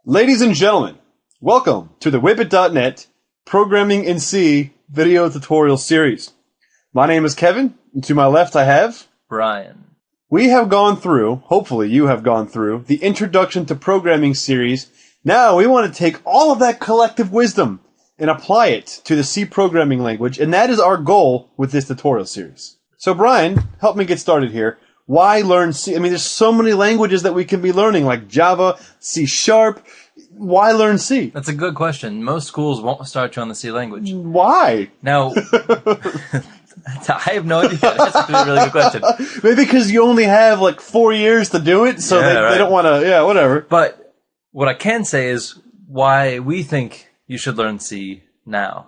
Ladies and gentlemen, welcome to the Whippet.net Programming in C video tutorial series. My name is Kevin, and to my left I have Bryan. We have gone through, hopefully you have gone through, the Introduction to Programming series. Now we want to take all of that collective wisdom and apply it to the C programming language, and that is our goal with this tutorial series. So Bryan, help me get started here. Why learn C? I mean, there's so many languages that we can be learning, like Java, C#. Why learn C? That's a good question. Most schools won't start you on the C language. Why? Now, I have no idea. That's a really good question. Maybe because you only have like 4 years to do it, so they don't want to, whatever. But what I can say is why we think you should learn C now.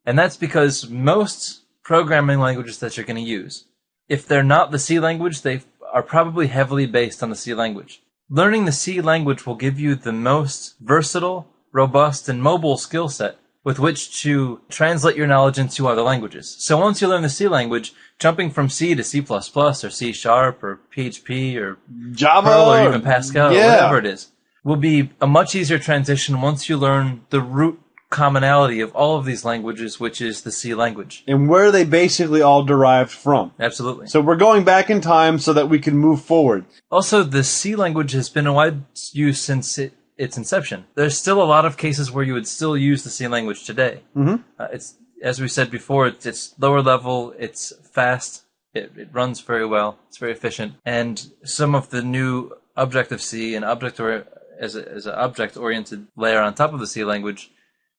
And that's because most programming languages that you're going to use, if they're not the C language, they are probably heavily based on the C language. Learning the C language will give you the most versatile, robust, and mobile skill set with which to translate your knowledge into other languages. So once you learn the C language, jumping from C to C++ or C# or PHP or Java Perl or even Pascal or whatever it is, will be a much easier transition once you learn the root commonality of all of these languages, which is the C language. And where they basically all derived from. Absolutely. So we're going back in time so that we can move forward. Also, the C language has been in wide use since its inception. There's still a lot of cases where you would still use the C language today. Mm-hmm. It's, as we said before, it's lower level, it's fast, it runs very well, it's very efficient, and some of the new Objective-C and as an object-oriented layer on top of the C language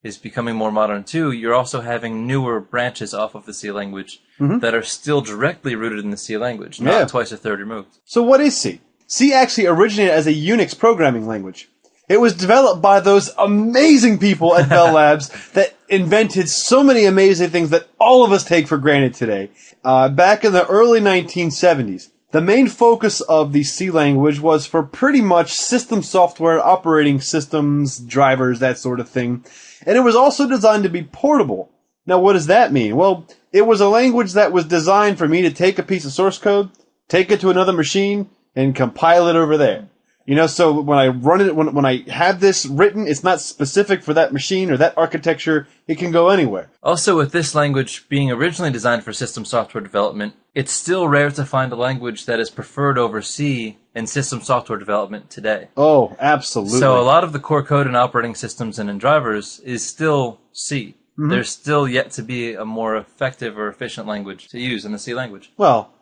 is becoming more modern too. You're also having newer branches off of the C language that are still directly rooted in the C language, not twice or third removed. So what is C? C actually originated as a Unix programming language. It was developed by those amazing people at Bell Labs that invented so many amazing things that all of us take for granted today. Back in the early 1970s, the main focus of the C language was for pretty much system software, operating systems, drivers, that sort of thing. And it was also designed to be portable. Now, what does that mean? Well, it was a language that was designed for me to take a piece of source code, take it to another machine, and compile it over there. You know, so when I run it, when I have this written, it's not specific for that machine or that architecture. It can go anywhere. Also, with this language being originally designed for system software development, it's still rare to find a language that is preferred over C in system software development today. Oh, absolutely. So a lot of the core code in operating systems and in drivers is still C. Mm-hmm. There's still yet to be a more effective or efficient language to use in the C language. Well,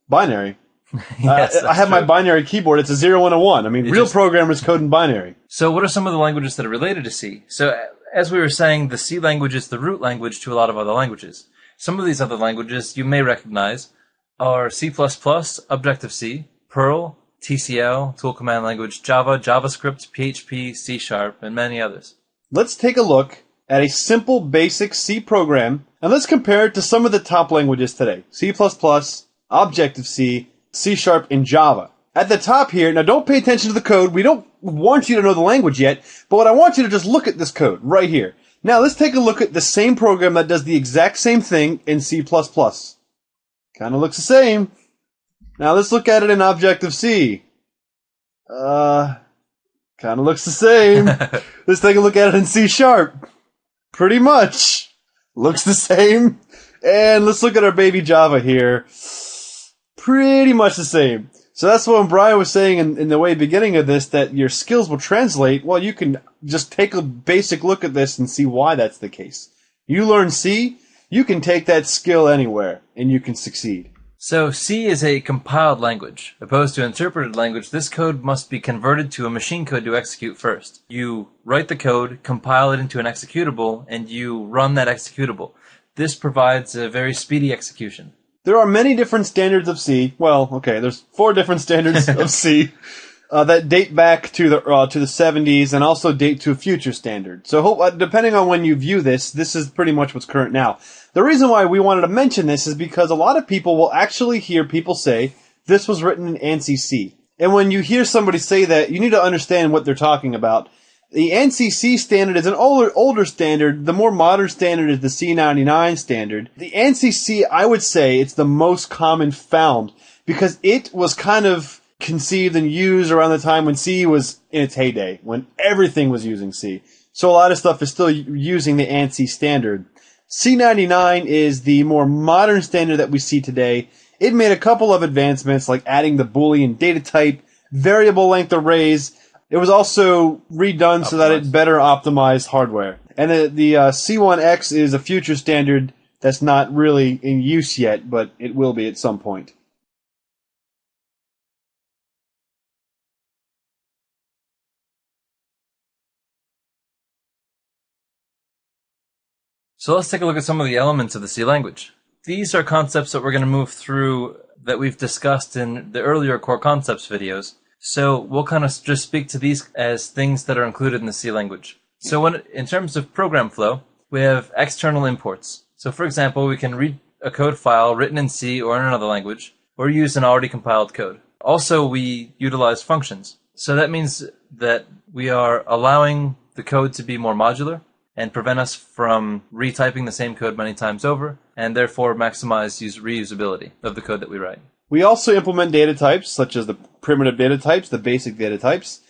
binary. Yes, I have my binary keyboard. It's a 0 and a 1. I mean, real programmers code in binary. So what are some of the languages that are related to C? So as we were saying, the C language is the root language to a lot of other languages. Some of these other languages you may recognize are C++, Objective-C, Perl, TCL, Tool Command Language, Java, JavaScript, PHP, C#, and many others. Let's take a look at a simple, basic C program, and let's compare it to some of the top languages today. C++, Objective-C, C#, and Java. At the top here, now don't pay attention to the code. We don't want you to know the language yet, but what I want you to just look at this code right here. Now let's take a look at the same program that does the exact same thing in C++. Kind of looks the same. Now let's look at it in Objective-C. Kind of looks the same. Let's take a look at it in C#. Pretty much. Looks the same. And let's look at our baby Java here. Pretty much the same. So that's what Bryan was saying in the way beginning of this, that your skills will translate. Well, you can just take a basic look at this and see why that's the case. You learn C, you can take that skill anywhere, and you can succeed. So C is a compiled language. Opposed to interpreted language, this code must be converted to a machine code to execute first. You write the code, compile it into an executable, and you run that executable. This provides a very speedy execution. There are many different standards of C. Well, okay, there's 4 different standards of C that date back to the 70s and also date to a future standard. So depending on when you view this, this is pretty much what's current now. The reason why we wanted to mention this is because a lot of people will actually hear people say this was written in ANSI C. And when you hear somebody say that, you need to understand what they're talking about. The ANSI C standard is an older standard. The more modern standard is the C99 standard. The ANSI C, I would say, it's the most common found because it was kind of conceived and used around the time when C was in its heyday, when everything was using C. So a lot of stuff is still using the ANSI standard. C99 is the more modern standard that we see today. It made a couple of advancements, like adding the Boolean data type, variable length arrays. It was also redone so that it better optimized hardware. And the C1X is a future standard that's not really in use yet, but it will be at some point. So let's take a look at some of the elements of the C language. These are concepts that we're going to move through that we've discussed in the earlier core concepts videos. So we'll kind of just speak to these as things that are included in the C language. So in terms of program flow, we have external imports. So for example, we can read a code file written in C or in another language, or use an already compiled code. Also, we utilize functions. So that means that we are allowing the code to be more modular and prevent us from retyping the same code many times over, and therefore maximize reusability of the code that we write. We also implement data types, such as the primitive data types, the basic data types,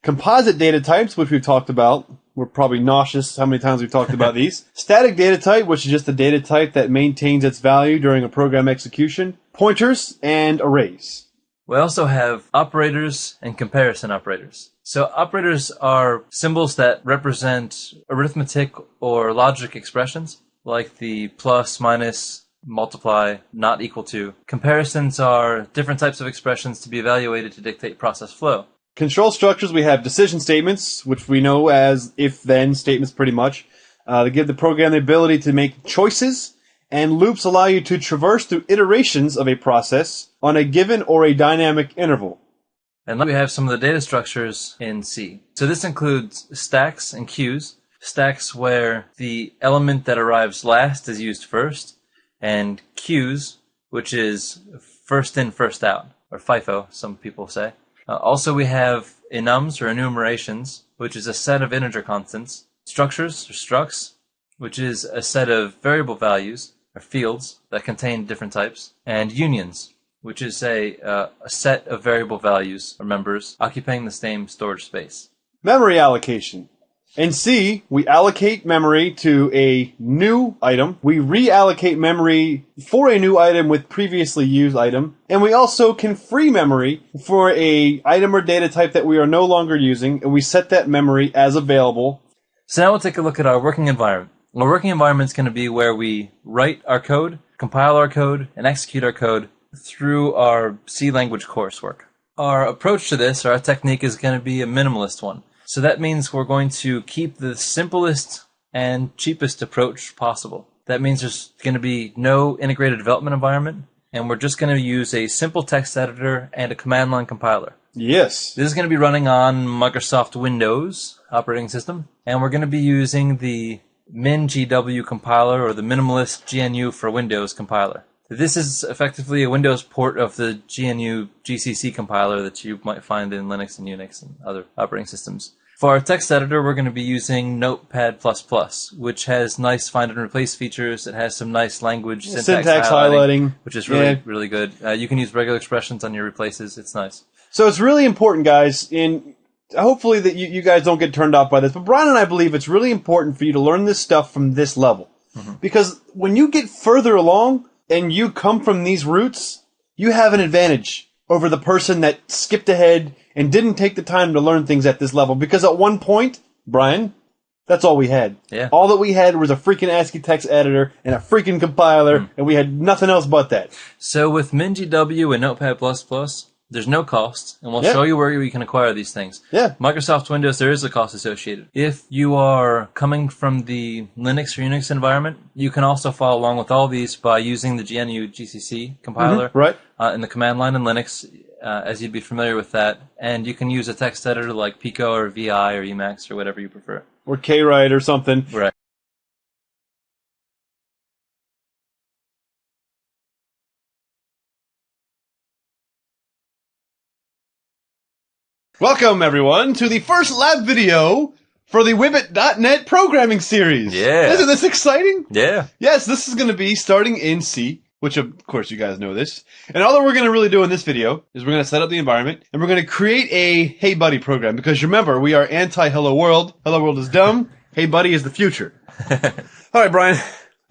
composite data types, which we've talked about. We're probably nauseous how many times we've talked about these. Static data type, which is just a data type that maintains its value during a program execution. Pointers, and arrays. We also have operators and comparison operators. So operators are symbols that represent arithmetic or logic expressions, like the plus, minus, multiply, not equal to. Comparisons are different types of expressions to be evaluated to dictate process flow. Control structures, we have decision statements, which we know as if-then statements pretty much. They give the program the ability to make choices, and loops allow you to traverse through iterations of a process on a given or a dynamic interval. And then we have some of the data structures in C. So this includes stacks and queues. Stacks where the element that arrives last is used first, and queues, which is first in, first out, or FIFO, some people say. Also we have enums, or enumerations, which is a set of integer constants. Structures, or structs, which is a set of variable values, or fields, that contain different types. And unions, which is a set of variable values, or members, occupying the same storage space. Memory allocation. In C, we allocate memory to a new item. We reallocate memory for a new item with previously used item. And we also can free memory for a item or data type that we are no longer using, and we set that memory as available. So now we'll take a look at our working environment. Our working environment is going to be where we write our code, compile our code, and execute our code through our C language coursework. Our approach to this, or our technique, is going to be a minimalist one. So that means we're going to keep the simplest and cheapest approach possible. That means there's going to be no integrated development environment, and we're just going to use a simple text editor and a command line compiler. Yes. This is going to be running on Microsoft Windows operating system, and we're going to be using the MinGW compiler, or the minimalist GNU for Windows compiler. This is effectively a Windows port of the GNU GCC compiler that you might find in Linux and Unix and other operating systems. For our text editor, we're going to be using Notepad++, which has nice find and replace features. It has some nice language syntax highlighting, which is really good. You can use regular expressions on your replaces. It's nice. So it's really important, guys, hopefully that you guys don't get turned off by this, but Brian and I believe it's really important for you to learn this stuff from this level. Mm-hmm. Because when you get further along and you come from these roots, you have an advantage over the person that skipped ahead and didn't take the time to learn things at this level. Because at one point, Brian, that's all we had. Yeah. All that we had was a freaking ASCII text editor and a freaking compiler, and we had nothing else but that. So with MinGW and Notepad++, there's no cost, and we'll show you where you can acquire these things. Yeah. Microsoft Windows, there is a cost associated. If you are coming from the Linux or Unix environment, you can also follow along with all these by using the GNU GCC compiler in the command line in Linux, as you'd be familiar with that. And you can use a text editor like Pico or VI or Emacs or whatever you prefer. Or Kwrite or something. Right. Welcome, everyone, to the first lab video for the Wibbit.net programming series. Yeah. Isn't this exciting? Yeah. Yes, this is going to be starting in C. which of course you guys know this. And all that we're going to really do in this video is we're going to set up the environment and we're going to create a Hey Buddy program, because remember, we are anti-Hello World. Hello World is dumb. Hey Buddy is the future. All right, Brian.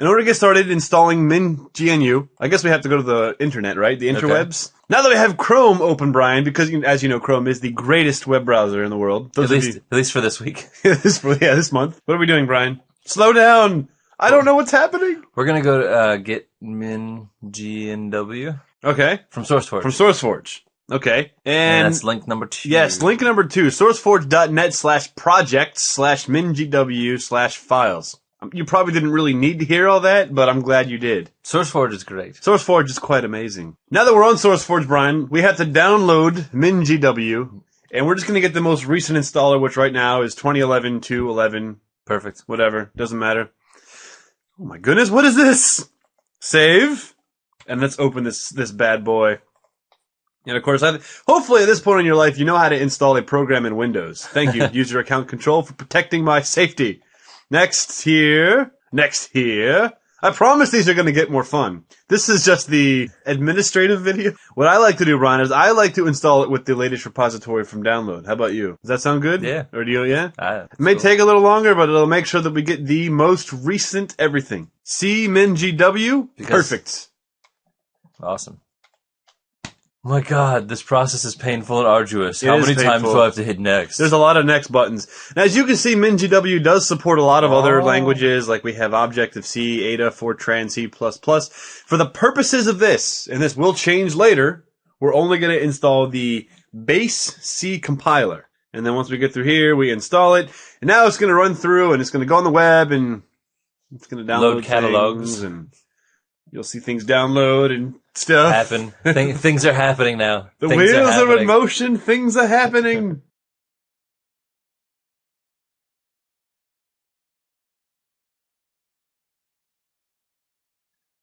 In order to get started installing MinGNU, I guess we have to go to the internet, right? The interwebs. Okay. Now that we have Chrome open, Brian, because as you know, Chrome is the greatest web browser in the world. At least for this week. this month. What are we doing, Brian? Slow down. I don't know what's happening. We're going to go to get MinGNW. Okay. From SourceForge. From SourceForge. Okay. And that's link number 2. Yes, link number 2. SourceForge.net/project/MinGW/files. You probably didn't really need to hear all that, but I'm glad you did. SourceForge is great. SourceForge is quite amazing. Now that we're on SourceForge, Brian, we have to download MinGW, and we're just going to get the most recent installer, which right now is 2011 to 11. Perfect. Whatever. Doesn't matter. Oh my goodness, what is this? Save. And let's open this bad boy. And of course, hopefully at this point in your life, you know how to install a program in Windows. Thank you, user account control, for protecting my safety. Next here. I promise these are going to get more fun. This is just the administrative video. What I like to do, Brian, is I like to install it with the latest repository from download. How about you? Does that sound good? Yeah. Or do you, yeah? It may take a little longer, but it'll make sure that we get the most recent everything. MinGW. Perfect. Awesome. Oh my God, this process is painful and arduous. How many times do I have to hit next? There's a lot of next buttons. Now, as you can see, MinGW does support a lot of other languages, like we have Objective-C, Ada, Fortran, C++. For the purposes of this, and this will change later, we're only going to install the base C compiler. And then once we get through here, we install it. And now it's going to run through, and it's going to go on the web, and it's going to download catalogs, and you'll see things download and stuff. Things are happening now. The wheels are in motion. Things are happening.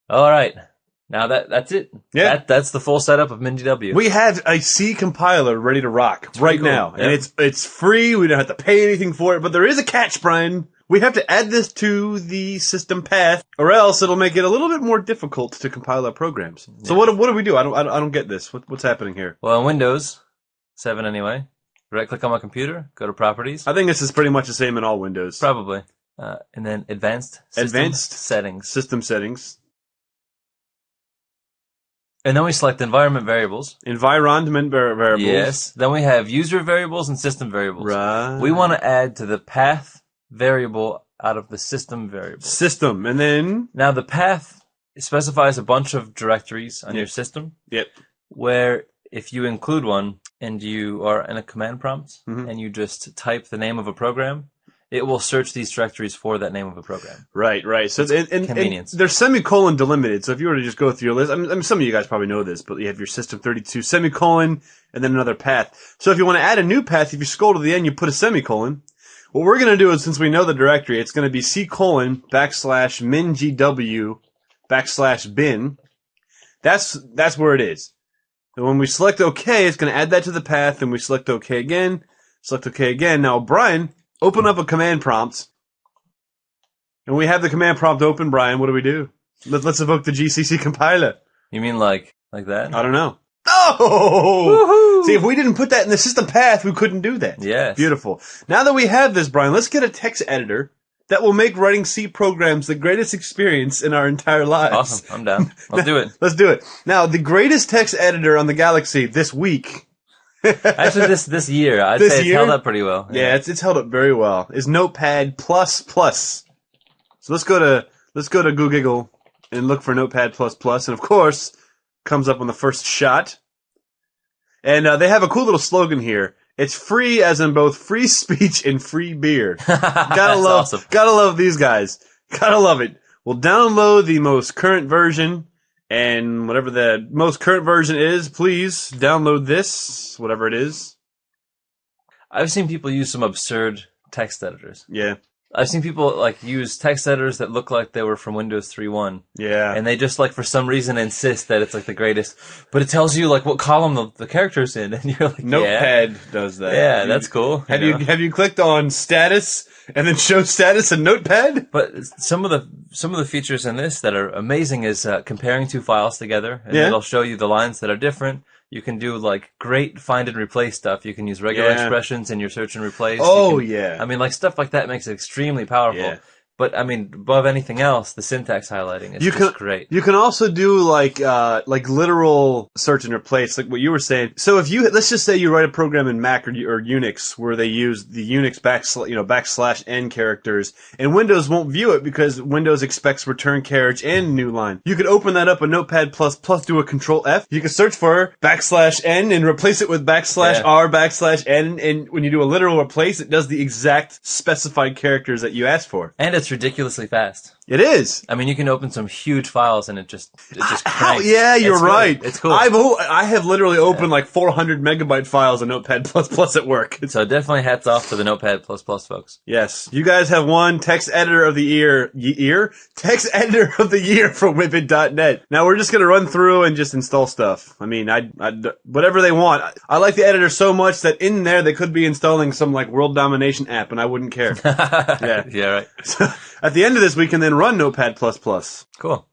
All right. Now that's it. Yeah. That's the full setup of MinGW. We have a C compiler ready to rock right now. Yep. And it's free. We don't have to pay anything for it. But there is a catch, Brian. We have to add this to the system path, or else it'll make it a little bit more difficult to compile our programs. Yeah. So what do we do? I don't get this. What's happening here? Well, in Windows 7 anyway, right-click on my computer, go to Properties. I think this is pretty much the same in all Windows. Probably. And then Advanced Settings. System Settings. And then we select Environment Variables. Environment variables. Yes. Then we have User Variables and System Variables. Right. We want to add to the path variable out of the system variable. System, and then now the path specifies a bunch of directories on your system. Yep. Where if you include one and you are in a command prompt and you just type the name of a program, it will search these directories for that name of a program. Right. So convenience. And they're semicolon delimited. So if you were to just go through your list, I mean, some of you guys probably know this, but you have your system32 semicolon and then another path. So if you want to add a new path, if you scroll to the end, you put a semicolon. What we're going to do is, since we know the directory, it's going to be C:\MinGW\bin. That's where it is. And when we select OK, it's going to add that to the path, and we select OK again, select OK again. Now, Brian, open up a command prompt. And we have the command prompt open, Brian. What do? Let's evoke the GCC compiler. You mean like that? I don't know. Oh! Woohoo! See, if we didn't put that in the system path, we couldn't do that. Yes. Beautiful. Now that we have this, Brian, let's get a text editor that will make writing C programs the greatest experience in our entire lives. Awesome. I'm down. I'll do it. Let's do it. Now, the greatest text editor on the Galaxy this week. Actually, this year. I'd say it's held up pretty well. Yeah, it's held up very well. Is Notepad++. So let's go to Google and look for Notepad++. And of course, comes up on the first shot. And they have a cool little slogan here. It's free, as in both free speech and free beer. Awesome. Gotta love these guys. Gotta love it. We'll download the most current version, and whatever the most current version is, please download this, whatever it is. I've seen people use some absurd text editors. Yeah. I've seen people like use text editors that look like they were from Windows 3.1. Yeah. And they just like for some reason insist that it's like the greatest. But it tells you like what column the character's in, and you're like, Notepad does that. Yeah, that's cool. Have you clicked on status and then show status in Notepad? But some of the features in this that are amazing is comparing two files together, and it'll show you the lines that are different. You can do like great find and replace stuff. You can use regular expressions in your search and replace. Oh, yeah. I mean, like stuff like that makes it extremely powerful. Yeah. But I mean, above anything else, the syntax highlighting is just great. You can also do like literal search and replace, like what you were saying. So if let's just say you write a program in Mac or Unix where they use the Unix backslash n characters, and Windows won't view it because Windows expects return carriage and new line. You could open that up in Notepad++, do a Control F. You can search for \n and replace it with \r\n, and when you do a literal replace, it does the exact specified characters that you asked for. And it's ridiculously fast. It is. I mean, you can open some huge files and it just cranks. Yeah, you're right. It's cool. I have literally opened like 400 megabyte files in Notepad++ at work. So definitely hats off to the Notepad++ folks. Yes. You guys have won Text Editor of the Year? Text Editor of the Year for Whippet.net. Now we're just going to run through and just install stuff. I mean, whatever they want. I like the editor so much that in there they could be installing some like world domination app and I wouldn't care. Yeah. Yeah, right. So, at the end of this, we can then run Notepad++. Cool.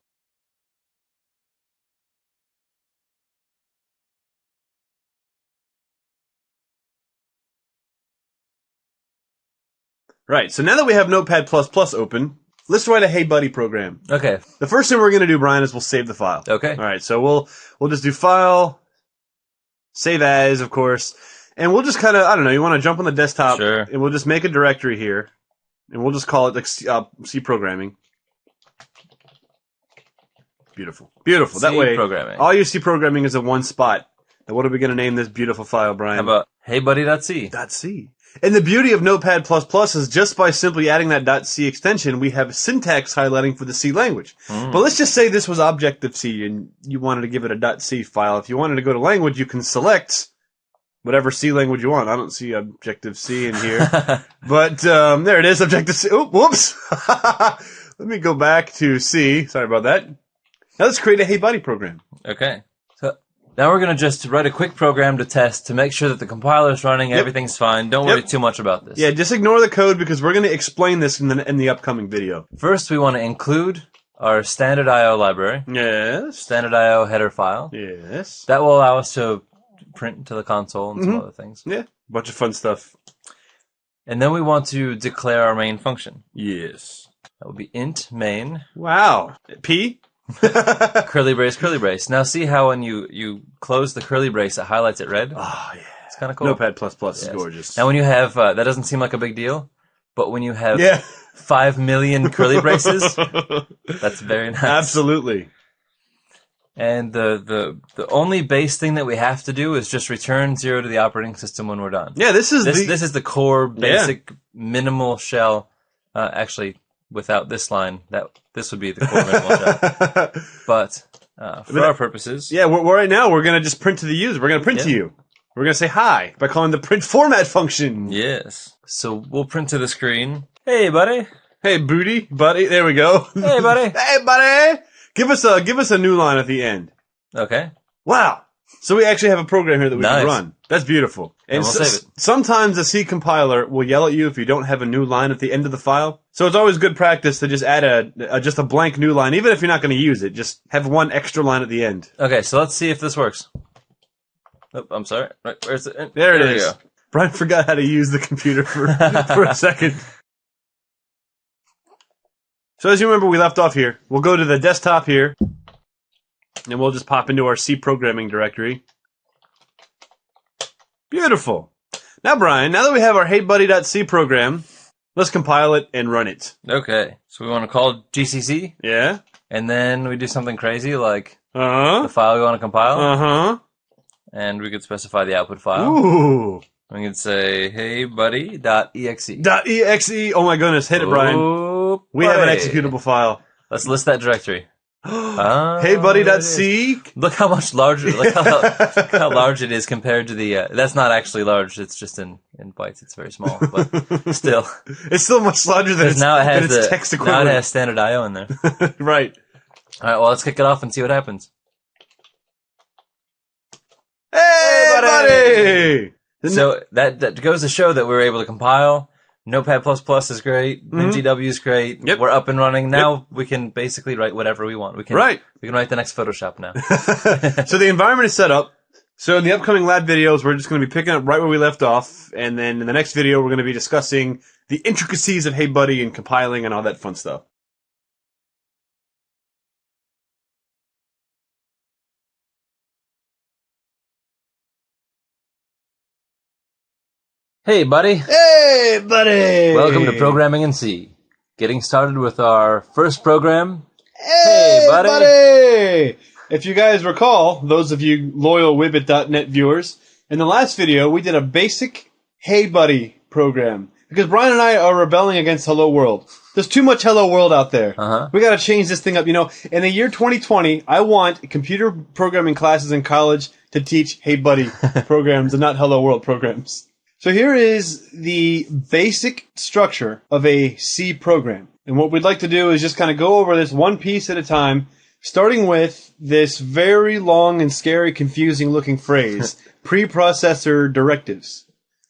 Right, so now that we have Notepad++ open, let's write a Hey Buddy program. Okay. The first thing we're going to do, Brian, is we'll save the file. Okay. All right, so we'll just do File, Save As, of course, and we'll just kind of, I don't know, you want to jump on the desktop, Sure. and we'll just make a directory here, and we'll just call it like C Programming. Beautiful. Beautiful. That way, programming. all your C programming is in one spot. Now, what are we going to name this beautiful file, Brian? How about heybuddy.c? .c. And the beauty of Notepad++ is just by simply adding that .c extension, we have syntax highlighting for the C language. But let's just say this was Objective-C and you wanted to give it a .c file. If you wanted to go to language, you can select whatever C language you want. I don't see Objective-C in here. But there it is, Objective-C. Oh, whoops. Let me go back to C. Sorry about that. Now let's create a Hey Buddy program. Okay. So now we're going to just write a quick program to test to make sure that the compiler's running, everything's fine. Don't worry too much about this. Yeah, just ignore the code because we're going to explain this in the upcoming video. First, we want to include our standard IO library. Yes. Standard IO header file. Yes. That will allow us to print to the console and some other things. Yeah. Bunch of fun stuff. And then we want to declare our main function. Yes. That will be int main. Wow. P? curly brace. Now see how when you close the curly brace, it highlights it red? Oh, yeah. It's kind of cool. Notepad++ is gorgeous. Now when you have, that doesn't seem like a big deal, but when you have 5 million curly braces, that's very nice. Absolutely. And the only base thing that we have to do is just return 0 to the operating system when we're done. Yeah, this is the core basic minimal shell. Actually, without this line, this would be the core minimal shell. But for our purposes, right now we're gonna just print to the user. We're gonna print to you. We're gonna say hi by calling the print format function. Yes. So we'll print to the screen. Hey, buddy. Hey, buddy. There we go. Hey, buddy. Hey, buddy. Give us a new line at the end. Okay. Wow. So we actually have a program here that we can run. That's beautiful. And we'll save it. Sometimes the C compiler will yell at you if you don't have a new line at the end of the file. So it's always good practice to just add just a blank new line, even if you're not going to use it. Just have one extra line at the end. Okay, so let's see if this works. Oh, I'm sorry. Right, where's it? There it is. Go. Brian forgot how to use the computer for a second. So as you remember, we left off here. We'll go to the desktop here, and we'll just pop into our C programming directory. Beautiful. Now, Brian, now that we have our HeyBuddy.c program, let's compile it and run it. Okay. So we want to call GCC. Yeah. And then we do something crazy like the file we want to compile. Uh-huh. And we could specify the output file. Ooh. We could say, heybuddy.exe. .exe. Oh my goodness. Hit it, Brian. Oh, we have an executable file. Let's list that directory. HeyBuddy.c. Look how much larger. Look how large it is compared to the. That's not actually large. It's just in bytes. It's very small, but still, it's still much larger than its, now it has its text equivalent. Now it has standard I/O in there. Right. All right. Well, let's kick it off and see what happens. Hey, buddy! So that goes to show that we were able to compile. Notepad++ is great. WinGW is great. Yep. We're up and running. Now we can basically write whatever we want. We can write the next Photoshop now. So the environment is set up. So in the upcoming lab videos, we're just going to be picking up right where we left off. And then in the next video, we're going to be discussing the intricacies of HeyBuddy and compiling and all that fun stuff. Hey, buddy. Hey, buddy! Welcome to Programming in C. Getting started with our first program. Hey, buddy! If you guys recall, those of you loyal Wibbit.net viewers, in the last video, we did a basic Hey Buddy program. Because Brian and I are rebelling against Hello World. There's too much Hello World out there. We gotta change this thing up. You know, in the year 2020, I want computer programming classes in college to teach Hey Buddy programs and not Hello World programs. So here is the basic structure of a C program. And what we'd like to do is just kind of go over this one piece at a time, starting with this very long and scary, confusing looking phrase, preprocessor directives.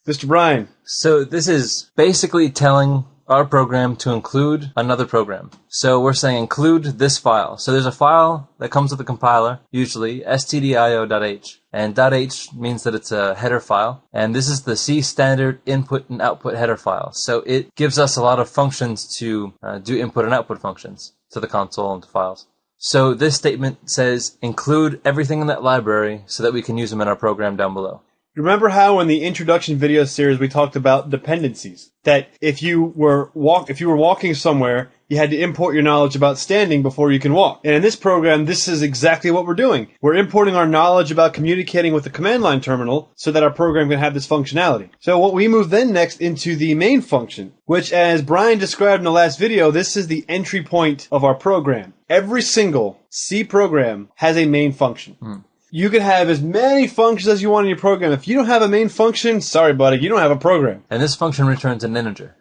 Mr. Bryan. So this is basically telling our program to include another program. So we're saying include this file. So there's a file that comes with the compiler, usually stdio.h. And .h means that it's a header file. And this is the C standard input and output header file. So it gives us a lot of functions to do input and output functions to the console and to files. So this statement says include everything in that library so that we can use them in our program down below. Remember how in the introduction video series we talked about dependencies? That if you were walking somewhere, you had to import your knowledge about standing before you can walk. And in this program, this is exactly what we're doing. We're importing our knowledge about communicating with the command line terminal so that our program can have this functionality. So what we move then next into the main function, which as Brian described in the last video, this is the entry point of our program. Every single C program has a main function. You can have as many functions as you want in your program. If you don't have a main function, sorry, buddy, you don't have a program. And this function returns an integer.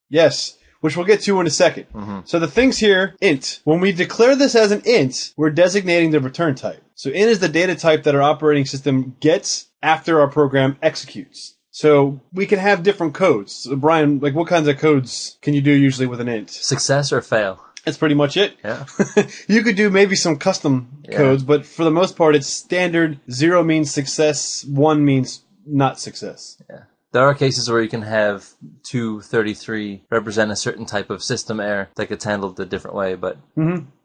Yes, which we'll get to in a second. So the things here, int. When we declare this as an int, we're designating the return type. So int is the data type that our operating system gets after our program executes. So we can have different codes. So Brian, like what kinds of codes can you do usually with an int? Success or fail. That's pretty much it. Yeah. You could do maybe some custom codes, but for the most part, it's standard. 0 means success, 1 means not success. Yeah. There are cases where you can have 233 represent a certain type of system error that gets handled a different way, but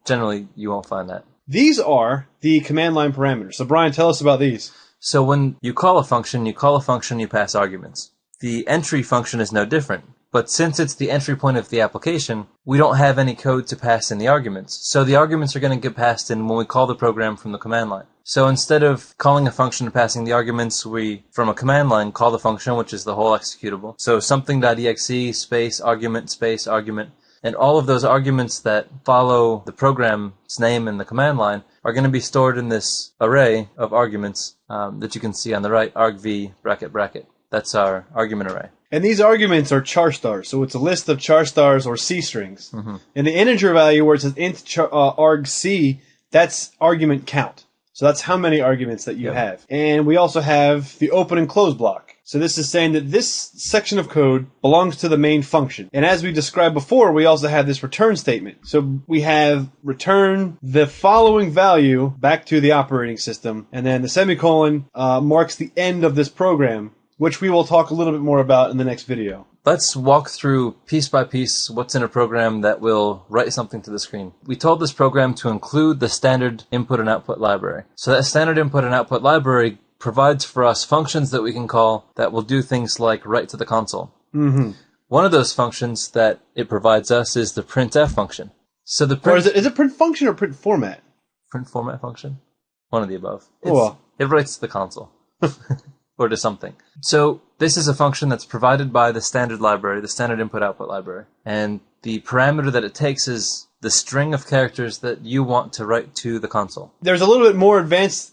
generally you won't find that. These are the command line parameters. So Brian, tell us about these. So when you call a function, you pass arguments. The entry function is no different. But since it's the entry point of the application, we don't have any code to pass in the arguments. So the arguments are going to get passed in when we call the program from the command line. So instead of calling a function and passing the arguments, we, from a command line, call the function, which is the whole executable. So something.exe space, argument, and all of those arguments that follow the program's name in the command line are going to be stored in this array of arguments that you can see on the right, argv bracket. That's our argument array. And these arguments are char stars, so it's a list of char stars or C strings. And the integer value where it says int argc, that's argument count. So that's how many arguments that you have. And we also have the open and close block. So this is saying that this section of code belongs to the main function. And as we described before, we also have this return statement. So we have return the following value back to the operating system, and then the semicolon marks the end of this program, which we will talk a little bit more about in the next video. Let's walk through piece by piece what's in a program that will write something to the screen. We told this program to include the standard input and output library. So that standard input and output library provides for us functions that we can call that will do things like write to the console. One of those functions that it provides us is the printf function. So the Or is it print function or print format? Print format function? One of the above. Well. It writes to the console. Or to something. So this is a function that's provided by the standard library, the standard input-output library. And the parameter that it takes is the string of characters that you want to write to the console. There's a little bit more advanced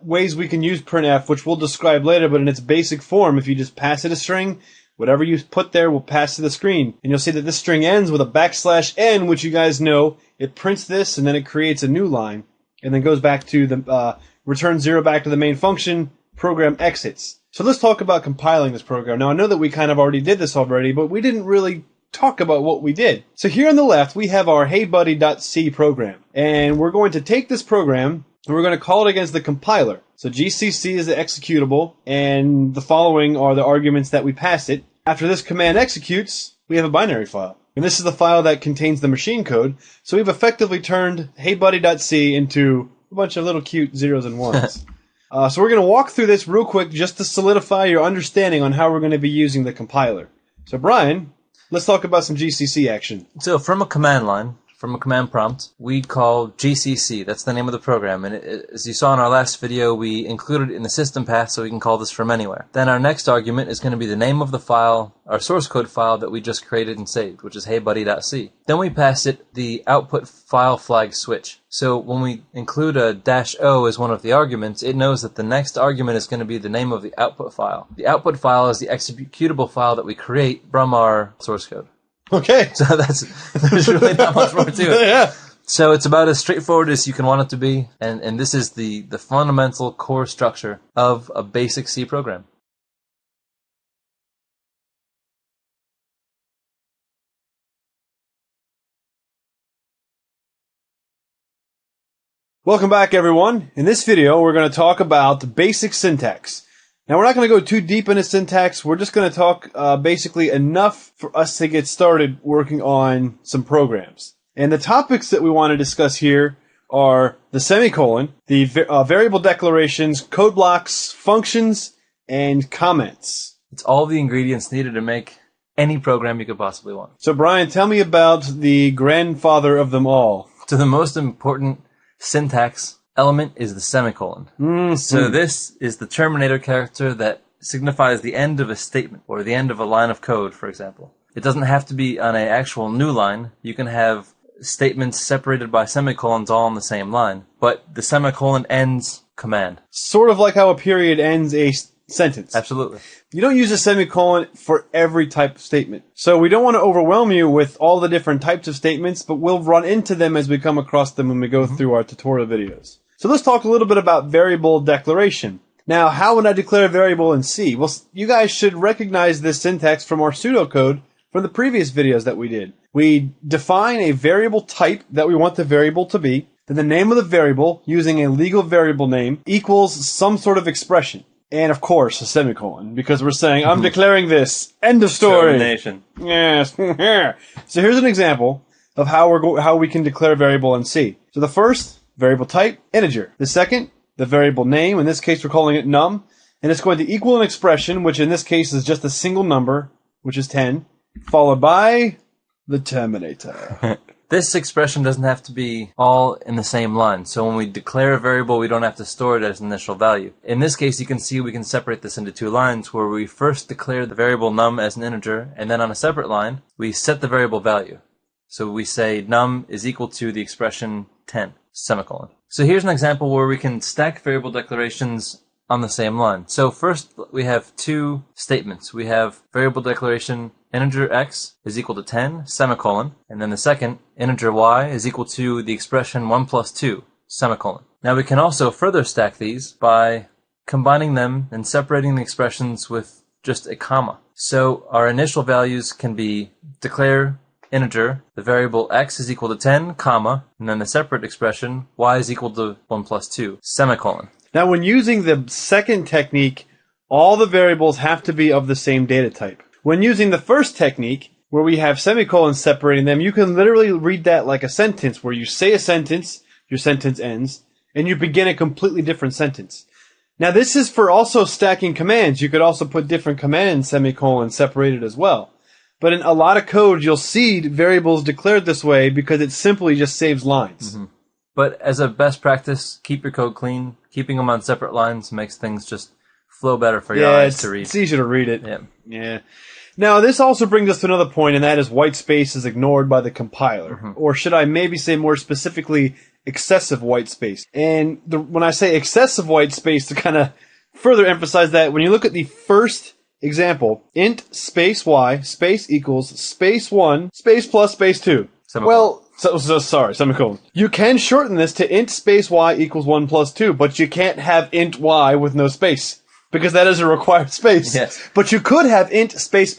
ways we can use printf, which we'll describe later, but in its basic form, if you just pass it a string, whatever you put there will pass to the screen. And you'll see that this string ends with a \n, which you guys know. It prints this, and then it creates a new line, and then goes back to the return 0 back to the main function, program exits. So let's talk about compiling this program. Now, I know that we kind of already did this already, but we didn't really talk about what we did. So here on the left, we have our heybuddy.c program. And we're going to take this program, and we're going to call it against the compiler. So GCC is the executable, and the following are the arguments that we pass it. After this command executes, we have a binary file. And this is the file that contains the machine code. So we've effectively turned heybuddy.c into a bunch of little cute zeros and ones. So we're going to walk through this real quick just to solidify your understanding on how we're going to be using the compiler. So Brian, let's talk about some GCC action. So from a command line, from a command prompt, we call GCC. That's the name of the program. And as you saw in our last video, we included it in the system path so we can call this from anywhere. Then our next argument is going to be the name of the file, our source code file that we just created and saved, which is heybuddy.c. Then we pass it the output file flag switch. So when we include a -o as one of the arguments, it knows that the next argument is going to be the name of the output file. The output file is the executable file that we create from our source code. Okay. So there's really not much more to it. Yeah. So it's about as straightforward as you can want it to be, and this is the fundamental core structure of a basic C program. Welcome back, everyone. In this video, we're going to talk about basic syntax. Now, we're not going to go too deep into syntax. We're just going to talk basically enough for us to get started working on some programs. And the topics that we want to discuss here are the semicolon, the variable declarations, code blocks, functions, and comments. It's all the ingredients needed to make any program you could possibly want. So, Brian, tell me about the grandfather of them all. So the most important syntax element is the semicolon. Mm-hmm. So this is the terminator character that signifies the end of a statement or the end of a line of code, for example. It doesn't have to be on an actual new line. You can have statements separated by semicolons all on the same line, but the semicolon ends command. Sort of like how a period ends a sentence. Absolutely. You don't use a semicolon for every type of statement. So we don't want to overwhelm you with all the different types of statements, but we'll run into them as we come across them when we go through our tutorial videos. So let's talk a little bit about variable declaration. Now, how would I declare a variable in C? Well, you guys should recognize this syntax from our pseudocode from the previous videos that we did. We define a variable type that we want the variable to be, then the name of the variable using a legal variable name equals some sort of expression. And of course, a semicolon, because we're saying, I'm declaring this. End of story. Termination. Yes. So here's an example of how we can declare a variable in C. So the first, variable type, integer. The second, the variable name. In this case, we're calling it num. And it's going to equal an expression, which in this case is just a single number, which is 10, followed by the terminator. This expression doesn't have to be all in the same line. So when we declare a variable, we don't have to store it as an initial value. In this case, you can see we can separate this into two lines where we first declare the variable num as an integer, and then on a separate line, we set the variable value. So we say num is equal to the expression 10, semicolon. So here's an example where we can stack variable declarations on the same line. So first, we have two statements. We have variable declaration integer x is equal to 10, semicolon, and then the second, integer y is equal to the expression 1 plus 2, semicolon. Now we can also further stack these by combining them and separating the expressions with just a comma. So our initial values can be declare integer, the variable x is equal to 10, comma, and then the separate expression y is equal to 1 plus 2, semicolon. Now, when using the second technique, all the variables have to be of the same data type. When using the first technique, where we have semicolons separating them, you can literally read that like a sentence, where you say a sentence, your sentence ends, and you begin a completely different sentence. Now, this is for also stacking commands. You could also put different commands semicolons separated as well. But in a lot of code, you'll see variables declared this way because it simply just saves lines. Mm-hmm. But as a best practice, keep your code clean. Keeping them on separate lines makes things just flow better for your eyes to read. It's easier to read it. Yeah. Yeah. Now, this also brings us to another point, and that is white space is ignored by the compiler. Mm-hmm. Or should I maybe say more specifically, excessive white space? And when I say excessive white space, to kind of further emphasize that, when you look at the first example, int space y space equals space 1 space plus space 2. Semicolon. Well, sorry, semicolon. You can shorten this to int space y equals 1 plus 2, but you can't have int y with no space, because that is a required space. Yes. But you could have int space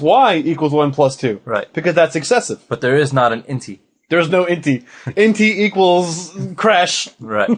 y equals 1 plus 2. Right. Because that's excessive. But there is not an inty. There's no inty. Inty equals crash. Right.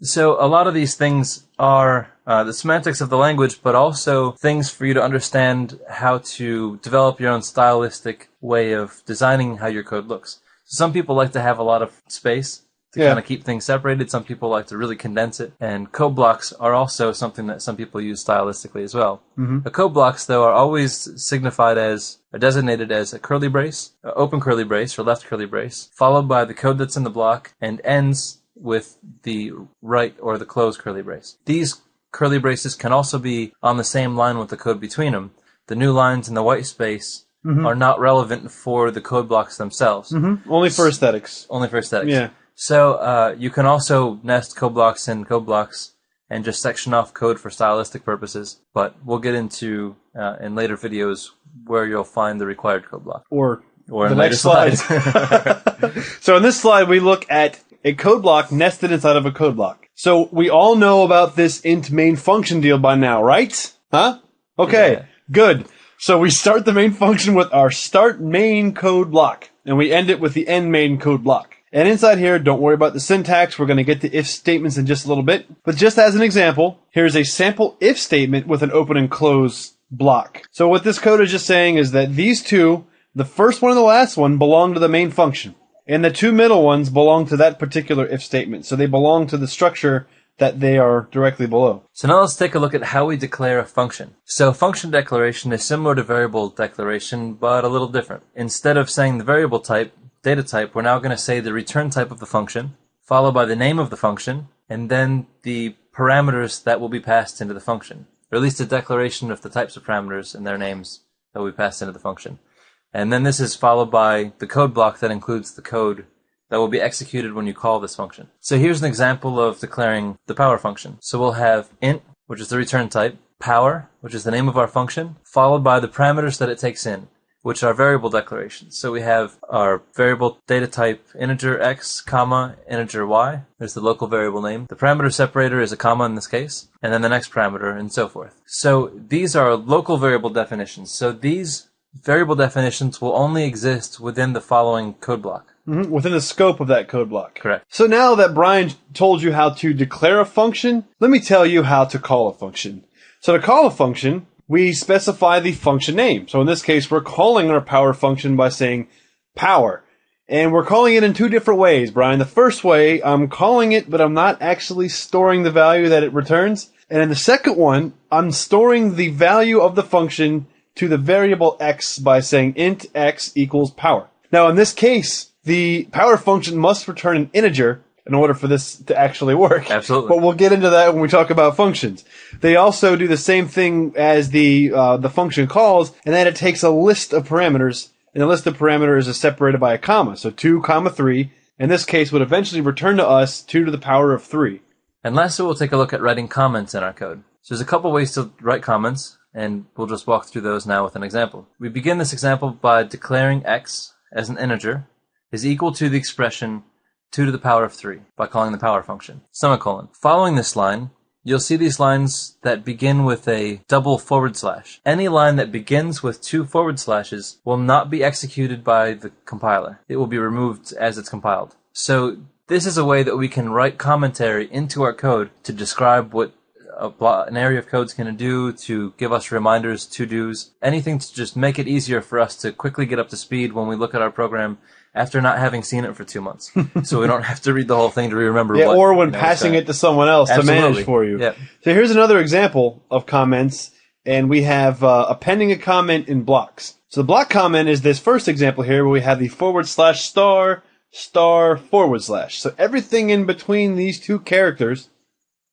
So a lot of these things are the semantics of the language, but also things for you to understand how to develop your own stylistic way of designing how your code looks. So some people like to have a lot of space to kind of keep things separated. Some people like to really condense it. And code blocks are also something that some people use stylistically as well. Mm-hmm. The code blocks, though, are always signified as, or designated as a curly brace, open curly brace, or left curly brace, followed by the code that's in the block, and ends with the right or the closed curly brace. These curly braces can also be on the same line with the code between them. The new lines in the white space are not relevant for the code blocks themselves. Mm-hmm. Only for aesthetics. Only for aesthetics. Yeah. So you can also nest code blocks in code blocks and just section off code for stylistic purposes. But we'll get into in later videos where you'll find the required code block. Or in the later next slide. slides. So in this slide, we look at a code block nested inside of a code block. So we all know about this int main function deal by now, right? Huh? Okay, Yeah. Good. So we start the main function with our start main code block, and we end it with the end main code block. And inside here, don't worry about the syntax. We're going to get to if statements in just a little bit. But just as an example, here's a sample if statement with an open and close block. So what this code is just saying is that these two, the first one and the last one, belong to the main function. And the two middle ones belong to that particular if statement. So they belong to the structure that they are directly below. So now let's take a look at how we declare a function. So function declaration is similar to variable declaration, but a little different. Instead of saying the variable type, data type, we're now going to say the return type of the function, followed by the name of the function, and then the parameters that will be passed into the function. Or at least a declaration of the types of parameters and their names that will be passed into the function. And then this is followed by the code block that includes the code that will be executed when you call this function. So here's an example of declaring the power function. So we'll have int, which is the return type, power, which is the name of our function, followed by the parameters that it takes in, which are variable declarations. So we have our variable data type integer x, comma, integer y. There's the local variable name. The parameter separator is a comma in this case, and then the next parameter, and so forth. So these are local variable definitions. So these variable definitions will only exist within the following code block. Mm-hmm. Within the scope of that code block. Correct. So now that Brian told you how to declare a function, let me tell you how to call a function. So to call a function, we specify the function name. So in this case, we're calling our power function by saying power. And we're calling it in two different ways, Brian. The first way, I'm calling it, but I'm not actually storing the value that it returns. And in the second one, I'm storing the value of the function to the variable x by saying int x equals power. Now in this case, the power function must return an integer in order for this to actually work. Absolutely. But we'll get into that when we talk about functions. They also do the same thing as the function calls, and then it takes a list of parameters, and the list of parameters is separated by a comma. So 2, 3, in this case would eventually return to us 2 to the power of 3. And lastly, we'll take a look at writing comments in our code. So there's a couple ways to write comments, and we'll just walk through those now with an example. We begin this example by declaring x as an integer is equal to the expression 2 to the power of 3 by calling the power function, semicolon. Following this line, you'll see these lines that begin with a double forward slash. Any line that begins with 2 forward slashes will not be executed by the compiler. It will be removed as it's compiled. So this is a way that we can write commentary into our code to describe what an area of code is going to do, to give us reminders, to-dos, anything to just make it easier for us to quickly get up to speed when we look at our program after not having seen it for 2 months. So we don't have to read the whole thing to remember what. Or when passing it to someone else to manage for you. Yep. So here's another example of comments, and we have appending a comment in blocks. So the block comment is this first example here where we have the / star */ So everything in between these two characters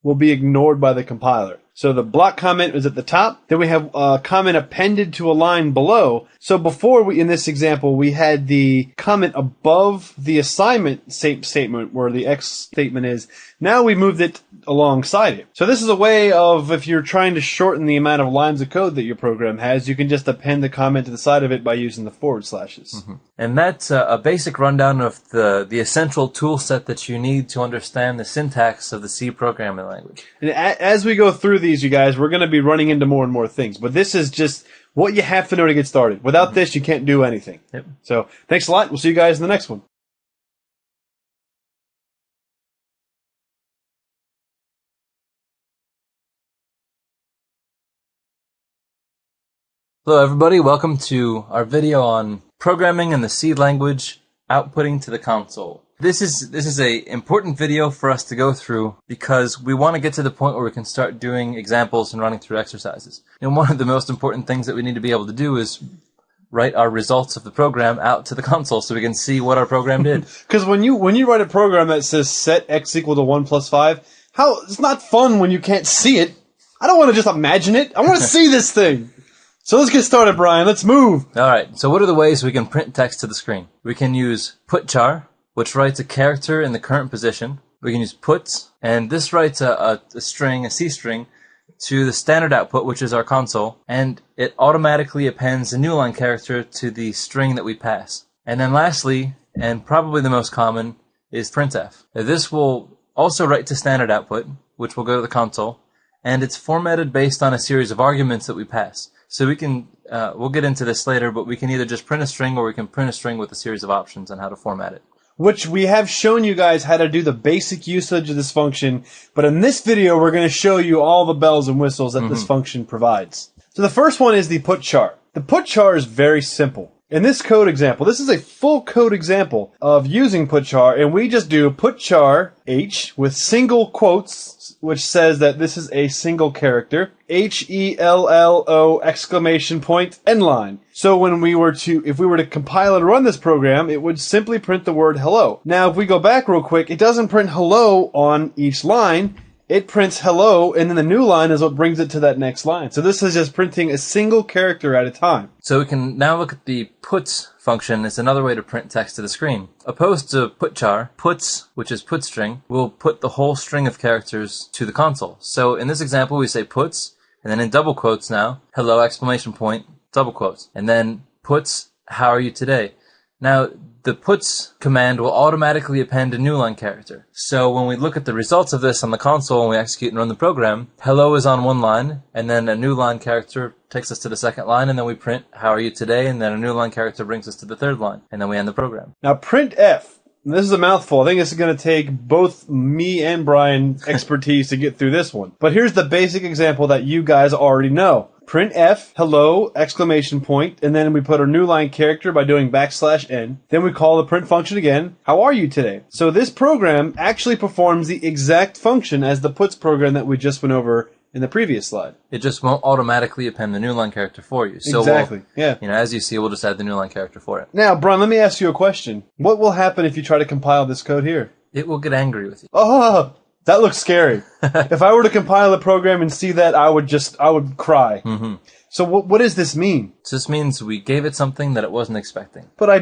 will be ignored by the compiler. So the block comment is at the top. Then we have a comment appended to a line below. So before in this example, we had the comment above the assignment statement where the X statement is. Now we moved it alongside it. So this is a way of, if you're trying to shorten the amount of lines of code that your program has, you can just append the comment to the side of it by using the forward slashes. Mm-hmm. And that's a basic rundown of the essential tool set that you need to understand the syntax of the C programming language. And as we go through these, you guys, we're going to be running into more and more things. But this is just what you have to know to get started. Without this, you can't do anything. Yep. So thanks a lot. We'll see you guys in the next one. Hello everybody, welcome to our video on programming in the C language, outputting to the console. This is a important video for us to go through because we want to get to the point where we can start doing examples and running through exercises. And one of the most important things that we need to be able to do is write our results of the program out to the console so we can see what our program did. Because when you write a program that says set x equal to 1 plus 5, it's not fun when you can't see it. I don't want to just imagine it. I want to see this thing. So let's get started, Brian. Let's move. All right. So what are the ways we can print text to the screen? We can use putchar, which writes a character in the current position. We can use puts, and this writes a string, a C string, to the standard output, which is our console, and it automatically appends a new line character to the string that we pass. And then lastly, and probably the most common, is printf. Now, this will also write to standard output, which will go to the console, and it's formatted based on a series of arguments that we pass. So we can, we'll get into this later, but we can either just print a string or we can print a string with a series of options on how to format it. Which we have shown you guys how to do the basic usage of this function, but in this video we're going to show you all the bells and whistles that this function provides. So the first one is the putchar. The putchar is very simple. In this code example, this is a full code example of using putchar, and we just do putchar H with single quotes, which says that this is a single character, HELLO exclamation point end line. So if we were to compile and run this program, it would simply print the word hello. Now, if we go back real quick, it doesn't print hello on each line. It prints hello, and then the new line is what brings it to that next line. So this is just printing a single character at a time. So we can now look at the puts function. It's another way to print text to the screen. Opposed to putchar, puts, which is put string, will put the whole string of characters to the console. So in this example, we say puts, and then in double quotes now, hello exclamation point, double quotes. And then puts, how are you today? Now, the puts command will automatically append a new line character. So when we look at the results of this on the console and we execute and run the program, hello is on one line, and then a new line character takes us to the second line, and then we print, how are you today? And then a new line character brings us to the third line, and then we end the program. Now printf, this is a mouthful. I think this is going to take both me and Brian expertise to get through this one. But here's the basic example that you guys already know. Printf, hello, exclamation point, and then we put our new line character by doing \n. Then we call the print function again, how are you today? So this program actually performs the exact function as the puts program that we just went over in the previous slide. It just won't automatically append the new line character for you. So exactly, yeah. As you see, we'll just add the new line character for it. Now, Brian, let me ask you a question. What will happen if you try to compile this code here? It will get angry with you. Oh, that looks scary. If I were to compile a program and see that, I would cry. Mm-hmm. So what does this mean? So this means we gave it something that it wasn't expecting. But I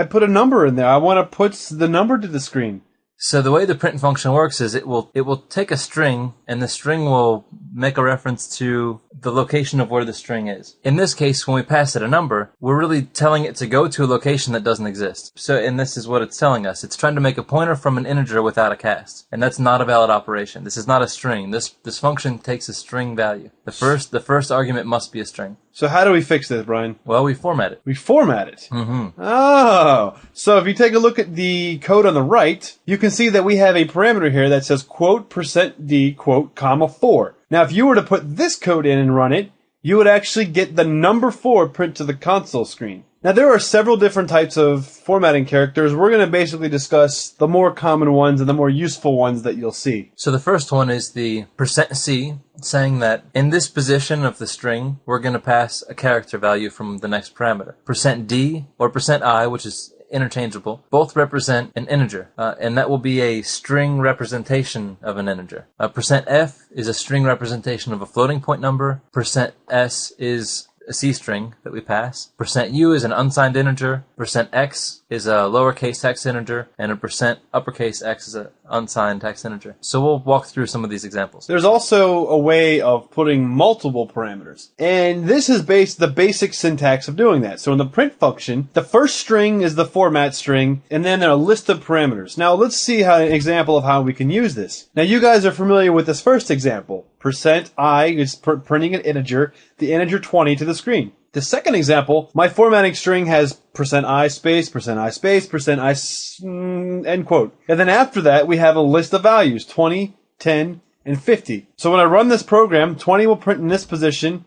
put a number in there. I want to put the number to the screen. So the way the print function works is it will take a string, and the string will make a reference to the location of where the string is. In this case, when we pass it a number, we're really telling it to go to a location that doesn't exist. And this is what it's telling us. It's trying to make a pointer from an integer without a cast. And that's not a valid operation. This is not a string. This function takes a string value. The first argument must be a string. So how do we fix this, Brian? Well, we format it. We format it? Mm-hmm. Oh. So if you take a look at the code on the right, you can see that we have a parameter here that says quote %d quote comma 4. Now if you were to put this code in and run it, you would actually get the number 4 print to the console screen. Now there are several different types of formatting characters. We're going to basically discuss the more common ones and the more useful ones that you'll see. So the first one is the %c, saying that in this position of the string, we're going to pass a character value from the next parameter. %d or %i, which is interchangeable. Both represent an integer, and that will be a string representation of an integer. %f is a string representation of a floating point number. %s is a C string that we pass. %u is an unsigned integer. %x is a lowercase text integer, and a %uppercase x is an unsigned text integer. So we'll walk through some of these examples. There's also a way of putting multiple parameters. And this is the basic syntax of doing that. So in the print function, the first string is the format string, and then a list of parameters. Now let's see an example of how we can use this. Now you guys are familiar with this first example. %i is printing an integer, the integer 20 to the screen. The second example, my formatting string has %i space, %i space, %i end quote. And then after that, we have a list of values, 20, 10, and 50. So when I run this program, 20 will print in this position,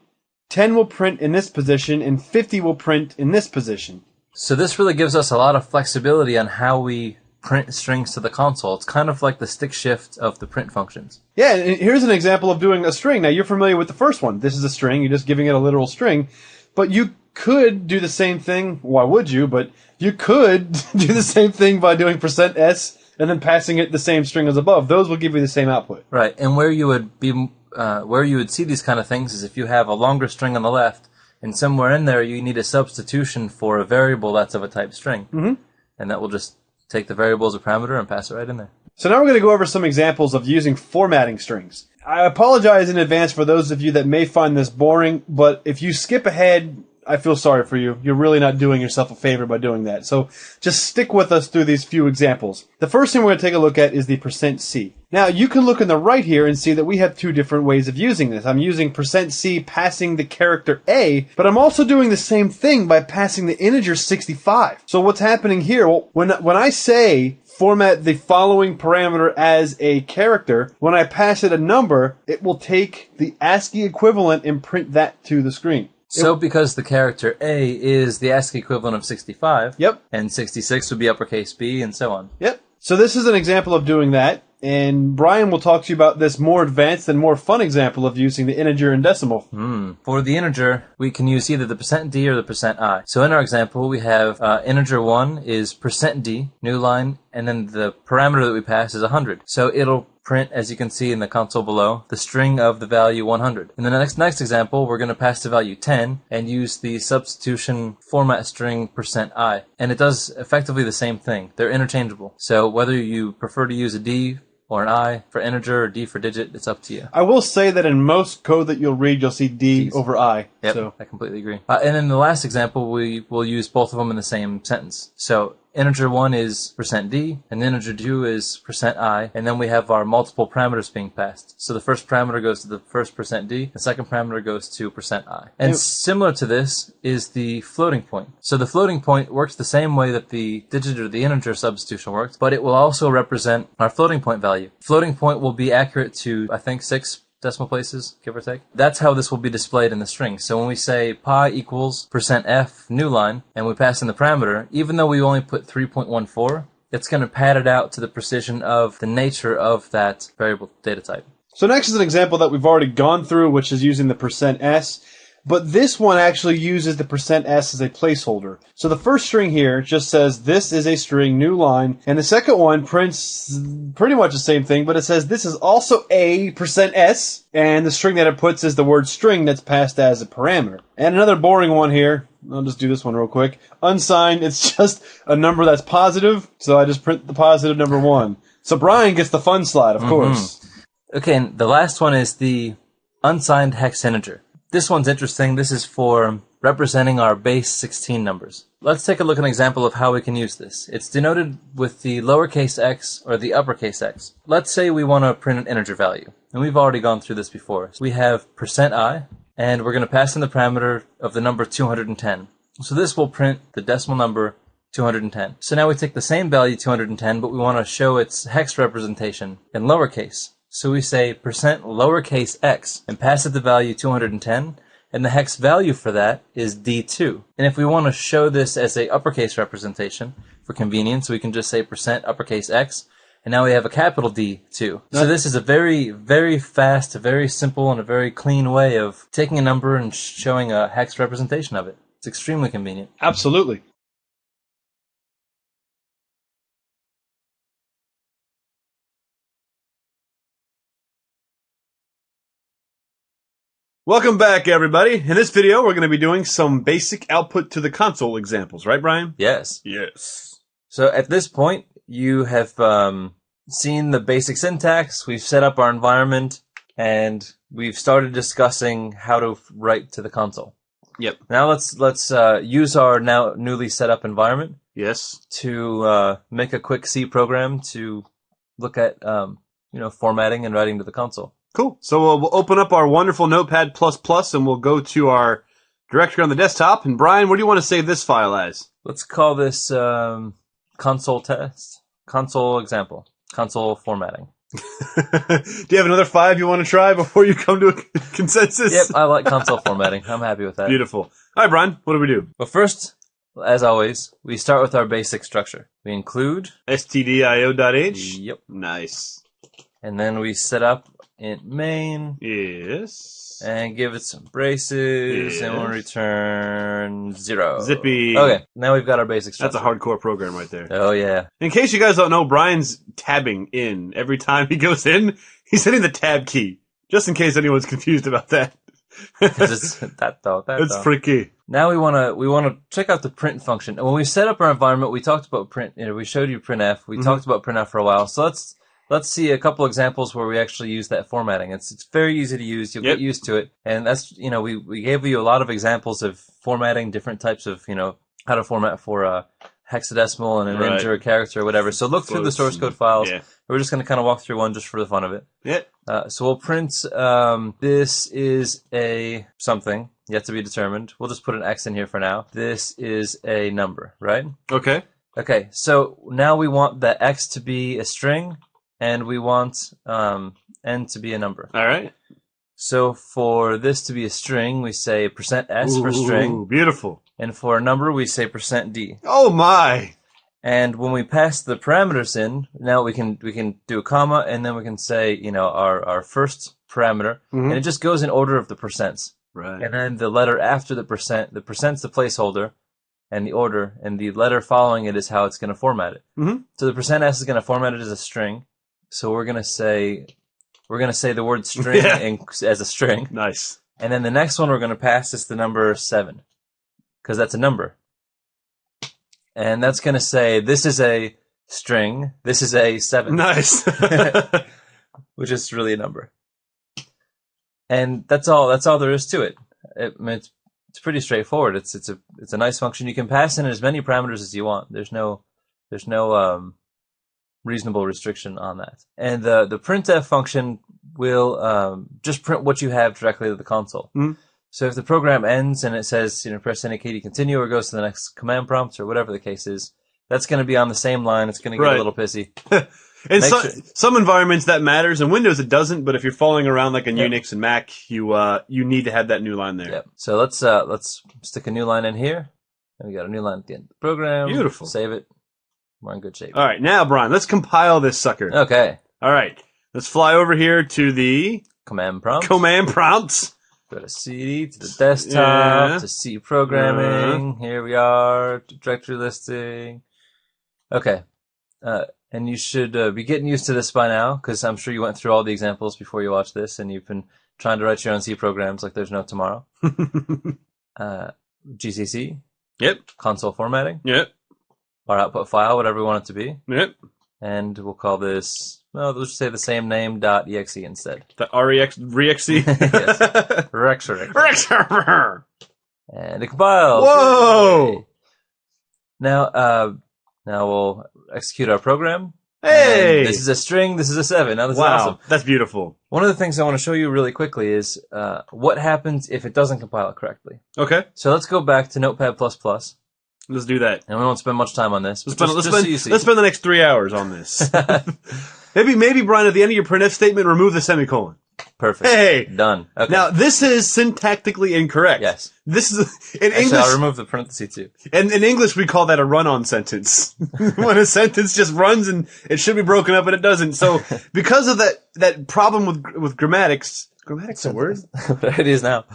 10 will print in this position, and 50 will print in this position. So this really gives us a lot of flexibility on how we print strings to the console. It's kind of like the stick shift of the print functions. Yeah, and here's an example of doing a string. Now, you're familiar with the first one. This is a string. You're just giving it a literal string. But you could do the same thing. Why would you? But you could do the same thing by doing %s and then passing it the same string as above. Those will give you the same output. Right, and where you would see these kind of things is if you have a longer string on the left, and somewhere in there you need a substitution for a variable that's of a type string. Mm-hmm. And that will just take the variable as a parameter and pass it right in there. So now we're going to go over some examples of using formatting strings. I apologize in advance for those of you that may find this boring, but if you skip ahead, I feel sorry for you. You're really not doing yourself a favor by doing that. So just stick with us through these few examples. The first thing we're going to take a look at is the %c. Now, you can look on the right here and see that we have two different ways of using this. I'm using %c passing the character A, but I'm also doing the same thing by passing the integer 65. So what's happening here? Well, when I say format the following parameter as a character, when I pass it a number, it will take the ASCII equivalent and print that to the screen. So because the character A is the ASCII equivalent of 65, yep, and 66 would be uppercase B, and so on. Yep. So this is an example of doing that, and Brian will talk to you about this more advanced and more fun example of using the integer and decimal. For the integer, we can use either the %d or the %i. So in our example, we have integer 1 is %d, new line, and then the parameter that we pass is 100. So it'll print, as you can see in the console below, the string of the value 100. In the next example, we're going to pass the value 10 and use the substitution format string %i. And it does effectively the same thing. They're interchangeable. So whether you prefer to use a D or an I for integer or D for digit, it's up to you. I will say that in most code that you'll read, you'll see D over I. Yep, so. I completely agree. And in the last example, we will use both of them in the same sentence. So integer 1 is %d, and integer 2 is %i, and then we have our multiple parameters being passed. So the first parameter goes to the first %d, the second parameter goes to %i. And similar to this is the floating point. So the floating point works the same way that the digit or the integer substitution works, but it will also represent our floating point value. Floating point will be accurate to, I think, 6 decimal places, give or take. That's how this will be displayed in the string. So when we say pi equals %f new line, and we pass in the parameter, even though we only put 3.14, it's going to pad it out to the precision of the nature of that variable data type. So next is an example that we've already gone through, which is using the %s. But this one actually uses the %s as a placeholder. So the first string here just says this is a string, new line, and the second one prints pretty much the same thing, but it says this is also a %s, and the string that it puts is the word string that's passed as a parameter. And another boring one here, I'll just do this one real quick. Unsigned, it's just a number that's positive, so I just print the positive number 1. So Brian gets the fun slide, of course. Okay, and the last one is the unsigned hex integer. This one's interesting. This is for representing our base 16 numbers. Let's take a look at an example of how we can use this. It's denoted with the lowercase x or the uppercase x. Let's say we want to print an integer value, and we've already gone through this before. So we have %i, and we're going to pass in the parameter of the number 210. So this will print the decimal number 210. So now we take the same value 210, but we want to show its hex representation in lowercase. So we say %lowercase x and pass it the value 210, and the hex value for that is D2. And if we want to show this as a uppercase representation for convenience, we can just say %uppercase x, and now we have a capital D2. So this is a very, very fast, very simple, and a very clean way of taking a number and showing a hex representation of it. It's extremely convenient. Absolutely. Welcome back, everybody. In this video, we're going to be doing some basic output to the console examples, right, Brian? Yes. Yes. So at this point, you have seen the basic syntax, we've set up our environment, and we've started discussing how to write to the console. Yep. Now let's use our now newly set up environment. Yes. To make a quick C program to look at formatting and writing to the console. Cool. So we'll open up our wonderful Notepad++ and we'll go to our directory on the desktop. And Brian, what do you want to save this file as? Let's call this console test, console example, console formatting. Do you have another 5 you want to try before you come to a consensus? Yep, I like console formatting. I'm happy with that. Beautiful. All right, Brian, what do we do? Well, first, as always, we start with our basic structure. We include stdio.h. Yep. Nice. And then we set up int main. Yes. And give it some braces, and we'll return 0. Zippy. Okay, now we've got our basic structure. That's a hardcore program right there. Oh, yeah. In case you guys don't know, Brian's tabbing in. Every time he goes in, he's hitting the tab key. Just in case anyone's confused about that. It's It's freaky. Now we wanna check out the print function. And when we set up our environment, we talked about print. We showed you printf. We talked about printf for a while. So let's see a couple examples where we actually use that formatting. It's very easy to use. You'll get used to it. And that's we gave you a lot of examples of formatting, different types of how to format for a hexadecimal and an integer, a character, or whatever. So look through the source code files. Yeah. We're just going to kind of walk through one just for the fun of it. Yep. So we'll print, this is a something, yet to be determined. We'll just put an X in here for now. This is a number, right? Okay. Okay, so now we want that X to be a string, and we want N to be a number. All right. So for this to be a string, we say %s for string. Beautiful. And for a number, we say %d. Oh, my. And when we pass the parameters in, now we can do a comma, and then we can say, our first parameter, and it just goes in order of the percents. Right. And then the letter after the percent's the placeholder, and the order, and the letter following it is how it's going to format it. So the %s is going to format it as a string. So we're going to say the word string as a string. Nice. And then the next one we're going to pass is the number 7, because that's a number. And that's going to say, this is a string, this is a 7. Nice. Which is really a number. And that's all there is to it. It's pretty straightforward. It's a nice function. You can pass in as many parameters as you want. There's no reasonable restriction on that. And the printf function will just print what you have directly to the console. So if the program ends and it says, press any key to continue, or goes to the next command prompt, or whatever the case is, that's going to be on the same line. It's going to get a little pissy. In some environments that matters. In Windows it doesn't, but if you're following around like in Unix and Mac, you need to have that new line there. Yep. So let's stick a new line in here. And we got a new line at the end of the program. Beautiful. Save it. We're in good shape. All right, now Brian, let's compile this sucker. Okay. All right, let's fly over here to the command prompts. Go to CD, to the desktop, to C programming. Here we are, to directory listing. Okay. And you should be getting used to this by now, because I'm sure you went through all the examples before you watched this, and you've been trying to write your own C programs like there's no tomorrow. GCC. Yep. Console formatting. Yep. Our output file, whatever we want it to be. Yep. And we'll call this, let's just say the same name, .exe instead. The rexe? Yes. Rexer. And it compiles. Whoa! Now we'll execute our program. Hey! And this is a string, this is a 7. Now this is awesome. That's beautiful. One of the things I want to show you really quickly is what happens if it doesn't compile it correctly. Okay. So let's go back to Notepad++. Let's do that. And we won't spend much time on this. Let's spend the next 3 hours on this. maybe, Brian, at the end of your printf statement, remove the semicolon. Perfect. Hey! Done. Okay. Now, this is syntactically incorrect. Yes. This is, in Actually, English... I'll remove the parenthesis too. And in English, we call that a run-on sentence. When a sentence just runs and it should be broken up and it doesn't. So, because of that problem with grammatics... Grammatic's a word? It is now.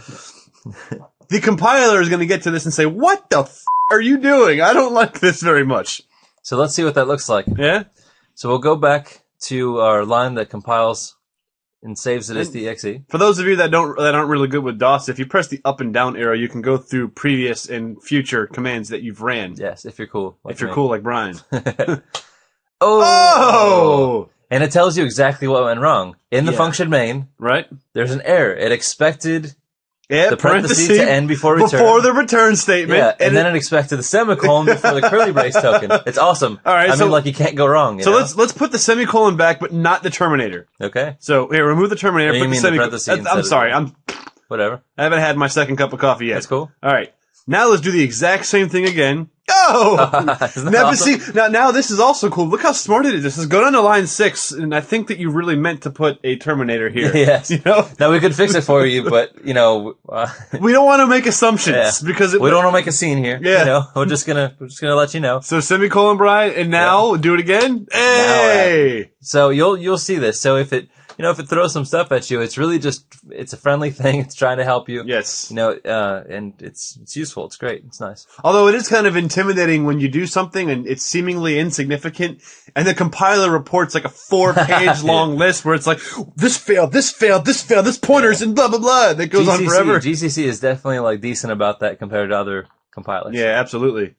The compiler is going to get to this and say, what the f*** are you doing? I don't like this very much. So let's see what that looks like. Yeah? So we'll go back to our line that compiles and saves it as .exe. For those of you that aren't really good with DOS, if you press the up and down arrow, you can go through previous and future commands that you've ran. Yes, if you're cool. If you're cool like Brian. Oh! And it tells you exactly what went wrong. In the function main, right? There's an error. It expected the parentheses to end before return. Before the return statement. Yeah, and then it expected the semicolon before the curly brace token. It's awesome. All right, I mean, like, you can't go wrong. So let's put the semicolon back, but not the terminator. Okay. So here, remove the terminator. You put mean the the parentheses I'm sorry. Whatever. I haven't had my second cup of coffee yet. That's cool. All right. Now let's do the exact same thing again. Oh! Now this is also cool. Look how smart it is. This is go down to line 6, and I think that you really meant to put a terminator here. Yes. You know? Now, we could fix it for you, but, we don't want to make assumptions because we don't want to make a scene here. Yeah. You know? We're just gonna let you know. So semicolon, Brian, and now do it again. Hey! So you'll see this. So if it throws some stuff at you, it's really it's a friendly thing. It's trying to help you. Yes. And it's useful. It's great. It's nice. Although it is kind of intimidating when you do something and it's seemingly insignificant, and the compiler reports like a 4-page long list where it's like, this failed, this pointer's and blah, blah, blah. That goes on forever. GCC is definitely like decent about that compared to other compilers. Yeah, absolutely.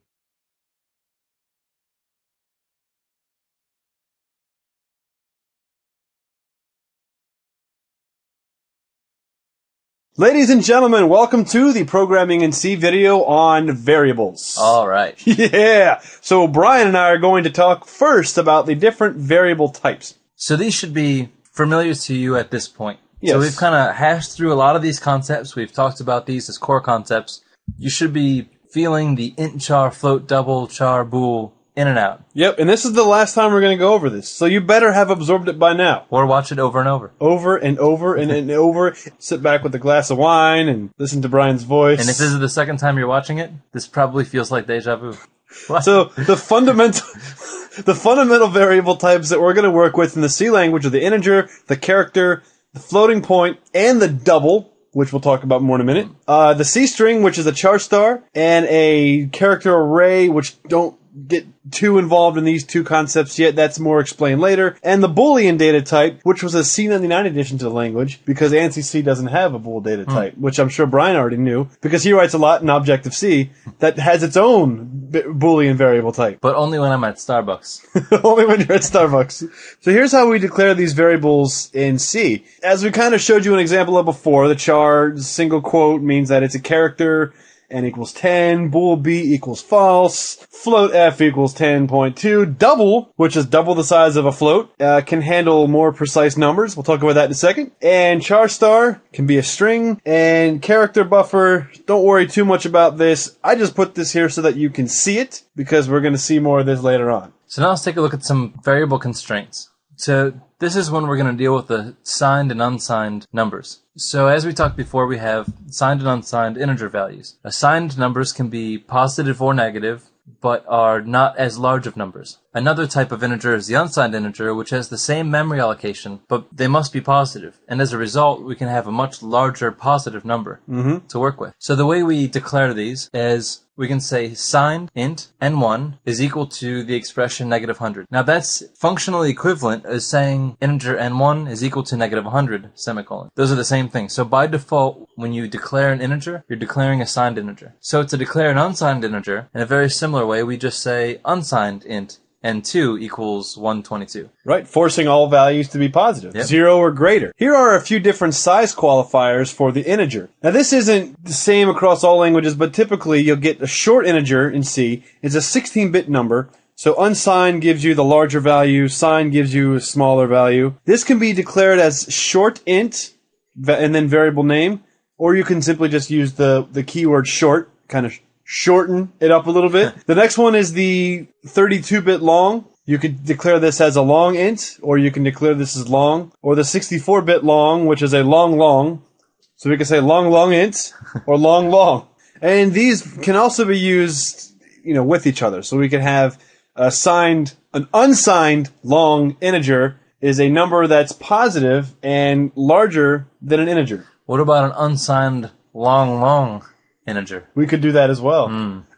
Ladies and gentlemen, welcome to the Programming in C video on variables. All right. Yeah. So Brian and I are going to talk first about the different variable types. So these should be familiar to you at this point. Yes. So we've kind of hashed through a lot of these concepts. We've talked about these as core concepts. You should be feeling the int, char, float, double, char, bool in and out. Yep, and this is the last time we're going to go over this, so you better have absorbed it by now. Or watch it over and over. Over and over and over. Sit back with a glass of wine and listen to Brian's voice. And if this is the second time you're watching it, this probably feels like deja vu. What? So the fundamental variable types that we're going to work with in the C language are the integer, the character, the floating point, and the double, which we'll talk about more in a minute. The C string, which is a char star, and a character array, which don't get too involved in these two concepts yet. That's more explained later. And the Boolean data type, which was a C99 addition to the language, because ANSI C doesn't have a bool data type, which I'm sure Brian already knew, because he writes a lot in Objective-C that has its own Boolean variable type. But only when I'm at Starbucks. Only when you're at Starbucks. So here's how we declare these variables in C. As we kind of showed you an example of before, the char single quote means that it's a character, n equals 10, bool b equals false, float f equals 10.2, double, which is double the size of a float, can handle more precise numbers. We'll talk about that in a second. And char star can be a string, and character buffer, don't worry too much about this. I just put this here so that you can see it, because we're going to see more of this later on. So now let's take a look at some variable constraints. So this is when we're going to deal with the signed and unsigned numbers. So as we talked before, we have signed and unsigned integer values. Assigned numbers can be positive or negative, but are not as large of numbers. Another type of integer is the unsigned integer, which has the same memory allocation, but they must be positive. And as a result, we can have a much larger positive number to work with. So the way we declare these is we can say signed int n1 is equal to the expression -100. Now that's functionally equivalent as saying integer n1 is equal to -100, semicolon. Those are the same thing. So by default, when you declare an integer, you're declaring a signed integer. So to declare an unsigned integer, in a very similar way, we just say unsigned int n2 equals 122. Right, forcing all values to be positive, 0 or greater. Here are a few different size qualifiers for the integer. Now this isn't the same across all languages, but typically you'll get a short integer in C. It's a 16-bit number, so unsigned gives you the larger value, signed gives you a smaller value. This can be declared as short int, and then variable name, or you can simply just use the keyword short, kind of shorten it up a little bit. The next one is the 32-bit long. You could declare this as a long int, or you can declare this as long, or the 64-bit long, which is a long. So we can say long int, or long. And these can also be used, with each other. So we can have an unsigned long integer is a number that's positive and larger than an integer. What about an unsigned long integer? We could do that as well.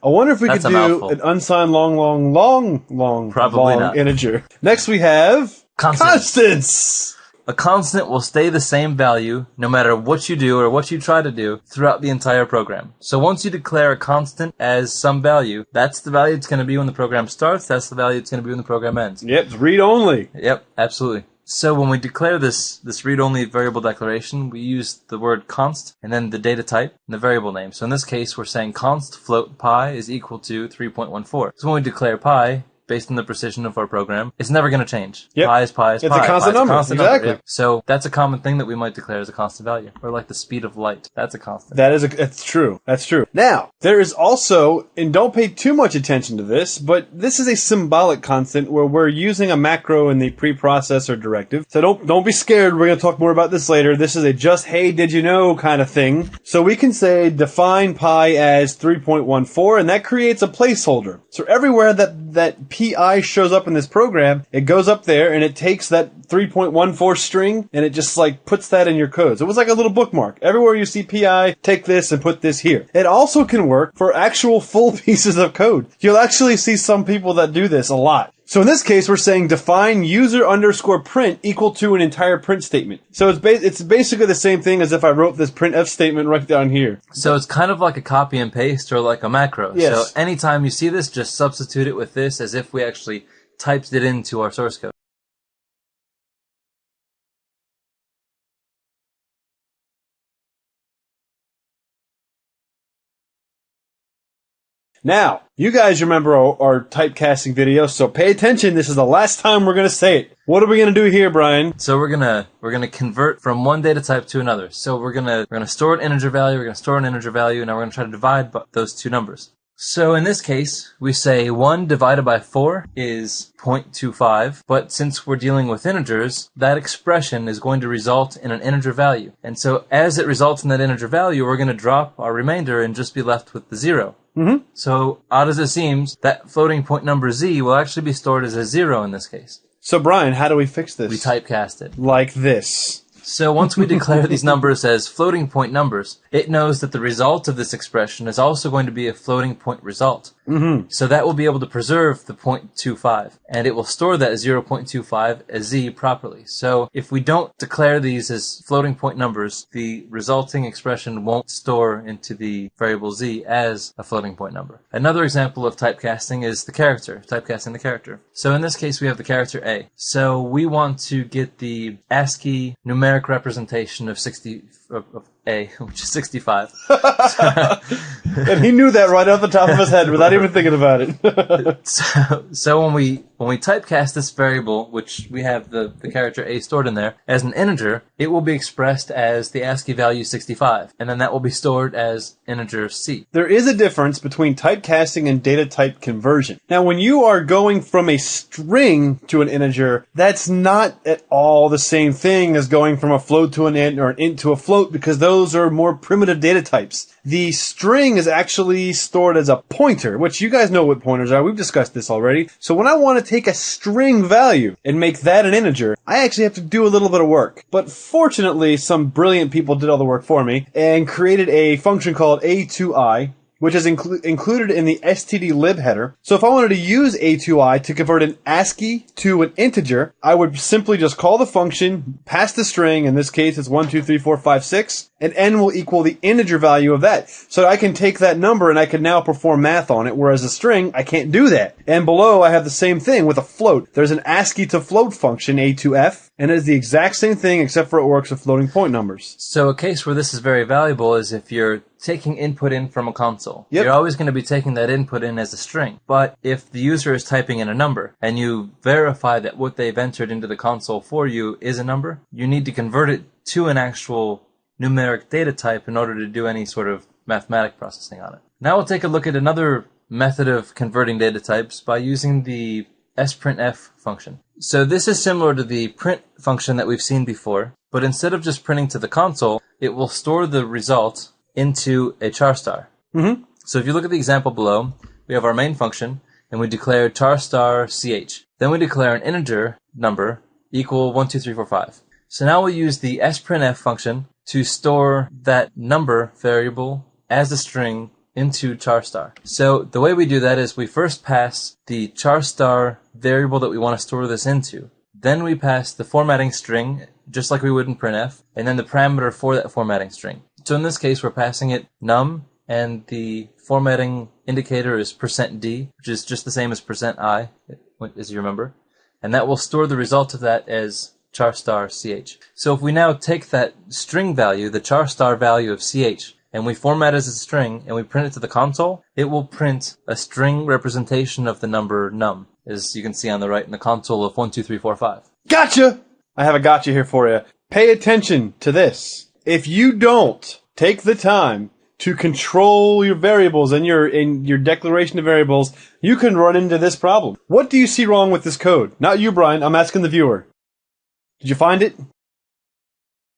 I wonder if we could do an unsigned long Probably not. integer. Next we have constants. a constant will stay the same value no matter what you do or what you try to do throughout the entire program. So once you declare a constant as some value, that's the value it's going to be when the program starts, that's the value it's going to be when the program ends. Yep, it's read-only. Yep, absolutely. So when we declare this read-only variable declaration, we use the word const and then the data type and the variable name. So in this case, we're saying const float pi is equal to 3.14. So when we declare pi, based on the precision of our program, it's never going to change. Yep. Pi is pi is pi. It's a constant number. Exactly. Yep. So that's a common thing that we might declare as a constant value. Or like the speed of light. That's a constant. That's true. That's true. Now, there is also, and don't pay too much attention to this, but this is a symbolic constant where we're using a macro in the preprocessor directive. So don't be scared. We're going to talk more about this later. This is a just, hey, did you know kind of thing. So we can say define pi as 3.14, and that creates a placeholder. So everywhere that pi shows up in this program, it goes up there and it takes that 3.14 string and it just like puts that in your code. So it was like a little bookmark. Everywhere you see pi, take this and put this here. It also can work for actual full pieces of code. You'll actually see some people that do this a lot. So in this case, we're saying define user underscore print equal to an entire print statement. So it's basically the same thing as if I wrote this printf statement right down here. So it's kind of like a copy and paste or like a macro. Yes. So anytime you see this, just substitute it with this as if we actually typed it into our source code. Now, you guys remember our typecasting video, so pay attention. This is the last time we're going to say it. What are we going to do here, Brian? So we're gonna convert from one data type to another. So we're gonna store an integer value. We're gonna store an integer value, and now we're gonna try to divide those two numbers. So in this case, we say 1 divided by 4 is 0.25, but since we're dealing with integers, that expression is going to result in an integer value. And so as it results in that integer value, we're going to drop our remainder and just be left with the 0. Mm-hmm. So odd as it seems, that floating point number z will actually be stored as a 0 in this case. So Brian, how do we fix this? We typecast it. Like this. So once we declare these numbers as floating point numbers, it knows that the result of this expression is also going to be a floating point result. Mm-hmm. So that will be able to preserve the 0.25, and it will store that 0.25 as z properly. So if we don't declare these as floating point numbers, the resulting expression won't store into the variable z as a floating point number. Another example of typecasting is the character, typecasting the character. So in this case, we have the character A. So we want to get the ASCII numeric representation of A, which is 65. And he knew that right off the top of his head without even thinking about it. So when we typecast this variable, which we have the character A stored in there, as an integer, it will be expressed as the ASCII value 65, and then that will be stored as integer C. There is a difference between typecasting and data type conversion. Now, when you are going from a string to an integer, that's not at all the same thing as going from a float to an int or an int to a float, because those are more primitive data types. The string is actually stored as a pointer, which you guys know what pointers are. We've discussed this already. So when I want to take a string value and make that an integer, I actually have to do a little bit of work. But fortunately, some brilliant people did all the work for me and created a function called a2i, which is included in the stdlib header. So if I wanted to use a2i to convert an ASCII to an integer, I would simply just call the function, pass the string, in this case it's 1, 2, 3, 4, 5, 6, and n will equal the integer value of that. So I can take that number and I can now perform math on it, whereas a string, I can't do that. And below, I have the same thing with a float. There's an ASCII to float function, a2f, and it is the exact same thing except for it works with floating point numbers. So a case where this is very valuable is if you're taking input in from a console. Yep. You're always going to be taking that input in as a string. But if the user is typing in a number and you verify that what they've entered into the console for you is a number, you need to convert it to an actual numeric data type in order to do any sort of mathematic processing on it. Now we'll take a look at another method of converting data types by using the sprintf function. So this is similar to the print function that we've seen before, but instead of just printing to the console, it will store the result into a char star. Mm-hmm. So if you look at the example below, we have our main function, and we declare char star ch. Then we declare an integer number equal 1, 2, 3, 4, 5. So now we'll use the sprintf function to store that number variable as a string into char star. So the way we do that is we first pass the char star variable that we want to store this into. Then we pass the formatting string just like we would in printf, and then the parameter for that formatting string. So in this case, we're passing it num, and the formatting indicator is %d, which is just the same as %i, as you remember. And that will store the result of that as char star ch. So if we now take that string value, the char star value of ch, and we format it as a string, and we print it to the console, it will print a string representation of the number num, as you can see on the right in the console of 1, 2, 3, 4, 5. Gotcha! I have a gotcha here for you. Pay attention to this. If you don't take the time to control your variables and your declaration of variables, you can run into this problem. What do you see wrong with this code? Not you, Brian. I'm asking the viewer. Did you find it?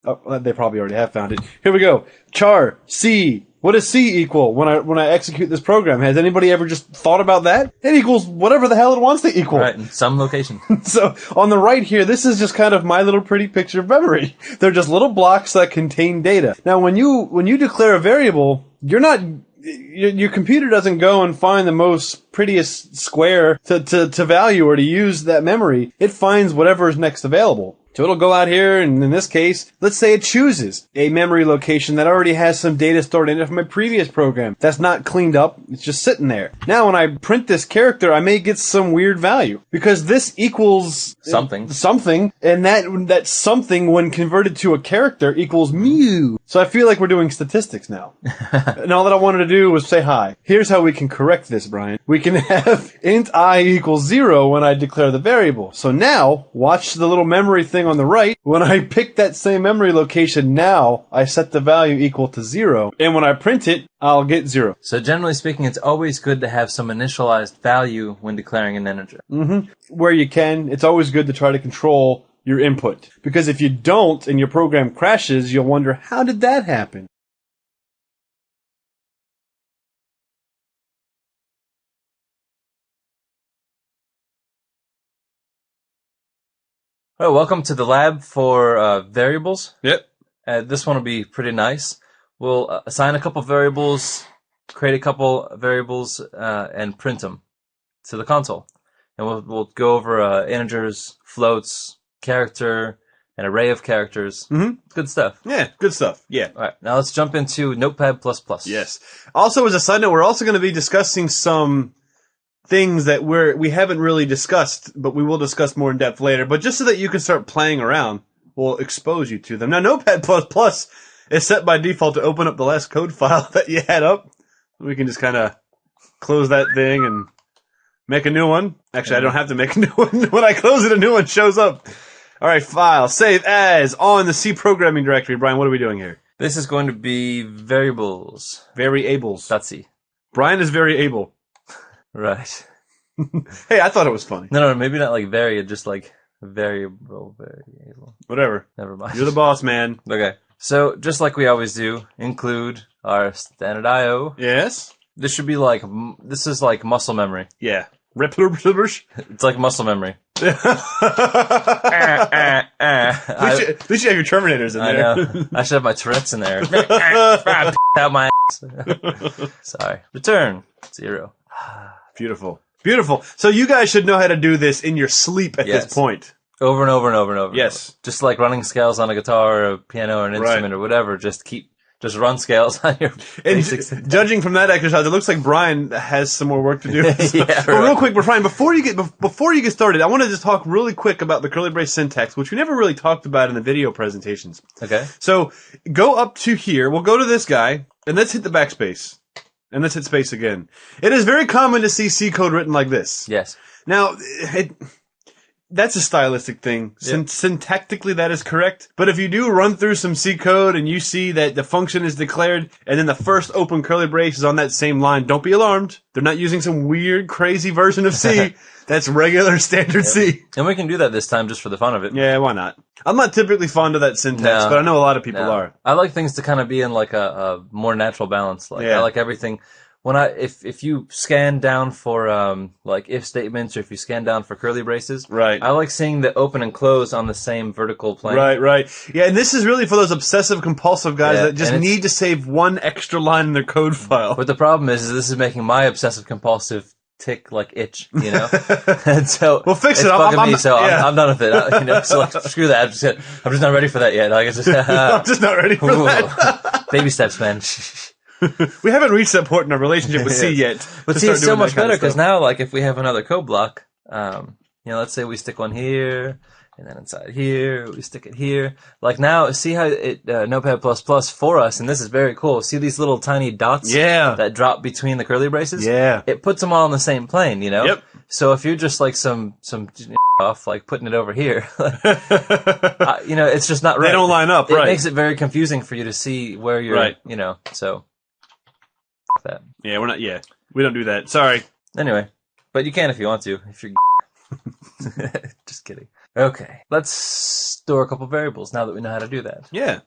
Oh, they probably already have found it. Here we go. Char C. What does C equal when I execute this program? Has anybody ever just thought about that? It equals whatever the hell it wants to equal. Right, in some location. So on the right here, this is just kind of my little pretty picture of memory. They're just little blocks that contain data. Now, when you declare a variable, you're not. Your computer doesn't go and find the most prettiest square to value or to use that memory. It finds whatever is next available. So it'll go out here, and in this case, let's say it chooses a memory location that already has some data stored in it from a previous program. That's not cleaned up. It's just sitting there. Now, when I print this character, I may get some weird value because this equals something, and that something, when converted to a character, equals mu. So I feel like we're doing statistics now. And all that I wanted to do was say hi. Here's how we can correct this, Brian. We can have int I equals 0 when I declare the variable. So now, watch the little memory thing on the right. When I pick that same memory location, now I set the value equal to 0. And when I print it, I'll get 0. So generally speaking, it's always good to have some initialized value when declaring an integer. Mm-hmm. Where you can, it's always good to try to control your input. Because if you don't and your program crashes, you'll wonder, how did that happen? Well, welcome to the lab for variables. Yep. This one will be pretty nice. We'll assign a couple variables, create a couple variables, and print them to the console. And we'll go over integers, floats, character, an array of characters. Mm-hmm. Good stuff. Yeah, good stuff. Yeah. All right, now let's jump into Notepad++. Yes. Also, as a side note, we're also going to be discussing some things that we haven't really discussed, but we will discuss more in depth later. But just so that you can start playing around, we'll expose you to them. Now, Notepad++ is set by default to open up the last code file that you had up. We can just kind of close that thing and make a new one. Actually, I don't have to make a new one. When I close it, a new one shows up. All right, file, save as on the C programming directory. Brian, what are we doing here? This is going to be variables. Variables. .c. Brian is very able. Right. Hey, I thought it was funny. No, maybe not like just like variable. Whatever. Never mind. You're the boss, man. Okay. So, just like we always do, include our standard I.O. Yes? This is like muscle memory. Yeah. It's like muscle memory. At least you have your Terminators in there. I know. I should have my Tourette's in there. Out my ass. Sorry. Return. 0. Beautiful. Beautiful. So you guys should know how to do this in your sleep at this point. Over and over and over and over. Yes. Just like running scales on a guitar or a piano or an instrument or whatever. Just run scales on your basics. Judging from that exercise, it looks like Brian has some more work to do. Yeah, but real quick, Brian, before you get started, I want to just talk really quick about the curly brace syntax, which we never really talked about in the video presentations. Okay. So go up to here. We'll go to this guy, and let's hit the backspace. And let's hit space again. It is very common to see C code written like this. Yes. Now, that's a stylistic thing. Yep. Syntactically, that is correct. But if you do run through some C code and you see that the function is declared and then the first open curly brace is on that same line, don't be alarmed. They're not using some weird, crazy version of C. That's regular standard C. And we can do that this time just for the fun of it. Yeah, why not? I'm not typically fond of that syntax, but I know a lot of people are. I like things to kind of be in like a more natural balance. Like I like everything. If you scan down for like if statements or if you scan down for curly braces, right? I like seeing the open and close on the same vertical plane. Right. Yeah, and this is really for those obsessive compulsive guys that just need to save one extra line in their code file. But the problem is this is making my obsessive compulsive tick like itch, you know. And so We'll fix it's it. bugging me, not- so yeah. I'm done with it. You know, so like, screw that. I'm just not ready for that yet. Like, it's just, I'm just not ready for that. Baby steps, man. We haven't reached that point in our relationship with C yet. But see, it's so much better because now, like, if we have another code block, you know, let's say we stick one here, and then inside here, we stick it here. Like now, see how it Notepad++ for us, and this is very cool. See these little tiny dots that drop between the curly braces? Yeah. It puts them all on the same plane, you know? Yep. So if you're just like some off, like putting it over here, you know, it's just not right. They don't line up, It right. makes it very confusing for you to see where you're, Right. you know, so that. Yeah, we don't do that. Sorry. Anyway, but you can if you want to, if you're just kidding. Okay, let's store a couple variables now that we know how to do that. Yeah.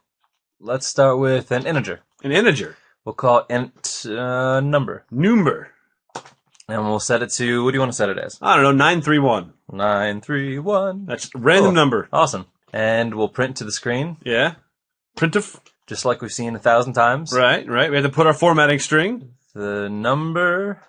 Let's start with an integer. An integer. We'll call it int number. Number. And we'll set it to, what do you want to set it as? I don't know, 931. 931. That's a random Cool. number. Awesome. And we'll print to the screen, Yeah. Printf. just like we've seen 1,000 times. Right. We have to put our formatting string. The number,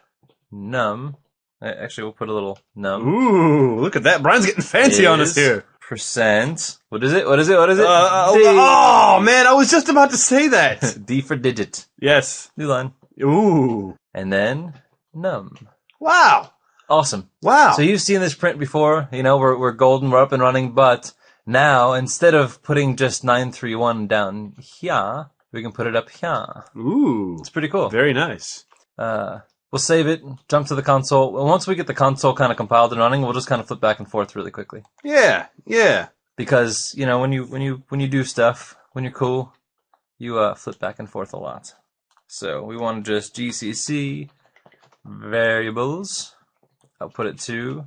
num. Actually, we'll put a little num. Ooh, look at that. Brian's getting fancy on us is here. Percent. What is it? What is it? Oh, man, I was just about to say that. D for digit. Yes. New line. Ooh. And then num. Wow. Awesome. Wow. So you've seen this print before. You know, we're golden, we're up and running, but now instead of putting just 931 down here, we can put it up here. Ooh. It's pretty cool. Very nice. We'll save it, jump to the console. Once we get the console kind of compiled and running, we'll just kind of flip back and forth really quickly. Yeah. Because, you know, when you do stuff, when you're cool, you flip back and forth a lot. So we want to just GCC variables. I'll put it to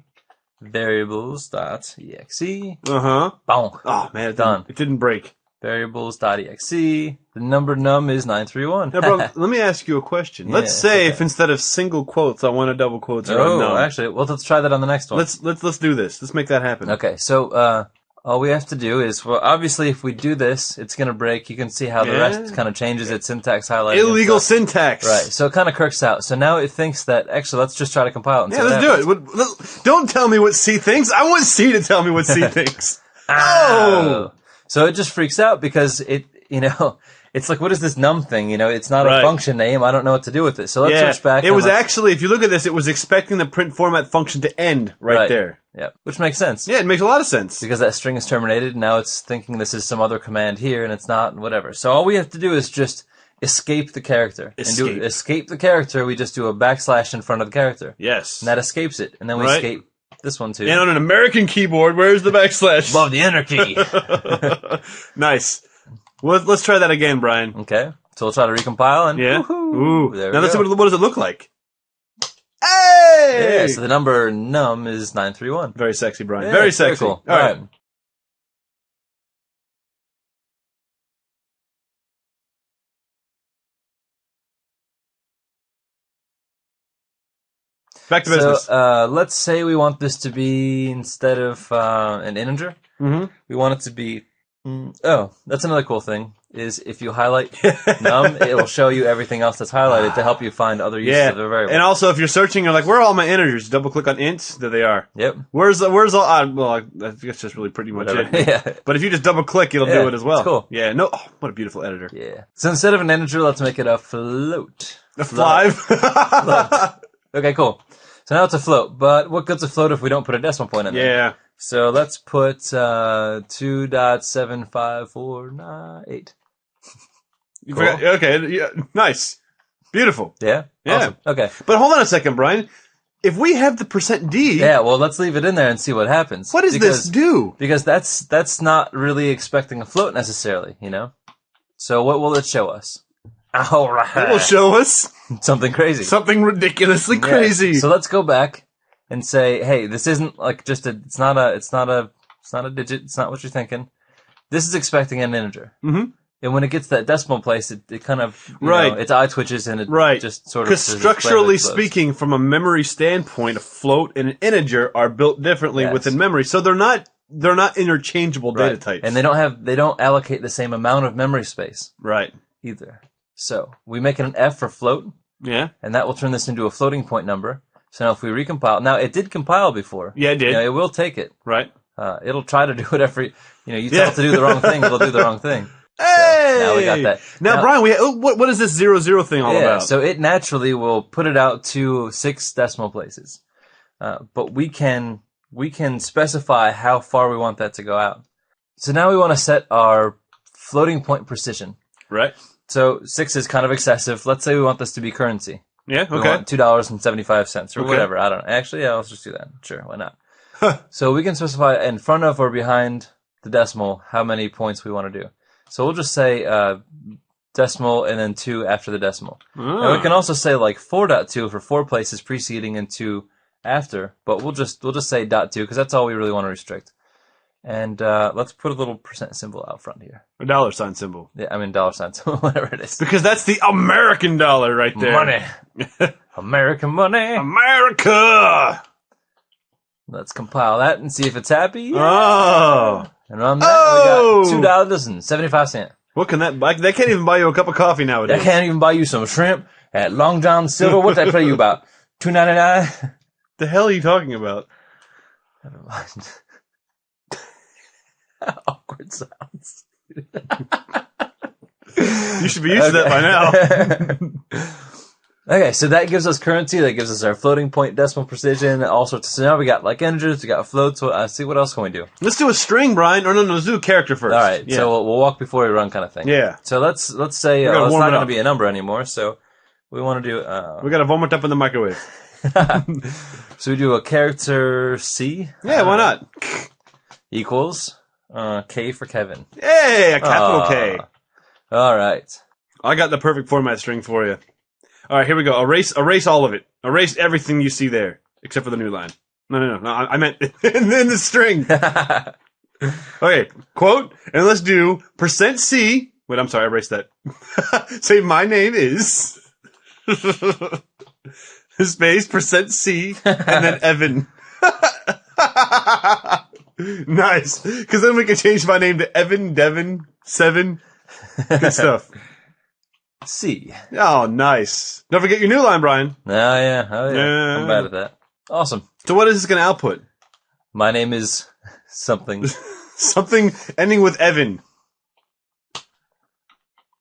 variables.exe. Uh-huh. Bonk. Oh, man, Done. It didn't break. Variables.exe. The number num is 931. Now, bro, let me ask you a question. Yeah, Let's say okay. if instead of single quotes, I want a double quotes or a Oh, num. actually, well, let's try that on the next one. Let's do this. Let's make that happen. Okay, so all we have to do is, well, obviously, if we do this, it's going to break. You can see how the rest kind of changes its syntax highlighting. Illegal syntax. Right, so it kind of kirks out. So now it thinks that, actually, let's just try to compile it and Yeah, see what let's happens. do it. Don't tell me what C thinks. I want C to tell me what C thinks. Oh! So it just freaks out because it, you know, it's like, what is this num thing? You know, it's not Right. a function name. I don't know what to do with it. So let's switch back. It and was let's- actually, if you look at this, it was expecting the print format function to end right there. Yeah, which makes sense. Yeah, it makes a lot of sense. Because that string is terminated, and now it's thinking this is some other command here, and it's not, and whatever. So all we have to do is just escape the character. Escape. And escape the character, we just do a backslash in front of the character. Yes. And that escapes it. And then we Right. escape this one too. And on an American keyboard, where's the backslash? Love the enter key. Nice. Well, let's try that again, Brian. Okay. So we'll try to recompile, and Yeah. woohoo, Ooh. there we Now let's see go. what does it look like. Hey! Yeah, so the number num is 931. Very sexy, Brian. Yeah, very sexy. cool. All right. Back to business. So let's say we want this to be, instead of an integer, we want it to be, that's another cool thing, is if you highlight num, it will show you everything else that's highlighted to help you find other uses of a variable. And also, if you're searching, you're like, where are all my integers? Double click on int. There they are. Yep. Where's all? Well, I guess that's really pretty much Whatever. it. Yeah. But if you just double click, it'll Yeah, do it as well. it's cool. Yeah. No. Oh, what a beautiful editor. Yeah. So instead of an integer, let's make it a float. A five. Float. Okay, cool. So now it's a float, but what good's a float if we don't put a decimal point in there? Yeah. So let's put 2.75498. You Cool. forgot- okay. Yeah. Nice. Beautiful. Yeah? Yeah. Awesome. Okay. But hold on a second, Brian. If we have the %D, Yeah, well, let's leave it in there and see what happens. what does this do? Because that's not really expecting a float necessarily, you know? So what will it show us? All right. It will show us something crazy. something ridiculously Yeah. crazy. So let's go back and say, hey, this isn't like just it's not a digit. It's not what you're thinking. This is expecting an integer. Mm-hmm. And when it gets that decimal place, it kind of, you Right. know, its eye twitches and it Right. just sort of... Because says it's structurally close. speaking, from a memory standpoint, a float and an integer are built differently Yes. within memory. So they're not interchangeable data Right. types. And they don't allocate the same amount of memory space right. either. So we make it an F for float, Yeah. and that will turn this into a floating point number. So now if we recompile, now it did compile before. Yeah, it did. You know, it will take it. Right. It'll try to do whatever, you tell it to do the wrong thing, it'll do the wrong thing. Hey! So now we got that. Now Brian, what is this 00 thing all about? So it naturally will put it out to 6 decimal places. But we can specify how far we want that to go out. So now we want to set our floating point precision. Right. So 6 is kind of excessive. Let's say we want this to be currency. Yeah, okay. We want $2.75 or whatever. I don't know. Actually, yeah, let's just do that. Sure, why not? So we can specify in front of or behind the decimal how many points we want to do. So we'll just say decimal and then 2 after the decimal. And we can also say like 4.2 for 4 places preceding and 2 after, but we'll just say .2 because that's all we really want to restrict. And let's put a little percent symbol out front here. A $sign symbol. Yeah, I mean dollar sign symbol, whatever it is. Because that's the American dollar right there. Money. American money. America! Let's compile that and see if it's happy. Oh. And on that, we got $2.75. What can that buy? They can't even buy you a cup of coffee nowadays. They can't even buy you some shrimp at Long John Silver. What's that play you about? $2.99? The hell are you talking about? Never mind. Awkward sounds. You should be used to that by now. Okay, so that gives us currency, that gives us our floating point decimal precision, all sorts of, so now we got like integers, we got floats, see what else can we do? Let's do a string, Brian, or no, let's do a character first. Alright, so we'll walk before we run kind of thing. Yeah. So let's say, it's not going to be a number anymore, so we want to do, we gotta warm it up in the microwave. So we do a character C. Yeah, why not? Equals, K for Kevin. Hey, a capital K. Alright. I got the perfect format string for you. All right, here we go. Erase all of it. Erase everything you see there, except for the new line. No. I meant in the string. Okay, quote, and let's do %C. Wait, I'm sorry, I erased that. Say, my name is space %C and then Evan. Nice, because then we can change my name to Evan, Devin, Seven. Good stuff. C. Oh, nice. Don't forget your new line, Brian. Oh, yeah. I'm bad at that. Awesome. So what is this going to output? My name is something. Something ending with Evan.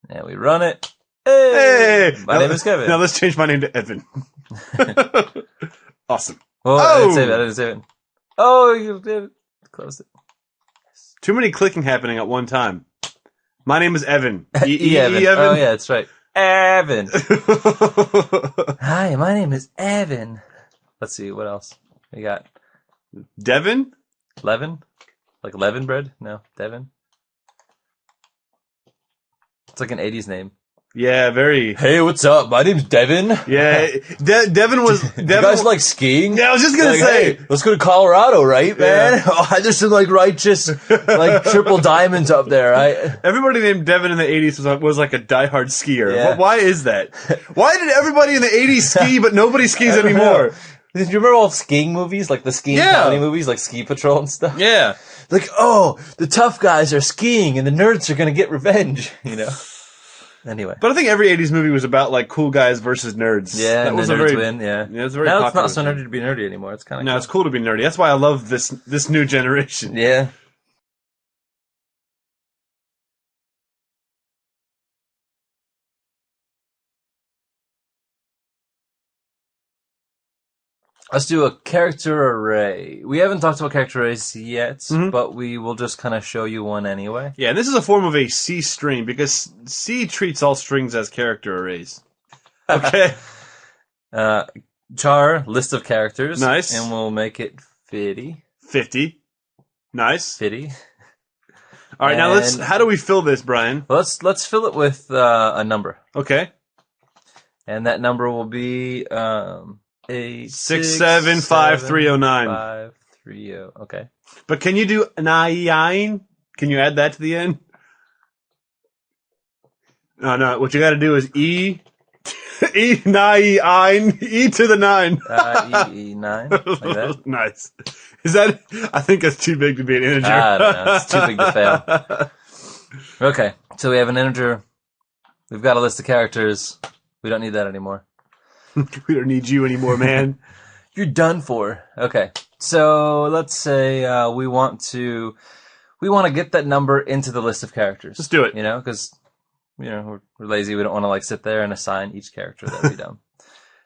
And we run it. Hey! My name is Kevin. Now let's change my name to Evan. Awesome. Oh! I didn't save it. Oh, you did it. Closed it. Too many clicking happening at one time. My name is Evan. Evan. Oh, yeah, that's right. Evan. Hi, my name is Evan. Let's see, what else? We got... Devin? Levin? Like Levin bread? No, Devin. It's like an 80s name. Yeah, very. Hey, what's up? My name's Devin. Yeah, Devin was... You guys like skiing? Yeah, I was just going to say. Hey, let's go to Colorado, right, man? Yeah. Oh, there's some like righteous, like triple diamonds up there, right? Everybody named Devin in the 80s was like a diehard skier. Yeah. Why is that? Why did everybody in the 80s ski, but nobody skis anymore? Did you remember all skiing movies? Like the skiing comedy movies, like Ski Patrol and stuff? Yeah. Like, oh, the tough guys are skiing and the nerds are going to get revenge, you know? Anyway. But I think every 80s movie was about like cool guys versus nerds. Yeah, and the nerds win, Yeah, it's very now popular. it's not so nerdy to be nerdy anymore. It's kind of No, it's cool to be nerdy. That's why I love this new generation. Yeah. Let's do a character array. We haven't talked about character arrays yet, but we will just kind of show you one anyway. Yeah, and this is a form of a C string because C treats all strings as character arrays. Okay. Char, list of characters. Nice. And we'll make it 50. 50. Nice. 50. All right, now how do we fill this, Brian? Let's fill it with a number. Okay. And that number will be 6753009. 530. Okay. But can you do nine? Can you add that to the end? No. What you got to do is E to the 9. E9. Like that. Nice. Is that? I think that's too big to be an integer. I don't know. It's too big to fail. Okay. So we have an integer. We've got a list of characters. We don't need that anymore. We don't need you anymore, man. You're done for. Okay. So let's say we want to get that number into the list of characters. Let's do it. You know, because we're lazy. We don't want to like sit there and assign each character. That'd be dumb.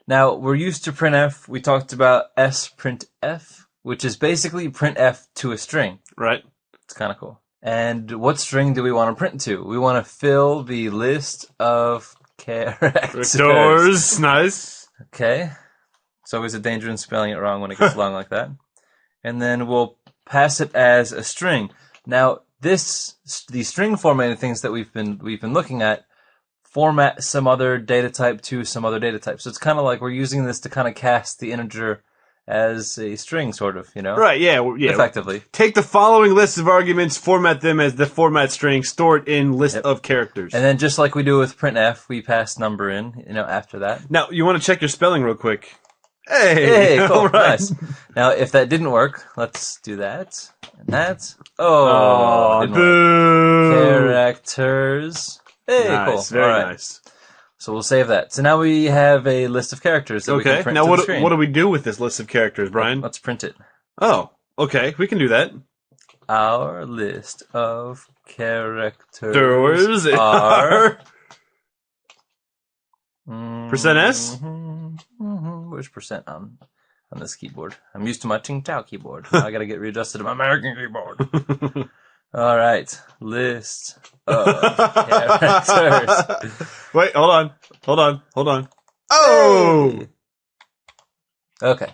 Now we're used to printf. We talked about sprintf, which is basically printf to a string. Right. It's kind of cool. And what string do we want to print to? We want to fill the list of characters. Nice. Okay. It's always a danger in spelling it wrong when it gets long like that. And then we'll pass it as a string. Now, the string formatting things that we've been looking at format some other data type to some other data type. So it's kind of like we're using this to kind of cast the integer as a string, sort of, Right, yeah. Effectively. Take the following list of arguments, format them as the format string, store it in list of characters. And then just like we do with printf, we pass number in, after that. Now, you want to check your spelling real quick. Hey, cool, all right. Nice. Now, if that didn't work, let's do that. And that. Oh, didn't work. Characters. Hey, nice, cool. Very nice. So we'll save that. So now we have a list of characters that we can print now to the screen. What do we do with this list of characters, Brian? Let's print it. Oh, okay. We can do that. Our list of characters are... Percent %S? Where's percent on this keyboard? I'm used to my Tsingtao keyboard. Now I gotta get readjusted to my American keyboard. All right. List of characters. Wait, hold on. Oh! Hey. Okay.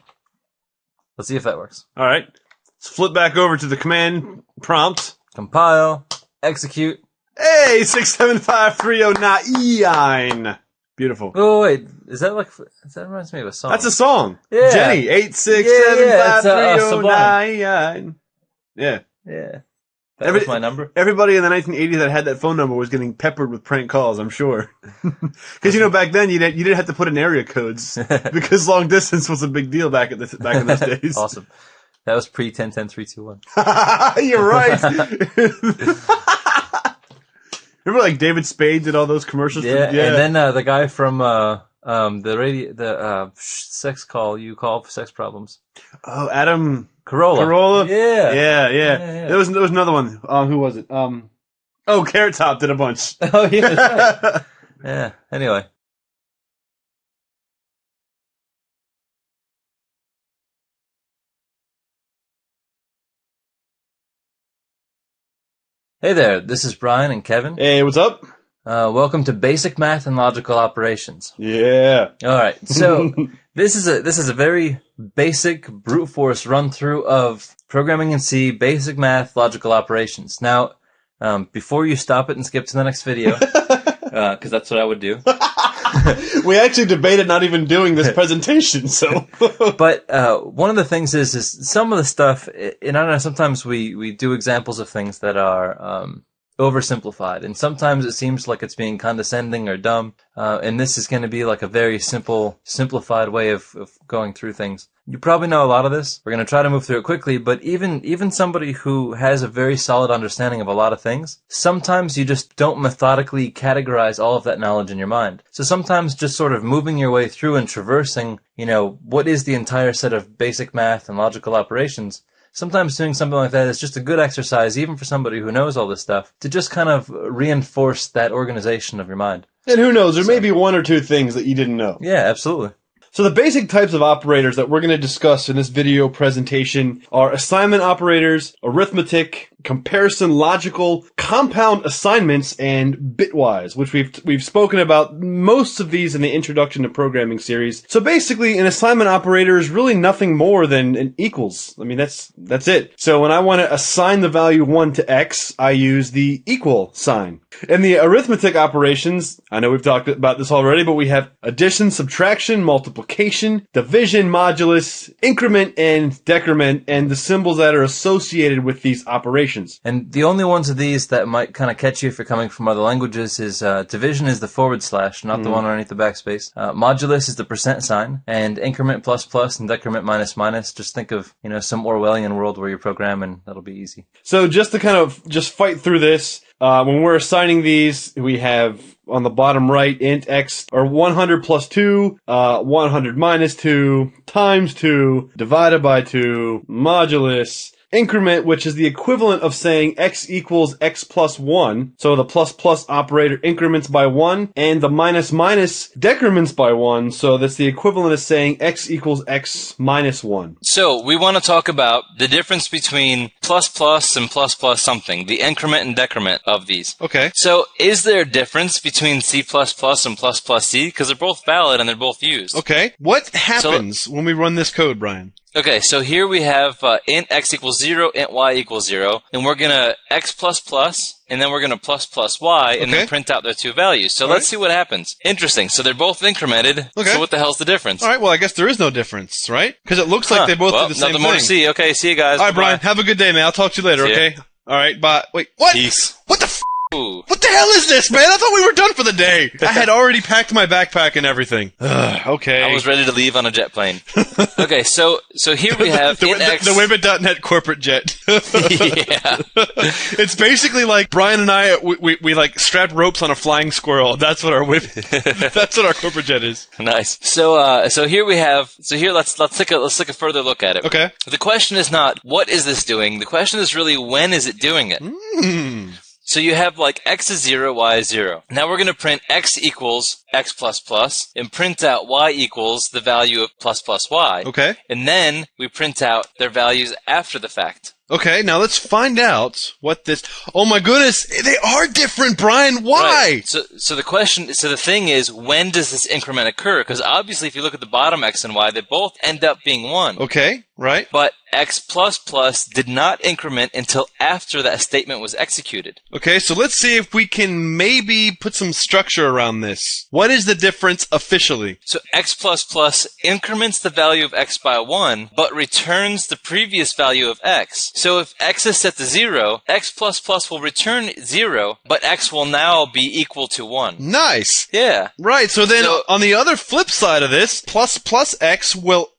Let's see if that works. All right. Let's flip back over to the command prompt. Compile. Execute. Hey, 6753099. Beautiful. Oh, wait. That reminds me of a song. That's a song. Yeah. Jenny, 8675309. Yeah. Yeah. That was my number. Everybody in the 1980s that had that phone number was getting peppered with prank calls, I'm sure. Because back then you didn't have to put in area codes because long distance was a big deal back in those days. Awesome. That was pre 10-10-3-2-1. You're right. Remember, like David Spade did all those commercials. Yeah. And then the guy from the sex call you call for sex problems. Oh, Adam Carolla. Yeah. There was another one. Who was it? Carrot Top did a bunch. Oh, yeah, that's right. Yeah. Anyway. Hey there, this is Brian and Kevin. Hey, what's up? Welcome to Basic Math and Logical Operations. Yeah. All right. So this is a very basic brute force run through of programming in C, basic math, logical operations. Now, before you stop it and skip to the next video, because that's what I would do. We actually debated not even doing this presentation, so. But one of the things is some of the stuff, and I don't know, sometimes we do examples of things that are oversimplified, and sometimes it seems like it's being condescending or dumb, and this is going to be like a very simplified way of going through things. You probably know a lot of this. We're going to try to move through it quickly, but even somebody who has a very solid understanding of a lot of things, sometimes you just don't methodically categorize all of that knowledge in your mind. So sometimes just sort of moving your way through and traversing, what is the entire set of basic math and logical operations, sometimes doing something like that is just a good exercise, even for somebody who knows all this stuff, to just kind of reinforce that organization of your mind. And who knows, there may be one or two things that you didn't know. Yeah, absolutely. So the basic types of operators that we're going to discuss in this video presentation are assignment operators, arithmetic, comparison logical, compound assignments, and bitwise, which we've spoken about most of these in the Introduction to Programming series. So basically, an assignment operator is really nothing more than an equals. I mean, that's it. So when I want to assign the value 1 to x, I use the equal sign. In the arithmetic operations, I know we've talked about this already, but we have addition, subtraction, multiplication, division, modulus, increment, and decrement, and the symbols that are associated with these operations. operations. And the only ones of these that might kind of catch you if you're coming from other languages is division is the /, not the one underneath the backspace. Modulus is the %, and increment ++ and decrement -. Just think of, some Orwellian world where you program, and that'll be easy. So just to kind of just fight through this, when we're assigning these, we have on the bottom right int x or 100 + 2, 100 - 2, times 2, divided by 2, modulus, increment, which is the equivalent of saying x equals x plus 1. So the ++ operator increments by 1, and the -- decrements by 1. So that's the equivalent of saying x equals x minus 1. So we want to talk about the difference between ++ and ++ something, the increment and decrement of these. Okay. So is there a difference between C++ and ++C? Because they're both valid and they're both used. Okay. What happens when we run this code, Brian? Okay, so here we have int x equals 0, int y equals 0, and we're going to x ++, and then we're going to ++ y, and then print out their two values. So let's see what happens. Interesting. So they're both incremented. Okay. So what the hell's the difference? All right, well, I guess there is no difference, right? Because it looks like they both do the same thing. Nothing more to see. Okay, see you guys. All right, Brian, have a good day, man. I'll talk to you later, okay? All right, bye. Wait, what? Peace. What the f***? Ooh. What the hell is this, man? I thought we were done for the day. I had already packed my backpack and everything. Okay. I was ready to leave on a jet plane. Okay, so here we have the Wibbit.net corporate jet. Yeah. It's basically like Brian and I, we like strap ropes on a flying squirrel. That's what our that's what our corporate jet is. Nice. So here we have. So here let's take a further look at it. Okay. The question is not what is this doing. The question is really when is it doing it. So you have like x is 0, y is 0. Now we're going to print x equals x ++ and print out y equals the value of ++ y. Okay. And then we print out their values after the fact. Okay, now let's find out what this... Oh my goodness, they are different, Brian. Why? Right. So the thing is, when does this increment occur? Because obviously if you look at the bottom x and y, they both end up being 1. Okay, right. But x ++ did not increment until after that statement was executed. Okay, so let's see if we can maybe put some structure around this. What is the difference officially? So x ++ increments the value of x by 1, but returns the previous value of x. So if x is set to 0, x ++ will return 0, but x will now be equal to 1. Nice. Yeah. Right, so then on the other flip side of this, ++x will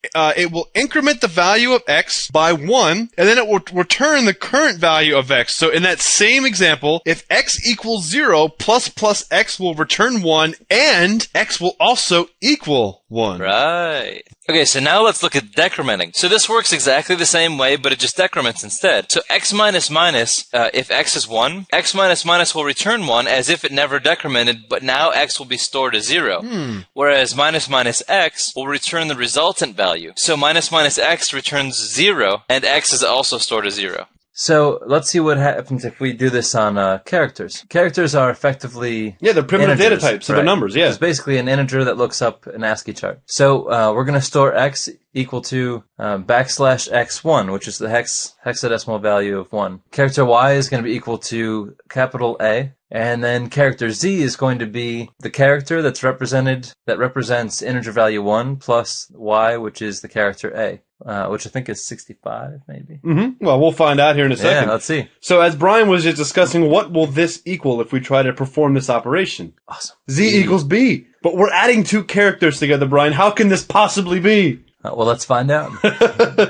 increment the value of x by 1, and then it will return the current value of x. So in that same example, if x equals 0, ++x will return 1, and x will also equal 1. Right. Okay, so now let's look at decrementing. So this works exactly the same way, but it just decrements instead. So x minus, if x is 1, x minus will return 1 as if it never decremented, but now x will be stored as 0. Whereas minus x will return the resultant value. So minus x returns 0, and x is also stored as 0. So let's see what happens if we do this on characters. Characters are effectively they're primitive integers, data types, so they're numbers, yeah. It's basically an integer that looks up an ASCII chart. So we're going to store x equal to \x1, which is the hexadecimal value of 1. Character y is going to be equal to capital A. And then character z is going to be the character that represents integer value 1 plus y, which is the character a. Which I think is 65, maybe. Well, we'll find out here in a second. Yeah, let's see. So as Brian was just discussing, what will this equal if we try to perform this operation? Awesome. Z equals B. But we're adding two characters together, Brian. How can this possibly be? Well, let's find out.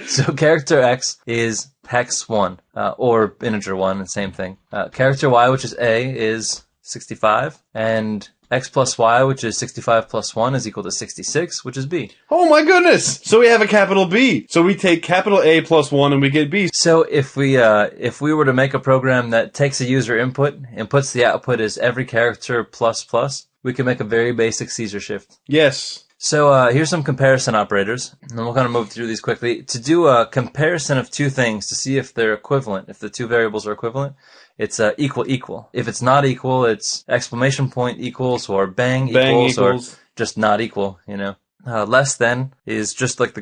So character x is hex 1, or integer 1, same thing. Character y, which is a, is 65, and x plus y, which is 65 plus 1, is equal to 66, which is b. Oh my goodness! So we have a capital B. So we take capital A plus 1 and we get B. So if we were to make a program that takes a user input and puts the output as every character plus plus, we can make a very basic Caesar shift. Yes. So here's some comparison operators, and we'll kind of move through these quickly. To do a comparison of two things to see if they're equivalent, if the two variables are equivalent, it's equal. If it's not equal, it's exclamation point equals or bang equals or just not equal, you know. Less than is just like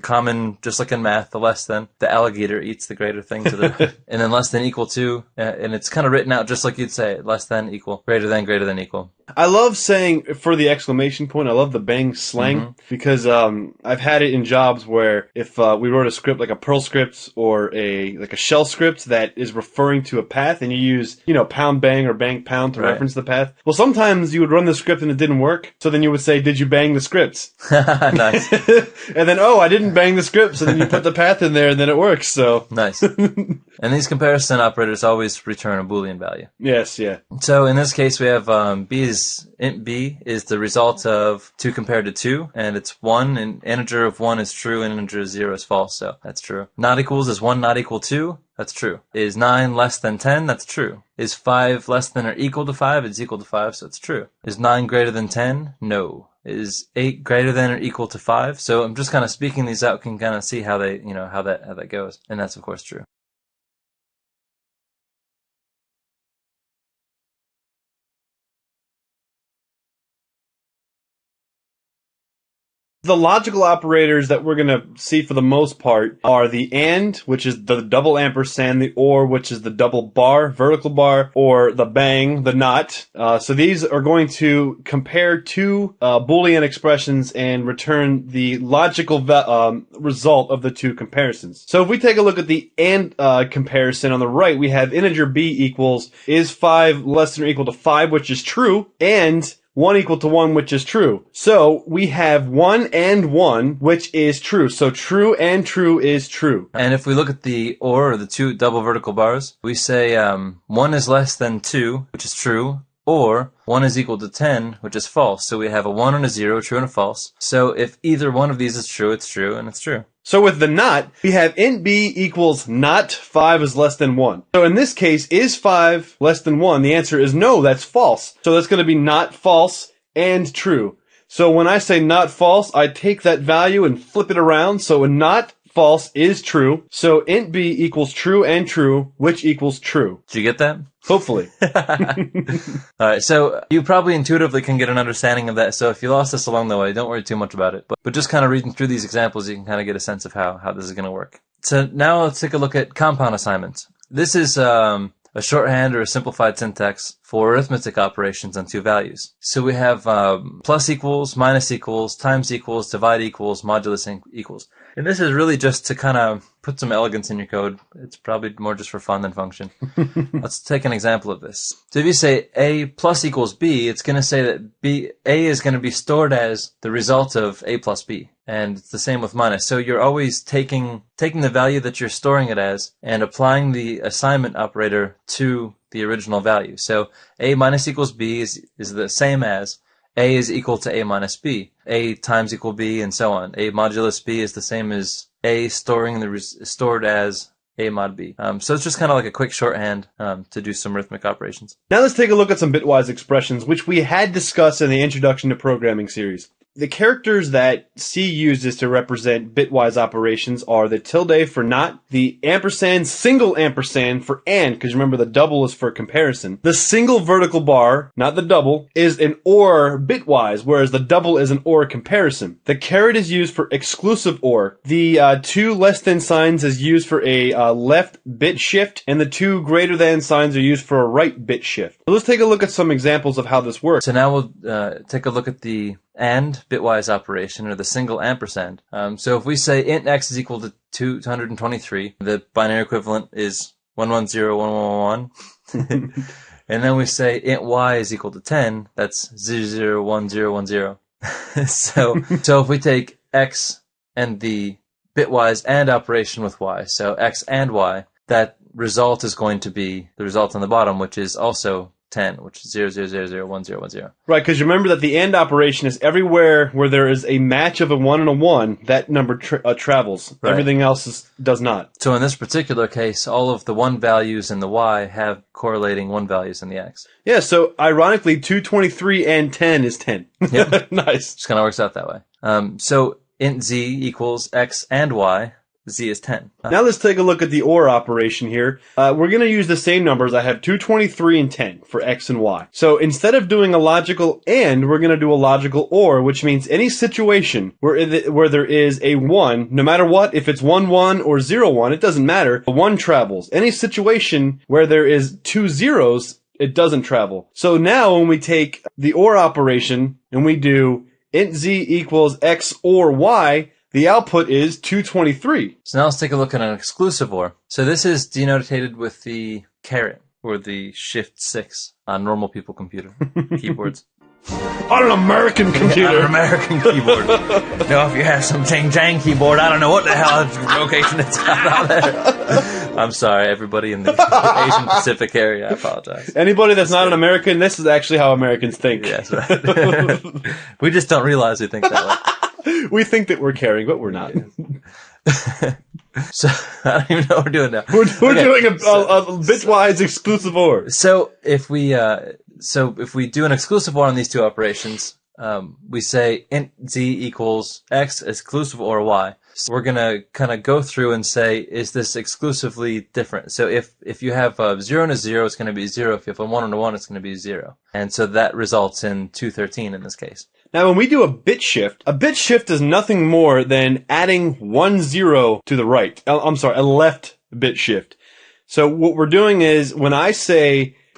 just like in math, the less than. The alligator eats the greater thing to the, and then less than equal to, and it's kind of written out just like you'd say it, less than equal, greater than equal. I love saying, for the exclamation point, I love the bang slang, because I've had it in jobs where if we wrote a script, like a Perl script or a shell script that is referring to a path, and you use, pound bang or bang pound to reference the path. Well, sometimes you would run the script and it didn't work, so then you would say, did you bang the script? Nice. And then, I didn't bang the script, so then you put the path in there and then it works, so. Nice. And these comparison operators always return a Boolean value. Yes, yeah. So in this case, we have int b is the result of 2 compared to 2, and it's 1, and integer of 1 is true, and integer of 0 is false, so that's true. Not equals is 1 not equal to? That's true. Is 9 less than 10? That's true. Is 5 less than or equal to 5? It's equal to 5, so it's true. Is 9 greater than 10? No. Is 8 greater than or equal to 5? So I'm just kind of speaking these out, can kind of see how they, how that goes, and that's of course true. The logical operators that we're going to see for the most part are the AND, which is the double ampersand, the OR, which is the double bar, vertical bar, or the bang, the not. So these are going to compare two Boolean expressions and return the logical result of the two comparisons. So if we take a look at the AND comparison on the right, we have integer b equals is 5 less than or equal to 5, which is true, and 1 equal to 1, which is true. So we have 1 and 1, which is true. So true and true is true. And if we look at the or the two double vertical bars, we say 1 is less than 2, which is true, or 1 is equal to 10, which is false. So we have a 1 and a 0, true and a false. So if either one of these is true, it's true, and it's true. So with the not, we have int b equals not 5 is less than 1. So in this case, is 5 less than 1? The answer is no, that's false. So that's going to be not false and true. So when I say not false, I take that value and flip it around. So a not false is true. So int b equals true and true, which equals true. Did you get that? Hopefully. All right, so you probably intuitively can get an understanding of that. So if you lost this along the way, don't worry too much about it. But just kind of reading through these examples, you can kind of get a sense of how this is going to work. So now let's take a look at compound assignments. This is a shorthand or a simplified syntax for arithmetic operations on two values. So we have plus equals, minus equals, times equals, divide equals, modulus equals. And this is really just to kind of put some elegance in your code. It's probably more just for fun than function. Let's take an example of this. So if you say a plus equals b, it's going to say that a is going to be stored as the result of a plus b. And it's the same with minus. So you're always taking the value that you're storing it as and applying the assignment operator to the original value. So a minus equals b is the same as a is equal to a minus b. A times equal b, and so on. A modulus b is the same as a stored as a mod b. So it's just kind of like a quick shorthand to do some arithmetic operations. Now let's take a look at some bitwise expressions, which we had discussed in the Introduction to Programming series. The characters that C uses to represent bitwise operations are the tilde for not, the ampersand, single ampersand for and, because remember the double is for comparison. The single vertical bar, not the double, is an or bitwise, whereas the double is an or comparison. The caret is used for exclusive or. The two less than signs is used for a left bit shift, and the two greater than signs are used for a right bit shift. So let's take a look at some examples of how this works. So now we'll take a look at the and bitwise operation, or the single ampersand. So if we say int x is equal to 223, the binary equivalent is 1101111. And then we say int y is equal to 10, that's 001010. So if we take x and the bitwise and operation with y, so x and y, that result is going to be the result on the bottom, which is also 10, which is 00001010. Right, because remember that the AND operation is everywhere where there is a match of a 1 and a 1, that number travels. Right. Everything else does not. So in this particular case, all of the 1 values in the y have correlating 1 values in the x. Yeah, so ironically, 223 and 10 is 10. Yep. Nice. Just kind of works out that way. So int z equals x and y. Z is 10. Now let's take a look at the OR operation here. We're going to use the same numbers. I have 223 and 10 for X and Y. So instead of doing a logical AND, we're going to do a logical OR, which means any situation where there is a 1, no matter what, if it's 1, 1 or 0, 1, it doesn't matter. A 1 travels. Any situation where there is 2 zeros, it doesn't travel. So now when we take the OR operation and we do int z equals x or y, the output is 223. So now let's take a look at an exclusive OR. So this is denotated with the caret or the shift 6 on normal people computer keyboards. On an American computer. On an American keyboard. Now, if you have some Chang keyboard, I don't know what the hell location it's got out there. I'm sorry, everybody in the Asian Pacific area. I apologize. Anybody that's not an American, this is actually how Americans think. Yes, right. We just don't realize we think that way. We think that we're caring, but we're not. So, I don't even know what we're doing now. We're doing a bitwise exclusive OR. So, if we do an exclusive OR on these two operations, we say int z equals x exclusive OR y. So we're gonna kind of go through and say, is this exclusively different? So if you have 0 and a 0, it's going to be 0. If you have a 1 and a 1, it's going to be 0. And so that results in 213 in this case. Now, when we do a bit shift is nothing more than adding 1 0 to the right. I'm sorry, a left bit shift. So what we're doing is,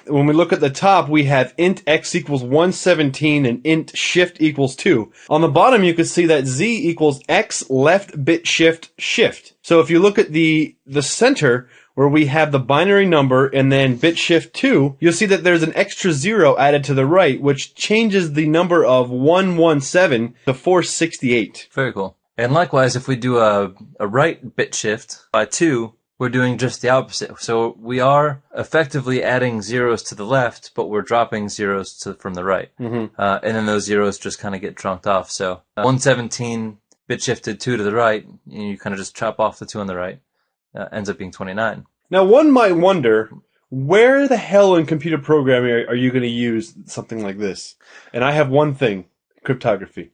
when we look at the top, we have int x equals 117 and int shift equals 2. On the bottom, you can see that z equals x left bit shift shift. So if you look at the center, where we have the binary number and then bit shift 2, you'll see that there's an extra 0 added to the right, which changes the number of 117 to 468. Very cool. And likewise, if we do a right bit shift by 2, we're doing just the opposite. So we are effectively adding zeros to the left, but we're dropping zeros from the right. Mm-hmm. And then those zeros just kind of get trunked off. So 117 bit shifted 2 to the right, and you kind of just chop off the 2 on the right. Ends up being 29. Now, one might wonder, where the hell in computer programming are you going to use something like this? And I have one thing, cryptography.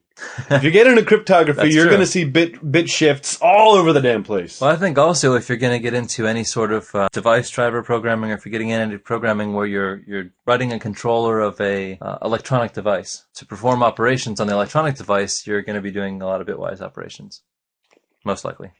If you get into cryptography, you're going to see bit shifts all over the damn place. Well, I think also if you're going to get into any sort of device driver programming, or if you're getting into programming where you're writing a controller of a electronic device to perform operations on the electronic device, you're going to be doing a lot of bitwise operations, most likely.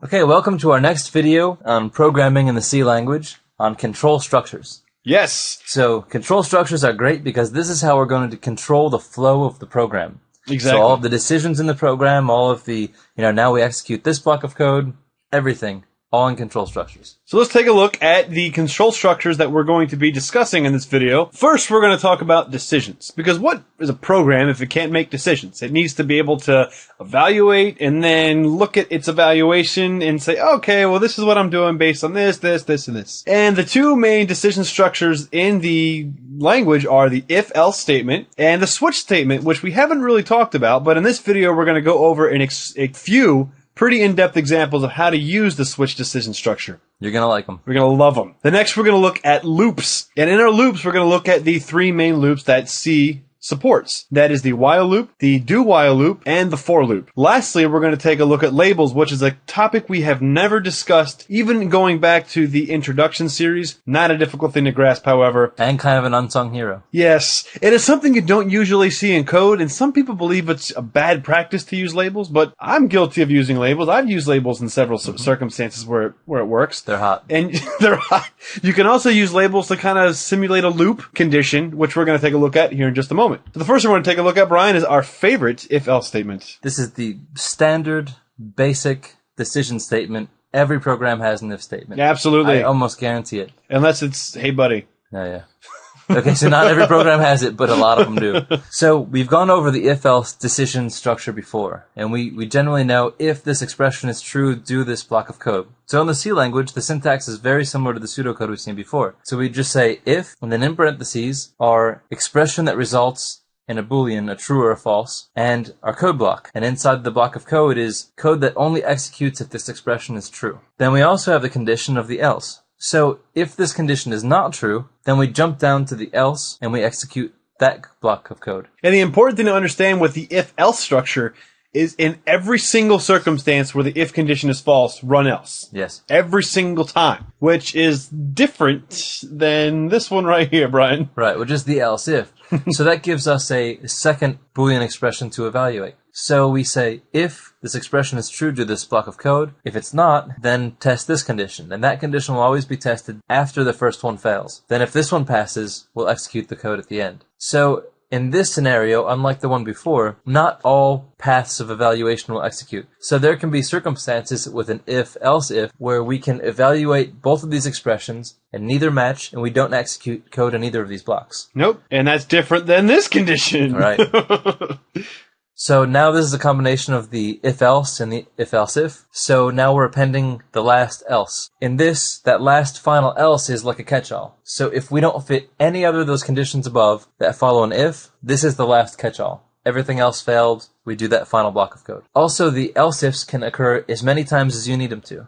Okay, welcome to our next video on programming in the C language on control structures. Yes. So control structures are great because this is how we're going to control the flow of the program. Exactly. So all of the decisions in the program, all of the, now we execute this block of code, everything, all in control structures. So let's take a look at the control structures that we're going to be discussing in this video. First, we're going to talk about decisions. Because what is a program if it can't make decisions? It needs to be able to evaluate and then look at its evaluation and say, okay, well, this is what I'm doing based on this, and this. And the two main decision structures in the language are the if-else statement and the switch statement, which we haven't really talked about, but in this video, we're going to go over a few pretty in-depth examples of how to use the switch decision structure. You're going to like them. We're going to love them. The next, we're going to look at loops. And in our loops, we're going to look at the three main loops that C supports. That is the while loop, the do while loop, and the for loop. Lastly, we're going to take a look at labels, which is a topic we have never discussed, even going back to the introduction series. Not a difficult thing to grasp, however. And kind of an unsung hero. Yes. It is something you don't usually see in code, and some people believe it's a bad practice to use labels, but I'm guilty of using labels. I've used labels in several circumstances where it works. They're hot. And they're hot. You can also use labels to kind of simulate a loop condition, which we're going to take a look at here in just a moment. So the first one we're going to take a look at, Brian, is our favorite if-else statement. This is the standard, basic decision statement every program has an if statement. Absolutely. I almost guarantee it. Unless it's, hey, buddy. Yeah. Okay, so not every program has it, but a lot of them do. So we've gone over the if-else decision structure before, and we generally know if this expression is true, do this block of code. So in the C language, the syntax is very similar to the pseudocode we've seen before. So we just say if, and then in parentheses, our expression that results in a boolean, a true or a false, and our code block. And inside the block of code is code that only executes if this expression is true. Then we also have the condition of the else. So if this condition is not true, then we jump down to the else and we execute that block of code. And the important thing to understand with the if-else structure is in every single circumstance where the if condition is false, run else. Yes. Every single time, which is different than this one right here, Brian. Right, which is the else if. So that gives us a second Boolean expression to evaluate. So we say, if this expression is true to this block of code, if it's not, then test this condition. And that condition will always be tested after the first one fails. Then if this one passes, we'll execute the code at the end. So in this scenario, unlike the one before, not all paths of evaluation will execute. So there can be circumstances with an if-else if where we can evaluate both of these expressions and neither match, and we don't execute code in either of these blocks. Nope. And that's different than this condition. Right. So now this is a combination of the if-else and the if-else if. So now we're appending the last else. In this, that last final else is like a catch-all. So if we don't fit any other of those conditions above that follow an if, this is the last catch-all. Everything else failed, we do that final block of code. Also, the else ifs can occur as many times as you need them to.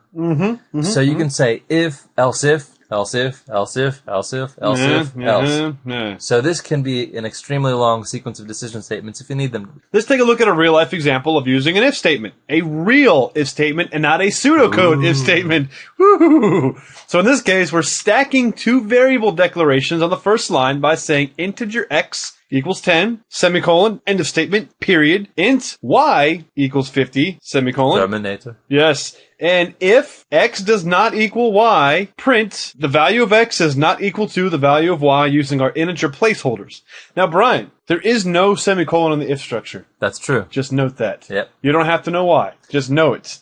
So you can say if, else if, else if, else if, else if, else if, else. So this can be an extremely long sequence of decision statements if you need them. Let's take a look at a real life example of using an if statement. A real if statement and not a pseudocode if statement. Woo! So in this case, we're stacking two variable declarations on the first line by saying integer x equals 10, semicolon, end of statement, period. Int y equals 50, semicolon. Terminator. Yes. And if x does not equal y, print the value of x is not equal to the value of y using our integer placeholders. Now, Brian, there is no semicolon in the if structure. That's true. Just note that. Yep. You don't have to know why. Just know it.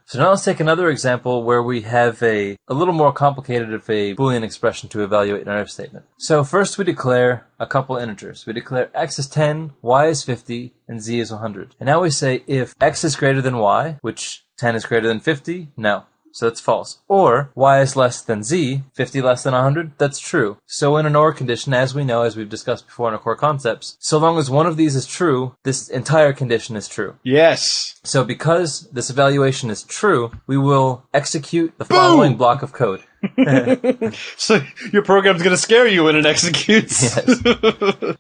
So now let's take another example where we have a little more complicated of a Boolean expression to evaluate in our if statement. So first we declare a couple integers. We declare x is 10, y is 50, and z is 100. And now we say if x is greater than y, which 10 is greater than 50, no. So that's false. Or y is less than z, 50 less than 100, that's true. So in an OR condition, as we know, as we've discussed before in our core concepts, so long as one of these is true, this entire condition is true. Yes. So because this evaluation is true, we will execute the following block of code. So your program's going to scare you when it executes. Yes.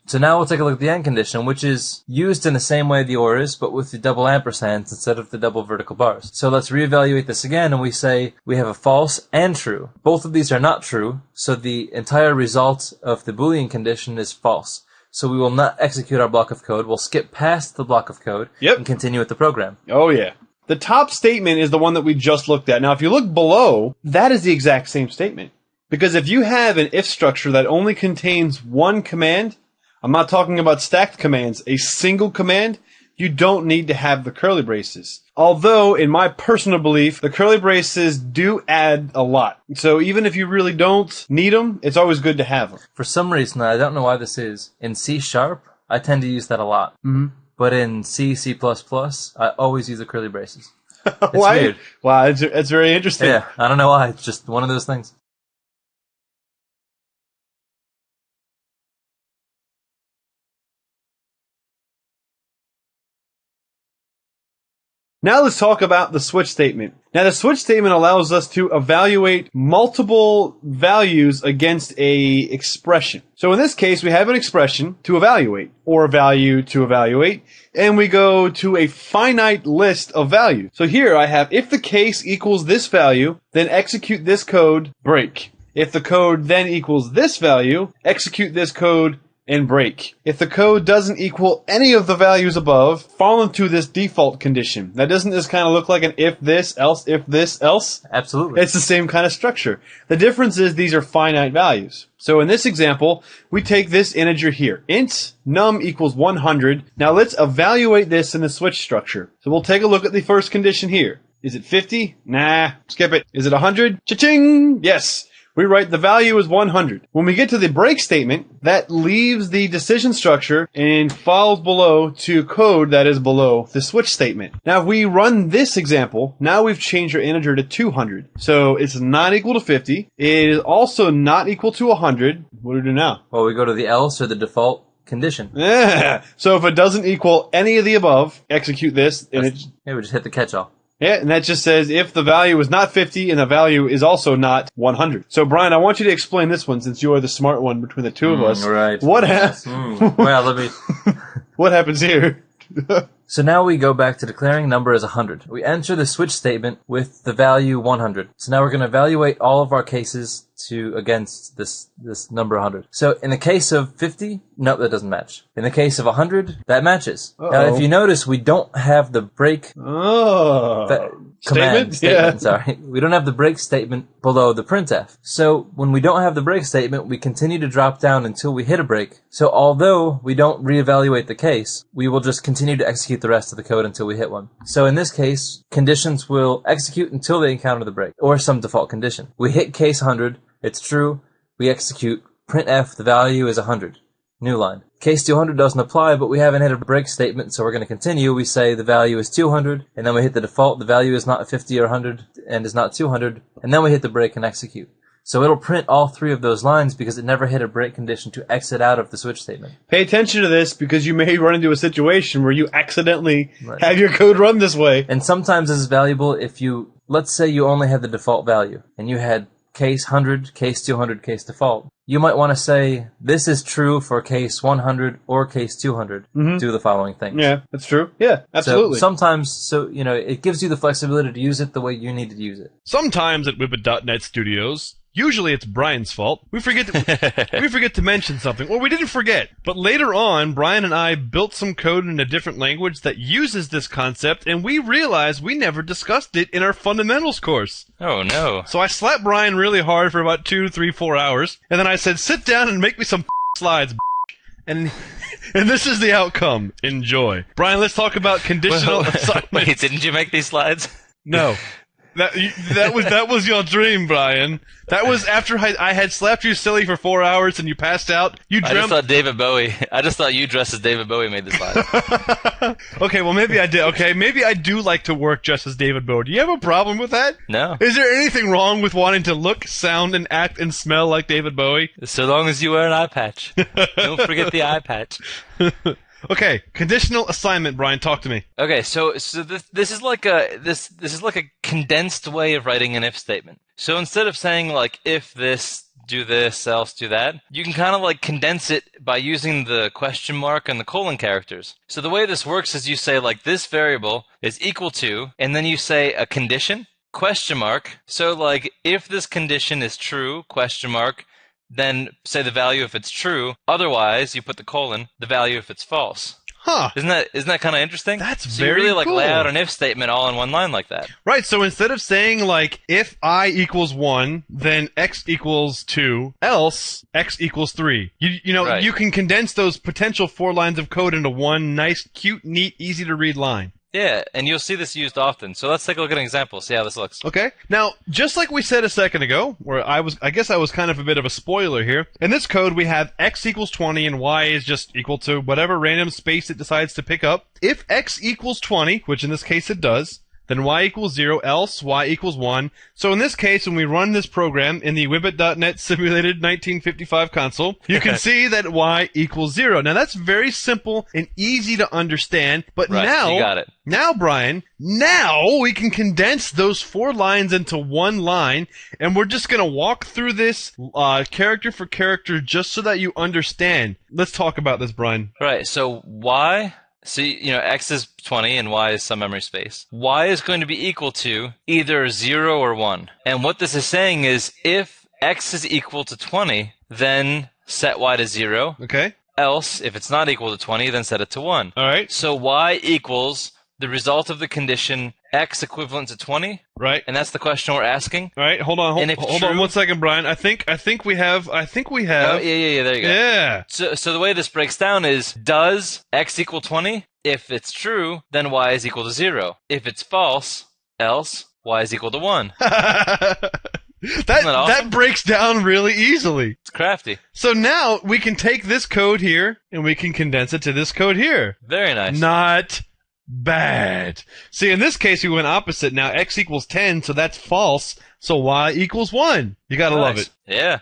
So now we'll take a look at the end condition, which is used in the same way the OR is, but with the double ampersands instead of the double vertical bars. So let's reevaluate this again, and we say we have a false and true. Both of these are not true, so the entire result of the Boolean condition is false. So we will not execute our block of code. We'll skip past the block of code and continue with the program. Oh, yeah. The top statement is the one that we just looked at. Now, if you look below, that is the exact same statement. Because if you have an if structure that only contains one command, I'm not talking about stacked commands, a single command, you don't need to have the curly braces. Although, in my personal belief, the curly braces do add a lot. So even if you really don't need them, it's always good to have them. For some reason, I don't know why this is, in C#, I tend to use that a lot. Mm-hmm. But in C, C++, I always use the curly braces. It's Why? weird. Wow, it's very interesting. Yeah, I don't know why. It's just one of those things. Now let's talk about the switch statement. Now the switch statement allows us to evaluate multiple values against a expression. So in this case, we have an expression to evaluate, or a value to evaluate, and we go to a finite list of values. So here I have, if the case equals this value, then execute this code, break. If the code then equals this value, execute this code, and break. If the code doesn't equal any of the values above, fall into this default condition. Now, doesn't this kind of look like an if this, else? Absolutely. It's the same kind of structure. The difference is these are finite values. So in this example, we take this integer here. Int num equals 100. Now let's evaluate this in the switch structure. So we'll take a look at the first condition here. Is it 50? Nah, skip it. Is it 100? Cha-ching! Yes. We write the value is 100. When we get to the break statement, that leaves the decision structure and falls below to code that is below the switch statement. Now, if we run this example, now we've changed our integer to 200. So it's not equal to 50. It is also not equal to 100. What do we do now? Well, we go to the else or the default condition. Yeah. So if it doesn't equal any of the above, execute this. And Yeah, we just hit the catch-all. Yeah, and that just says if the value is not 50 and the value is also not 100. So, Brian, I want you to explain this one since you are the smart one between the two of us. Right. What Well, let me... What happens here? So now we go back to declaring number as 100. We enter the switch statement with the value 100. So now we're going to evaluate all of our cases against this number 100. So in the case of 50, no, that doesn't match. In the case of 100, that matches. Uh-oh. Now, if you notice, we don't have the break command statement. Yeah. Sorry, we don't have the break statement below the printf. So when we don't have the break statement, we continue to drop down until we hit a break. So although we don't reevaluate the case, we will just continue to execute the rest of the code until we hit one. So in this case, conditions will execute until they encounter the break, or some default condition. We hit case 100, it's true, we execute, printf, the value is 100. New line. Case 200 doesn't apply, but we haven't hit a break statement, so we're going to continue. We say the value is 200, and then we hit the default, the value is not 50 or 100, and is not 200, and then we hit the break and execute. So it'll print all three of those lines because it never hit a break condition to exit out of the switch statement. Pay attention to this because you may run into a situation where you accidentally have your code run this way. And sometimes this is valuable if let's say you only had the default value, and you had case 100, case 200, case default. You might want to say, this is true for case 100 or case 200. Do the following things. Yeah, that's true. Yeah, absolutely. So sometimes, it gives you the flexibility to use it the way you need to use it. Sometimes at Whippet.net Studios, usually it's Brian's fault, we forget to mention something. Or we didn't forget, but later on, Brian and I built some code in a different language that uses this concept, and we realized we never discussed it in our fundamentals course. Oh, no. So I slapped Brian really hard for about 2, 3, 4 hours, and then I said, sit down and make me some slides, and this is the outcome. Enjoy. Brian, let's talk about conditional assignment. Wait, didn't you make these slides? No. That was your dream, Brian. That was after I had slapped you silly for 4 hours and you passed out. I just thought you dressed as David Bowie made the slides. Okay, well maybe I did. Okay, maybe I do like to work just as David Bowie. Do you have a problem with that? No. Is there anything wrong with wanting to look, sound, and act and smell like David Bowie? So long as you wear an eye patch. Don't forget the eye patch. Okay, conditional assignment, Brian. Talk to me. Okay, so this is like a condensed way of writing an if statement. So instead of saying like if this, do this, else do that, you can kind of like condense it by using the question mark and the colon characters. So the way this works is you say like this variable is equal to, and then you say a condition, question mark. So like if this condition is true, question mark, then say the value if it's true. Otherwise, you put the colon, the value if it's false. Huh. Isn't that kind of interesting? That's so very you really like cool. lay out an if statement all in one line like that. Right, so instead of saying like if I equals 1, then x equals 2, else x equals 3. Right. You can condense those potential 4 lines of code into one nice, cute, neat, easy to read line. Yeah, and you'll see this used often. So let's take a look at an example, see how this looks. Okay. Now, just like we said a second ago, where I guess I was kind of a bit of a spoiler here. In this code, we have x equals 20 and y is just equal to whatever random space it decides to pick up. If x equals 20, which in this case it does, then y equals 0, else y equals 1. So in this case, when we run this program in the Whippet.net simulated 1955 console, you can see that y equals 0. Now that's very simple and easy to understand, but right, now, you got it. Now, Brian, we can condense those 4 lines into one line, and we're just going to walk through this character for character just so that you understand. Let's talk about this, Brian. Right, so y... So, x is 20 and y is some memory space. Y is going to be equal to either 0 or 1. And what this is saying is if x is equal to 20, then set y to 0. Okay. Else, if it's not equal to 20, then set it to 1. All right. So y equals the result of the condition x equivalent to 20. Right. And that's the question we're asking. All right. Hold on 1 second, Brian. I think we have. Oh, yeah, there you go. Yeah. So the way this breaks down is, does x equal 20? If it's true, then y is equal to 0. If it's false, else y is equal to 1. That breaks down really easily. It's crafty. So now we can take this code here and we can condense it to this code here. Very nice. Not bad. See, in this case, we went opposite. Now x equals 10, so that's false. So y equals 1. You gotta love it. Yeah.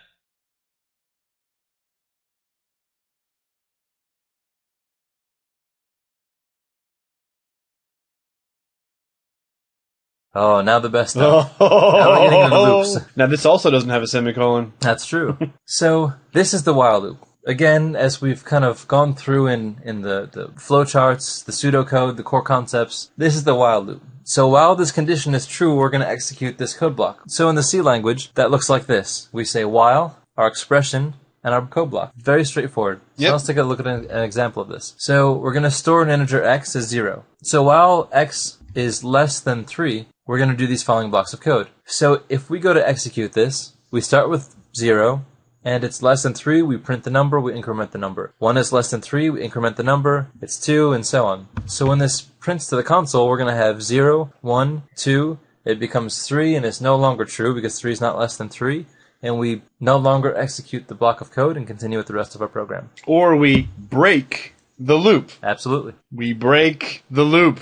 Oh, now the best stuff. Now we're getting into loops. Now this also doesn't have a semicolon. That's true. So this is the while loop. Again, as we've kind of gone through in the flowcharts, the pseudocode, the core concepts, this is the while loop. So while this condition is true, we're going to execute this code block. So in the C language, that looks like this. We say while, our expression, and our code block. Very straightforward. So let's take a look at an example of this. So we're going to store an integer x as 0. So while x is less than 3, we're going to do these following blocks of code. So if we go to execute this, we start with 0, and it's less than 3, we print the number, we increment the number. 1 is less than 3, we increment the number, it's 2, and so on. So when this prints to the console, we're going to have 0, 1, 2, it becomes 3, and it's no longer true because 3 is not less than 3. And we no longer execute the block of code and continue with the rest of our program. Or we break the loop. Absolutely. We break the loop.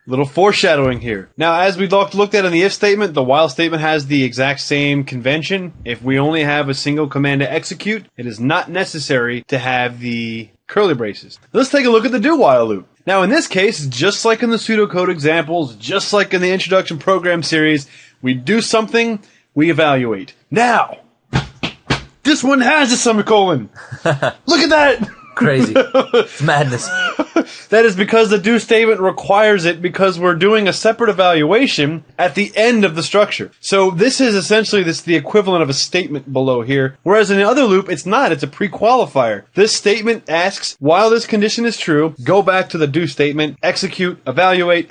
Little foreshadowing here. Now, as we looked at in the if statement, the while statement has the exact same convention. If we only have a single command to execute, it is not necessary to have the curly braces. Let's take a look at the do while loop. Now, in this case, just like in the pseudocode examples, just like in the introduction program series, we do something, we evaluate. Now, this one has a semicolon. Look at that. Crazy. It's madness. That is because the do statement requires it because we're doing a separate evaluation at the end of the structure. So this is essentially the equivalent of a statement below here. Whereas in the other loop, it's not. It's a pre-qualifier. This statement asks, while this condition is true, go back to the do statement, execute, evaluate,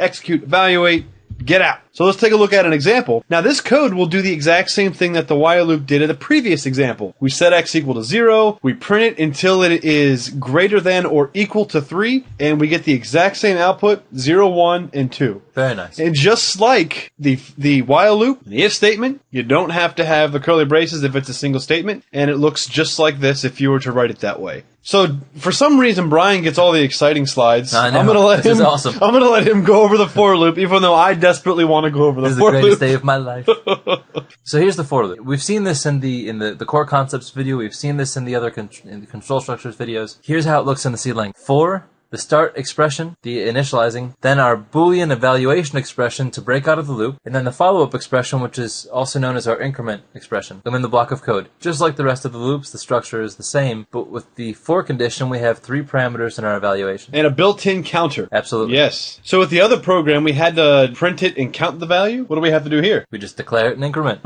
get out. So let's take a look at an example. Now this code will do the exact same thing that the while loop did in the previous example. We set x equal to 0, we print it until it is greater than or equal to 3, and we get the exact same output, 0, 1, and 2. Very nice. And just like the while loop, the if statement, you don't have to have the curly braces if it's a single statement, and it looks just like this if you were to write it that way. So, for some reason, Brian gets all the exciting slides. I know. I'm gonna let This him. is awesome. I'm gonna let him go over the for loop, even though I desperately want to go over the This is for the greatest loop. day of my life. So here's the for loop. We've seen this in the core concepts video. We've seen this in the other in the control structures videos. Here's how it looks in the C lang. For the start expression, the initializing, then our Boolean evaluation expression to break out of the loop, and then the follow-up expression, which is also known as our increment expression, and then the block of code. Just like the rest of the loops, the structure is the same, but with the for condition, we have 3 parameters in our evaluation. And a built-in counter. Absolutely. Yes. So with the other program, we had to print it and count the value. What do we have to do here? We just declare it and increment.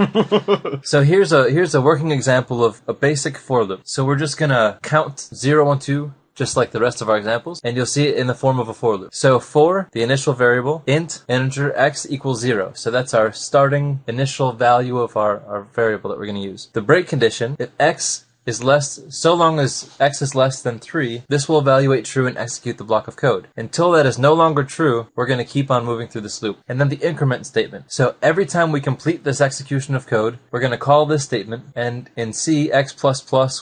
So here's a working example of a basic for loop. So we're just gonna count 0, 1, 2, just like the rest of our examples, and you'll see it in the form of a for loop. So for the initial variable, int integer x equals 0. So that's our starting initial value of our variable that we're going to use. The break condition, if x is less, so long as x is less than 3, this will evaluate true and execute the block of code. Until that is no longer true, we're going to keep on moving through this loop. And then the increment statement. So every time we complete this execution of code, we're going to call this statement, and in C, x++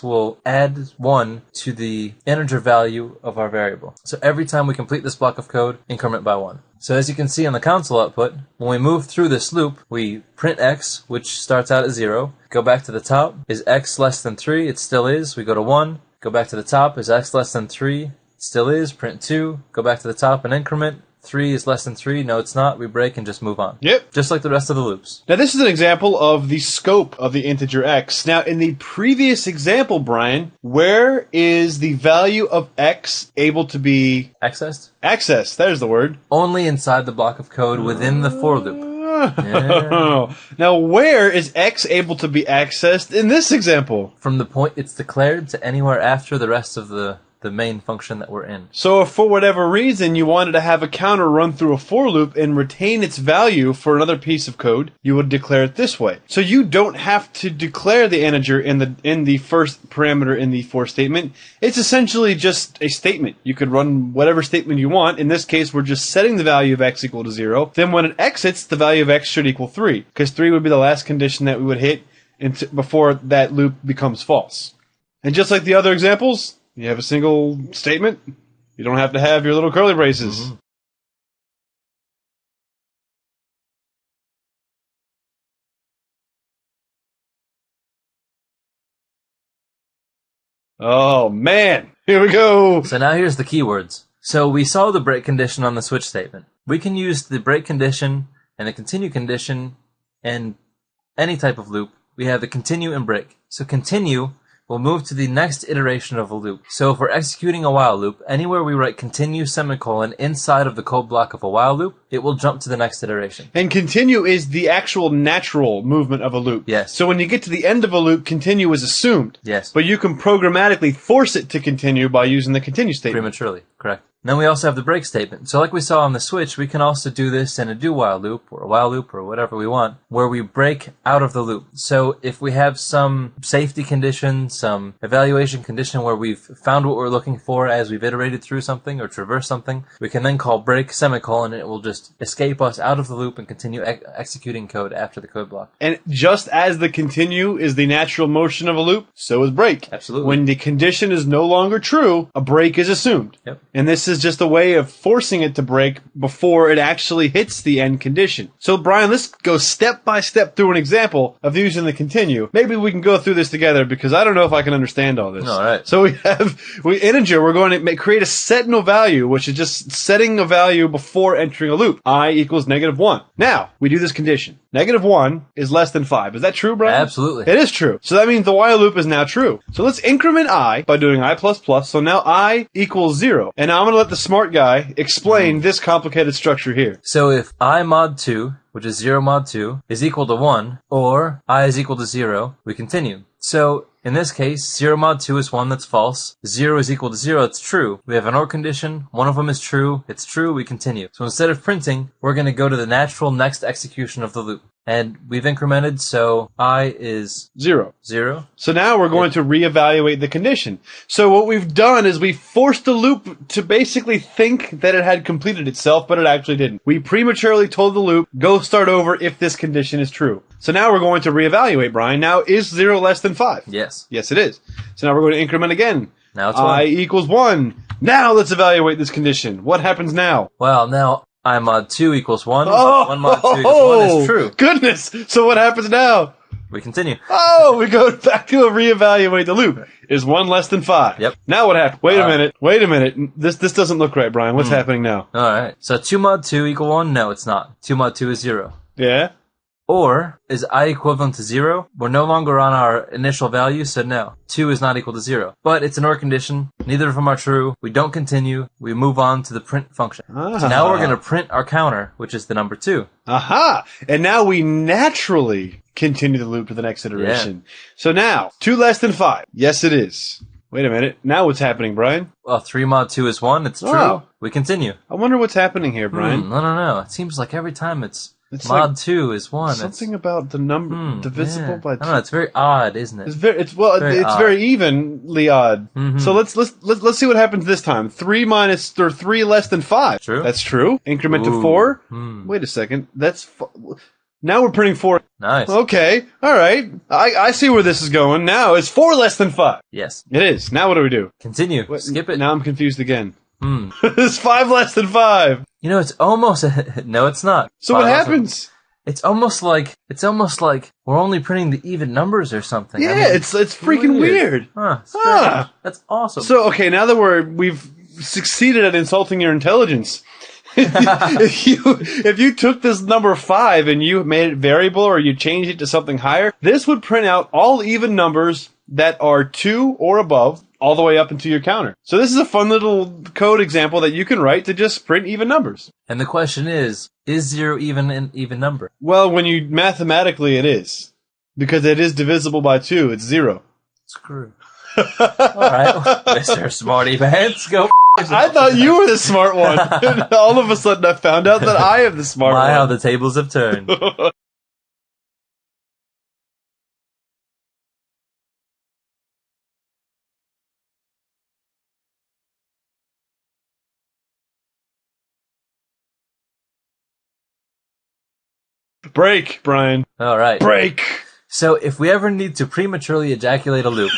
will add 1 to the integer value of our variable. So every time we complete this block of code, increment by 1. So as you can see on the console output, when we move through this loop, we print x, which starts out at 0, go back to the top, is x less than 3, it still is, we go to 1, go back to the top, is x less than 3, it still is, print 2, go back to the top and increment, 3 is less than 3, no it's not, we break and just move on. Yep. Just like the rest of the loops. Now this is an example of the scope of the integer x. Now in the previous example, Brian, where is the value of x able to be Accessed? accessed? There's the word. Only inside the block of code within the for loop. Yeah. Now where is x able to be accessed in this example? From the point it's declared to anywhere after the rest of the main function that we're in. So if for whatever reason you wanted to have a counter run through a for loop and retain its value for another piece of code, you would declare it this way. So you don't have to declare the integer in the first parameter in the for statement. It's essentially just a statement. You could run whatever statement you want. In this case, we're just setting the value of x equal to 0. Then when it exits, the value of x should equal 3, because 3 would be the last condition that we would hit before that loop becomes false. And just like the other examples, you have a single statement. You don't have to have your little curly braces. Mm-hmm. Oh, man. Here we go. So now here's the keywords. So we saw the break condition on the switch statement. We can use the break condition and the continue condition in any type of loop. We have the continue and break. So continue we'll move to the next iteration of a loop. So if we're executing a while loop, anywhere we write continue semicolon inside of the code block of a while loop, it will jump to the next iteration. And continue is the actual natural movement of a loop. Yes. So when you get to the end of a loop, continue is assumed. Yes. But you can programmatically force it to continue by using the continue statement. Prematurely, correct. Then we also have the break statement. So like we saw on the switch, we can also do this in a do while loop or a while loop or whatever we want, where we break out of the loop. So if we have some safety condition, some evaluation condition where we've found what we're looking for as we've iterated through something or traversed something, we can then call break semicolon and it will just escape us out of the loop and continue executing code after the code block. And just as the continue is the natural motion of a loop, so is break. Absolutely. When the condition is no longer true, a break is assumed. Yep. And this is just a way of forcing it to break before it actually hits the end condition. So, Brian, let's go step by step through an example of using the continue. Maybe we can go through this together because I don't know if I can understand all this. All right. So we integer, we're going to create a set no value, which is just setting a value before entering a loop. I equals -1. Now, we do this condition. -1 is less than 5. Is that true, Brian? Absolutely. It is true. So that means the while loop is now true. So let's increment I by doing I++. So now I equals 0. And now I'm going to let the smart guy explain this complicated structure here. So if I mod 2, which is 0 mod 2, is equal to 1, or I is equal to 0, we continue. So in this case, 0 mod 2 is 1, that's false. 0 is equal to 0, it's true. We have an OR condition, one of them is true, it's true, we continue. So instead of printing, we're going to go to the natural next execution of the loop. And we've incremented, so I is 0. 0. So now we're going to reevaluate the condition. So what we've done is we forced the loop to basically think that it had completed itself, but it actually didn't. We prematurely told the loop, go start over if this condition is true. So now we're going to reevaluate, Brian. Now, is 0 less than 5? Yes. Yes, it is. So now we're going to increment again. Now it's 1. I equals 1. Now let's evaluate this condition. What happens now? Well, now I mod 2 equals 1. Oh, 1 mod 2 equals 1 is true. Goodness. So what happens now? We continue. Oh, we go back to reevaluate the loop. Is 1 less than 5? Yep. Now what happened? Wait a minute. This doesn't look right, Brian. What's happening now? Alright. So 2 mod 2 equal 1? No, it's not. 2 mod 2 is 0. Yeah? Or, is I equivalent to 0? We're no longer on our initial value, so no. 2 is not equal to 0. But it's an OR condition. Neither of them are true. We don't continue. We move on to the print function. So now we're going to print our counter, which is the number 2. Aha! And now we naturally continue the loop to the next iteration. So now, 2 less than 5. Yes, it is. Wait a minute. Now what's happening, Brian? Well, 3 mod 2 is 1. It's true. Oh. We continue. I wonder what's happening here, Brian. No. It seems like every time it's like mod 2 is 1. Something about the number divisible by 2. I don't know. It's very odd, isn't it? It's very evenly odd. Mm-hmm. So let's see what happens this time. 3 less than 5. True. That's true. Increment to 4. Wait a second. Now we're printing 4. Nice. Okay. All right. I see where this is going. Now it's 4 less than 5. Yes. It is. Now what do we do? Continue. Skip it. Now I'm confused again. It's 5 less than 5. You know, it's almost no, it's not. So what happens? It's almost like we're only printing the even numbers or something. Yeah, I mean, it's freaking weird. Huh, strange. That's awesome. So okay, now that we've succeeded at insulting your intelligence. If you took this number 5 and you made it variable or you changed it to something higher, this would print out all even numbers that are 2 or above all the way up into your counter. So this is a fun little code example that you can write to just print even numbers. And the question is 0 even an even number? Well, when you mathematically it is. Because it is divisible by 2, it's 0. Screw. Alright, Mr. Smarty Pants, go I thought you were the smart one. And all of a sudden I found out that I am the smart one. how the tables have turned. Break, Brian. Alright. Break. So if we ever need to prematurely ejaculate a loop,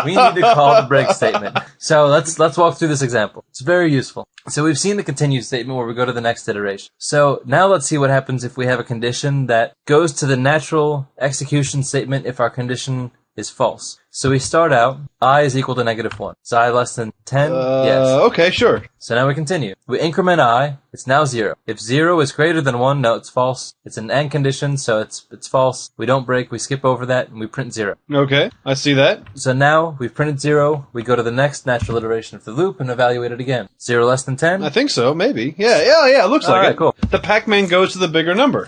we need to call the break statement. So let's walk through this example. It's very useful. So we've seen the continue statement where we go to the next iteration. So now let's see what happens if we have a condition that goes to the natural execution statement if our condition is false. So we start out, I is equal to -1. Is I less than 10? Yes. Okay, sure. So now we continue. We increment I It's now 0. If 0 is greater than 1, no, it's false. It's an AND condition, so it's false. We don't break, we skip over that, and we print 0. Okay, I see that. So now we've printed 0, we go to the next natural iteration of the loop and evaluate it again. 0 less than 10? I think so, maybe. Yeah, it looks like Alright, it. cool. The Pac-Man goes to the bigger number.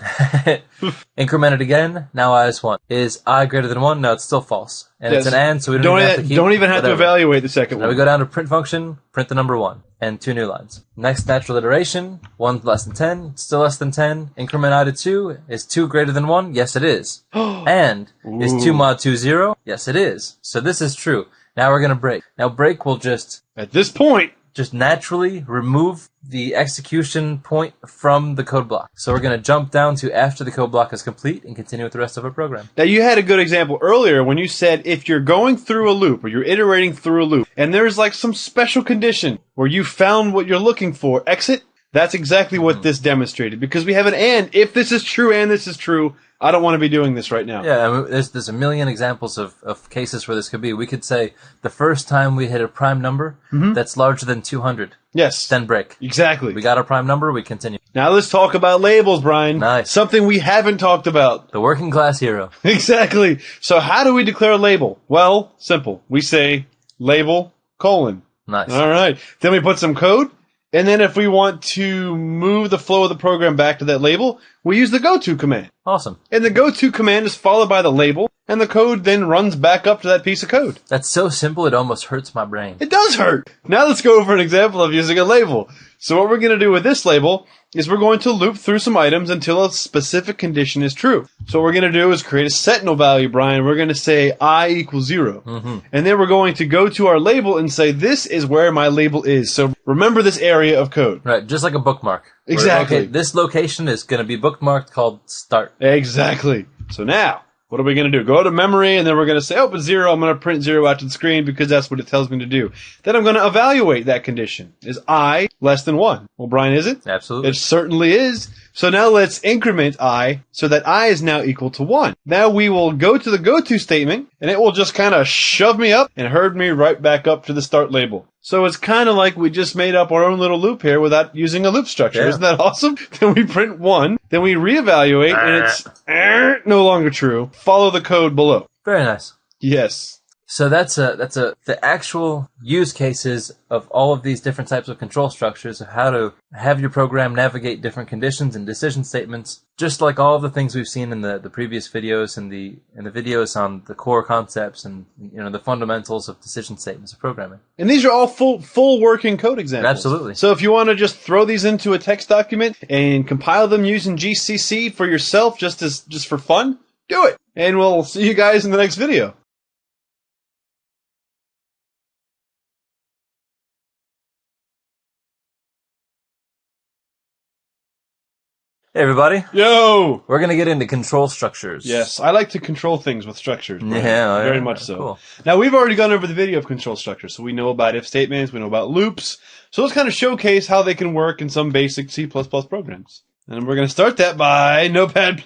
Increment it again, now I is 1. Is I greater than 1? No, it's still false. And Yes. it's an AND, so we don't even have to keep... Don't even have to whatever. evaluate the second Now we one. go down to print function, print the number 1, and 2 new lines. Next natural iteration, 1 less than 10, still less than 10. Increment I to 2, is 2 greater than 1? Yes, it is. And, is 2 mod 2 0? Yes, it is. So this is true. Now we're going to break. Now break will just At this point, naturally remove the execution point from the code block. So we're going to jump down to after the code block is complete and continue with the rest of our program. now you had a good example earlier when you said if you're going through a loop or you're iterating through a loop and there's like some special condition where you found what you're looking for, exit. That's exactly what this demonstrated because we have an and. If this is true and this is true, I don't want to be doing this right now. Yeah, I mean, there's a million examples of cases where this could be. We could say the first time we hit a prime number that's larger than 200, Yes. then break. Exactly. We got our prime number, we continue. Now let's talk about labels, Brian. Nice. Something we haven't talked about. The working class hero. Exactly. So how do we declare a label? Well, simple. We say label : Nice. All right. Then we put some code. And then if we want to move the flow of the program back to that label, we use the goto command. Awesome. And the goto command is followed by the label, and the code then runs back up to that piece of code. That's so simple it almost hurts my brain. It does hurt. Now let's go over an example of using a label. So what we're going to do with this label is we're going to loop through some items until a specific condition is true. So what we're going to do is create a sentinel value, Brian. We're going to say I equals 0. And then we're going to go to our label and say this is where my label is. So remember this area of code. Right, just like a bookmark. Where, Exactly. okay, this location is going to be bookmarked called start. Exactly. So now, what are we going to do? Go to memory, and then we're going to say, oh, it's 0. I'm going to print 0 out to the screen because that's what it tells me to do. Then I'm going to evaluate that condition. Is I less than 1? Well, Brian, is it? Absolutely. It certainly is. So now let's increment I so that I is now equal to 1. Now we will go to the goto statement, and it will just kind of shove me up and herd me right back up to the start label. So it's kind of like we just made up our own little loop here without using a loop structure. Yeah. Isn't that awesome? Then we print 1, then we reevaluate, and it's no longer true. Follow the code below. Very nice. Yes. So that's the actual use cases of all of these different types of control structures of how to have your program navigate different conditions and decision statements, just like all of the things we've seen in the previous videos and the videos on the core concepts and the fundamentals of decision statements of programming. And these are all full working code examples. Absolutely. So if you want to just throw these into a text document and compile them using GCC for yourself just for fun, do it. And we'll see you guys in the next video. Hey everybody, Yo! we're gonna get into control structures. Yes, I like to control things with structures. Brian. Yeah, Very yeah, much so. cool. Now, we've already gone over the video of control structures, so we know about if statements, we know about loops. So let's kind of showcase how they can work in some basic C++ programs. And we're going to start that by Notepad++.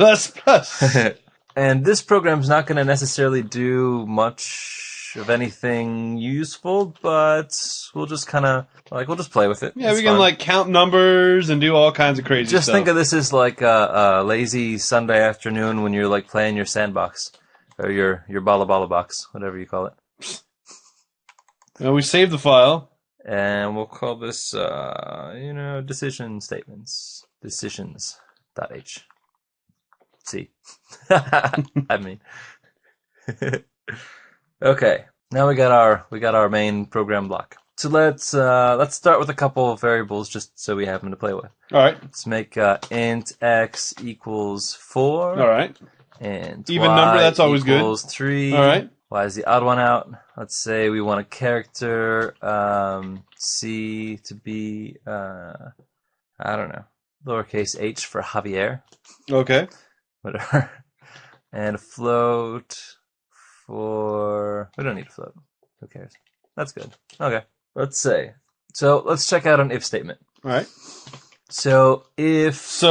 And this program's not going to necessarily do much of anything useful, but we'll just kind of, we'll just play with it. Yeah, It's we can, fun. count numbers and do all kinds of crazy Just stuff. think of this as like a lazy Sunday afternoon when you're playing your sandbox or your bala bala box, whatever you call it. Now, we save the file. And we'll call this, decision statements. Decisions.h. C. I mean. Okay. Now we got our main program block. So let's start with a couple of variables just so we have them to play with. All right. Let's make int x equals 4. All right. And Even y number, that's always good. equals 3. All right. Y is the odd one out. Let's say we want a character C to be I don't know, lowercase h for Javier, Okay. whatever, and a float for, we don't need a float. Who cares? That's good. Okay. Let's say. So let's check out an if statement. All right. So if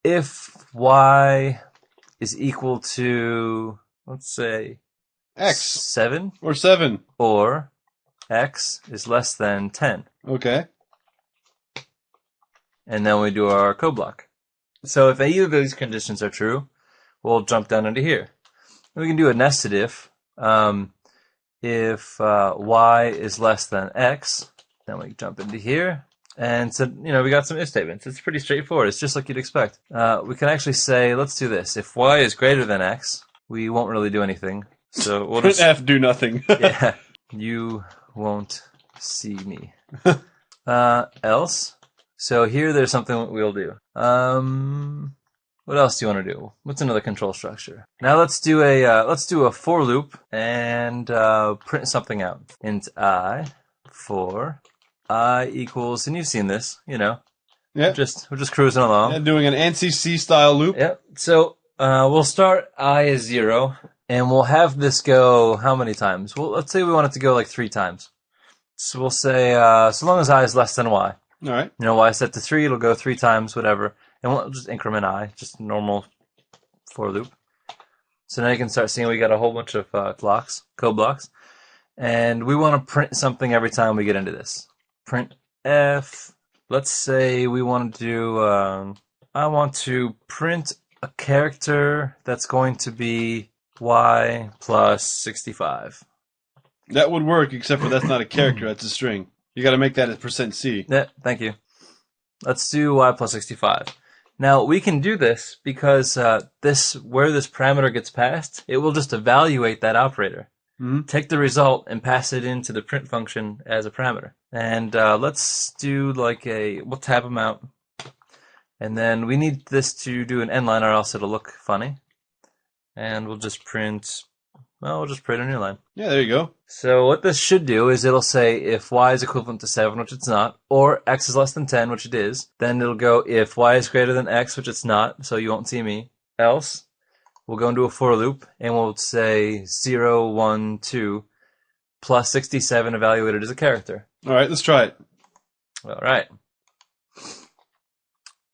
if y is equal to, let's say, X 7, or 7. or x is less than 10. Okay. and then we do our code block. So if any of these conditions are true, we'll jump down into here. And we can do a nested if. If y is less than x, then we jump into here. And so, we got some if statements. It's pretty straightforward. It's just like you'd expect. We can actually say, let's do this. If y is greater than x, we won't really do anything. So we'll Print just... F, do nothing. Yeah. You won't see me. Else. So here there's something we'll do. What else do you want to do? What's another control structure? Now let's do a for loop and print something out. Int I for I equals, and you've seen this, Yeah. We're just cruising along. And doing an ANSI C style loop. Yep. So we'll start I as 0, and we'll have this go how many times? Well, let's say we want it to go like 3 times. So we'll say so long as I is less than y. All right. Y is set to 3, it'll go 3 times, whatever. And we'll just increment I, just normal for loop. So now you can start seeing we got a whole bunch of code blocks. And we want to print something every time we get into this. Print F. Let's say we want to do, I want to print a character that's going to be y plus 65. That would work, except for that's not a character, that's a string. You got to make that as %C. Yeah, thank you. Let's do y plus 65. Now, we can do this because where this parameter gets passed, it will just evaluate that operator. Mm-hmm. Take the result and pass it into the print function as a parameter. And let's do we'll tab them out. And then we need this to do an end line or else it'll look funny. And we'll just print a new line. Yeah, there you go. So what this should do is it'll say if y is equivalent to 7, which it's not, or x is less than 10, which it is, then it'll go if y is greater than x, which it's not, so you won't see me, else we'll go into a for loop and we'll say 0, 1, 2, plus 67 evaluated as a character. All right, let's try it. All right.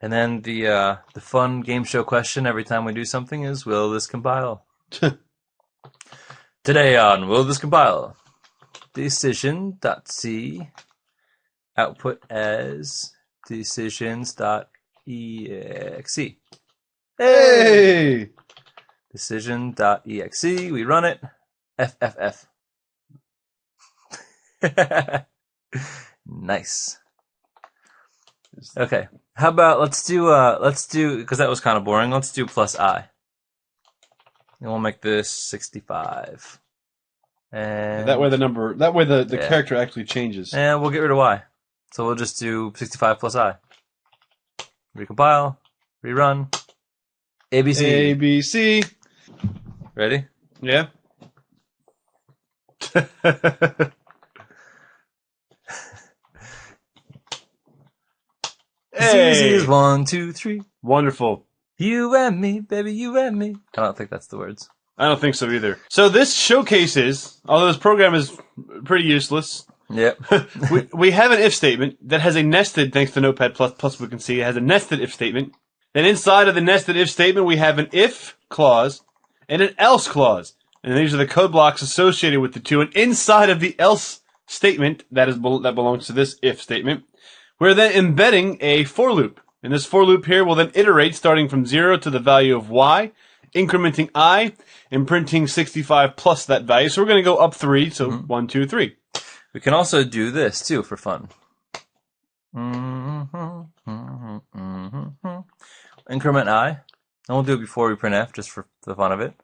And then the fun game show question every time we do something is, will this compile? Today on Will This Compile? Decision.c output as decisions.exe. Hey! Decision.exe. We run it. FFF. Nice. Okay. How about let's do because that was kind of boring. Let's do plus I. And we'll make this 65. And That way the character actually changes. And we'll get rid of y. So we'll just do 65 plus I. Recompile. Rerun. ABC. ABC. Ready? Yeah. As easy as 1, 2, 3. Wonderful. You and me, baby, you and me. I don't think that's the words. I don't think so either. So this showcases, although this program is pretty useless, Yep. we have an if statement that has a nested, thanks to Notepad++, we can see it has a nested if statement. Then inside of the nested if statement, we have an if clause and an else clause. And these are the code blocks associated with the two. And inside of the else statement, that belongs to this if statement, we're then embedding a for loop. And this for loop here will then iterate starting from 0 to the value of y, incrementing I, and printing 65 plus that value. So we're going to go up 3, so 1, 2, 3. We can also do this, too, for fun. Increment I. And we'll do it before we print F, just for the fun of it.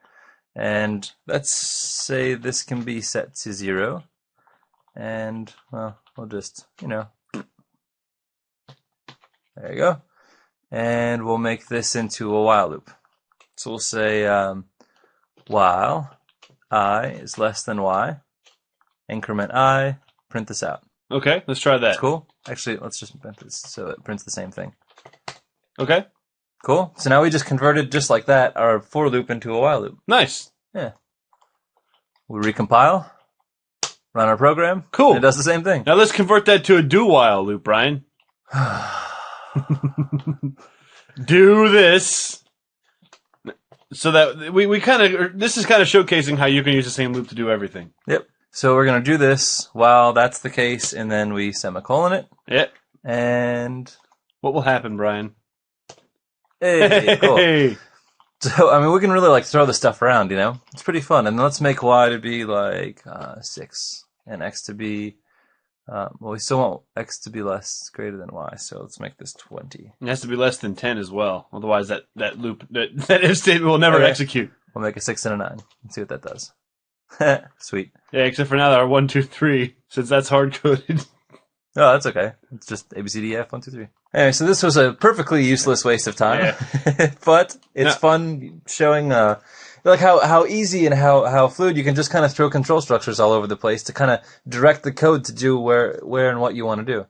And let's say this can be set to 0. And, well, we'll just, there you go. And we'll make this into a while loop. So we'll say while I is less than y, increment I, print this out. Okay, let's try that. That's cool. Actually, let's just print this so it prints the same thing. Okay. Cool. So now we just converted, just like that, our for loop into a while loop. Nice. Yeah. We recompile, run our program. Cool. And it does the same thing. Now let's convert that to a do while loop, Brian. Do this. So that we kind of, this is kind of showcasing how you can use the same loop to do everything. Yep. So we're going to do this while that's the case, and then we semicolon it. Yep. And What will happen, Brian? Hey, cool. Hey. So, I mean, we can really, like, throw this stuff around, you know? It's pretty fun. And let's make y to be, like, 6. And x to be, well, we still want x to be greater than y, so let's make this 20. It has to be less than 10 as well. Otherwise, that loop, that if statement will never execute. We'll make a 6 and a 9. Let's see what that does. Sweet. Yeah, except for now that our 1, 2, 3, since that's hard-coded. Oh, that's okay. It's just A, B, C, D, F, 1, 2, 3. Anyway, so this was a perfectly useless waste of time. Yeah. But it's fun showing like how easy and how fluid you can just kind of throw control structures all over the place to kind of direct the code to do where and what you want to do.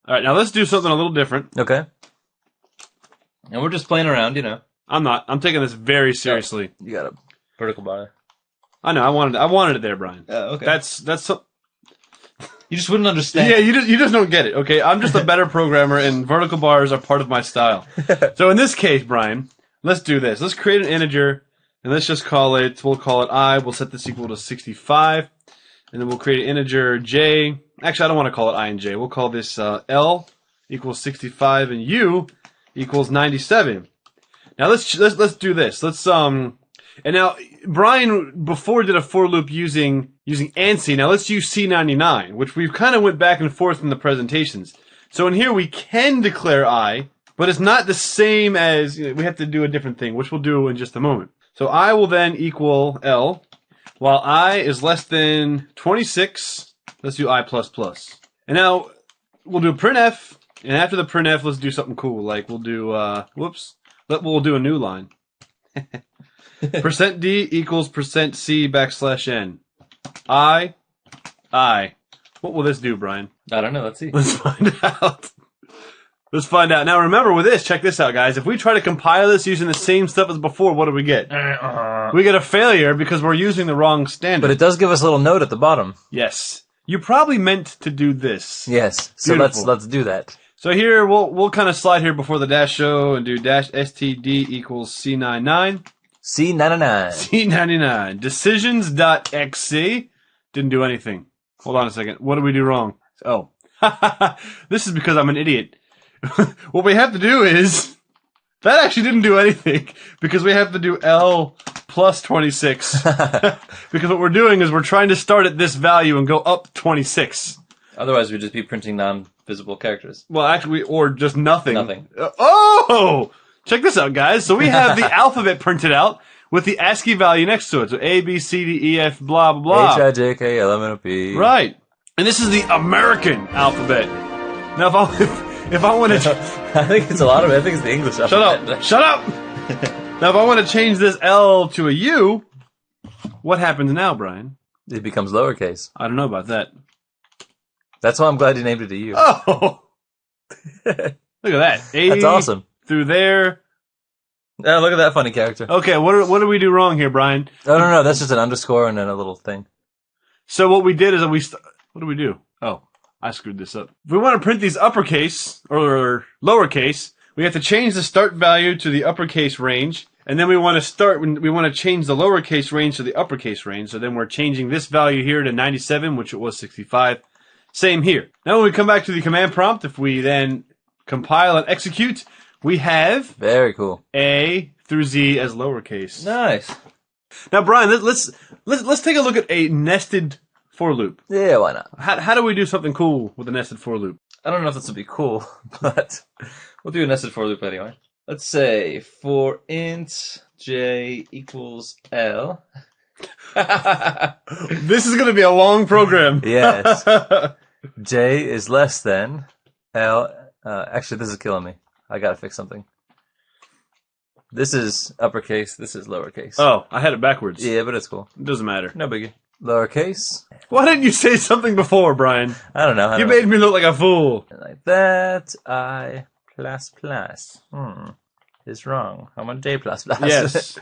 All right, now let's do something a little different. Okay. And we're just playing around, you know. I'm not. I'm taking this very seriously. You got a vertical bar. I know. I wanted it there, Brian. Okay. That's so. You just wouldn't understand. Yeah, you just don't get it. Okay, I'm just a better programmer, and vertical bars are part of my style. So in this case, Brian, let's do this. Let's create an integer, and let's just call it. We'll call it I. We'll set this equal to 65, and then we'll create an integer j. Actually, I don't want to call it I and j. We'll call this L equals 65, and U equals 97. Now let's do this. And now Brian before did a for loop using ANSI. Now let's use C99, which we've kind of went back and forth in the presentations. So in here we can declare I, but it's not the same as, we have to do a different thing, which we'll do in just a moment. So I will then equal L, while I is less than 26. Let's do I++. And now we'll do printf, and after the printf, let's do something cool. Like we'll do, we'll do a new line. %d equals %c\n. I. What will this do, Brian? I don't know. Let's see. Let's find out. Let's find out. Now remember with this, check this out, guys. If we try to compile this using the same stuff as before, what do we get? We get a failure because we're using the wrong standard. But it does give us a little note at the bottom. Yes. You probably meant to do this. Yes. So Beautiful. let's do that. So here, we'll kind of slide here before the dash show and do dash std equals C99. C99. C99. Decisions.xc. Didn't do anything. Hold on a second. What did we do wrong? Oh. This is because I'm an idiot. What we have to do is... That actually didn't do anything, because we have to do L plus 26. Because what we're doing is we're trying to start at this value and go up 26. Otherwise, we'd just be printing non-visible characters. Well, actually, or just nothing. Nothing. Oh! Check this out, guys. So we have the alphabet printed out with the ASCII value next to it. So A, B, C, D, E, F, blah, blah, blah. H-I-J-K-L-M-N-O-P. Right. And this is the American alphabet. Now, if I want to... I think it's a lot of it. I think it's the English alphabet. Shut up! Now, if I want to change this L to a U, what happens now, Brian? It becomes lowercase. I don't know about that. That's why I'm glad you named it a U. Oh! Look at that. A That's awesome. Through there. Oh, look at that funny character. Okay, what do we do wrong here, Brian? Oh, no, that's just an underscore and then a little thing. So what we did is what do we do? Oh, I screwed this up. If we want to print these uppercase or lowercase, we have to change the start value to the uppercase range, and then we want to change the lowercase range to the uppercase range. So then we're changing this value here to 97, which it was 65. Same here. Now when we come back to the command prompt, if we then compile and execute, we have very cool A through Z as lowercase. Nice. Now, Brian, let's take a look at a nested for loop. Yeah, why not? How do we do something cool with a nested for loop? I don't know if this would be cool, but we'll do a nested for loop anyway. Let's say for int j equals L. This is going to be a long program. Yes. J is less than L. Actually, this is killing me. I gotta fix something. This is uppercase. This is lowercase. Oh, I had it backwards. Yeah, but it's cool. It doesn't matter. No biggie. Lowercase. Why didn't you say something before, Brian? I don't know. You made me look like a fool. Like that. I plus plus. Is wrong. I'm on J plus plus. Yes.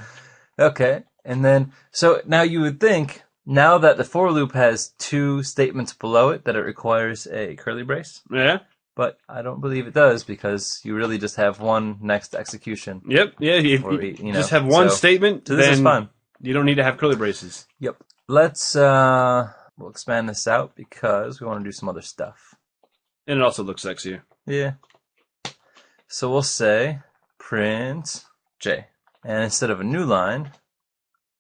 Okay. And then, so now you would think, now that the for loop has two statements below it, that it requires a curly brace. Yeah. But I don't believe it does, because you really just have one next execution. Yep. Yeah. You know, just have one statement. So this is fun. You don't need to have curly braces. Yep. Let's we'll expand this out because we want to do some other stuff. And it also looks sexier. Yeah. So we'll say print J. And instead of a new line,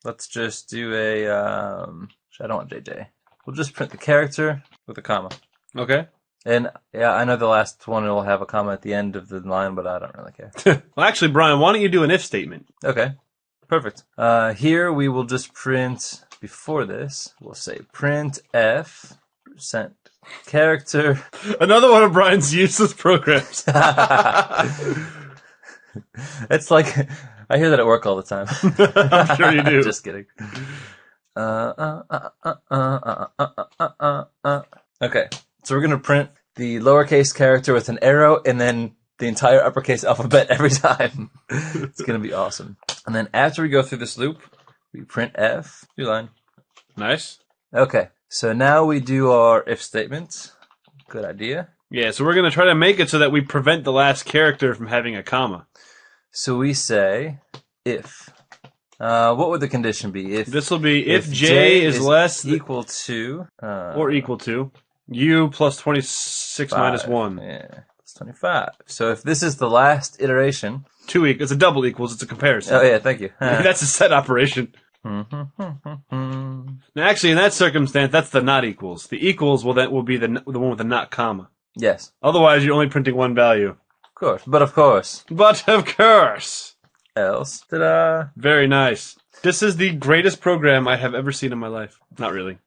let's just do a I don't want JJ. We'll just print the character with a comma. Okay. And yeah, I know the last one will have a comma at the end of the line, but I don't really care. Well, actually, Brian, why don't you do an if statement? Okay. Perfect. Here we will just print, before this, we'll say print F percent character. Another one of Brian's useless programs. It's like, I hear that at work all the time. I'm sure you do. Just kidding. Okay, so we're going to print the lowercase character with an arrow and then the entire uppercase alphabet every time. It's going to be awesome. And then after we go through this loop, we print F, new line. Nice. Okay, so now we do our if statement. Good idea. Yeah, so we're going to try to make it so that we prevent the last character from having a comma. So we say if. What would the condition be? This will be if J is less equal to or equal to U plus 26 minus 1. Yeah, plus 25. So if this is the last iteration, It's a double equals. It's a comparison. oh yeah, thank you. That's a set operation. Now, actually, in that circumstance, that's the not equals. The equals will be the one with the not comma. Yes, Otherwise, you're only printing one value. of course. But of course, But of course. else. Ta-da! Very nice. This is the greatest program I have ever seen in my life. Not really.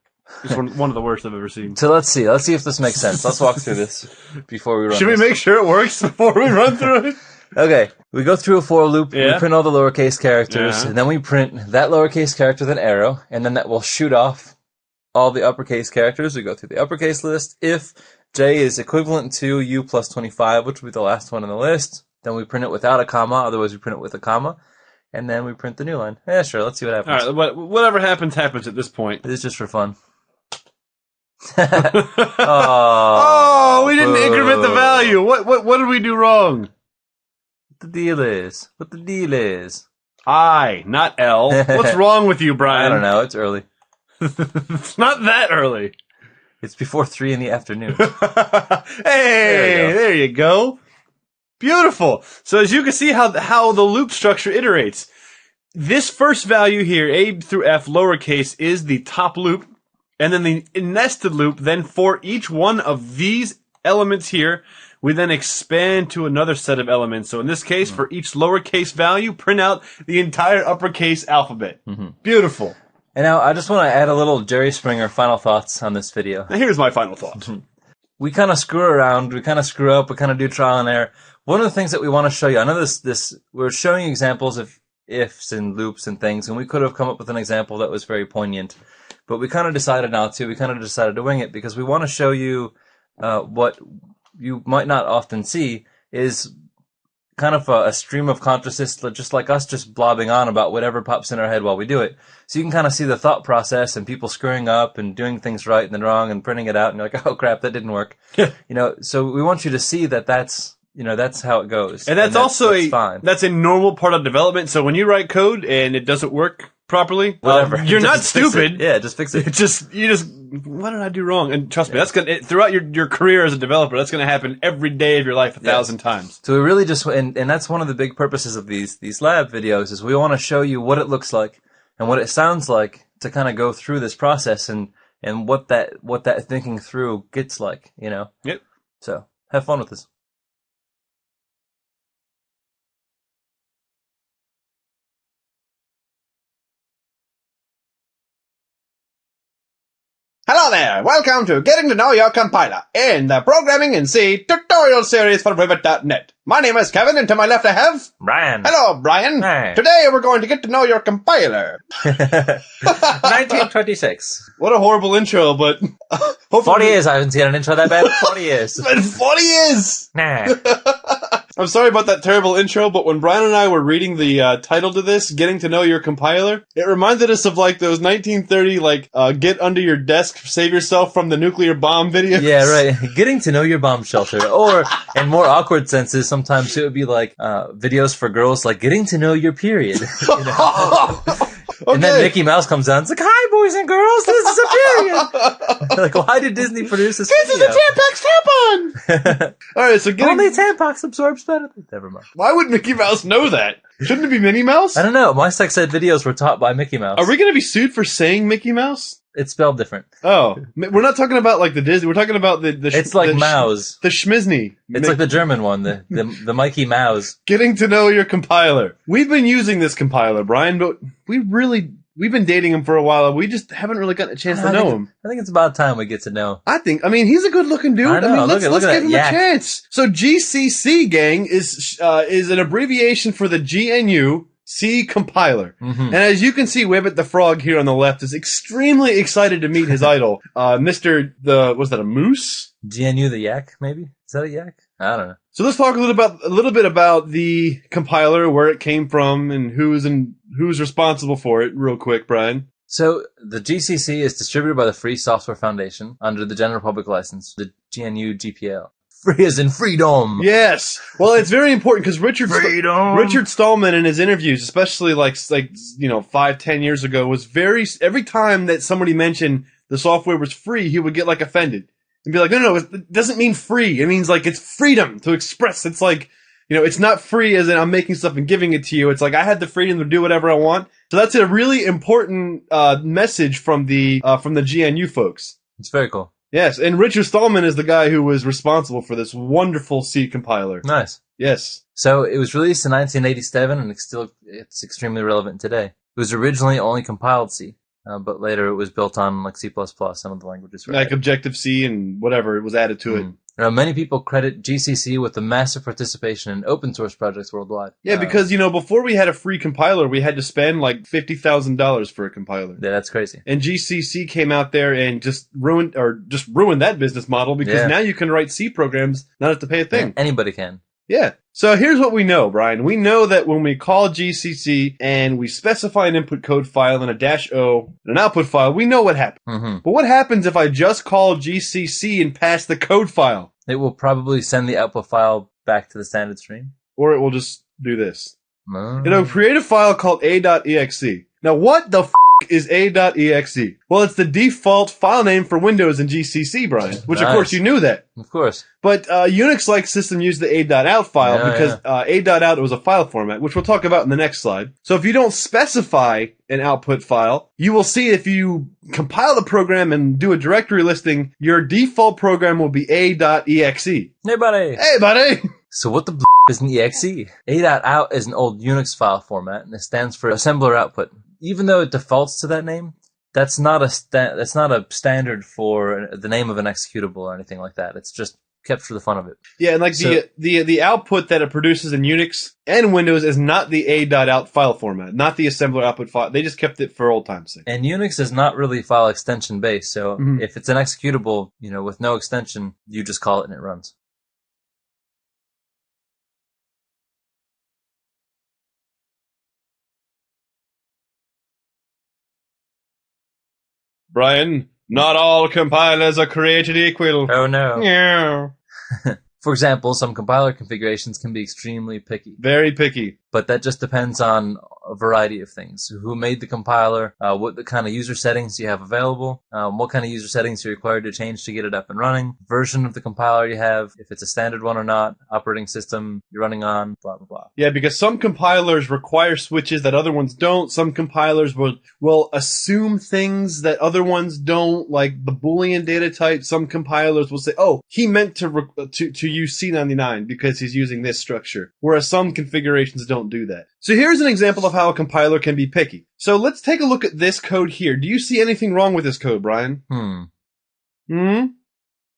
It's one of the worst I've ever seen. So let's see. Let's see if this makes sense. Let's walk through this before we run. Should we this. make sure it works before we run through it? Okay, we go through a for loop, Yeah. we print all the lowercase characters, Yeah. and then we print that lowercase character with an arrow, and then that will shoot off all the uppercase characters. We go through the uppercase list. If J is equivalent to U plus 25, which will be the last one in the list, then we print it without a comma, otherwise we print it with a comma, and then we print the new line. Yeah, sure, let's see what happens. All right, whatever happens at this point. This is just for fun. Oh, we didn't increment the value. What did we do wrong? What the deal is? What the deal is? I, not L. What's wrong with you, Brian? I don't know, it's early. It's not that early. It's before 3 in the afternoon. Hey, there you go. Beautiful. So as you can see how the loop structure iterates. This first value here, A through F lowercase, is the top loop. And then the nested loop, then for each one of these elements here, we then expand to another set of elements. So in this case, for each lowercase value, print out the entire uppercase alphabet. Beautiful. And now I just want to add a little Jerry Springer final thoughts on this video. Now here's my final thought. We kind of screw around, we kind of screw up, we kind of do trial and error. One of the things that we want to show you, I know this we're showing examples of ifs and loops and things, and we could have come up with an example that was very poignant, but we kind of decided not to. We kind of decided to wing it because we want to show you what you might not often see is kind of a stream of consciousness, just like us just blobbing on about whatever pops in our head while we do it. So you can kind of see the thought process and people screwing up and doing things right and then wrong and printing it out and you're like, oh crap, that didn't work. So we want you to see that that's how it goes. And that's also fine. That's a normal part of development. So when you write code and it doesn't work properly, whatever. You're not Just fix stupid. it. Yeah, just fix it. What did I do wrong? And trust me, that's throughout your career as a developer, that's gonna happen every day of your life 1,000 times. So we really just, and that's one of the big purposes of these lab videos is we want to show you what it looks like and what it sounds like to kind of go through this process and what that thinking through gets like, Yep. So have fun with this. Hello there! Welcome to Getting to Know Your Compiler in the Programming in C tutorial series for Rivet.net. My name is Kevin, and to my left I have... Brian. Hello, Brian. Hey. Today we're going to get to know your compiler. 1926. What a horrible intro, but... 40 years I haven't seen an intro that bad. 40 years. It's been 40 years! Nah. I'm sorry about that terrible intro, but when Brian and I were reading the title to this, Getting to Know Your Compiler, it reminded us of like those 1930 get under your desk, save yourself from the nuclear bomb videos. Yeah, right. Getting to know your bomb shelter. Or, in more awkward senses, sometimes it would be like videos for girls like getting to know your period. And then Mickey Mouse comes out and it's like, hi, boys and girls, this is a period. Like, why did Disney produce this This video? is a Tampax tampon! Alright, so Only Tampax absorbs better. Never mind. Why would Mickey Mouse know that? Shouldn't it be Minnie Mouse? I don't know. My sex ed videos were taught by Mickey Mouse. Are we gonna be sued for saying Mickey Mouse? It's spelled different. Oh. We're not talking about like the Disney, we're talking about the It's like Mouse. The Schmizny. It's like the German one, the Mikey Mouse. Getting to know your compiler. We've been using this compiler, Brian, but we've been dating him for a while. We just haven't really gotten a chance to know him. I think it's about time we get to know. I mean, he's a good looking dude. I know, let's look at give him that a chance. So GCC, gang, is an abbreviation for the GNU C compiler. Mm-hmm. And as you can see, Wibbit the Frog here on the left is extremely excited to meet his idol, was that a moose? GNU the yak, maybe? Is that a yak? I don't know. So let's talk a little bit about the compiler, where it came from, and who's responsible for it, real quick, Brian. So the GCC is distributed by the Free Software Foundation under the General Public License, the GNU GPL. Free as in freedom. Yes. Well, it's very important because Richard Stallman in his interviews, especially like 5-10 years ago, was every time that somebody mentioned the software was free, he would get like offended and be like, no, it doesn't mean free. It means like it's freedom to express. It's like, it's not free as in I'm making stuff and giving it to you. It's like I had the freedom to do whatever I want. So that's a really important message from the GNU folks. It's very cool. Yes, and Richard Stallman is the guy who was responsible for this wonderful C compiler. Nice. Yes. So it was released in 1987, and it's extremely relevant today. It was originally only compiled C, but later it was built on like C++, some of the languages. Like Objective-C and whatever, it was added to it. Now, many people credit GCC with the massive participation in open source projects worldwide. Yeah, because, before we had a free compiler, we had to spend like $50,000 for a compiler. Yeah, that's crazy. And GCC came out there and just ruined that business model because now you can write C programs, not have to pay a thing. Yeah, anybody can. Yeah. So here's what we know, Brian. We know that when we call GCC and we specify an input code file and a -O and an output file, we know what happens. Mm-hmm. But what happens if I just call GCC and pass the code file? It will probably send the output file back to the standard stream. Or it will just do this. It'll create a file called a.exe. Now what the is a.exe? Well, it's the default file name for Windows in GCC, Brian. Which, of course, you knew that. Of course. But Unix-like system used the a.out file because a.out was a file format, which we'll talk about in the next slide. So if you don't specify an output file, you will see if you compile the program and do a directory listing, your default program will be a.exe. Hey, buddy! Hey, buddy! So what the is an exe? A.out is an old Unix file format, and it stands for assembler output. Even though it defaults to that name, that's not a standard for the name of an executable or anything like that. It's just kept for the fun of it. Yeah, and like the output that it produces in Unix and Windows is not the a.out file format, not the assembler output file. They just kept it for old time's sake. And Unix is not really file extension based, so if it's an executable, with no extension, you just call it and it runs. Brian, not all compilers are created equal. Oh no. Yeah. For example, some compiler configurations can be extremely picky. Very picky. But that just depends on a variety of things. Who made the compiler, what the kind of user settings you have available, what kind of user settings you're required to change to get it up and running, version of the compiler you have, if it's a standard one or not, operating system you're running on, blah, blah, blah. Yeah, because some compilers require switches that other ones don't. Some compilers will assume things that other ones don't, like the Boolean data type. Some compilers will say, oh, he meant to use C99 because he's using this structure, whereas some configurations don't do that. So here's an example of how a compiler can be picky. So let's take a look at this code here. Do you see anything wrong with this code, Brian?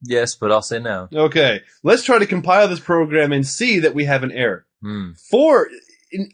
Yes, but I'll say no. Okay. Let's try to compile this program and see that we have an error. In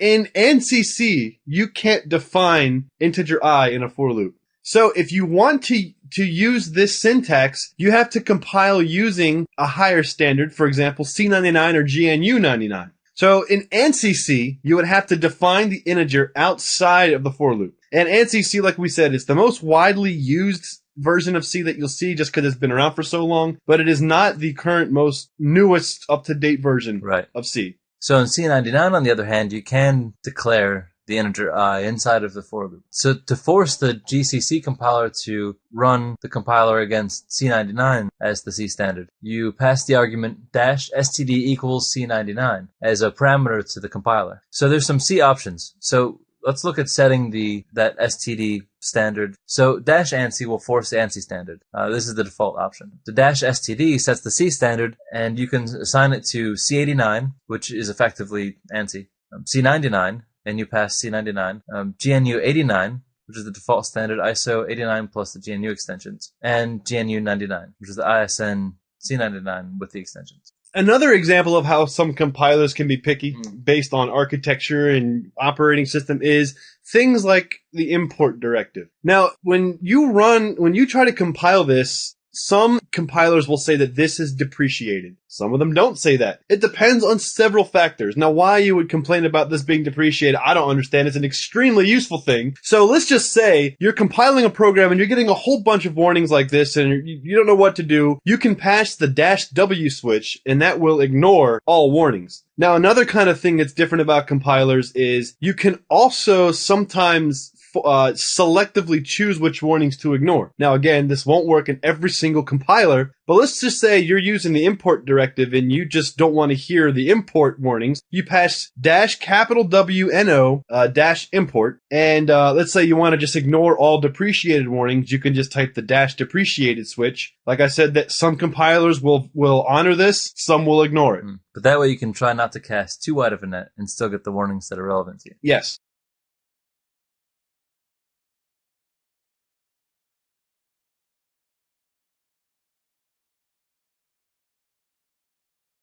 ANSI, you can't define integer I in a for loop. So if you want to use this syntax, you have to compile using a higher standard, for example, C99 or GNU99. So in ANSI, you would have to define the integer outside of the for loop. And ANSI, like we said, is the most widely used version of C that you'll see just because it's been around for so long, but it is not the current most newest up-to-date version of C. So in C99, on the other hand, you can declare the integer I inside of the for loop. So to force the GCC compiler to run the compiler against C99 as the C standard, you pass the argument -std equals C99 as a parameter to the compiler. So there's some C options. So let's look at setting that std standard. So -ANSI will force the ANSI standard. This is the default option. The -std sets the C standard, and you can assign it to C89, which is effectively ANSI, C99, and you pass C99, GNU 89, which is the default standard ISO 89 plus the GNU extensions, and GNU 99, which is the ISN C99 with the extensions. Another example of how some compilers can be picky based on architecture and operating system is things like the import directive. Now, when you try to compile this, some compilers will say that this is depreciated. Some of them don't say that. It depends on several factors. Now, why you would complain about this being depreciated, I don't understand. It's an extremely useful thing. So let's just say you're compiling a program and you're getting a whole bunch of warnings like this and you don't know what to do. You can pass the -W switch and that will ignore all warnings. Now, another kind of thing that's different about compilers is you can also sometimes selectively choose which warnings to ignore. Now, again, this won't work in every single compiler, but let's just say you're using the import directive and you just don't want to hear the import warnings. You pass -WNO -import, and let's say you want to just ignore all depreciated warnings. You can just type the -depreciated switch. Like I said, that some compilers will honor this, some will ignore it. But that way you can try not to cast too wide of a net and still get the warnings that are relevant to you. Yes.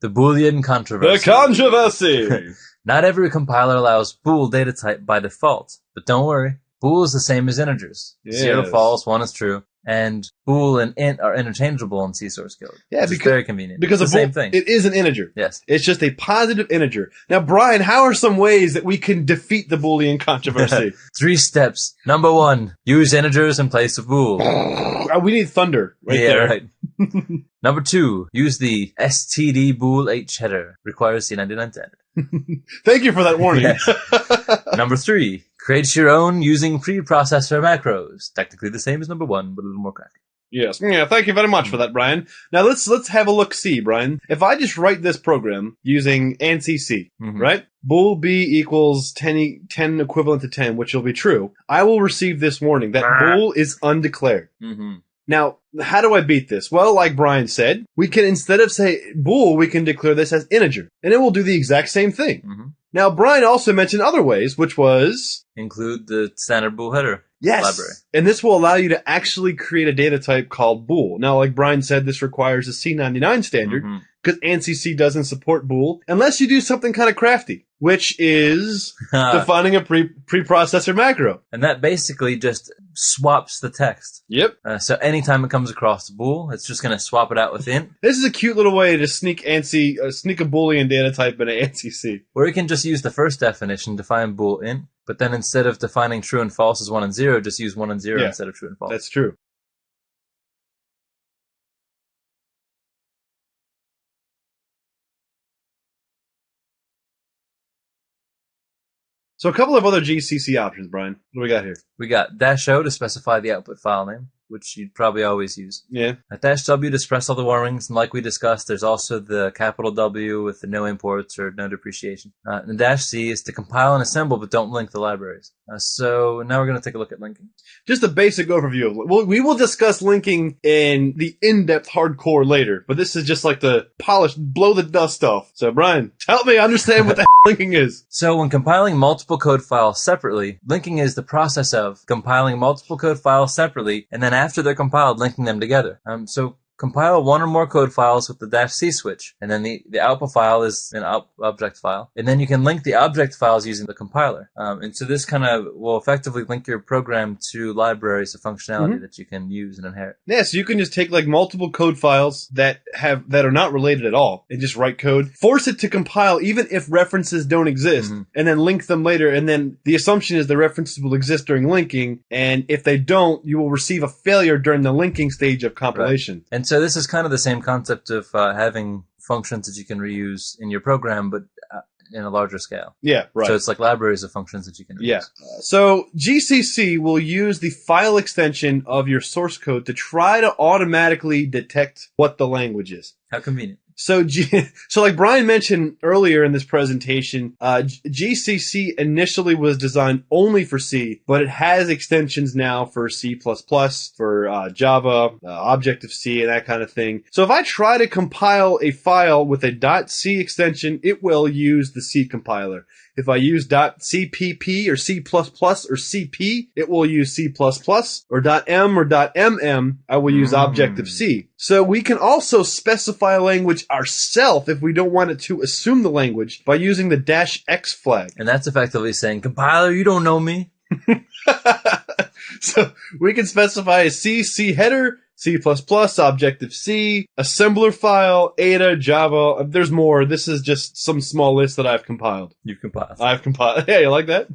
The Boolean controversy. The controversy! Not every compiler allows bool data type by default, but don't worry. Bool is the same as integers. Yes. 0 false, 1 is true, and bool and int are interchangeable in C source code. Yeah, which is very convenient. Because it's the same thing. It is an integer. Yes. It's just a positive integer. Now, Brian, how are some ways that we can defeat the Boolean controversy? 3 steps. Number 1, use integers in place of bool. We need thunder there. Right. Number 2, use the std bool h header. Requires C99 standard. Thank you for that warning. Yes. Number 3, create your own using preprocessor macros. Technically the same as number 1, but a little more crafty. Yes. Yeah, thank you very much for that, Brian. Now let's have a look-see, Brian. If I just write this program using ANSI C, right? Bool B equals 10 equivalent to 10, which will be true. I will receive this warning that bool is undeclared. Now, how do I beat this? Well, like Brian said, we can, instead of say bool, we can declare this as integer, and it will do the exact same thing. Now, Brian also mentioned other ways, which was include the standard bool header library. And this will allow you to actually create a data type called bool. Now, like Brian said, this requires a C99 standard, because ANSI C doesn't support bool, unless you do something kind of crafty, which is defining a preprocessor macro. And that basically just swaps the text. Yep. So anytime it comes across bool, it's just going to swap it out with int. This is a cute little way to sneak a Boolean data type into ANSI C. Or you can just use the first definition, define bool int, but then instead of defining true and false as 1 and 0, just use 1 and 0 instead of true and false. That's true. So a couple of other GCC options, Brian. What do we got here? We got -O to specify the output file name, which you'd probably always use. Yeah. -W to express all the warnings, and like we discussed, there's also the capital W with the no imports or no depreciation. And the -C is to compile and assemble, but don't link the libraries. So now we're going to take a look at linking. Just a basic overview of we will discuss linking in the in-depth hardcore later, but this is just like the polish, blow the dust off. So Brian, help me understand what the linking is. So when compiling multiple code files separately, linking is the process of compiling multiple code files separately, and then after they're compiled, linking them together. So compile one or more code files with the -C switch, and then the output file is an object file, and then you can link the object files using the compiler. And so this kind of will effectively link your program to libraries of functionality that you can use and inherit. Yeah, so you can just take like multiple code files that are not related at all and just write code, force it to compile even if references don't exist, and then link them later, and then the assumption is the references will exist during linking, and if they don't, you will receive a failure during the linking stage of compilation. Right. And so this is kind of the same concept of having functions that you can reuse in your program, but in a larger scale. Yeah, right. So it's like libraries of functions that you can use. Yeah. So GCC will use the file extension of your source code to try to automatically detect what the language is. How convenient. So, so like Brian mentioned earlier in this presentation, GCC initially was designed only for C, but it has extensions now for C++, for Java, Objective-C, and that kind of thing. So if I try to compile a file with a .c extension, it will use the C compiler. If I use .cpp or C++ or CP, it will use C++, or .m or .mm, I will use Objective-C. So we can also specify a language ourselves if we don't want it to assume the language by using the -x flag. And that's effectively saying, compiler, you don't know me. So we can specify a C header, C++, Objective-C, assembler file, Ada, Java. There's more. This is just some small list that I've compiled. You've compiled. I've compiled. Yeah, you like that?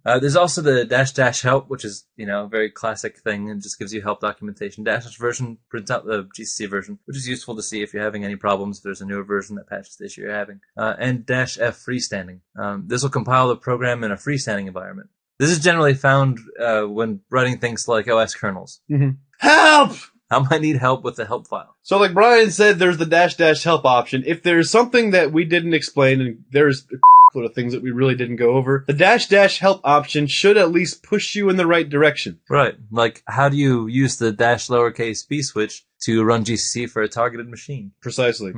There's also the -- help, which is, a very classic thing and just gives you help documentation. -- version prints out the GCC version, which is useful to see if you're having any problems, if there's a newer version that patches the issue you're having. And -f freestanding. This will compile the program in a freestanding environment. This is generally found when writing things like OS kernels. Mm-hmm. Help! I might need help with the help file. So like Brian said, there's the -- help option. If there's something that we didn't explain, and there's a lot of things that we really didn't go over, the -- help option should at least push you in the right direction. Right. Like, how do you use the --b switch to run GCC for a targeted machine? Precisely.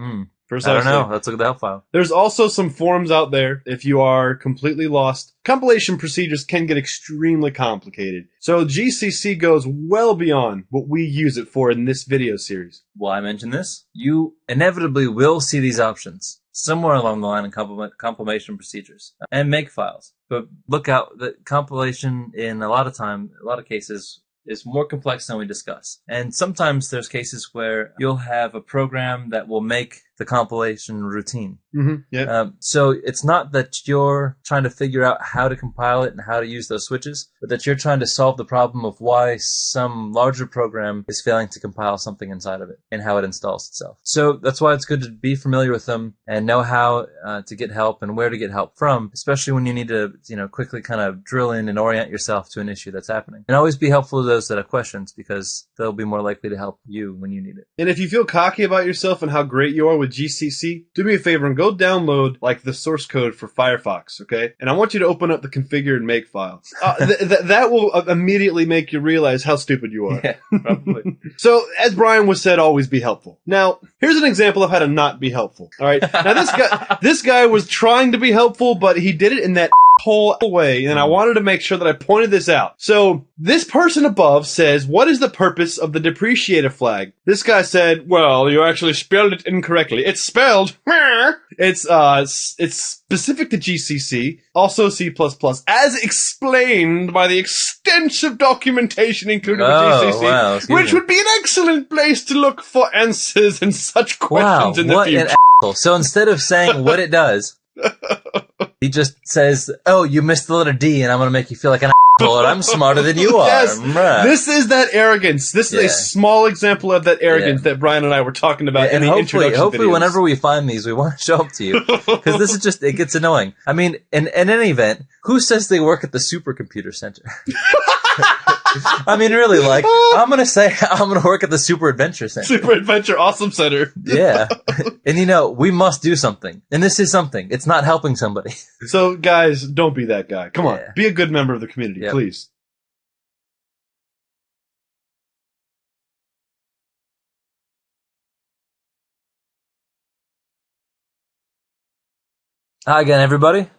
I don't know. Let's look at the help file. There's also some forums out there if you are completely lost. Compilation procedures can get extremely complicated. So GCC goes well beyond what we use it for in this video series. Why I mention this? You inevitably will see these options somewhere along the line in compilation procedures and make files. But look out, the compilation in a lot of cases is more complex than we discuss. And sometimes there's cases where you'll have a program that will make the compilation routine. So it's not that you're trying to figure out how to compile it and how to use those switches, but that you're trying to solve the problem of why some larger program is failing to compile something inside of it and how it installs itself. So that's why it's good to be familiar with them and know how to get help and where to get help from, especially when you need to, quickly kind of drill in and orient yourself to an issue that's happening. And always be helpful to those that have questions because they'll be more likely to help you when you need it. And if you feel cocky about yourself and how great you are with GCC, do me a favor and go download the source code for Firefox, okay? And I want you to open up the configure and make file. That will immediately make you realize how stupid you are. Yeah, probably. So, as Brian was said, always be helpful. Now, here's an example of how to not be helpful. All right. Now, this guy was trying to be helpful, but he did it in that whole way, and I wanted to make sure that I pointed this out. So, this person above says, what is the purpose of the depreciator flag? This guy said, well, you actually spelled it incorrectly. It's spelled, it's specific to GCC, also C++, as explained by the extensive documentation included with GCC, wow, which would be an excellent place to look for answers and such questions in the future. An asshole. So instead of saying what it does, he just says, oh, you missed the letter D, and I'm going to make you feel like an asshole, and I'm smarter than you are. Yes, this is that arrogance. This is a small example of that arrogance that Brian and I were talking about in the introduction hopefully videos. Whenever we find these, we want to show them to you. Because this is just, it gets annoying. I mean, in any event, who says they work at the supercomputer center? I mean, really, I'm going to say I'm going to work at the Super Adventure Center. Super Adventure Awesome Center. Yeah. And we must do something. And this is something. It's not helping somebody. So, guys, don't be that guy. Come on. Be a good member of the community, please. Hi again, everybody.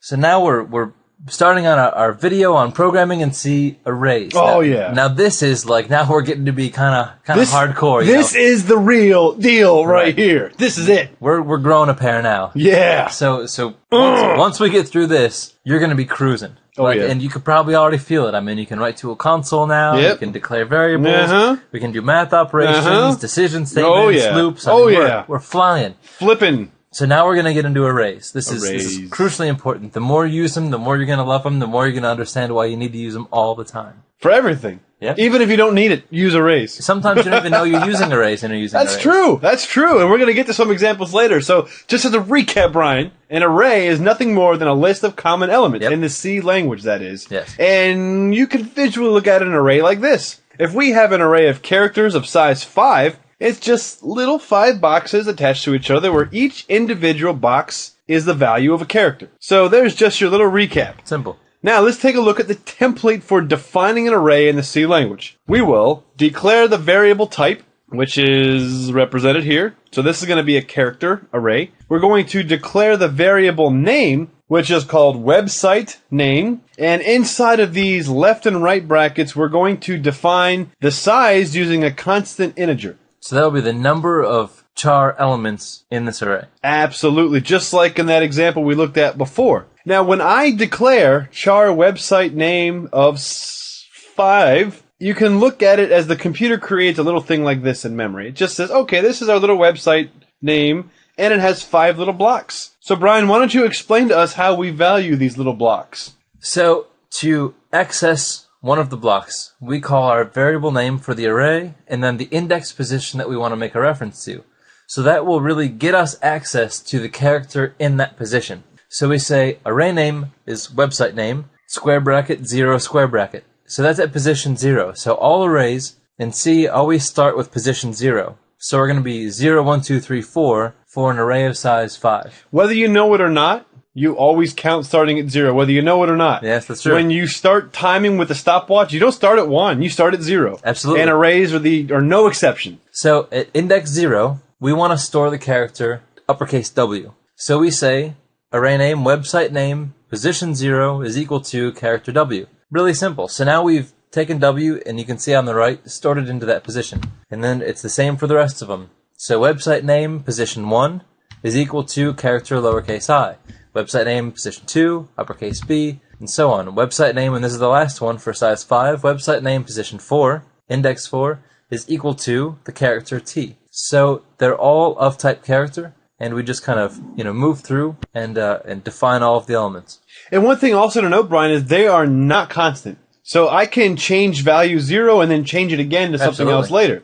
So now we're starting on our video on programming in C arrays. Now this is now we're getting to be kind of hardcore. This is the real deal right here. This is it. We're growing a pair now. Yeah. So once we get through this, you're going to be cruising. And you could probably already feel it. I mean, you can write to a console now. You can declare variables. We can do math operations, decision statements, loops. We're flying. Flipping. So now we're going to get into arrays. This is crucially important. The more you use them, the more you're going to love them, the more you're going to understand why you need to use them all the time. For everything. Yep. Even if you don't need it, use arrays. Sometimes you don't even know you're using arrays and you're using That's arrays. true. That's true. And we're going to get to some examples later. So just as a recap, Brian, an array is nothing more than a list of common elements in the C language, that is. Yes. And you can visually look at an array like this. If we have an array of characters of size 5, it's just little 5 boxes attached to each other where each individual box is the value of a character. So there's just your little recap. Simple. Now, let's take a look at the template for defining an array in the C language. We will declare the variable type, which is represented here. So this is going to be a character array. We're going to declare the variable name, which is called website name. And inside of these left and right brackets, we're going to define the size using a constant integer. So that will be the number of char elements in this array. Absolutely, just like in that example we looked at before. Now, when I declare char website name of 5, you can look at it as the computer creates a little thing like this in memory. It just says, okay, this is our little website name, and it has 5 little blocks. So, Brian, why don't you explain to us how we value these little blocks? So, to access one of the blocks, we call our variable name for the array, and then the index position that we want to make a reference to. So that will really get us access to the character in that position. So we say array name is website name, square bracket, 0, square bracket. So that's at position 0. So all arrays in C always start with position 0. So we're going to be 0, 1, 2, 3, 4 for an array of size 5. Whether you know it or not, you always count starting at 0, whether you know it or not. Yes, that's true. When you start timing with the stopwatch, you don't start at 1, you start at 0. Absolutely. And arrays are no exception. So at index 0, we want to store the character uppercase W. So we say array name, website name, position 0 is equal to character W. Really simple. So now we've taken W, and you can see on the right, stored it into that position. And then it's the same for the rest of them. So website name, position 1, is equal to character lowercase I. Website name, position 2, uppercase B, and so on. Website name, and this is the last one for size 5, website name, position 4, index 4, is equal to the character T. So they're all of type character, and we just kind of, move through and define all of the elements. And one thing also to note, Brian, is they are not constant. So I can change value 0 and then change it again to something else later.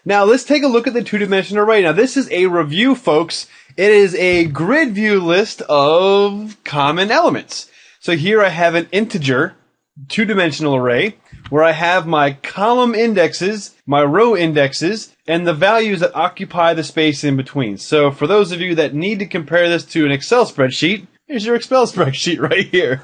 Now, let's take a look at the two-dimensional array. Now, this is a review, folks. It is a grid view list of common elements. So here I have an integer two-dimensional array where I have my column indexes, my row indexes, and the values that occupy the space in between. So for those of you that need to compare this to an Excel spreadsheet, here's your Excel spreadsheet right here.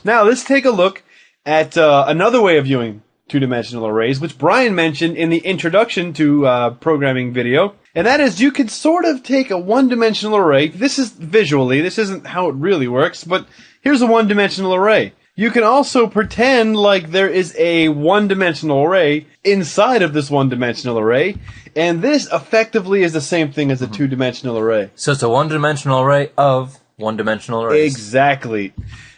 Now, let's take a look at another way of viewing two-dimensional arrays, which Brian mentioned in the introduction to programming video, and that is you could sort of take a one-dimensional array. This is visually, this isn't how it really works, but here's a one-dimensional array. You can also pretend like there is a one-dimensional array inside of this one-dimensional array, and this effectively is the same thing as a two-dimensional array. So it's a one-dimensional array of one-dimensional arrays. Exactly.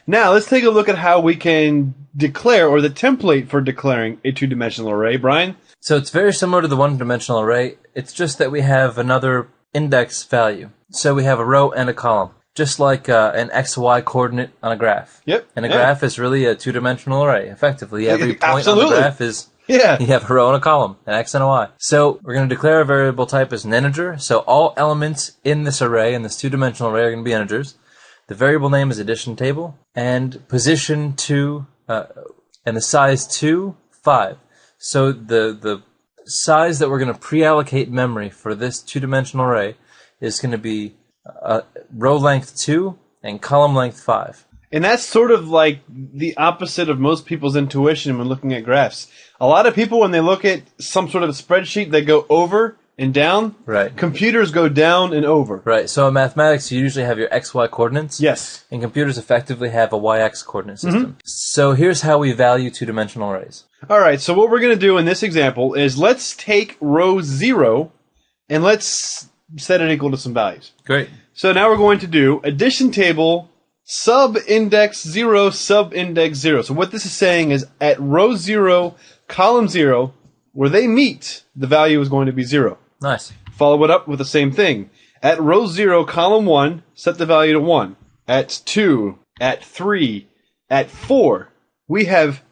Now, let's take a look at how we can declare, or the template for declaring a two-dimensional array. Brian? So it's very similar to the one-dimensional array. It's just that we have another index value. So we have a row and a column, just like an XY coordinate on a graph. Yep. And a graph is really a two-dimensional array. Effectively, every point on the graph is you have a row and a column, an X and a Y. So we're going to declare a variable type as an integer. So all elements in this array, in this two-dimensional array, are going to be integers. The variable name is addition table, and position 2, and the size 2, 5. So the size that we're going to pre-allocate memory for this two-dimensional array is going to be row length 2 and column length 5. And that's sort of like the opposite of most people's intuition when looking at graphs. A lot of people, when they look at some sort of spreadsheet, they go over and down. Right. Computers go down and over. Right. So in mathematics, you usually have your XY coordinates. Yes. And computers effectively have a YX coordinate system. So here's how we value two-dimensional arrays. All right. So what we're going to do in this example is let's take row 0 and let's set it equal to some values. Great. So now we're going to do addition table sub-index 0 sub-index 0. So what this is saying is at row 0, column 0, where they meet, the value is going to be 0. Nice. Follow it up with the same thing. At row 0, column 1, set the value to 1. At 2, at 3, at 4, we have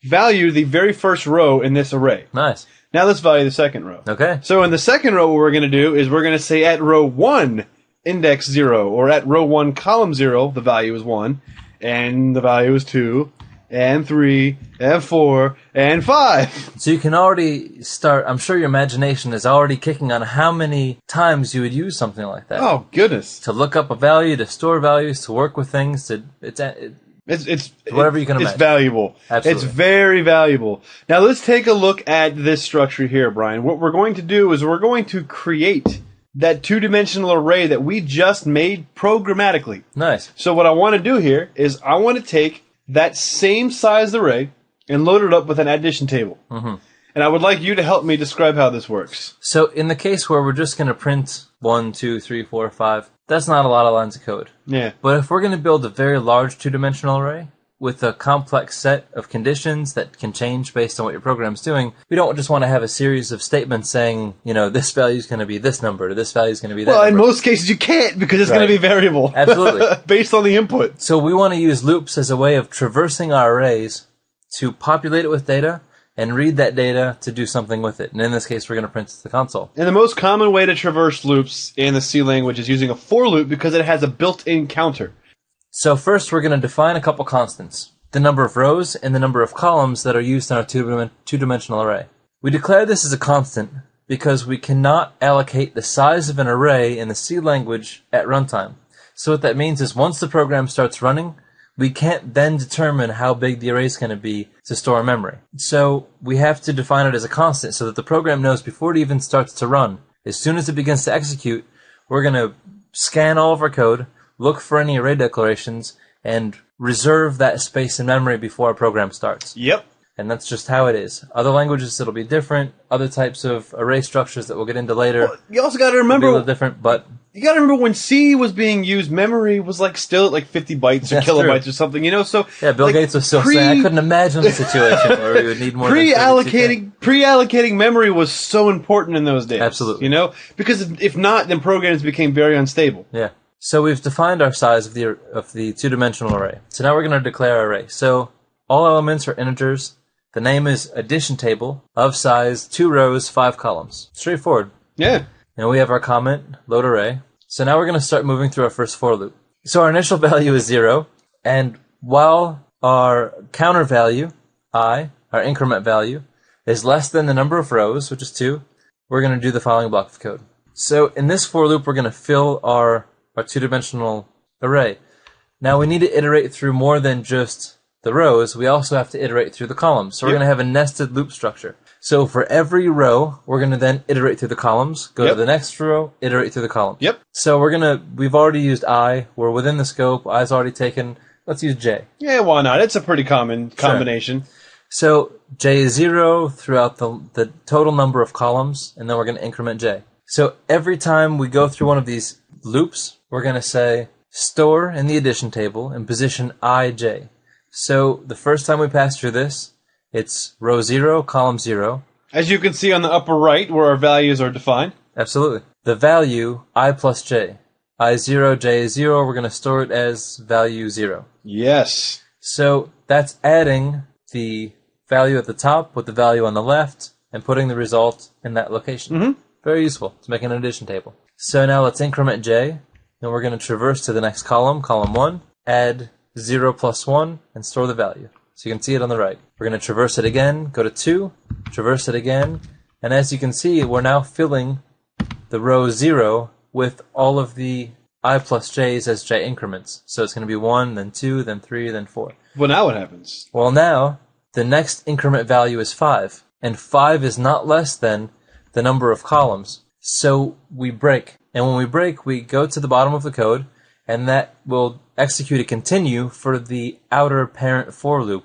valued the very first row in this array. Nice. Now let's value the second row. Okay. So in the second row, what we're going to do is we're going to say at row 1, index 0, or at row 1, column 0, the value is 1, and the value is 2, and 3, and 4, and 5. So you can already start, I'm sure your imagination is already kicking on how many times you would use something like that. Oh, goodness. To look up a value, to store values, to work with things, It's whatever you can imagine. It's valuable. Absolutely. It's very valuable. Now let's take a look at this structure here, Brian. What we're going to do is we're going to create that two-dimensional array that we just made programmatically. Nice. So what I want to do here is I want to take that same size array and load it up with an addition table. Mm-hmm. And I would like you to help me describe how this works. So in the case where we're just going to print 1, 2, 3, 4, 5, that's not a lot of lines of code. Yeah. But if we're going to build a very large two-dimensional array with a complex set of conditions that can change based on what your program's doing, we don't just want to have a series of statements saying, this value is going to be this number, or this value is going to be that number. Well, in most cases you can't because it's going to be variable. Absolutely. Based on the input. So we want to use loops as a way of traversing our arrays to populate it with data and read that data to do something with it. And in this case, we're going to print it to the console. And the most common way to traverse loops in the C language is using a for loop because it has a built-in counter. So first, we're going to define a couple constants. The number of rows and the number of columns that are used in our two-dimensional array. We declare this as a constant because we cannot allocate the size of an array in the C language at runtime. So what that means is once the program starts running, we can't then determine how big the array is going to be to store in memory. So we have to define it as a constant so that the program knows before it even starts to run. As soon as it begins to execute, we're going to scan all of our code, look for any array declarations, and reserve that space in memory before our program starts. Yep. And that's just how it is. Other languages, it'll be different. Other types of array structures that we'll get into later, Well, you also got to will be a remember... little different, but You gotta remember when C was being used, memory was still at 50 bytes or That's kilobytes true. or something, so... yeah, Bill Gates was still saying, I couldn't imagine a situation where we would need more than 32K. Pre-allocating memory was so important in those days. Absolutely. Because if not, then programs became very unstable. Yeah. So we've defined our size of the two-dimensional array. So now we're going to declare our array. So all elements are integers. The name is addition table of size 2 rows, 5 columns. Straightforward. Yeah. And we have our comment, load array. So now we're going to start moving through our first for loop. So our initial value is 0. And while our counter value, I, our increment value, is less than the number of rows, which is 2, we're going to do the following block of code. So in this for loop, we're going to fill our two-dimensional array. Now we need to iterate through more than just the rows. We also have to iterate through the columns. So we're going to have a nested loop structure. So for every row, we're going to then iterate through the columns, go to the next row, iterate through the columns. Yep. So we've already used I. We're within the scope. I's already taken. Let's use J. Yeah, why not? It's a pretty common combination. So J is 0 throughout the total number of columns, and then we're going to increment J. So every time we go through one of these loops, we're going to say store in the addition table and position IJ. So the first time we pass through this, it's row 0, column 0. As you can see on the upper right where our values are defined. Absolutely. The value, I plus J. I 0, J is 0, we're going to store it as value 0. Yes. So that's adding the value at the top with the value on the left and putting the result in that location. Mm-hmm. Very useful to make an addition table. So now let's increment J, and we're going to traverse to the next column, column 1, add 0 plus 1, and store the value. So you can see it on the right. We're going to traverse it again, go to 2, traverse it again, and as you can see, we're now filling the row 0 with all of the I plus J's as J increments. So it's going to be 1, then 2, then 3, then 4. Well, now what happens? Well, now the next increment value is 5, and 5 is not less than the number of columns. So we break. And when we break, we go to the bottom of the code, and that will execute a continue for the outer parent for loop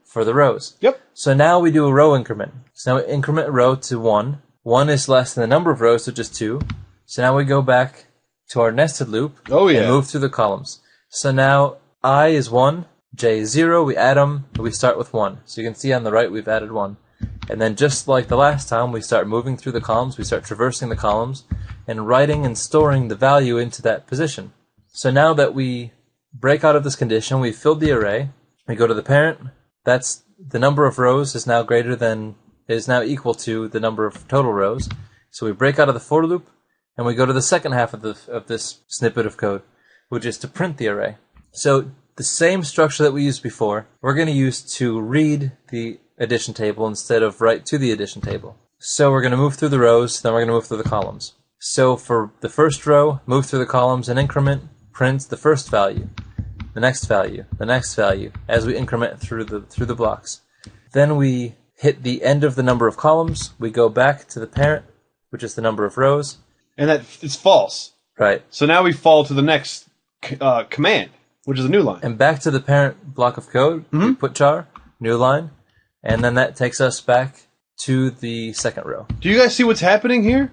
for the rows. Yep. So now we do a row increment. So now we increment row to 1. 1 is less than the number of rows, so just 2. So now we go back to our nested loop and move through the columns. So now I is 1, J is 0, we add them, and we start with 1. So you can see on the right we've added 1. And then just like the last time, we start moving through the columns, we start traversing the columns, and writing and storing the value into that position. So now that we break out of this condition, we've filled the array, we go to the parent, that's the number of rows is now equal to the number of total rows. So we break out of the for loop, and we go to the second half of this snippet of code, which is to print the array. So the same structure that we used before, we're going to use to read the addition table instead of write to the addition table. So we're going to move through the rows, then we're going to move through the columns. So for the first row, move through the columns and increment, print the first value, the next value, the next value, as we increment through the blocks. Then we hit the end of the number of columns, we go back to the parent, which is the number of rows. And that is false. Right. So now we fall to the next command, which is a new line. And back to the parent block of code, we put char, new line, and then that takes us back to the second row. Do you guys see what's happening here?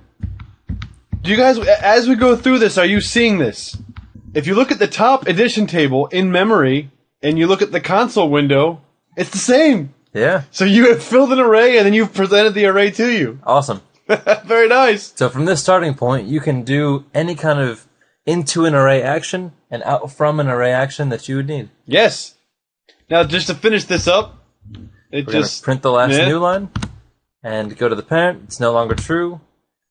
Do you guys, as we go through this, are you seeing this? If you look at the top addition table in memory, and you look at the console window, it's the same. Yeah. So you have filled an array, and then you've presented the array to you. Awesome. Very nice. So from this starting point, you can do any kind of into an array action and out from an array action that you would need. Yes. Now, just to finish this up, We're going to print the last new line and go to the parent. It's no longer true.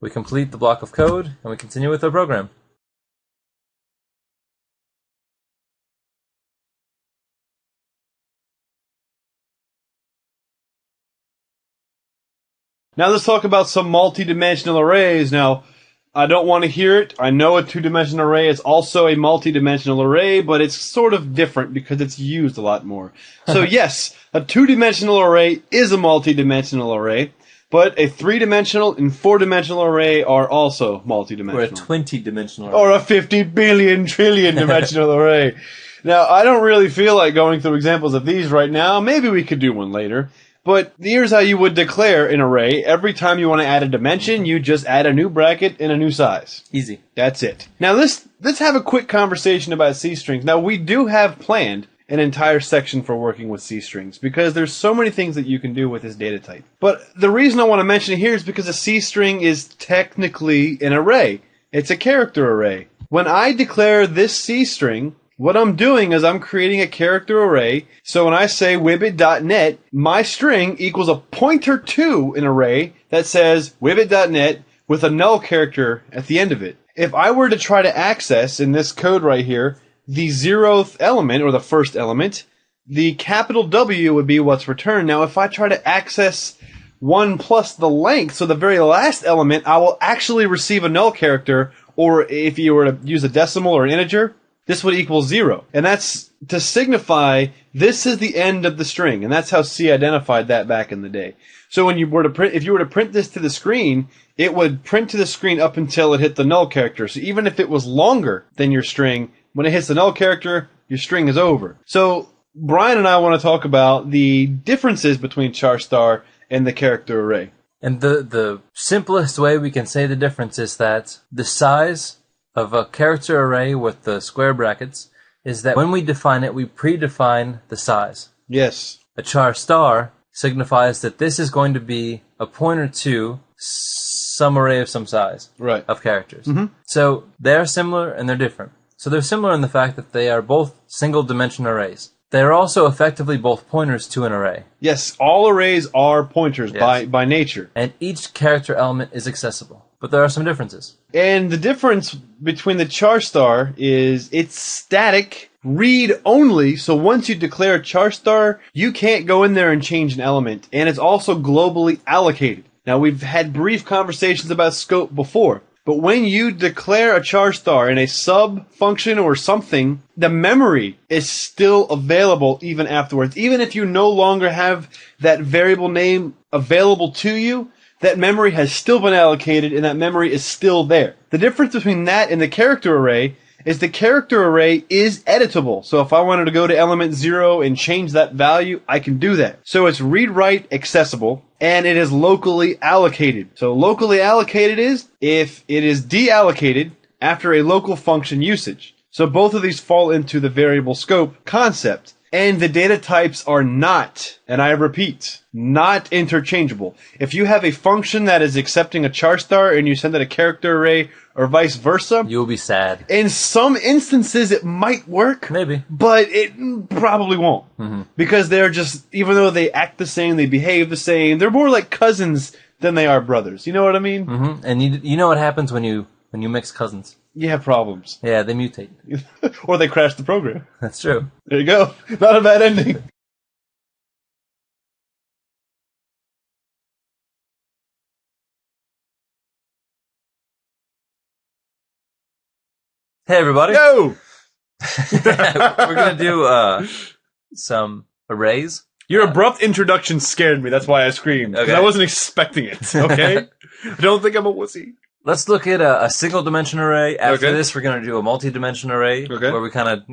We complete the block of code, and we continue with our program. Now let's talk about some multi-dimensional arrays. Now, I don't want to hear it. I know a two-dimensional array is also a multi-dimensional array, but it's sort of different because it's used a lot more. So yes, a two-dimensional array is a multi-dimensional array, but a three-dimensional and four-dimensional array are also multi-dimensional. Or a 20-dimensional array. Or a 50 billion trillion dimensional array. Now, I don't really feel like going through examples of these right now. Maybe we could do one later. But here's how you would declare an array. Every time you want to add a dimension, you just add a new bracket and a new size. Easy. That's it. Now let's have a quick conversation about C-strings. Now we do have planned an entire section for working with C-strings because there's so many things that you can do with this data type. But the reason I want to mention it here is because a C-string is technically an array. It's a character array. When I declare this C-string, what I'm doing is I'm creating a character array. So when I say wibbit.net, my string equals a pointer to an array that says wibbit.net with a null character at the end of it. If I were to try to access, in this code right here, the 0th element, or the first element, the capital W would be what's returned. Now if I try to access 1 plus the length, so the very last element, I will actually receive a null character, or if you were to use a decimal or an integer, this would equal 0. And that's to signify this is the end of the string. And that's how C identified that back in the day. So when you were to print, if you were to print this to the screen, it would print to the screen up until it hit the null character. So even if it was longer than your string, when it hits the null character, your string is over. So Brian and I want to talk about the differences between char star and the character array. And the simplest way we can say the difference is that the size of a character array with the square brackets is that when we define it, we predefine the size. Yes. A char star signifies that this is going to be a pointer to some array of some size of characters. Mm-hmm. So they're similar and they're different. So they're similar in the fact that they are both single-dimension arrays. They're also effectively both pointers to an array. Yes, all arrays are pointers by nature. And each character element is accessible. But there are some differences. And the difference between the char star is it's static, read only. So once you declare a char star, you can't go in there and change an element. And it's also globally allocated. Now we've had brief conversations about scope before. But when you declare a char star in a sub function or something, the memory is still available even afterwards. Even if you no longer have that variable name available to you, that memory has still been allocated and that memory is still there. The difference between that and the character array is the character array is editable. So if I wanted to go to element 0 and change that value, I can do that. So it's read-write accessible and it is locally allocated. So locally allocated is if it is deallocated after a local function usage. So both of these fall into the variable scope concept. And the data types are not, and I repeat, not interchangeable. If you have a function that is accepting a char star and you send it a character array or vice versa, You'll be sad. in some instances it might work. Maybe. But it probably won't. Because they're just, even though they act the same, they behave the same, they're more like cousins than they are brothers. You know what I mean? Mm-hmm. And you know what happens when you mix cousins? You have problems. Yeah, they mutate. Or they crash the program. That's true. There you go. Not a bad ending. Hey, everybody. Yo! We're going to do some arrays. Your abrupt introduction scared me. That's why I screamed. 'Cause Okay. I wasn't expecting it. Okay? Don't think I'm a wussy. Let's look at a single dimension array. After Okay. this, we're going to do a multi-dimension array. Okay. Where we kind of,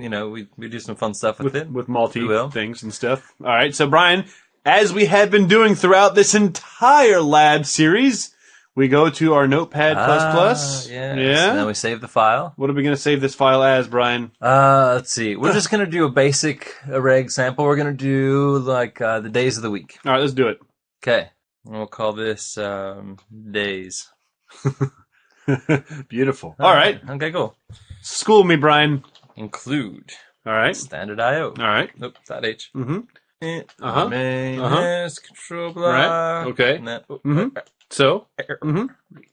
we do some fun stuff with it. With multi We will. things and stuff. All right. So, Brian, as we have been doing throughout this entire lab series, we go to our Notepad++. Yes. Yeah. And then we save the file. What are we going to save this file as, Brian? Let's see. We're just going to do a basic array example. We're going to do like the days of the week. All right, let's do it. Okay. We'll call this days. Beautiful. All right. Okay, cool. School me, Brian. Include All right. standard IO. All right. Nope, dot H. Uh-huh. Main Uh-huh. control block. Right. Okay. Net, So?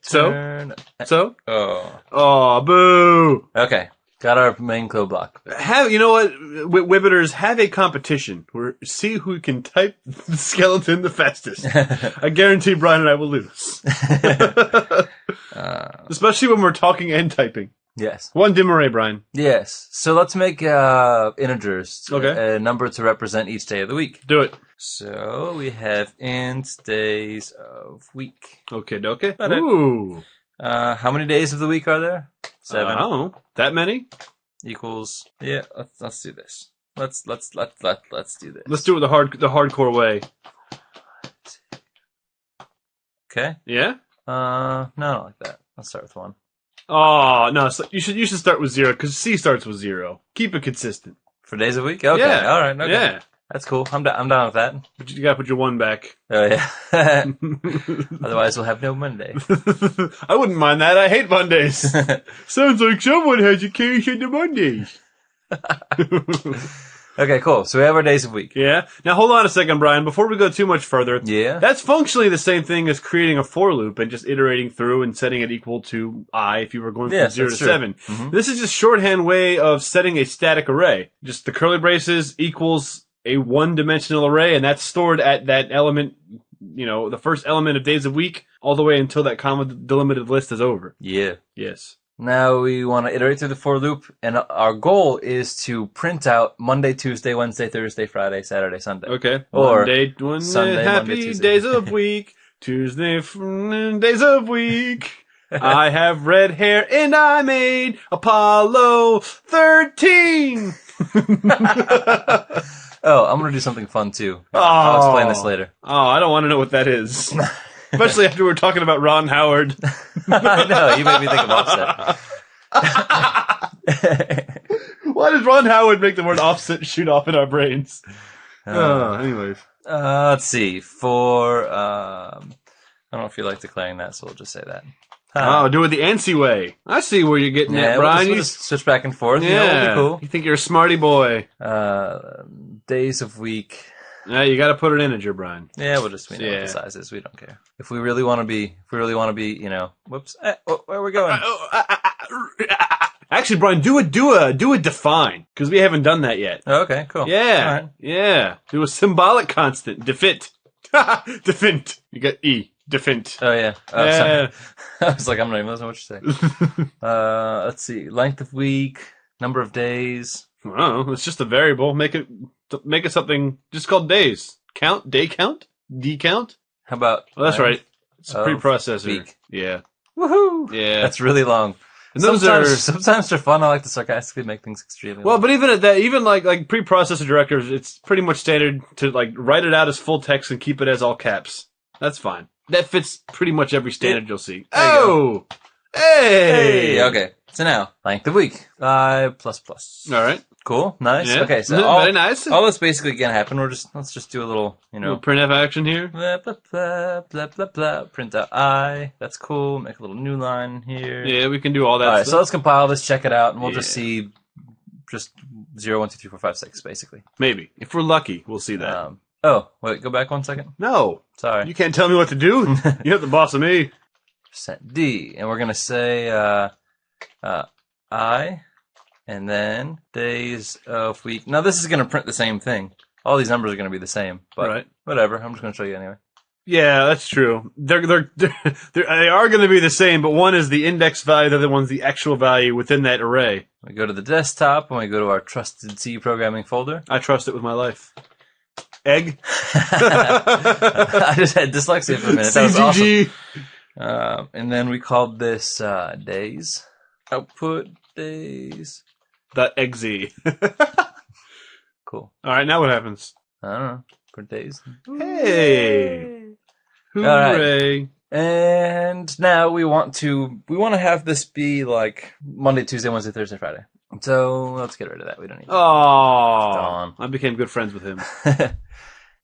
So? turn- So? Oh. Oh, boo. Okay. Got our main code block. You know what? Wibbiters, have a competition where see who can type the skeleton the fastest. I guarantee Brian and I will lose. Especially when we're talking and typing. Yes. One dim array, Brian. Yes. So let's make integers. Okay. A number to represent each day of the week. Do it. So we have int days of week. Okay, okay. Got it. Ooh. How many days of the week are there? 7 I don't know. That many? equals. Yeah. Let's do this. Let's do this. Let's do it the hardcore way. Okay. Yeah? No, not like that. Let's start with 1. Oh, no. So you should start with 0 because C starts with 0. Keep it consistent. For days a week? Okay. Yeah. All right. Okay. Yeah. That's cool. I'm down with that. But you gotta put your 1 back. Oh, yeah. Otherwise, we'll have no Monday. I wouldn't mind that. I hate Mondays. Sounds like someone has occasion to Mondays. Okay, cool. So we have our days of week. Yeah. Now hold on a second, Brian. Before we go too much further, Yeah. that's functionally the same thing as creating a for loop and just iterating through and setting it equal to I if you were going from Yes, 0 to that's true. 7. This is just shorthand way of setting a static array. Just the curly braces equals a one-dimensional array, and that's stored at that element, the first element of days of week, all the way until that comma delimited list is over. Yeah. Yes. Now we want to iterate through the for loop, and our goal is to print out Monday, Tuesday, Wednesday, Thursday, Friday, Saturday, Sunday. Okay. Or Monday, Sunday, happy Monday, Tuesday. days of week. Tuesday, days of week. I have red hair and I made Apollo 13. Oh, I'm going to do something fun too. Oh. I'll explain this later. Oh, I don't want to know what that is. Especially after we're talking about Ron Howard. I know, you made me think of Offset. Why does Ron Howard make the word offset shoot off in our brains? Anyways. Let's see. I don't feel like declaring that, so we'll just say that. Oh, do it the ANSI way. I see where you're getting Yeah, at, we'll Brian. just, we'll just switch back and forth. Yeah. It'll be You think you're a smarty boy. cool. Days of week. Yeah, you gotta put an integer, Brian. Yeah, we'll just, we know what the size is. We don't care. If we really want to be, whoops. Where are we going? Actually, Brian, do a define, because we haven't done that yet. Oh, okay, cool. Yeah. All right. Yeah. Do a symbolic constant. Defint. Defint. You got E. Defint. Oh, yeah. Oh, Yeah. sorry. I was like, I'm not even listening to what you're saying. Let's see. Length of week, number of days. I don't know. It's just a variable. Make it something just called days. Count? Day count? D count? How about? Well, that's right. It's a of preprocessor. week. Yeah. Woohoo! Yeah. That's really long. And those Sometimes they're fun. I like to sarcastically make things extremely well, long. but even at that, even like preprocessor directors, it's pretty much standard to like write it out as full text and keep it as all caps. That's fine. That fits pretty much every standard you'll see. There you Oh! Hey! Okay. So now, length of week. 5++. All right. Cool. Nice. Yeah. Okay, so Very nice. all that's basically gonna happen. Let's just do a little, Little printf action here. blah blah blah blah blah blah. Print out I. That's cool. Make a little new line here. Yeah, we can do all that All right, stuff. so let's compile this, check it out, and we'll just Yeah. see just 0, 1, 2, 3, 4, 5, 6, basically. Maybe. If we're lucky, we'll see that. Oh, wait, go back 1 second. No. Sorry. You can't tell me what to do. You're the boss of me. %D, and we're gonna say I, and then days of week. Now this is gonna print the same thing. All these numbers are gonna be the same, but Right. whatever. I'm just gonna show you anyway. Yeah, that's true. They are going to be the same, but one is the index value, the other one's the actual value within that array. We go to the desktop, and we go to our trusted C programming folder. I trust it with my life. Egg. I just had dyslexia for a minute. That was awesome. CGG. And then we called this days. Output days. .exe. Cool. All right, now what happens? I don't know. Print days. Hey. All right. Hooray. And now we want to have this be like Monday, Tuesday, Wednesday, Thursday, Friday. So let's get rid of that. We don't need that. Oh, Gone. I became good friends with him.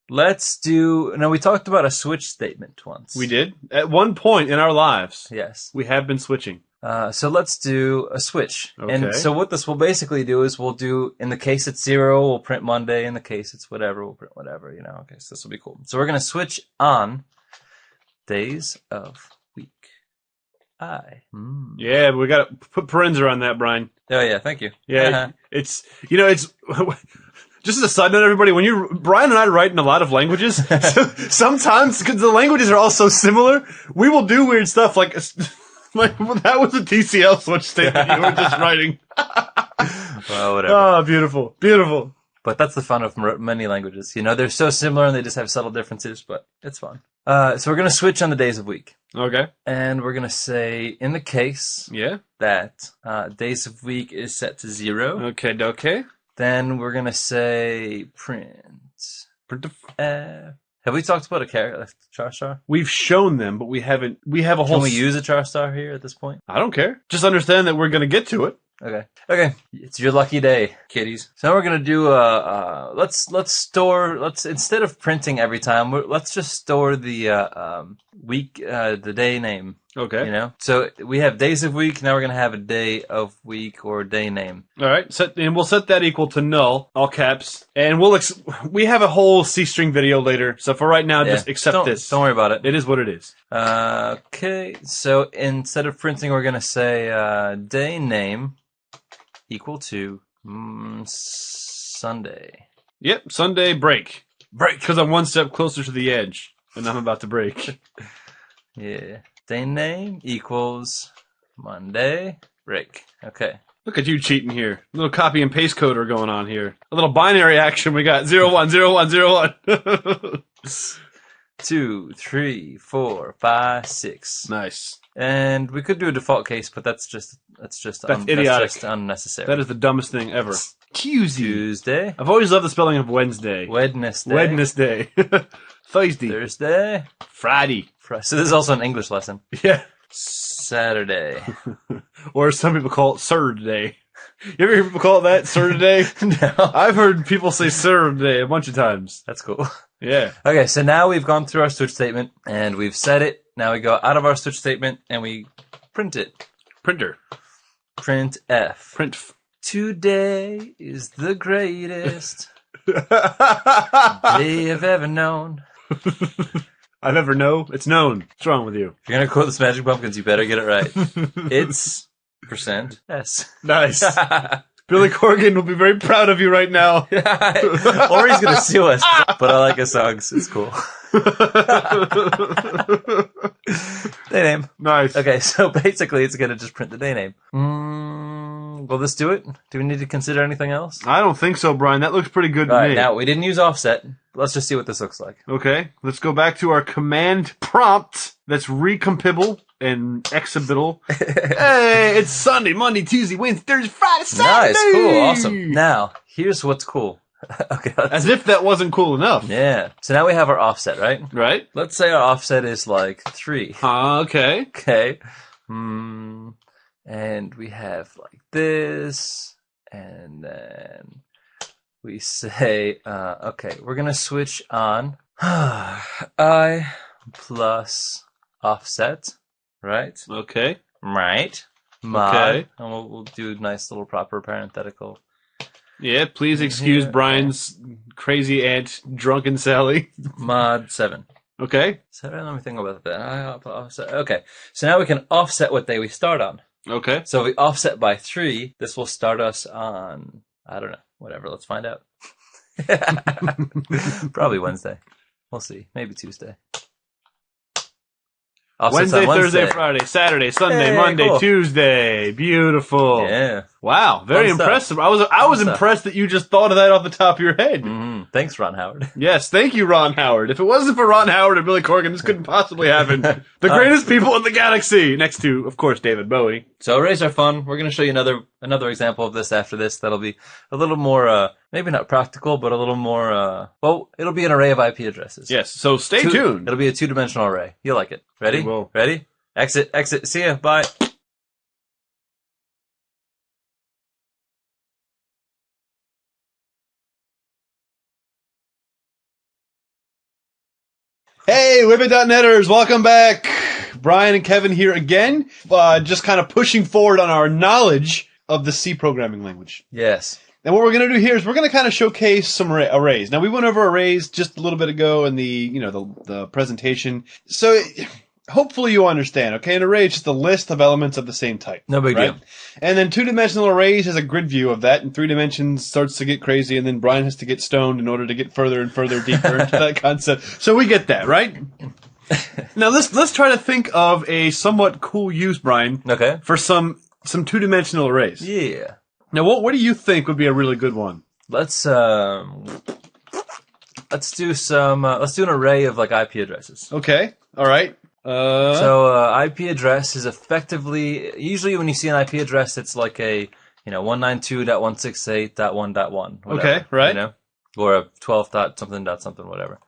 Let's do. Now we talked about a switch statement once. We did. At one point in our lives, Yes. we have been switching. So let's do a switch. Okay. And so what this will basically do is we'll do, in the case it's 0, we'll print Monday. In the case it's whatever, we'll print whatever, Okay, so this will be cool. So we're going to switch on days of week. Yeah, but we got to put parens around that, Brian. Oh, yeah, thank you. Yeah, it's just as a side note, everybody, when Brian and I write in a lot of languages, so sometimes, because the languages are all so similar, we will do weird stuff like that was a TCL switch statement you were just writing. Well, whatever. Oh, beautiful. Beautiful. But that's the fun of many languages. They're so similar and they just have subtle differences, but it's fun. So we're going to switch on the days of week. Okay. And we're going to say, in the case Yeah. that days of week is set to 0, Okay. then we're going to say print. Have we talked about a char star? We've shown them, but we haven't. We have a whole. Can we use a char star here at this point? I don't care. Just understand that we're going to get to it. Okay. It's your lucky day, kiddies. So now we're gonna do let's instead of printing every time, let's just store the week, the day name. Okay. So we have days of week. Now we're gonna have a day of week or day name. All right. We'll set that equal to null, all caps, and we have a whole C string video later. So for right now, just accept this. Don't worry about it. It is what it is. Okay. So instead of printing, we're gonna say day name equal to Sunday. Yep. Sunday break. Break. Because I'm one step closer to the edge, and I'm about to break. Yeah. Day name equals Monday break. Okay. Look at you cheating here. A little copy and paste coder going on here. A little binary action. We got 0, 1, 0, 1, 0, 1. 2, 3, 4, 5, 6. Nice. And we could do a default case, but that's just idiotic. That's just unnecessary. That is the dumbest thing ever. Tuesday. I've always loved the spelling of Wednesday. Wednesday. Thursday. Thursday. Friday. So this is also an English lesson. Yeah. Saturday. Or some people call it Saturday. You ever hear people call it that? Saturday? No. I've heard people say Saturday a bunch of times. That's cool. Yeah. Okay, so now we've gone through our switch statement and we've set it. Now we go out of our switch statement and we print it. Printer. Print F. Print. Today is the greatest day I've ever known. I've ever know. It's known. What's wrong with you? If you're gonna quote the Smashing Pumpkins, you better get it right. It's %S. Nice. Billy Corgan will be very proud of you right now. Or he's gonna sue us. But I like his songs. It's cool. Day name. Nice. Okay, so basically it's gonna just print the day name. Will this do it? Do we need to consider anything else? I don't think so, Brian. That looks pretty good to Alright, me. now we didn't use offset. Let's just see what this looks like. Okay, let's go back to our command prompt that's recompatible and exhibitable. Hey, it's Sunday, Monday, Tuesday, Wednesday, Thursday, Friday, Saturday! Nice, cool, awesome. Now, here's what's cool. Okay, As if that wasn't cool enough. yeah. So now we have our offset, right? Right? Let's say our offset is like 3. Okay. Okay. And we have like this, And then we say, okay, we're going to switch on I plus offset, right? Okay. Right. Mod. Okay. And we'll do a nice little proper parenthetical. Yeah, please excuse Here, Brian's crazy aunt, Drunken Sally. Mod 7. Okay. So let me think about that. Offset. Okay, so now we can offset what day we start on. Okay. So if we offset by 3, this will start us on, I don't know, whatever. Let's find out. Probably Wednesday. We'll see. Maybe Tuesday. Offset's Wednesday, on Thursday, Friday, Saturday, Sunday, Hey, Monday, cool. Tuesday. Beautiful. Yeah. Wow, very Fun stuff. impressive. I was stuff. impressed that you just thought of that off the top of your head. Thanks, Ron Howard. Yes, thank you, Ron Howard. If it wasn't for Ron Howard and Billy Corgan, this couldn't possibly happen. The greatest people in the galaxy, next to, of course, David Bowie. So arrays are fun. We're going to show you another example of this after this. That'll be a little more, maybe not practical, but a little more, well, it'll be an array of IP addresses. Yes, so stay tuned. It'll be a 2-dimensional array. You'll like it. Ready? I will. Ready? Exit. See ya. Bye. Hey, Whippet.netters, welcome back. Brian and Kevin here again, just kind of pushing forward on our knowledge of the C programming language. Yes. And what we're going to do here is we're going to kind of showcase some arrays. Now, we went over arrays just a little bit ago in the presentation. So hopefully you understand, okay? An array is just a list of elements of the same type. No big deal. And then 2-dimensional arrays has a grid view of that, and 3 dimensions starts to get crazy, and then Brian has to get stoned in order to get further and further deeper into that concept. So we get that, right? Now let's try to think of a somewhat cool use, Brian, Okay. for some 2-dimensional arrays. Yeah. Now what do you think would be a really good one? Let's do an array of like IP addresses. Okay. All right. So IP address is effectively, usually when you see an IP address, it's like a 192.168.1.1. Whatever, Okay, right. Or a 12 dot something, whatever.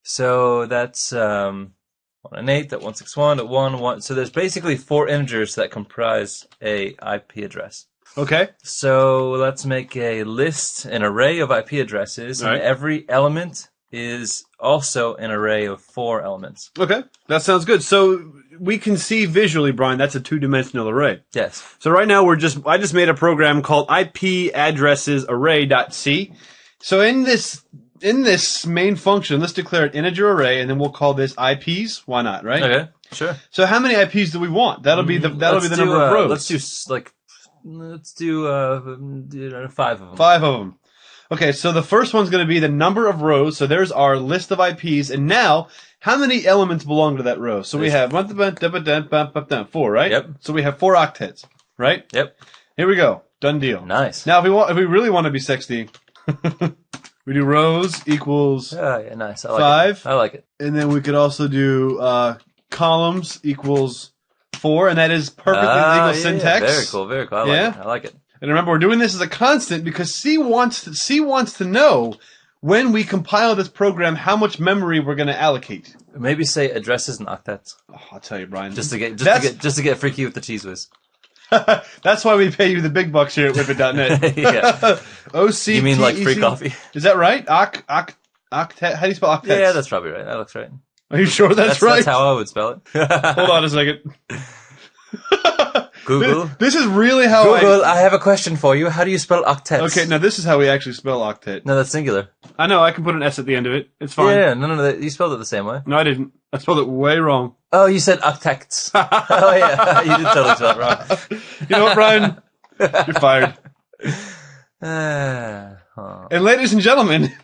So that's 198.161.1.1. So there's basically 4 integers that comprise a IP address. Okay. So let's make a list, an array of IP addresses, All right. and every element is also an array of 4 elements. Okay. That sounds good. So we can see visually, Brian, that's a 2-dimensional array. Yes. So right now I just made a program called IP addresses array.c. So in this main function, let's declare an integer array, and then we'll call this IPs. Why not, right? Okay. Sure. So how many IPs do we want? That'll be the number of rows. Let's do 5 of them. 5 of them. Okay, so the first one's going to be the number of rows. So there's our list of IPs. And now, how many elements belong to that row? So we have 4, right? Yep. So we have 4 octets, right? Yep. Here we go. Done deal. Nice. Now, if we really want to be sexy, we do rows equals, Yeah, nice. I like 5. it. I like it. And then we could also do columns equals 4, and that is perfect legal syntax. Very cool. Very cool. I like it. And remember, we're doing this as a constant because C wants to know when we compile this program how much memory we're going to allocate. Maybe say addresses and octets. Oh, I'll tell you, Brian. Just to get freaky with the cheese whiz. That's why we pay you the big bucks here at Whippet.net. Yeah. OC. You mean like free coffee? Is that right? Octet. How do you spell octets? Yeah, that's probably right. That looks right. Are you sure that's right? That's how I would spell it. Hold on a second. Google. This is really how Google, I have a question for you. How do you spell octets? Okay, now this is how we actually spell octet. No, that's singular. I know, I can put an S at the end of it. It's fine. Yeah, no, you spelled it the same way. No, I didn't. I spelled it way wrong. Oh, you said octets. Oh, yeah, you did totally spell it wrong. You know what, Brian? You're fired. And ladies and gentlemen,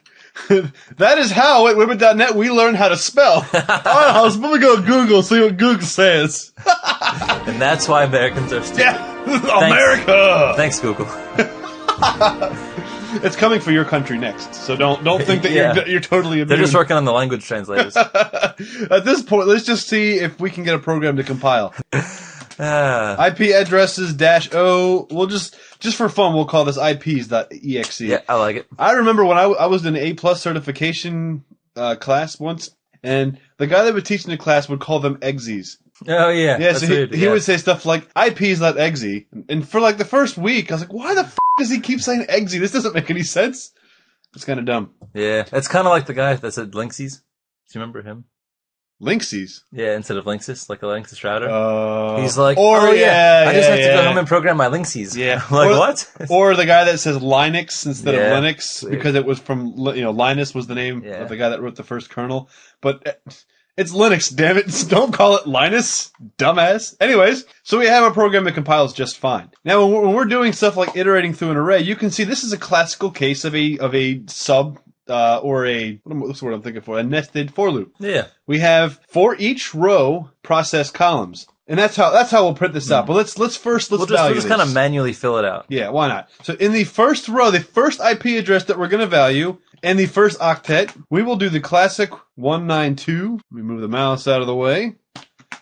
that is how at Whippet.net we learn how to spell. Alright, let me go to Google, see what Google says. And that's why Americans are stupid. Yeah, America! Thanks, Google. It's coming for your country next, so don't think that Yeah. you're totally immune. They're just working on the language translators. At this point, let's just see if we can get a program to compile. IP addresses -O. We'll just for fun, we'll call this IPs.exe. Yeah, I like it. I remember when I was in an A+ certification class once, And the guy that was teaching the class would call them egsies. Oh yeah. Yeah, that's so weird, he would say stuff like, IP's not egsy. And for like the first week, I was like, why the f*** does he keep saying egsy? This doesn't make any sense. It's kind of dumb. Yeah, it's kind of like the guy that said Linksies. Do you remember him? Linksies? Yeah, instead of Linksys, like a Linksys router. He's Like, like, I just have to go home and program my Linksies. Yeah. Like, Or- what? Or the guy that says Linux instead of Yeah. Linux because it was from, Linus was the name Yeah. of the guy that wrote the first kernel. But it's Linux, damn it. Don't call it Linus, dumbass. Anyways, so we have a program that compiles just fine. Now, when we're doing stuff like iterating through an array, you can see this is a classical case of a sub, or what's the word I'm thinking for? A nested for loop. Yeah. We have for each row process columns. And that's how we'll print this out. But let's We'll value just kind of this. manually fill it out. Yeah, why not? So in the first row, the first IP address that we're going to value, and the first octet, we will do the classic 192. We move the mouse out of the way.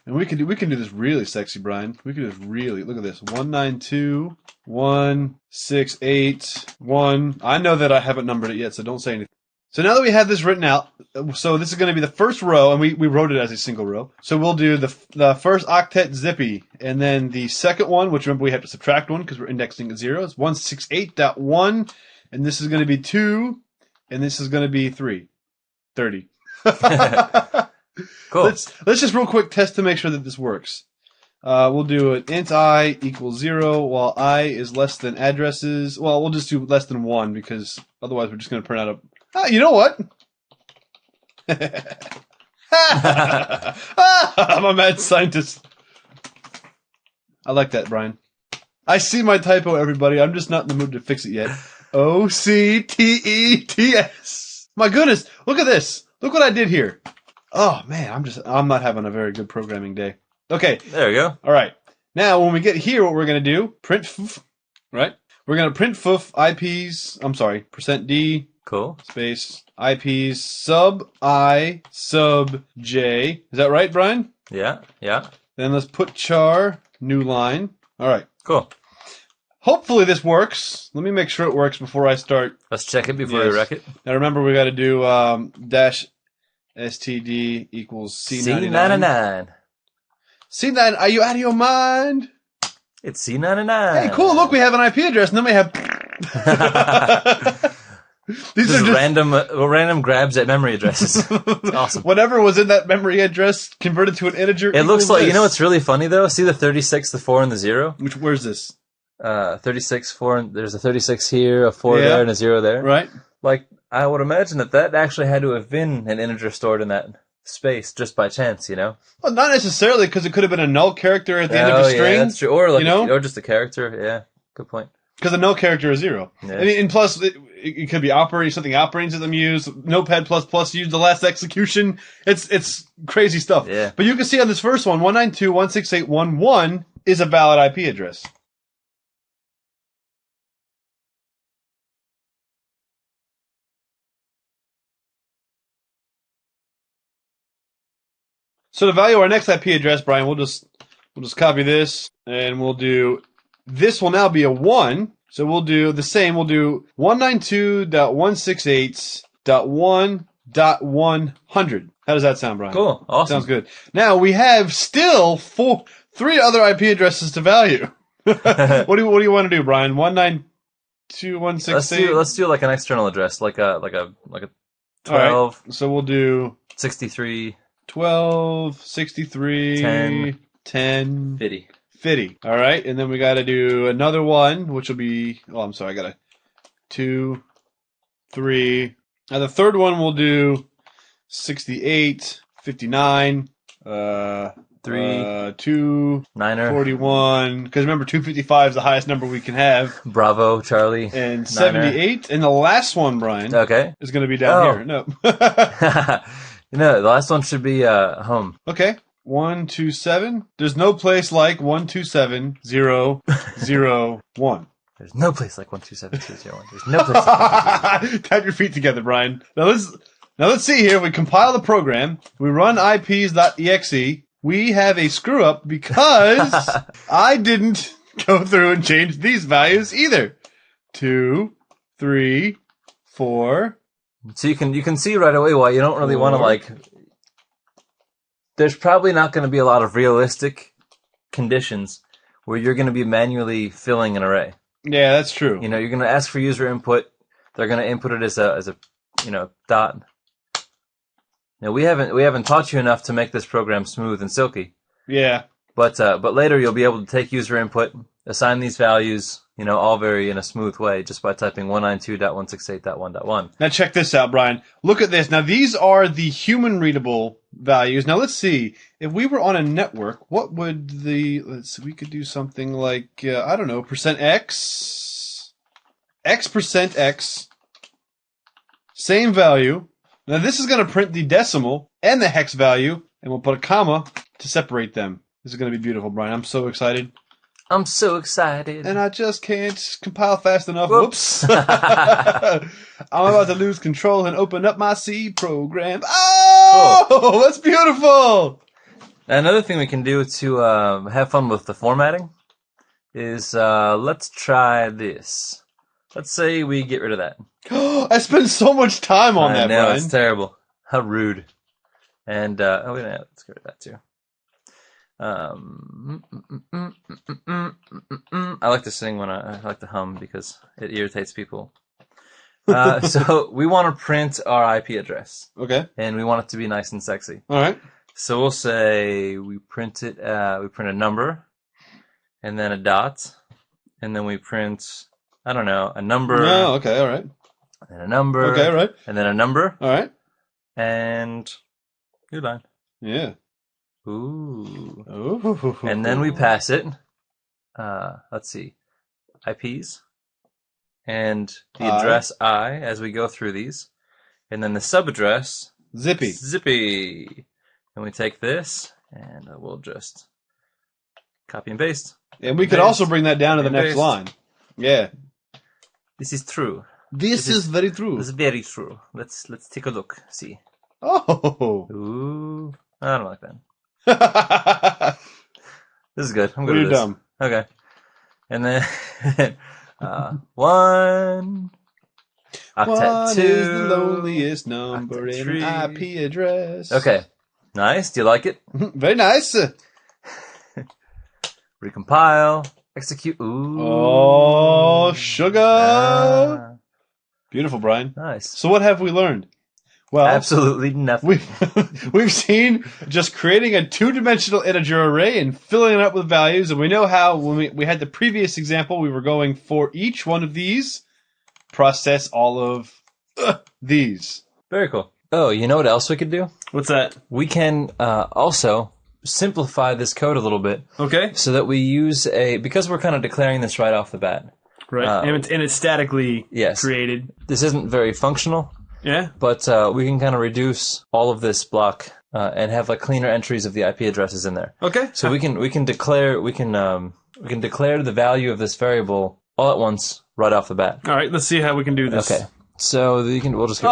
And we can do this really sexy, Brian. We can do this really, look at this. 192.168.1. I know that I haven't numbered it yet, so don't say anything. So now that we have this written out, so this is going to be the first row, and we wrote it as a single row. So we'll do the first octet zippy, and then the second one, which remember we have to subtract one because we're indexing at 0, is 168.1, and this is going to be 2, and this is going to be 3. 30. Cool. Let's just real quick test to make sure that this works. We'll do an int I equals 0 while I is less than addresses. Well, we'll just do less than 1 because otherwise we're just going to print out you know what? I'm a mad scientist. I like that, Brian. I see my typo, everybody. I'm just not in the mood to fix it yet. OCTETS. My goodness. Look at this. Look what I did here. Oh, man. I'm not having a very good programming day. Okay. There we go. All right. Now, when we get here, what we're going to do, print foof, right? We're going to print foof IPs, %D, Cool. space, IPs, sub I, sub J. Is that right, Brian? Yeah. Yeah. Then let's put char, new line. All right. Cool. Hopefully this works. Let me make sure it works before I start. Let's check it before Yes. we wreck it. Now remember, we got to do dash std equals C99. C99. C9, are you out of your mind? It's C99. Hey, cool. Look, we have an IP address, and then we have. These Just are just random grabs at memory addresses. It's awesome. whatever was in that memory address converted to an integer. It looks equals like, this. you know what's really funny though? See the 36, the 4, and the 0? Where's this? 36, 4, and there's a 36 here, a 4 Yeah. there, and a 0 there. Right? Like, I would imagine that actually had to have been an integer stored in that space just by chance, you know? Well, not necessarily, because it could have been a null character at the end of a string. Yeah, that's true. Or, like, you know? or just a character. Yeah, good point. Because a null character is 0. Yeah. I mean, and plus, it could be something operating system used, Notepad++ used the last execution. It's crazy stuff. Yeah. But you can see on this first one, 192.168.1.1 is a valid IP address. So to value our next IP address, Brian, we'll just copy this, and we'll do, this will now be a 1, so we'll do the same, we'll do 192.168.1.100. How does that sound, Brian? Cool. Awesome. Sounds good. Now, we have still 3 other IP addresses to value. What do you want to do, Brian? 192.168? Let's do like an external address, like a 12, All right. So we'll do 63, 12, 63, 10, 50. 50. All right. And then we got to do another one, which will be, I got a 2, 3. Now the third one we'll do 68, 59, 3, 2, 9er, 41. Because remember, 255 is the highest number we can have. Bravo, Charlie, And 9er. 78. And the last one, Brian, Okay. is going to be down Oh. here. No. The last one should be home. Okay. 127. There's no place like 127.0.0.1. There's no place like 127.0.0.1. There's no place like 127.0.0.1. Tap your feet together, Brian. Now let's see here. We compile the program. We run ips.exe. We have a screw up because I didn't go through and change these values either. 2, 3, 4. So you can see right away why you don't really want to like there's probably not going to be a lot of realistic conditions where you're going to be manually filling an array. Yeah, that's true. You know, you're going to ask for user input. They're going to input it as a dot. Now we haven't taught you enough to make this program smooth and silky. Yeah. But later you'll be able to take user input, assign these values, all very in a smooth way just by typing 192.168.1.1. Now check this out, Brian. Look at this. Now these are the human readable values. Now let's see. If we were on a network, what would we could do something like, I don't know, %x, x%x, same value. Now this is going to print the decimal and the hex value, and we'll put a comma to separate them. This is going to be beautiful, Brian. I'm so excited. I'm so excited. And I just can't compile fast enough. Whoops. I'm about to lose control and open up my C program. Oh, cool. That's beautiful. Another thing we can do to have fun with the formatting is let's try this. Let's say we get rid of that. I spent so much time on that, Brian. Brian. It's terrible. How rude. And let's get rid of that too. I like to sing when I like to hum because it irritates people. So we want to print our IP address. Okay. And we want it to be nice and sexy. All right. So we'll say we print it. We print a number, and then a dot, and then we print, I don't know, a number. Oh, okay. All right. And a number. Okay. All right. And then a number. All right. And good line. Yeah. Ooh. Ooh. And then we pass it. Let's see. IPs. And the address I as we go through these. And then the subaddress. Zippy. And we take this and we'll just copy and paste. And we could also bring that down to the next line. Yeah. This is true. This is very true. This is very true. Let's take a look. See. Oh. Ooh. I don't like that. This is good. I'm good You're at this. dumb. Okay. And then 1 octet What 2 is the loneliest number octet in 3. an IP address? Okay. Nice. Do you like it? Very nice. Recompile. Execute. Ooh. Oh, sugar. Beautiful, Brian. Nice. So what have we learned? Well, absolutely nothing. We've seen just creating a two-dimensional integer array and filling it up with values, and we know how when we had the previous example, we were going for each one of these, process all of these. Very cool. Oh, you know what else we could do? What's that? We can also simplify this code a little bit. Okay. So that we use because we're kind of declaring this right off the bat. Right. And it's statically created. This isn't very functional. Yeah. But we can kind of reduce all of this block and have like cleaner entries of the IP addresses in there. Okay. So we can declare the value of this variable all at once right off the bat. All right. Let's see how we can do this. Okay. So we'll just.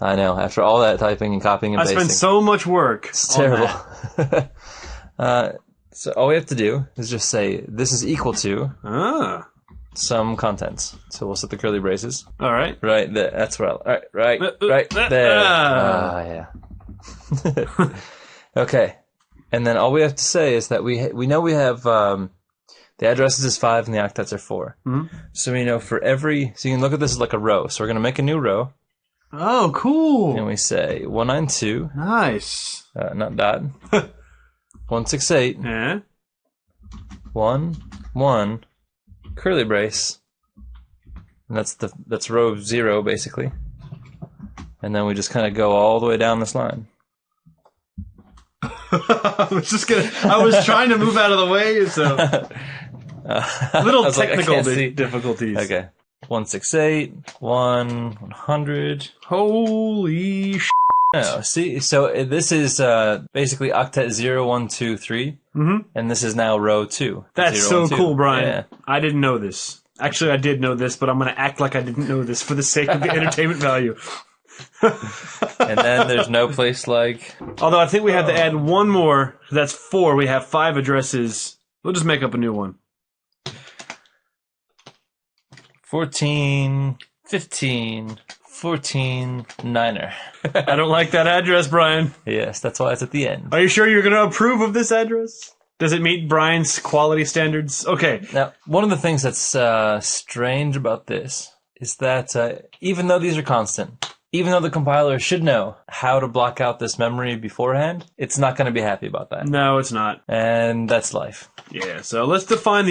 I know. After all that typing and copying and pasting, I spent so much work. It's terrible. So all we have to do is just say this is equal to some contents. So we'll set the curly braces. All right. Right there. That's right. Right there. Yeah. Okay. And then all we have to say is that we know we have the addresses is 5 and the octets are 4. Mm-hmm. So we know for every. So you can look at this as like a row. So we're gonna make a new row. Oh, cool. And we say 192. Nice. Not dot. 168. Yeah. 1 1. Curly brace, and that's row 0 basically, and then we just kind of go all the way down this line. I was trying to move out of the way, so little technical difficulties. Okay, 168, 100. Holy sh! No, see, so this is basically octet 0, 1, 2, 3, and this is now row 2. That's 0, so cool, Brian. Yeah. I didn't know this. Actually, I did know this, but I'm going to act like I didn't know this for the sake of the entertainment value. And then there's no place like... Although I think we have to add one more. That's 4. We have 5 addresses. We'll just make up a new one. 14, 15, 14.9er. I don't like that address, Brian. Yes, that's why it's at the end. Are you sure you're going to approve of this address? Does it meet Brian's quality standards? Okay. Now, one of the things that's strange about this is that even though these are constant, even though the compiler should know how to block out this memory beforehand, it's not going to be happy about that. No, it's not. And that's life. Yeah, so let's define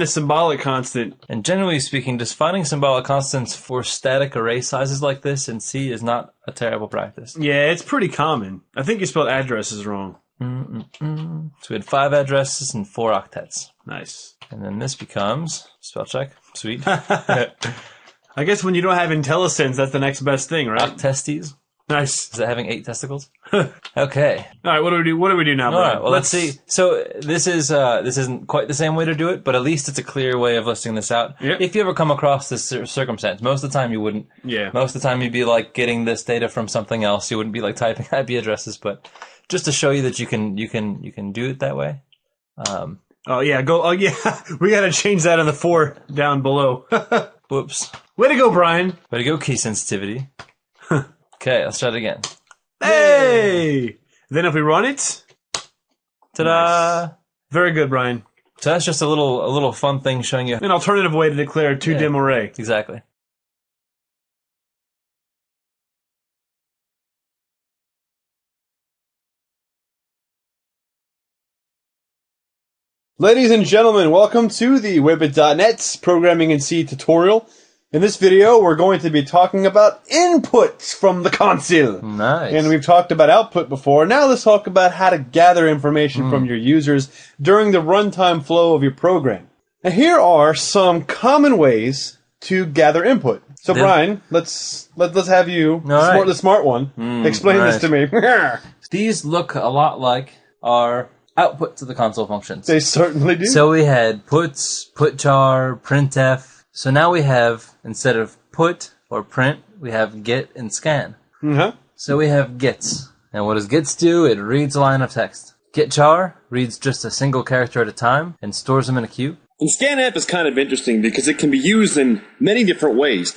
a symbolic constant. And generally speaking, just finding symbolic constants for static array sizes like this in C is not a terrible practice. Yeah, it's pretty common. I think you spelled addresses wrong. So we had 5 addresses and 4 octets. Nice. And then this becomes spell check. Sweet. I guess when you don't have IntelliSense, that's the next best thing, right? Octestes. Nice. Is that having 8 testicles? Okay. All right, what do we do? What do we do now, All Brian? right. Well, let's see. So this isn't quite the same way to do it, but at least it's a clear way of listing this out. Yep. If you ever come across this circumstance, most of the time you wouldn't. Yeah. Most of the time you'd be like getting this data from something else. You wouldn't be like typing IP addresses, but just to show you that you can do it that way. Oh yeah, go. Oh yeah, we got to change that on the 4 down below. Whoops. Way to go, Brian. Way to go, key sensitivity. Okay, let's try it again. Hey! Then if we run it, Ta-da! Nice. Very good, Brian. So that's just a little fun thing showing you. An alternative way to declare a 2-dim array. Exactly. Ladies and gentlemen, welcome to the Webbit.net Programming in C tutorial. In this video, we're going to be talking about inputs from the console. Nice. And we've talked about output before. Now let's talk about how to gather information from your users during the runtime flow of your program. Now here are some common ways to gather input. So Brian, let's have you, the smart one, explain this to me. These look a lot like our output to the console functions. They certainly do. So we had puts, putchar, printf. So now we have, instead of put or print, we have get and scan. So we have gets. And what does gets do? It reads a line of text. Getchar reads just a single character at a time and stores them in a queue. And scanf is kind of interesting because it can be used in many different ways.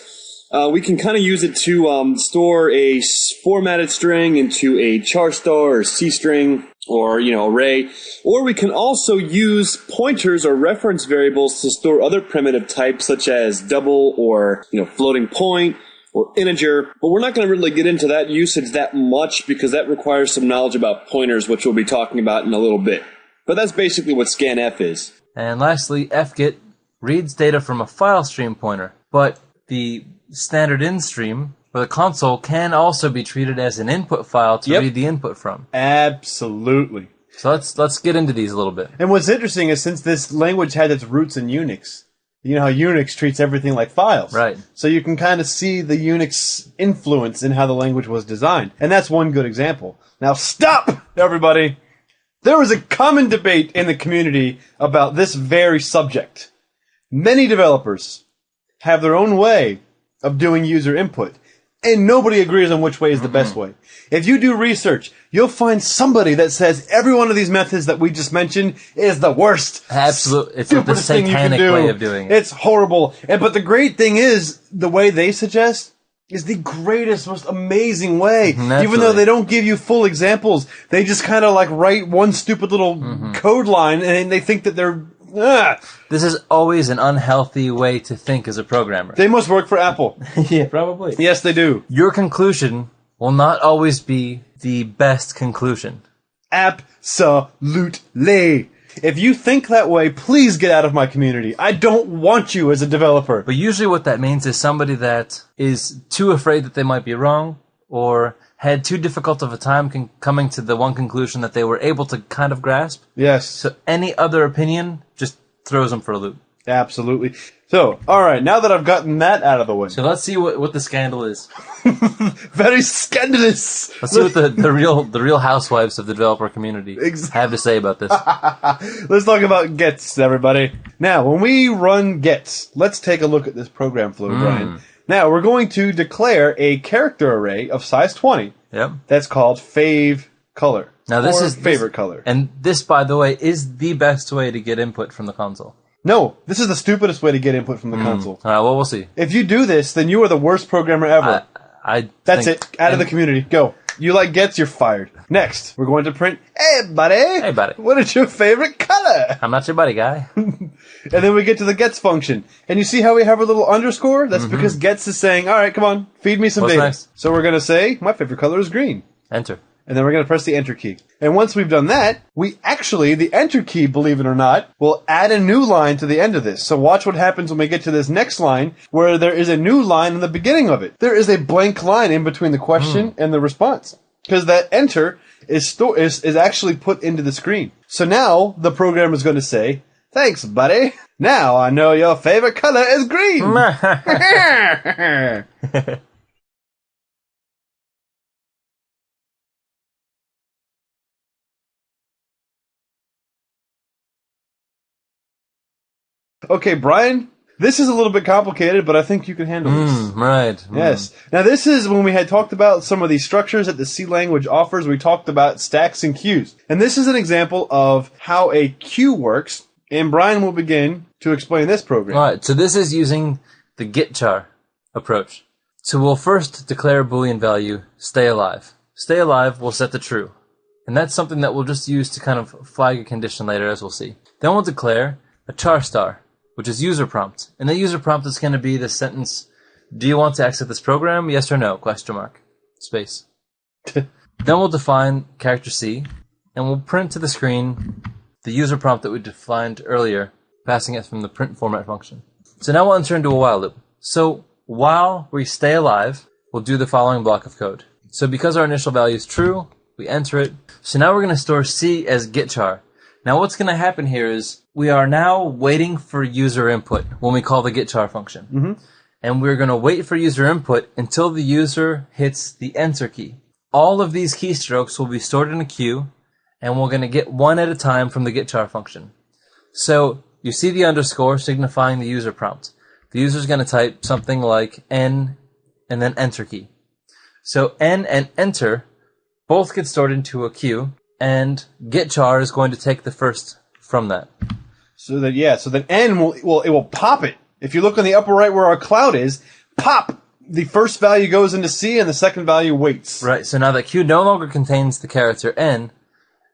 We can kind of use it to store a formatted string into a char star or C string or, array. Or we can also use pointers or reference variables to store other primitive types such as double or, floating point or integer. But we're not going to really get into that usage that much because that requires some knowledge about pointers, which we'll be talking about in a little bit. But that's basically what scanf is. And lastly, fget reads data from a file stream pointer, but the standard in stream or the console can also be treated as an input file to read the input from. Absolutely. So let's get into these a little bit. And what's interesting is since this language had its roots in Unix, you know how Unix treats everything like files. Right. So you can kind of see the Unix influence in how the language was designed. And that's one good example. Now stop, everybody! There was a common debate in the community about this very subject. Many developers have their own way of doing user input, and nobody agrees on which way is the best way. If you do research, you'll find somebody that says every one of these methods that we just mentioned is the worst. Absolutely. It's the stupidest thing you can satanic do. way of doing it. It's horrible. But the great thing is, the way they suggest is the greatest, most amazing way. Even though they don't give you full examples, they just kind of like write one stupid little code line and they think that they're... This is always an unhealthy way to think as a programmer. They must work for Apple. Yeah, probably. Yes, they do. Your conclusion will not always be the best conclusion. Absolutely. If you think that way, please get out of my community. I don't want you as a developer. But usually what that means is somebody that is too afraid that they might be wrong or had too difficult of a time coming to the one conclusion that they were able to kind of grasp. Yes. So any other opinion just throws them for a loop. Absolutely. So, alright, now that I've gotten that out of the way. So let's see what the scandal is. Very scandalous. Let's see what the real housewives of the developer community have to say about this. Let's talk about gets, everybody. Now, when we run gets, let's take a look at this program flow, Brian. Now, we're going to declare a character array of size 20. Yep. That's called fav color. Now this is favorite color. And this, by the way, is the best way to get input from the console. No, this is the stupidest way to get input from the console. All right, well, we'll see. If you do this, then you are the worst programmer ever. That's it. Out of the community. Go. You like gets, you're fired. Next, we're going to print, hey, buddy. Hey, buddy. What is your favorite color? I'm not your buddy, guy. And then we get to the gets function. And you see how we have a little underscore? That's because gets is saying, all right, come on, feed me some What's data. next? So we're going to say, my favorite color is green. Enter. And then we're going to press the enter key. And once we've done that, the enter key, believe it or not, will add a new line to the end of this. So watch what happens when we get to this next line, where there is a new line in the beginning of it. There is a blank line in between the question and the response. Because that enter is actually put into the screen. So now the program is going to say, thanks, buddy. Now I know your favorite color is green. Okay, Brian, this is a little bit complicated, but I think you can handle this. Right. Yes. Now, this is when we had talked about some of these structures that the C language offers. We talked about stacks and queues. And this is an example of how a queue works. And Brian will begin to explain this program. All right, so this is using the getchar approach. So we'll first declare a Boolean value, stay alive. Stay alive will set to true. And that's something that we'll just use to kind of flag a condition later, as we'll see. Then we'll declare a char star, which is user prompt. And the user prompt is going to be the sentence, do you want to exit this program? Yes or no? Question mark. Space. Then we'll define character C, and we'll print to the screen the user prompt that we defined earlier, passing it from the print format function. So now we'll enter into a while loop. So while we stay alive, we'll do the following block of code. So because our initial value is true, we enter it. So now we're going to store C as getchar. Now what's going to happen here is we are now waiting for user input when we call the getchar function. And we're going to wait for user input until the user hits the enter key. All of these keystrokes will be stored in a queue, and we're going to get one at a time from the getchar function. So you see the underscore signifying the user prompt. The user is going to type something like N and then enter key. So N and enter both get stored into a queue, and getchar is going to take the first from that. So that N will pop it. If you look on the upper right where our cloud is, pop! The first value goes into C and the second value waits. Right, so now that queue no longer contains the character N,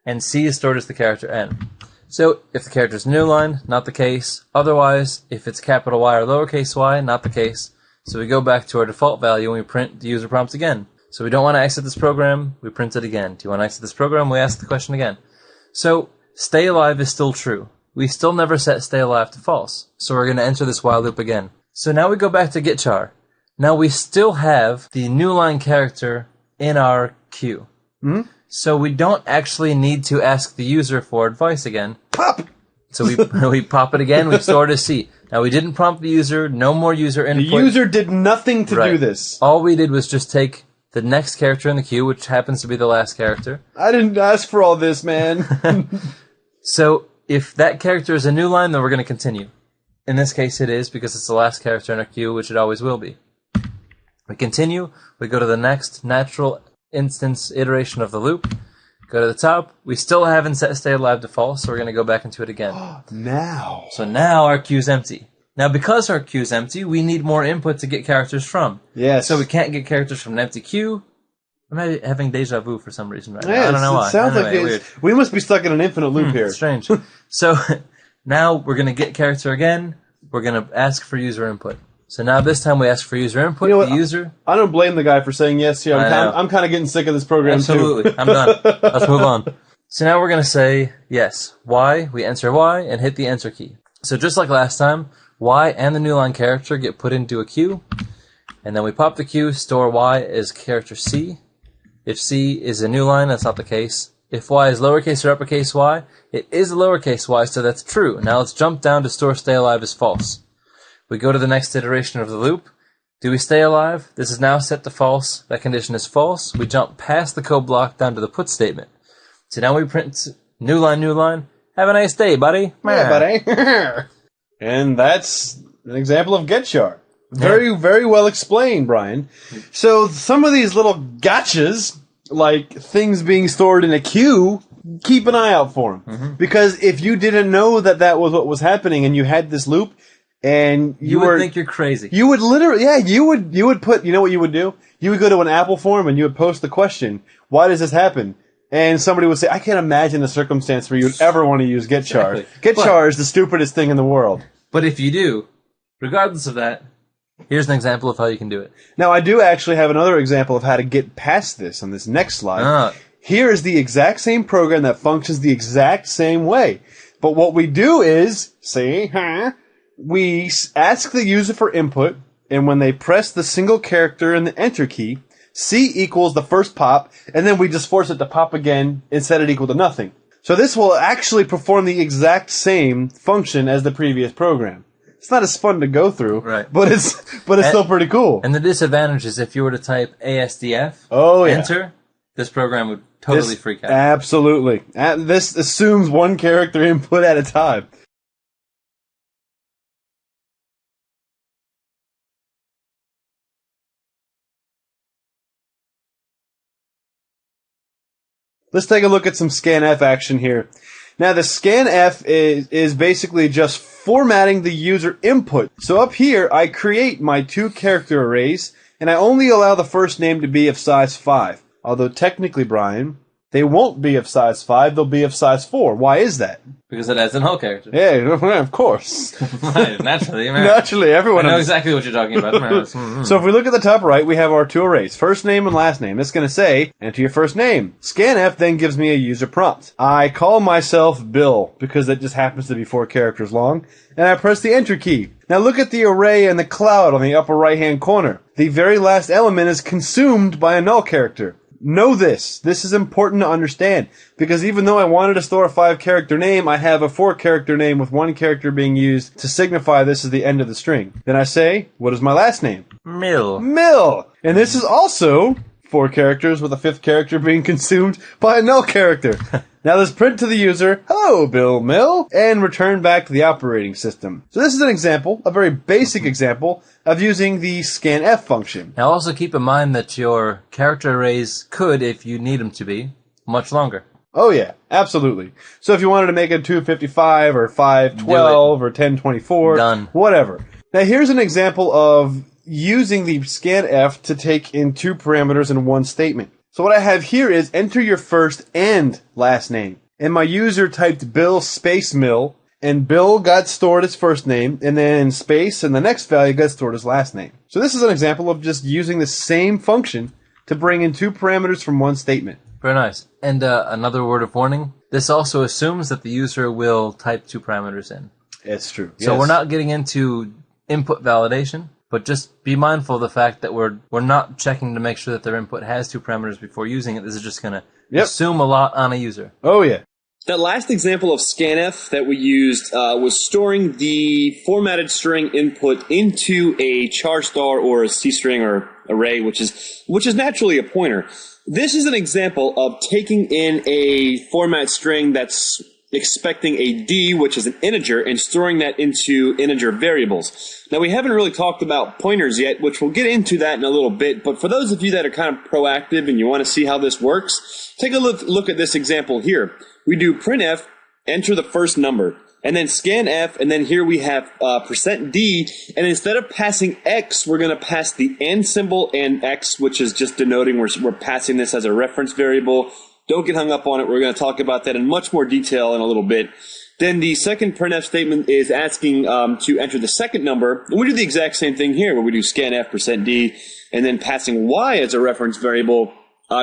and C is stored as the character N. So if the character is new line, not the case. Otherwise, if it's capital Y or lowercase y, not the case. So we go back to our default value and we print the user prompt again. So we don't want to exit this program, we print it again. Do you want to exit this program? We ask the question again. So stay alive is still true. We still never set stay alive to false. So we're going to enter this while loop again. So now we go back to getchar. Now we still have the new line character in our queue. So we don't actually need to ask the user for advice again. Pop! So we pop it again, we store it as C. Now we didn't prompt the user, no more user input. The user did nothing to do this. All we did was just take the next character in the queue, which happens to be the last character. I didn't ask for all this, man. So if that character is a new line, then we're going to continue. In this case it is, because it's the last character in our queue, which it always will be. We continue, we go to the next natural instance iteration of the loop, go to the top, we still haven't set stay alive to false, so we're going to go back into it again. Now. So now our queue's empty. Now because our queue's empty, we need more input to get characters from. Yes. So we can't get characters from an empty queue. I'm having deja vu for some reason right now. Yes, I don't know why. It sounds anyway, like weird. we must be stuck in an infinite loop here. Strange. So now we're going to get character again. We're going to ask for user input. So now this time we ask for user input. You know what? The user. I don't blame the guy for saying yes here. I'm kind of getting sick of this program Absolutely. too. I'm done. Let's move on. So now we're going to say yes. Y. We enter Y and hit the enter key. So just like last time, Y and the new line character get put into a queue. And then we pop the queue, store Y as character C. If C is a new line, that's not the case. If Y is lowercase or uppercase y, it is a lowercase y, so that's true. Now let's jump down to store stay alive as false. We go to the next iteration of the loop. Do we stay alive? This is now set to false. That condition is false. We jump past the code block down to the put statement. So now we print new line, new line. Have a nice day, buddy. Yeah, buddy. And that's an example of getchar. Very well explained, Brian. So some of these little gotchas, like things being stored in a queue, keep an eye out for them. Because if you didn't know that that was what was happening and you had this loop and You would think you're crazy. you would literally, you would put, you know what you would do? You would go to an Apple forum and you would post the question, why does this happen? And somebody would say, I can't imagine a circumstance where you'd ever want to use get char. Exactly. Get char is the stupidest thing in the world. But if you do, regardless of that, here's an example of how you can do it. Now, I do actually have another example of how to get past this on this next slide. Here is the exact same program that functions the exact same way. But what we do is, we ask the user for input, and when they press the single character in the enter key, C equals the first pop, and then we just force it to pop again and set it equal to nothing. So this will actually perform the exact same function as the previous program. It's not as fun to go through, right? But it's still pretty cool. And the disadvantage is if you were to type ASDF, enter, this program would totally freak out. Absolutely. This assumes one character input at a time. Let's take a look at some scanf action here. Now, the scanf is basically just formatting the user input. So up here, I create my 2 character arrays, and I only allow the first name to be of size 5. Although technically, Brian, they won't be of size 5, they'll be of size 4. Why is that? Because it has a null character. Yeah, of course. Right, naturally. Man. Naturally, everyone I know exactly what you're talking about. So if we look at the top right, we have our 2 arrays, first name and last name. It's going to say, enter your first name. Scanf then gives me a user prompt. I call myself Bill, because that just happens to be 4 characters long, and I press the enter key. Now look at the array and the cloud on the upper right-hand corner. The very last element is consumed by a null character. Know this. This is important to understand, because even though I wanted to store a 5-character name, I have a 4-character name with 1 character being used to signify this is the end of the string. Then I say, what is my last name? Mill. And this is also 4 characters with a 5th character being consumed by a null character. Now let's print to the user, hello, Bill Mill, and return back to the operating system. So this is an example, a very basic example, of using the scanf function. Now also keep in mind that your character arrays could, if you need them to be, much longer. Oh yeah, absolutely. So if you wanted to make it 255 or 512 or 1024, done. Whatever. Now here's an example of using the scanf to take in 2 parameters in one statement. So what I have here is enter your first and last name. And my user typed Bill space Mill, and Bill got stored as first name, and then space, and the next value got stored as last name. So this is an example of just using the same function to bring in 2 parameters from one statement. Very nice. And another word of warning, this also assumes that the user will type 2 parameters in. It's true. So yes. We're not getting into input validation, but just be mindful of the fact that we're not checking to make sure that their input has 2 parameters before using it. This is just going to assume a lot on a user. Oh yeah. That last example of scanf that we used was storing the formatted string input into a char star or a C string or array, which is naturally a pointer. This is an example of taking in a format string that's expecting a D, which is an integer, and storing that into integer variables. Now, we haven't really talked about pointers yet, which we'll get into that in a little bit, but for those of you that are kind of proactive and you want to see how this works, take a look at this example here. We do printf, enter the first number, and then scanf, and then here we have %d, and instead of passing x, we're going to pass the and symbol and x, which is just denoting we're passing this as a reference variable. Don't get hung up on it. We're going to talk about that in much more detail in a little bit. Then the second printf statement is asking to enter the second number. And we do the exact same thing here, where we do scanf %d, and then passing y as a reference variable,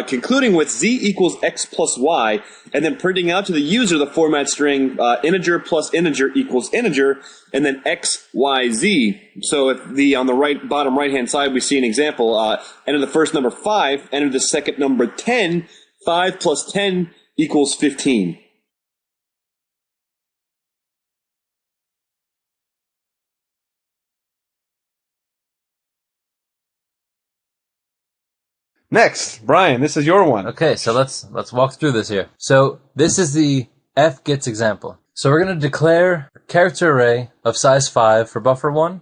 concluding with z equals x plus y, and then printing out to the user the format string integer plus integer equals integer, and then x, y, z. So if on the bottom right-hand side, we see an example, enter the first number 5, enter the second number 10, 5 plus 10 equals 15. Next, Brian, this is your one. Okay, so let's walk through this here. So this is the fgets example. So we're going to declare a character array of size 5 for buffer 1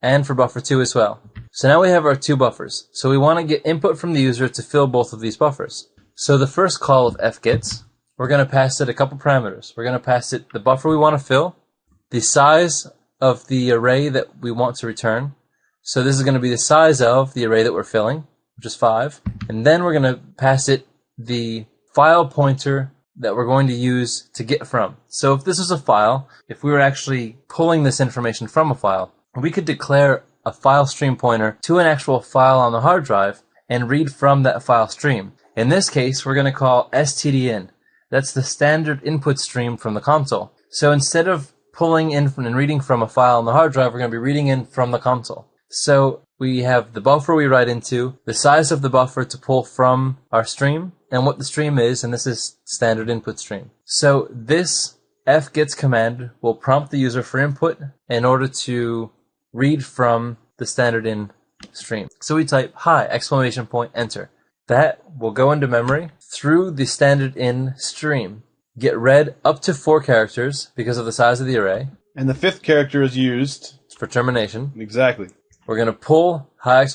and for buffer 2 as well. So now we have our 2 buffers. So we want to get input from the user to fill both of these buffers. So the first call of fgets we're going to pass it a couple parameters. We're going to pass it the buffer we want to fill, the size of the array that we want to return. So this is going to be the size of the array that we're filling, which is 5. And then we're going to pass it the file pointer that we're going to use to get from. So if this is a file, if we were actually pulling this information from a file, we could declare a file stream pointer to an actual file on the hard drive and read from that file stream. In this case, we're going to call stdin. That's the standard input stream from the console. So instead of pulling in and reading from a file on the hard drive, we're going to be reading in from the console. So we have the buffer we write into, the size of the buffer to pull from our stream, and what the stream is, and this is standard input stream. So this fgets command will prompt the user for input in order to read from the standard in stream. So we type hi, ! Enter. That will go into memory through the standard in stream, get read up to 4 characters because of the size of the array. And the 5th character is used for termination. Exactly. We're going to pull hi!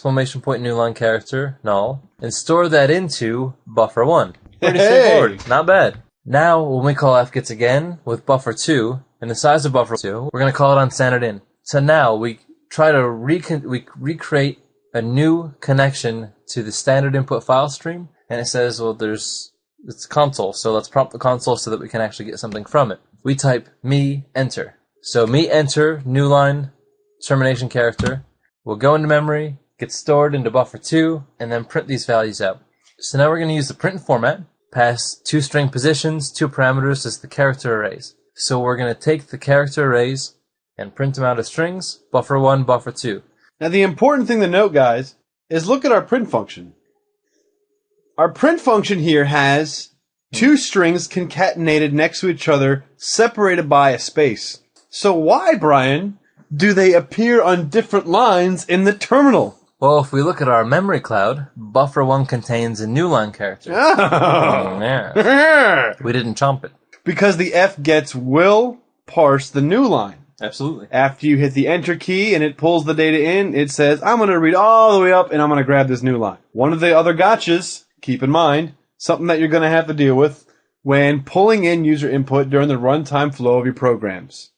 New line character, null, and store that into buffer1. Pretty straightforward. Not bad. Now, when we call fgets again with buffer2, and the size of buffer2, we're going to call it on standard in. So now we try to recreate a new connection to the standard input file stream, and it says, well, it's console, so let's prompt the console so that we can actually get something from it. We type me enter. So me enter, new line, termination character, will go into memory, get stored into buffer2, and then print these values out. So now we're going to use the print format, pass 2 string positions, 2 parameters as the character arrays. So we're going to take the character arrays and print them out as strings, buffer1, buffer2. Now the important thing to note, guys, is look at our print function. Our print function here has 2 strings concatenated next to each other, separated by a space. So why, Brian, do they appear on different lines in the terminal? Well, if we look at our memory cloud, buffer1 contains a new line character. Oh. Yeah. We didn't chomp it. Because the fgets will parse the new line. Absolutely. After you hit the enter key and it pulls the data in, it says, I'm going to read all the way up and I'm going to grab this new line. One of the other gotchas, keep in mind, something that you're going to have to deal with when pulling in user input during the runtime flow of your programs.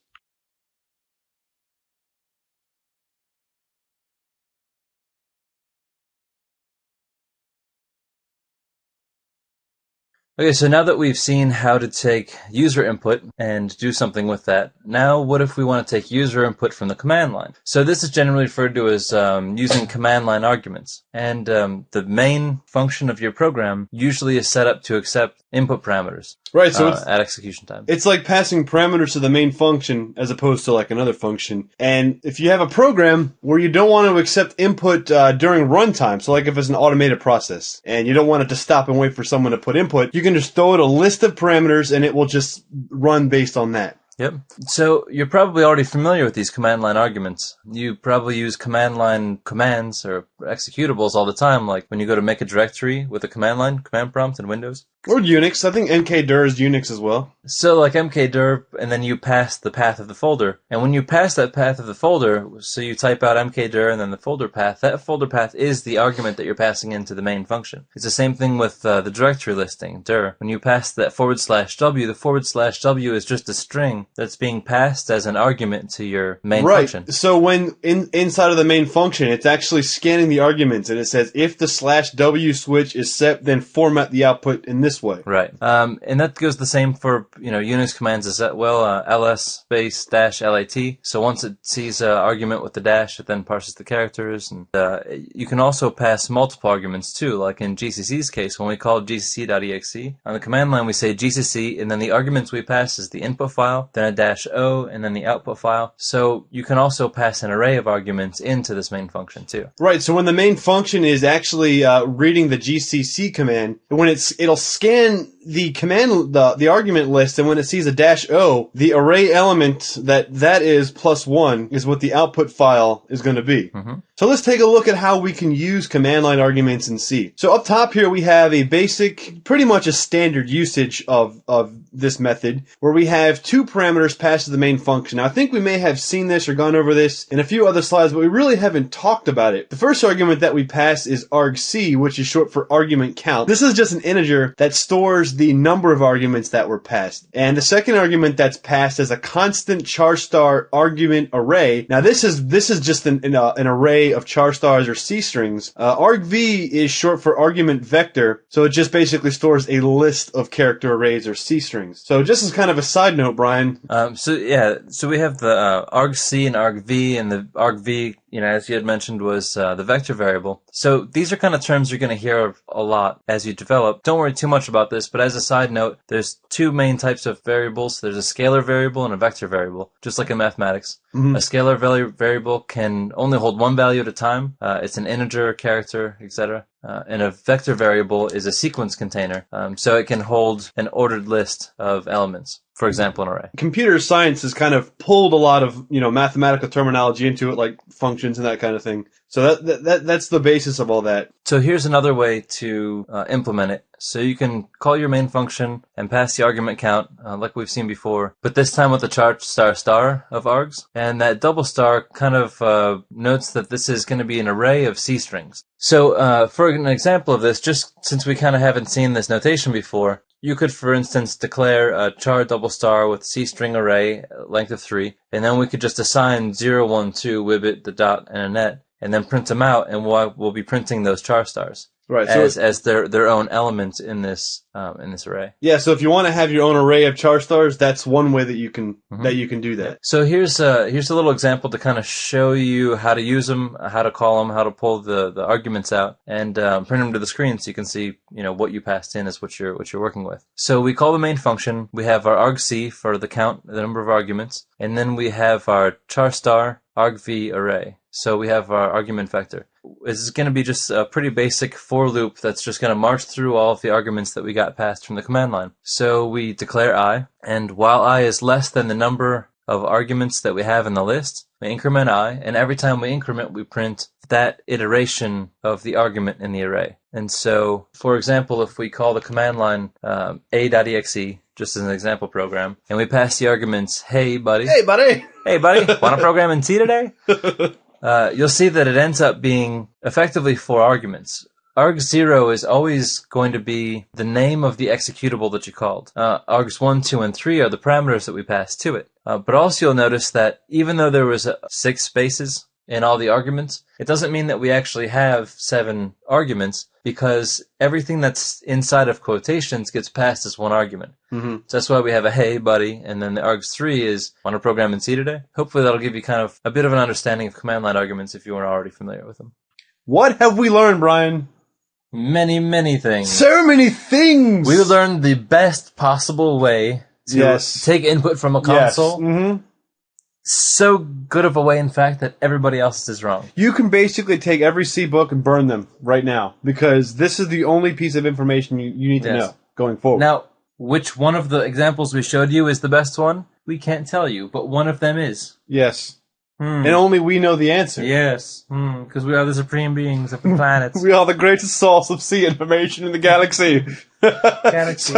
Okay, so now that we've seen how to take user input and do something with that, now what if we want to take user input from the command line? So this is generally referred to as using command line arguments. And the main function of your program usually is set up to accept input parameters. Right, so at execution time. It's like passing parameters to the main function as opposed to like another function. And if you have a program where you don't want to accept input during runtime, so like if it's an automated process and you don't want it to stop and wait for someone to put input, you can just throw it a list of parameters and it will just run based on that. Yep. So you're probably already familiar with these command line arguments. You probably use command line commands or executables all the time, like when you go to make a directory with a command line, command prompt in Windows. Or Unix. I think mkdir is Unix as well. So like mkdir, and then you pass the path of the folder. And when you pass that path of the folder, so you type out mkdir and then the folder path, that folder path is the argument that you're passing into the main function. It's the same thing with the directory listing, dir. When you pass that /w, the /w is just a string that's being passed as an argument to your main function. Right. So when inside of the main function, it's actually scanning the arguments, and it says if the /w switch is set, then format the output in this way. Right. And that goes the same for Unix commands as well. ls space -lat. So once it sees an argument with the dash, it then parses the characters. And you can also pass multiple arguments too, like in GCC's case when we call gcc.exe. On the command line we say gcc, and then the arguments we pass is the input file, then a -o, and then the output file. So you can also pass an array of arguments into this main function too. Right. So when the main function is actually reading the gcc command, when it'll scan the command, the argument list, and when it sees a -o, the array element that is +1 is what the output file is going to be. Mm-hmm. So let's take a look at how we can use command line arguments in C. So up top here we have a basic, pretty much a standard usage of this method, where we have 2 parameters passed to the main function. Now I think we may have seen this or gone over this in a few other slides, but we really haven't talked about it. The first argument that we pass is argc, which is short for argument count. This is just an integer that stores here's the number of arguments that were passed. And the second argument that's passed is a constant char star argument array. Now this is just an array of char stars or C strings. argv is short for argument vector, so it just basically stores a list of character arrays or C strings. So just as kind of a side note, Brian. So we have the argc and argv, and the argv, as you had mentioned, was the vector variable. So these are kind of terms you're going to hear a lot as you develop. Don't worry too much about this, but as a side note, there's two main types of variables. There's a scalar variable and a vector variable, just like in mathematics. Mm-hmm. A scalar variable can only hold one value at a time. It's an integer, character, etc. And a vector variable is a sequence container, so it can hold an ordered list of elements. For example, an array. Computer science has kind of pulled a lot of, mathematical terminology into it, like functions and that kind of thing. So that's the basis of all that. So here's another way to implement it. So you can call your main function and pass the argument count, like we've seen before, but this time with the char star of args. And that double star kind of notes that this is going to be an array of C strings. So for an example of this, just since we kind of haven't seen this notation before, you could, for instance, declare a char double star with C string array, length of 3, and then we could just assign 0, 1, 2, wibbit, the dot, and a net, and then print them out, and we'll be printing those char stars. Right, as their own element in this array. Yeah, so if you want to have your own array of char stars, that's one way that you can do that. So here's a little example to kind of show you how to use them, how to call them, how to pull the arguments out, and print them to the screen so you can see what you passed in is what you're working with. So we call the main function. We have our argc for the count, the number of arguments, and then we have our char star argv array. So we have our argument vector. This is going to be just a pretty basic for loop that's just going to march through all of the arguments that we got passed from the command line. So we declare I, and while I is less than the number of arguments that we have in the list, we increment I, and every time we increment, we print that iteration of the argument in the array. And so, for example, if we call the command line a.exe, just as an example program, and we pass the arguments, hey buddy, want to program in C today? You'll see that it ends up being effectively 4 arguments. args0 is always going to be the name of the executable that you called. args1, 2, and 3 are the parameters that we pass to it. But also you'll notice that even though there was 6 spaces in all the arguments, it doesn't mean that we actually have 7 arguments, because everything that's inside of quotations gets passed as one argument. Mm-hmm. So that's why we have a hey buddy, and then the args3 is want to program in C today. Hopefully that'll give you kind of a bit of an understanding of command line arguments if you weren't already familiar with them. What have we learned, Brian? Many, many things. So many things! We learned the best possible way to take input from a console. Yes. Mm-hmm. So good of a way, in fact, that everybody else is wrong. You can basically take every C book and burn them right now, because this is the only piece of information you need to know going forward. Now, which one of the examples we showed you is the best one? We can't tell you, but one of them is. Yes. And only we know the answer. Yes, because we are the supreme beings of the planets. We are the greatest source of C information in the galaxy. Galaxy.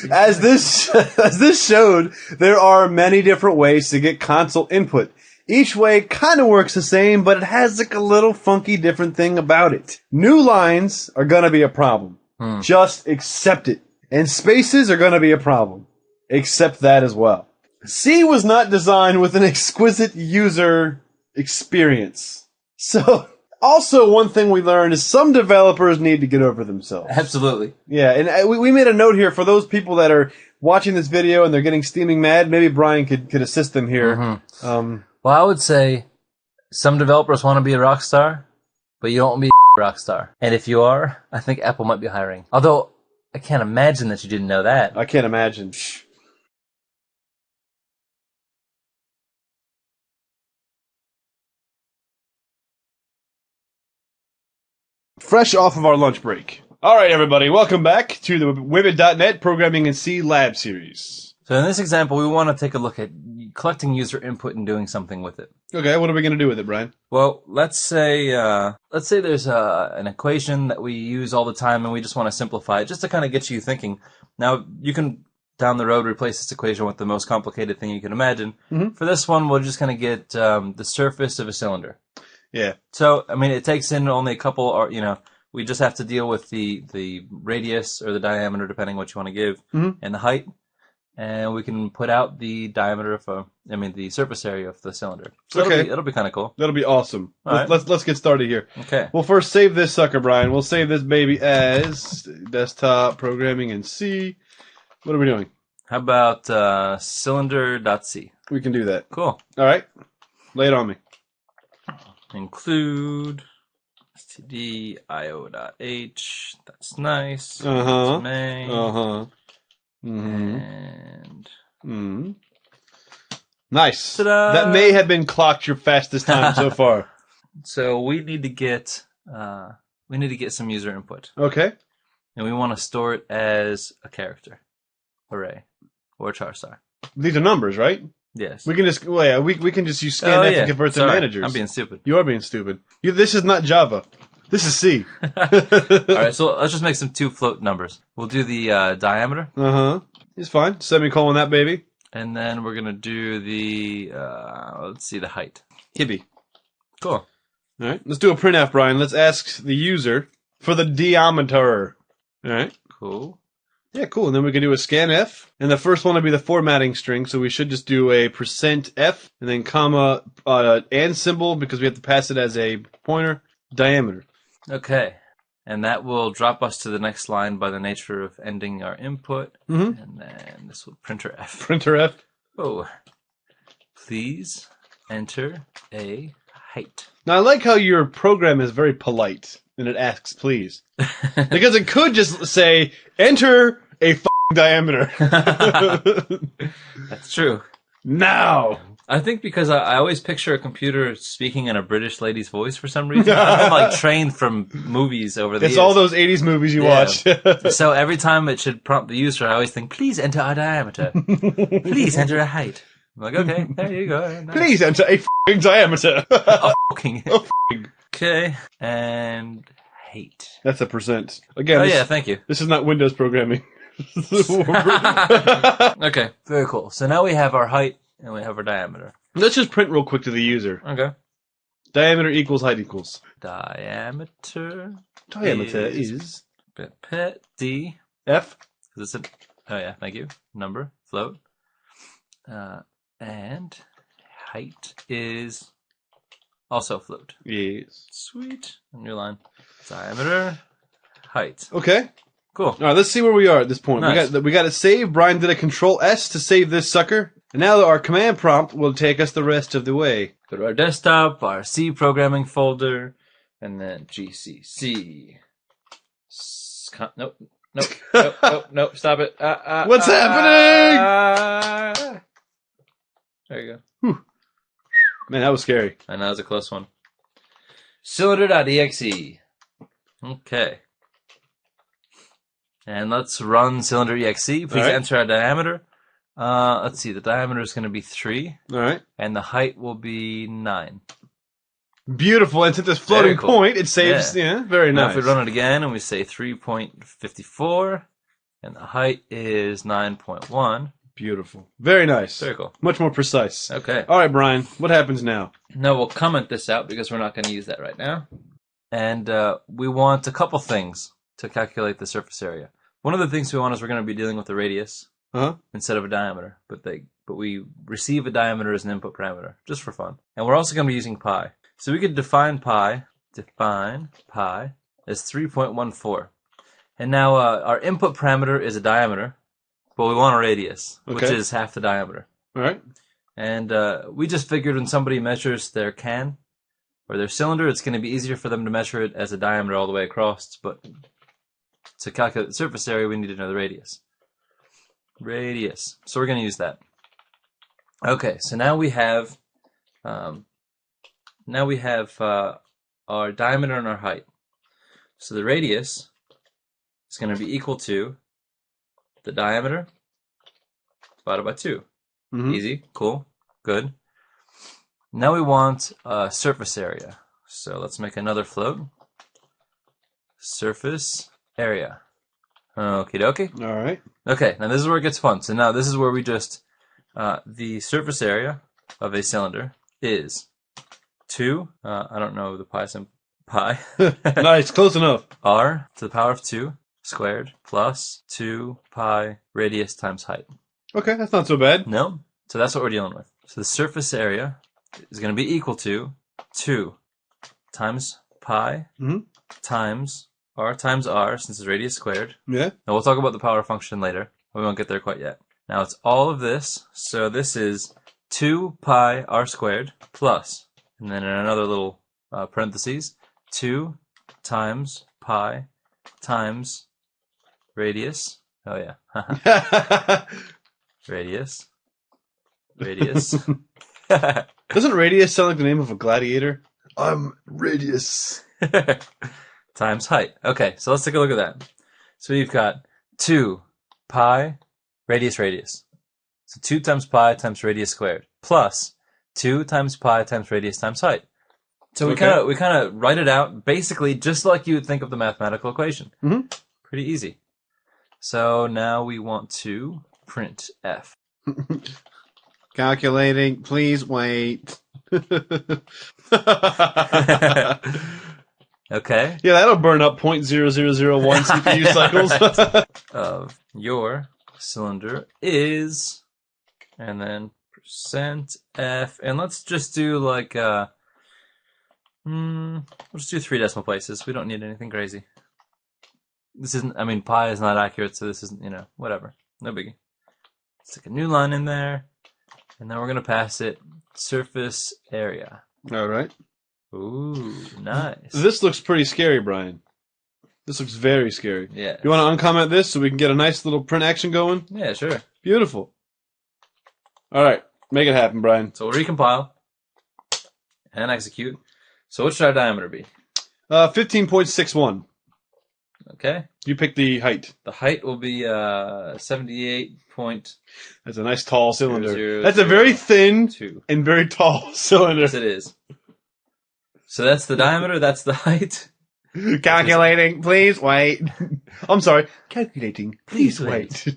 As this showed, there are many different ways to get console input. Each way kind of works the same, but it has like a little funky different thing about it. New lines are going to be a problem. Just accept it. And spaces are going to be a problem. Accept that as well. C was not designed with an exquisite user experience. So, also one thing we learned is some developers need to get over themselves. Absolutely. Yeah, and we made a note here for those people that are watching this video and they're getting steaming mad. Maybe Brian could assist them here. Mm-hmm. Well, I would say some developers want to be a rock star, but you don't want to be a rock star. And if you are, I think Apple might be hiring. Although, I can't imagine that you didn't know that. I can't imagine. Fresh off of our lunch break. All right, everybody, welcome back to the Wibbit.net Programming in C Lab Series. So in this example, we want to take a look at collecting user input and doing something with it. Okay, what are we going to do with it, Brian? Well, let's say there's an equation that we use all the time and we just want to simplify it, just to kind of get you thinking. Now, you can, down the road, replace this equation with the most complicated thing you can imagine. Mm-hmm. For this one, we're just going to get the surface of a cylinder. Yeah. So, I mean, it takes in only a couple, We just have to deal with the radius or the diameter, depending what you want to give, and the height. And we can put out the diameter of the surface area of the cylinder. So Okay. it'll be kind of cool. That'll be awesome. All right. Let's get started here. Okay. We'll first save this sucker, Brian. We'll save this baby as desktop programming in C. What are we doing? How about cylinder.c? We can do that. Cool. All right. Lay it on me. Include stdio.h. That's nice. Uh-huh. Main. Uh-huh. And Nice. Ta-da! That may have been clocked your fastest time so far. so we need to get some user input, Okay. and we want to store it as a character, array, or char star. These are numbers, right? Yes. We can just we can just use scanf and convert to Sorry, managers. I'm being stupid. You are being stupid. This is not Java. This is C. All right, so let's just make some 2 float numbers. We'll do the diameter, Uh-huh. It's fine. Semicolon that baby. and then we're gonna do the the height. Hibby. Cool. All right. Let's do a printf, Brian. Let's ask the user for the diameter. All right. Cool. Yeah, cool. And then we can do a scanf. And the first one will be the formatting string. So we should just do a %f and then comma and symbol because we have to pass it as a pointer. Diameter. Okay. And that will drop us to the next line by the nature of ending our input. Mhm. And then this will printer F. Printer F. Oh. Please enter a height. Now, I like how your program is very polite and it asks, please. Because it could just say, enter a diameter. That's true. Now. I think because I always picture a computer speaking in a British lady's voice for some reason. I'm like trained from movies over the It's years. all those 80s movies you Yeah. watch. So every time it should prompt the user, I always think, please enter a diameter. Please enter a height. I'm like, okay, there you go. Nice. Please enter a diameter. Fucking. Okay, and height. That's a %. Again, Oh this, yeah, thank you. this is not Windows programming. Okay, very cool. So now we have our height and we have our diameter. Let's just print real quick to the user. Okay. Diameter equals height equals. Diameter. Diameter Is- is Pet D. F. Is this oh yeah, thank you. Number, float. And height is also float. Yes. Sweet. A new line. Diameter, height. Okay. Cool. All right, let's see where we are at this point. Nice. We got it saved. Brian did a Control S to save this sucker. And now our command prompt will take us the rest of the way. Go to our desktop, our C programming folder, and then GCC. Nope. Nope. Stop it. What's happening? There you Man, that was scary. go. And that was a close one. Cylinder.exe. Okay. And let's run cylinder.exe. Please All right. enter our diameter. Let's see. The diameter is going to be 3, All right. and the height will be 9. Beautiful. And to this floating Very cool. point, it saves. Yeah, very Now nice. if we run it again and we say 3.54, and the height is 9.1. Beautiful. Very nice. Very cool. Much more precise. Okay. All right, Brian. What happens now? Now we'll comment this out because we're not going to use that right now. And we want a couple things to calculate the surface area. One of the things we want is we're going to be dealing with the radius Uh-huh. instead of a diameter, but we receive a diameter as an input parameter just for fun. And we're also going to be using pi. So we could define pi as 3.14. And now our input parameter is a diameter, but we want a radius, which Okay. is half the diameter. All right. And we just figured when somebody measures their can or their cylinder, it's going to be easier for them to measure it as a diameter all the way across. But to calculate the surface area, we need to know the radius. Radius. So we're going to use that. Okay, so now we have our diameter and our height. So the radius is going to be equal to the diameter divided by 2. Mhm. Easy, cool, good. Now we want surface area. So let's make another float. Surface area. Okie dokie. All right. Okay, now this is where it gets fun. So now this is where we just, the surface area of a cylinder is 2, I don't know the pi symbol, pi Nice, close enough. r to the power of 2 squared plus 2 pi radius times height. Okay, that's not so bad. No? So that's what we're dealing with. So the surface area is going to be equal to 2 times pi times r, since it's radius squared. Yeah. Now we'll talk about the power function later. We won't get there quite yet. Now it's all of this. So this is 2 pi r squared plus, and then in another little parentheses, 2 times pi times radius. Oh yeah. Radius. Doesn't Radius sound like the name of a gladiator? I'm Radius. Times height. Okay, so let's take a look at that. So we've got 2 pi radius. So 2 times pi times radius squared plus 2 times pi times radius times height. So we kind of write it out basically just like you would think of the mathematical equation. Mm-hmm. Pretty easy. So now we want to print f. Calculating, please wait. Okay. Yeah, that'll burn up 0.0001 CPU cycles. Of your cylinder is, and then percent %f, and let's just do like we'll just do 3 decimal places. We don't need anything crazy. This isn't, I mean, pi is not accurate, so this isn't, whatever. No biggie. Stick a new line in there, and then we're going to pass it surface area. All right. Ooh, nice. This looks pretty scary, Brian. This looks very scary. Yeah. You want to uncomment this so we can get a nice little print action going? Yeah, sure. Beautiful. All right. Make it happen, Brian. So we'll recompile and execute. So what should our diameter be? 15.61. Okay. You pick the height. The height will be 78 point. That's a nice tall cylinder. 0, That's a very thin 2. and very tall cylinder. Yes, it is. So that's the diameter, that's the height. Calculating, please wait. I'm sorry. Calculating, please wait.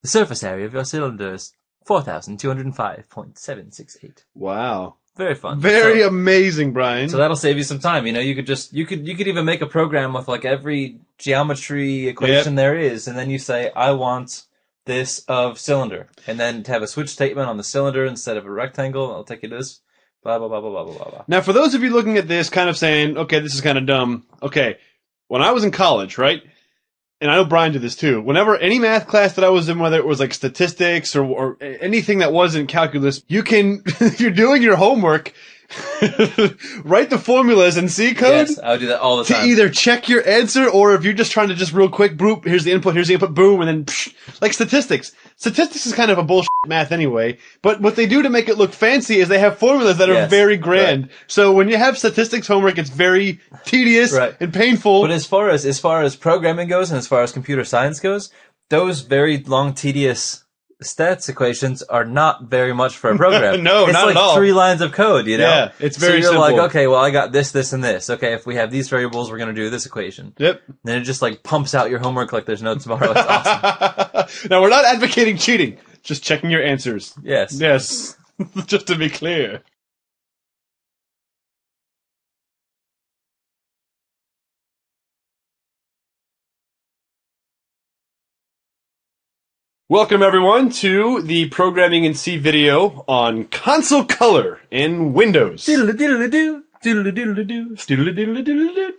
The surface area of your cylinder is 4,205.768. Wow. Very fun. Very amazing, Brian. So that'll save you some time. You could even make a program with like every geometry equation there is, and then you say, I want this of cylinder, and then to have a switch statement on the cylinder instead of a rectangle. I'll take you to this. Blah, blah, blah, blah, blah, blah, blah. Now, for those of you looking at this kind of saying, okay, this is kind of dumb. Okay, when I was in college, right? And I know Brian did this too. Whenever any math class that I was in, whether it was like statistics or anything that wasn't calculus, you can, if you're doing your homework, write the formulas in C code. Yes, I would do that all the time. To either check your answer, or if you're just trying to just real quick, boop, here's the input, boom, and then psh, like statistics. Statistics is kind of a bullshit math anyway, but what they do to make it look fancy is they have formulas that are very grand. Right. So when you have statistics homework, it's very tedious and painful. But as far as programming goes and as far as computer science goes, those very long, tedious stats equations are not very much for a program. No, not at all. It's like 3 lines of code, Yeah, it's very simple. So you're like, okay, well, I got this, this, and this. Okay, if we have these variables, we're going to do this equation. Yep. Then it just like pumps out your homework like there's no tomorrow. It's awesome. Now, we're not advocating cheating. Just checking your answers. Yes. Yes. Just to be clear. Welcome, everyone, to the Programming in C video on console color in Windows. Diddle-a-diddle-a-doo, diddle-a-diddle-a-doo, diddle-a-diddle-a-diddle-a-doo.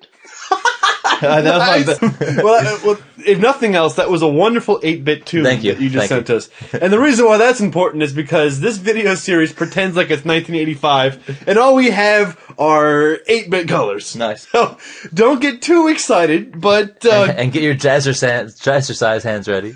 Well, if nothing else, that was a wonderful 8-bit tune that you just sent us. And the reason why that's important is because this video series pretends like it's 1985, and all we have are 8-bit colors. Nice. So don't get too excited, but and get your jazzercise hands ready.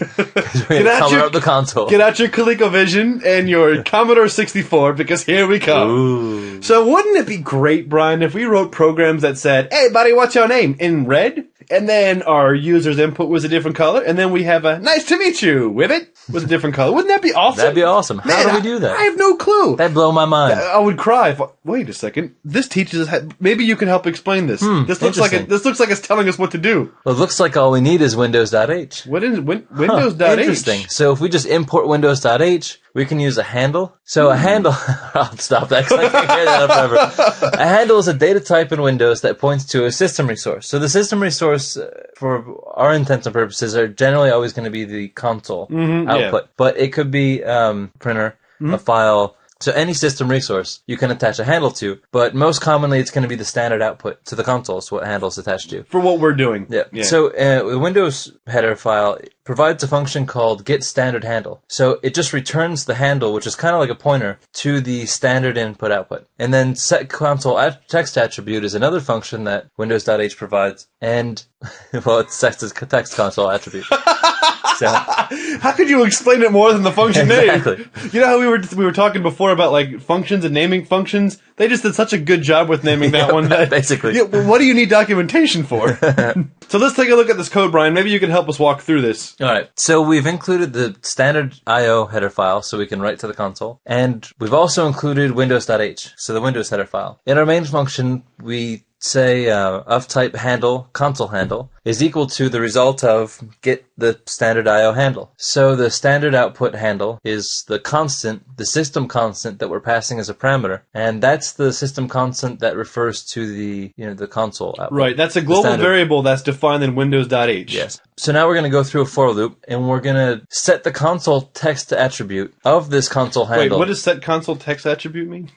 We're gonna cover up the console. Get out your ColecoVision and your Commodore 64, because here we come. Ooh. So wouldn't it be great, Brian, if we wrote programs that said, "Hey, buddy, what's your name?" in red, and then our user's input was a different color, and then we have a "Nice to meet you" with it was a different color. Wouldn't that be awesome? That'd be awesome. How do we do that? I have no clue. That'd blow my mind. I would cry. Wait a second. This teaches us. Maybe you can help explain this. This looks like it's telling us what to do. Well, it looks like all we need is Windows.h. What is Windows.h? Interesting. So if we just import Windows.h, we can use a handle. So a handle, I'll stop that because I can't carry that up forever. A handle is a data type in Windows that points to a system resource. So the system resource, for our intents and purposes, are generally always going to be the console output. But it could be printer, a file. So any system resource you can attach a handle to, but most commonly it's going to be the standard output to the console is what handle is attached to. For what we're doing. Yeah. So the Windows header file provides a function called getStandardHandle. So it just returns the handle, which is kind of like a pointer, to the standard input-output. And then setConsole text attribute is another function that Windows.h provides. And, well, it's text console attribute. So, how could you explain it more than the function name? Exactly. You know how we were talking before about like functions and naming functions? They just did such a good job with naming that one. Basically. Yeah, well, what do you need documentation for? So let's take a look at this code, Brian. Maybe you can help us walk through this. All right. So we've included the standard IO header file so we can write to the console. And we've also included Windows.h, so the Windows header file. In our main function, we say of type handle, console handle, is equal to the result of get the standard IO handle. So the standard output handle is the constant, the system constant that we're passing as a parameter, and that's the system constant that refers to the console output. Right, that's a global variable that's defined in Windows.h. Yes. So now we're going to go through a for loop, and we're going to set the console text attribute of this console handle. Wait, what does set console text attribute mean?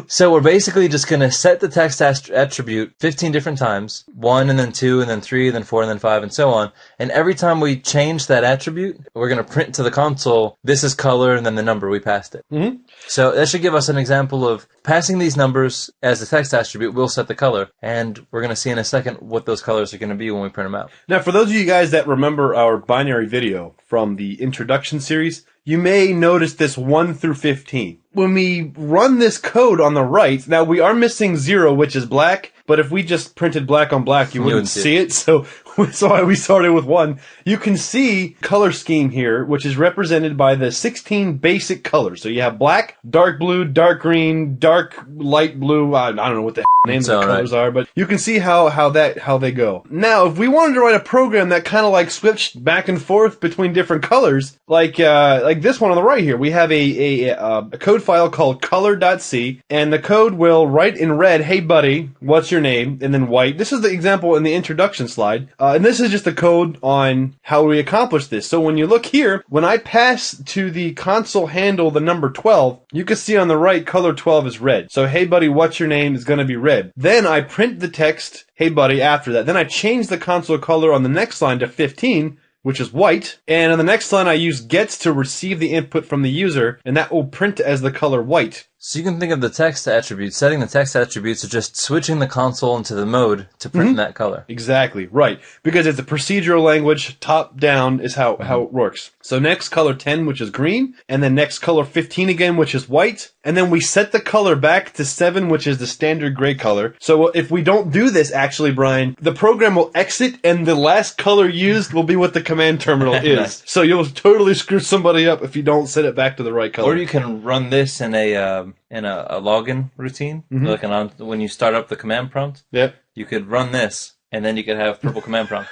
So we're basically just going to set the text attribute 15 different times, 1 and then 2 and then 3 and then 4 and then 5 and so on. And every time we change that attribute, we're going to print to the console, this is color and then the number we passed it. Mm-hmm. So that should give us an example of passing these numbers as the text attribute will set the color. And we're going to see in a second what those colors are going to be when we print them out. Now, for those of you guys that remember our binary video from the introduction series, you may notice this 1 through 15. When we run this code on the right, now we are missing 0, which is black, but if we just printed black on black, you wouldn't see it. So why we started with 1. You can see color scheme here, which is represented by the 16 basic colors. So you have black, dark blue, dark green, dark light blue. I don't know what the names of the colors are, but you can see how they go. Now, if we wanted to write a program that kind of like switched back and forth between different colors, like this one on the right here, we have a code file called color.c, and the code will write in red, hey buddy, what's your name? And then white. This is the example in the introduction slide. And this is just the code on how we accomplish this. So when you look here, when I pass to the console handle the number 12, you can see on the right, color 12 is red. So, hey buddy, what's your name is going to be red. Then I print the text, hey buddy, after that. Then I change the console color on the next line to 15, which is white. And on the next line, I use gets to receive the input from the user, and that will print as the color white. So you can think of the text attributes, setting the text attributes to just switching the console into the mode to print that color. Exactly, right. Because it's a procedural language, top down is how it works. So next color 10, which is green, and then next color 15 again, which is white, and then we set the color back to 7, which is the standard gray color. So if we don't do this, actually, Brian, the program will exit, and the last color used will be what the command terminal is. Nice. So you'll totally screw somebody up if you don't set it back to the right color. Or you can run this in a login routine, like when you start up the command prompt. Yep. You could run this, and then you could have purple command prompt.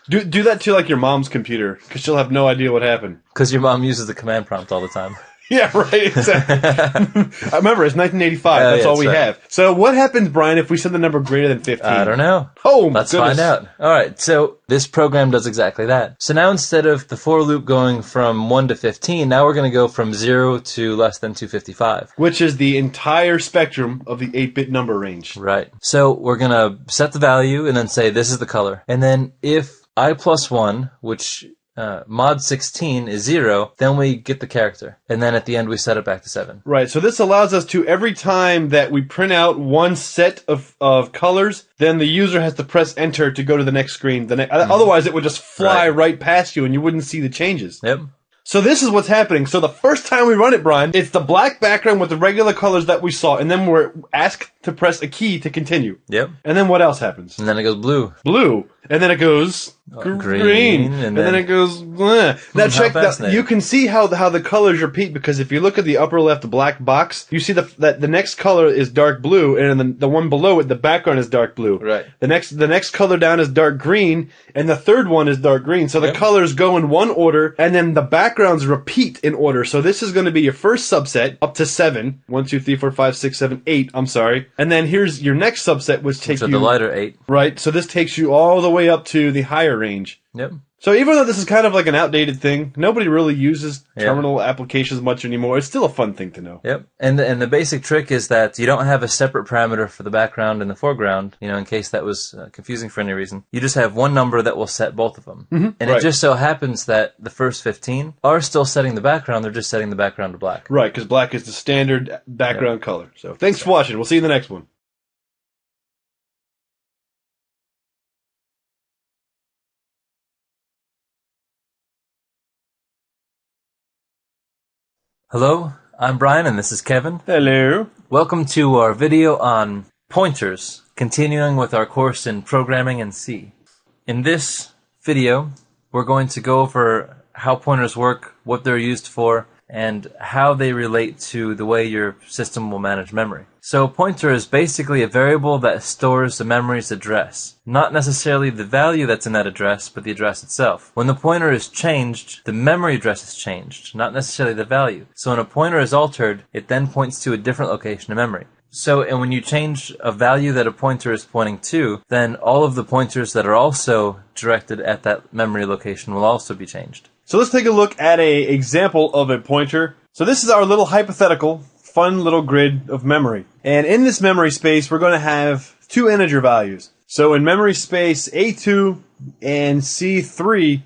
Do that to like your mom's computer, because she'll have no idea what happened. Because your mom uses the command prompt all the time. Yeah, right, exactly. I remember, it's 1985, that's all we have. So what happens, Brian, if we set the number greater than 15? I don't know. Oh, let's find out. Alright, so this program does exactly that. So now instead of the for loop going from 1 to 15, now we're going to go from 0 to less than 255. Which is the entire spectrum of the 8-bit number range. Right. So we're going to set the value and then say this is the color. And then if I plus 1, which mod 16 is 0, then we get the character. And then at the end, we set it back to 7. Right, so this allows us to, every time that we print out one set of colors, then the user has to press enter to go to the next screen. Otherwise, it would just fly right past you and you wouldn't see the changes. Yep. So this is what's happening. So the first time we run it, Brian, it's the black background with the regular colors that we saw, and then we're asked to press a key to continue. Yep. And then what else happens? And then it goes blue. Blue. and then it goes green, and then it goes bleh. Now check that. You can see how the colors repeat, because if you look at the upper left black box, you see that the next color is dark blue, and then the one below it, the background is dark blue. Right. The next color down is dark green, and the third one is dark green. So the colors go in one order, and then the backgrounds repeat in order. So this is going to be your first subset up to 7. 1, 2, 3, 4, 5, 6, 7, 8. I'm sorry. And then here's your next subset, which takes you the lighter 8. Right. So this takes you all the way up to the higher range. Yep. So even though this is kind of like an outdated thing, nobody really uses terminal applications much anymore. It's still a fun thing to know. Yep. And the basic trick is that you don't have a separate parameter for the background and the foreground, in case that was confusing for any reason. You just have one number that will set both of them. Mm-hmm. And it just so happens that the first 15 are still setting the background. They're just setting the background to black. Right, because black is the standard background color. So thanks for watching. We'll see you in the next one. Hello, I'm Brian and this is Kevin. Hello. Welcome to our video on pointers, continuing with our course in programming in C. In this video, we're going to go over how pointers work, what they're used for, and how they relate to the way your system will manage memory. So a pointer is basically a variable that stores the memory's address. Not necessarily the value that's in that address, but the address itself. When the pointer is changed, the memory address is changed, not necessarily the value. So when a pointer is altered, it then points to a different location in memory. So, and when you change a value that a pointer is pointing to, then all of the pointers that are also directed at that memory location will also be changed. So let's take a look at an example of a pointer. So this is our little hypothetical, fun little grid of memory. And in this memory space, we're going to have 2 integer values. So in memory space A2 and C3,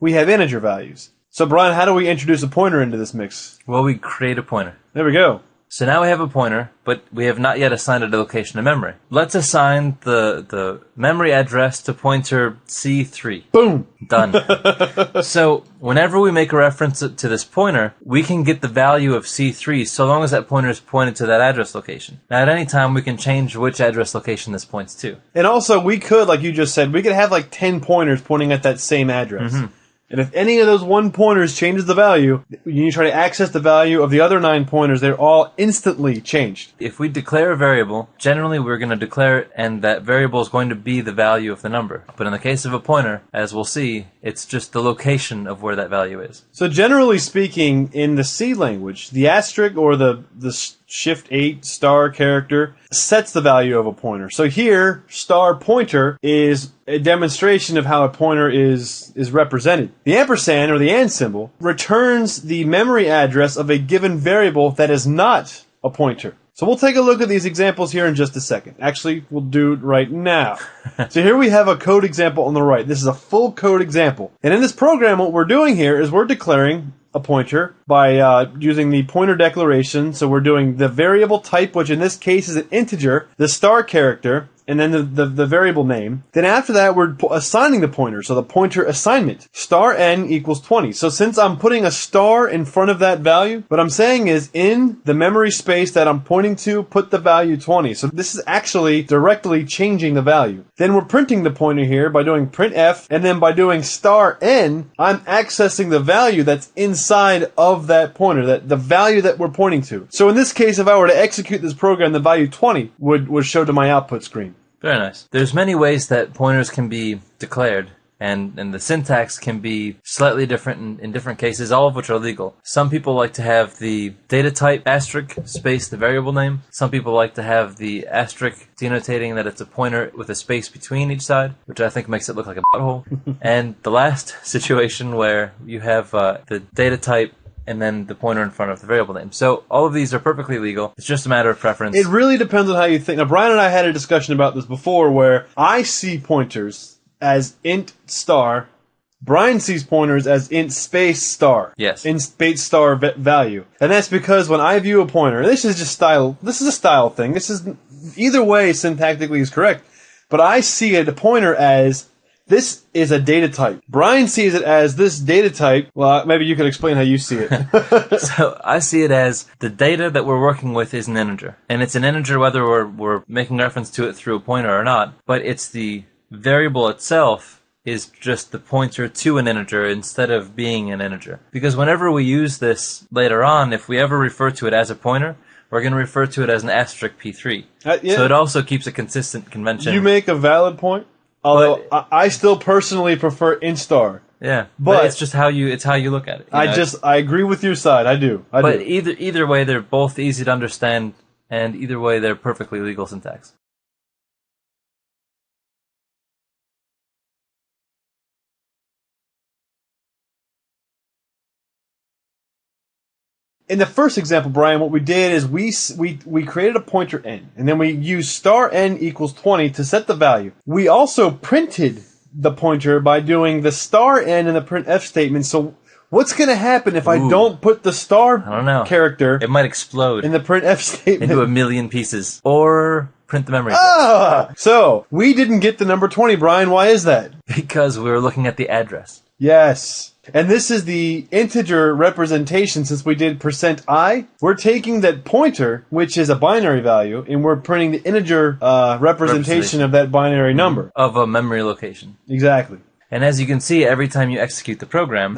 we have integer values. So Brian, how do we introduce a pointer into this mix? Well, we create a pointer. There we go. So now we have a pointer, but we have not yet assigned it a location in memory. Let's assign the memory address to pointer C3. Boom! Done. So whenever we make a reference to this pointer, we can get the value of C3 so long as that pointer is pointed to that address location. Now at any time we can change which address location this points to. And also we could, like you just said, we could have like 10 pointers pointing at that same address. Mm-hmm. And if any of those 1 pointers changes the value, when you try to access the value of the other 9 pointers, they're all instantly changed. If we declare a variable, generally we're going to declare it and that variable is going to be the value of the number. But in the case of a pointer, as we'll see, it's just the location of where that value is. So generally speaking, in the C language, the asterisk or the shift 8 star character sets the value of a pointer. So here, star pointer is a demonstration of how a pointer is represented. The ampersand or the and symbol returns the memory address of a given variable that is not a pointer. So we'll take a look at these examples here in just a second. Actually, we'll do it right now. So here we have a code example on the right. This is a full code example. And in this program, what we're doing here is we're declaring a pointer by using the pointer declaration. So we're doing the variable type, which in this case is an integer, the star character, and then the variable name. Then after that, we're assigning the pointer. So the pointer assignment, star n equals 20. So since I'm putting a star in front of that value, what I'm saying is in the memory space that I'm pointing to, put the value 20. So this is actually directly changing the value. Then we're printing the pointer here by doing printf, and then by doing star n, I'm accessing the value that's inside of that pointer, that the value that we're pointing to. So in this case, if I were to execute this program, the value 20 would show to my output screen. Very nice. There's many ways that pointers can be declared, and the syntax can be slightly different in different cases, all of which are legal. Some people like to have the data type asterisk space the variable name. Some people like to have the asterisk denotating that it's a pointer with a space between each side, which I think makes it look like a butthole. And the last situation where you have the data type and then the pointer in front of the variable name. So all of these are perfectly legal. It's just a matter of preference. It really depends on how you think. Now, Brian and I had a discussion about this before where I see pointers as int star. Brian sees pointers as int space star. Yes. Int space star value. And that's because when I view a pointer, and this is just style, this is a style thing. This is, either way syntactically is correct. But I see a pointer as this is a data type. Brian sees it as this data type. Well, maybe you could explain how you see it. So I see it as the data that we're working with is an integer. And it's an integer whether we're making reference to it through a pointer or not. But it's the variable itself is just the pointer to an integer instead of being an integer. Because whenever we use this later on, if we ever refer to it as a pointer, we're going to refer to it as an asterisk P3. Yeah. So it also keeps a consistent convention. You make a valid point. Although I still personally prefer instar. Yeah, but it's just how you look at it. I agree with your side. I do. But either way, they're both easy to understand, and either way, they're perfectly legal syntax. In the first example, Brian, what we did is we created a pointer n, and then we used star n equals 20 to set the value. We also printed the pointer by doing the star n in the printf statement. So what's going to happen if I don't put the star character? It might explode in the printf statement into a million pieces, or print the memory. So we didn't get the number 20, Brian. Why is that? Because we were looking at the address. Yes. And this is the integer representation. Since we did %i, we're taking that pointer, which is a binary value, and we're printing the integer representation of that binary number. Of a memory location. Exactly. And as you can see, every time you execute the program,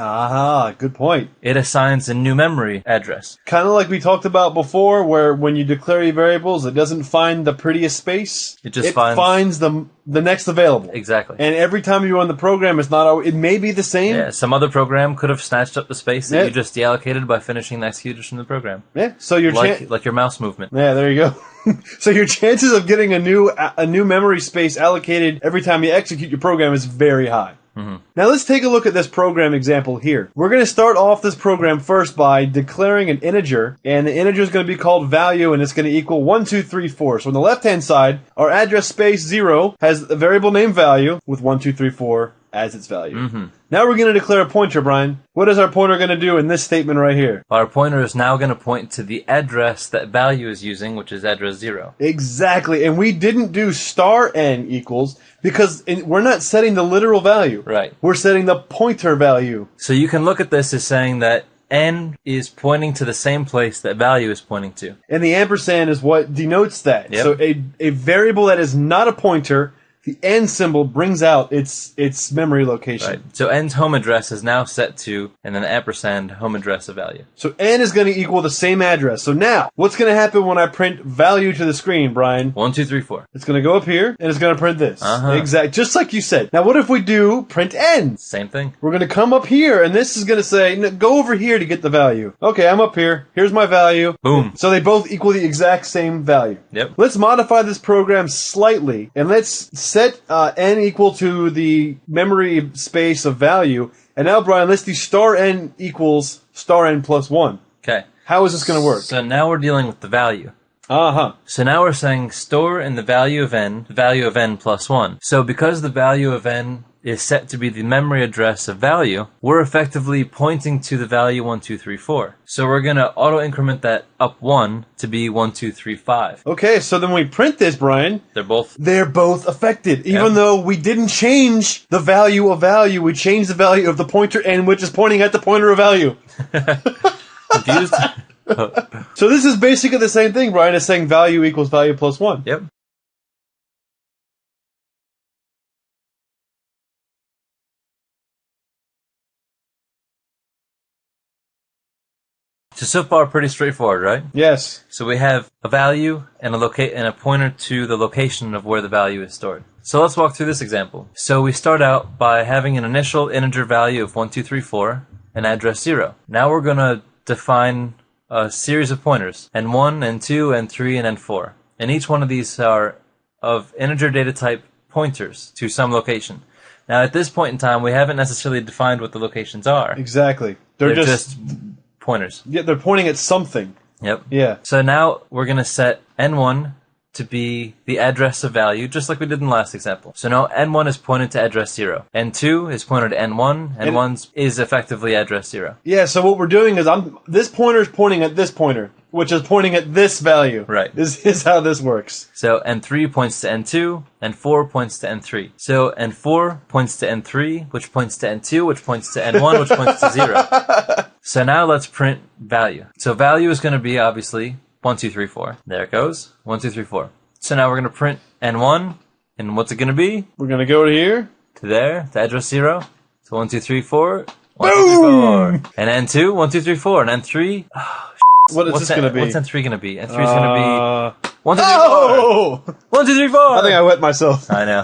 good point. It assigns a new memory address. Kind of like we talked about before, where when you declare your variables, it doesn't find the prettiest space. It just finds the next available. Exactly. And every time you run the program, it may be the same. Yeah, some other program could have snatched up the space that you just deallocated by finishing the execution of the program. Yeah. So like your mouse movement. Yeah, there you go. So your chances of getting a new memory space allocated every time you execute your program is very high. Mm-hmm. Now let's take a look at this program example here. We're going to start off this program first by declaring an integer, and the integer is going to be called value, and it's going to equal 1, 2, 3, 4. So on the left-hand side, our address space 0 has a variable name value with 1, 2, 3, 4 as its value. Mm-hmm. Now we're going to declare a pointer, Brian. What is our pointer going to do in this statement right here? Our pointer is now going to point to the address that value is using, which is address 0. Exactly. And we didn't do star n equals because we're not setting the literal value. Right. We're setting the pointer value. So you can look at this as saying that n is pointing to the same place that value is pointing to. And the ampersand is what denotes that. Yep. So a variable that is not a pointer, the n symbol brings out its memory location. Right. So n's home address is now set to, and then ampersand home address of value. So n is going to equal the same address. So now, what's going to happen when I print value to the screen, Brian? 1, 2, 3, 4. It's going to go up here, and it's going to print this. Uh-huh. Just like you said. Now, what if we do print n? Same thing. We're going to come up here, and this is going to say, go over here to get the value. Okay, I'm up here. Here's my value. Boom. So they both equal the exact same value. Yep. Let's modify this program slightly, and let's set n equal to the memory space of value. And now, Brian, let's do star n equals star n plus 1. Okay. How is this going to work? So now we're dealing with the value. Uh-huh. So now we're saying store in the value of n plus 1. So because the value of n is set to be the memory address of value, we're effectively pointing to the value 1, 2, 3, 4. So we're going to auto-increment that up 1 to be 1, 2, 3, 5. Okay, so then we print this, Brian. They're both affected. Even though we didn't change the value of value, we changed the value of the pointer n, which is pointing at the pointer of value. Confused? So this is basically the same thing, Brian, as saying value equals value plus 1. Yep. So far, pretty straightforward, right? Yes. So we have a value and a pointer to the location of where the value is stored. So let's walk through this example. So we start out by having an initial integer value of 1, 2, 3, 4 and address 0. Now we're going to define a series of pointers, n1, n2, n3, and n4. And each one of these are of integer data type pointers to some location. Now at this point in time, we haven't necessarily defined what the locations are. Exactly. They're just pointers. Yeah, they're pointing at something. Yep. Yeah. So now we're going to set n1 to be the address of value, just like we did in the last example. So now n1 is pointed to address 0. n2 is pointed to n1. n1 is effectively address 0. Yeah, so what we're doing is this pointer is pointing at this pointer, which is pointing at this value. Right. This is how this works. So n3 points to n2, n4 points to n3. So n4 points to n3, which points to n2, which points to n1, which points to 0. So now let's print value. So value is going to be, obviously, 1, 2, 3, 4. There it goes. 1, 2, 3, 4. So now we're going to print n1 And what's it going to be? We're going to go to here. To there, to address 0. So 1, 2, 3, 4. 1, 2, 3, Boom! 4. And N2, 1, 2, 3, 4. And N3. What is this going to be? What's N3 going to be? N3 is going to be 1, 2, 3, 4. Oh! 1, 2, 3, 4. I think I wet myself. I know.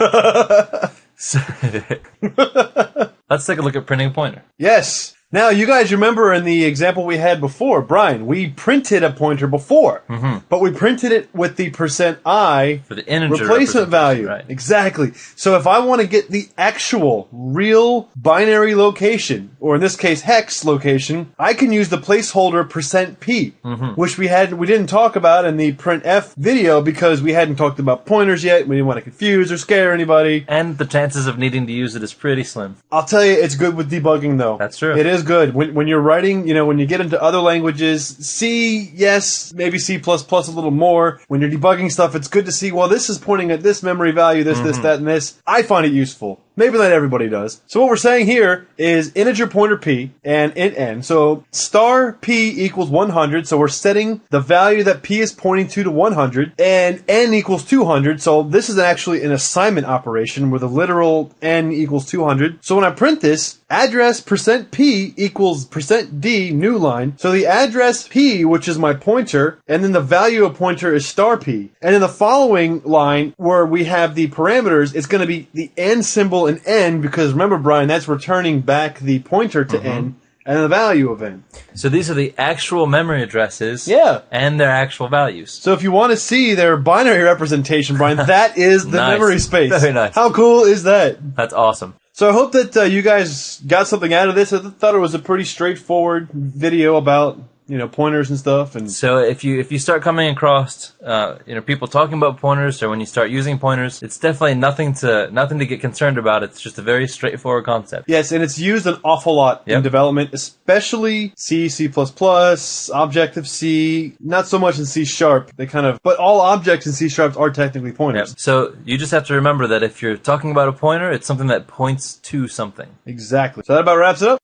Let's take a look at printing a pointer. Yes. Now, you guys remember in the example we had before, Brian, we printed a pointer before, but we printed it with the %I For the integer replacement value. right. Exactly. So if I want to get the actual, real binary location, or in this case, hex location, I can use the placeholder %P, which we didn't talk about in the printf video because we hadn't talked about pointers yet. We didn't want to confuse or scare anybody. And the chances of needing to use it is pretty slim. I'll tell you, it's good with debugging, though. That's true. It is good. When you're writing, when you get into other languages, C, yes, maybe C++ a little more. When you're debugging stuff, it's good to see, well, this is pointing at this memory value, this, that, and this. I find it useful. Maybe not everybody does. So what we're saying here is integer pointer P and int N. So star P equals 100. So we're setting the value that P is pointing to 100 and N equals 200. So this is actually an assignment operation where the literal N equals 200. So when I print this, address %P equals %D new line. So the address P, which is my pointer, and then the value of pointer is star P. And in the following line where we have the parameters, it's going to be the N symbol in N, because remember, Brian, that's returning back the pointer to N and the value of N. So these are the actual memory addresses Yeah. and their actual values. So if you want to see their binary representation, Brian, that is the Nice. memory space. Very nice. How cool is that? That's awesome. So I hope that you guys got something out of this. I thought it was a pretty straightforward video about pointers and stuff. And So if you start coming across people talking about pointers, or when you start using pointers, it's definitely nothing to get concerned about. It's just a very straightforward concept. yes, and it's used an awful lot in Yep. development, especially C, C++, Objective-C, not so much in C#. But all objects in C# are technically Yep. pointers. So you just have to remember that if you're talking about a pointer, it's something that points to something. Exactly. So that about wraps it up.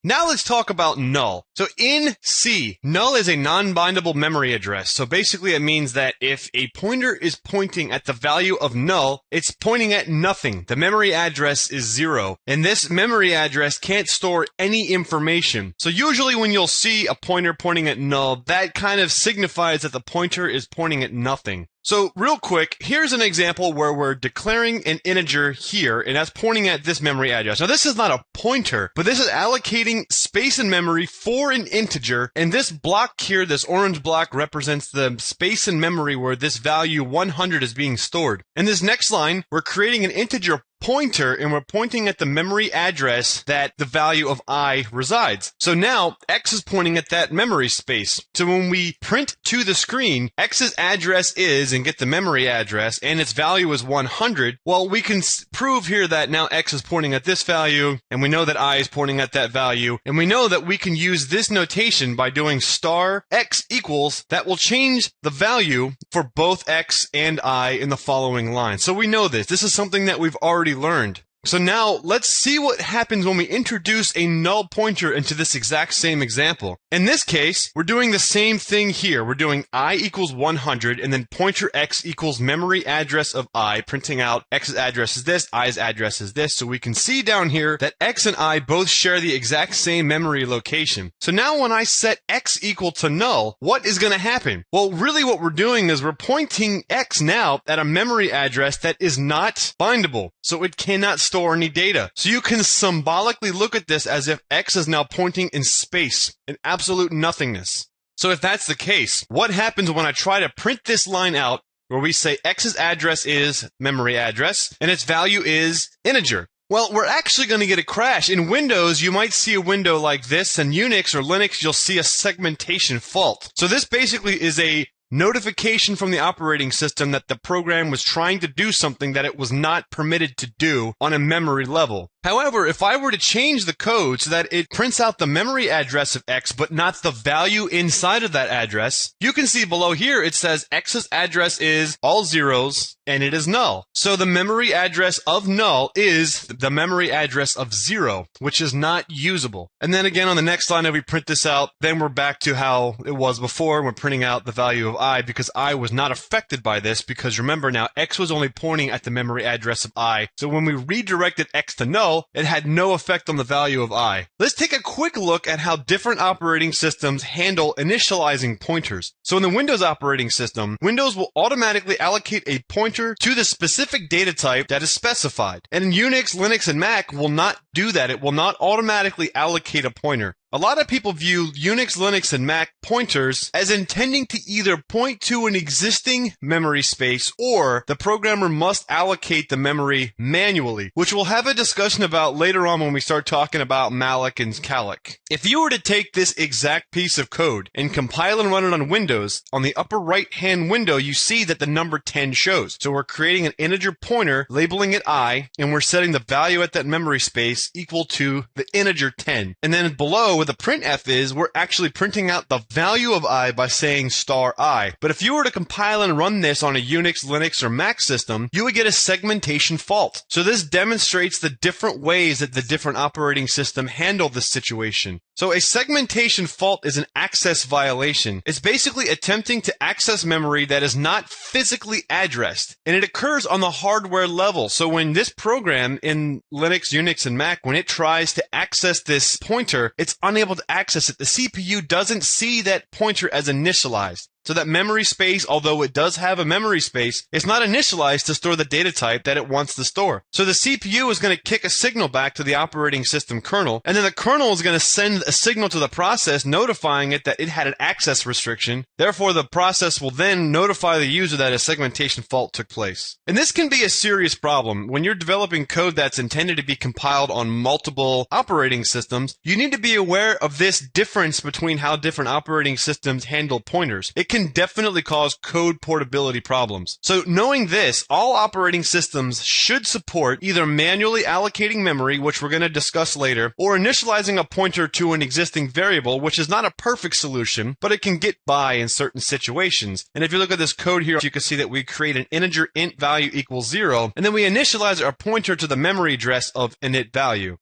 Now let's talk about null. So in C, null is a non-bindable memory address. So basically it means that if a pointer is pointing at the value of null, it's pointing at nothing. The memory address is 0. And this memory address can't store any information. So usually when you'll see a pointer pointing at null, that kind of signifies that the pointer is pointing at nothing. So real quick, here's an example where we're declaring an integer here, and that's pointing at this memory address. Now this is not a pointer, but this is allocating space in memory for an integer, and this block here, this orange block, represents the space in memory where this value 100 is being stored. In this next line, we're creating an integer pointer, and we're pointing at the memory address that the value of I resides. So now, X is pointing at that memory space. So when we print to the screen, X's address is, and get the memory address, and its value is 100, well, we can prove here that now X is pointing at this value, and we know that I is pointing at that value, and we know that we can use this notation by doing star X equals, that will change the value for both X and I in the following line. So we know this. This is something that we've already learned. So now, let's see what happens when we introduce a null pointer into this exact same example. In this case, we're doing the same thing here. We're doing I equals 100, and then pointer X equals memory address of I, printing out X's address is this, I's address is this. So we can see down here that X and I both share the exact same memory location. So now when I set X equal to null, what is going to happen? Well, really what we're doing is we're pointing X now at a memory address that is not bindable. So it cannot store any data. So you can symbolically look at this as if X is now pointing in space, in absolute nothingness. So if that's the case, what happens when I try to print this line out where we say X's address is memory address and its value is integer? Well, we're actually going to get a crash. In Windows, you might see a window like this, and Unix or Linux, you'll see a segmentation fault. So this basically is a notification from the operating system that the program was trying to do something that it was not permitted to do on a memory level. However, if I were to change the code so that it prints out the memory address of X but not the value inside of that address, you can see below here it says X's address is all zeros and it is null. So the memory address of null is the memory address of 0, which is not usable. And then again on the next line, if we print this out, then we're back to how it was before. We're printing out the value of I because I was not affected by this, because remember now, X was only pointing at the memory address of I. So when we redirected X to null, it had no effect on the value of I. Let's take a quick look at how different operating systems handle initializing pointers. So in the Windows operating system, Windows will automatically allocate a pointer to the specific data type that is specified. And in Unix, Linux, and Mac will not do that. It will not automatically allocate a pointer. A lot of people view Unix, Linux, and Mac pointers as intending to either point to an existing memory space or the programmer must allocate the memory manually, which we'll have a discussion about later on when we start talking about malloc and calloc. If you were to take this exact piece of code and compile and run it on Windows, on the upper right-hand window you see that the number 10 shows. So we're creating an integer pointer, labeling it I, and we're setting the value at that memory space equal to the integer 10. And then below, where the printf is, we're actually printing out the value of I by saying *I. But if you were to compile and run this on a Unix, Linux, or Mac system, you would get a segmentation fault. So this demonstrates the different ways that the different operating system handle this situation. So a segmentation fault is an access violation. It's basically attempting to access memory that is not physically addressed, and it occurs on the hardware level. So when this program in Linux, Unix, and Mac, when it tries to access this pointer, it's unable to access it. The CPU doesn't see that pointer as initialized. So that memory space, although it does have a memory space, it's not initialized to store the data type that it wants to store. So the CPU is going to kick a signal back to the operating system kernel, and then the kernel is going to send a signal to the process notifying it that it had an access restriction. Therefore, the process will then notify the user that a segmentation fault took place. And this can be a serious problem. When you're developing code that's intended to be compiled on multiple operating systems, you need to be aware of this difference between how different operating systems handle pointers. It can definitely cause code portability problems. So knowing this, all operating systems should support either manually allocating memory, which we're going to discuss later, or initializing a pointer to an existing variable, which is not a perfect solution, but it can get by in certain situations. And if you look at this code here, you can see that we create an integer int value equals 0, and then we initialize our pointer to the memory address of init value.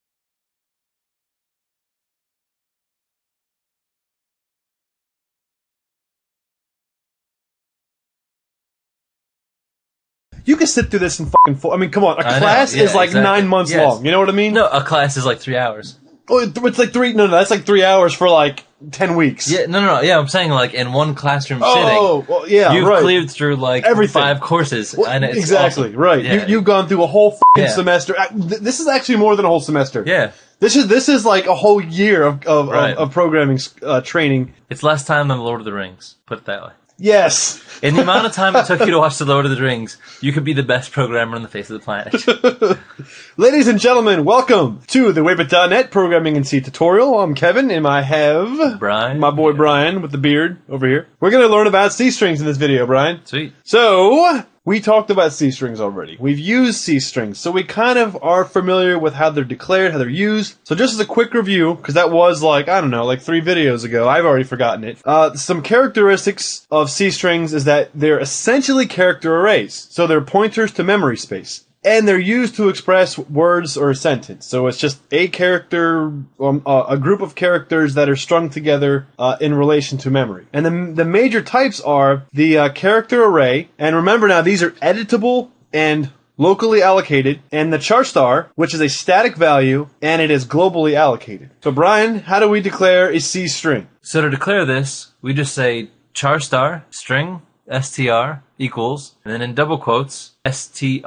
You can sit through this in fucking I mean, come on. A class is like exactly. 9 months long. You know what I mean? No, a class is like 3 hours. Oh, it's like three. No, that's like 3 hours for like 10 weeks. Yeah, no. Yeah, I'm saying like in one classroom sitting. Oh, well, yeah, you've right. cleared through like everything. 5 courses. Well, and it's exactly, awesome. right. Yeah. You've gone through a whole fucking semester. This is actually more than a whole semester. Yeah. This is like a whole year of programming training. It's less time than Lord of the Rings. Put it that way. Yes. In the amount of time it took you to watch The Lord of the Rings, you could be the best programmer on the face of the planet. Ladies and gentlemen, welcome to the Waypit.net Programming in C tutorial. I'm Kevin, and I have Brian. My boy Brian with the beard over here. We're going to learn about C strings in this video, Brian. Sweet. So, we talked about C strings already. We've used C strings, so we kind of are familiar with how they're declared, how they're used. So just as a quick review, because that was like, I don't know, like 3 videos ago. I've already forgotten it. Some characteristics of C strings is that they're essentially character arrays. So they're pointers to memory space. And they're used to express words or a sentence. So it's just a character, a group of characters that are strung together in relation to memory. And the major types are the character array. And remember now, these are editable and locally allocated. And the char star, which is a static value, and it is globally allocated. So Brian, how do we declare a C string? So to declare this, we just say char star string str equals, and then in double quotes, string,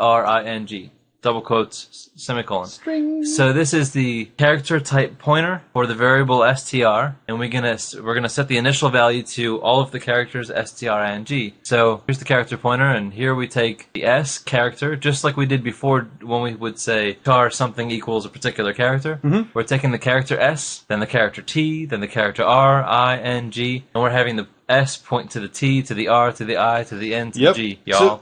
double quotes, semicolon. String. So this is the character type pointer for the variable str, and we're gonna set the initial value to all of the characters string. So here's the character pointer, and here we take the s character, just like we did before when we would say char something equals a particular character. We're taking the character s, then the character t, then the character r, I, n, g, and we're having the S point to the T, to the R, to the I, to the N, to Yep. the G, So y'all.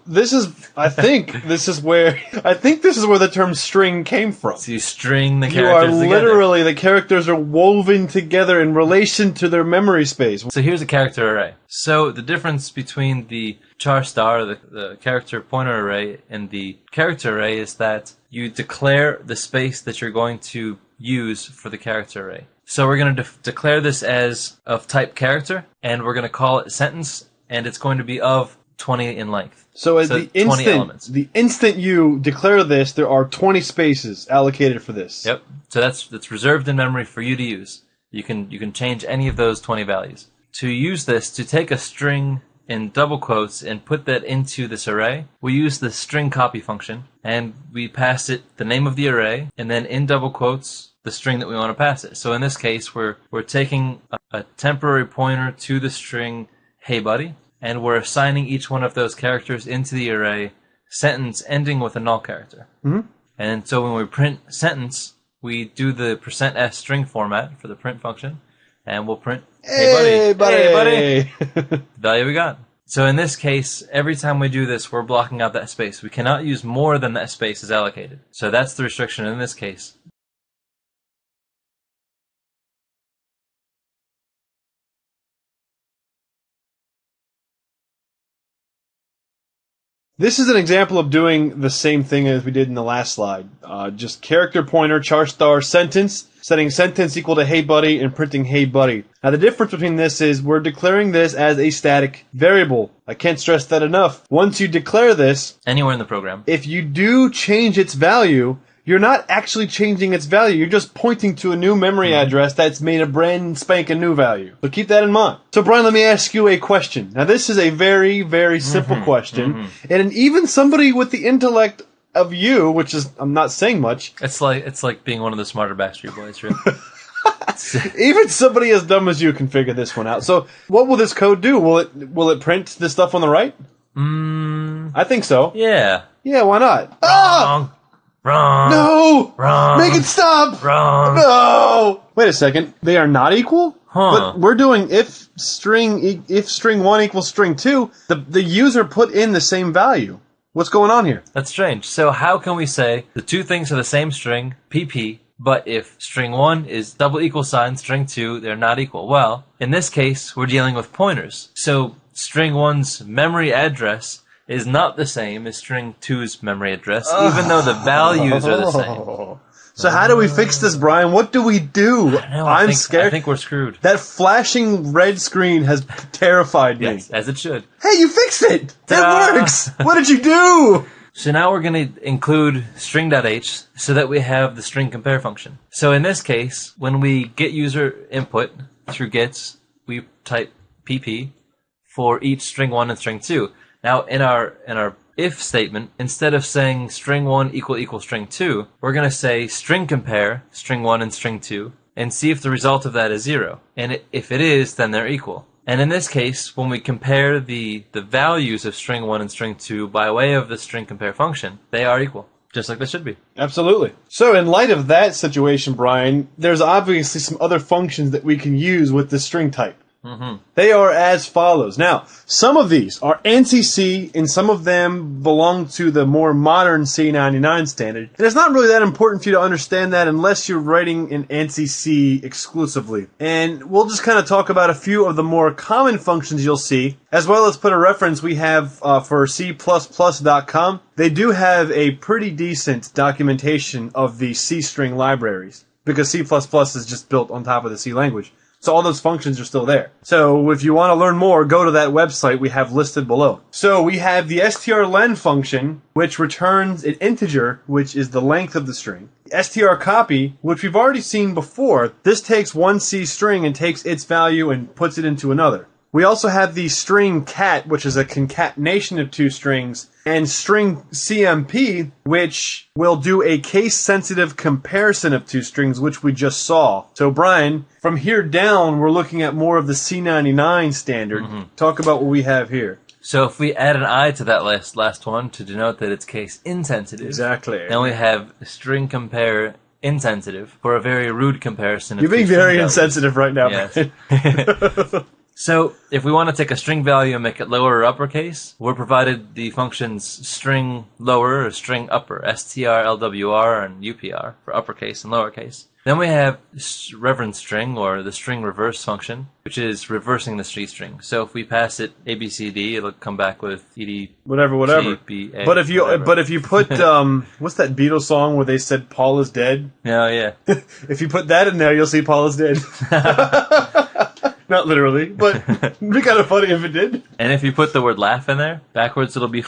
I think this is where the term string came from. So you string the You are characters together. literally, the characters are woven together in relation to their memory space. So here's a character array. So the difference between the char star, the character pointer array, and the character array is that you declare the space that you're going to use for the character array. So we're going to declare this as of type character, and we're going to call it sentence, and it's going to be of 20 in length. So at So the 20 elements. instant you declare this, there are 20 spaces allocated for this. Yep. So that's reserved in memory for you to use. You can change any of those 20 values. To use this, to take a string in double quotes and put that into this array, we use the string copy function, and we pass it the name of the array, and then in double quotes, the string that we want to pass it. So in this case, we're taking a temporary pointer to the string hey buddy, and we're assigning each one of those characters into the array sentence ending with a null character. Mm-hmm. And so when we print sentence, we do the %s string format for the print function, and we'll print hey buddy. Hey buddy. The value we got. So in this case, every time we do this, we're blocking out that space. We cannot use more than that space is allocated. So that's the restriction in this case. This is an example of doing the same thing as we did in the last slide. Just character pointer, char star, sentence, setting sentence equal to hey buddy, and printing hey buddy. Now the difference between this is we're declaring this as a static variable. I can't stress that enough. Once you declare this, Anywhere in the program. if you do change its value, you're not actually changing its value. You're just pointing to a new memory address that's made a brand spanking new value. So keep that in mind. So Brian, let me ask you a question. Now this is a very, very simple question. And even somebody with the intellect of you, which is, I'm not saying much, It's like being one of the smarter Backstreet Boys, right? even somebody as dumb as you can figure this one out. So what will this code do? Will it print the stuff on the right? I think so. Yeah. Yeah, why not? Ah! Wrong. No! Wrong. Make it stop! Wrong. No! Wait a second. They are not equal? Huh. But we're doing if string 1 equals string 2, the user put in the same value. What's going on here? That's strange. So how can we say the two things are the same string, pp, but if string 1 is double equal sign string 2, they're not equal? Well, in this case, we're dealing with pointers. So string 1's memory address is not the same as string 2's memory address, even though the values are the same. So how do we fix this, Brian? What do we do? No, I'm scared. I think we're screwed. That flashing red screen has terrified me. Yes, as it should. Hey, you fixed it! Ta-da! It works! What did you do? So now we're going to include string.h so that we have the string compare function. So in this case, when we get user input through gets, we type pp for each string 1 and string 2. Now in our if statement, instead of saying string 1 equal string 2, we're going to say string compare string 1 and string 2 and see if the result of that is 0. And if it is, then they're equal. And in this case, when we compare the values of string 1 and string 2 by way of the string compare function, they are equal, just like they should be. Absolutely. So in light of that situation, Brian, there's obviously some other functions that we can use with the string type. They are as follows. Now, some of these are ANSI C, and some of them belong to the more modern C99 standard. And it's not really that important for you to understand that unless you're writing in ANSI C exclusively. And we'll just kind of talk about a few of the more common functions you'll see, as well as put a reference we have for C++.com. They do have a pretty decent documentation of the C string libraries, because C++ is just built on top of the C language. So all those functions are still there. So if you want to learn more, go to that website we have listed below. So we have the strlen function, which returns an integer, which is the length of the string. strcopy, which we've already seen before. This takes one C string and takes its value and puts it into another. We also have the string cat, which is a concatenation of two strings, and string CMP, which will do a case-sensitive comparison of two strings, which we just saw. So, Brian, from here down, we're looking at more of the C99 standard. Talk about what we have here. So if we add an I to that last one to denote that it's case insensitive, Exactly. then we have string compare insensitive for a very rude comparison. You're being very insensitive right now, Yes. Brian. So, if we want to take a string value and make it lower or uppercase, we're provided the functions string lower or string upper, str, lwr, and upr for uppercase and lowercase. Then we have reference string, or the string reverse function, which is reversing the C string. So if we pass it ABCD, it'll come back with ED, whatever. G, B, A, But if you whatever. put what's that Beatles song where they said Paul is dead? Oh, yeah. If you put that in there, you'll see Paul is dead. Not literally, but it'd be kind of funny if it did. And if you put the word laugh in there, backwards it'll be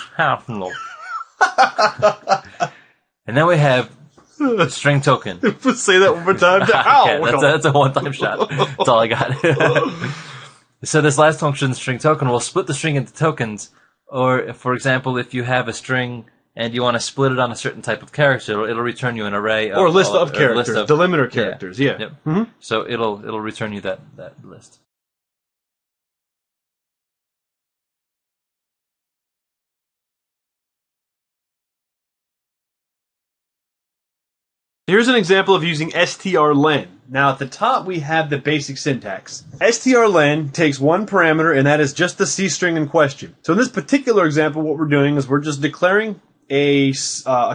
And then we have string token. Say that one more time. Ow! Yeah, that's a one-time shot. That's all I got. So this last function, string token, will split the string into tokens. Or, for example, if you have a string and you want to split it on a certain type of character, it'll return you an array of... Or a list of characters, delimiter characters, yeah. Yep. Mm-hmm. So it'll return you that list. Here's an example of using strlen. Now at the top we have the basic syntax. strlen takes one parameter and that is just the C string in question. So in this particular example what we're doing is we're just declaring a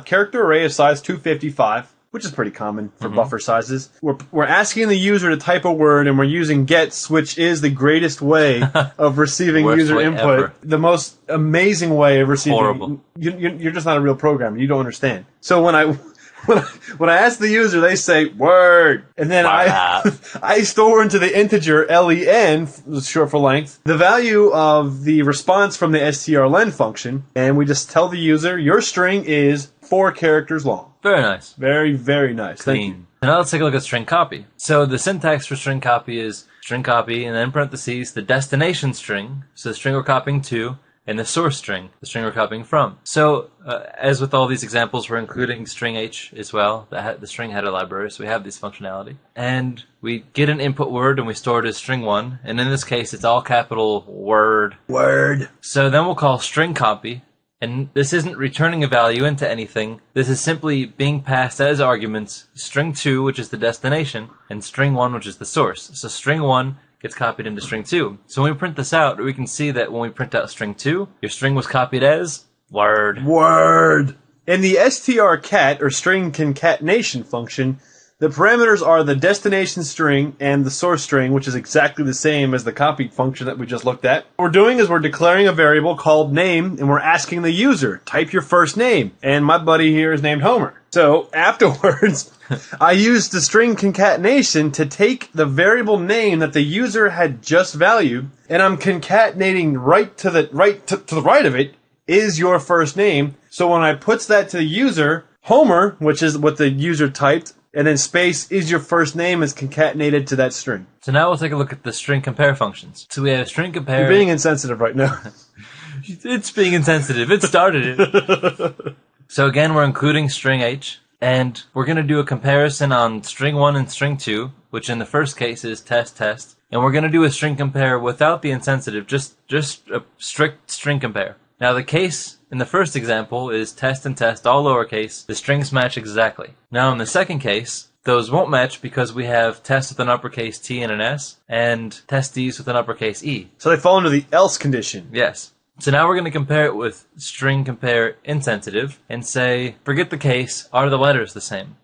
character array of size 255, which is pretty common for buffer sizes. We're asking the user to type a word and we're using gets, which is the greatest way of receiving user input. Ever. The most amazing way of receiving. Horrible. You're just not a real programmer. You don't understand. So when I ask the user, they say word, and then I store into the integer len, short for length, the value of the response from the strlen function, and we just tell the user your string is 4 characters long. Very nice. Very, very nice. Thank you. Clean. Now let's take a look at string copy. So the syntax for string copy is string copy, and then parentheses, the destination string, so the string we're copying to, and the source string, the string we're copying from. So, as with all these examples, we're including string H as well, the string header library, so we have this functionality. And we get an input word, and we store it as string 1, and in this case, it's all capital word. Word. So then we'll call string copy, and this isn't returning a value into anything. This is simply being passed as arguments string 2, which is the destination, and string 1, which is the source. So string 1 gets copied into string 2. So when we print this out, we can see that when we print out string 2, your string was copied as word. Word. In the strcat, or string concatenation function, the parameters are the destination string and the source string, which is exactly the same as the copied function that we just looked at. What we're doing is we're declaring a variable called name, and we're asking the user, type your first name. And my buddy here is named Homer. So afterwards, I used the string concatenation to take the variable name that the user had just valued, and I'm concatenating right to the right of it is your first name. So when I puts that to the user, Homer, which is what the user typed, and then space is your first name is concatenated to that string. So now we'll take a look at the string compare functions. So we have string compare. You're being insensitive right now. It's being insensitive. It started it. So again, we're including string H, and we're going to do a comparison on string 1 and string 2, which in the first case is test, test. And we're going to do a string compare without the insensitive, just a strict string compare. Now the case in the first example is test and test, all lowercase. The strings match exactly. Now in the second case, those won't match because we have test with an uppercase T and an S, and testes with an uppercase E. So they fall into the else condition. Yes. So now we're going to compare it with string compare insensitive and say, forget the case, are the letters the same?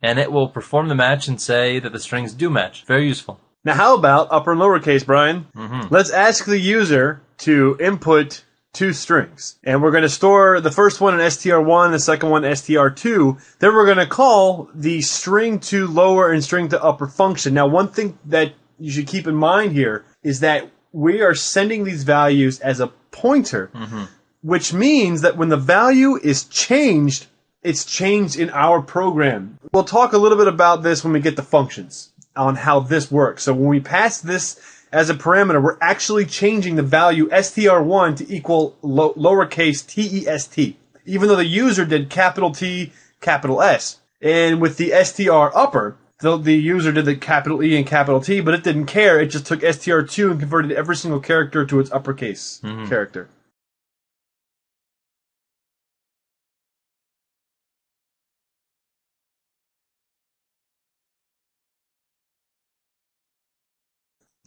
And it will perform the match and say that the strings do match. Very useful. Now how about upper and lowercase, Brian? Let's ask the user to input 2 strings. And we're going to store the first one in str1, the second one str2. Then we're going to call the string to lower and string to upper function. Now one thing that you should keep in mind here is that we are sending these values as a pointer, which means that when the value is changed, it's changed in our program. We'll talk a little bit about this when we get to functions, on how this works. So when we pass this as a parameter, we're actually changing the value str1 to equal lowercase test, even though the user did capital T, capital S. And with the str upper, the user did the capital E and capital T, but it didn't care. It just took str2 and converted every single character to its uppercase character.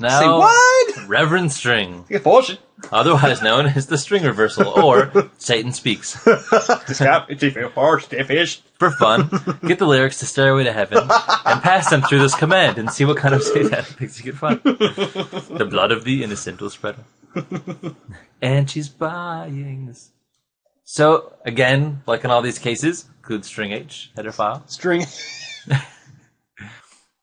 Now, Say what? Reverend String, Get bullshit. otherwise known as the string reversal, or Satan Speaks. For fun, get the lyrics to Stairway to Heaven and pass them through this command and see what kind of satanic things you can find. The blood of the innocent will spread. And she's buying this. So, again, like in all these cases, include string H, header file. String.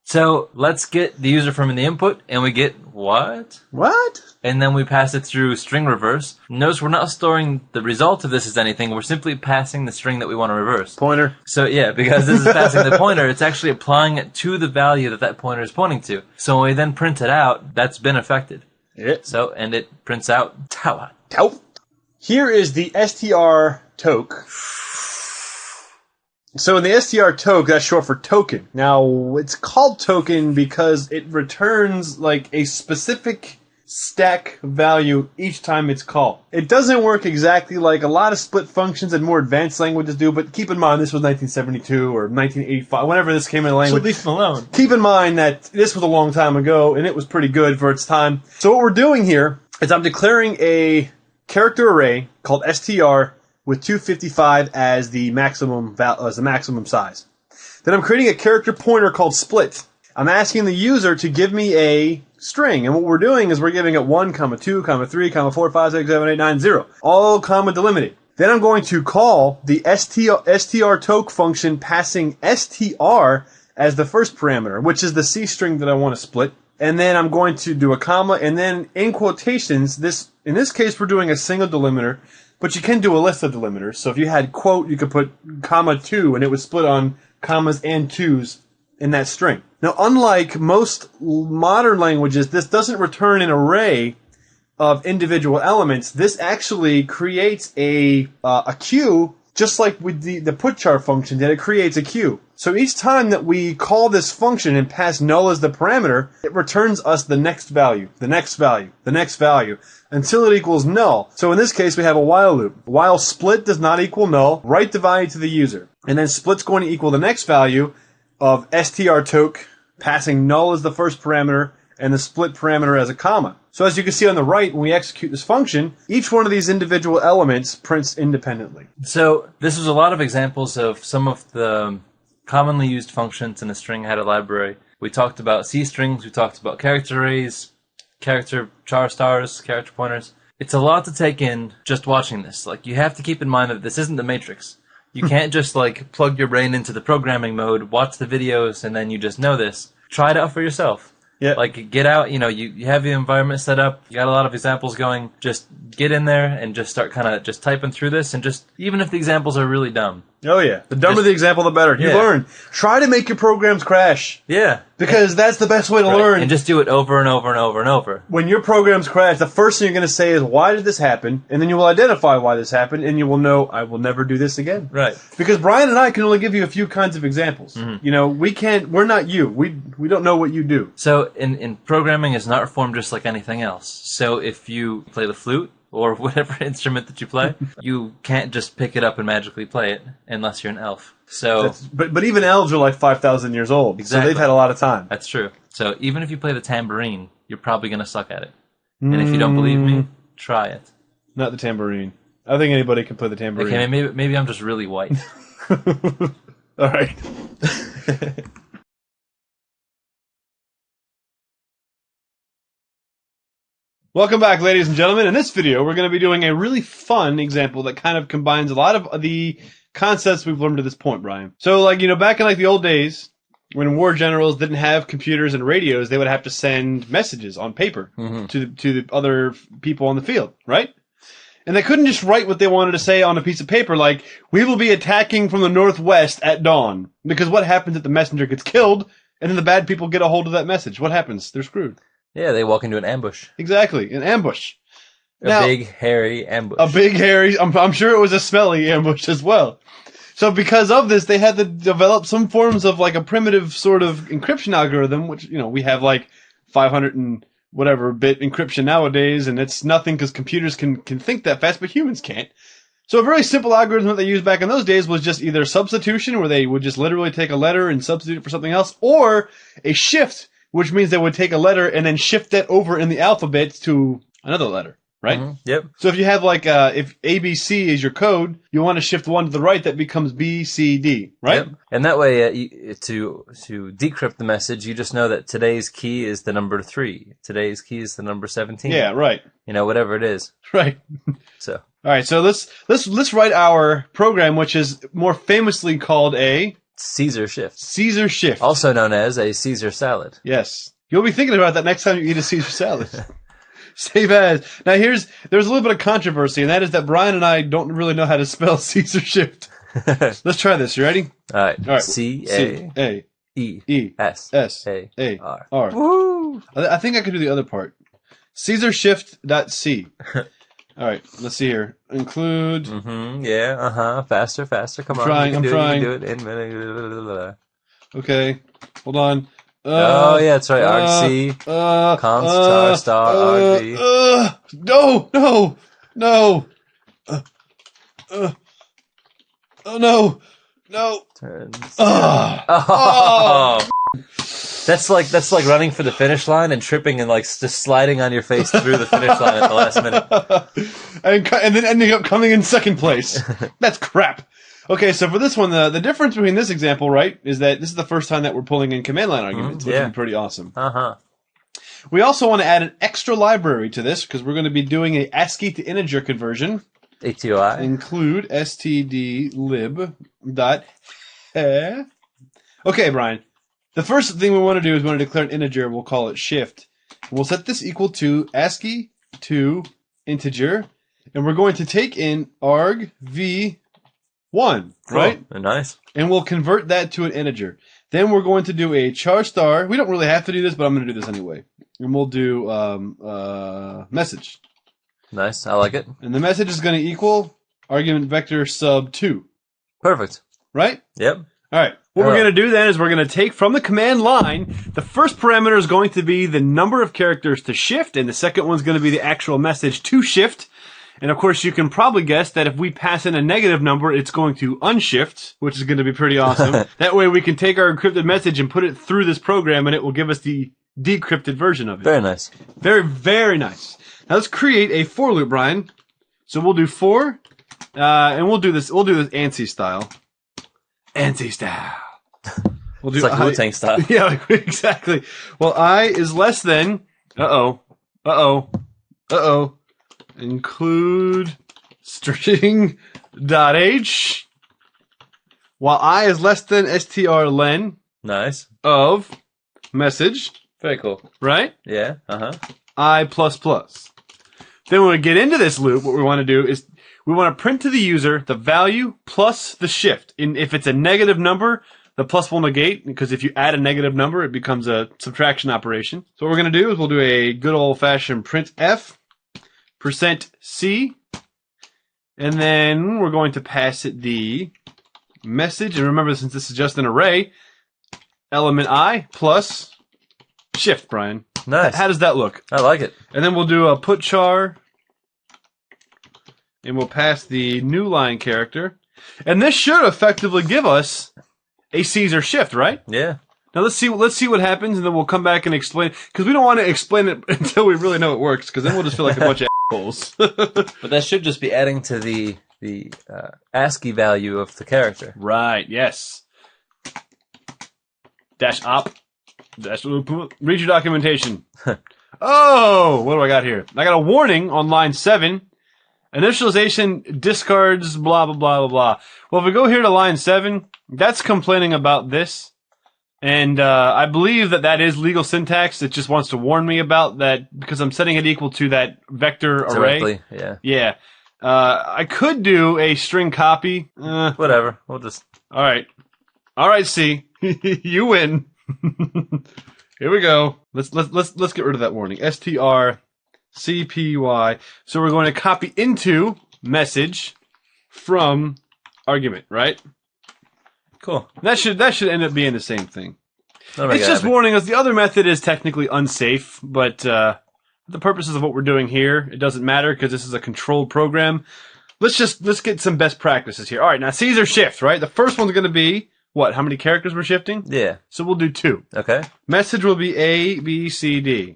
So, let's get the user from the input, and we get what? What? And then we pass it through string reverse. Notice we're not storing the result of this as anything, we're simply passing the string that we want to reverse. Pointer. So yeah, because this is passing the pointer, it's actually applying it to the value that that pointer is pointing to. So when we then print it out, that's been affected. Yeah. So, and it prints out Tawa. Tau. Here is the str toke. So in the str toke, that's short for token. Now, it's called token because it returns like a specific stack value each time it's called. It doesn't work exactly like a lot of split functions and more advanced languages do, but keep in mind this was 1972 or 1985, whenever this came into language. So leave them alone. Keep in mind that this was a long time ago, and it was pretty good for its time. So what we're doing here is I'm declaring a character array called str with 255 as the maximum size. Then I'm creating a character pointer called split. I'm asking the user to give me a string, and what we're doing is we're giving it 1, 2, 3, 4, 5, 6, 7, 8, 9, 0, all comma delimited. Then I'm going to call the str toke function passing str as the first parameter, which is the C string that I want to split. And then I'm going to do a comma, and then in quotations, in this case we're doing a single delimiter, but you can do a list of delimiters. So if you had quote, you could put comma 2, and it would split on commas and 2s in that string. Now, unlike most modern languages, this doesn't return an array of individual elements. This actually creates a queue, just like with the putchar function did. It creates a queue. So each time that we call this function and pass null as the parameter, it returns us the next value, the next value, the next value, until it equals null. So in this case, we have a while loop. While split does not equal null, write the value to the user. And then split's going to equal the next value of str toke, passing null as the first parameter, and the split parameter as a comma. So as you can see on the right, when we execute this function, each one of these individual elements prints independently. So this was a lot of examples of some of the commonly used functions in a string header library. We talked about C strings, we talked about character arrays, character char stars, character pointers. It's a lot to take in just watching this. Like, you have to keep in mind that this isn't the Matrix. You can't just like plug your brain into the programming mode, watch the videos, and then you just know this. Try it out for yourself. Yeah. Like, get out, you have the environment set up, you got a lot of examples going, just get in there and just start kind of just typing through this, and just, even if the examples are really dumb. Oh yeah. The dumber the example, the better. You Yeah. learn. Try to make your programs crash. Yeah. Because that's the best way to learn. And just do it over and over and over and over. When your programs crash, the first thing you're going to say is, why did this happen? And then you will identify why this happened, and you will know, I will never do this again. Right. Because Brian and I can only give you a few kinds of examples. Mm-hmm. We're not you. We don't know what you do. So, in programming is an art form just like anything else. So if you play the flute, or whatever instrument that you play, you can't just pick it up and magically play it, unless you're an elf. So, but even elves are like 5,000 years old, Exactly. so they've had a lot of time. that's true. So even if you play the tambourine, you're probably going to suck at it. And if you don't believe me, try it. Not the tambourine. I think anybody can play the tambourine. Okay, maybe I'm just really white. All right. Welcome back, ladies and gentlemen. In this video, we're going to be doing a really fun example that kind of combines a lot of the concepts we've learned to this point, Brian. So, back in the old days, when war generals didn't have computers and radios, they would have to send messages on paper to the other people on the field, right? And they couldn't just write what they wanted to say on a piece of paper, like, we will be attacking from the northwest at dawn. Because what happens if the messenger gets killed, and then the bad people get a hold of that message? What happens? They're screwed. Yeah, they walk into an ambush. Exactly, an ambush. A big, hairy ambush. A big, hairy, I'm sure it was a smelly ambush as well. So because of this, they had to develop some forms of a primitive sort of encryption algorithm, which, we have 500 and whatever bit encryption nowadays, and it's nothing because computers can think that fast, but humans can't. So a very simple algorithm that they used back in those days was just either substitution, where they would just literally take a letter and substitute it for something else, or a shift, which means they would take a letter and then shift that over in the alphabet to another letter, right? Yep. So if you have like, if ABC is your code, you want to shift one to the right, that becomes BCD, right? Yep. And that way, to decrypt the message, you just know that today's key is the number 3. Today's key is the number 17. Yeah, right. You know, whatever it is. Right. So. All right, so let's write our program, which is more famously called a Caesar shift. Caesar shift. Also known as a Caesar salad. Yes. You'll be thinking about that next time you eat a Caesar salad. Save as. Now there's a little bit of controversy, and that is that Brian and I don't really know how to spell Caesar shift. Let's try this. You ready? All right. All right. C-A-E-S-A-R. Woo! I think I could do the other part. Caesar shift.c. All right, let's see here. Include. Yeah. Faster. Come on. I'm trying. You can do it. Okay. Hold on. Oh yeah, that's right. ArgC. Const char star argv. No. Oh no. Turns. Oh. That's like running for the finish line and tripping and like just sliding on your face through the finish line at the last minute. and then ending up coming in second place. That's crap. Okay, so for this one, the difference between this example, right, is that this is the first time that we're pulling in command line arguments, which would be pretty awesome. We also want to add an extra library to this because we're going to be doing a ASCII to integer conversion. ATOI. Include stdlib. Okay, Brian. The first thing we want to do is we want to declare an integer. We'll call it shift. We'll set this equal to ASCII to integer, and we're going to take in argv1, right? Cool. Nice. And we'll convert that to an integer. Then we're going to do a char star. We don't really have to do this, but I'm going to do this anyway. And we'll do message. Nice. I like it. And the message is going to equal argument vector sub 2. Perfect. Right? Yep. All right. What we're going to do then is we're going to take from the command line, the first parameter is going to be the number of characters to shift, and the second one's going to be the actual message to shift. And of course, you can probably guess that if we pass in a negative number, it's going to unshift, which is going to be pretty awesome. That way we can take our encrypted message and put it through this program, and it will give us the decrypted version of it. Very nice. Very, very nice. Now let's create a for loop, Brian. So we'll do for, and we'll do this ANSI style. ANSI style. We'll do it's like Wu-Tang style. Yeah, exactly. Well, I is less than, include string.h, while I is less than strlen. Nice. Of message. Very cool. Right? Yeah. I++. Then when we get into this loop, what we want to do is we want to print to the user the value plus the shift. And if it's a negative number, the plus will negate, because if you add a negative number, it becomes a subtraction operation. So what we're going to do is we'll do a good old-fashioned printf %c, and then we're going to pass it the message. And remember, since this is just an array, element I plus shift, Brian. Nice. How does that look? I like it. And then we'll do a put char, and we'll pass the new line character. And this should effectively give us a Caesar shift, right? Yeah. Now let's see what happens, and then we'll come back and explain, because we don't want to explain it until we really know it works, because then we'll just feel like a bunch of assholes. But that should just be adding to the ASCII value of the character. Right, yes. -op. Read your documentation. Oh, what do I got here? I got a warning on line 7. Initialization discards blah, blah, blah, blah, blah. Well, if we go here to line 7, that's complaining about this. And I believe that is legal syntax. It just wants to warn me about that because I'm setting it equal to that vector array. Directly, yeah. Yeah. I could do a string copy. Whatever. We'll just... All right, C. You win. Here we go. Let's get rid of that warning. strcpy. So we're going to copy into message from argument, right? Cool. That should end up being the same thing. Oh it's just warning us. The other method is technically unsafe, but for the purposes of what we're doing here, it doesn't matter because this is a controlled program. Let's get some best practices here. All right, now Caesar shift, right? The first one's going to be what? How many characters we're shifting? Yeah. So we'll do 2. Okay. Message will be A, B, C, D.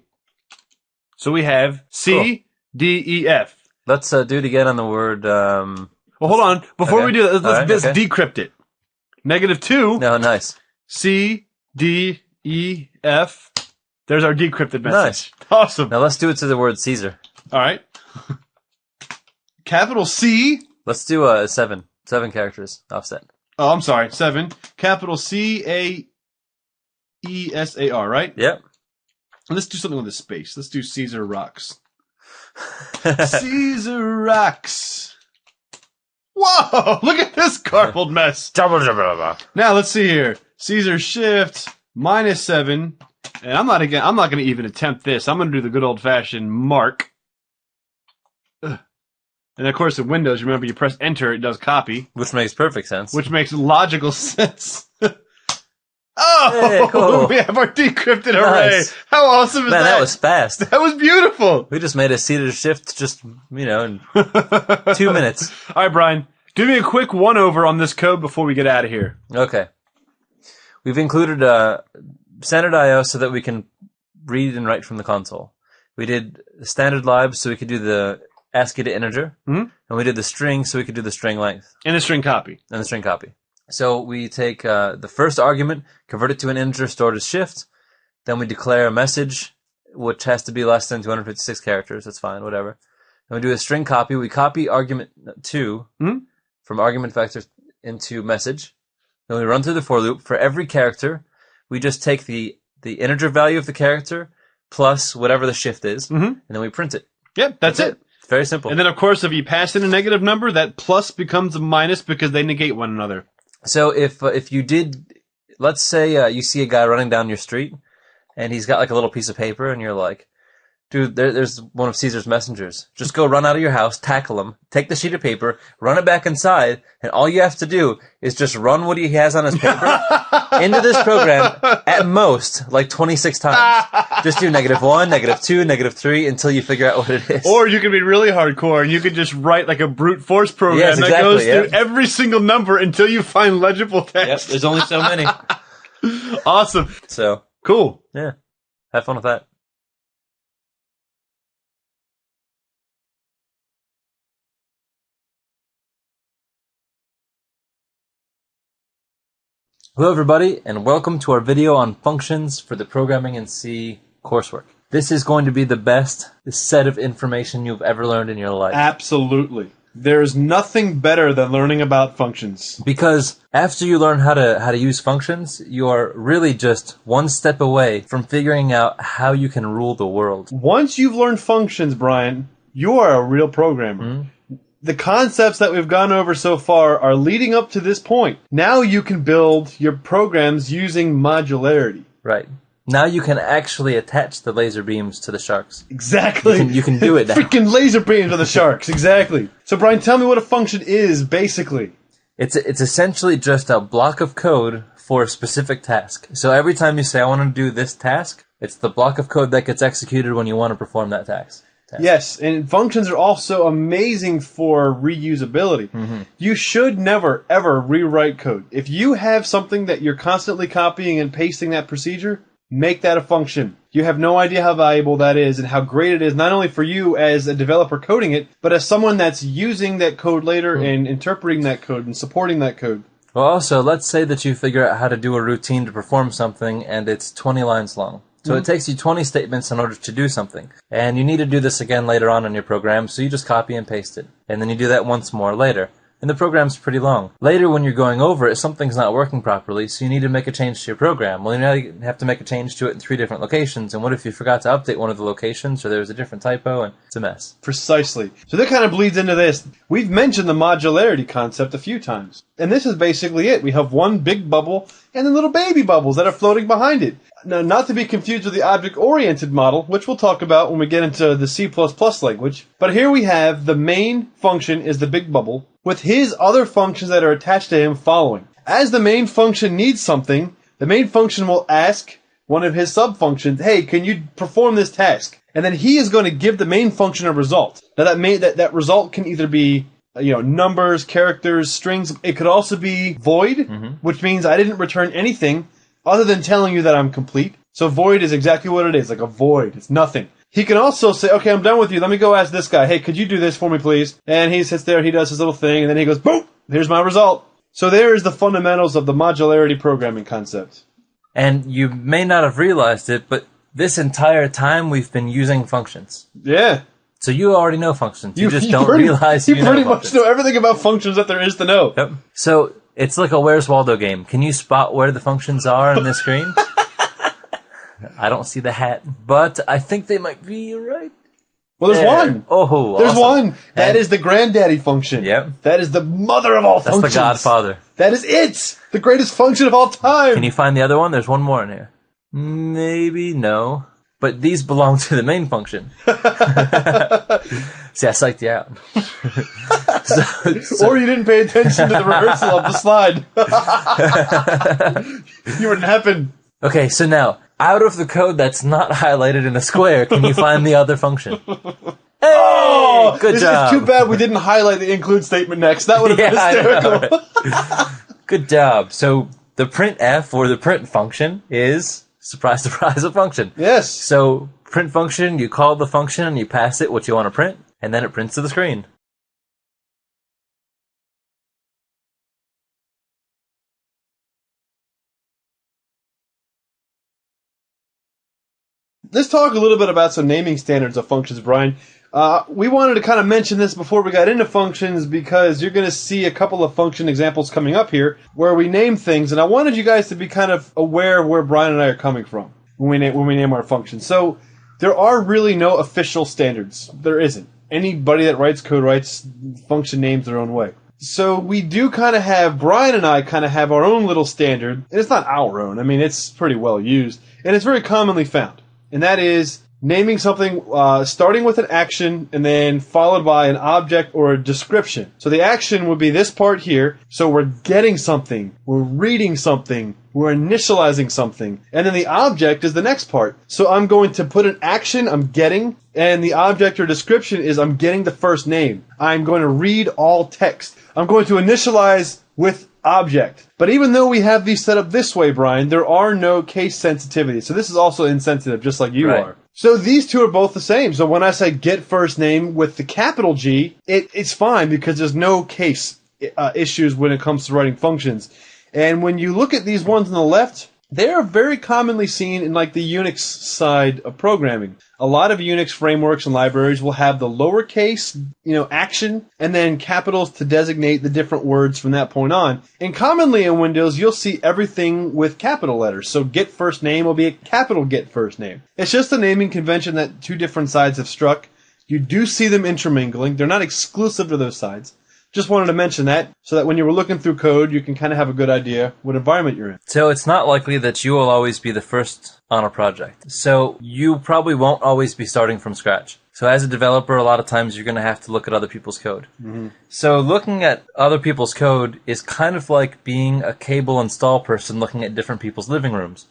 So we have C, D, E, F. Let's do it again on the word. Well, hold on. Before Okay. we do that, let's All right, decrypt it. -2. No, nice. C, D, E, F. There's our decrypted message. Nice. Awesome. Now let's do it to the word Caesar. All right. Capital C. Let's do 7. 7 characters offset. Oh, I'm sorry. 7. Capital C, A, E, S, A, R, right? Yep. Let's do something with a space. Let's do Caesar rocks. Caesar rocks. Whoa! Look at this garbled mess. Now let's see here. Caesar shift -7, and I'm not going to even attempt this. I'm going to do the good old fashioned mark. Ugh. And of course, in Windows, remember you press Enter, it does copy, Which makes perfect sense. which makes logical sense. Oh, Hey, cool. We have our decrypted array. Nice. How awesome is Man, that? that was fast. That was beautiful. We just made a Caesar shift just, in 2 minutes. All right, Brian, give me a quick one-over on this code before we get out of here. Okay. We've included standard I/O so that we can read and write from the console. We did standard libs so we could do the ASCII to integer. Mhm. And we did the string so we could do the string length And a string copy. and the string copy. So we take the first argument, convert it to an integer stored as shift. Then we declare a message, which has to be less than 256 characters. That's fine, whatever. Then we do a string copy. We copy argument 2 from argument vector into message. Then we run through the for loop. For every character, we just take the integer value of the character plus whatever the shift is, and then we print it. Yep, that's it. It's very simple. And then, of course, if you pass in a negative number, that plus becomes a minus because they negate one another. So if you did, let's say you see a guy running down your street, and he's got like a little piece of paper, and you're like, dude, there's one of Caesar's messengers. Just go run out of your house, tackle him, take the sheet of paper, run it back inside, and all you have to do is just run what he has on his paper into this program at most like 26 times. Just do -1, -2, -3 until you figure out what it is. Or you can be really hardcore and you could just write like a brute force program Yes, that exactly, goes yep. through every single number until you find legible Yep, text. there's only so many. Awesome. So, Cool. yeah, have fun with that. Hello everybody, and welcome to our video on functions for the Programming in C coursework. This is going to be the best set of information you've ever learned in your life. Absolutely. There's nothing better than learning about functions. Because after you learn how to use functions, you are really just one step away from figuring out how you can rule the world. Once you've learned functions, Brian, you are a real programmer. The concepts that we've gone over so far are leading up to this point. Now you can build your programs using modularity. Right. Now you can actually attach the laser beams to the sharks. Exactly. You can do it now. Freaking laser beams to the sharks. Exactly. So, Brian, tell me what a function is, basically. It's essentially just a block of code for a specific task. So every time you say, I want to do this task, it's the block of code that gets executed when you want to perform that task. Yes, and functions are also amazing for reusability. You should never, ever rewrite code. If you have something that you're constantly copying and pasting that procedure, make that a function. You have no idea how valuable that is and how great it is, not only for you as a developer coding it, but as someone that's using that code later and interpreting that code and supporting that code. Well, also, let's say that you figure out how to do a routine to perform something and it's 20 lines long. So it takes you 20 statements in order to do something. And you need to do this again later on in your program, so you just copy and paste it. And then you do that once more later. And the program's pretty long. Later, when you're going over it, something's not working properly, so you need to make a change to your program. Well, now you have to make a change to it in 3 different locations, and what if you forgot to update one of the locations, or there was a different typo, and it's a mess. Precisely. So that kind of bleeds into this. We've mentioned the modularity concept a few times. And this is basically it. We have one big bubble and then little baby bubbles that are floating behind it. Now, not to be confused with the object-oriented model, which we'll talk about when we get into the C++ language. But here we have the main function is the big bubble, with his other functions that are attached to him following. As the main function needs something, the main function will ask one of his sub-functions, hey, can you perform this task? And then he is going to give the main function a result. Now that result can either be numbers, characters, strings. It could also be void, which means I didn't return anything other than telling you that I'm complete. So void is exactly what it is, like a void. It's nothing. He can also say, okay, I'm done with you. Let me go ask this guy. Hey, could you do this for me, please? And he sits there, he does his little thing, and then he goes, boom, here's my result. So there is the fundamentals of the modularity programming concept. And you may not have realized it, but this entire time we've been using functions. Yeah. So you already know functions. You just don't realize you know pretty functions. much know everything about functions that there is to know. Yep. So it's like a Where's Waldo game. Can you spot where the functions are on the screen? I don't see the hat, but I think they might be right. Well, there's one. Oh, there's awesome. one. That is the granddaddy function. Yep. That is the mother of all functions. That's the godfather. That is it. The greatest function of all time. Can you find the other one? There's one more in here. Maybe, no. But these belong to the main function. See, I psyched you out. Or you didn't pay attention to the rehearsal of the slide. You wouldn't happen. Okay, so now, out of the code that's not highlighted in a square, can you find the other function? Hey! Good job. It's too bad we didn't highlight the include statement next. That would have been hysterical. Good job. So the printf, or the print function, is, surprise, surprise, a function. Yes. So print function, you call the function and you pass it what you want to print, and then it prints to the screen. Let's talk a little bit about some naming standards of functions, Brian. We wanted to kind of mention this before we got into functions because you're going to see a couple of function examples coming up here where we name things, and I wanted you guys to be kind of aware of where Brian and I are coming from when we name our functions. So there are really no official standards. There isn't. Anybody that writes code writes function names their own way. So we do kind of have, Brian and I kind of have our own little standard, and it's not our own. I mean, it's pretty well used, and it's very commonly found. And that is naming something starting with an action and then followed by an object or a description. So the action would be this part here. So we're getting something, we're reading something, we're initializing something. And then the object is the next part. So I'm going to put an action, I'm getting, and the object or description is I'm getting the first name. I'm going to read all text. I'm going to initialize with object. But even though we have these set up this way, Brian, there are no case sensitivities. So this is also insensitive, just like you are. So these two are both the same. So when I say get first name with the capital G, it's fine because there's no case issues when it comes to writing functions. And when you look at these ones on the left, they are very commonly seen in like the Unix side of programming. A lot of Unix frameworks and libraries will have the lowercase, action, and then capitals to designate the different words from that point on. And commonly in Windows, you'll see everything with capital letters. So get first name will be a capital get first name. It's just a naming convention that two different sides have struck. You do see them intermingling. They're not exclusive to those sides. Just wanted to mention that so that when you were looking through code, you can kind of have a good idea what environment you're in. So it's not likely that you will always be the first on a project. So you probably won't always be starting from scratch. So as a developer, a lot of times you're going to have to look at other people's code. Mm-hmm. So looking at other people's code is kind of like being a cable install person looking at different people's living rooms.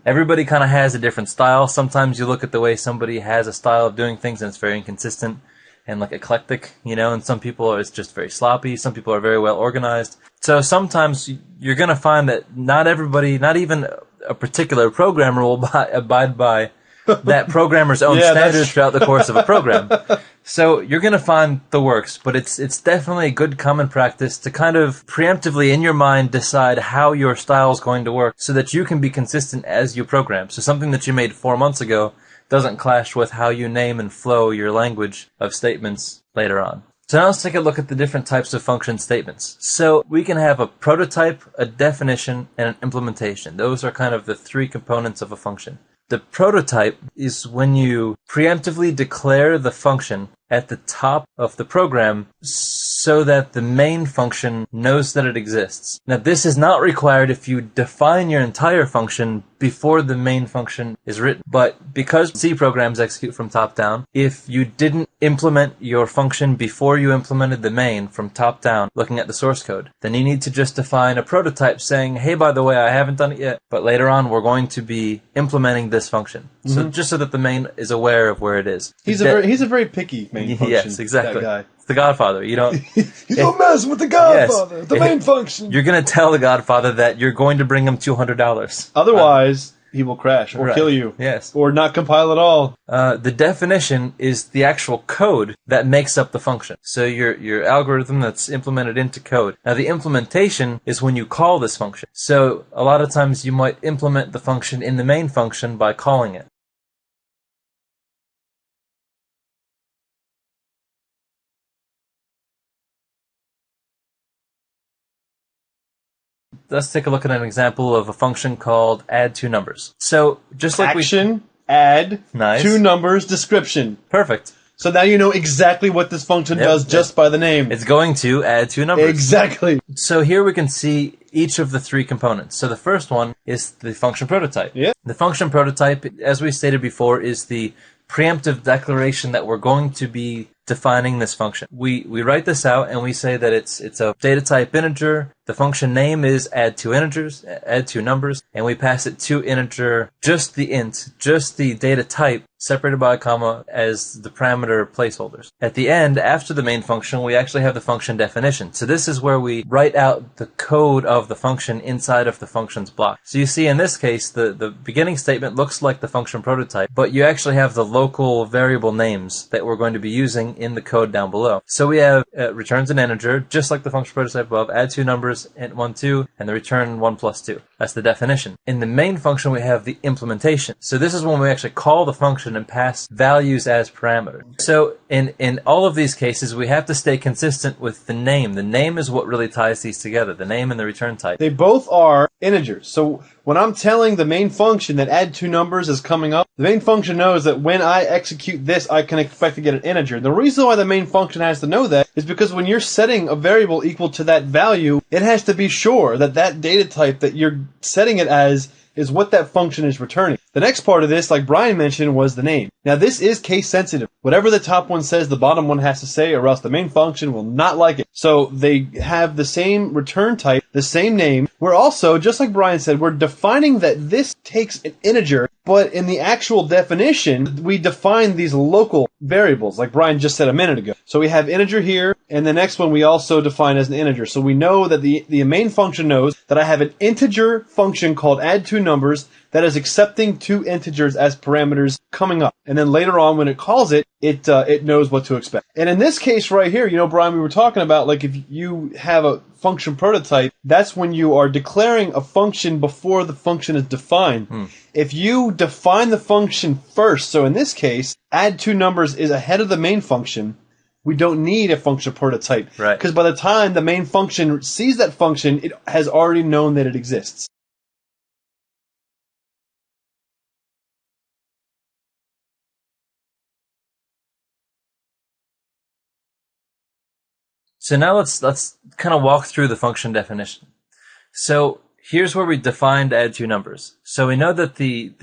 Everybody kind of has a different style. Sometimes you look at the way somebody has a style of doing things and it's very inconsistent and like eclectic, and some people it's just very sloppy. Some people are very well organized. So sometimes you're going to find that not everybody, not even a particular programmer will abide by that programmer's own standards throughout the course of a program. So you're going to find the works, but it's definitely a good common practice to kind of preemptively in your mind decide how your style is going to work so that you can be consistent as you program. So something that you made 4 months ago doesn't clash with how you name and flow your language of statements later on. So now let's take a look at the different types of function statements. So we can have a prototype, a definition, and an implementation. Those are kind of the three components of a function. The prototype is when you preemptively declare the function at the top of the program so that the main function knows that it exists. Now, this is not required if you define your entire function before the main function is written. But because C programs execute from top down, if you didn't implement your function before you implemented the main from top down, looking at the source code, then you need to just define a prototype saying, hey, by the way, I haven't done it yet, but later on we're going to be implementing this function. So just so that the main is aware of where it is. He's a very picky main function. Yes, exactly. That guy. It's the Godfather. You don't. You don't mess with the Godfather. The main function. You're going to tell the Godfather that you're going to bring him $200. Otherwise, he will crash or kill you. Yes. Or not compile at all. The definition is the actual code that makes up the function. So your algorithm that's implemented into code. Now the implementation is when you call this function. So a lot of times you might implement the function in the main function by calling it. Let's take a look at an example of a function called add two numbers. So just like add, Nice. two numbers, description. Perfect. So now you know exactly what this function does just by the name. It's going to add two numbers. Exactly. So here we can see each of the three components. So the first one is the function prototype. Yeah. The function prototype, as we stated before, is the preemptive declaration that we're going to be defining this function. We write this out and we say that it's a data type integer. The function name is add two integers, add two numbers, and we pass it to integer, just the int, just the data type, separated by a comma as the parameter placeholders. At the end, after the main function, we actually have the function definition. So this is where we write out the code of the function inside of the function's block. So you see in this case, the beginning statement looks like the function prototype, but you actually have the local variable names that we're going to be using in the code down below. So we have returns an integer, just like the function prototype above, add two numbers, int 1, 2, and the return 1 plus 2. That's the definition. In the main function, we have the implementation. So this is when we actually call the function and pass values as parameters. So in all of these cases, we have to stay consistent with the name. The name is what really ties these together, the name and the return type. They both are integers. So when I'm telling the main function that add two numbers is coming up, the main function knows that when I execute this, I can expect to get an integer. The reason why the main function has to know that is because when you're setting a variable equal to that value, it has to be sure that that data type that you're setting it as is what that function is returning. The next part of this, like Brian mentioned, was the name. Now this is case sensitive. Whatever the top one says, the bottom one has to say, or else the main function will not like it. So they have the same return type, the same name. We're also, just like Brian said, we're defining that this takes an integer, but in the actual definition, we define these local variables, like Brian just said a minute ago. So we have integer here, and the next one we also define as an integer. So we know that the main function knows that I have an integer function called add two numbers that is accepting two integers as parameters coming up. And then later on when it calls it, it knows what to expect. And in this case right here, you know, Brian, we were talking about, like, if you have a function prototype, that's when you are declaring a function before the function is defined. If you define the function first, so in this case, add two numbers is ahead of the main function, we don't need a function prototype. Right. Because by the time the main function sees that function, it has already known that it exists. So now let's kind of walk through the function definition. So here's where we defined add two numbers. So we know that the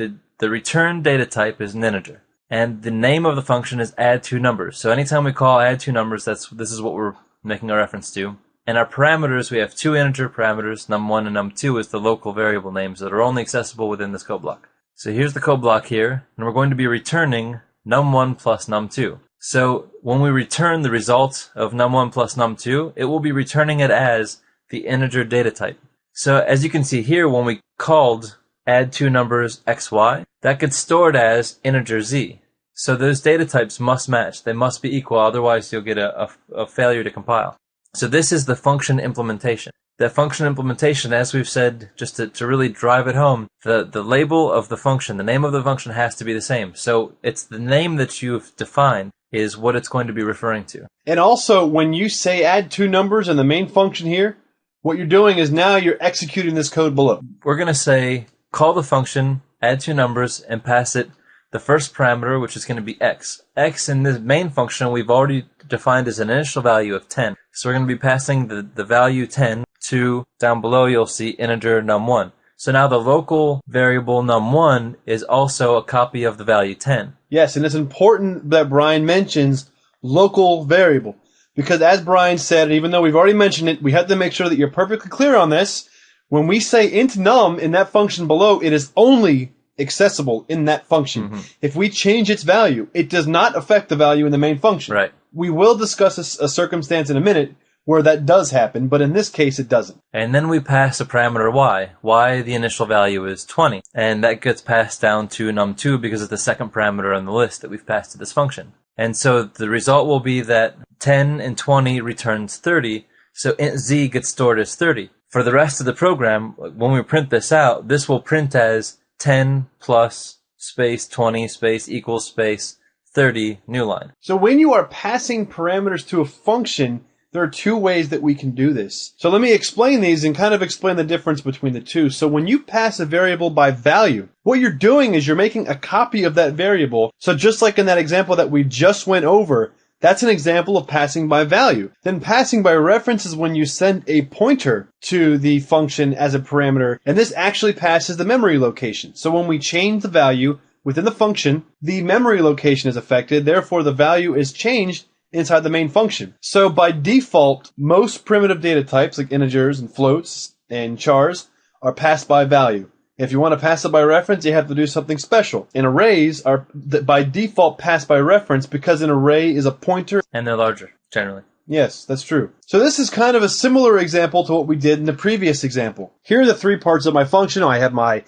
return data type is an integer, and the name of the function is add two numbers. So anytime we call add two numbers, this is what we're making a reference to. And our parameters, we have two integer parameters, num1 and num2 is the local variable names that are only accessible within this code block. So here's the code block here, and we're going to be returning num1 plus num2. So when we return the result of num1 plus num2, it will be returning it as the integer data type. So as you can see here, when we called add two numbers xy, that gets stored as integer z. So those data types must match. They must be equal, otherwise you'll get a failure to compile. So this is the function implementation. The function implementation, as we've said, just to really drive it home, the label of the function, the name of the function has to be the same. So it's the name that you've defined is what it's going to be referring to. And also, when you say add two numbers in the main function here, what you're doing is now you're executing this code below. We're going to say, call the function, add two numbers, and pass it the first parameter, which is going to be x. X in this main function we've already defined as an initial value of 10. So we're going to be passing the value 10 to, down below you'll see integer num1. So now the local variable num1 is also a copy of the value 10. Yes, and it's important that Brian mentions local variable. Because as Brian said, even though we've already mentioned it, we have to make sure that you're perfectly clear on this. When we say int num in that function below, it is only accessible in that function. If we change its value, it does not affect the value in the main function. Right. We will discuss a circumstance in a minute where that does happen, but in this case it doesn't. And then we pass a parameter y. Y, the initial value is 20. And that gets passed down to num2 because it's the second parameter on the list that we've passed to this function. And so the result will be that 10 and 20 returns 30, so int z gets stored as 30. For the rest of the program, when we print this out, this will print as 10 plus space 20 space equals space 30 new line. So when you are passing parameters to a function, there are two ways that we can do this. So let me explain these and kind of explain the difference between the two. So when you pass a variable by value, what you're doing is you're making a copy of that variable. So just like in that example that we just went over, that's an example of passing by value. Then passing by reference is when you send a pointer to the function as a parameter, and this actually passes the memory location. So when we change the value within the function, the memory location is affected, therefore the value is changed inside the main function. So by default, most primitive data types like integers and floats and chars are passed by value. If you want to pass it by reference, you have to do something special. And arrays are by default passed by reference because an array is a pointer. And they're larger, generally. Yes, that's true. So this is kind of a similar example to what we did in the previous example. Here are the three parts of my function. I have my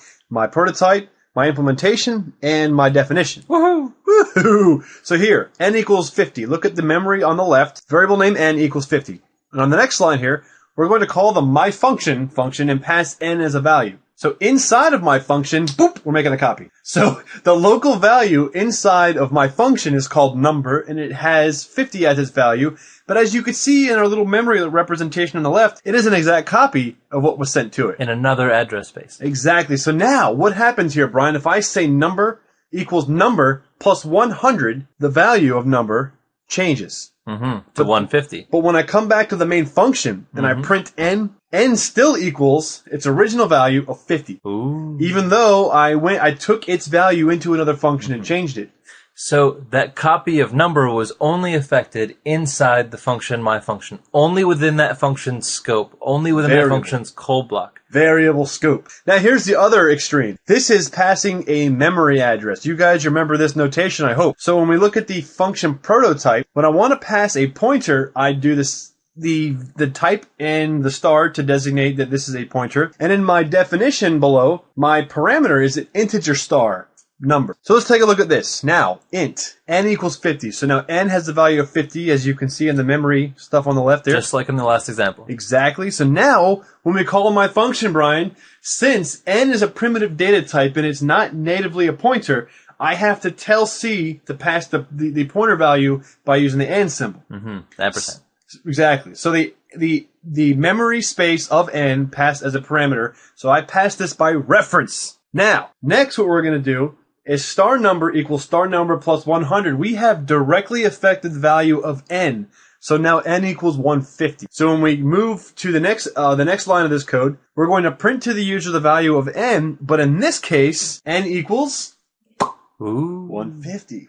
prototype, my implementation, and my definition. Woohoo! Woohoo! So here, n equals 50. Look at the memory on the left. Variable name n equals 50. And on the next line here, we're going to call the myFunction function and pass n as a value. So inside of my function, boop, we're making a copy. So the local value inside of my function is called number, and it has 50 as its value. But as you can see in our little memory representation on the left, it is an exact copy of what was sent to it. In another address space. Exactly. So now, what happens here, Brian? If I say number equals number plus 100, the value of number changes. To 150. But when I come back to the main function and I print n still equals its original value of 50. Ooh. Even though I took its value into another function and changed it. So that copy of number was only affected inside the function myFunction. Only within that function's scope. Only within that function's call block. Variable scope. Now here's the other extreme. This is passing a memory address. You guys remember this notation, I hope. So when we look at the function prototype, when I want to pass a pointer, I do this, the type and the star to designate that this is a pointer. And in my definition below, my parameter is an integer star number. So let's take a look at this. Now, int n equals 50. So now n has the value of 50, as you can see in the memory stuff on the left there. Just like in the last example. Exactly. So now, when we call my function, Brian, since n is a primitive data type and it's not natively a pointer, I have to tell C to pass the pointer value by using the n symbol. Ampersand. Exactly. So the memory space of n passed as a parameter. So I pass this by reference. Now, next what we're going to do is star number equals star number plus 100. We have directly affected the value of n. So now n equals 150. So when we move to the next line of this code, we're going to print to the user the value of n, but in this case, n equals 150.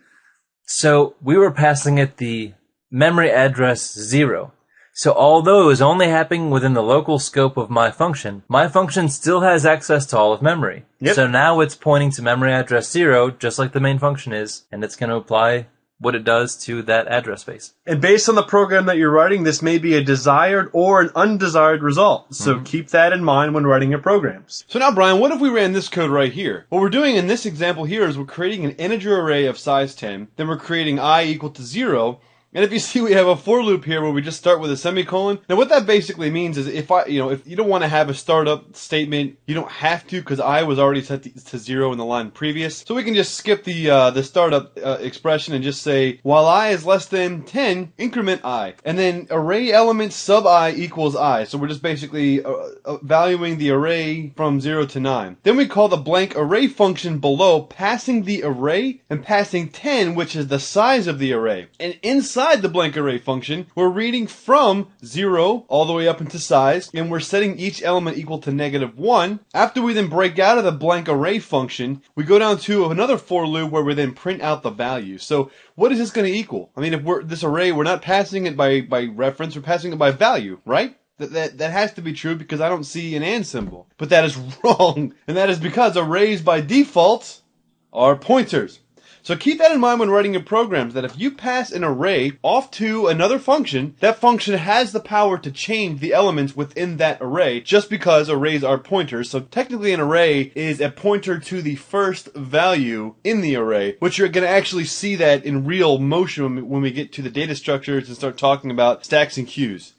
So we were passing it the memory address 0. So although it was only happening within the local scope of myFunction still has access to all of memory. Yep. So now it's pointing to memory address 0, just like the main function is, and it's going to apply what it does to that address space. And based on the program that you're writing, this may be a desired or an undesired result. So keep that in mind when writing your programs. So now, Brian, what if we ran this code right here? What we're doing in this example here is we're creating an integer array of size 10, then we're creating I equal to 0, and if you see, we have a for loop here where we just start with a semicolon. Now, what that basically means is if you don't want to have a startup statement, you don't have to because I was already set to 0 in the line previous. So we can just skip the startup expression and just say, while I is less than 10, increment I. And then array element sub I equals I. So we're just basically valuing the array from 0 to 9. Then we call the blank array function below, passing the array and passing 10, which is the size of the array. And inside the blank array function, we're reading from 0 all the way up into size, and we're setting each element equal to -1. After we then break out of the blank array function, we go down to another for loop where we then print out the value. So what is this going to equal? I mean, if we're this array, we're not passing it by reference, we're passing it by value, right? That has to be true because I don't see an and symbol. But that is wrong. And that is because arrays by default are pointers. So keep that in mind when writing your programs, that if you pass an array off to another function, that function has the power to change the elements within that array just because arrays are pointers. So technically an array is a pointer to the first value in the array, which you're going to actually see that in real motion when we get to the data structures and start talking about stacks and queues.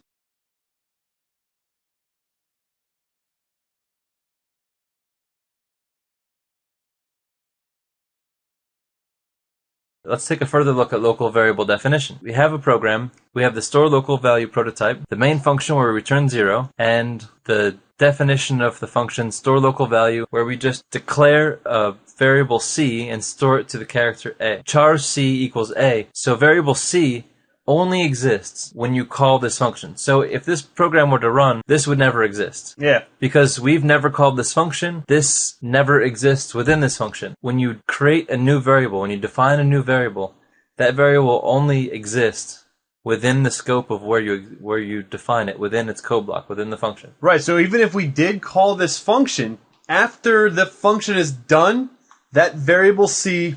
Let's take a further look at local variable definition. We have a program, we have the store local value prototype, the main function where we return 0, and the definition of the function store local value where we just declare a variable c and store it to the character a. Char c equals a, so variable c only exists when you call this function. So if this program were to run, this would never exist. Yeah. Because we've never called this function, this never exists within this function. When you create a new variable, when you define a new variable, that variable only exists within the scope of where you define it, within its code block, within the function. Right, so even if we did call this function, after the function is done, that variable c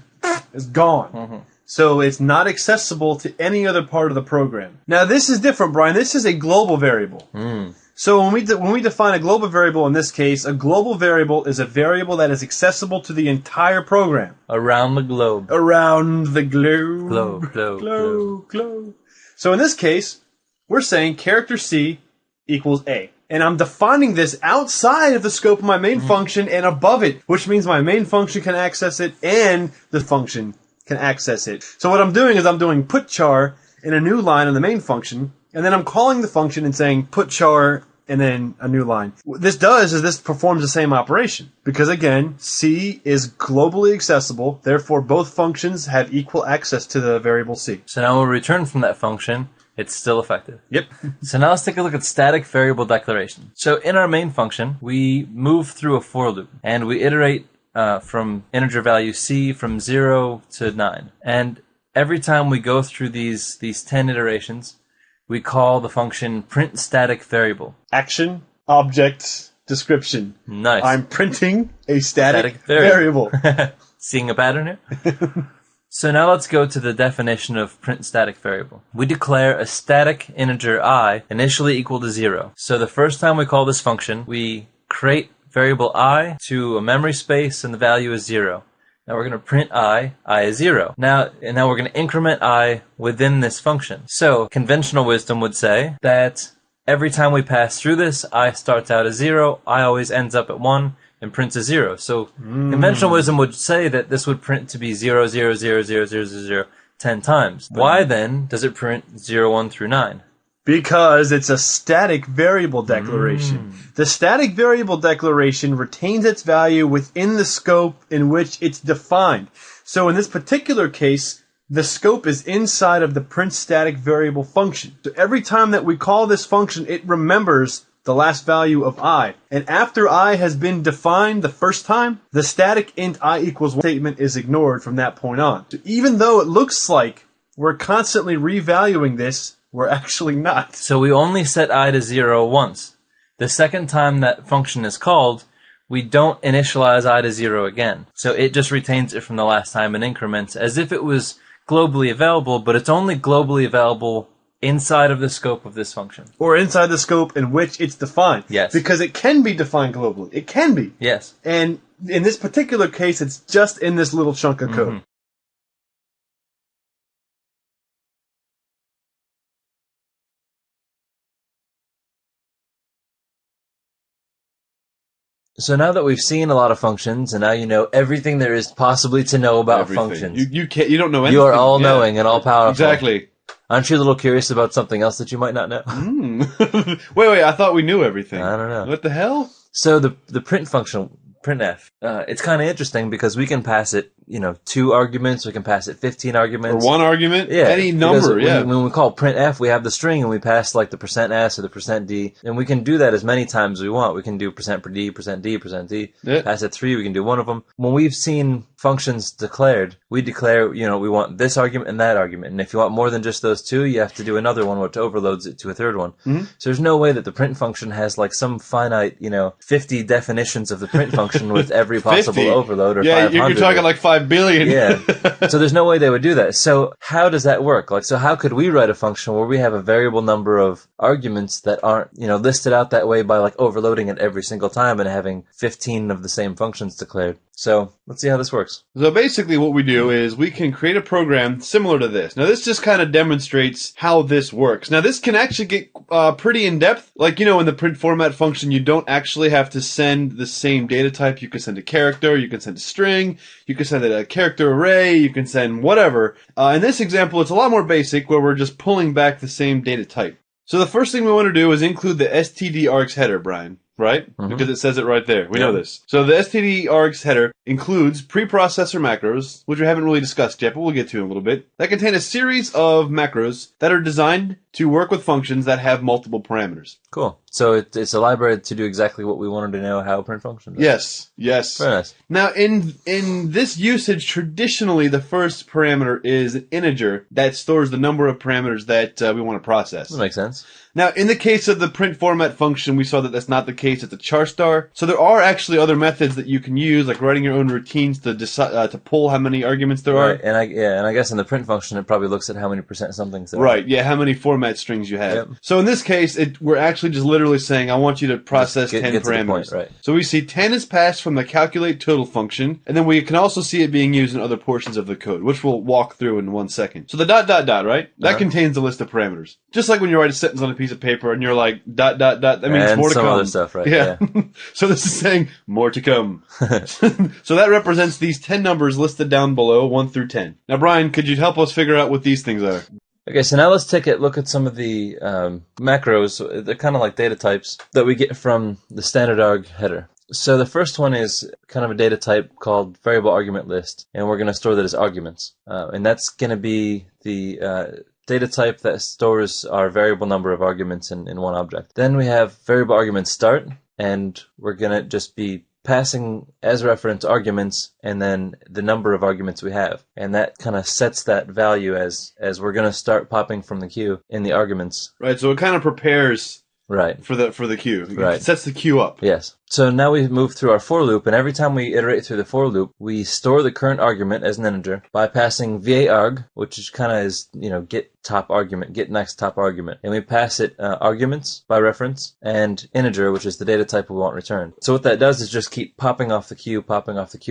is gone. Mm-hmm. So it's not accessible to any other part of the program. Now this is different, Brian. This is a global variable. So when we define a global variable in this case, a global variable is a variable that is accessible to the entire program. Around the globe. Around the globe. Globe. So in this case, we're saying character C equals A. And I'm defining this outside of the scope of my main function and above it, which means my main function can access it and the function can access it. So what I'm doing is I'm doing put char in a new line in the main function, and then I'm calling the function and saying put char and then a new line. What this does is this performs the same operation. Because again, C is globally accessible, therefore both functions have equal access to the variable C. So now when we return from that function, it's still effective. Yep. So now let's take a look at static variable declaration. So in our main function, we move through a for loop, and we iterate from integer value c from 0 to 9. And every time we go through these 10 iterations, we call the function print static variable. Action, object, description. Nice. I'm printing a static variable. Seeing a pattern here? So now let's go to the definition of print static variable. We declare a static integer I initially equal to 0. So the first time we call this function, we create variable I to a memory space and the value is 0. Now we're going to print I is 0. Now we're going to increment I within this function. So conventional wisdom would say that every time we pass through this, I starts out as 0, I always ends up at 1, and prints a 0. So conventional wisdom would say that this would print to be 0, 0, 0, 0, 0, 0, 0 10 times. Why then does it print 0, 1 through 9? Because it's a static variable declaration. The static variable declaration retains its value within the scope in which it's defined. So in this particular case, the scope is inside of the print static variable function. So every time that we call this function, it remembers the last value of I. And after I has been defined the first time, the static int I equals 1 statement is ignored from that point on. So even though it looks like we're constantly revaluing this, we're actually not. So we only set I to 0 once. The second time that function is called, we don't initialize I to 0 again. So it just retains it from the last time in increments as if it was globally available, but it's only globally available inside of the scope of this function. Or inside the scope in which it's defined. Yes. Because it can be defined globally. It can be. Yes. And in this particular case, it's just in this little chunk of code. So now that we've seen a lot of functions, and now you know everything there is possibly to know about functions. You don't know anything. You are all knowing and all powerful. Exactly. Aren't you a little curious about something else that you might not know? Wait, I thought we knew everything. I don't know. What the hell? So the print function, printf, it's kind of interesting because we can pass it, 2 arguments, we can pass it 15 arguments. Or 1 argument? Yeah. Any number, when we call printf, we have the string and we pass like the %s or the %d, and we can do that as many times as we want. We can do %d, %d, %d, Yeah. pass it 3, we can do one of them. When we've seen functions declared, we declare, we want this argument and that argument. And if you want more than just those two, you have to do another one which overloads it to a third one. Mm-hmm. So there's no way that the print function has like some finite, 50 definitions of the print function with every possible 50. overload or Yeah, 500. you're talking like 5 billion. Yeah. So there's no way they would do that. So how does that work? Like, so how could we write a function where we have a variable number of arguments that aren't, listed out that way by like overloading it every single time and having 15 of the same functions declared? So let's see how this works. So basically what we do is we can create a program similar to this. Now this just kind of demonstrates how this works. Now this can actually get pretty in-depth. Like, in the print format function, you don't actually have to send the same data type. You can send a character, you can send a string, you can send a character array, you can send whatever. In this example, it's a lot more basic where we're just pulling back the same data type. So the first thing we want to do is include the std_args header, Brian. Right? Mm-hmm. Because it says it right there. We know this. So the std_args header includes preprocessor macros, which we haven't really discussed yet, but we'll get to in a little bit, that contain a series of macros that are designed to work with functions that have multiple parameters. Cool. So it's a library to do exactly what we wanted to know how a print function does. Yes. Very nice. Now, in this usage, traditionally, the first parameter is an integer that stores the number of parameters that we want to process. That makes sense. Now, in the case of the print format function, we saw that that's not the case at the char star. So there are actually other methods that you can use, like writing your own routines to decide to pull how many arguments there are. Right. And I guess in the print function, it probably looks at how many % somethings there are. Right, yeah, how many format strings you have. Yep. So in this case, we're actually just literally saying, I want you to process 10 get to the parameters. point, right. So we see 10 is passed from the calculate total function, and then we can also see it being used in other portions of the code, which we'll walk through in 1 second. So the ... right? That contains a list of parameters. Just like when you write a sentence on a piece of paper and you're like, ... that means And more to some come. other stuff, right? Yeah. So this is saying, more to come. So that represents these 10 numbers listed down below, 1 through 10. Now, Brian, could you help us figure out what these things are? Okay, so now let's take a look at some of the macros. They're kind of like data types that we get from the standard arg header. So the first one is kind of a data type called variable argument list, and we're going to store that as arguments. And that's going to be the data type that stores our variable number of arguments in one object. Then we have variable argument start, and we're going to just be passing as reference arguments and then the number of arguments we have. And that kind of sets that value as we're going to start popping from the queue in the arguments. Right, so it kind of prepares Right. for the queue. Right. It sets the queue up. Yes. So now we move through our for loop, and every time we iterate through the for loop, we store the current argument as an integer by passing va_arg, which kind of is, get top argument, get next top argument. And we pass it arguments by reference and integer, which is the data type we want returned. So what that does is just keep popping off the queue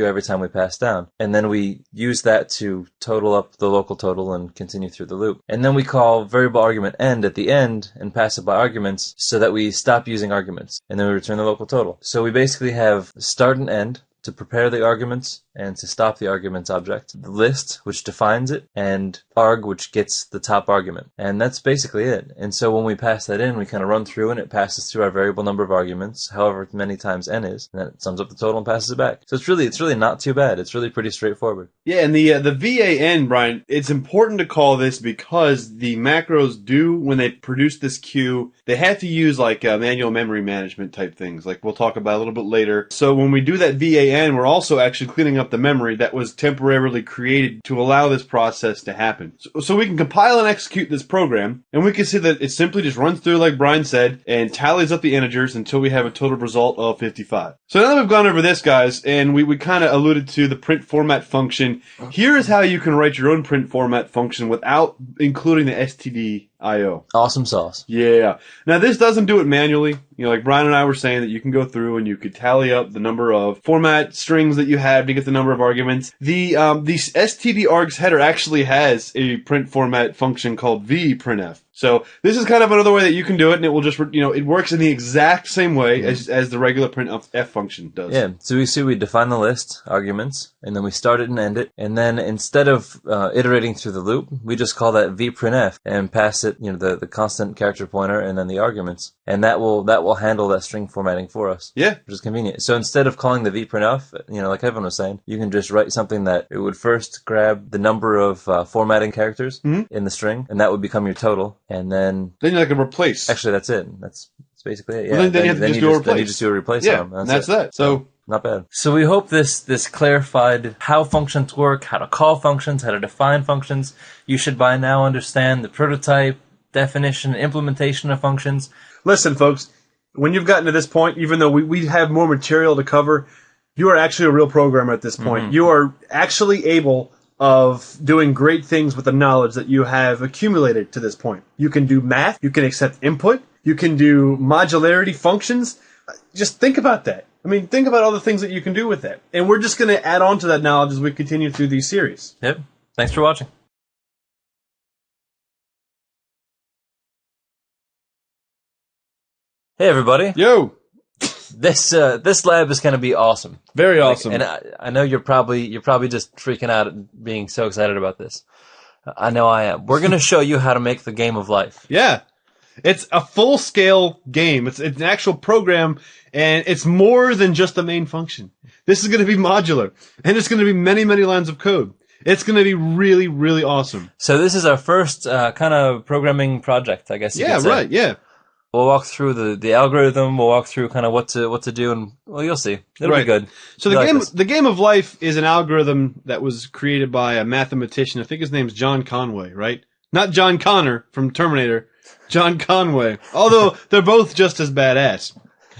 every time we pass down. And then we use that to total up the local total and continue through the loop. And then we call variable argument end at the end and pass it by arguments so that we stop using arguments. And then we return the local total. So we basically have start and end to prepare the arguments and to stop the arguments object, the list, which defines it, and arg, which gets the top argument. And that's basically it. And so when we pass that in, we kind of run through and it passes through our variable number of arguments, however many times n is, and then it sums up the total and passes it back. So it's really not too bad. It's really pretty straightforward. Yeah, and the VAN, Brian, it's important to call this because the macros do, when they produce this queue, they have to use like manual memory management type things, like we'll talk about a little bit later. So when we do that VAN, we're also actually cleaning up the memory that was temporarily created to allow this process to happen. So we can compile and execute this program, and we can see that it simply just runs through, like Brian said, and tallies up the integers until we have a total result of 55. So now that we've gone over this, guys, and we kind of alluded to the print format function, here is how you can write your own print format function without including the std_io. Awesome sauce. Yeah. Now this doesn't do it manually. Like Brian and I were saying that you can go through and you could tally up the number of format strings that you have to get the number of arguments. The std_args header actually has a print format function called vprintf. So this is kind of another way that you can do it, and it will just, it works in the exact same way as the regular printf function does. Yeah, so we define the list, arguments, and then we start it and end it, and then instead of iterating through the loop, we just call that vprintf and pass it, the constant character pointer and then the arguments, and that will handle that string formatting for us. Yeah. Which is convenient. So instead of calling the vprintf, like Kevin was saying, you can just write something that it would first grab the number of formatting characters in the string, and that would become your total. And then you like a replace. Actually, that's it. That's basically it. Yeah. Well, then you have to just do a replace. Then you just do a replace yeah, on them. That's that. So Not bad. So we hope this clarified how functions work, how to call functions, how to define functions. You should by now understand the prototype, definition, and implementation of functions. Listen, folks, when you've gotten to this point, even though we have more material to cover, you are actually a real programmer at this point. You are actually able of doing great things with the knowledge that you have accumulated to this point. You can do math, you can accept input, you can do modularity functions. Just think about that. I mean, think about all the things that you can do with that. And we're just going to add on to that knowledge as we continue through these series. Yep. Thanks for watching. Hey, everybody. Yo! This lab is going to be awesome. Very awesome. And I know you're probably just freaking out at being so excited about this. I know I am. We're going to show you how to make the game of life. Yeah. It's a full-scale game. It's an actual program, and it's more than just the main function. This is going to be modular, and it's going to be many, many lines of code. It's going to be really, really awesome. So this is our first kind of programming project, I guess you could say. Yeah, right, yeah. We'll walk through the algorithm. We'll walk through kind of what to do, and well, you'll see. It'll be good. So the game of life is an algorithm that was created by a mathematician. I think his name's John Conway, right? Not John Connor from Terminator. John Conway. Although they're both just as badass.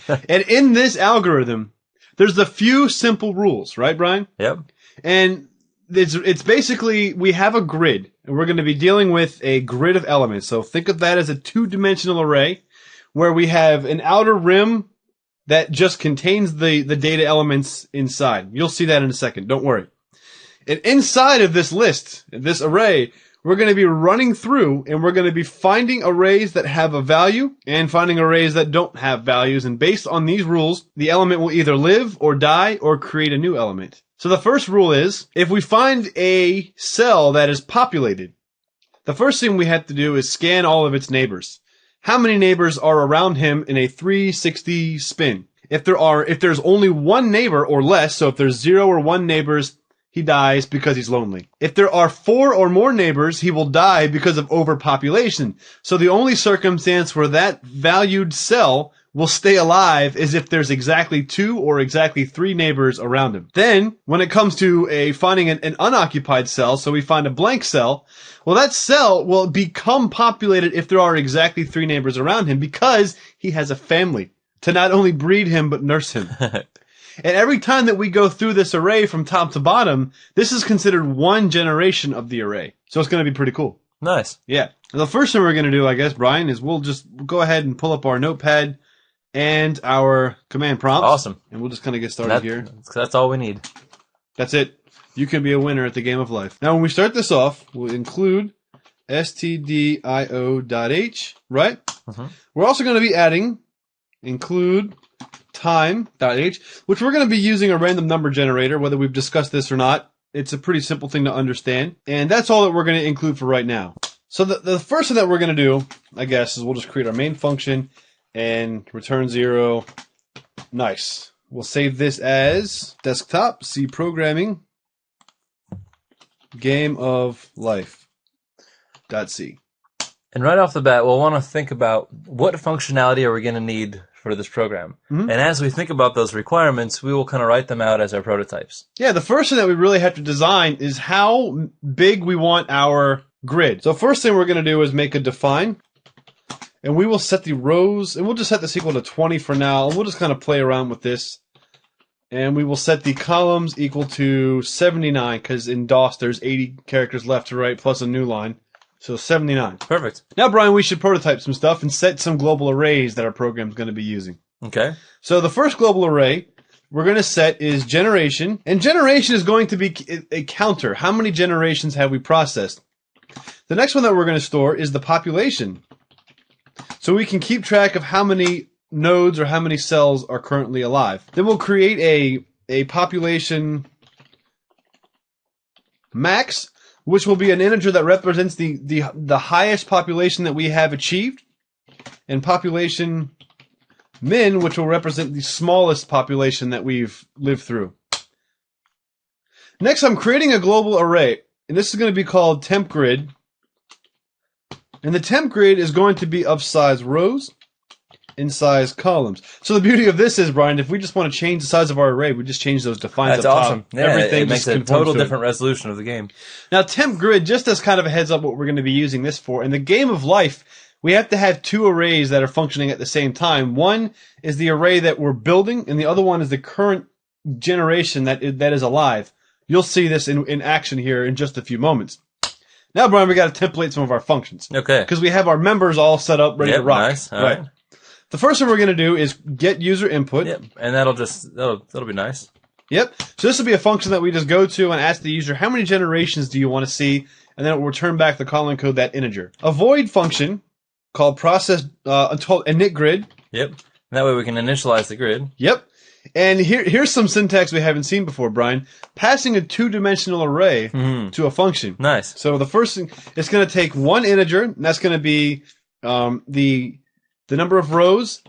And in this algorithm, there's a few simple rules, right, Brian? Yep. And it's basically, we have a grid, and we're going to be dealing with a grid of elements. So think of that as a two-dimensional array, where we have an outer rim that just contains the data elements inside. You'll see that in a second. Don't worry. And inside of this list, this array, we're going to be running through, and we're going to be finding arrays that have a value and finding arrays that don't have values. And based on these rules, the element will either live or die or create a new element. So the first rule is, if we find a cell that is populated, the first thing we have to do is scan all of its neighbors. How many neighbors are around him in a 360 spin? If there's only one neighbor or less, so if there's 0 or 1 neighbors, he dies because he's lonely. If there are 4 or more neighbors, he will die because of overpopulation. So the only circumstance where that valued cell will stay alive is if there's exactly 2 or exactly 3 neighbors around him. Then, when it comes to finding an unoccupied cell, so we find a blank cell, well, that cell will become populated if there are exactly 3 neighbors around him because he has a family to not only breed him, but nurse him. And every time that we go through this array from top to bottom, this is considered one generation of the array. So it's going to be pretty cool. Nice. Yeah. The first thing we're going to do, I guess, Brian, is we'll just go ahead and pull up our notepad and our command prompts. Awesome. And we'll just kind of get started here. That's all we need. That's it. You can be a winner at the game of life. Now, when we start this off, we'll include stdio.h, right? Mm-hmm. We're also going to be adding include time.h, which we're going to be using a random number generator, whether we've discussed this or not. It's a pretty simple thing to understand. And that's all that we're going to include for right now. So the first thing that we're going to do, I guess, is we'll just create our main function and return 0. Nice. We'll save this as desktop, C programming, game of life.c. And right off the bat, we'll want to think about what functionality are we going to need for this program. Mm-hmm. And as we think about those requirements, we will kind of write them out as our prototypes. Yeah, the first thing that we really have to design is how big we want our grid. So first thing we're going to do is make a define. And we will set the rows, and we'll just set this equal to 20 for now, and we'll just kind of play around with this. And we will set the columns equal to 79, because in DOS there's 80 characters left to right, plus a new line. So 79. Perfect. Now, Brian, we should prototype some stuff and set some global arrays that our program's going to be using. Okay. So the first global array we're going to set is generation. And generation is going to be a counter. How many generations have we processed? The next one that we're going to store is the population. So we can keep track of how many nodes or how many cells are currently alive. Then we'll create a population max, which will be an integer that represents the highest population that we have achieved, and population min, which will represent the smallest population that we've lived through. Next, I'm creating a global array, and this is going to be called temp grid. And the temp grid is going to be of size rows, in size columns. So the beauty of this is, Brian, if we just want to change the size of our array, we just change those defines That's up awesome. top. Yeah, Everything it makes just a conforms total to it. different resolution of the game. Now, temp grid, just as kind of a heads up what we're going to be using this for, in the game of life, we have to have two arrays that are functioning at the same time. One is the array that we're building, and the other one is the current generation that is alive. You'll see this in action here in just a few moments. Now, Brian, we got to template some of our functions. Okay. Because we have our members all set up, ready to rock. Nice. All right. The first one we're going to do is get user input. Yep. And that'll be nice. Yep. So this will be a function that we just go to and ask the user, how many generations do you want to see? And then it will return back the calling code, that integer. A void function called process init grid. Yep. And that way we can initialize the grid. Yep. And here's some syntax we haven't seen before, Brian. Passing a two-dimensional array to a function. Nice. So the first thing, it's going to take one integer, and that's going to be the number of rows,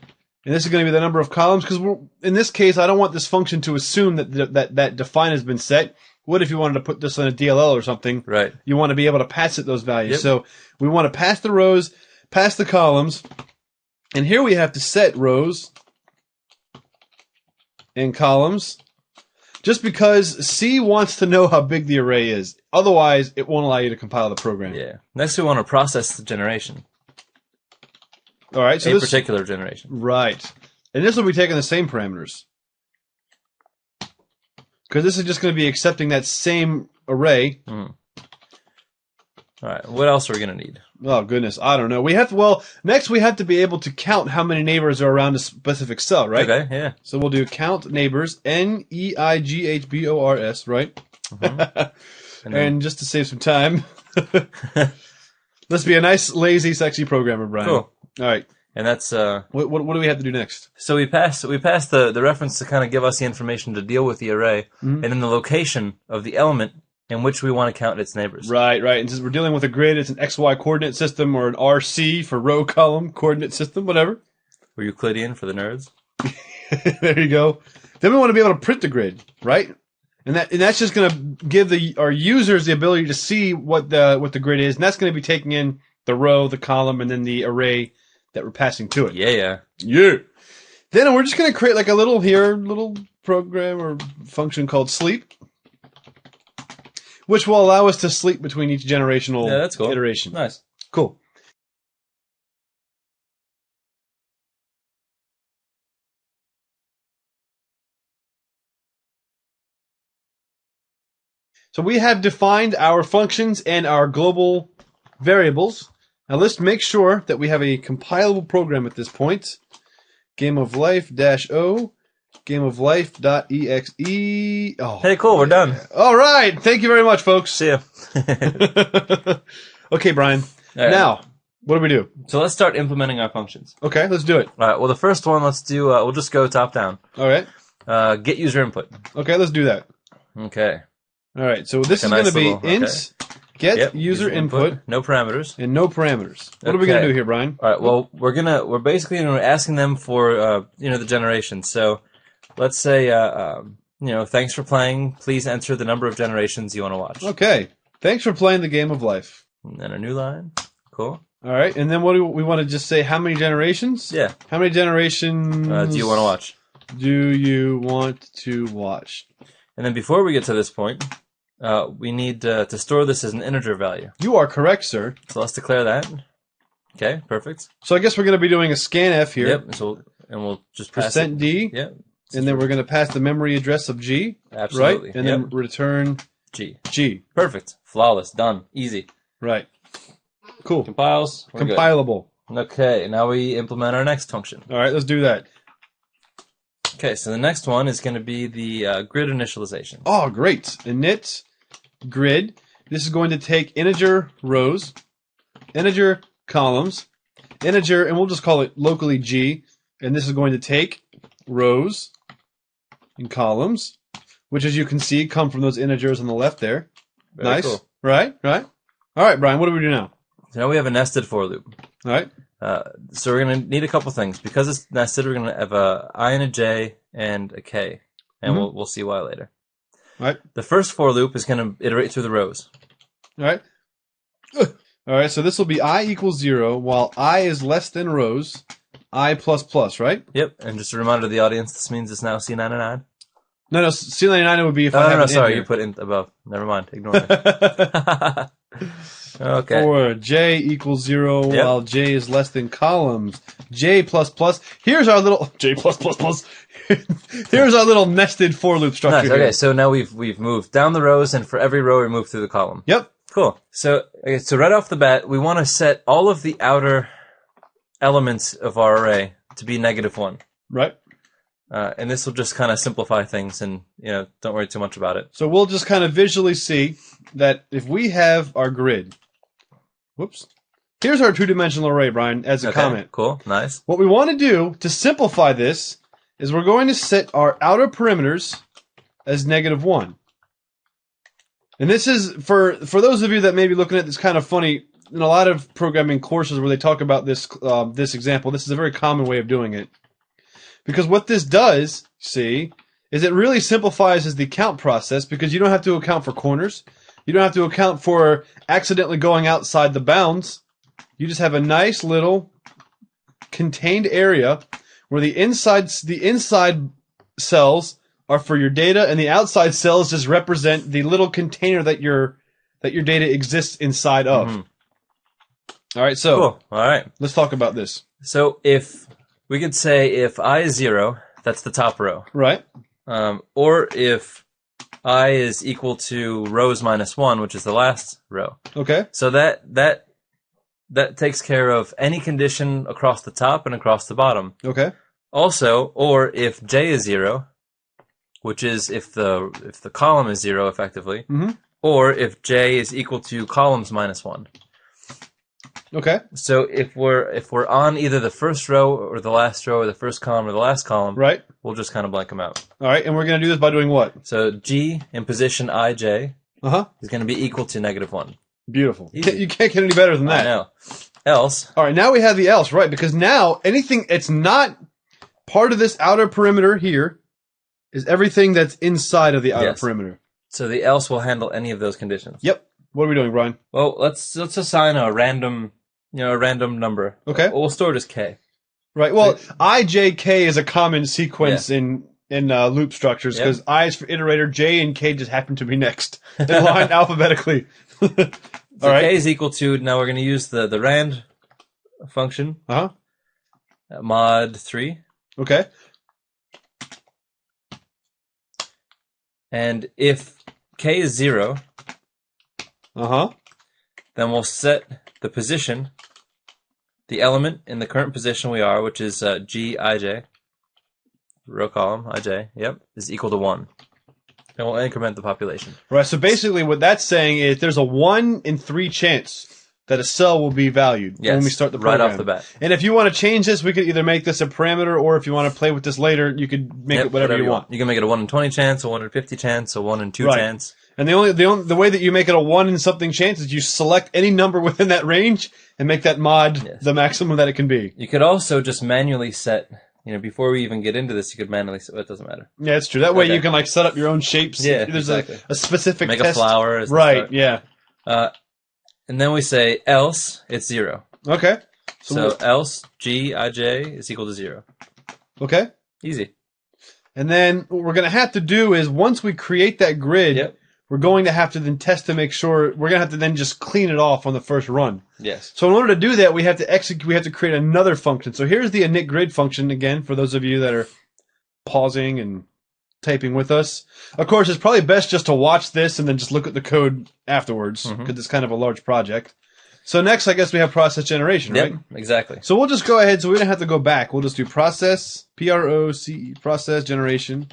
and this is going to be the number of columns, because in this case, I don't want this function to assume that define has been set. What if you wanted to put this on a DLL or something? Right. You want to be able to pass it those values. Yep. So we want to pass the rows, pass the columns, and here we have to set rows and columns, just because C wants to know how big the array is. Otherwise, it won't allow you to compile the program. Yeah. Next, we want to process the generation. All right. So A this particular generation. right, and this will be taking the same parameters, because this is just going to be accepting that same array. All right. What else are we gonna need? Oh goodness, I don't know. Next we have to be able to count how many neighbors are around a specific cell, right? Okay. Yeah. So we'll do count neighbors, NEIGHBORS, right? And just to save some time, let's be a nice, lazy, sexy programmer, Brian. Cool. All right. And that's What do we have to do next? so we pass the reference to kind of give us the information to deal with the array, and then the location of the element in which we want to count its neighbors. Right. And since we're dealing with a grid, it's an XY coordinate system or an RC for row column coordinate system, whatever. Or Euclidean for the nerds. There you go. Then we want to be able to print the grid, right? And that's just going to give our users the ability to see what the grid is, and that's going to be taking in the row, the column, and then the array that we're passing to it. Yeah. Then we're just going to create like a little program or function called sleep, which will allow us to sleep between each generational that's cool. iteration. Nice. Cool. So we have defined our functions and our global variables. Now let's make sure that we have a compilable program at this point. Game of life -o, game of life.exe. Oh, Hey, cool. We're done. all right. Thank you very much, folks. See ya. Okay, Brian. All right. Now, what do we do? So let's start implementing our functions. Okay, let's do it. All right. Well, the first one, let's do. We'll just go top down. All right. Get user input. Okay, let's do that. Okay. All right. So this is Like a going to nice be little- int get Yep. user input No parameters. and no parameters. What are we going to Okay. do here, Brian? All right. Well, we're basically asking them for the generation. So let's say thanks for playing. Please enter the number of generations you want to watch. Okay. Thanks for playing the game of life. And then a new line. Cool. All right. And then what do we want to just say? How many generations? Yeah. How many generations Do you want to watch? Do you want to watch? And then before we get to this point, we need to store this as an integer value. You are correct, sir. So let's declare that. Okay, perfect. So I guess we're going to be doing a scanf here. Yep. So we'll just pass it. %d. Yep. And then we're going to pass the memory address of G. Absolutely. Right? And Yep. then return G. G. Perfect. Flawless. Done. Easy. Right. Cool. Compiles. We're good. Compilable. Okay. Now we implement our next function. All right, let's do that. Okay. So the next one is going to be the grid initialization. Oh, great. Init grid. This is going to take integer rows, integer columns, integer, and we'll just call it locally G. And this is going to take rows and columns, which, as you can see, come from those integers on the left there. Very Nice. cool. Right? All right, Brian, what do we do now? So now we have a nested for loop. All right. So we're going to need a couple things. Because it's nested, we're going to have a I and a J and a K. And we'll see why later. All right. The first for loop is going to iterate through the rows. All right. All right, so this will be I equals 0 while I is less than rows, I++, right? Yep. And just a reminder to the audience, this means it's now C99. No, C99 would be if Oh, I no, have no, it in sorry, here. you put in above. Never mind. Ignore me. Okay. For J equals 0 Yep. while J is less than columns. J++. Here's our little J++. Here's our little nested for loop structure Nice. here. Okay, so now we've moved down the rows, and for every row we move through the column. Yep. Cool. So right off the bat, we want to set all of the outer elements of our array to be -1. Right. And this will just kind of simplify things, and don't worry too much about it. So we'll just kind of visually see that if we have our grid, whoops, here's our two-dimensional array, Brian, as a comment. Cool. Nice. What we want to do to simplify this is we're going to set our outer perimeters as -1. And this is, for those of you that may be looking at this kind of funny, in a lot of programming courses where they talk about this this example, this is a very common way of doing it. Because what this does, see, is it really simplifies the count process because you don't have to account for corners. You don't have to account for accidentally going outside the bounds. You just have a nice little contained area where the inside cells are for your data, and the outside cells just represent the little container that your data exists inside of. Mm-hmm. All right, so Cool. All right. let's talk about this. So if we could say if I is 0, that's the top row. Right. Or if I is equal to rows -1, which is the last row. Okay. So that takes care of any condition across the top and across the bottom. Okay. Also, or if J is 0, which is if the column is 0 effectively, Mm-hmm. or if J is equal to columns -1. Okay. So if we're on either the first row or the last row or the first column or the last column, Right. we'll just kind of blank them out. All right, and we're going to do this by doing what? So G in position IJ Uh-huh. is going to be equal to -1. Beautiful. Easy. You can't get any better than I that. know. Else, All right, now we have the else, right? Because now anything it's not part of this outer perimeter here is everything that's inside of the outer Yes. perimeter. so the else will handle any of those conditions. Yep. What are we doing, Brian? Well, let's assign a random number. Okay. We'll store it as K. Right. Well, IJK is a common sequence in loop structures Yep. because I is for iterator, J and K just happen to be next in line alphabetically. So All right. K is equal to, now we're going to use the rand function, Uh-huh. mod 3. Okay. And if K is 0, Uh-huh. then we'll set the position, the element in the current position we are, which is GIJ, row column, IJ, yep, is equal to 1. And we'll increment the population. Right. So basically what that's saying is there's a 1 in 3 chance that a cell will be valued Yes, when we start the right program. off the bat. And if you want to change this, we could either make this a parameter, or if you want to play with this later, you could make Yep, it whatever you want. You can make it a 1 in 20 chance, a 1 in 50 chance, a 1 in 2 Right. chance. And the way that you make it a 1 in something chance is you select any number within that range and make that mod Yes. the maximum that it can be. You could also just manually set, before we even get into this, you could manually set, well, it doesn't matter. Yeah, it's true. That way Okay. you can like set up your own shapes. Yeah, There's exactly. a specific Make test. a flower. As the Right, start. yeah. And then we say else, it's 0. Okay. So else GIJ is equal to 0. Okay. Easy. And then what we're going to have to do is once we create that grid, Yep. we're going to have to then test to make sure we're going to have to then just clean it off on the first run. Yes. So in order to do that, we have to create another function. So here's the init grid function again for those of you that are pausing and typing with us. Of course, it's probably best just to watch this and then just look at the code afterwards because it's kind of a large project. So next, I guess we have process generation, Yep, right? exactly. So we'll just go ahead. So we don't have to go back. We'll just do process, PROCE, process generation.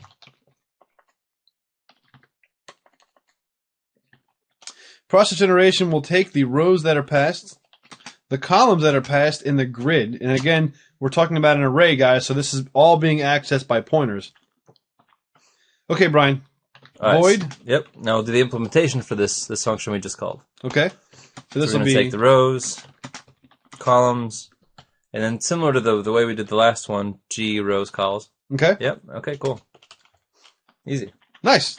Process generation will take the rows that are passed, the columns that are passed in the grid. And again, we're talking about an array, guys, so this is all being accessed by pointers. Okay, Brian. All right, Void. Yep. Now we'll do the implementation for this function we just called. Okay. So this We're will going be to take the rows, columns, and then similar to the way we did the last one, G rows, columns. okay. Yep. Okay, cool. Easy. Nice.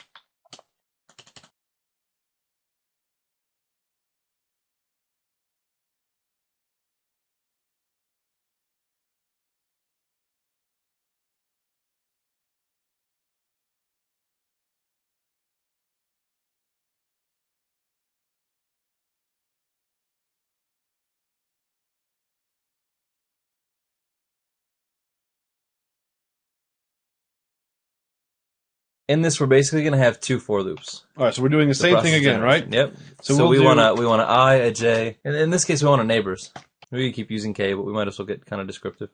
in this, we're basically going to have 2 for loops. All right, so we're doing the same thing Process again, right? generation. Yep. So So we'll we want a I, a J. And in this case, we want a neighbors. We can keep using K, but we might as well get kind of descriptive.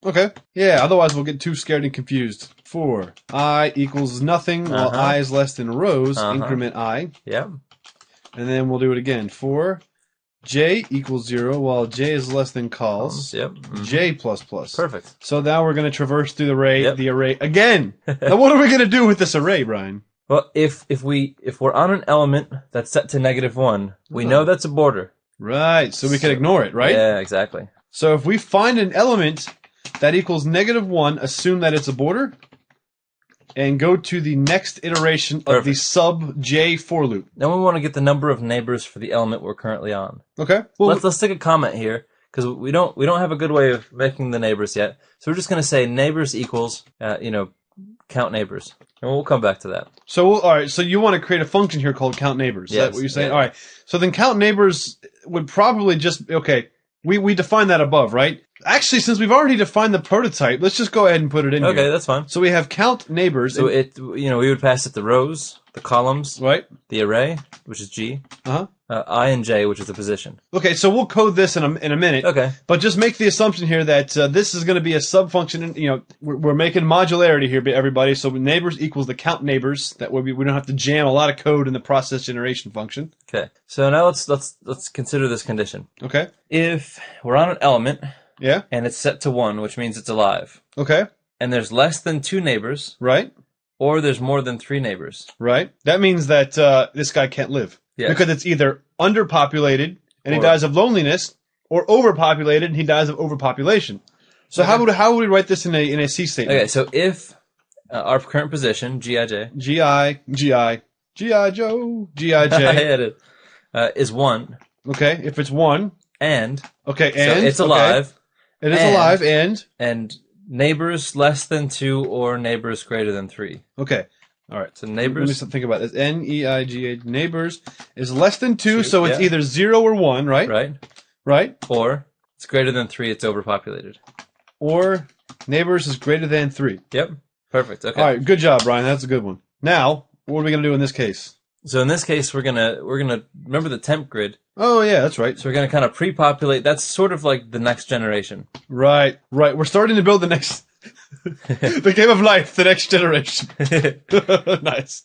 Okay. Yeah, otherwise we'll get too scared and confused. For I equals nothing while I is less than rows, increment I. Yep. And then we'll do it again. For J equals 0 while J is less than cols. Yep. J plus plus. Perfect. So now we're going to traverse through the array again. Yep. Now what are we going to do with this array, Brian? Well, if we're on an element that's set to -1, we know that's a border. Right, so we can ignore it, right? Yeah, exactly. So if we find an element that equals -1, assume that it's a border, and go to the next iteration of the sub J for loop. Then we want to get the number of neighbors for the element we're currently on. Okay. Well, Let's take a comment here because we don't have a good way of making the neighbors yet. So we're just going to say neighbors equals count neighbors, and we'll come back to that. So all right. So you want to create a function here called count neighbors? Is that what you're saying? Yeah. All right. So then count neighbors would probably just We define that above, right? Actually, since we've already defined the prototype, let's just go ahead and put it in here. Okay, that's fine. So we have count neighbors. So we would pass it the rows, the columns, right? The array, which is G, Uh-huh. I and J, which is the position. Okay, so we'll code this in a minute. Okay. But just make the assumption here that this is going to be a sub-function. We're making modularity here, everybody. So neighbors equals the count neighbors. That way we don't have to jam a lot of code in the process generation function. Okay. So now let's consider this condition. Okay. If we're on an element, yeah, and it's set to 1, which means it's alive. Okay. And there's less than 2 neighbors. Right. Or there's more than 3 neighbors. Right. That means that this guy can't live. Yes. Because it's either underpopulated and he dies of loneliness, or overpopulated and he dies of overpopulation. So how would we write this in a C statement? Okay, so if our current position, Gij, G.I. Joe, G.I. J, is 1. Okay, if it's 1. And. Okay, so it's alive. It is alive, and? And neighbors less than 2 or neighbors greater than 3. Okay. All right. So neighbors. Let me think about this. N-E-I-G-H, neighbors is less than 2, so it's either 0 or 1, right? Right. Right. Or it's greater than 3, it's overpopulated. Or neighbors is greater than 3. Yep. Perfect. Okay. All right. Good job, Brian. That's a good one. Now, what are we going to do in this case? So in this case, we're gonna remember the temp grid. Oh yeah, that's right. So we're gonna kind of pre-populate. That's sort of like the next generation. Right. We're starting to build the next, the game of life, the next generation. Nice.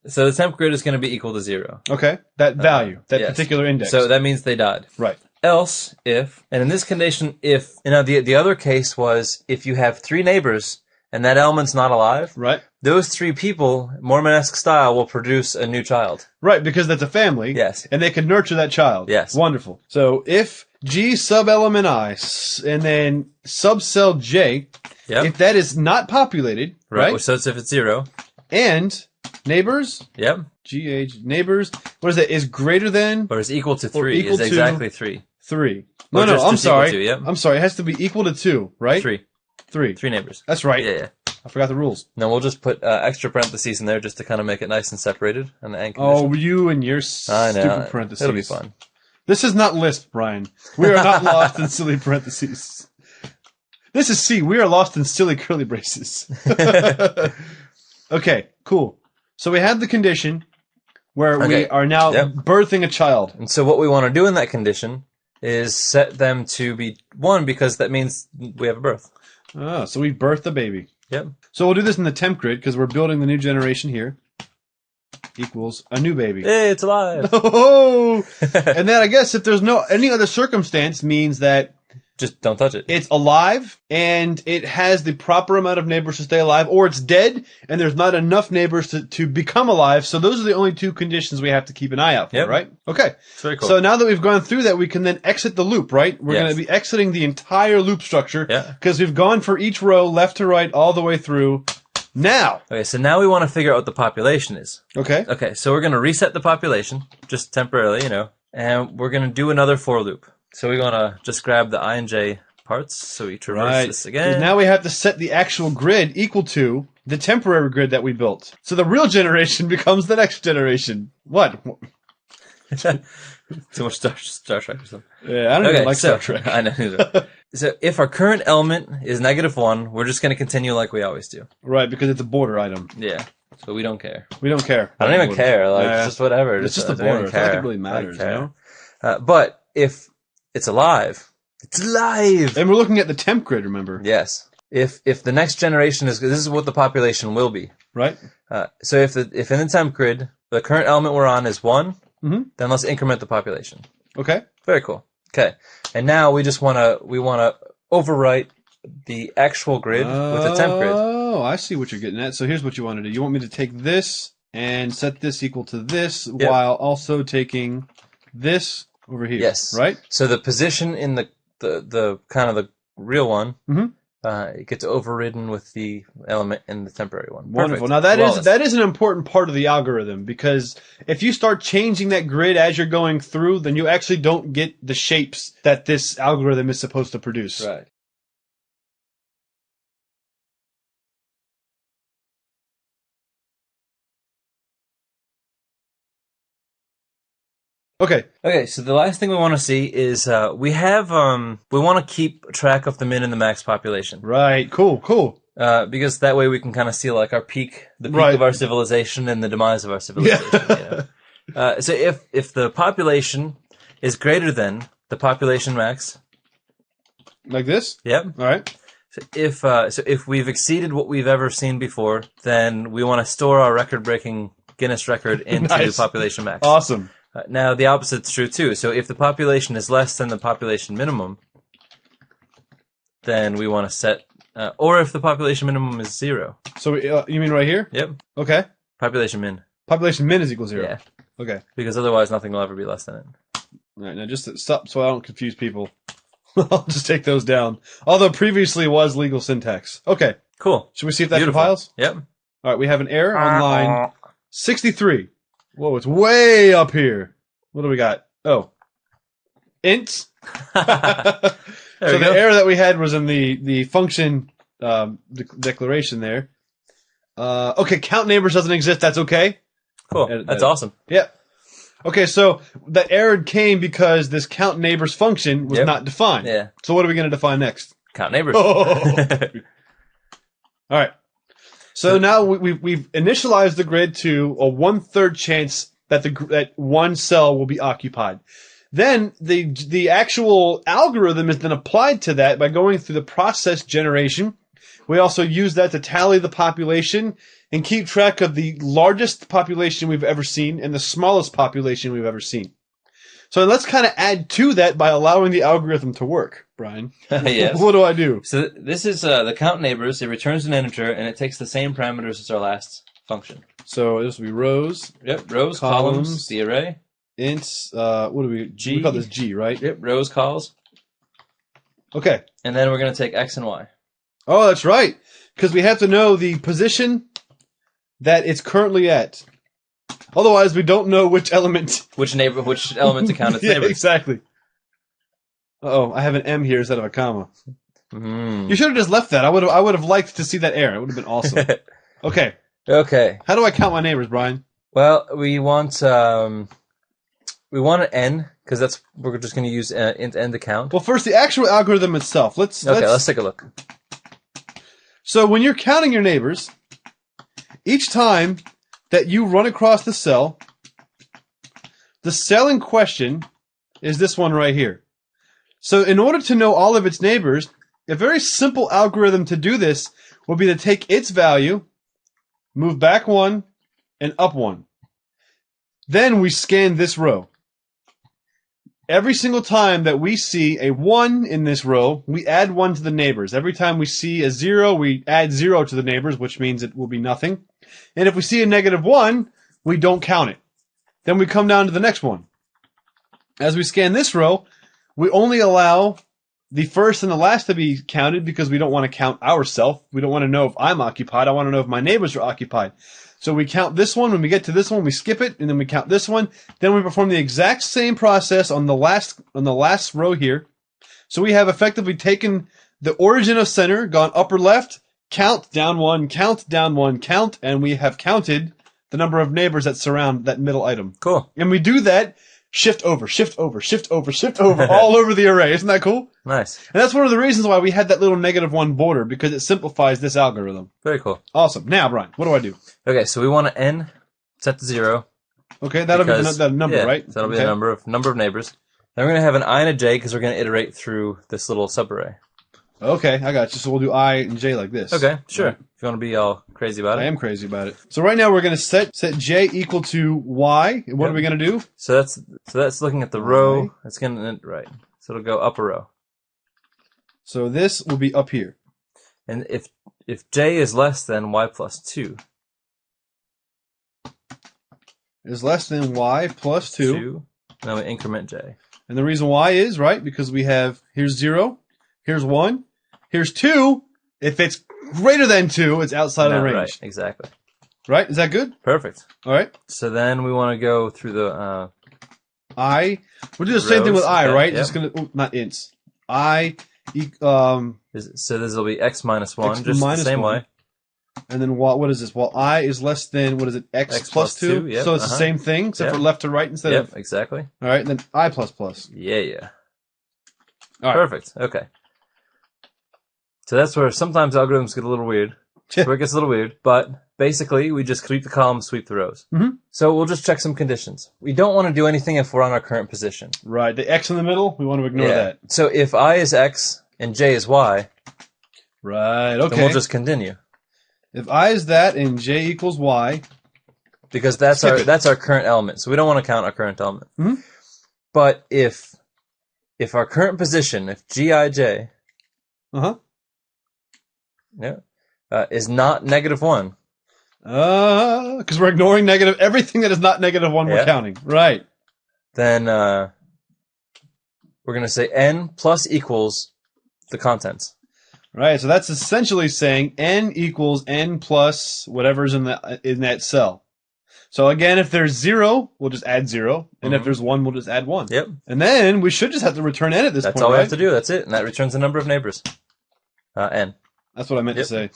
So the temp grid is going to be equal to 0. Okay. That value, that yes. particular index. So that means they died. Right. Else, if, and in this condition, if, the other case was if you have 3 neighbors and that element's not alive, right? Those 3 people, Mormonesque style, will produce a new child. Right, because that's a family. Yes. And they can nurture that child. Yes. Wonderful. So if G sub element I and then subcell J, if that is not populated, right? So it's if it's 0. And neighbors. Yep. GH neighbors. What is that? Is greater than? Or is equal to 3. Is exactly 3. 3. No, I'm sorry. To, yep. I'm sorry. It has to be equal to 2, right? 3. 3 neighbors. That's right. Yeah. I forgot the rules. No, we'll just put extra parentheses in there just to kind of make it nice and separated. And the end condition. Oh, you and your stupid parentheses. It'll be fun. This is not Lisp, Brian. We are not lost in silly parentheses. This is C. We are lost in silly curly braces. Okay, cool. So we have the condition where we are now birthing a child. And so what we want to do in that condition is set them to be 1 because that means we have a birth. Oh, so we birthed a baby. Yep. So we'll do this in the temp grid because we're building the new generation here. Equals a new baby. Hey, it's alive. Oh! And then I guess if there's any other circumstance means that just don't touch it. It's alive and it has the proper amount of neighbors to stay alive, or it's dead and there's not enough neighbors to become alive. So those are the only 2 conditions we have to keep an eye out for, right? Okay. It's very cool. So now that we've gone through that, we can then exit the loop, right? We're going to be exiting the entire loop structure because we've gone for each row left to right all the way through. Now. Okay, so now we want to figure out what the population is. Okay. Okay, so we're going to reset the population, just temporarily, and we're going to do another for loop. So we're going to just grab the I and J parts, so we traverse this again. Now we have to set the actual grid equal to the temporary grid that we built. So the real generation becomes the next generation. What? Too much Star Trek or something. Yeah, I don't even like Star Trek. I know. So if our current element is -1, we're just going to continue like we always do. Right, because it's a border item. Yeah. So we don't care. We don't care. I don't even care. Like, Yeah. it's just whatever. It's just I the don't even border. I feel like care. it really matters, I you don't know? care. But if it's alive, it's alive. And we're looking at the temp grid, remember? Yes. If the next generation is, this is what the population will be. Right? So if in the temp grid, the current element we're on is 1, Mhm. then let's increment the population. Okay. Very cool. Okay. And now we want to overwrite the actual grid with the temp grid. Oh, I see what you're getting at. So here's what you want to do. You want me to take this and set this equal to this while also taking this over here. Yes. Right? So the position in the kind of the real one, Mhm. it gets overridden with the element in the temporary one. Wonderful. Perfect. Now Flawless. that is an important part of the algorithm, because if you start changing that grid as you're going through, then you actually don't get the shapes that this algorithm is supposed to produce. Right. Okay. Okay, so the last thing we want to see is we want to keep track of the min and the max population. Right. Cool. Because that way we can kind of see like the peak Right. of our civilization and the demise of our civilization. Yeah. You know? So if the population is greater than the population max, Like this? yep. All right. So if we've exceeded what we've ever seen before, then we want to store our record-breaking Guinness record into Nice. population max. Awesome. Now the opposite's true too. So if the population is less than the population minimum, then we want to set, or if the population minimum is 0. So you mean right here? Yep. Okay. Population min. Population min is equal 0. Yeah. Okay. Because otherwise nothing will ever be less than it. All right. Now just to stop so I don't confuse people, I'll just take those down. Although previously was legal syntax. Okay. Cool. Should we see if that Beautiful. compiles? Yep. All right. We have an error on line 63. Whoa, it's way up here. What do we got? Oh. Int. There So we the go. error that we had was in the function declaration there. Okay, count neighbors doesn't exist. That's okay. Cool. Edit That's that. awesome. Yep. Okay, so that error came because this count neighbors function was Yep. not defined. Yeah. So what are we going to define next? Count neighbors. All right. So now we've initialized the grid to a 1/3 chance that that one cell will be occupied. Then the actual algorithm is then applied to that by going through the process generation. We also use that to tally the population and keep track of the largest population we've ever seen and the smallest population we've ever seen. So let's kind of add to that by allowing the algorithm to work, Brian. Yes. What do I do? So this is the count neighbors. It returns an integer, and it takes the same parameters as our last function. So this will be rows, Yep. Rows, Columns. columns, the array. ints, what do we, G. we call this G, right? Yep. Rows, calls. Okay. And then we're going to take X and Y. Oh, that's right. Because we have to know the position that it's currently at. Otherwise, we don't know which element. Which element to count its Yeah, neighbors. exactly. Uh-oh, I have an M here instead of a comma. Mm. You should have just left that. I would have liked to see that error. It would have been awesome. Okay. Okay. How do I count my neighbors, Brian? Well, we want an n because we're just going to use int n to count. Well, first, the actual algorithm itself. Let's Let's take a look. So when you're counting your neighbors, each time that you run across the cell in question is this one right here. So in order to know all of its neighbors, a very simple algorithm to do this will be to take its value, move back 1, and up 1. Then we scan this row. Every single time that we see a 1 in this row, we add 1 to the neighbors. Every time we see a 0, we add 0 to the neighbors, which means it will be nothing. And if we see a -1, we don't count it. Then we come down to the next one. As we scan this row, we only allow the first and the last to be counted because we don't want to count ourselves. We don't want to know if I'm occupied. I want to know if my neighbors are occupied. So we count this one. When we get to this one, we skip it, and then we count this one. Then we perform the exact same process on the last row here. So we have effectively taken the origin of center, gone upper left, count, down 1, count, down 1, count, and we have counted the number of neighbors that surround that middle item. Cool. And we do that shift over, shift over, shift over, shift over, all over the array. Isn't that cool? Nice. And that's one of the reasons why we had that little -1 border, because it simplifies this algorithm. Very cool. Awesome. Now, Brian, what do I do? Okay, so we want to n set to 0. Okay, that'll be the number, right? So that'll be the number of neighbors. Then we're going to have an I and a j because we're going to iterate through this little subarray. Okay, I got you. So we'll do I and j like this. Okay, sure. Right. If you want to be all crazy about it. I am crazy about it. So right now we're going to set j equal to y. And what are we going to do? So that's looking at the row. It's going to right. So it'll go up a row. So this will be up here. And if j is less than y plus 2. Is less than y plus 2. Then we increment j. And the reason why is, right, because we have, here's 0, here's 1, here's 2. If it's greater than 2, it's outside of the range. Right, exactly. Right? Is that good? Perfect. All right. So then we want to go through the I. We'll do the same thing with I, okay, right? Yep. Just gonna, not ints. I, so this will be x minus 1, X just minus the same 1. way. and then what is this? Well, I is less than, what is it, x plus 2? Yep, So it's the same thing, except for left to right instead of... exactly. All right, and then I plus plus. Yeah. All right. Perfect. Okay. So that's where sometimes algorithms get a little weird. Where it gets a little weird, but basically we just sweep the columns, sweep the rows. Mm-hmm. So we'll just check some conditions. We don't want to do anything if we're on our current position. Right, the x in the middle, we want to ignore that. So if I is x and j is y, right, okay. then we'll just continue. If I is that and j equals y, because that's our current element. So we don't want to count our current element. Mm-hmm. But if our current position, if gij, is not -1, because we're ignoring negative, everything that is not -1 we're counting. Right. Then we're going to say n plus equals the contents. Right, so that's essentially saying n equals n plus whatever's in that cell. So again, if there's 0, we'll just add 0, and if there's 1, we'll just add 1. Yep. And then we should just have to return n at this point. That's all we have to do. That's it, and that returns the number of neighbors. N. That's what I meant to say.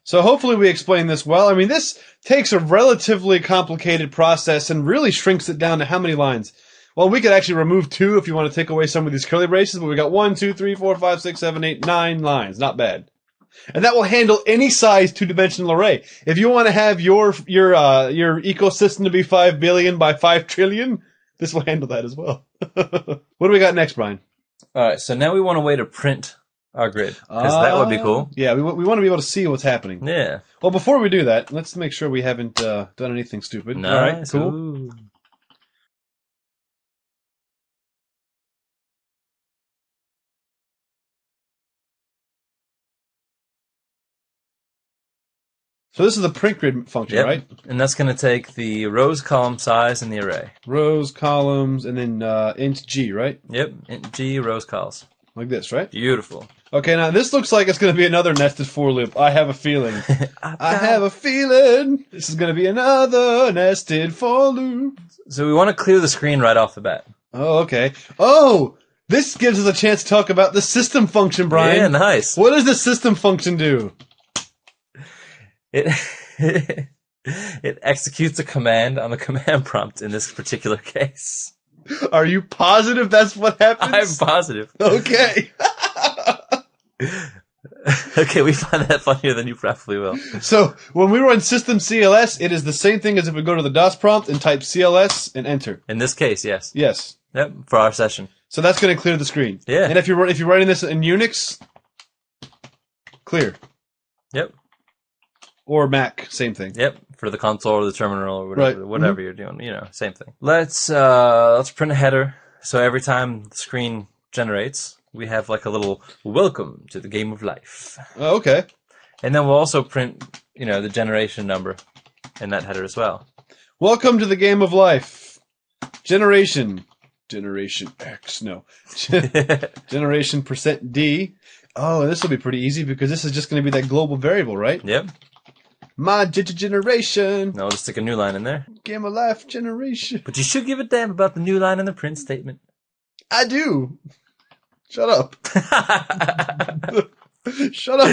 So hopefully we explained this well. I mean, this takes a relatively complicated process and really shrinks it down to how many lines? Well, we could actually remove 2 if you want to take away some of these curly braces, but we got 1, 2, 3, 4, 5, 6, 7, 8, 9 lines. Not bad. And that will handle any size two-dimensional array. If you want to have your ecosystem to be 5 billion by 5 trillion, this will handle that as well. What do we got next, Brian? All right, so now we want a way to print our grid, because that would be cool. Yeah, we want to be able to see what's happening. Yeah. Well, before we do that, let's make sure we haven't done anything stupid. Nice. All right, cool. Ooh. So this is the print grid function, right? And that's going to take the rows, column size, and the array. Rows, columns, and then int g, right? Yep, int g, rows, cols. Like this, right? Beautiful. Okay, now this looks like it's going to be another nested for loop. I have a feeling. I have a feeling this is going to be another nested for loop. So we want to clear the screen right off the bat. Oh, okay. Oh, this gives us a chance to talk about the system function, Brian. Yeah, nice. What does the system function do? It executes a command on the command prompt in this particular case. Are you positive that's what happens? I'm positive. Okay. Okay, we find that funnier than you probably will. So when we run system CLS, it is the same thing as if we go to the DOS prompt and type CLS and enter. In this case, yes. Yes. Yep, for our session. So that's going to clear the screen. Yeah. And if you're writing this in Unix, clear. Yep. Or Mac, same thing. Yep, for the console or the terminal or whatever, Right. whatever you're doing, same thing. Let's print a header. So every time the screen generates, we have like a little welcome to the game of life. Oh, okay. And then we'll also print, the generation number in that header as well. Welcome to the game of life. Generation X, no. Generation %D. Oh, this will be pretty easy because this is just going to be that global variable, right? Yep. My generation. Now we'll just stick a new line in there. Game of life generation. But you should give a damn about the new line in the print statement. I do. Shut up. Shut up.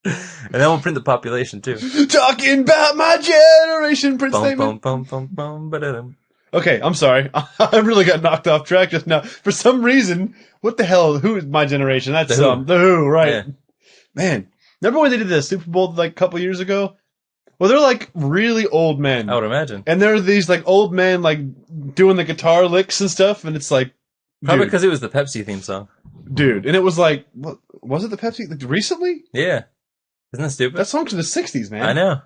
And then we'll print the population too. Talking about my generation print statement. Bum, bum, bum, bum, ba-da-dum. Okay, I'm sorry. I really got knocked off track just now. For some reason, what the hell? Who is my generation? That's The Who. The Who, right? Yeah. Man, remember when they did the Super Bowl like a couple years ago? Well, they're like really old men, I would imagine. and there are these like old men like doing the guitar licks and stuff, and it's like, Probably dude, because it was the Pepsi theme song. dude, and it was like, what was it? The Pepsi like, recently? Yeah. Isn't that stupid? That song's from the '60s, man.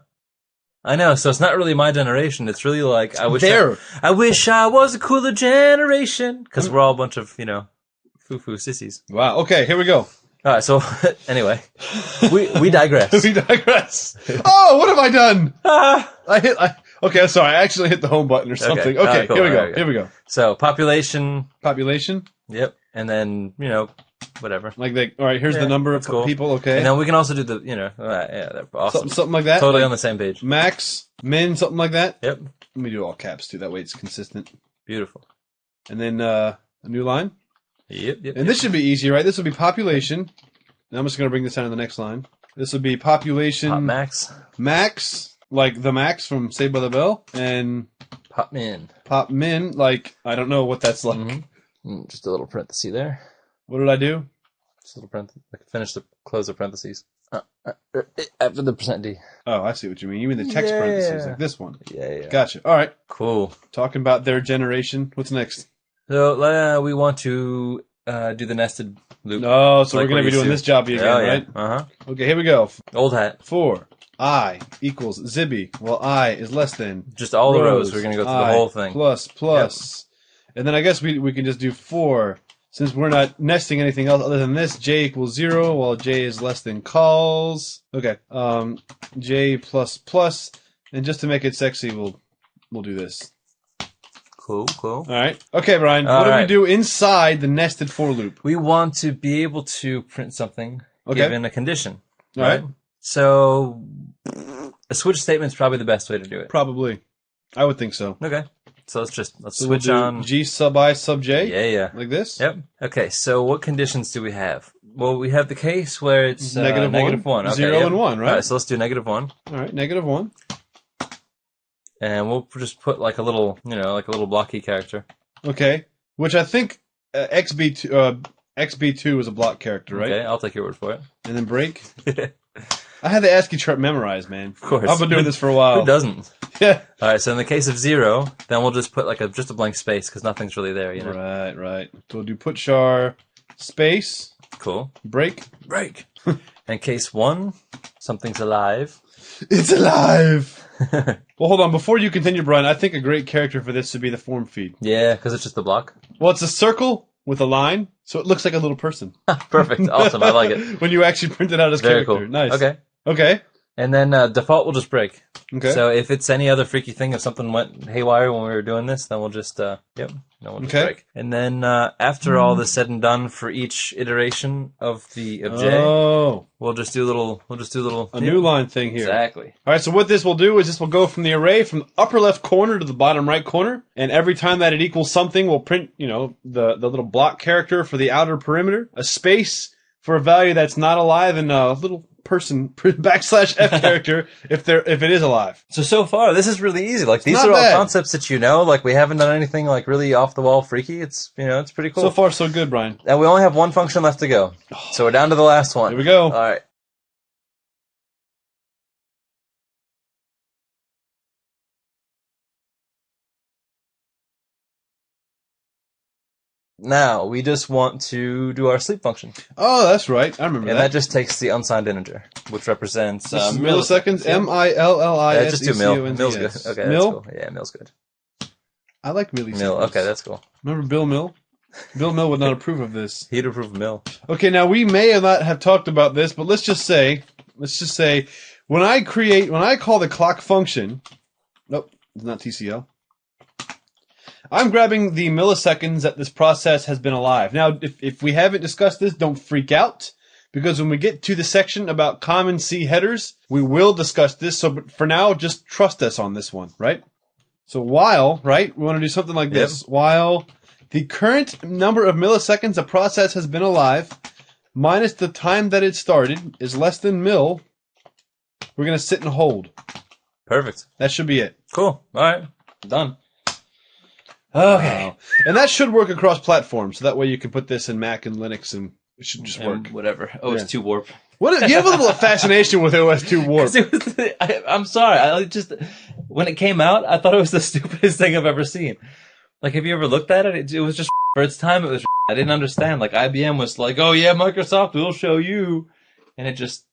I know. So it's not really my generation. It's really like I wish There. I was a cooler generation because we're all a bunch of foo-foo sissies. Wow. Okay, here we go. All right. So anyway, we digress. We digress. Oh, what have I done? Ah. Okay, I'm sorry. I actually hit the home button or something. Okay, Alright, cool. here we go. Alright, Here we go. So population. Population. Yep. And then whatever. Like all right, here's Yeah, the number of that's cool. people. Okay. And then we can also do the yeah, they're awesome. Something like that. Totally like on the same page. max, min, something like that. Yep. Let me do all caps too. That way it's consistent. Beautiful. And then a new line. Yep. And this should be easy, right? This will be population. Now I'm just going to bring this down to the next line. This will be population Pop max. max, like the Max from Saved by the Bell, and Pop min. pop min, like I don't know what that's like. Mm-hmm. Just a little parenthesis there. What did I do? Just a little parenthesis. Finish the close of parentheses. After the %D. Oh, I see what you mean. You mean the text Yeah. parentheses, like this one. Yeah. Gotcha. All right. Cool. Talking about their generation. What's next? So we want to do the nested loop. Oh, so Like we're going to we're be used doing to. this job again, right? Uh-huh. Okay, here we go. Old hat. 4 I equals Zibby. Well, I is less than Just all the rows. We're going to go through the I whole thing. Plus. And then I guess we can just do 4. Since we're not nesting anything else other than this, j equals 0, while j is less than calls. Okay. J plus plus. And just to make it sexy, we'll do this. Cool. All right. Okay, Brian. All what do we right. do inside the nested for loop? We want to be able to print something Okay. given a condition. All right. So a switch statement is probably the best way to do it. Probably. I would think so. Okay. So let's So we'll switch do on. G sub I sub j. Yeah. Like this. Yep. Okay. So what conditions do we have? Well, we have the case where it's Negative negative one. 1. Okay, 0 yep. and 1, right? All right. So let's do negative 1. All right. Negative 1. And we'll just put like a little, like a little blocky character. Okay. Which I think XB2 is a block character, right? Okay, I'll take your word for it. And then break. Of I had the ASCII chart memorized, man. Of course. I've been doing this for a while. Who doesn't? Yeah. All right. So in the case of 0, then we'll just put like just a blank space because nothing's really there. Right. So we'll do put char space Cool. break. In case 1, something's alive. It's alive. Well, hold on. Before you continue, Brian, I think a great character for this would be the form feed. Yeah, because it's just a block. Well, it's a circle with a line, so it looks like a little person. Perfect. Awesome. I like it. When you actually print it out as Very character. cool. Nice. Okay. And then default will just break. Okay. So if it's any other freaky thing, if something went haywire when we were doing this, then we'll just we'll just break. And then after all this said and done, for each iteration of J, we'll just do a little new line thing here. Exactly. All right, so what this will do is this will go from the array from the upper left corner to the bottom right corner, and every time that it equals something, we'll print, the little block character for the outer perimeter, a space for a value that's not alive, and a little person /F character if it is alive. So far, this is really easy. Like, these not are all bad. concepts that like, we haven't done anything, like, really off-the-wall freaky. It's, it's pretty cool. So far, so good, Brian. And we only have one function left to go. So we're down to the last one. Here we go. All right. Now, we just want to do our sleep function. Oh, that's right. I remember And that. that just takes the unsigned integer, which represents This is milliseconds. MILLISECONDS. Just do mil. Mil's good. Okay, Mil? that's cool. Yeah, mil's good. I like milliseconds. Mil. Okay, that's cool. Remember Bill Mill? Bill Mill would not approve of this. He'd approve of mil. Okay, now we may not have talked about this, but let's just say, when I call the clock function, nope, it's not TCL. I'm grabbing the milliseconds that this process has been alive. Now, if we haven't discussed this, don't freak out, because when we get to the section about common C headers, we will discuss this. So, but for now, just trust us on this one, right? So while, right, we want to do something like this. While the current number of milliseconds a process has been alive, minus the time that it started, is less than mil, we're going to sit and hold. Perfect. That should be it. Cool. All right. Done. Okay. And that should work across platforms, so that way you can put this in Mac and Linux, and it should just work. Whatever. OS2 Warp. What you have a little fascination with OS2 Warp? I'm sorry. When it came out, I thought it was the stupidest thing I've ever seen. Like, have you ever looked at it? It was just for its time. It was. I didn't understand. Like, IBM was like, "Oh yeah, Microsoft will show you," and it just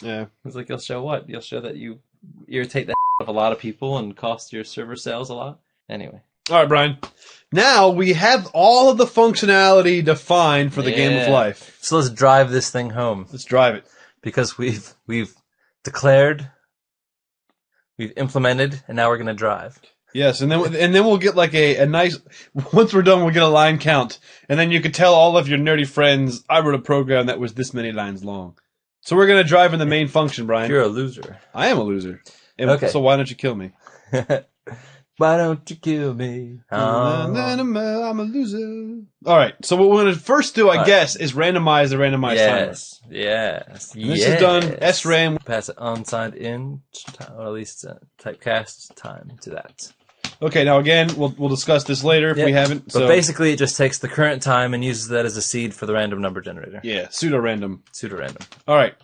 was like, "You'll show what? You'll show that you irritate the of a lot of people and cost your server sales a lot." Anyway. All right, Brian. Now we have all of the functionality defined for the game of life. So let's drive this thing home. Let's drive it. Because we've declared, we've implemented, and now we're going to drive. Yes, and then we'll get like a nice. Once we're done, we'll get a line count, and then you could tell all of your nerdy friends, I wrote a program that was this many lines long. So we're going to drive in the main function, Brian. You're a loser. I am a loser. Okay. So why don't you kill me? Why don't you kill me? I'm a loser. All right. So what we're going to first do, I guess, is randomize the randomized timer. Yes. And this is done SRAM. Pass it unsigned in, or at least typecast time to that. Okay. Now again, we'll discuss this later if we haven't. But basically, it just takes the current time and uses that as a seed for the random number generator. Yeah. Pseudo-random. Pseudo-random. All right.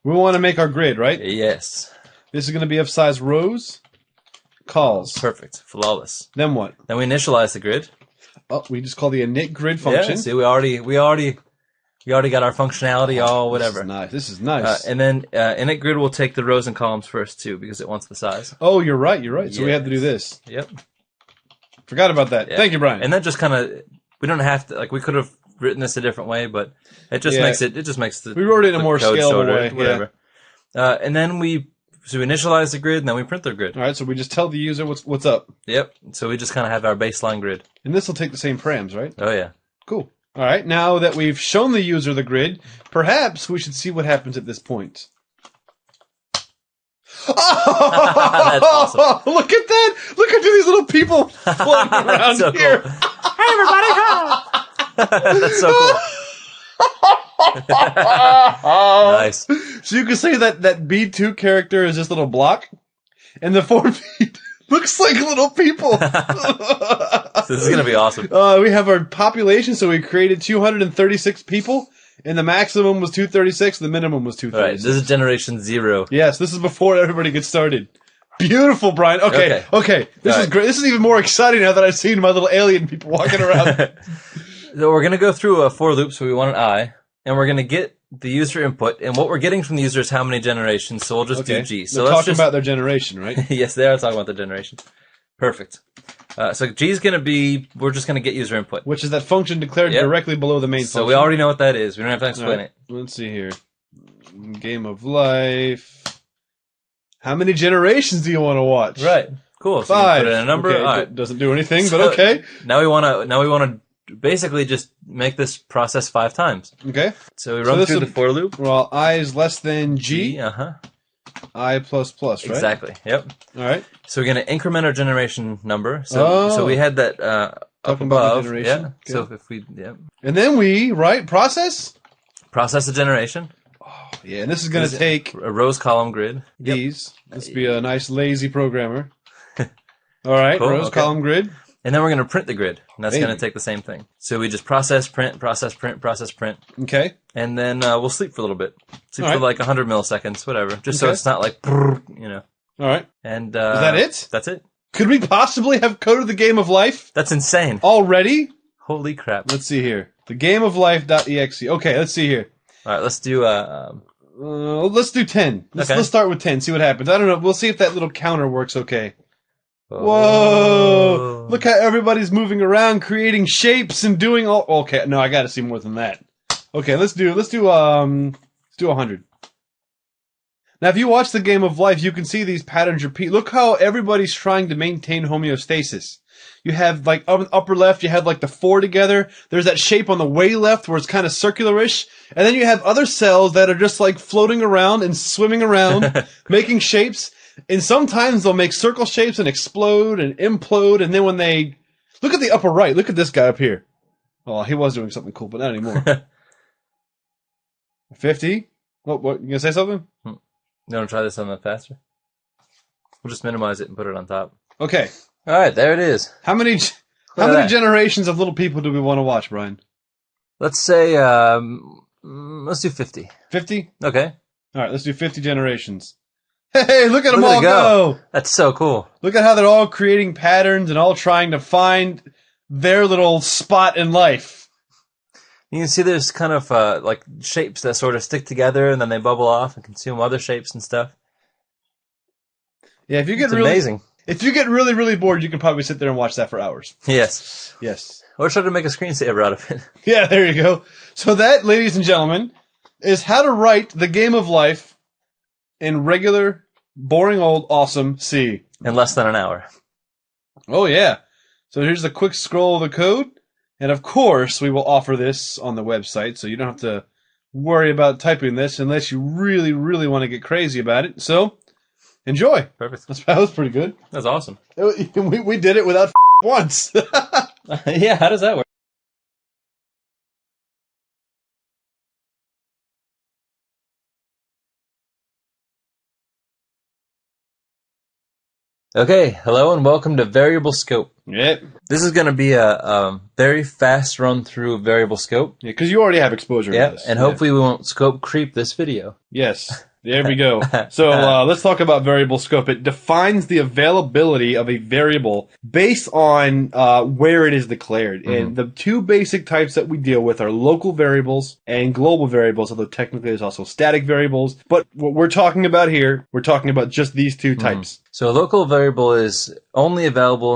We want to make our grid, right? Yes. This is going to be of size rows. Calls. Perfect. Flawless. Then what? Then we initialize the grid. Oh, we just call the init grid function. Yeah, see, we already got our functionality all whatever. This is nice. And then init grid will take the rows and columns first too because it wants the size. Oh, you're right. So we have to do this. Yep. Forgot about that. Yeah. Thank you, Brian. And that just kind of we don't have to we could have written this a different way, but it just makes the we wrote it in a more code scalable shorter, way. whatever. Yeah. And then we initialize the grid and then we print the grid. All right, so we just tell the user what's up. Yep. So we just kind of have our baseline grid. And this will take the same params, right? Oh yeah. Cool. All right, now that we've shown the user the grid, perhaps we should see what happens at this point. That's awesome. Look at that! Look at these little people floating around so here. Cool. Hey everybody! Hi. That's so cool. Nice. So you can say that B2 character is this little block, and the 4B looks like little people. So this is going to be awesome. We have our population, so we created 236 people, and the maximum was 236, the minimum was 236. All right, this is generation 0. Yes, this is before everybody gets started. Beautiful, Brian. Okay. This is great. This is even more exciting now that I've seen my little alien people walking around. So we're going to go through a for loop, so we want an I, and we're going to get the user input, and what we're getting from the user is how many generations, so we'll just do G. So they're talking about their generation, right? Yes, they are talking about their generation. Perfect. So G is going to be, we're just going to get user input. Which is that function declared directly below the main function. So we already know what that is. We don't have to explain it. Let's see here. Game of life. How many generations do you want to watch? Right. Cool. So 5. you put in a number. Okay, all right. Doesn't do anything, but okay. Now we want to basically just make this process 5 times. Okay. So we run through the for loop. Well, I is less than G. I plus, right? Exactly. Yep. All right. So we're going to increment our generation number. So we had that up above. Generation. Yeah. Okay. So if we and then we process the generation. Yeah, and this is going to take a rows column grid. These. Let's be a nice lazy programmer. All right, Cool, rows column grid. And then we're going to print the grid. And that's going to take the same thing. So we just process, print. Okay. And then we'll sleep for a little bit. Sleep for like 100 milliseconds, whatever. Just so it's not like, All right. And is that it? That's it. Could we possibly have coded the game of life? That's insane. Already? Holy crap. Let's see here. The game of life.exe. Okay, let's see here. All right, let's do let's do 10. Let's start with 10. See what happens. I don't know. We'll see if that little counter works okay. Whoa! Look how everybody's moving around, creating shapes and doing all. Okay, no, I got to see more than that. Okay, let's do 100. Now, if you watch the game of life, you can see these patterns repeat. Look how everybody's trying to maintain homeostasis. You have, like, upper left, you have, like, the 4 together. There's that shape on the way left where it's kind of circular-ish. And then you have other cells that are just, like, floating around and swimming around, making shapes. And sometimes they'll make circle shapes and explode and implode. And then when they... Look at the upper right. Look at this guy up here. Oh, he was doing something cool, but not anymore. 50? What? You gonna say something? You want to try this on that faster? We'll just minimize it and put it on top. Okay. All right, there it is. How many... How at many that. generations of little people do we want to watch, Brian? Let's say, let's do 50. 50? Okay. All right, let's do 50 generations. Hey, look at them Look at all it go! That's so cool. Look at how they're all creating patterns and all trying to find their little spot in life. You can see there's kind of like shapes that sort of stick together and then they bubble off and consume other shapes and stuff. Yeah, if you get It's really amazing. If you get really, really bored, you can probably sit there and watch that for hours. Yes. Yes. Or try to make a screensaver out of it. Yeah, there you go. So that, ladies and gentlemen, is how to write the game of life in regular, boring, old, awesome C. In less than an hour. Oh, yeah. So here's a quick scroll of the code. And of course, we will offer this on the website, so you don't have to worry about typing this unless you really, really want to get crazy about it. So, enjoy. Perfect. That was pretty good. That's awesome. We did it without once. Yeah, how does that work? Okay, hello and welcome to Variable Scope. Yep. This is going to be a very fast run through Variable Scope. Yeah, because you already have exposure to Yeah, this. and hopefully we won't scope creep this video. Yes. There we go. So let's talk about variable scope. It defines the availability of a variable based on where it is declared. And the two basic types that we deal with are local variables and global variables, although technically there's also static variables. But what we're talking about here, we're talking about just these two types. So a local variable is only available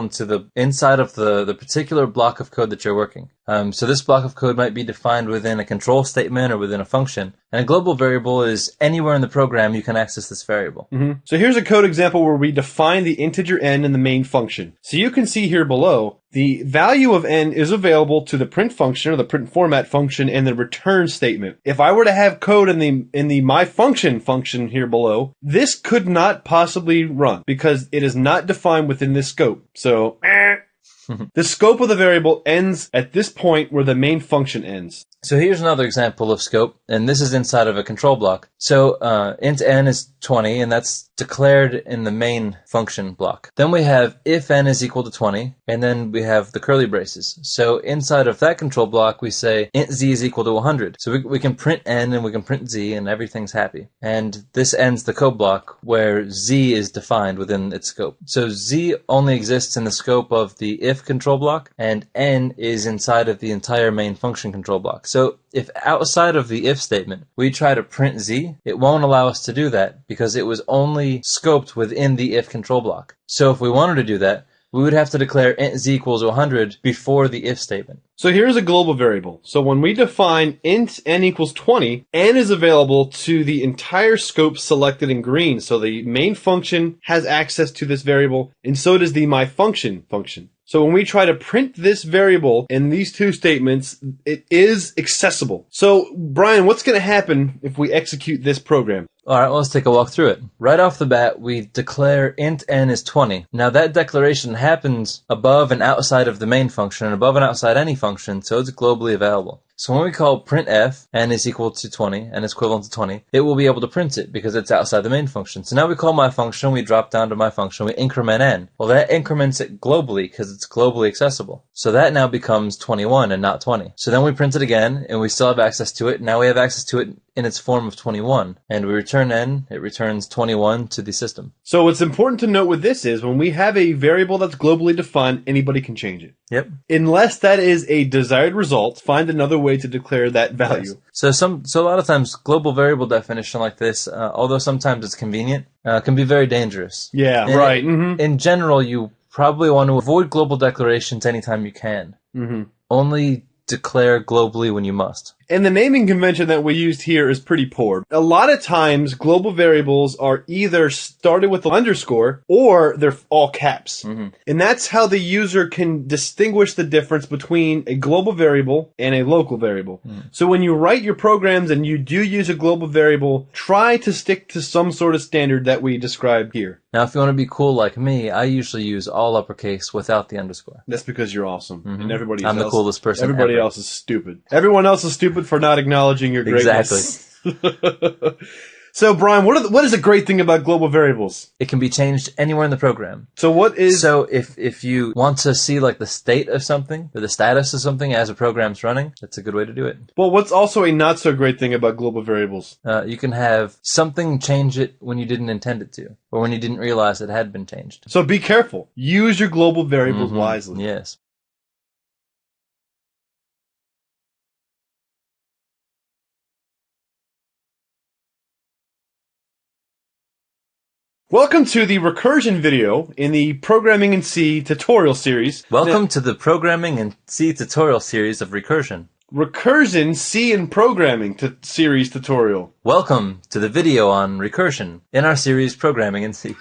inside of the particular block of code that you're working. So this block of code might be defined within a control statement or within a function. And a global variable is anywhere in the program you can access this variable. So here's a code example where we define the integer n in the main function. So you can see here below, the value of n is available to the print function or the print format function and the return statement. If I were to have code in the my function here below, this could not possibly run because it is not defined within this scope. So the scope of the variable ends at this point where the main function ends. So here's another example of scope, and this is inside of a control block. So int n is 20, and that's declared in the main function block. Then we have if n is equal to 20, and then we have the curly braces. So inside of that control block, we say int z is equal to 100. So we can print n and we can print z, and everything's happy. And this ends the code block where z is defined within its scope. So z only exists in the scope of the if control block, and n is inside of the entire main function control block. So if outside of the if statement we try to print z, it won't allow us to do that because it was only scoped within the if control block. So if we wanted to do that, we would have to declare int z equals 100 before the if statement. So here's a global variable. So when we define int n equals 20, n is available to the entire scope selected in green. So the main function has access to this variable, and so does the my function function. So when we try to print this variable in these two statements, it is accessible. So, Brian, what's going to happen if we execute this program? All right, well, let's take a walk through it. Right off the bat, we declare int n is 20. Now that declaration happens above and outside of the main function and above and outside any function, so it's globally available. So when we call printf, n is equal to 20, n is equivalent to 20, it will be able to print it because it's outside the main function. So now we call my function, we drop down to my function, we increment n. Well, that increments it globally because it's globally accessible. So that now becomes 21 and not 20. So then we print it again, and we still have access to it. Now we have access to it in its form of 21. And we return n, it returns 21 to the system. So what's important to note with this is when we have a variable that's globally defined, anybody can change it. Yep. Unless that is a desired result, find another way to declare that value. Yes. So a lot of times global variable definition like this, although sometimes it's convenient, can be very dangerous. Yeah, And right. In general, you probably want to avoid global declarations anytime you can. Only declare globally when you must. And the naming convention that we used here is pretty poor. A lot of times, global variables are either started with an underscore or they're all caps. And that's how the user can distinguish the difference between a global variable and a local variable. So when you write your programs and you do use a global variable, try to stick to some sort of standard that we described here. Now, if you want to be cool like me, I usually use all uppercase without the underscore. That's because you're awesome. And everybody I'm else, the coolest person Everybody ever. else is stupid. Everyone else is stupid for not acknowledging your greatness. Exactly. So, Brian, what is the great thing about global variables? It can be changed anywhere in the program. So what is... So if you want to see like the state of something or the status of something as a program's running, that's a good way to do it. Well, what's also a not so great thing about global variables? You can have something change it when you didn't intend it to, or when you didn't realize it had been changed. So be careful. Use your global variables wisely. Yes. Welcome to the recursion video in the Programming in C tutorial series. Welcome to the Programming in C tutorial series of recursion. Recursion C and Programming series tutorial. Welcome to the video on recursion in our series Programming in C.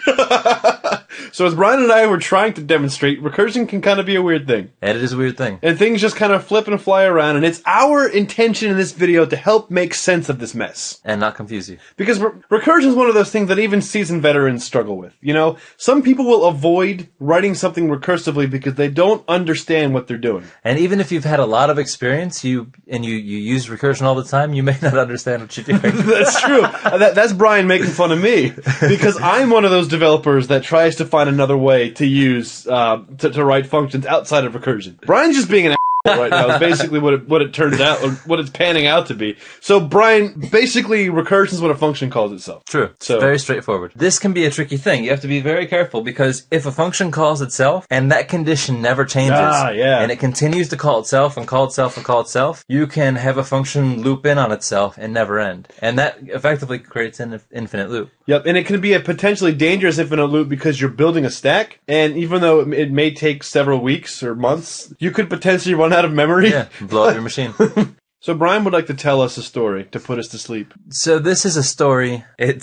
So as Brian and I were trying to demonstrate, recursion can kind of be a weird thing. And it is a weird thing. And things just kind of flip and fly around, and it's our intention in this video to help make sense of this mess. And not confuse you. Because recursion is one of those things that even seasoned veterans struggle with. You know, some people will avoid writing something recursively because they don't understand what they're doing. And even if you've had a lot of experience, you use recursion all the time, you may not understand what you're doing. That's true. That's Brian making fun of me because I'm one of those developers that tries to find another way to use to write functions outside of recursion. Brian's just being an asshole right now is basically what it turns out, or what it's panning out to be. So Brian, basically recursion is what a function calls itself. True. So very straightforward. This can be a tricky thing. You have to be very careful because if a function calls itself and that condition never changes and it continues to call itself and call itself and call itself, you can have a function loop in on itself and never end. And that effectively creates an infinite loop. Yep, and it can be a potentially dangerous infinite loop because you're building a stack, and even though it may take several weeks or months, you could potentially run out of memory. Yeah, blow up your machine. So Brian would like to tell us a story to put us to sleep. So this is a story. It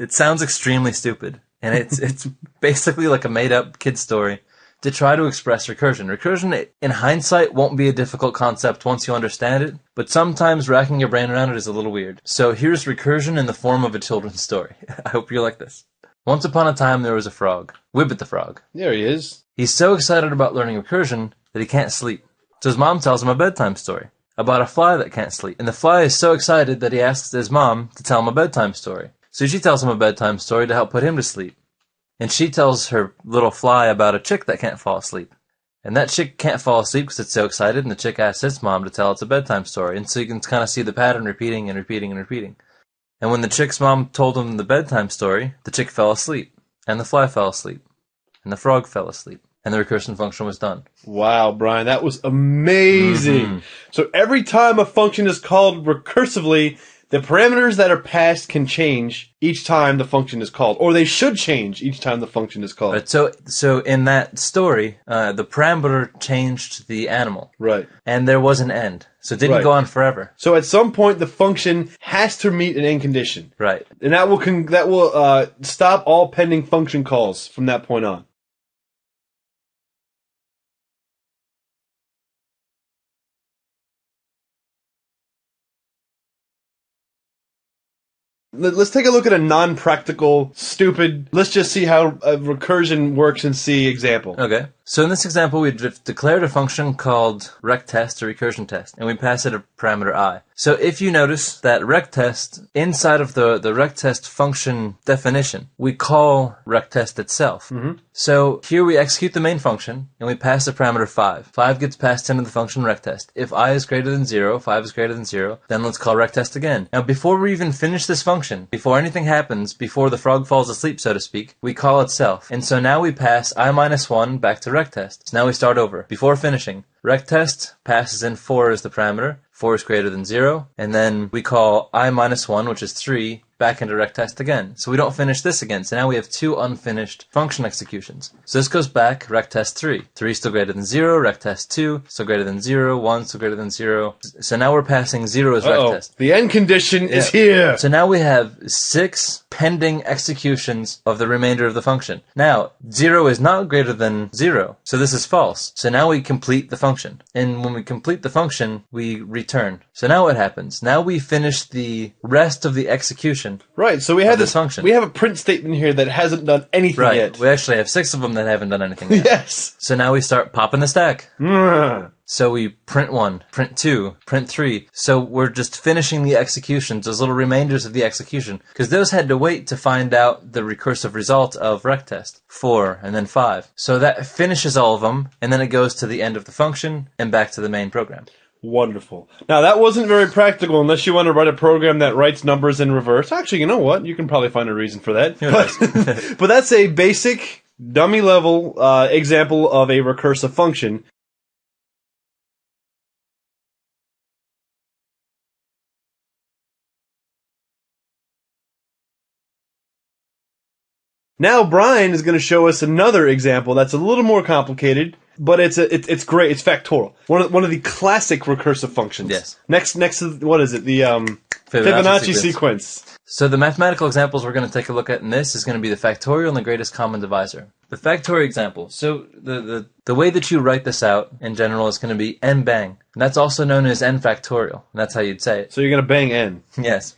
sounds extremely stupid, and it's basically like a made-up kid story to try to express recursion. Recursion, in hindsight, won't be a difficult concept once you understand it, but sometimes racking your brain around it is a little weird. So here's recursion in the form of a children's story. I hope you like this. Once upon a time, there was a frog. Wibbit the frog. There he is. He's so excited about learning recursion that he can't sleep. So his mom tells him a bedtime story about a fly that can't sleep. And the fly is so excited that he asks his mom to tell him a bedtime story. So she tells him a bedtime story to help put him to sleep. And she tells her little fly about a chick that can't fall asleep. And that chick can't fall asleep because it's so excited, and the chick asks its mom to tell it a bedtime story. And so you can kind of see the pattern repeating and repeating and repeating. And when the chick's mom told him the bedtime story, the chick fell asleep. And the fly fell asleep. And the frog fell asleep. And the recursion function was done. Wow, Brian, that was amazing. So every time a function is called recursively, the parameters that are passed can change each time the function is called, or they should change each time the function is called. Right, so in that story, the parameter changed the animal. Right. And there was an end. So it didn't go on forever. So at some point, the function has to meet an end condition. Right. And that will stop all pending function calls from that point on. Let's take a look at a non-practical, stupid, let's just see how a recursion works in C example. Okay. So in this example, we declared a function called rectest or recursion test, and we pass it a parameter I. So if you notice that rectest, inside of the rectest function definition, we call rectest itself. So here we execute the main function, and we pass the parameter 5. 5 gets passed into the function rectest. If I is greater than 0, 5 is greater than 0, then let's call rectest again. Now before we even finish this function, before anything happens, before the frog falls asleep, so to speak, we call itself. And so now we pass I minus 1 back to rectest. So now we start over. Before finishing, rectest passes in 4 as the parameter. 4 is greater than 0. And then we call I minus 1, which is 3, back into rectest again. So we don't finish this again. So now we have 2 unfinished function executions. So this goes back, rectest 3. 3 is still greater than 0, rectest 2, still greater than 0, 1 still greater than 0. So now we're passing 0 as rectest. The end condition is here. So now we have 6 pending executions of the remainder of the function. Now, 0 is not greater than 0, so this is false. So now we complete the function. And when we complete the function, we return. So now what happens? Now we finish the rest of the execution. Right, so we have this function. We have a print statement here that hasn't done anything yet. We actually have 6 of them that haven't done anything yet. Yes. So now we start popping the stack. So we print 1, print 2, print 3. So we're just finishing the executions, those little remainders of the execution, because those had to wait to find out the recursive result of rectest, 4 and then 5. So that finishes all of them, and then it goes to the end of the function and back to the main program. Wonderful. Now, that wasn't very practical unless you want to write a program that writes numbers in reverse. Actually, you know what? You can probably find a reason for that. But that's a basic, dummy-level example of a recursive function. Now, Brian is going to show us another example that's a little more complicated, but it's great. It's factorial. One of the classic recursive functions. Yes. Next to, what is it? The Fibonacci sequence. So the mathematical examples we're going to take a look at in this is going to be the factorial and the greatest common divisor. The factorial example. So the way that you write this out in general is going to be n bang. And that's also known as n factorial. And that's how you'd say it. So you're going to bang n. Yes.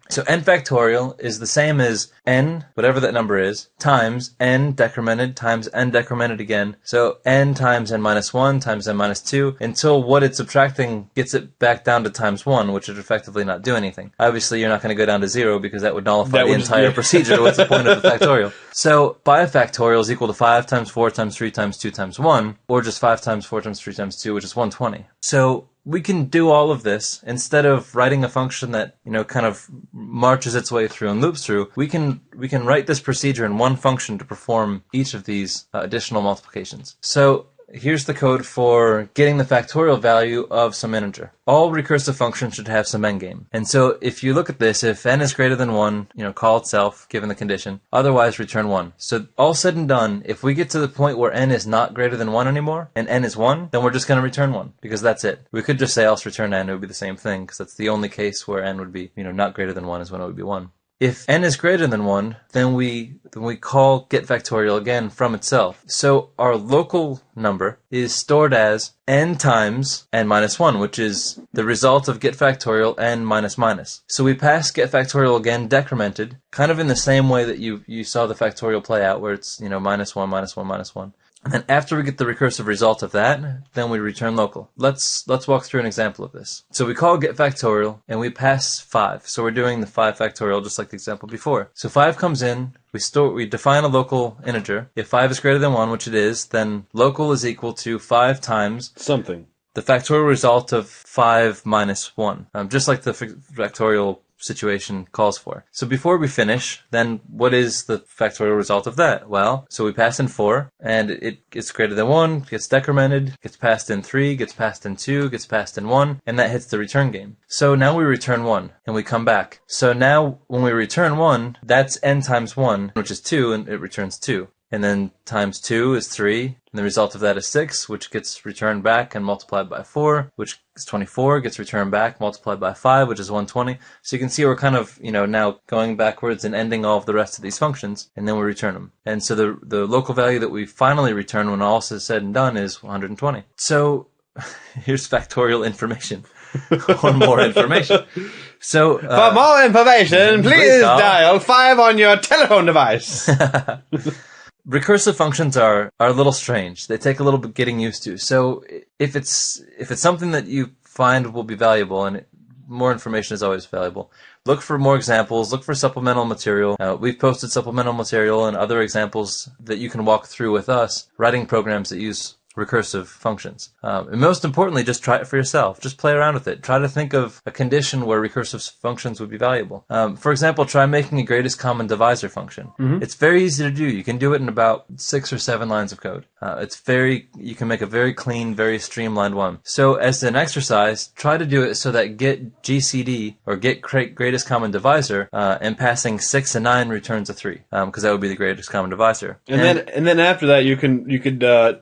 So n factorial is the same as n, whatever that number is, times n decremented times n decremented again. So n times n minus 1 times n minus 2 until what it's subtracting gets it back down to times 1, which would effectively not do anything. Obviously, you're not going to go down to 0 because that would nullify the entire procedure. What's the point of the factorial? So pi factorial is equal to 5 times 4 times 3 times 2 times 1, or just 5 times 4 times 3 times 2, which is 120. So we can do all of this instead of writing a function that, kind of marches its way through and loops through. We can write this procedure in one function to perform each of these additional multiplications. So here's the code for getting the factorial value of some integer. All recursive functions should have some endgame. And so if you look at this, if n is greater than 1, call itself, given the condition. Otherwise, return 1. So all said and done, if we get to the point where n is not greater than 1 anymore, and n is 1, then we're just going to return 1, because that's it. We could just say else return n, it would be the same thing, because that's the only case where n would be, not greater than 1 is when it would be 1. If n is greater than 1, then we call get factorial again from itself. So our local number is stored as n times n minus 1, which is the result of get factorial n minus minus. So we pass get factorial again decremented, kind of in the same way that you saw the factorial play out, where it's minus 1, minus 1, minus 1. And then after we get the recursive result of that, then we return local. Let's walk through an example of this. So we call get factorial, and we pass 5. So we're doing the 5 factorial just like the example before. So 5 comes in, we define a local integer. If 5 is greater than 1, which it is, then local is equal to 5 times something. The factorial result of 5 minus 1, just like the factorial situation calls for. So before we finish, then what is the factorial result of that? Well, so we pass in 4, and it gets greater than 1, gets decremented, gets passed in 3, gets passed in 2, gets passed in 1, and that hits the return game. So now we return 1, and we come back. So now when we return 1, that's n times 1, which is 2, and it returns 2. And then times 2 is 3, and the result of that is 6, which gets returned back and multiplied by 4, which is 24, gets returned back, multiplied by 5, which is 120. So you can see we're kind of, now going backwards and ending all of the rest of these functions, and then we return them. And so the local value that we finally return when all is said and done is 120. So here's factorial information. Or more information. So for more information, please dial 5 on your telephone device. Recursive functions are a little strange. They take a little bit getting used to. So if it's something that you find will be valuable, and more information is always valuable, look for more examples, look for supplemental material. We've posted supplemental material and other examples that you can walk through with us, writing programs that use recursive functions. And most importantly, just try it for yourself. Just play around with it. Try to think of a condition where recursive functions would be valuable. For example, try making a greatest common divisor function. Mm-hmm. It's very easy to do. You can do it in about 6 or 7 lines of code. You can make a very clean, very streamlined one. So as an exercise, try to do it so that get GCD, or get greatest common divisor, and passing 6 and 9 returns a 3, because that would be the greatest common divisor. And then after that, you could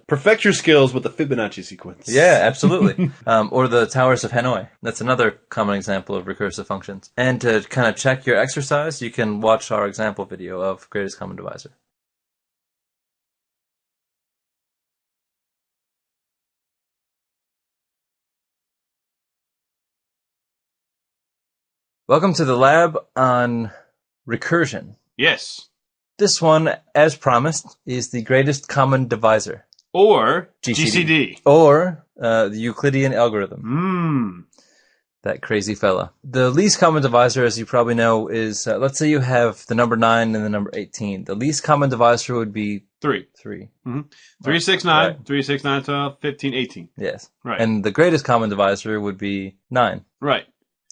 perfect your skills with the Fibonacci sequence. Yeah, absolutely. Or the towers of Hanoi. That's another common example of recursive functions. And to kind of check your exercise, you can watch our example video of greatest common divisor. Welcome to the lab on recursion. Yes. This one, as promised, is the greatest common divisor. Or GCD. Or The Euclidean algorithm. That crazy fella. The least common divisor, as you probably know, is, let's say you have the number 9 and the number 18. The least common divisor would be 3. 3. 3, 6, 9. Right. 3, 6, 9, 12, 15, 18. Yes. Right. And the greatest common divisor would be 9. Right.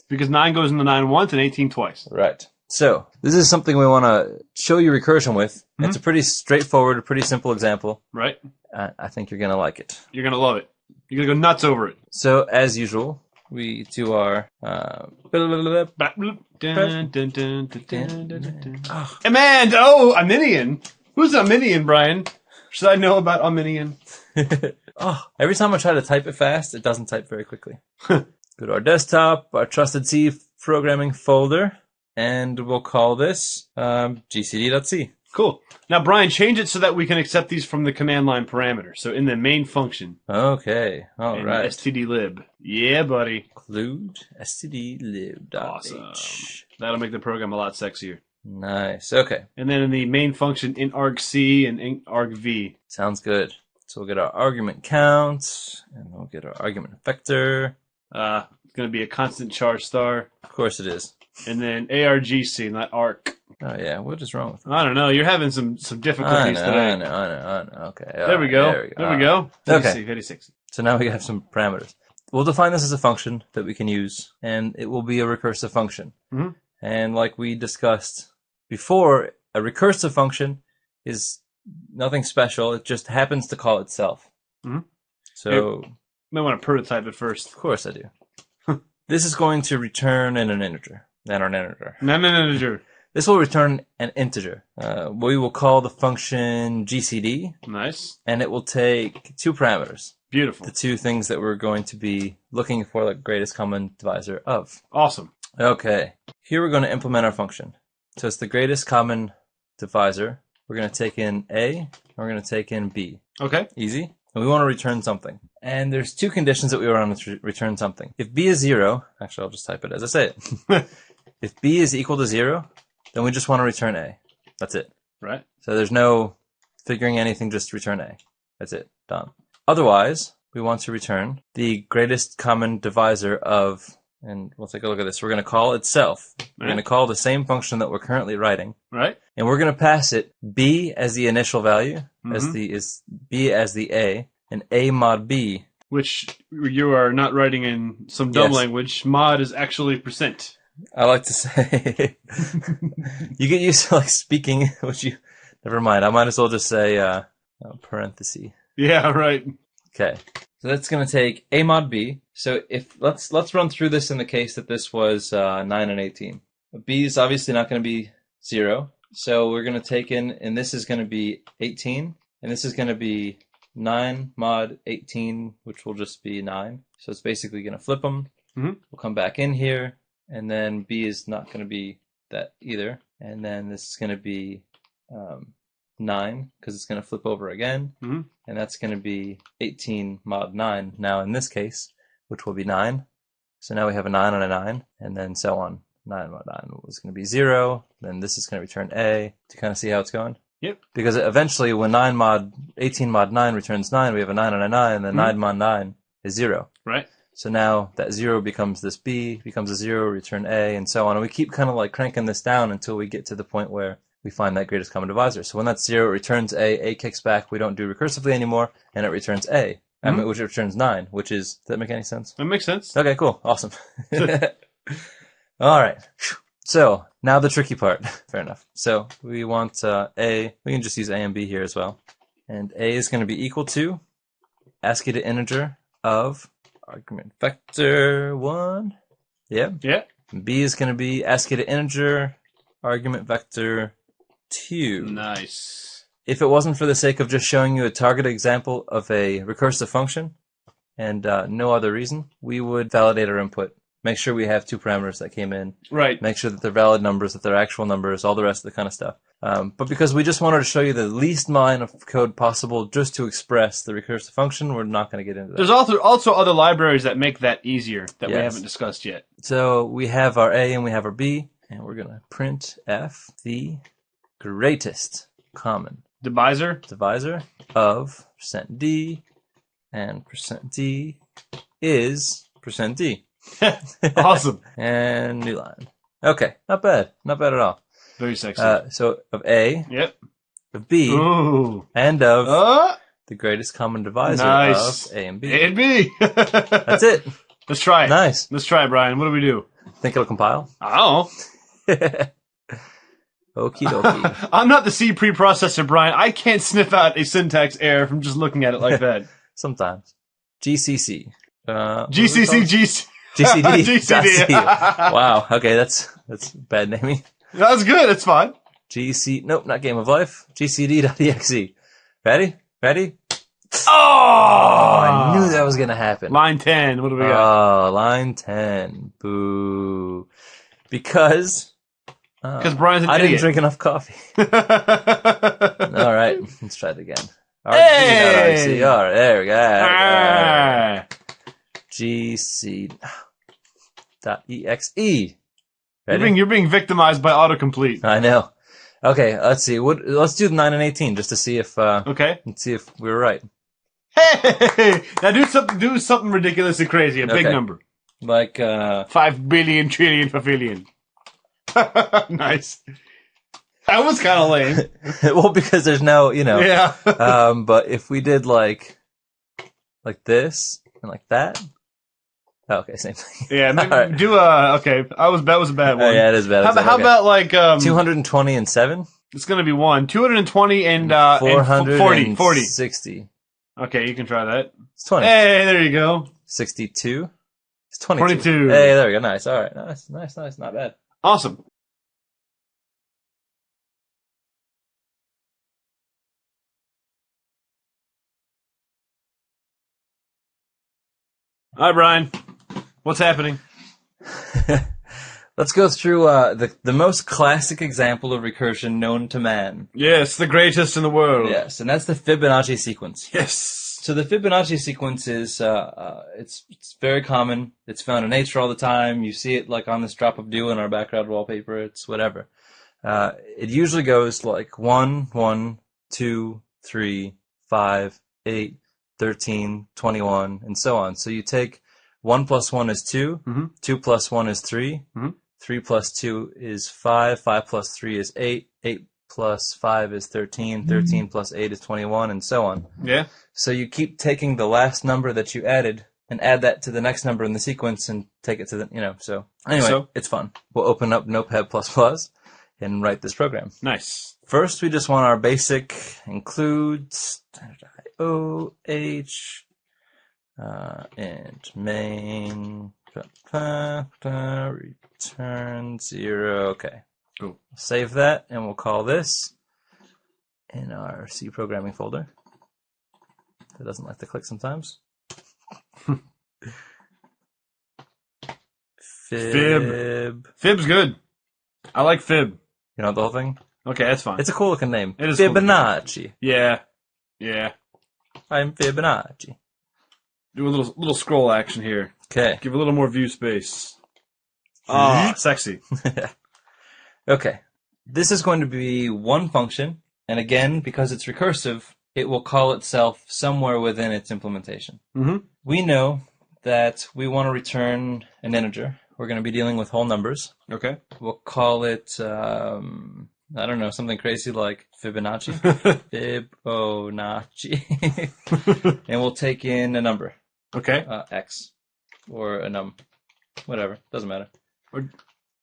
Because 9 goes into 9 once and 18 twice. Right. So, this is something we want to show you recursion with. It's a pretty straightforward, pretty simple example. Right. I think you're going to like it. You're going to love it. You're going to go nuts over it. So, as usual, we do our... Amanda! Oh, Arminian! Who's Arminian, Brian? Should I know about Arminian? Every time I try to type it fast, it doesn't type very quickly. Go to our desktop, our trusted C programming folder, and we'll call this gcd.c. Cool. Now, Brian, change it so that we can accept these from the command line parameter. So in the main function. Okay. All and right. stdlib. Yeah, buddy. Include stdlib.h. Awesome. That'll make the program a lot sexier. Nice. Okay. And then in the main function, int argc and int argv. Sounds good. So we'll get our argument count, and we'll get our argument vector. It's going to be a constant char star. Of course it is. And then argc, not arc. Oh, yeah. What is wrong with it? I don't know. You're having some difficulties today. I know. Okay. There we go. There we go. Okay. 56. So now we have some parameters. We'll define this as a function that we can use, and it will be a recursive function. Mhm. And like we discussed before, a recursive function is nothing special. It just happens to call itself. Mhm. So, You might want to prototype it first. of course I do. This is going to return an integer. No. This will return an integer. We will call the function gcd, Nice. and it will take 2 parameters. Beautiful. The 2 things that we're going to be looking for the greatest common divisor of. Awesome. Okay, here we're going to implement our function. So it's the greatest common divisor. We're going to take in A, and we're going to take in B. Okay. Easy. And we want to return something. And there's 2 conditions that we want to return something. If B is 0, actually I'll just type it as I say it. If B is equal to 0, then we just want to return A. That's it. Right. So there's no figuring anything, just return A. That's it. Done. Otherwise, we want to return the greatest common divisor of, and we'll take a look at this. We're going to call itself. We're going to call the same function that we're currently writing. Right. And we're going to pass it B as the initial value, as B as the A, and A mod B. Which you are not writing in some dumb language. Mod is actually %. I like to say, you get used to like speaking, which you, never mind. I might as well just say parenthesis. Yeah, right. Okay, so that's going to take A mod B. So if let's run through this in the case that this was 9 and 18. B is obviously not going to be 0, so we're going to take in, and this is going to be 18, and this is going to be 9 mod 18, which will just be 9. So it's basically going to flip them. Mhm. We'll come back in here, and then B is not going to be that either, and then this is going to be 9 because it's going to flip over again, and that's going to be 18 mod 9 now in this case, which will be 9. So now we have a 9 and a 9, and then so on. 9 mod 9 was going to be 0, then this is going to return A. To kind of see how it's going? Yep. Because eventually when 18 mod 9 returns 9, we have a 9 and a 9, and then 9 mod 9 is 0. Right. So now that 0 becomes this B, becomes a 0, return A, and so on. And we keep kind of like cranking this down until we get to the point where we find that greatest common divisor. So when that's 0, it returns A kicks back, we don't do recursively anymore, and it returns A, which returns 9, which is, does that make any sense? That makes sense. Okay, cool. Awesome. All right. So now the tricky part. Fair enough. So we want A, we can just use A and B here as well. And A is going to be equal to ASCII to integer of argument vector 1. Yeah. Yeah. And B is going to be ASCII to integer argument vector 2. Nice. If it wasn't for the sake of just showing you a target example of a recursive function and no other reason, we would validate our input. Make sure we have 2 parameters that came in. Right. Make sure that they're valid numbers, that they're actual numbers, all the rest of the kind of stuff. But because we just wanted to show you the least line of code possible just to express the recursive function, we're not going to get into that. There's also other libraries that make that easier that we haven't discussed yet. So we have our A and we have our B, and we're going to print F the greatest common Divisor divisor of %D And %d is %d. Awesome. And new line. Okay, not bad. Not bad at all. Very sexy. So of A, Yep. of B, Ooh. and of Uh, the greatest common divisor nice. of A and B. A and B. That's it. Let's try it. Nice. Let's try it, Brian. What do we do? Think it'll compile? I don't know. Okie dokie. I'm not the C preprocessor, Brian. I can't sniff out a syntax error from just looking at it like that. Sometimes. GCC. GCC, GC. GCD. GCD. Wow. Okay, that's bad naming. That's good. It's fine. Nope, not Game of Life. GCD.exe. Ready? Ready? Oh! I knew that was gonna happen. Line 10. What do we got? Oh, line 10. Boo. Because Brian's an I didn't idiot. drink enough coffee. All All right, let's try it again. Hey! All right, there we go. Ah. GC.exe. Ready? You're being victimized by autocomplete. I know. Okay, let's see. Let's do the 9 and 18 just to see if Okay. let's see if we were right. Hey! Now do something ridiculously crazy. A big Okay. number. Like 5 billion trillion pavilion. Nice. That was kind of lame. well, because there's no, Yeah. but if we did like this and like that. Oh, okay, same thing. Yeah, maybe All right. do okay. That was a bad one. Oh, yeah, it is bad. How about like 220 and 7? It's gonna be 220 and 440. 40. 60. Okay, you can try that. It's 20. Hey, there you go. 62. It's 22. 22. Hey, there we go. Nice. All right. Nice. Not bad. Awesome. Hi, Brian. What's happening? Let's go through the most classic example of recursion known to man. Yes, the greatest in the world. Yes, and that's the Fibonacci sequence. Yes. So the Fibonacci sequence is it's very common. It's found in nature all the time. You see it like on this drop of dew in our background wallpaper. It's whatever. It usually goes like 1, 1, 2, 3, 5, 8, 13, 21, and so on. So you take 1 plus 1 is 2, Mhm. 2 plus 1 is 3, Mhm. 3 plus 2 is 5, 5 plus 3 is 8, 8 plus 5 is 13, 13 plus 8 is 21, and so on. Yeah. So you keep taking the last number that you added and add that to the next number in the sequence and take it to the, so anyway, So? it's fun. We'll open up Notepad++ and write this program. Nice. First, we just want our basic include standard IOH and main return 0. Okay. Cool. Save that, and we'll call this in our C programming folder. That doesn't like to click sometimes. Fib. Fib's good. I like Fib. You know the whole thing? Okay, that's fine. It's a cool looking name. It is cool looking. Fibonacci. Yeah. Yeah. I'm Fibonacci. Do a little scroll action here. Okay. Give a little more view space. Ah, sexy. Okay. This is going to be one function, and again, because it's recursive, it will call itself somewhere within its implementation. Mm-hmm. We know that we want to return an integer. We're going to be dealing with whole numbers. Okay. We'll call it, I don't know, something crazy like Fibonacci. Fibonacci. And we'll take in a number, Okay. X, or a whatever, doesn't matter. Or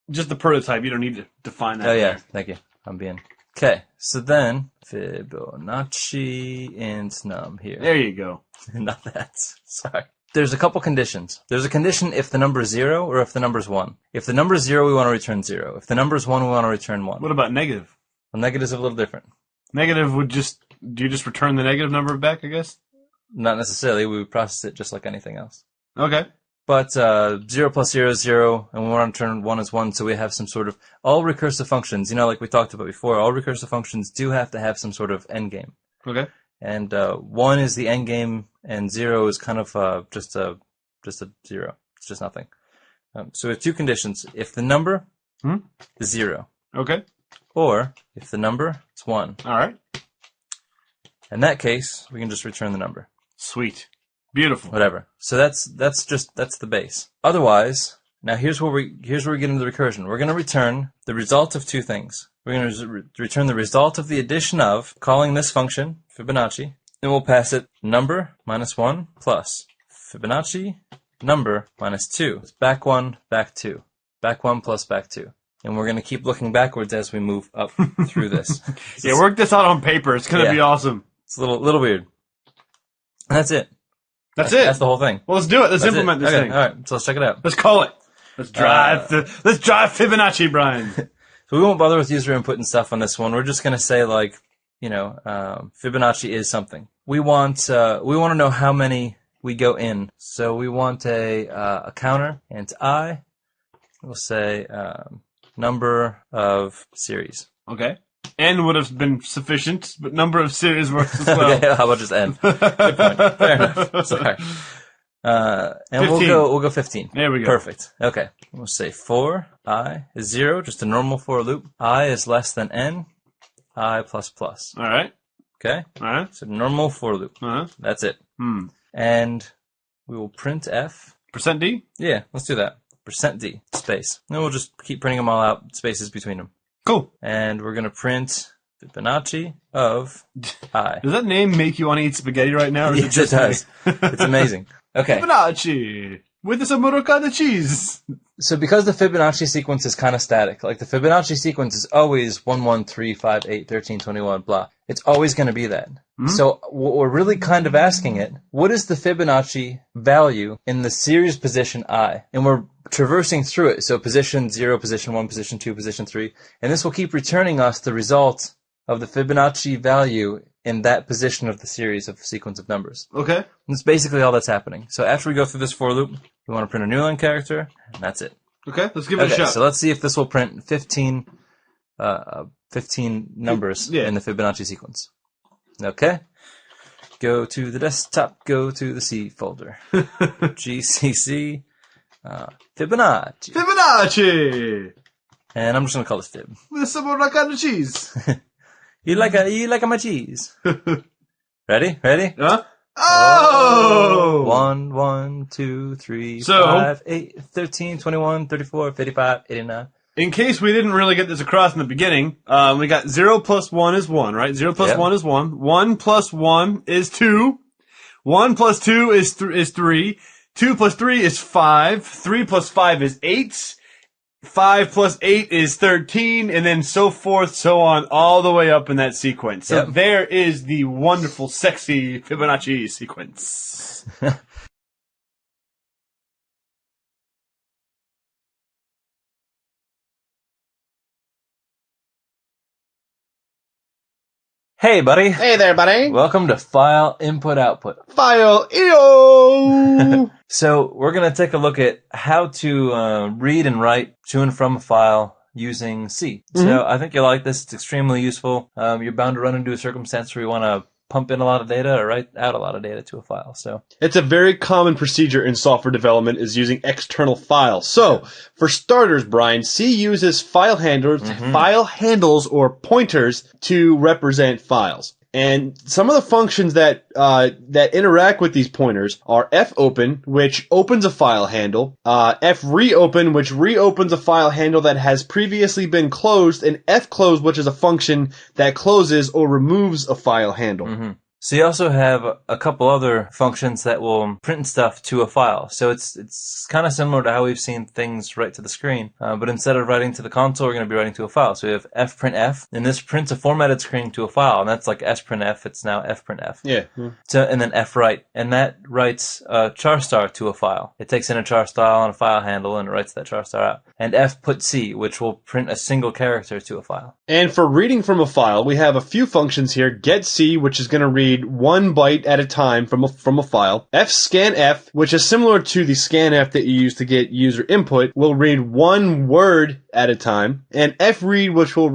just the prototype. You don't need to define that. Oh yeah, thank you. I'm being... Okay, so then Fibonacci int num here. There you go. Not that. Sorry. There's a couple conditions. There's a condition if the number is 0 or if the number is 1. If the number is 0, we want to return 0. If the number is 1, we want to return 1. What about negative? Well, negative is a little different. Negative would just... Do you just return the negative number back, I guess? Not necessarily. We would process it just like anything else. Okay. But 0 plus 0 is 0, and we want to return 1 is 1, so we have some sort of... All recursive functions, like we talked about before, all recursive functions do have to have some sort of endgame. Okay. And 1 is the endgame, and 0 is kind of just a 0. It's just nothing. So we have two conditions. If the number is 0, Okay. or if the number is 1. All right. In that case, we can just return the number. Sweet. Beautiful. Whatever. So that's the base. Otherwise, now here's where we get into the recursion. We're going to return the result of two things. We're going to return the result of the addition of calling this function Fibonacci, and we'll pass it number minus 1 plus Fibonacci number minus 2. It's back 1, back 2. Back 1 plus back 2. And we're going to keep looking backwards as we move up through this. Yeah, work this out on paper. It's going to be awesome. It's a little weird. And that's it. That's it. That's the whole thing. Well, let's do it. Let's implement this thing. All right, so let's check it out. Let's call it. Let's drive Fibonacci, Brian. So we won't bother with user input and stuff on this one. We're just going to say, like, Fibonacci is something. We want to know how many we go in. So we want a counter, and to I, we'll say number of series. Okay. N would have been sufficient, but number of series works as well. Okay, how about just N? Good point. Fair enough. Sorry. And 15. we'll go 15. There we go. Perfect. Okay. We'll say for I is 0, just a normal for loop. I is less than N, I plus plus. All right. Okay? All right. So normal for loop. Uh-huh. That's it. And we will print F. %D? Yeah, let's do that. %D, space. And we'll just keep printing them all out, spaces between them. Cool. And we're going to print Fibonacci of I. Does that name make you want to eat spaghetti right now? Or Yes, it does. It's amazing. Okay. Fibonacci with some Moroccan cheese. So because the Fibonacci sequence is kind of static, like the Fibonacci sequence is always 1, 1, 3, 5, 8, 13, 21, blah. It's always going to be that. So what we're really kind of asking it, what is the Fibonacci value in the series position I? And we're traversing through it. So position 0, position 1, position 2, position 3. And this will keep returning us the result of the Fibonacci value in that position of the series of sequence of numbers. Okay. And that's basically all that's happening. So after we go through this for loop, we want to print a new line character, and that's it. Okay, let's give it a shot. So let's see if this will print 15 numbers in the Fibonacci sequence. Okay. Go to the desktop, go to the C folder. GCC, Fibonacci. Fibonacci! And I'm just going to call this Fib. With some Moroccan cheese. You like my cheese. Ready? Huh? Oh! 1, 1, 2, 3, So, 5, 8, 13, 21, 34, 55, 89. In case we didn't really get this across in the beginning, we got 0 plus 1 is 1, right? 0 plus 1 is 1. 1 plus 1 is 2. 1 plus 2 is 3. 2 plus 3 is 5. 3 plus 5 is 8. 5 plus 8 is 13, and then so forth, so on, all the way up in that sequence. So there is the wonderful, sexy Fibonacci sequence. Hey, buddy. Hey there, buddy. Welcome to File Input Output. File EO! So we're going to take a look at how to read and write to and from a file using C. So I think you'll like this. It's extremely useful. You're bound to run into a circumstance where you want to pump in a lot of data or write out a lot of data to a file. So it's a very common procedure in software development is using external files. So for starters, Brian, C uses file handles or pointers to represent files. And some of the functions that interact with these pointers are fopen, which opens a file handle, freopen, which reopens a file handle that has previously been closed, and fclose, which is a function that closes or removes a file handle. So you also have a couple other functions that will print stuff to a file. So it's kind of similar to how we've seen things write to the screen. But instead of writing to the console, we're going to be writing to a file. So we have fprintf, and this prints a formatted string to a file. And that's like sprintf. It's now fprintf. Yeah. So, and then fwrite. And that writes a char star to a file. It takes in a char style and a file handle, and it writes that char star out. And fputc, which will print a single character to a file. And for reading from a file, we have a few functions here. GetC, which is going to read 1 byte at a time from a file. fscanf, which is similar to the scanf that you use to get user input, will read 1 word at a time. And fread, which will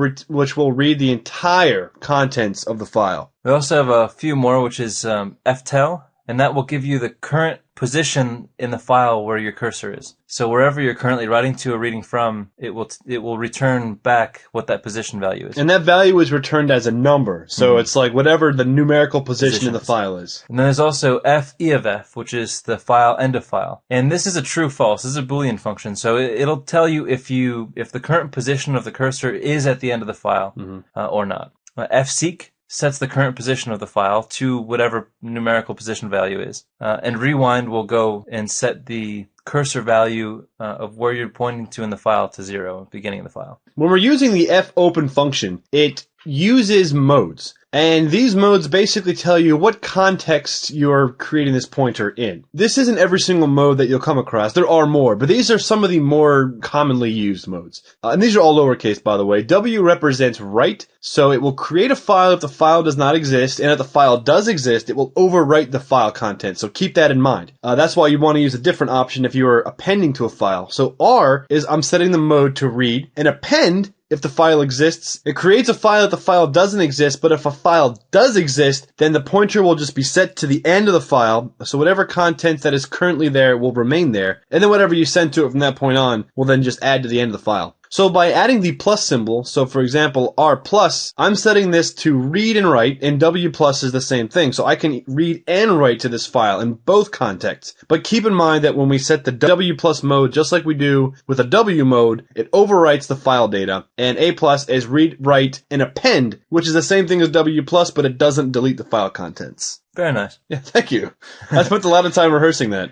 read the entire contents of the file. We also have a few more, which is ftell. and that will give you the current position in the file where your cursor is. So wherever you're currently writing to or reading from, it will return back what that position value is. And that value is returned as a number. So it's like whatever the numerical position in the file is. And then there's also f(e) of f, which is the file end of file. And this is a true-false. This is a Boolean function. So it'll tell you if the current position of the cursor is at the end of the file or not. Fseek sets the current position of the file to whatever numerical position value is. And rewind will go and set the cursor value of where you're pointing to in the file to 0 at the beginning of the file. When we're using the fopen function, it uses modes. And these modes basically tell you what context you're creating this pointer in. This isn't every single mode that you'll come across. There are more, but these are some of the more commonly used modes. And these are all lowercase, by the way. W represents write, so it will create a file if the file does not exist, and if the file does exist, it will overwrite the file content. So keep that in mind. That's why you want to use a different option if you are appending to a file. So R is I'm setting the mode to read, and append if the file exists. It creates a file if the file doesn't exist, but if a file does exist, then the pointer will just be set to the end of the file, so whatever content that is currently there will remain there, and then whatever you send to it from that point on will then just add to the end of the file. So by adding the plus symbol, so for example, R plus, I'm setting this to read and write, and W plus is the same thing. So I can read and write to this file in both contexts. But keep in mind that when we set the W plus mode, just like we do with a W mode, it overwrites the file data. And A plus is read, write, and append, which is the same thing as W plus, but it doesn't delete the file contents. Very nice. Yeah, thank you. I spent a lot of time rehearsing that.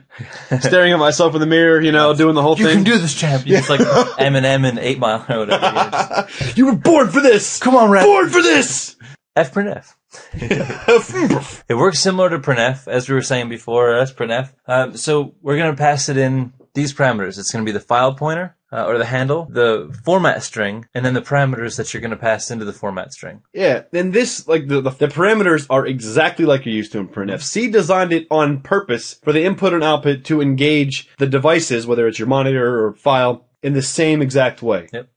Staring at myself in the mirror, doing the whole thing. You can do this, champ. It's like Eminem and 8 Mile or whatever. You were born for this! Come on, rap. Born for this! fprintf. It works similar to printf, as we were saying before. That's printf. So we're going to pass it in these parameters. It's going to be the file pointer, or the handle, the format string, and then the parameters that you're going to pass into the format string. Yeah, and this, like, the parameters are exactly like you're used to in printf. C designed it on purpose for the input and output to engage the devices, whether it's your monitor or file, in the same exact way. Yep.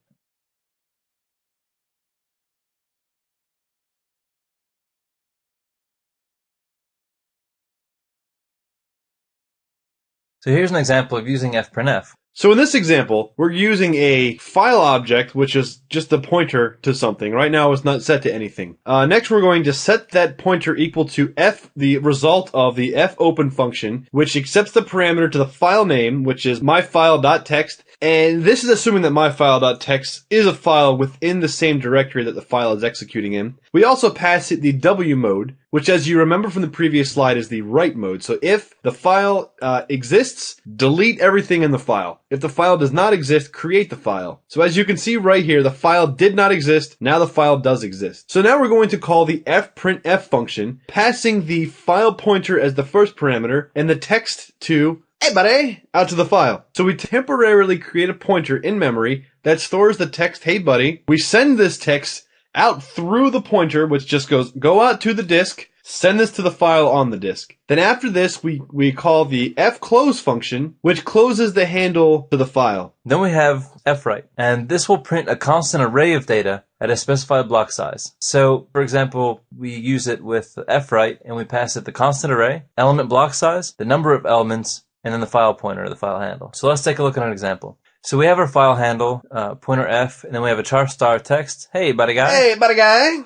So here's an example of using fprintf. So in this example, we're using a file object, which is just a pointer to something. Right now, it's not set to anything. Next, we're going to set that pointer equal to f, the result of the fopen function, which accepts the parameter to the file name, which is myfile.txt. And this is assuming that myfile.txt is a file within the same directory that the file is executing in. We also pass it the W mode, which, as you remember from the previous slide, is the write mode. So if the file exists, delete everything in the file. If the file does not exist, create the file. So as you can see right here, the file did not exist. Now the file does exist. So now we're going to call the fprintf function, passing the file pointer as the first parameter and the text to hey buddy, out to the file. So we temporarily create a pointer in memory that stores the text, hey buddy. We send this text out through the pointer, which just goes, go out to the disk, send this to the file on the disk. Then after this, we call the fclose function, which closes the handle to the file. Then we have fwrite, and this will print a constant array of data at a specified block size. So, for example, we use it with fwrite, and we pass it the constant array, element block size, the number of elements, and then the file pointer, or the file handle. So let's take a look at an example. So we have our file handle, pointer f, and then we have a char star text. Hey, buddy guy. Hey, buddy guy.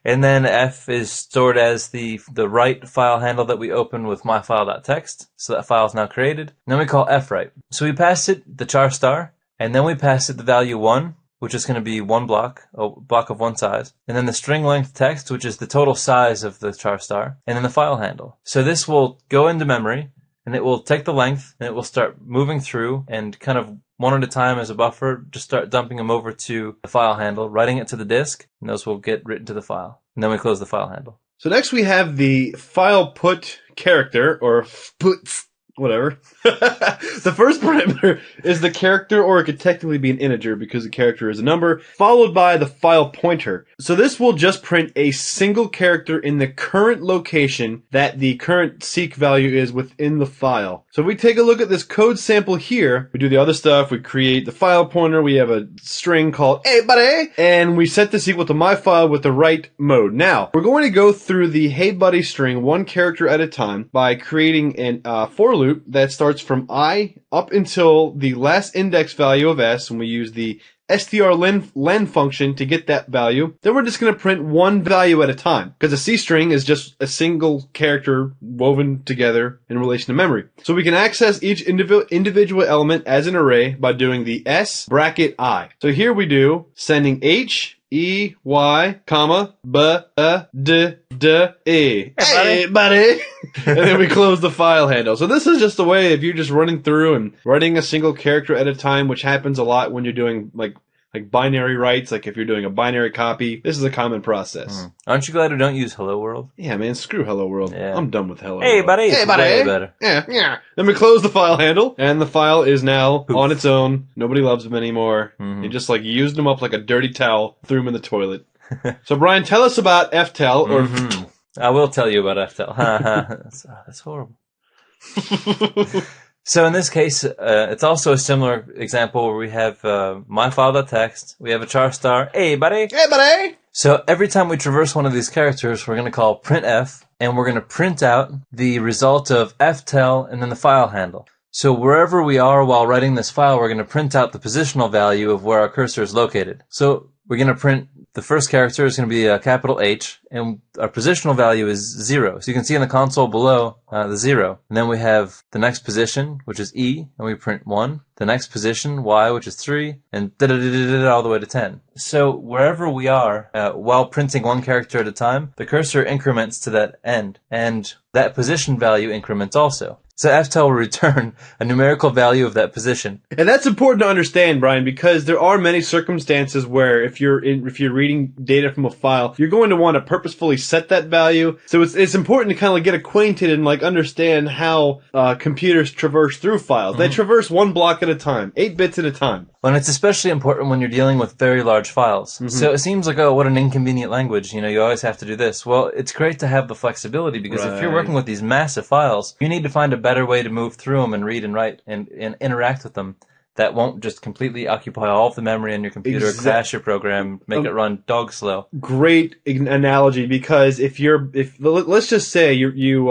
And then f is stored as the write file handle that we open with myfile.txt. So that file is now created. And then we call fwrite. So we pass it the char star, and then we pass it the value 1, which is going to be one block, a block of one size. And then the string length text, which is the total size of the char star. And then the file handle. So this will go into memory, and it will take the length, and it will start moving through, and kind of one at a time as a buffer, just start dumping them over to the file handle, writing it to the disk, and those will get written to the file. And then we close the file handle. So next we have the file put character, or put, Whatever. The first parameter is the character, or it could technically be an integer because the character is a number, followed by the file pointer. So this will just print a single character in the current location that the current seek value is within the file. So if we take a look at this code sample here, we do the other stuff, we create the file pointer, we have a string called hey buddy, and we set this equal to my file with the right mode. Now, we're going to go through the hey buddy string one character at a time by creating an for loop that starts from I up until the last index value of S, and we use the strlen function to get that value. Then we're just going to print one value at a time, because a C string is just a single character woven together in relation to memory. So we can access each individual element as an array by doing the S bracket I. So here we do sending H, E, Y, comma, B, D, D, E. Hey, buddy. And then we close the file handle. So this is just a way if you're just running through and writing a single character at a time, which happens a lot when you're doing like binary writes, like if you're doing a binary copy. This is a common process. Aren't you glad we don't use Hello World? Yeah, man, screw Hello World. Yeah. I'm done with Hello Hey, World. buddy. Hey, It's buddy. way better. Yeah. Then we close the file handle, and the file is now on its own. Nobody loves them anymore. You just like used them up like a dirty towel, threw them in the toilet. So, Brian, tell us about FTL, or I will tell you about FTL. That's horrible. So in this case, it's also a similar example where we have my file.text, we have a char star, hey buddy. Hey, buddy. So every time we traverse one of these characters, we're going to call printf, and we're going to print out the result of ftl and then the file handle. So wherever we are while writing this file, we're going to print out the positional value of where our cursor is located. So we're going to print the first character is going to be a capital H, and our positional value is 0. So you can see in the console below the 0. And then we have the next position, which is E, and we print 1. The next position, Y, which is 3, and all the way to 10. So wherever we are, while printing one character at a time, the cursor increments to that end, and that position value increments also. So FTL will return a numerical value of that position. And that's important to understand, Brian, because there are many circumstances where if you're reading data from a file, you're going to want to purposefully set that value. So it's important to kind of like get acquainted and like understand how computers traverse through files. They traverse one block at a time, 8 bits at a time. Well, and it's especially important when you're dealing with very large files. So it seems like, oh, what an inconvenient language. You know, you always have to do this. Well, it's great to have the flexibility, because if you're working with these massive files, you need to find a better way to move through them and read and write and interact with them that won't just completely occupy all of the memory on your computer, crash your program, make it run dog slow. Great analogy, because if let's just say you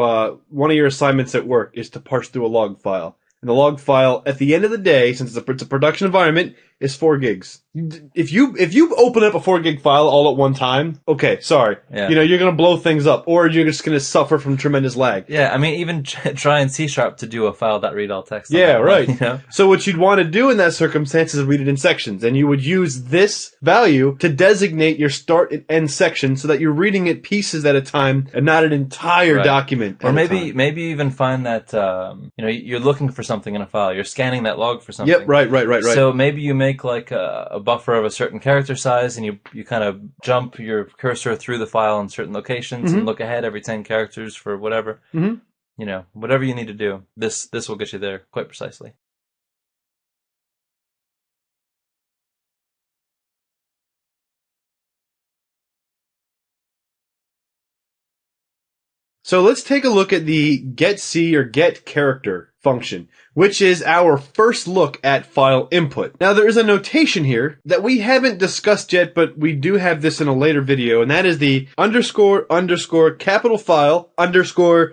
one of your assignments at work is to parse through a log file. And the log file, at the end of the day, since it's a production environment, is 4 gigs. If you open up a 4 gig file all at one time, okay, sorry. Yeah. You know, you're gonna blow things up, or you're just gonna suffer from tremendous lag. Yeah, I mean, even try in C# to do a file.readAllText. Yeah, right. You know? So what you'd want to do in that circumstance is read it in sections, and you would use this value to designate your start and end section so that you're reading it pieces at a time and not an entire document. Or maybe even find that you're looking for something in a file, you're scanning that log for something. Yep, right. So maybe you make like a buffer of a certain character size, and you kind of jump your cursor through the file in certain locations and look ahead every 10 characters for whatever. You know, whatever you need to do. This will get you there quite precisely. So let's take a look at the getC or getCharacter function, which is our first look at file input. Now there is a notation here that we haven't discussed yet, but we do have this in a later video, and that is the __ capital file __.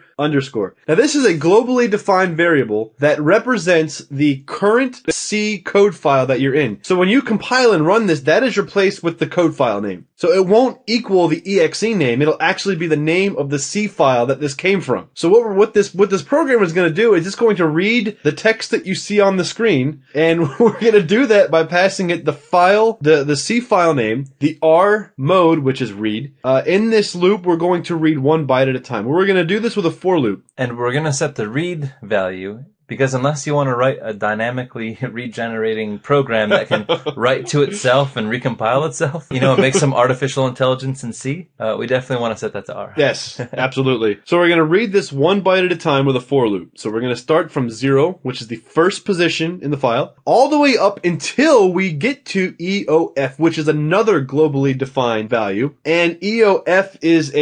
Now this is a globally defined variable that represents the current C code file that you're in. So when you compile and run this, that is replaced with the code file name. So it won't equal the exe name. It'll actually be the name of the C file that this came from. So what this program is going to do is it's going to read the text that you see on the screen, and we're going to do that by passing it the file, the C file name, the R mode, which is read. In this loop, we're going to read 1 byte at a time. We're going to do this with a for loop. And we're going to set the read value Because unless you want to write a dynamically regenerating program that can write to itself and recompile itself, and make some artificial intelligence in C, we definitely want to set that to R. Yes, absolutely. So we're going to read this 1 byte at a time with a for loop. So we're going to start from 0, which is the first position in the file, all the way up until we get to EOF, which is another globally defined value. And EOF is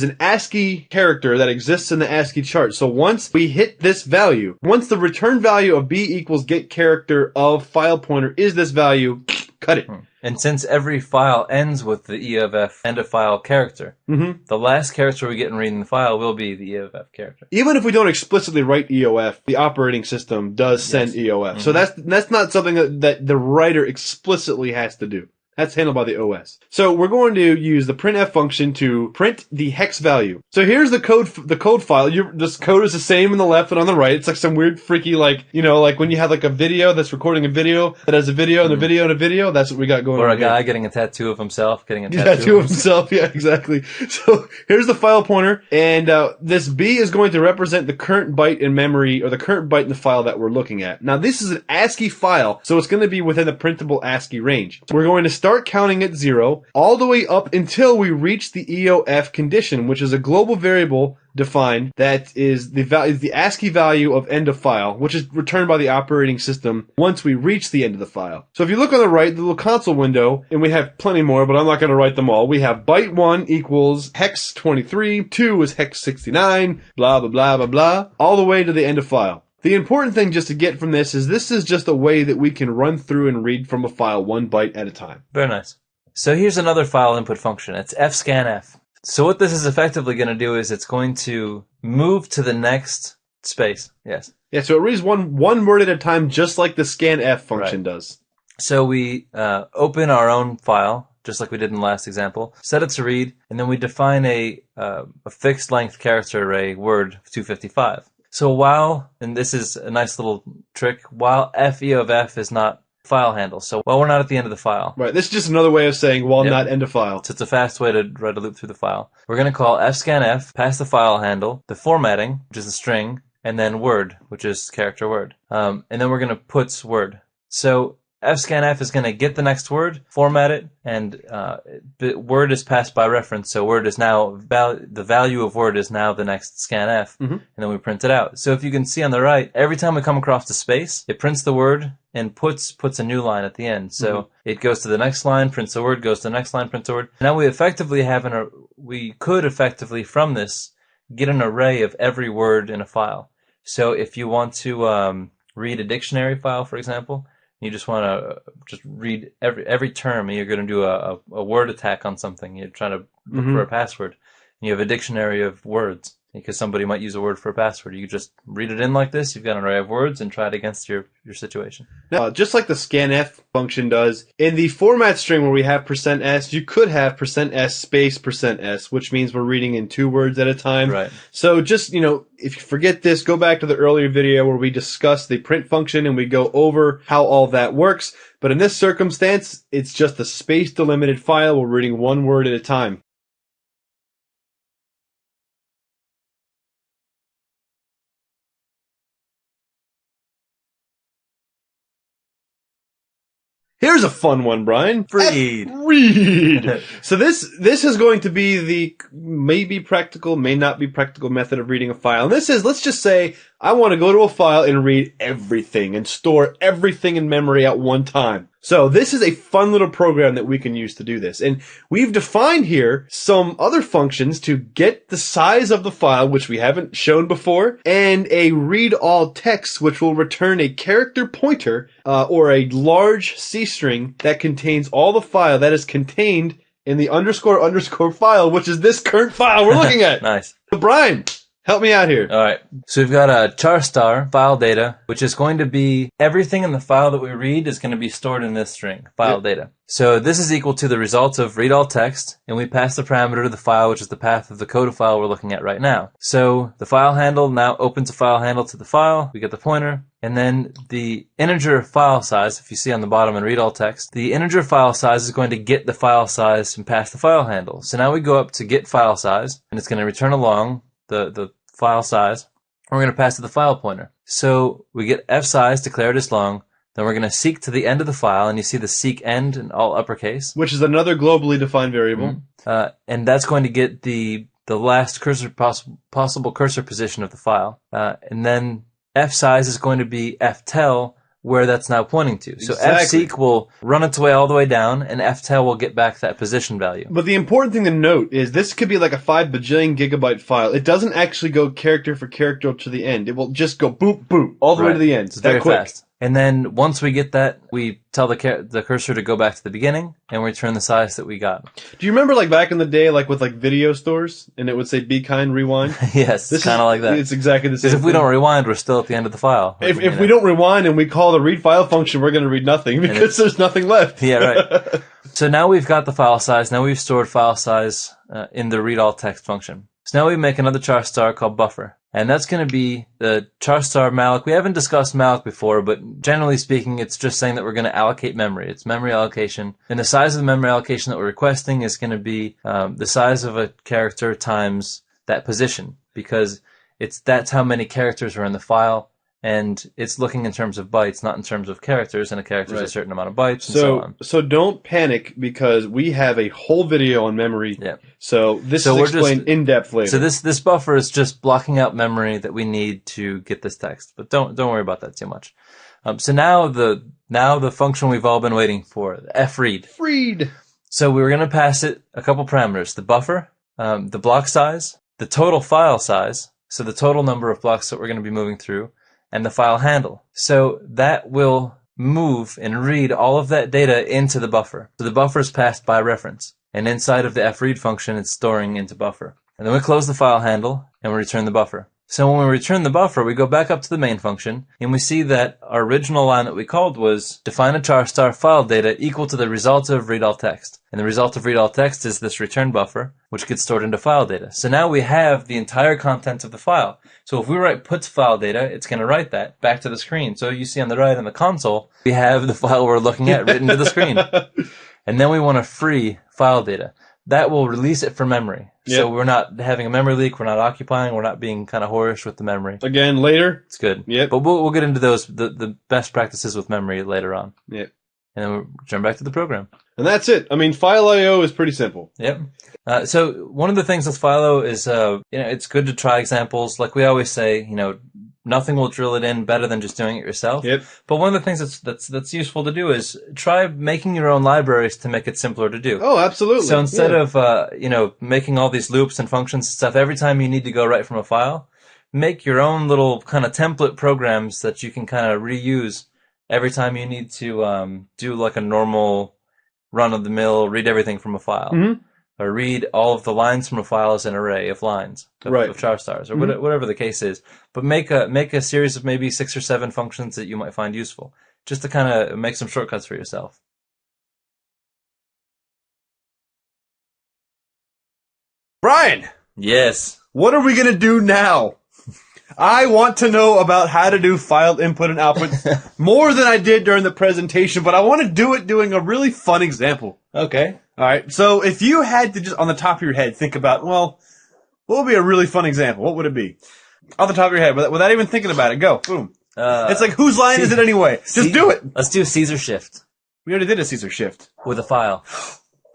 an ASCII character that exists in the ASCII chart. So once we hit this value, once the return value of B equals get character of file pointer is this value, cut it. And since every file ends with the EOF end of file character, the last character we get in reading the file will be the EOF character. Even if we don't explicitly write EOF, the operating system does send EOF. So that's not something that the writer explicitly has to do. That's handled by the OS. So we're going to use the printf function to print the hex value. So here's the code file. This code is the same on the left and on the right. It's like some weird freaky, like when you have like a video that's recording a video that has a video and a video and a video. That's what we got going on. Or a guy here. Getting a tattoo of himself, getting a tattoo of himself. Yeah, exactly. So here's the file pointer, and this B is going to represent the current byte in memory, or the current byte in the file that we're looking at. Now this is an ASCII file, so it's going to be within the printable ASCII range. We're going to start counting at 0 all the way up until we reach the EOF condition, which is a global variable defined that is the ASCII value of end of file, which is returned by the operating system once we reach the end of the file. So if you look on the right, the little console window, and we have plenty more, but I'm not going to write them all. We have byte 1 equals hex 23, 2 is hex 69, blah, blah, blah, blah, blah, all the way to the end of file. The important thing just to get from this is just a way that we can run through and read from a file 1 byte at a time. Very nice. So here's another file input function. It's fscanf. So what this is effectively going to do is it's going to move to the next space. Yes. Yeah, so it reads one word at a time, just like the scanf function does. So we open our own file, just like we did in the last example, set it to read, and then we define a fixed length character array, word 255. So while, and this is a nice little trick, while f of f is not file handle, so while we're not at the end of the file. Right, this is just another way of saying while not end of file. So it's a fast way to write a loop through the file. We're going to call fscanf, pass the file handle, the formatting, which is the string, and then word, which is character word. And then we're going to puts word. So fscanf is going to get the next word, format it, and word is passed by reference. So word is now the value of word is now the next scanf, and then we print it out. So if you can see on the right, every time we come across the space, it prints the word and puts a new line at the end. So it goes to the next line, prints the word, goes to the next line, prints the word. Now we could effectively from this get an array of every word in a file. So if you want to read a dictionary file, for example, you just want to just read every term, and you're going to do a word attack on something. You're trying to look for a password. And you have a dictionary of words because somebody might use a word for a password. You just read it in like this. You've got an array of words and try it against your situation. Now, just like the scanf function does, in the format string where we have %s, you could have %s space %s, which means we're reading in 2 words at a time. Right. So just, if you forget this, go back to the earlier video where we discussed the print function and we go over how all that works. But in this circumstance, it's just a space delimited file. We're reading 1 word at a time. Here's a fun one, Brian. Read. Read. So this is going to be the maybe practical, may not be practical method of reading a file. And this is, let's just say, I want to go to a file and read everything and store everything in memory at one time. So this is a fun little program that we can use to do this. And we've defined here some other functions to get the size of the file, which we haven't shown before, and a read all text, which will return a character pointer, or a large C string that contains all the file that is contained in the __ file, which is this current file we're looking at. Nice. So Brian, help me out here. All right. So we've got a char star file data, which is going to be everything in the file that we read is going to be stored in this string, file data. So this is equal to the result of read all text, and we pass the parameter to the file, which is the path of the code file we're looking at right now. So the file handle now opens a file handle to the file. We get the pointer. And then the integer file size, if you see on the bottom in read all text, the integer file size is going to get the file size and pass the file handle. So now we go up to get file size, and it's going to return along the file size. we're going to pass it the file pointer. So we get fsize declared as long. Then we're going to seek to the end of the file, and you see the seek end in all uppercase. Which is another globally defined variable. And that's going to get the last cursor possible cursor position of the file. And then fsize is going to be ftell, where that's now pointing to. So Exactly. fseek will run its way all the way down, and ftell will get back that position value. But the important thing to note is this could be like a 5 bajillion gigabyte file. It doesn't actually go character for character to the end. It will just go boop, boop, all the way to the end. It's very quick. fast. And then once we get that, we tell the cursor to go back to the beginning, and we return the size that we got. Do you remember like back in the day, like with like video stores, and it would say "Be kind, rewind"? Yes, it's kind of like that. It's exactly the same. Because if we don't rewind, we're still at the end of the file. If we don't rewind and we call the read file function, we're going to read nothing because there's nothing left. Yeah, right. So now we've got the file size. Now we've stored file size in the read all text function. So now we make another char star called buffer. And that's going to be the char star malloc. We haven't discussed malloc before, but generally speaking, it's just saying that we're going to allocate memory. It's memory allocation. And the size of the memory allocation that we're requesting is going to be the size of a character times that position, because that's how many characters are in the file. And it's looking in terms of bytes, not in terms of characters, and a character is a certain amount of bytes, and so on. So don't panic, because we have a whole video on memory. Yeah. So this is explained in depth later. So this buffer is just blocking out memory that we need to get this text, but don't worry about that too much. So now the function we've all been waiting for, the fread. Freed. So we were going to pass it a couple parameters: the buffer, the block size, the total file size, so the total number of blocks that we're going to be moving through, and the file handle. So that will move and read all of that data into the buffer. So the buffer is passed by reference. And inside of the fread function, it's storing into buffer. And then we close the file handle, and we return the buffer. So when we return the buffer, we go back up to the main function, and we see that our original line that we called was define a char star file data equal to the result of read all text. And the result of read all text is this return buffer, which gets stored into file data. So now we have the entire content of the file. So if we write puts file data, it's going to write that back to the screen. So you see on the right in the console, we have the file we're looking at written to the screen. And then we want to free file data. That will release it from memory. Yep. So we're not having a memory leak, we're not occupying, we're not being kind of whorish with the memory. Again, later. It's good. Yep. But we'll get into those, the best practices with memory later on. Yep. And then we'll jump back to the program. And that's it. I mean, file I/O is pretty simple. Yep. So one of the things with Philo is, it's good to try examples. Like we always say, nothing will drill it in better than just doing it yourself. Yep. But one of the things that's useful to do is try making your own libraries to make it simpler to do. Oh, absolutely. So instead of, making all these loops and functions and stuff, every time you need to go write from a file, make your own little kind of template programs that you can kind of reuse every time you need to do like a normal run-of-the-mill, read everything from a file. Mm-hmm. Or read all of the lines from a file as an array of lines of char stars, or whatever the case is. But make a series of maybe 6 or 7 functions that you might find useful, just to kind of make some shortcuts for yourself. Brian! Yes. What are we going to do now? I want to know about how to do file input and output more than I did during the presentation, but I want to do it doing a really fun example. Okay. All right. So if you had to just on the top of your head think about, well, what would be a really fun example? What would it be? Off the top of your head, without even thinking about it, go. Boom. It's like, whose line is it anyway? Just do it. Let's do Caesar shift. We already did a Caesar shift. With a file.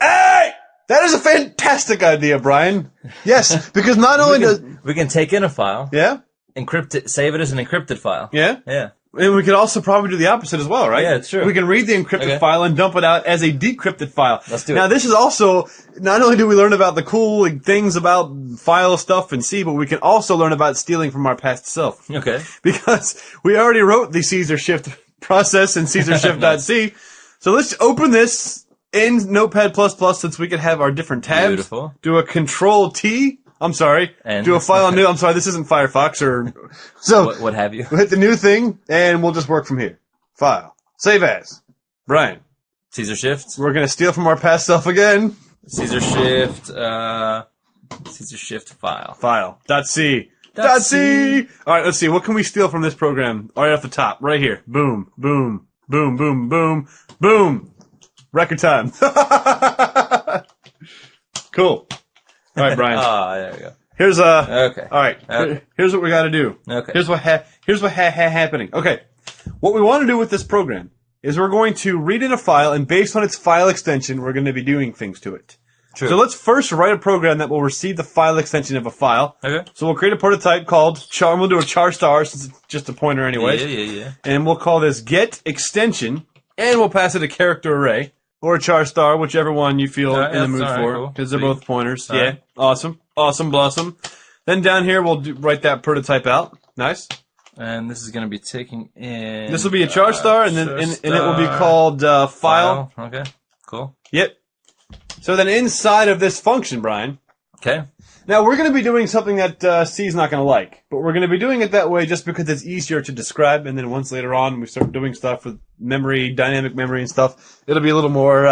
Hey! That is a fantastic idea, Brian. Yes, because not only does... We can take in a file. Yeah? Encrypt it, save it as an encrypted file. Yeah? Yeah. And we could also probably do the opposite as well, right? Yeah, it's true. We can read the encrypted file and dump it out as a decrypted file. Let's do it. Now, this is also, not only do we learn about the cool things about file stuff in C, but we can also learn about stealing from our past self. Okay. Because we already wrote the Caesar shift process in caesarshift.c. So let's open this in Notepad++ since we could have our different tabs. Beautiful. Do a Control-T. I'm sorry. And do a file new. I'm sorry, this isn't Firefox or... So what have you. We'll hit the new thing, and we'll just work from here. File. Save as. Brian. Caesar shift. We're going to steal from our past self again. Caesar shift, Caesar shift file. File. .c. .c. All right, let's see. What can we steal from this program? Right off the top. Right here. Boom. Boom. Boom. Boom. Boom. Boom. Record time. Cool. All right, Brian. There we go. Here's Okay. All right. Okay. Here's what we got to do. Okay. Here's what happening. Okay. What we want to do with this program is we're going to read in a file, and based on its file extension, we're going to be doing things to it. True. So let's first write a program that will receive the file extension of a file. Okay. So we'll create a prototype called char. We'll do a char star since it's just a pointer anyways. Yeah. And we'll call this get extension, and we'll pass it a character array or a char star, whichever one you feel in the mood for, because they're both pointers. Yeah. Awesome. Blossom. Then down here we'll write that prototype out. Nice. And this is going to be taking in... This will be a char star, and then and it will be called file. Okay, cool. Yep. So then inside of this function, Brian, Okay. now we're going to be doing something that C is not going to like, but we're going to be doing it that way just because it's easier to describe, and then once later on we start doing stuff with memory, dynamic memory and stuff, it'll be a little more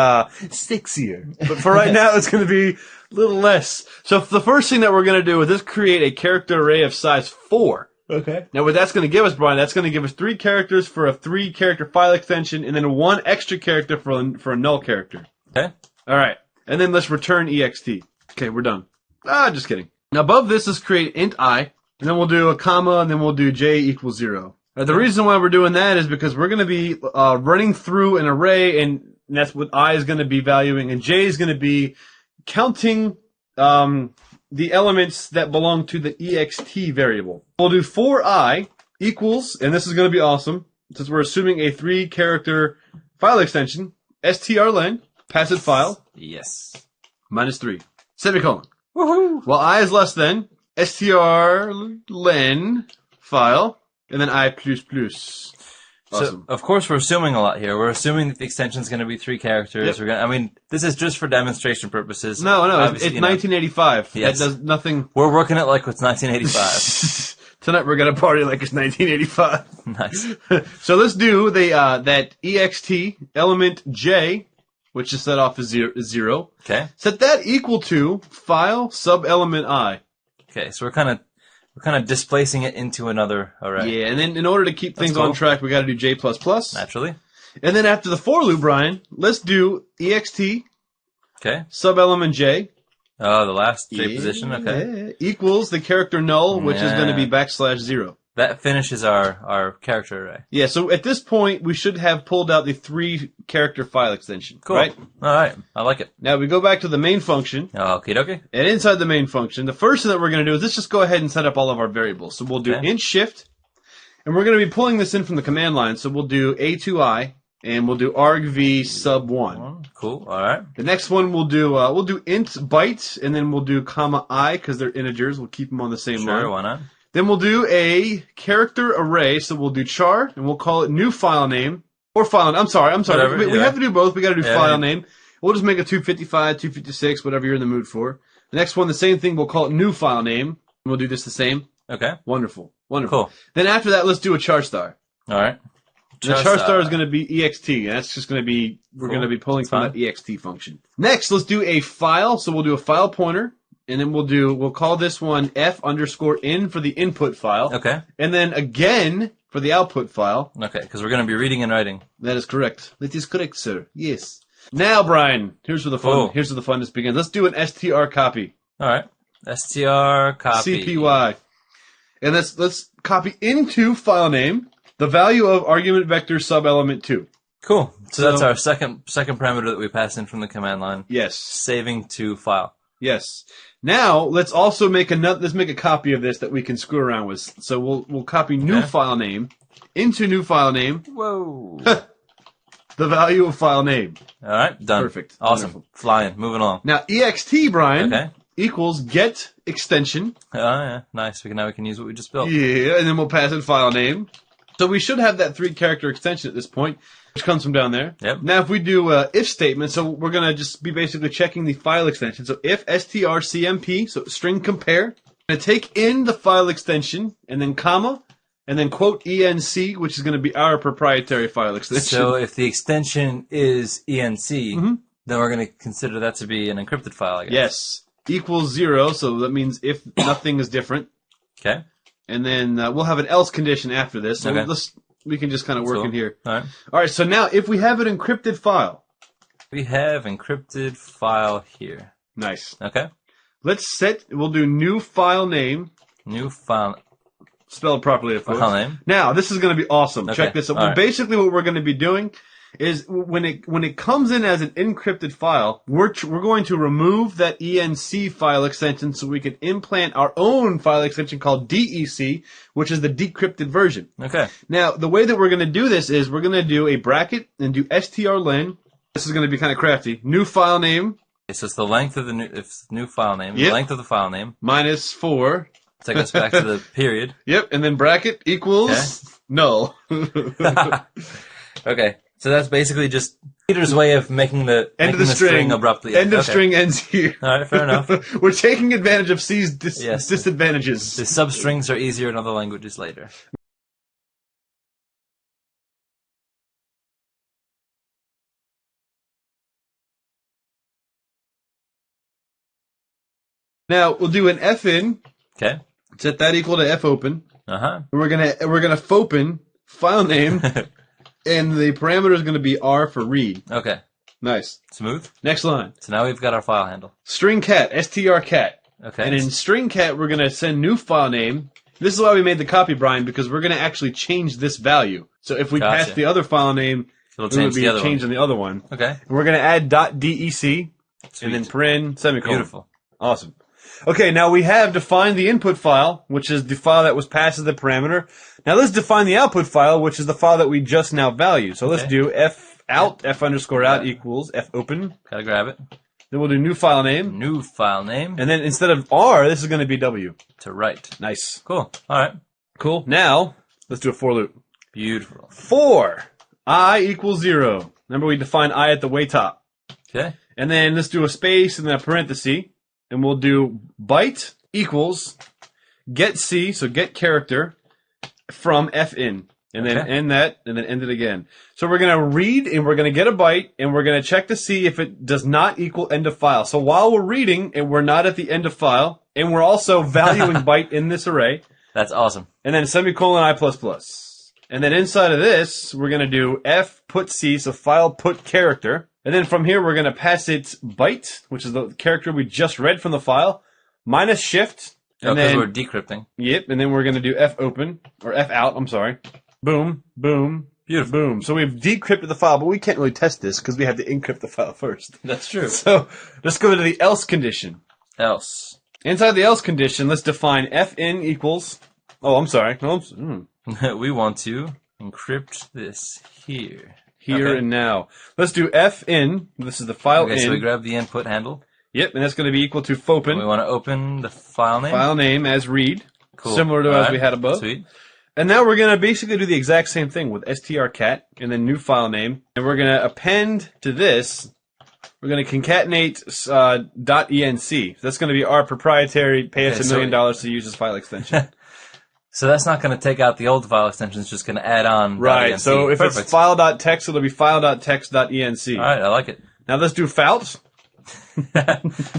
sexier. But for right now, it's going to be a little less. So the first thing that we're going to do is just create a character array of size 4. Okay. Now what that's going to give us, Brian, that's going to give us 3 characters for a 3-character file extension, and then 1 extra character for a null character. Okay. All right. And then let's return ext. Okay, we're done. Just kidding. Now above this, let's create int I, and then we'll do a comma, and then we'll do j equals 0. Now, the reason why we're doing that is because we're going to be running through an array, and that's what I is going to be valuing, and j is going to be counting the elements that belong to the ext variable. We'll do for I equals, and this is going to be awesome, since we're assuming a 3-character file extension, strlen, passive file, Yes. -3, semicolon. Woohoo! While I is less than, strlen, file, and then I++. Awesome. So, of course, we're assuming a lot here. We're assuming that the extension is going to be 3 characters. Yep. This is just for demonstration purposes. No, it's Obviously, 1985. Yes. That does nothing. We're working it like it's 1985. Tonight we're gonna party like it's 1985. Nice. So let's do the that ext element j, which is set off as 0. Okay. Set that equal to file sub element I. Okay. So we're kind of displacing it into another array. Yeah, and then in order to keep things cool. on track, we got to do j++. Naturally. And then after the for loop, Brian, let's do ext Okay. sub element j. Oh, the last J position. Okay. Equals the character null, which is going to be Yeah. /0. That finishes our character array. Yeah, so at this point, we should have pulled out the 3-character file extension. Cool. Right? All right. I like it. Now we go back to the main function, Okie dokie. and inside the main function, the first thing that we're going to do is let's just go ahead and set up all of our variables. So we'll do Okay. int shift, and we're going to be pulling this in from the command line. So we'll do a2i, and we'll do argv sub 1. Cool. All right. The next one we'll do int byte, and then we'll do comma I because they're integers. We'll keep them on the same line. Sure. Why not? Then we'll do a character array, so we'll do char, and we'll call it new file name, or file name. I'm sorry. Whatever, We have to do both. We got to do Yeah, file yeah. name. We'll just make it 255, 256, whatever you're in the mood for. The next one, the same thing. We'll call it new file name, and we'll do this the same. Okay. Wonderful. Cool. Then after that, let's do a char star. All right. The char star is going to be ext, and that's just going to be, we're Cool. going to be pulling That's from fine. that ext function. Next, let's do a file. So we'll do a file pointer, and then we'll call this one f_in for the input file. Okay. And then again for the output file. Okay. Because we're going to be reading and writing. That is correct. That is correct, sir. Yes. Now, Brian, here's where the fun. Cool. Here's where the funness begins. Let's do an str copy. All right. str copy. CPY. And let's copy into file name the value of argument vector sub element 2. Cool. So So- that's our second parameter that we pass in from the command line. Yes. Saving to file. Yes. Now let's also make let's make a copy of this that we can screw around with. So we'll copy new Okay. file name into new file name Whoa. the value of file name. All right. Done. Perfect. Awesome. Wonderful. Flying. Moving along. Now ext, Brian, Okay. equals get extension. Oh yeah. Nice. Now we can use what we just built. Yeah, and then we'll pass in file name. So we should have that 3-character extension at this point, which comes from down there. Yep. Now if we do if statement, so we're going to just be basically checking the file extension. So if strcmp, so string compare, going to take in the file extension, and then comma, and then quote enc, which is going to be our proprietary file extension. So if the extension is enc, Mm-hmm. then we're going to consider that to be an encrypted file, I guess. Yes. Equals 0, so that means if nothing is different. Okay. And then we'll have an else condition after this. So Okay. we can just kind of work Cool. in here. All right. All right, so now if we have an encrypted file. We have encrypted file here. Nice. Okay. We'll do new file name. New file. Spelled properly, of course. File name. Now, this is going to be awesome. Okay. Check this out. All right. Basically, what we're going to be doing is when it comes in as an encrypted file, we're going to remove that ENC file extension so we can implant our own file extension called DEC, which is the decrypted version. Okay. Now, the way that we're going to do this is we're going to do a bracket and do strlen. This is going to be kind of crafty. New file name. So it's the length of the new file name. Yep. The length of the file name. Minus 4. Take us back to the period. Yep, and then bracket equals null. Okay. So that's basically just Peter's way of making the End of the string abruptly. End of string ends here. All right, fair enough. We're taking advantage of C's Yes. disadvantages. The substrings are easier in other languages later. Now we'll do an fin. Okay. Set that equal to fopen. Uh-huh. And we're gonna fopen file name, and the parameter is gonna be R for read. Okay. Nice. Smooth. Next line. So now we've got our file handle. String cat strcat. Okay. And in string cat, we're gonna send new file name. This is why we made the copy, Brian, because we're gonna actually change this value. So if we Gotcha. pass the other file name, It'll it change would be the a other change one. on the other one. Okay. And we're gonna add .dec and then paren semicolon. Beautiful. Awesome. Okay, now we have defined the input file, which is the file that was passed as the parameter. Now let's define the output file, which is the file that we just now value. So let's do fout, f_out equals fopen. Gotta grab it. Then we'll do new file name. New file name And then instead of R, this is going to be W. to write. Nice. Cool. All right. Cool. Now, let's do a for loop. Beautiful. For I equals 0. Remember we defined I at the way top. Okay. And then let's do a space and then a parenthesis. And we'll do byte equals get C, so get character, from fin. And then Okay. end that, and then end it again. So we're going to read, and we're going to get a byte, and we're going to check to see if it does not equal end of file. So while we're reading, and we're not at the end of file, and we're also valuing byte in this array, That's awesome. and then semicolon I++. And then inside of this, we're going to do f put C, so file put character. And then from here, we're going to pass it byte, which is the character we just read from the file, minus shift. Oh, And because then, we're decrypting. yep, and then we're going to do fopen, or fout, I'm sorry. Boom, boom, Beautiful. boom. So we've decrypted the file, but we can't really test this because we have to encrypt the file first. That's true. So let's go to the else condition. Else. Inside the else condition, let's define fin equals, oh, I'm sorry. No, We want to encrypt this here. here Okay. and now. Let's do fin. This is the file Okay, in. so we grab the input handle. Yep, and that's going to be equal to We fopen, want to open the file name. file name as read, Cool. similar to All as right. we had above. Sweet. And now we're going to basically do the exact same thing with strcat and then new file name. And we're going to append to this, we're going to concatenate .enc. That's going to be our proprietary, pay us Okay, $1 million to use this file extension. So that's not going to take out the old file extension. It's just going to add on. Right, .enc. so if Perfect. it's file.text, it'll be file.text.enc. All right, I like it. Now let's do fout,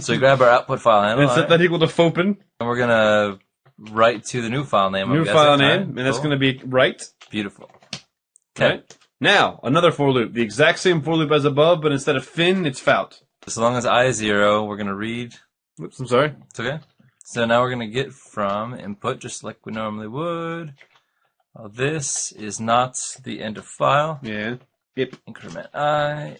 So we grab our output file handle. and all set right, that equal to fopen, and we're going to write to the new file name. new file name, and that's going to be right. Beautiful. Okay. Right? Now, another for loop. The exact same for loop as above, but instead of fin, it's fout. As long as I is 0, we're going to read. Oops, I'm sorry. It's okay. So now we're going to get from input just like we normally would. Well, this is not the end of file. Yeah. Yep. Increment I.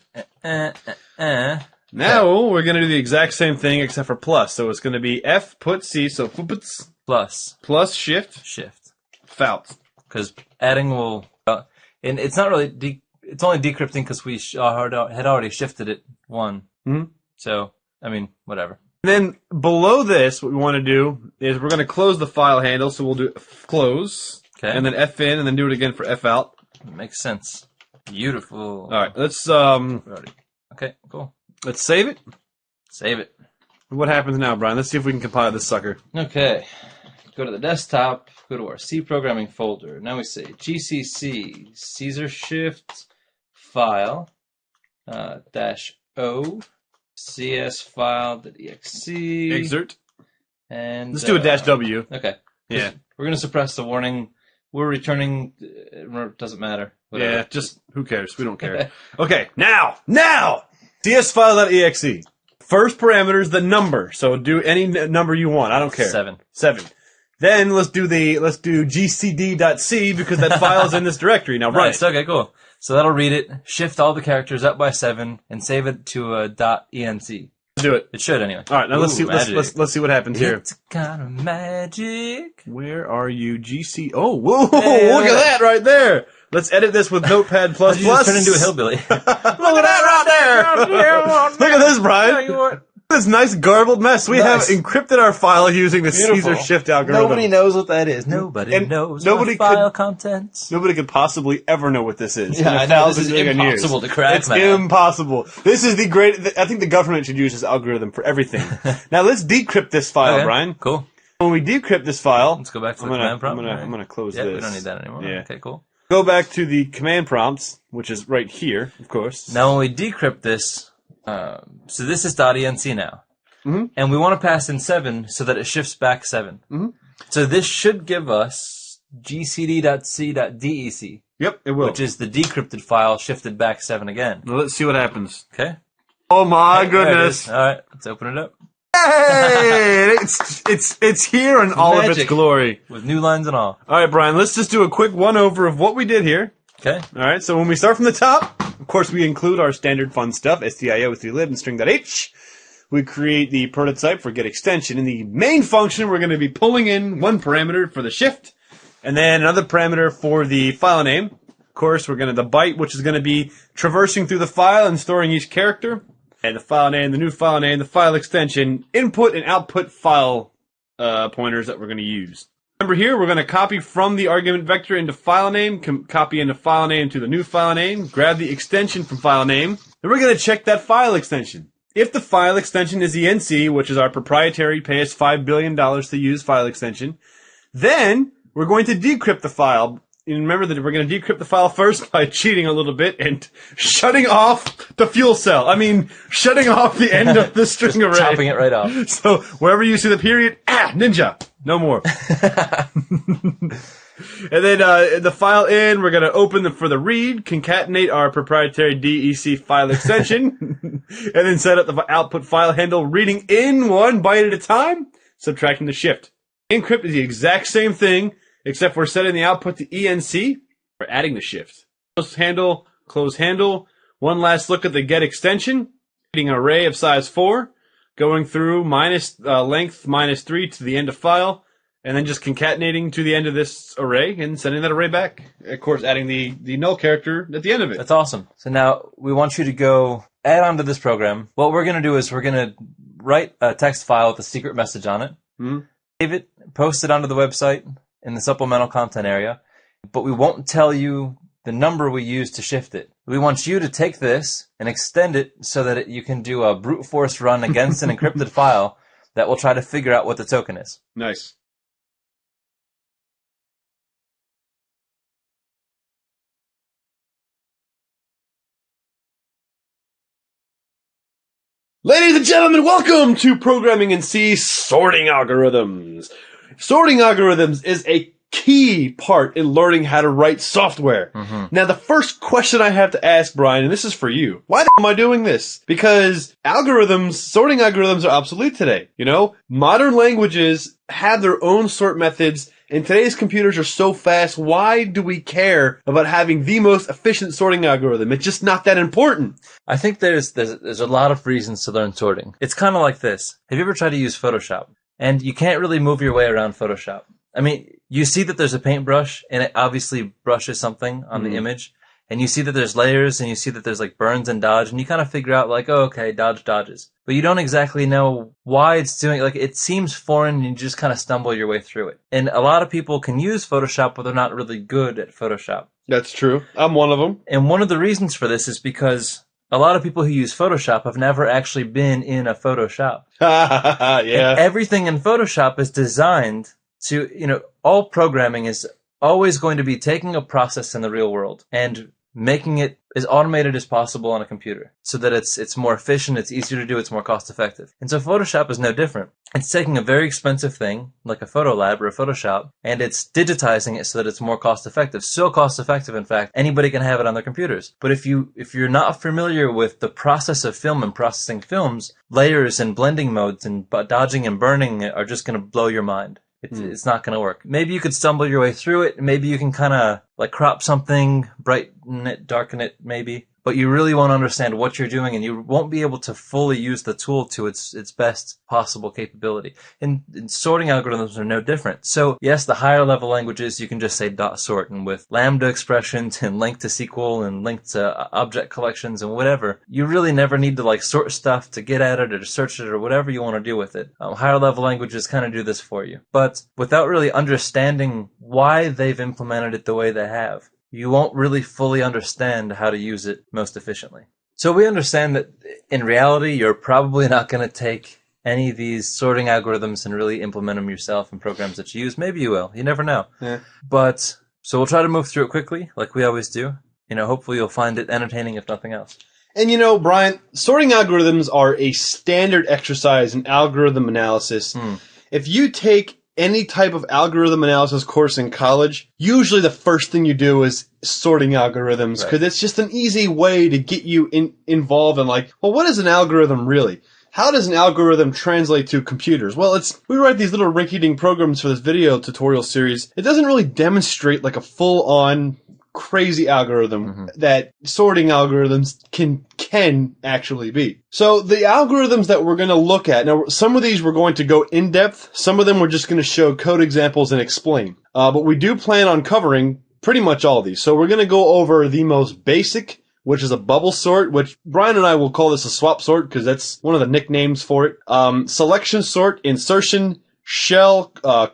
Now we're going to do the exact same thing except for plus. So it's going to be f put C, so fupits, Plus plus shift, shift. fout. Because adding will. And it's not really. It's only decrypting because we had already shifted it 1. Mhm. So, I mean, whatever. And then below this, what we want to do is we're going to close the file handle. So we'll do close, Okay. and then fin, and then do it again for f out. Makes sense. Beautiful. All right, let's Okay, cool. save it. Save it. What happens now, Brian? Let's see if we can compile this sucker. Okay. Go to the desktop, go to our C programming folder. Now we say GCC Caesar Shift File -O CS file.exe Exert. and Let's do a -W. Okay. Yeah. We're gonna suppress the warning. We're returning. Doesn't matter. Whatever. Yeah, just who cares? We don't care. Okay, now! CS file.exe. First parameter is the number. So do any number you want. I don't care. 7. Then let's do gcd.c because that file is in this directory. Now, Nice. Okay, cool. So that'll read it, shift all the characters up by 7, and save it to a .enc. Do it. It should anyway. All right, now let's see. Magic. Let's see what happens here. It's kind of magic. Where are you, GC? Oh, whoa! Hey, look at that right there. Let's edit this with Notepad++. You just turn into a hillbilly. Look at that right there. Look at this, Brian. This nice garbled mess. We have encrypted our file using the Caesar shift algorithm. Nobody knows what that is. Nobody knows the file contents. Nobody could possibly ever know what this is. Yeah, I know. This is impossible to crack, It's impossible. This is the great... I think the government should use this algorithm for everything. Now, let's decrypt this file, Brian. Cool. When we decrypt this file... Let's go back to the command prompt. I'm going to close this. We don't need that anymore. Yeah. Okay, cool. Go back to the command prompts, which is right here, of course. Now, when we decrypt this... so this is .enc now. Mm-hmm. And we want to pass in 7 so that it shifts back 7. Mm-hmm. So this should give us gcd.c.dec. Yep, it will. Which is the decrypted file shifted back 7 again. Now let's see what happens. Okay. Oh my goodness. All right, let's open it up. Hey! it's here in all of its glory. With new lines and all. All right, Brian, let's just do a quick one-over of what we did here. Okay. All right, so when we start from the top, of course, we include our standard fun stuff, stio, lib, and string.h. We create the prototype for getExtension. In the main function, we're going to be pulling in one parameter for the shift, and then another parameter for the file name. Of course, we're going to the byte, which is going to be traversing through the file and storing each character, and the file name, the new file name, the file extension, input and output file pointers that we're going to use. Remember here, we're going to copy from the argument vector into file name, copy into file name to the new file name, grab the extension from file name, and we're going to check that file extension. If the file extension is ENC, which is our proprietary, pay us $5 billion to use file extension, then we're going to decrypt the file. And remember that we're going to decrypt the file first by cheating a little bit and shutting off the fuel cell. I mean, shutting off the end of the string array. Chopping it right off. So wherever you see the period, ninja, no more. And then the file in, we're going to open for the read, concatenate our proprietary DEC file extension, and then set up the output file handle reading in 1 byte at a time, subtracting the shift. Encrypt is the exact same thing, except we're setting the output to ENC, we're adding the shift. Close handle, one last look at the get extension, reading an array of size 4, going through minus length -3 to the end of file, and then just concatenating to the end of this array and sending that array back. Of course, adding the null character at the end of it. That's awesome. So now we want you to go add on to this program. What we're going to do is we're going to write a text file with a secret message on it, save it, post it onto the website in the supplemental content area, but we won't tell you the number we use to shift it. We want you to take this and extend it so that you can do a brute force run against an encrypted file that will try to figure out what the token is. Nice. Ladies and gentlemen, welcome to Programming in C Sorting Algorithms. Sorting algorithms is a key part in learning how to write software. Now, the first question I have to ask, Brian, and this is for you, why am I doing this? Because sorting algorithms are obsolete today. You know, modern languages have their own sort methods, and today's computers are so fast. Why do we care about having the most efficient sorting algorithm? It's just not that important. I think there's a lot of reasons to learn sorting. It's kind of like this. Have you ever tried to use Photoshop? And you can't really move your way around Photoshop. I mean, you see that there's a paintbrush, and it obviously brushes something on the image. And you see that there's layers, and you see that there's like burns and dodge, and you kind of figure out like, oh, okay, dodge dodges. But you don't exactly know why it's doing it. Like, it seems foreign, and you just kind of stumble your way through it. And a lot of people can use Photoshop, but they're not really good at Photoshop. That's true. I'm one of them. And one of the reasons for this is because a lot of people who use Photoshop have never actually been in a Photoshop. Yeah. And everything in Photoshop is designed to, all programming is always going to be taking a process in the real world and making it as automated as possible on a computer so that it's more efficient, it's easier to do, it's more cost effective. And so Photoshop is no different. It's taking a very expensive thing like a photo lab or a Photoshop, and it's digitizing it so that it's more cost effective. So cost effective, in fact, anybody can have it on their computers. But if you're not familiar with the process of film and processing films, layers and blending modes and dodging and burning are just going to blow your mind. It's not going to work. Maybe you could stumble your way through it. Maybe you can kind of like crop something, brighten it, darken it, maybe. But you really won't understand what you're doing, and you won't be able to fully use the tool to its best possible capability. And sorting algorithms are no different. So yes, the higher level languages, you can just say dot sort, and with lambda expressions and link to SQL and link to object collections and whatever, you really never need to like sort stuff to get at it or to search it or whatever you want to do with it. Higher level languages kind of do this for you. But without really understanding why they've implemented it the way they have, you won't really fully understand how to use it most efficiently. So we understand that in reality, you're probably not going to take any of these sorting algorithms and really implement them yourself in programs that you use. Maybe you will. You never know. Yeah. But so we'll try to move through it quickly, like we always do. Hopefully you'll find it entertaining, if nothing else. And Brian, sorting algorithms are a standard exercise in algorithm analysis. If you take any type of algorithm analysis course in college, usually the first thing you do is sorting algorithms, because it's just an easy way to get you involved in like, well, what is an algorithm really? How does an algorithm translate to computers? Well, we write these little rinky-dink programs for this video tutorial series. It doesn't really demonstrate like a full-on crazy algorithm that sorting algorithms can actually be. So the algorithms that we're going to look at, now some of these we're going to go in depth, some of them we're just going to show code examples and explain. But we do plan on covering pretty much all of these. So we're going to go over the most basic, which is a bubble sort, which Brian and I will call this a swap sort because that's one of the nicknames for it. Selection sort, insertion, shell,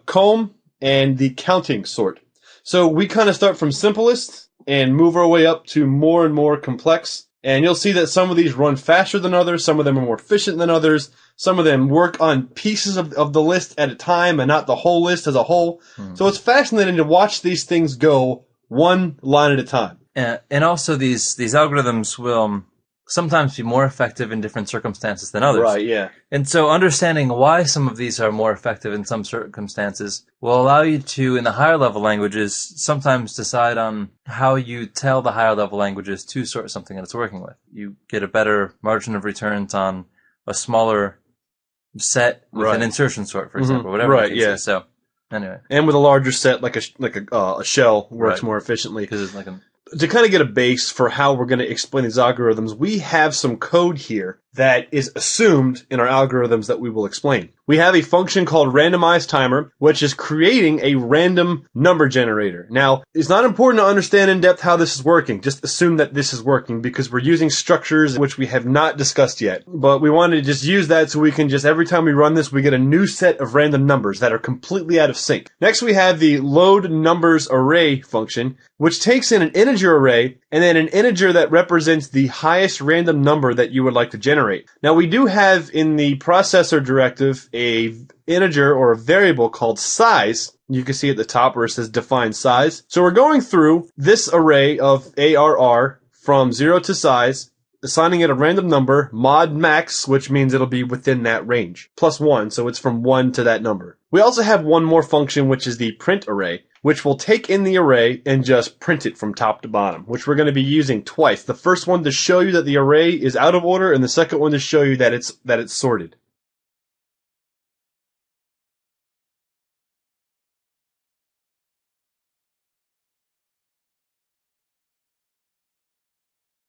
comb, and the counting sort. So we kind of start from simplest and move our way up to more and more complex. And you'll see that some of these run faster than others. Some of them are more efficient than others. Some of them work on pieces of the list at a time and not the whole list as a whole. So it's fascinating to watch these things go one line at a time. And also these algorithms will sometimes be more effective in different circumstances than others. Right, yeah. And so understanding why some of these are more effective in some circumstances will allow you to, in the higher level languages, sometimes decide on how you tell the higher level languages to sort something that it's working with. You get a better margin of returns on a smaller set with an insertion sort, for example, whatever. Right, yeah. So anyway. And with a larger set, like a shell works more efficiently. Because it's like to kind of get a base for how we're going to explain these algorithms, we have some code here that is assumed in our algorithms that we will explain. We have a function called randomized timer, which is creating a random number generator. Now, it's not important to understand in depth how this is working. Just assume that this is working because we're using structures which we have not discussed yet. But we wanted to just use that so we can just, every time we run this, we get a new set of random numbers that are completely out of sync. Next, we have the load numbers array function, which takes in an integer array and then an integer that represents the highest random number that you would like to generate. Now, we do have in the processor directive a integer or a variable called size. You can see at the top where it says define size. So we're going through this array of ARR from 0 to size, assigning it a random number, mod max, which means it'll be within that range, plus 1, so it's from 1 to that number. We also have one more function, which is the print array, which will take in the array and just print it from top to bottom, which we're going to be using twice. The first one to show you that the array is out of order, and the second one to show you that it's sorted.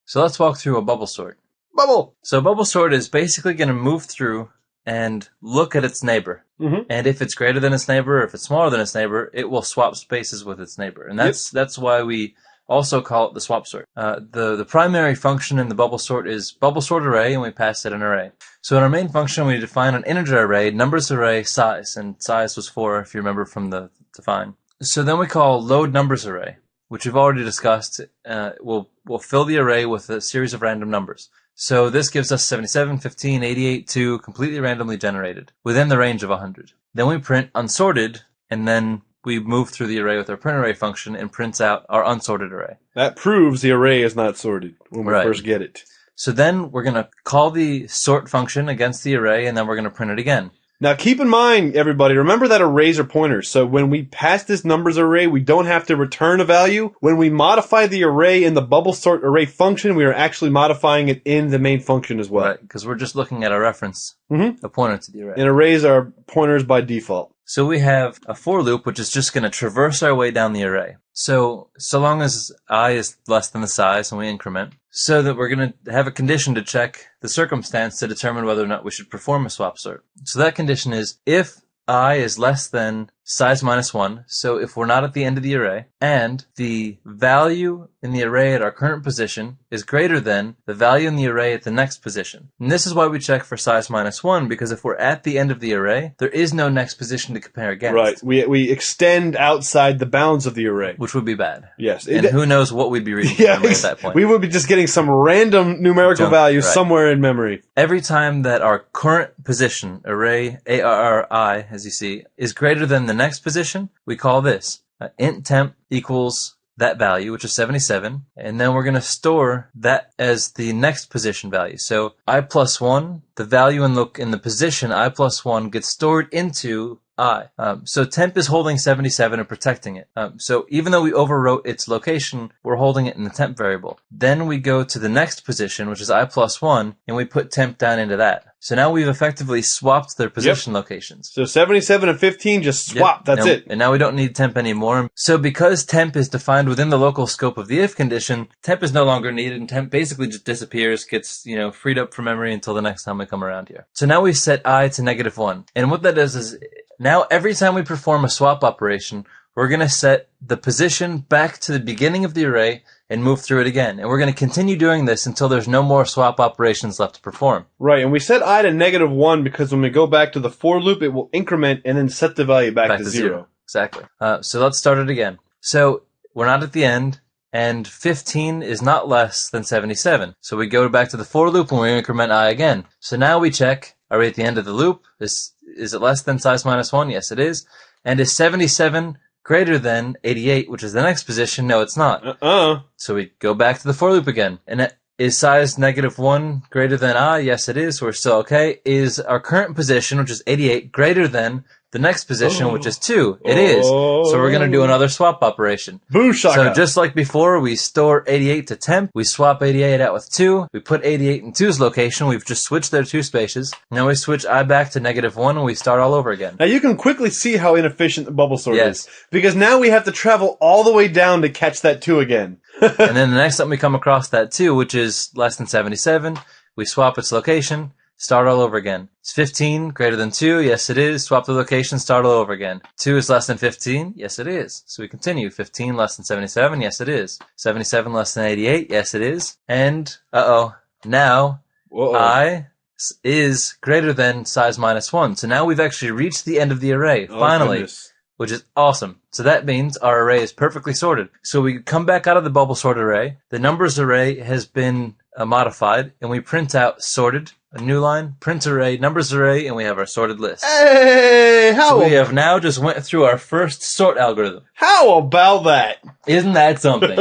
So let's walk through a bubble sort. Bubble! So a bubble sort is basically going to move through and look at its neighbor. And if it's greater than its neighbor, or if it's smaller than its neighbor, it will swap spaces with its neighbor. And that's why we also call it the swap sort. The primary function in the bubble sort is bubble sort array, and we pass it an array. So in our main function, we define an integer array, numbers array, size, and size was 4, if you remember from the define. So then we call load numbers array, which we've already discussed. We'll fill the array with a series of random numbers. So this gives us 77, 15, 88, 2, completely randomly generated, within the range of 100. Then we print unsorted, and then we move through the array with our print array function and prints out our unsorted array. That proves the array is not sorted when we Right. first get it. So then we're going to call the sort function against the array, and then we're going to print it again. Now keep in mind, everybody, remember that arrays are pointers. So when we pass this numbers array, we don't have to return a value. When we modify the array in the bubble sort array function, we are actually modifying it in the main function as well. Right, because we're just looking at a reference, a pointer to the array. And arrays are pointers by default. So we have a for loop, which is just going to traverse our way down the array. So long as I is less than the size, and we increment, so that we're going to have a condition to check the circumstance to determine whether or not we should perform a swap sort. So that condition is if I is less than size minus 1, so if we're not at the end of the array, and the value in the array at our current position is greater than the value in the array at the next position. And this is why we check for size minus 1, because if we're at the end of the array, there is no next position to compare against. Right. We extend outside the bounds of the array. Which would be bad. Yes. And who knows what we'd be reading from memory at that point. We would be just getting some random numerical value somewhere in memory. Every time that our current position, array ARRI, as you see, is greater than the next position, we call this int temp equals that value, which is 77, and then we're going to store that as the next position value. So I plus 1, the value in the position I plus 1 gets stored into I. So temp is holding 77 and protecting it. So even though we overwrote its location, we're holding it in the temp variable. Then we go to the next position, which is I plus 1, and we put temp down into that. So now we've effectively swapped their position locations. So 77 and 15 just swap. That's it. And now we don't need temp anymore. So because temp is defined within the local scope of the if condition, temp is no longer needed, and temp basically just disappears, gets freed up from memory until the next time we come around here. So now we set I to -1. And what that does is now every time we perform a swap operation, we're going to set the position back to the beginning of the array and move through it again. And we're going to continue doing this until there's no more swap operations left to perform. Right, and we set I to -1 because when we go back to the for loop, it will increment and then set the value back to 0. Exactly. So let's start it again. So we're not at the end, and 15 is not less than 77. So we go back to the for loop and we increment I again. So now we check, are we at the end of the loop? Is it less than size minus 1? Yes, it is. And is 77 greater than 88, which is the next position? No, it's not. So we go back to the for loop again. And is size -1 greater than I? Yes, it is. So we're still okay. Is our current position, which is 88, greater than the next position, which is 2? It is. So we're going to do another swap operation. Booshaka. So just like before, we store 88 to temp. We swap 88 out with 2. We put 88 in 2's location. We've just switched their 2 spaces. Now we switch I back to -1 and we start all over again. Now you can quickly see how inefficient the bubble sort Yes. is. Because now we have to travel all the way down to catch that 2 again. And then the next time we come across that 2, which is less than 77, we swap its location, start all over again. Is 15 greater than 2? Yes, it is. Swap the location, start all over again. 2 is less than 15? Yes, it is. So we continue. 15 less than 77? Yes, it is. 77 less than 88? Yes, it is. And, now I is greater than size -1. So now we've actually reached the end of the array, finally. Goodness. Which is awesome. So that means our array is perfectly sorted. So we come back out of the bubble sort array. The numbers array has been modified, and we print out sorted, a new line, print array, numbers array, and we have our sorted list. Hey, So we have now just went through our first sort algorithm. how about that? Isn't that something?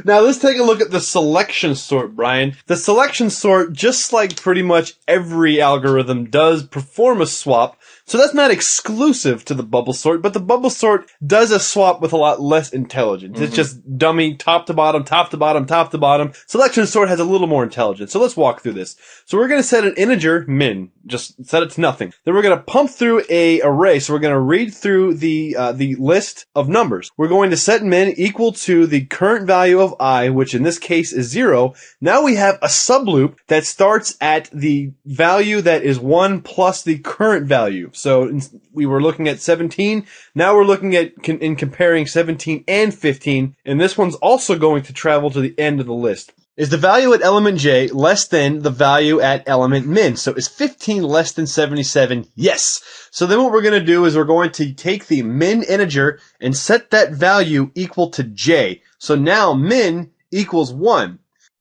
Now let's take a look at the selection sort, Brian. The selection sort, just like pretty much every algorithm does, perform a swap. So that's not exclusive to the bubble sort, but the bubble sort does a swap with a lot less intelligence. It's just dummy, top to bottom, top to bottom, top to bottom. Selection sort has a little more intelligence. So let's walk through this. So we're going to set an integer, min, just set it to nothing. Then we're going to pump through a array. So we're going to read through the list of numbers. We're going to set min equal to the current value of I, which in this case is 0. Now we have a subloop that starts at the value that is 1 plus the current value. So we were looking at 17. Now we're looking at in comparing 17 and 15. And this one's also going to travel to the end of the list. Is the value at element j less than the value at element min? So is 15 less than 77? Yes. So then what we're going to do is we're going to take the min integer and set that value equal to j. So now min equals 1.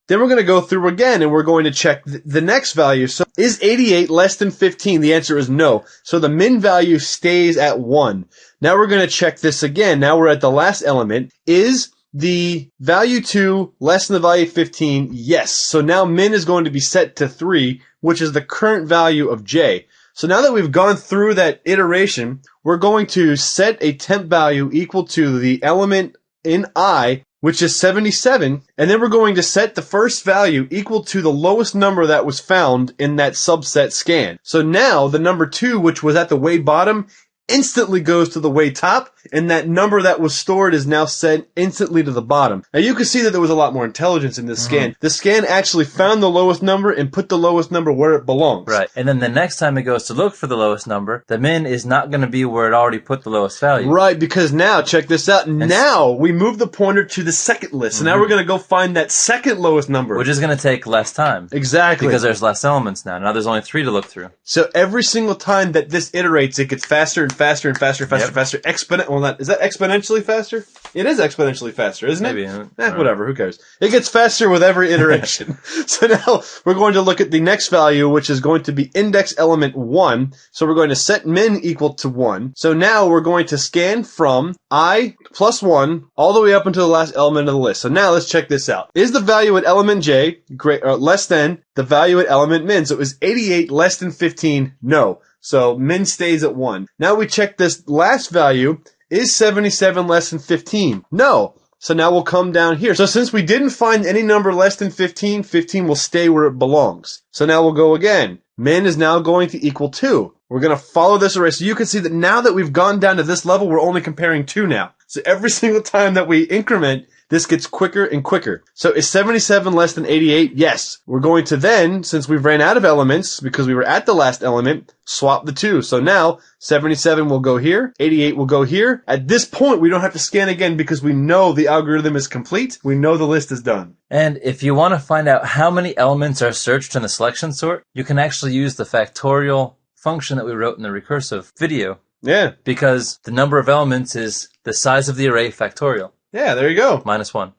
Then we're going to go through again and we're going to check the next value. So is 88 less than 15? The answer is no. So the min value stays at 1. Now we're going to check this again. Now we're at the last element. Is the value 2 less than the value 15? Yes. So now min is going to be set to 3, which is the current value of j. So now that we've gone through that iteration, we're going to set a temp value equal to the element in I, which is 77, and then we're going to set the first value equal to the lowest number that was found in that subset scan. So now the number 2, which was at the way bottom, instantly goes to the way top, and that number that was stored is now sent instantly to the bottom. Now you can see that there was a lot more intelligence in this scan. The scan actually found the lowest number and put the lowest number where it belongs. Right. And then the next time it goes to look for the lowest number, the min is not going to be where it already put the lowest value. Right, because now, check this out, now we move the pointer to the second list. So now we're going to go find that second lowest number. Which is going to take less time. Exactly. Because there's less elements now. Now there's only 3 to look through. So every single time that this iterates, it gets faster and faster and faster and faster and faster. Is that exponentially faster? It is exponentially faster, isn't it? Maybe. Whatever, who cares? It gets faster with every iteration. So now we're going to look at the next value, which is going to be index element 1. So we're going to set min equal to 1. So now we're going to scan from I plus 1 all the way up until the last element of the list. So now let's check this out. Is the value at element j less than the value at element min? So is 88 less than 15? No. So min stays at 1. Now we check this last value. Is 77 less than 15? No. So now we'll come down here. So since we didn't find any number less than 15, 15 will stay where it belongs. So now we'll go again. Min is now going to equal 2. We're going to follow this array. So you can see that now that we've gone down to this level, we're only comparing 2 now. So every single time that we increment, this gets quicker and quicker. So is 77 less than 88? Yes. We're going to then, since we've ran out of elements, because we were at the last element, swap the 2. So now 77 will go here, 88 will go here. At this point, we don't have to scan again because we know the algorithm is complete. We know the list is done. And if you want to find out how many elements are searched in the selection sort, you can actually use the factorial function that we wrote in the recursive video. Yeah. Because the number of elements is the size of the array factorial. Yeah, there you go. -1.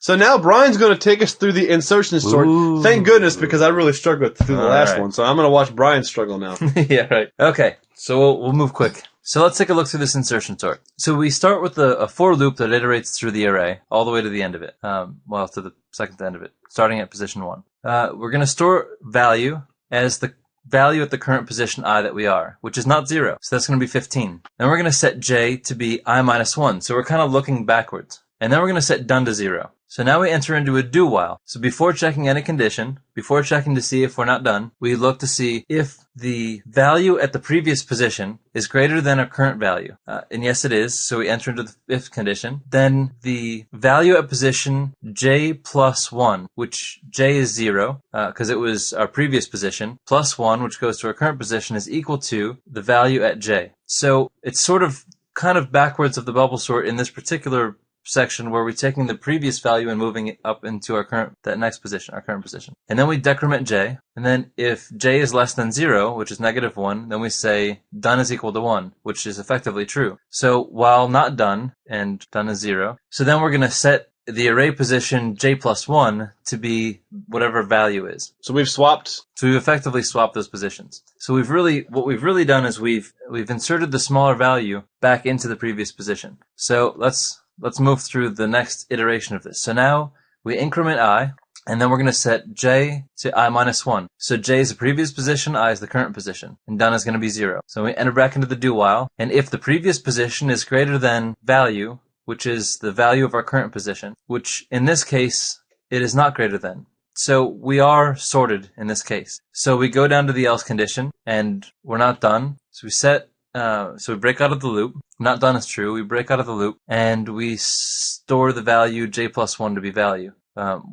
So now Brian's going to take us through the insertion sort. Ooh. Thank goodness, because I really struggled through the last one. So I'm going to watch Brian struggle now. Yeah, right. Okay, so we'll move quick. So let's take a look through this insertion sort. So we start with a for loop that iterates through the array all the way to the end of it. Well, to the second to end of it, starting at position 1. We're going to store value as the value at the current position I that we are, which is not 0. So that's going to be 15. Then we're going to set j to be I minus 1. So we're kind of looking backwards. And then we're going to set done to 0. So now we enter into a do while. So before checking any condition, before checking to see if we're not done, we look to see if the value at the previous position is greater than our current value. And yes, it is. So we enter into the if condition. Then the value at position j plus 1, which j is 0, because it was our previous position, plus 1, which goes to our current position, is equal to the value at j. So it's sort of kind of backwards of the bubble sort in this particular section where we're taking the previous value and moving it up into our current position. And then we decrement j. And then if j is less than 0, which is -1, then we say done is equal to 1, which is effectively true. So while not done, and done is 0, so then we're going to set the array position j plus 1 to be whatever value is. So we've swapped. So we've effectively swapped those positions. So what we've really done is we've inserted the smaller value back into the previous position. So let's move through the next iteration of this. So now we increment I, and then we're going to set j to I minus 1. So j is the previous position, I is the current position, and done is going to be 0. So we enter back into the do while, and if the previous position is greater than value, which is the value of our current position, which in this case, it is not greater than. So we are sorted in this case. So we go down to the else condition, and we're not done. So we break out of the loop. Not done is true. We break out of the loop, and we store the value j plus 1 to be value,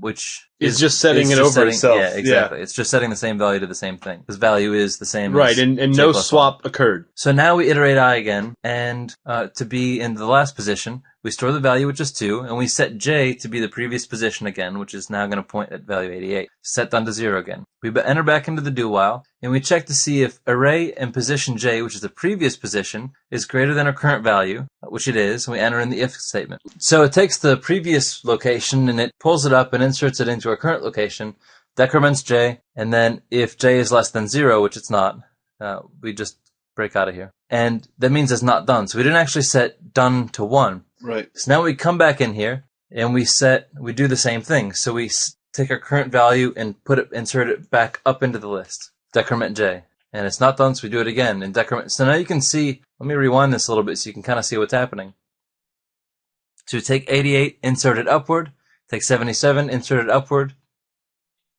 which It's just setting it's it just over setting- itself. Yeah, exactly. It's just setting the same value to the same thing. This value is the same. Right, as and j no plus swap occurred. So now we iterate I again, and to be in the last position, we store the value, which is 2, and we set j to be the previous position again, which is now going to point at value 88. Set down to 0 again. We enter back into the do while, and we check to see if array and position j, which is the previous position, is greater than our current value, which it is, and we enter in the if statement. So it takes the previous location, and it pulls it up and inserts it into our current location, decrements j, and then if j is less than 0, which it's not, we just break out of here. And that means it's not done. So we didn't actually set done to 1. Right. So now we come back in here and we do the same thing. So we take our current value and insert it back up into the list. Decrement j. And it's not done, so we do it again and decrement. So now you can see, let me rewind this a little bit so you can kind of see what's happening. So we take 88, insert it upward, take 77, insert it upward,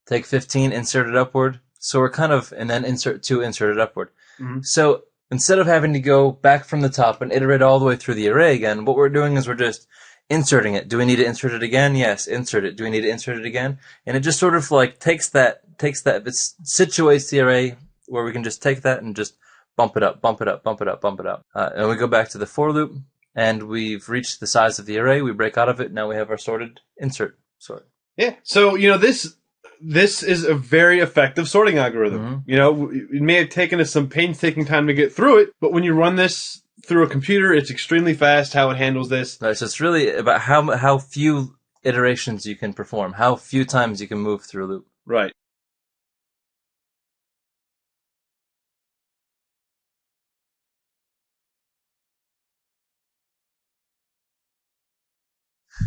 take 15, insert it upward. So we're kind of, and then insert 2, insert it upward. Mm-hmm. So instead of having to go back from the top and iterate all the way through the array again, what we're doing is we're just inserting it. Do we need to insert it again? Yes, insert it. Do we need to insert it again? And it just sort of like takes that, it situates the array where we can just take that and just bump it up, bump it up, bump it up, bump it up. And we go back to the for loop, and we've reached the size of the array. We break out of it. Now we have our sorted insert sort. Yeah. So, this is a very effective sorting algorithm. Mm-hmm. It may have taken us some painstaking time to get through it, but when you run this through a computer, it's extremely fast how it handles this. Right, so it's really about how few iterations you can perform, how few times you can move through a loop. Right.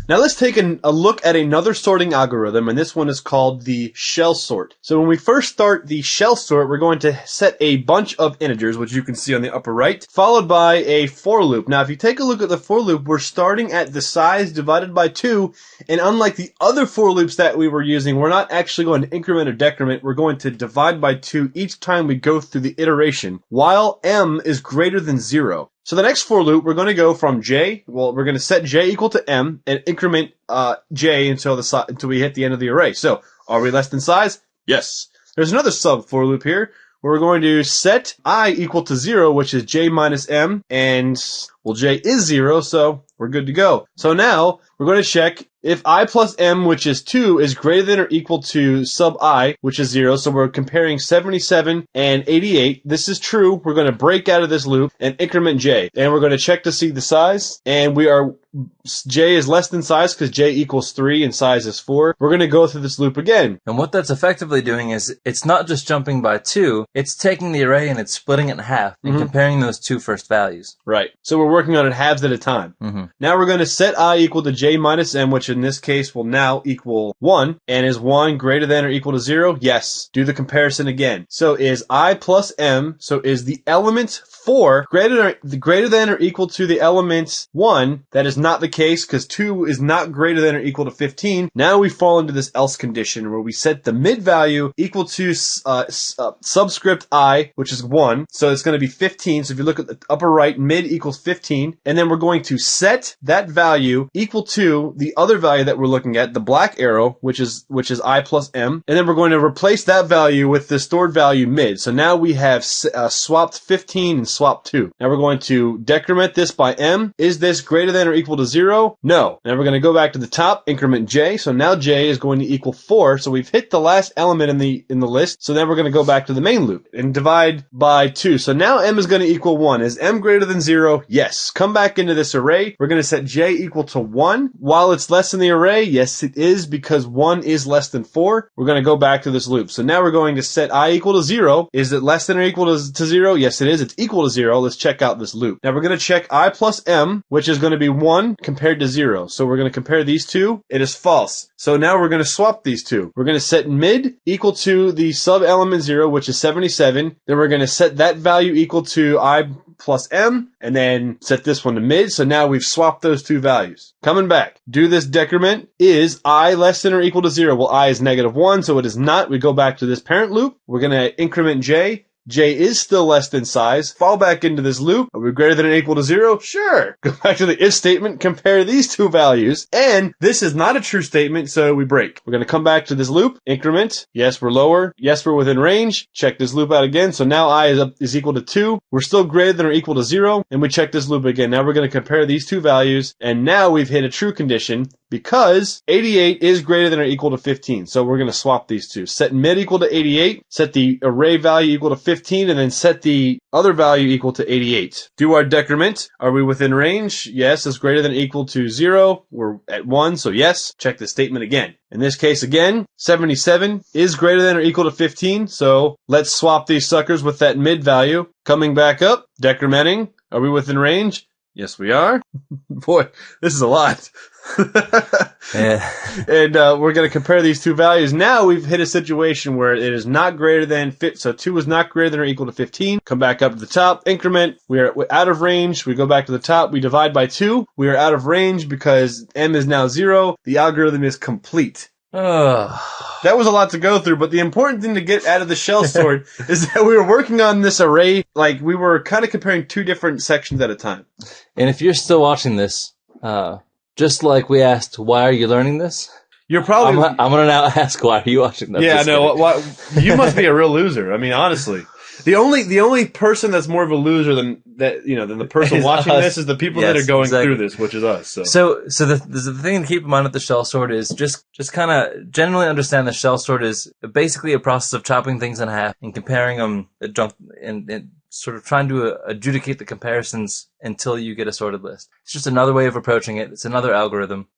Now let's take a look at another sorting algorithm, and this one is called the shell sort. So when we first start the shell sort, we're going to set a bunch of integers, which you can see on the upper right, followed by a for loop. Now if you take a look at the for loop, we're starting at the size divided by 2, and unlike the other for loops that we were using, we're not actually going to increment or decrement. We're going to divide by 2 each time we go through the iteration, while m is greater than 0. So the next for loop, we're going to go from j, we're going to set j equal to m and increment j until we hit the end of the array. So, are we less than size? Yes. There's another sub for loop here where we're going to set I equal to 0, which is j minus m, and, well, j is 0, so we're good to go. So now, we're going to check if I plus m, which is 2, is greater than or equal to sub I, which is 0, so we're comparing 77 and 88. This is true. We're going to break out of this loop and increment j. And we're going to check to see the size, and j is less than size because j equals 3 and size is 4. We're going to go through this loop again. And what that's effectively doing is, it's not just jumping by 2, it's taking the array and it's splitting it in half and comparing those 2 first values. Right. So we're working on it halves at a time. Mm-hmm. Now we're going to set I equal to j minus m, which in this case will now equal 1. And is 1 greater than or equal to 0? Yes. Do the comparison again. So is I plus m, so is the element 4 greater than or equal to the element 1? That is not the case because 2 is not greater than or equal to 15. Now we fall into this else condition where we set the mid value equal to subscript I, which is 1. So it's going to be 15. So if you look at the upper right, mid equals 15. And then we're going to set that value equal to the other value that we're looking at, the black arrow, which is I plus m. And then we're going to replace that value with the stored value mid. So now we have swapped 15 and swapped 2. Now we're going to decrement this by m. Is this greater than or equal to 0? No. Now we're going to go back to the top, increment j. So now j is going to equal 4. So we've hit the last element in the list. So then we're going to go back to the main loop and divide by 2. So now m is going to equal 1. Is m greater than 0? Yes. Come back into this array. We're going to set j equal to 1. While it's less than the array, yes it is, because 1 is less than 4. We're going to go back to this loop. So now we're going to set I equal to 0. Is it less than or equal to 0? Yes it is. It's equal to 0. Let's check out this loop. Now we're going to check I plus m, which is going to be 1 compared to 0. So we're going to compare these two. It is false. So now we're going to swap these two. We're going to set mid equal to the sub element 0, which is 77. Then we're going to set that value equal to I plus m, and then set this one to mid. So now we've swapped those two values. Coming back, do this decrement. Is I less than or equal to 0? Well, I is negative 1, so it is not. We go back to this parent loop. We're going to increment j. j is still less than size. Fall back into this loop. Are we greater than or equal to 0? Sure. Go back to the if statement, compare these two values, and this is not a true statement, so we break. We're going to come back to this loop, increment. Yes, we're lower. Yes, we're within range. Check this loop out again. So now I is equal to 2. We're still greater than or equal to 0, and we check this loop again. Now we're going to compare these two values, and now we've hit a true condition because 88 is greater than or equal to 15. So we're going to swap these two. Set mid equal to 88, set the array value equal to 15, and then set the other value equal to 88. Do our decrement. Are we within range? Yes, it's greater than or equal to 0. We're at 1, so yes. Check the statement again. In this case again, 77 is greater than or equal to 15, so let's swap these suckers with that mid value. Coming back up, decrementing. Are we within range? Yes, we are. Boy, this is a lot. Yeah. And we're going to compare these two values. Now we've hit a situation where it is not greater than so 2 is not greater than or equal to 15. Come back up to the top, increment. We are out of range. We go back to the top. We divide by 2. We are out of range because m is now 0. The algorithm is complete. That was a lot to go through, but the important thing to get out of the shell sort is that we were working on this array, like we were kind of comparing two different sections at a time. And if you're still watching this, just like we asked, why are you learning this? You're probably... I'm going to now ask, why are you watching this? Yeah, no, you must be a real loser. I mean, honestly. The only person that's more of a loser than the person watching this is the people that are going through this, which is us. So the thing to keep in mind with the shell sort is just kind of generally understand the shell sort is basically a process of chopping things in half and comparing them and sort of trying to adjudicate the comparisons until you get a sorted list. It's just another way of approaching it. It's another algorithm.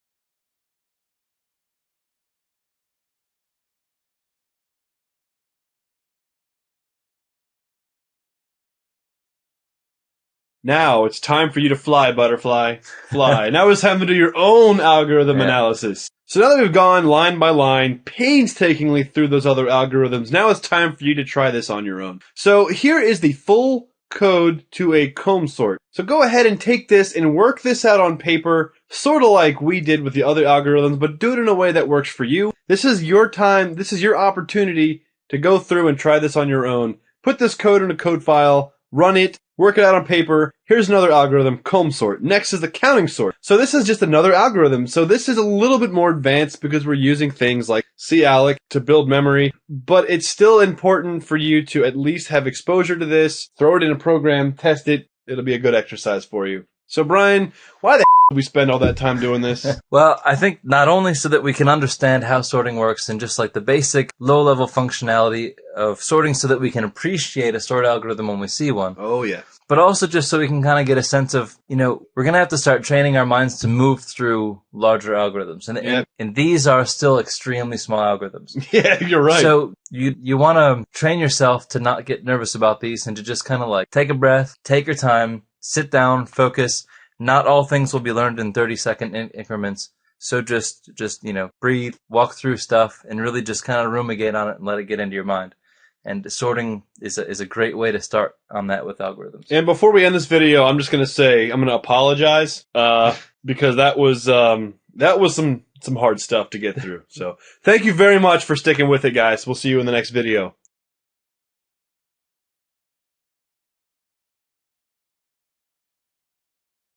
Now it's time for you to fly, butterfly. Fly. Now it's time to do your own algorithm analysis. So now that we've gone line by line, painstakingly through those other algorithms, now it's time for you to try this on your own. So here is the full code to a comb sort. So go ahead and take this and work this out on paper, sort of like we did with the other algorithms, but do it in a way that works for you. This is your time. This is your opportunity to go through and try this on your own. Put this code in a code file, run it, work it out on paper. Here's another algorithm, comb sort. Next is the counting sort. So this is just another algorithm. So this is a little bit more advanced because we're using things like calc to build memory, but it's still important for you to at least have exposure to this, throw it in a program, test it. It'll be a good exercise for you. So Brian, why the did we spend all that time doing this? Well, I think not only so that we can understand how sorting works and just like the basic low-level functionality of sorting so that we can appreciate a sort algorithm when we see one. Oh, yeah. But also just so we can kind of get a sense of, we're going to have to start training our minds to move through larger algorithms. And these are still extremely small algorithms. Yeah, you're right. So you want to train yourself to not get nervous about these and to just kind of like take a breath, take your time, sit down, focus. Not all things will be learned in 30-second increments. So just breathe, walk through stuff, and really just kind of rumigate on it and let it get into your mind. And sorting is a great way to start on that with algorithms. And before we end this video, I'm just going to say I'm going to apologize because that was some hard stuff to get through. So thank you very much for sticking with it, guys. We'll see you in the next video.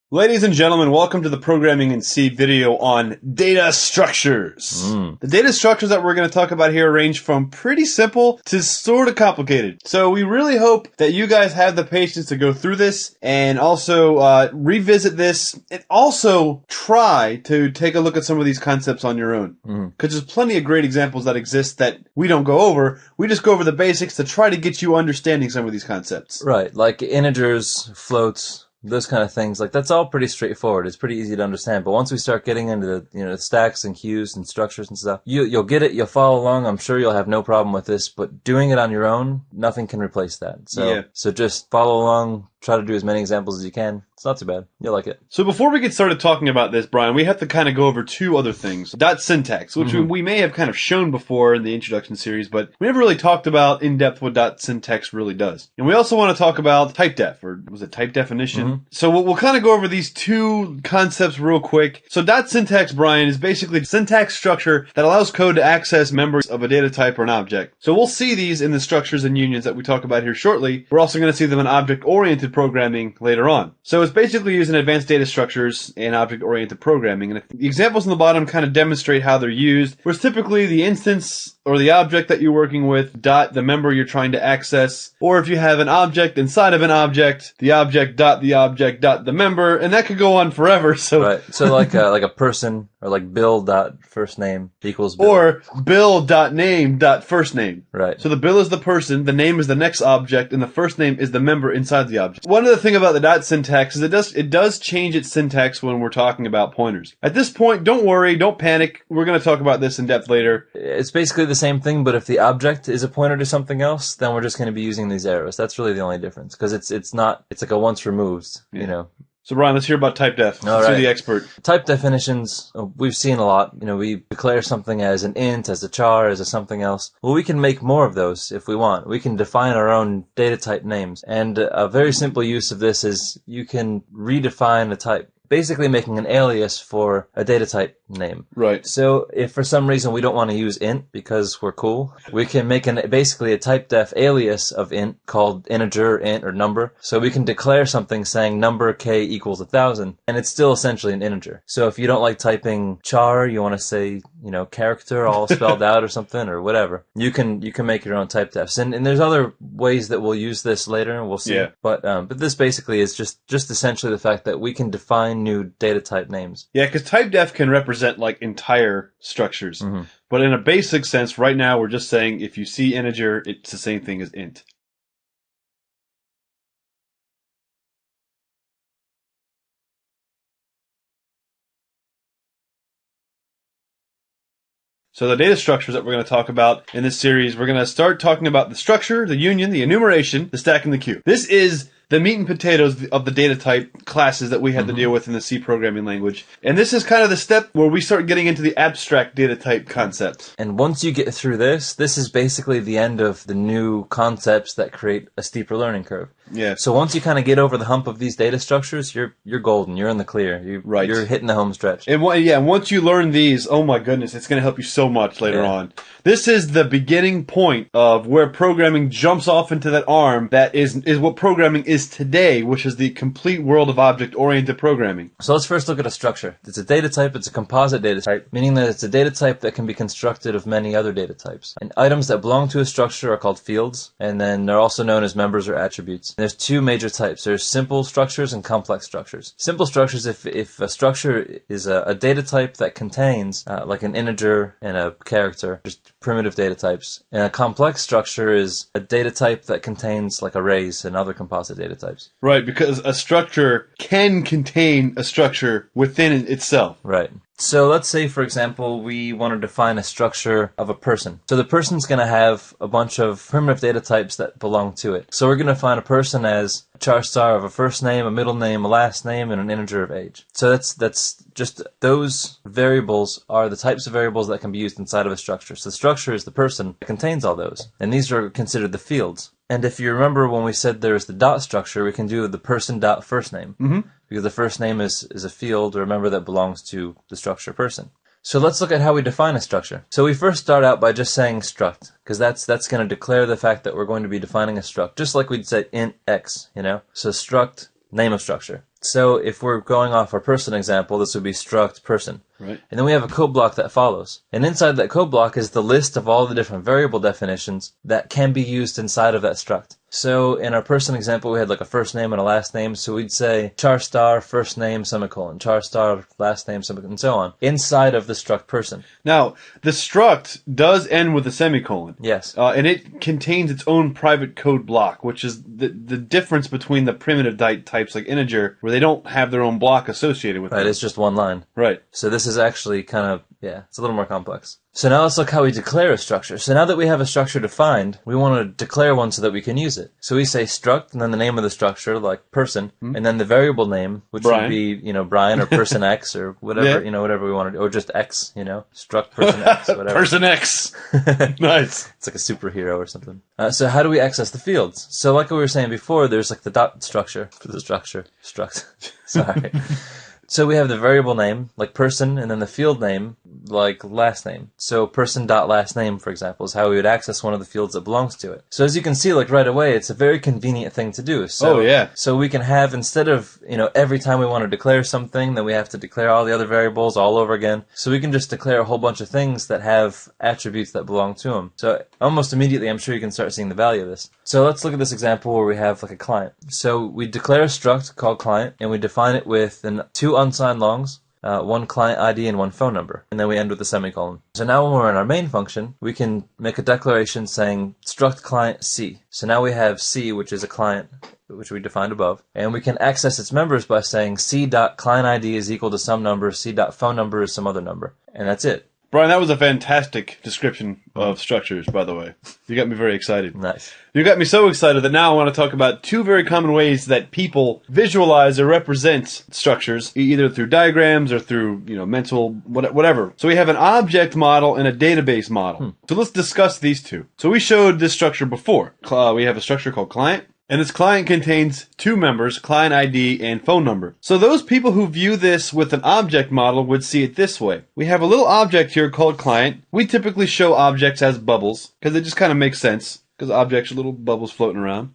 Ladies and gentlemen, welcome to the Programming in C video on data structures. The data structures that we're going to talk about here range from pretty simple to sort of complicated. So we really hope that you guys have the patience to go through this and also revisit this and also try to take a look at some of these concepts on your own. Because there's plenty of great examples that exist that we don't go over. We just go over the basics to try to get you understanding some of these concepts. Right, like integers, floats, those kind of things. Like that's all pretty straightforward. It's pretty easy to understand. But once we start getting into the the stacks and queues and structures and stuff, you'll get it. You'll follow along. I'm sure you'll have no problem with this. But doing it on your own, nothing can replace that. So just follow along. try to do as many examples as you can. It's not too bad. You'll like it. So before we get started talking about this, Brian, we have to kind of go over two other things. Dot syntax, which we may have kind of shown before in the introduction series, but we never really talked about in depth what dot syntax really does. And we also want to talk about type def, or was it type definition? So we'll kind of go over these two concepts real quick. So dot syntax, Brian, is basically syntax structure that allows code to access members of a data type or an object. So we'll see these in the structures and unions that we talk about here shortly. We're also going to see them in object-oriented programming later on. So it's basically using advanced data structures and object-oriented programming. And the examples on the bottom kind of demonstrate how they're used, where it's typically the instance or the object that you're working with, dot the member you're trying to access, or if you have an object inside of an object, the object dot the member, and that could go on forever. So Right. So like a person, or like Bill dot first name equals Bill. or Bill dot name dot first name. Right. So the Bill is the person, the name is the next object, and the first name is the member inside the object. One other thing about the dot syntax is it does change its syntax when we're talking about pointers. At this point, don't worry, don't panic. We're going to talk about this in depth later. It's basically the same thing, but if the object is a pointer to something else, then we're just going to be using these arrows. That's really the only difference, because it's like a once removed, you know. So Brian, let's hear about type def. All Let's right. see the expert. Type definitions, we've seen a lot. You know, we declare something as an int, as a char, as a something else. Well, we can make more of those if we want. We can define our own data type names. And a very simple use of this is you can redefine a type, basically making an alias for a data type name. Right. So if for some reason we don't want to use int because we're cool, we can make basically a type def alias of int called integer, int, or number. So we can declare something saying number k equals 1,000, and it's still essentially an integer. So if you don't like typing char, you want to say, you know, character all spelled out or something, or whatever, you can make your own type defs. And there's other ways that we'll use this later, and we'll see. Yeah. But this basically is just essentially the fact that we can define new data type names. Yeah, because type def can represent like entire structures. But in a basic sense, right now we're just saying if you see integer, it's the same thing as int. So the data structures that we're going to talk about in this series, we're going to start talking about the structure, the union, the enumeration, the stack, and the queue. This is the meat and potatoes of the data type classes that we had to deal with in the C programming language. And this is kind of the step where we start getting into the abstract data type concepts. And once you get through this is basically the end of the new concepts that create a steeper learning curve. Yeah. So once you kind of get over the hump of these data structures, you're golden. You're in the clear. You're hitting the home stretch. And once you learn these, oh my goodness, it's going to help you so much later on. This is the beginning point of where programming jumps off into that arm that is what programming is today, which is the complete world of object-oriented programming. So let's first look at a structure. It's a data type. It's a composite data type, meaning that it's a data type that can be constructed of many other data types. And items that belong to a structure are called fields, and then they're also known as members or attributes. And there's two major types. There's simple structures and complex structures. Simple structures, if a structure is a data type that contains like an integer and a character, just primitive data types. And a complex structure is a data type that contains like arrays and other composite data types. Right, because a structure can contain a structure within itself. Right. So let's say, for example, we want to define a structure of a person. So the person's going to have a bunch of primitive data types that belong to it. So we're going to define a person as a char star of a first name, a middle name, a last name, and an integer of age. So that's just those variables are the types of variables that can be used inside of a structure. So the structure is the person that contains all those. And these are considered the fields. And if you remember when we said there's the dot structure, we can do the person dot first name. Because the first name is a field or a member that belongs to the structure person. So let's look at how we define a structure. So we first start out by just saying struct, because that's going to declare the fact that we're going to be defining a struct, just like we'd say int x, you know? So struct, name of structure. So if we're going off our person example, this would be struct person. Right. And then we have a code block that follows. And inside that code block is the list of all the different variable definitions that can be used inside of that struct. So in our person example, we had like a first name and a last name. So we'd say char star, first name, semicolon, char star, last name, semicolon, and so on, inside of the struct person. Now, the struct does end with a semicolon. Yes. And it contains its own private code block, which is the difference between the primitive types like integer, where they don't have their own block associated with Right, them. it's just one line. Right. So this is actually kind of Yeah, it's a little more complex. So now let's look how we declare a structure. So now that we have a structure defined, we want to declare one so that we can use it. So we say struct, and then the name of the structure, like person, and then the variable name, which Brian. would be, Brian or person X or whatever, Yeah. whatever we want to do, or just X, struct person X, whatever. Person X. Nice. It's like a superhero or something. So how do we access the fields? So like we were saying before, there's like the dot structure for the struct. Sorry. So we have the variable name, like person, and then the field name, like last name. So person.last name, for example, is how we would access one of the fields that belongs to it. So as you can see, like right away, it's a very convenient thing to do. So, Oh, yeah. So we can have, instead of, every time we want to declare something, then we have to declare all the other variables all over again. So we can just declare a whole bunch of things that have attributes that belong to them. So almost immediately, I'm sure you can start seeing the value of this. So let's look at this example where we have like a client. So we declare a struct called client, and we define it with two unsigned longs, one client ID and one phone number, and then we end with a semicolon. So now when we're in our main function, we can make a declaration saying struct client C. So now we have C, which is a client, which we defined above, and we can access its members by saying C.clientID is equal to some number, C.phone number is some other number, and that's it. Brian, that was a fantastic description of structures, by the way. You got me very excited. Nice. You got me so excited that now I want to talk about two very common ways that people visualize or represent structures, either through diagrams or through, mental, whatever. So we have an object model and a database model. So let's discuss these two. So we showed this structure before. We have a structure called client. And this client contains two members, client ID and phone number. So those people who view this with an object model would see it this way. We have a little object here called client. We typically show objects as bubbles because it just kind of makes sense because objects are little bubbles floating around.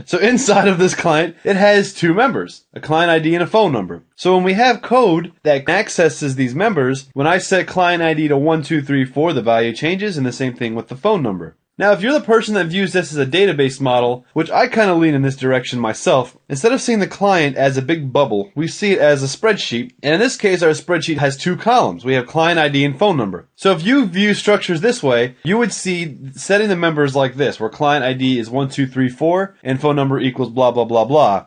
So inside of this client, it has two members, a client ID and a phone number. So when we have code that accesses these members, when I set client ID to 1234, the value changes, and the same thing with the phone number. Now, if you're the person that views this as a database model, which I kind of lean in this direction myself, instead of seeing the client as a big bubble, we see it as a spreadsheet. And in this case, our spreadsheet has two columns. We have client ID and phone number. So if you view structures this way, you would see setting the members like this, where client ID is 1234 and phone number equals blah, blah, blah, blah.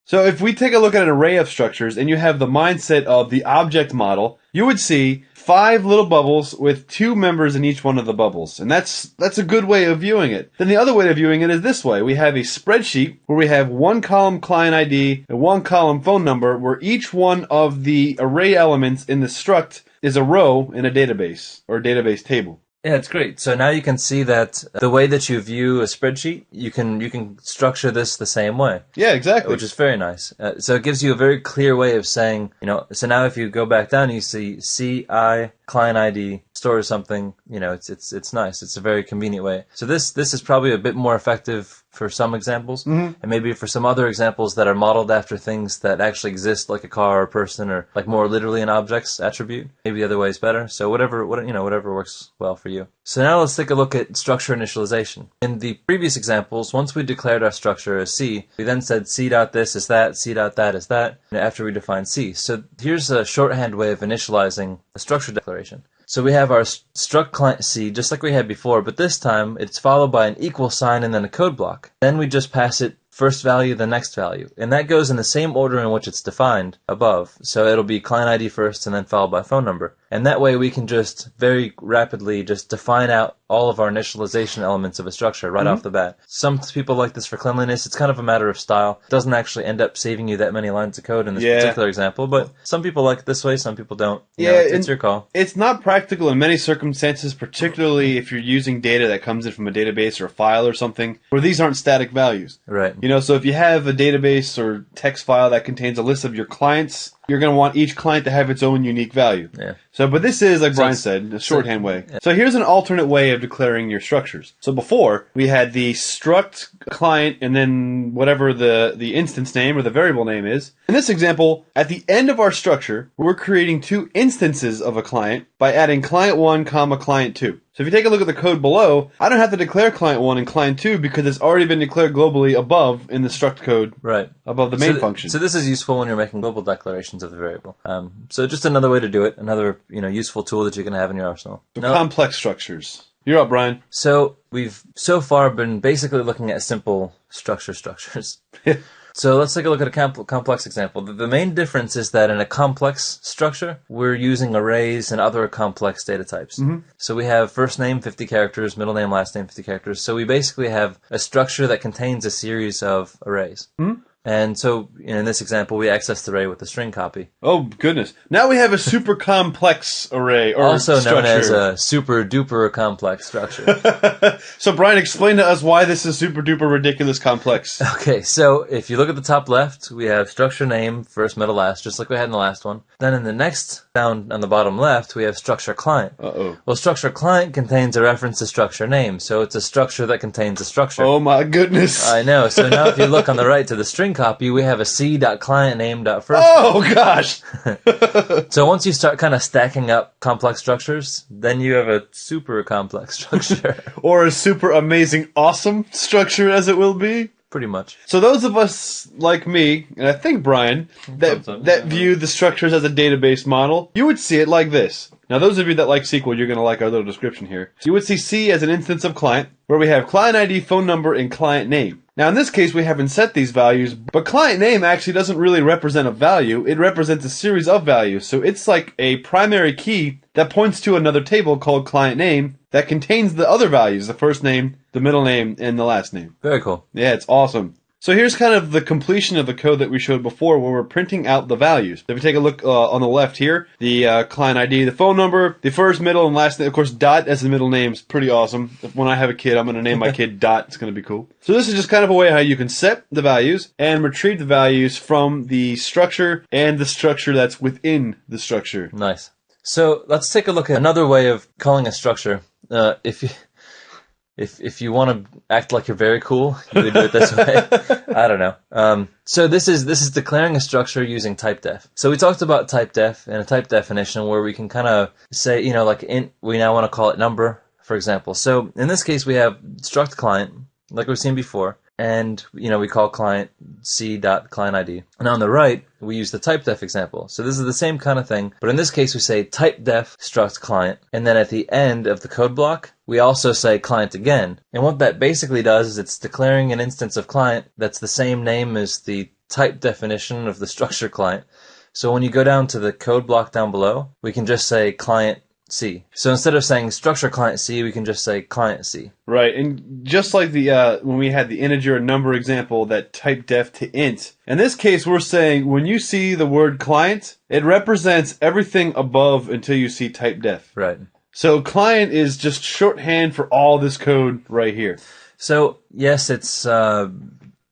So if we take a look at an array of structures and you have the mindset of the object model, you would see 5 little bubbles with 2 members in each one of the bubbles. And that's a good way of viewing it. Then the other way of viewing it is this way. We have a spreadsheet where we have 1 column client ID and 1 column phone number, where each one of the array elements in the struct is a row in a database or database table. Yeah, it's great. So now you can see that the way that you view a spreadsheet, you can structure this the same way. Yeah, exactly. Which is very nice. So it gives you a very clear way of saying, so now if you go back down, you see CI, client ID, store something, it's nice. It's a very convenient way. So this is probably a bit more effective for some examples, and maybe for some other examples that are modeled after things that actually exist, like a car or a person, or like more literally an object's attribute. Maybe the other way is better. So whatever works well for you. So now let's take a look at structure initialization. In the previous examples, once we declared our structure as C, we then said C.this is that, C.that is that, after we define C. So here's a shorthand way of initializing a structure declaration. So we have our struct client C, just like we had before, but this time it's followed by an equal sign and then a code block. Then we just pass it first value, the next value. And that goes in the same order in which it's defined above. So it'll be client ID first and then followed by phone number. And that way we can just very rapidly just define out all of our initialization elements of a structure right off the bat. Some people like this for cleanliness. It's kind of a matter of style. It doesn't actually end up saving you that many lines of code in this particular example, but some people like it this way, some people don't. It's your call. It's not practical in many circumstances, particularly if you're using data that comes in from a database or a file or something, where these aren't static values. Right. So if you have a database or text file that contains a list of your clients, you're going to want each client to have its own unique value. Yeah. But this is, like Brian said, a shorthand way. Yeah. So here's an alternate way of declaring your structures. So before, we had the struct client and then whatever the instance name or the variable name is. In this example, at the end of our structure, we're creating 2 instances of a client by adding client1, client 2. So if you take a look at the code below, I don't have to declare client 1 and client 2 because it's already been declared globally above in the struct code, above the main function. So this is useful when you're making global declarations of the variable. So just another way to do it, another useful tool that you can have in your arsenal. So complex structures. You're up, Brian. So we've so far been basically looking at simple structures. So let's take a look at a complex example. The main difference is that in a complex structure, we're using arrays and other complex data types. So we have first name, 50 characters, middle name, last name, 50 characters. So we basically have a structure that contains a series of arrays. And so in this example, we access the array with a string copy. Oh, goodness. Now we have a super complex array, or Also structure. known as a super duper complex structure. So, Brian, explain to us why this is super duper ridiculous complex. Okay, so if you look at the top left, we have structure name, first, middle, last, just like we had in the last one. Then in the next, down on the bottom left, we have structure client. Uh-oh. Well, structure client contains a reference to structure name, so it's a structure that contains a structure. Oh, my goodness. I know. So now if you look on the right to the string copy, we have a c.clientName.first. Oh, gosh. So once you start kind of stacking up complex structures, then you have a super complex structure. Or a super amazing awesome structure, as it will be. Pretty much. So those of us like me, and I think Brian, that view the structures as a database model, you would see it like this. Now, those of you that like SQL, you're going to like our little description here. You would see C as an instance of client, where we have client ID, phone number, and client name. Now, in this case, we haven't set these values, but client name actually doesn't really represent a value. It represents a series of values. So it's like a primary key that points to another table called client name that contains the other values, the first name, the middle name, and the last name. Very cool. Yeah, it's awesome. So here's kind of the completion of the code that we showed before where we're printing out the values. If we take a look on the left here, the client ID, the phone number, the first, middle, and last name. Of course, Dot as the middle name is pretty awesome. When I have a kid, I'm going to name my kid Dot. It's going to be cool. So this is just kind of a way how you can set the values and retrieve the values from the structure and the structure that's within the structure. Nice. So let's take a look at another way of calling a structure. If you want to act like you're very cool, you would do it this way. I don't know. So this is declaring a structure using typedef. So we talked about typedef and a type definition where we can kind of say, like int, we now want to call it number, for example. So in this case, we have struct client, like we've seen before. And, we call client c.clientID. And on the right, we use the typedef example. So this is the same kind of thing, but in this case, we say typedef struct client. And then at the end of the code block, we also say client again. And what that basically does is it's declaring an instance of client that's the same name as the type definition of the structure client. So when you go down to the code block down below, we can just say client C. So instead of saying structure client C, we can just say client C. Right, and just like the when we had the integer and number example, that typedef to int. In this case, we're saying when you see the word client, it represents everything above until you see typedef. Right. So client is just shorthand for all this code right here. So yes, it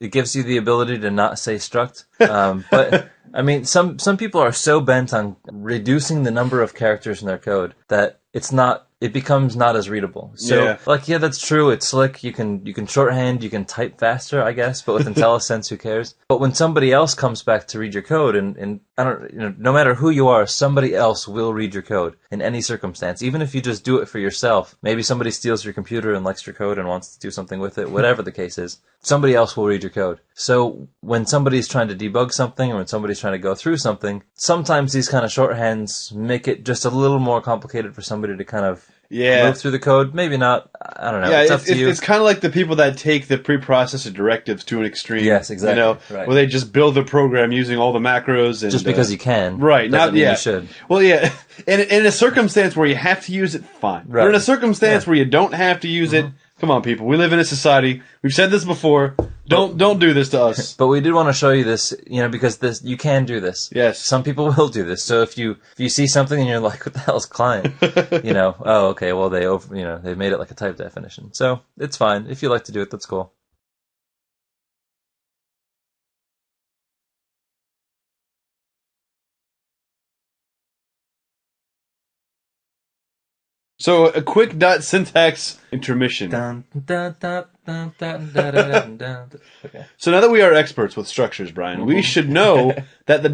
gives you the ability to not say struct, but I mean, some people are so bent on reducing the number of characters in their code that it becomes not as readable. So, that's true. It's slick. You can shorthand, you can type faster, I guess, but with IntelliSense, who cares? But when somebody else comes back to read your code, and I don't, no matter who you are, somebody else will read your code in any circumstance. Even if you just do it for yourself, maybe somebody steals your computer and likes your code and wants to do something with it, whatever the case is, somebody else will read your code. So when somebody's trying to debug something or when somebody's trying to go through something, sometimes these kind of shorthands make it just a little more complicated for somebody to kind of move through the code. Maybe not. I don't know. Yeah, it's up to you. It's kind of like the people that take the preprocessor directives to an extreme. Yes, exactly. Where they just build the program using all the macros. And, just because you can. Right. Doesn't mean you should. Well, yeah. In a circumstance where you have to use it, fine. Right. But in a circumstance where you don't have to use it, come on, people. We live in a society. We've said this before. Don't do this to us. But we did want to show you this, because you can do this. Yes. Some people will do this. So if you see something and you're like, what the hell is client? Oh, okay, well they made it like a type definition. So it's fine. If you like to do it, that's cool. So a quick syntax intermission. Okay. So now that we are experts with structures, Brian, we should know that the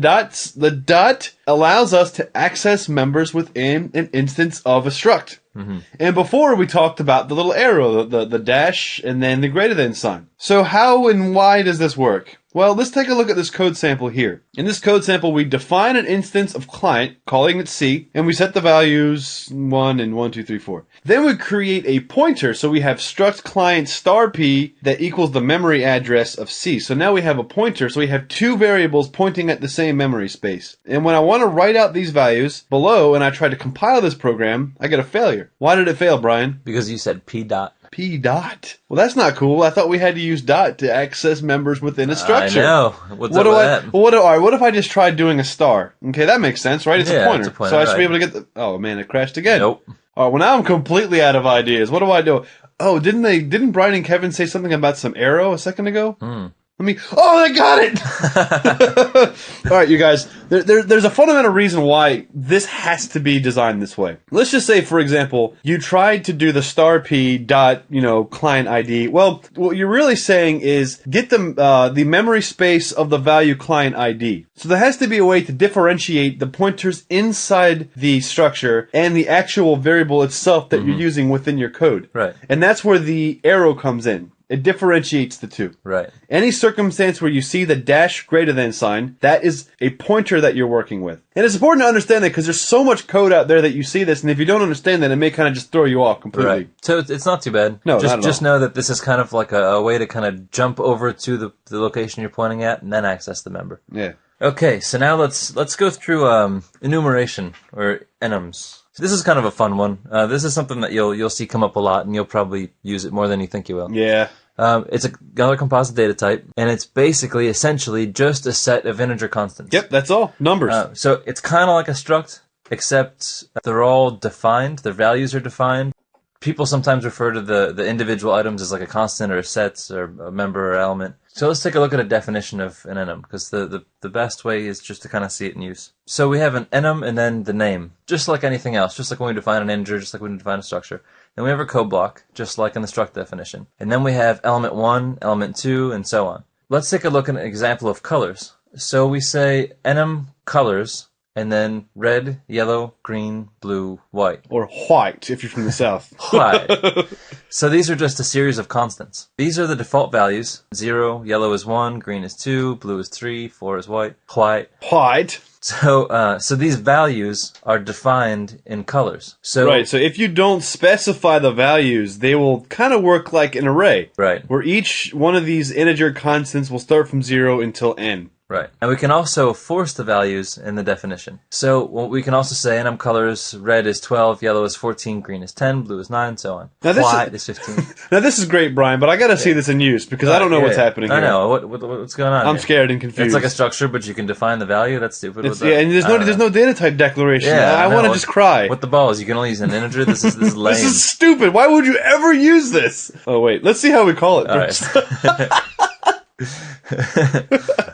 dot allows us to access members within an instance of a struct. Mm-hmm. And before we talked about the little arrow, the dash, and then the greater than sign. So how and why does this work? Well, let's take a look at this code sample here. In this code sample, we define an instance of client, calling it C, and we set the values 1 and 1, 2, 3, 4. Then we create a pointer, so we have struct client star P that equals the memory address of C. So now we have a pointer, so we have two variables pointing at the same memory space. And when I want to write out these values below and I try to compile this program, I get a failure. Why did it fail, Brian? Because you said P dot. P dot. Well, that's not cool. I thought we had to use dot to access members within a structure. I know. What's up with that? Well, what if I just tried doing a star? Okay, that makes sense, right? It's a pointer. So I should be able to get the... Oh, man, it crashed again. Nope. Oh, well, now I'm completely out of ideas. What do I do? Oh, didn't Brian and Kevin say something about some arrow a second ago? Oh, they got it! All right, you guys. There's a fundamental reason why this has to be designed this way. Let's just say, for example, you tried to do the star P dot, client ID. Well, what you're really saying is get the memory space of the value client ID. So there has to be a way to differentiate the pointers inside the structure and the actual variable itself that you're using within your code. Right. And that's where the arrow comes in. It differentiates the two. Right. Any circumstance where you see the dash greater than sign, that is a pointer that you're working with. And it's important to understand that because there's so much code out there that you see this, and if you don't understand that, it may kind of just throw you off completely. Right. So it's not too bad. No, just know that this is kind of like a way to kind of jump over to the location you're pointing at and then access the member. Yeah. Okay, so now let's go through enumeration or enums. So this is kind of a fun one. This is something that you'll see come up a lot, and you'll probably use it more than you think you will. Yeah. It's another composite data type, and it's basically, essentially, just a set of integer constants. Yep, that's all. Numbers. So it's kind of like a struct, except they're all defined. Their values are defined. People sometimes refer to the individual items as like a constant or a set or a member or element. So let's take a look at a definition of an enum, because the best way is just to kind of see it in use. So we have an enum and then the name, just like anything else, just like when we define an integer, just like when we define a structure. Then we have a code block, just like in the struct definition. And then we have element 1, element 2, and so on. Let's take a look at an example of colors. So we say enum colors, and then red, yellow, green, blue, white. Or white, if you're from the south. White. So these are just a series of constants. These are the default values. 0, yellow is 1, green is 2, blue is 3, 4 is white, white. White. So these values are defined in colors. So Right, so if you don't specify the values, they will kind of work like an array. Right. Where each one of these integer constants will start from 0 until n. Right. And we can also force the values in the definition. So we can also say enum colors, red is 12, yellow is 14, green is 10, blue is 9, so on. Now White is 15. Now this is great, Brian, but I gotta see this in use, because I don't know what's happening here. I know. What's going on I'm here? scared and confused. It's like a structure, but you can define the value? That's stupid. Yeah, and there's no data type declaration. Yeah, I want to just cry. What the balls? You can only use an integer? This is lame. This is stupid. Why would you ever use this? Oh, wait. Let's see how we call it. All right.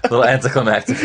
Little anticlimactic.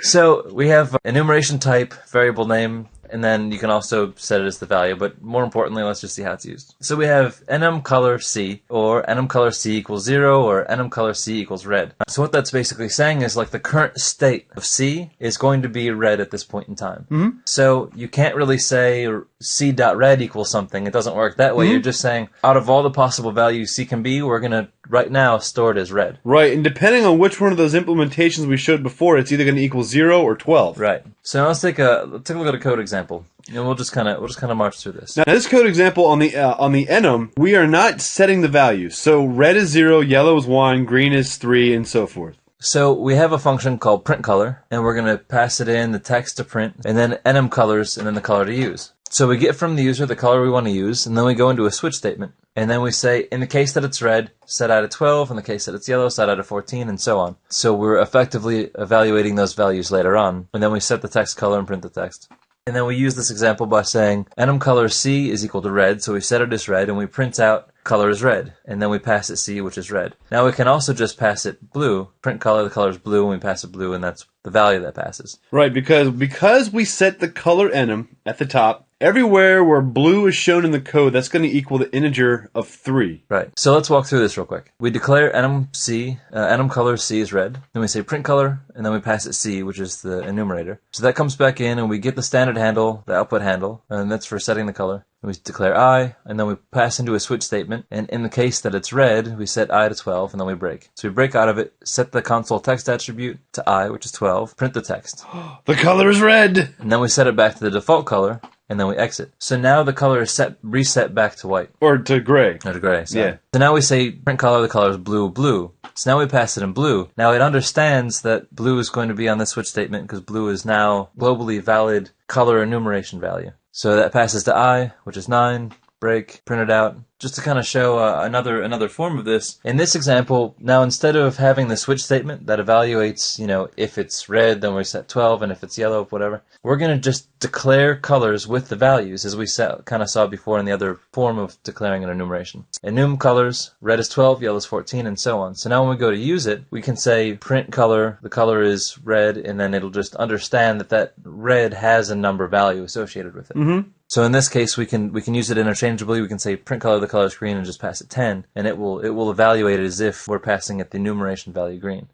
So we have enumeration type, variable name, and then you can also set it as the value, but more importantly, let's just see how it's used. So we have enum color C, or enum color C equals 0, or enum color C equals red. So what that's basically saying is like the current state of C is going to be red at this point in time. Mm-hmm. So you can't really say C.red equals something. It doesn't work that way. Mm-hmm. You're just saying out of all the possible values C can be, we're going to right now store it as red. Right, and depending on which one of those implementations we showed before, it's either going to equal 0 or 12. Right. So now let's take a look at a code example, and we'll just kind of march through this. Now, this code example on the enum, we are not setting the values. So red is 0, yellow is 1, green is 3, and so forth. So we have a function called printColor, and we're going to pass it in the text to print, and then enum colors, and then the color to use. So we get from the user the color we want to use, and then we go into a switch statement. And then we say, in the case that it's red, set out of 12. In the case that it's yellow, set out of 14, and so on. So we're effectively evaluating those values later on. And then we set the text color and print the text. And then we use this example by saying, enum color C is equal to red. So we set it as red, and we print out color is red. And then we pass it C, which is red. Now we can also just pass it blue. Print color, the color is blue, and we pass it blue, and that's the value that passes. Right, because we set the color enum at the top, everywhere where blue is shown in the code, that's going to equal the integer of 3. Right. So let's walk through this real quick. We declare enum C, enum color C is red. Then we say print color, and then we pass it C, which is the enumerator. So that comes back in, and we get the standard handle, the output handle, and that's for setting the color. And we declare I, and then we pass into a switch statement, and in the case that it's red, we set I to 12, and then we break. So we break out of it, set the console text attribute to I, which is 12, print the text. The color is red! And then we set it back to the default color, and then we exit. So now the color is reset back to white. Or to gray. Or to gray, Yeah. So now we say print color, the color is blue, blue. So now we pass it in blue. Now it understands that blue is going to be on this switch statement because blue is now globally valid color enumeration value. So that passes to I, which is 9, break, print it out. Just to kind of show another form of this. In this example, now instead of having the switch statement that evaluates, if it's red, then we set 12, and if it's yellow, whatever, we're going to just declare colors with the values, as we kind of saw before in the other form of declaring an enumeration. Enum colors, red is 12, yellow is 14, and so on. So now when we go to use it, we can say print color, the color is red, and then it'll just understand that red has a number value associated with it. Mm-hmm. So in this case, we can use it interchangeably. We can say print color, the color is green, and just pass it 10, and it will evaluate it as if we're passing it the enumeration value green.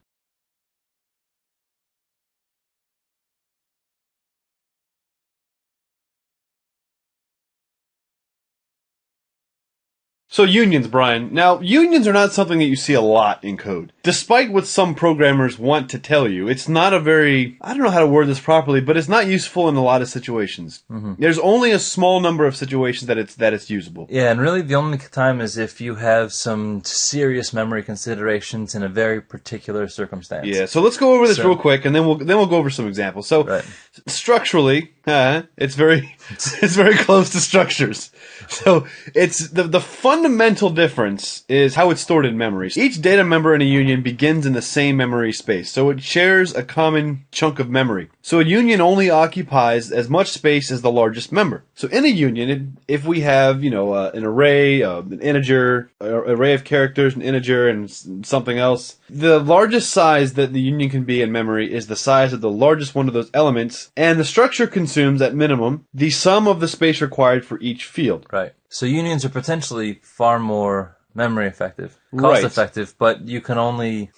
So unions, Brian. Now, unions are not something that you see a lot in code. Despite what some programmers want to tell you, it's not a very, I don't know how to word this properly, but it's not useful in a lot of situations. Mm-hmm. There's only a small number of situations that it's usable. Yeah, and really the only time is if you have some serious memory considerations in a very particular circumstance. Yeah, so let's go over this real quick, and then we'll go over some examples. So, structurally, it's very close to structures. So it's the fundamental difference is how it's stored in memory. Each data member in a union begins in the same memory space, so it shares a common chunk of memory. So a union only occupies as much space as the largest member. So in a union, if we have an array, an integer, an array of characters, an integer, and something else, the largest size that the union can be in memory is the size of the largest one of those elements, and the structure consumes at minimum the sum of the space required for each field. Right. So unions are potentially far more memory effective, cost effective, but you can only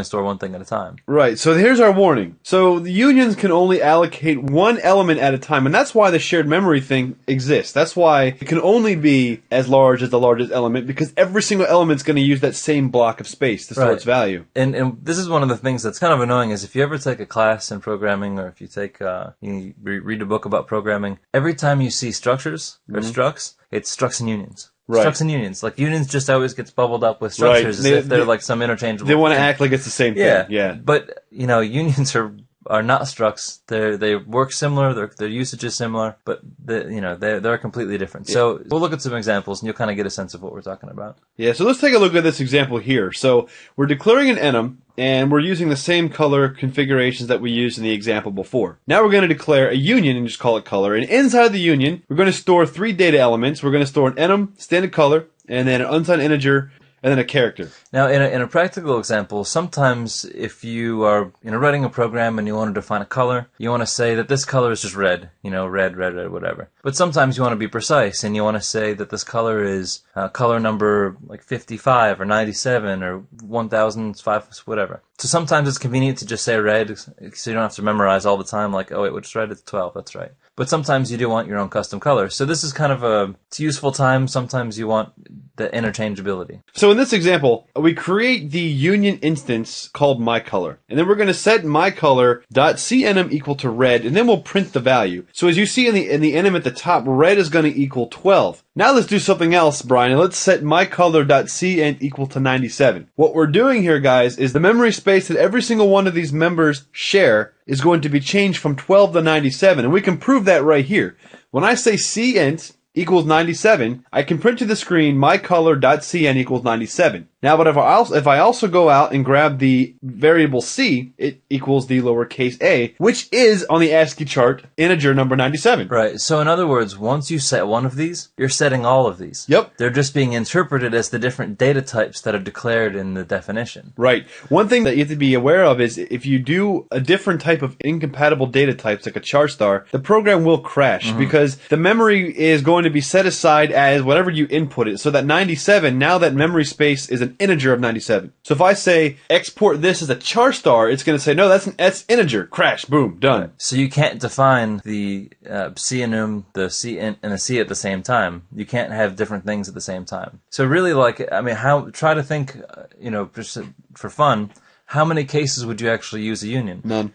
store one thing at a time. Right. So here's our warning. So the unions can only allocate one element at a time, and that's why the shared memory thing exists. That's why it can only be as large as the largest element, because every single element's going to use that same block of space to store its value. And this is one of the things that's kind of annoying is if you ever take a class in programming, or if you take you read a book about programming, every time you see structures or structs, it's structs and unions. Right. Structs and unions. Like, unions just always gets bubbled up with structures as if they're like some interchangeable They want to act like it's the same thing. Yeah. But, unions are not structs. They work similar, their usage is similar, but they're completely different. Yeah. So we'll look at some examples and you'll kind of get a sense of what we're talking about. Yeah, so let's take a look at this example here. So we're declaring an enum, and we're using the same color configurations that we used in the example before. Now we're going to declare a union and just call it color. And inside the union, we're going to store 3 data elements. We're going to store an enum, standard color, and then an unsigned integer, and then a character. Now, in a practical example, sometimes if you are writing a program and you want to define a color, you want to say that this color is just red, red, whatever. But sometimes you want to be precise and you want to say that this color is color number like 55 or 97 or 1005, whatever. So sometimes it's convenient to just say red, so you don't have to memorize all the time like, oh wait, which red? It's 12, that's right. But sometimes you do want your own custom color. So this is kind of it's a useful time. Sometimes you want the interchangeability. So in this example, we create the union instance called myColor. And then we're going to set myColor.cnum equal to red, and then we'll print the value. So as you see in the enum at the top, red is going to equal 12. Now let's do something else, Brian, and let's set myColor.cn equal to 97. What we're doing here, guys, is the memory space that every single one of these members share is going to be changed from 12 to 97, and we can prove that right here. When I say cint equals 97, I can print to the screen myColor.cn equals 97. Now, but if I also go out and grab the variable c, it equals the lowercase a, which is on the ASCII chart integer number 97. Right. So in other words, once you set one of these, you're setting all of these. Yep. They're just being interpreted as the different data types that are declared in the definition. Right. One thing that you have to be aware of is if you do a different type of incompatible data types, like a char star, the program will crash because the memory is going to be set aside as whatever you input it. So that 97, now that memory space is an integer of 97. So if I say export this as a char star, it's going to say, no, that's integer. Crash. Boom. Done. So you can't define the C and the C and the C at the same time. You can't have different things at the same time. So really, try to think, just for fun, how many cases would you actually use a union? None.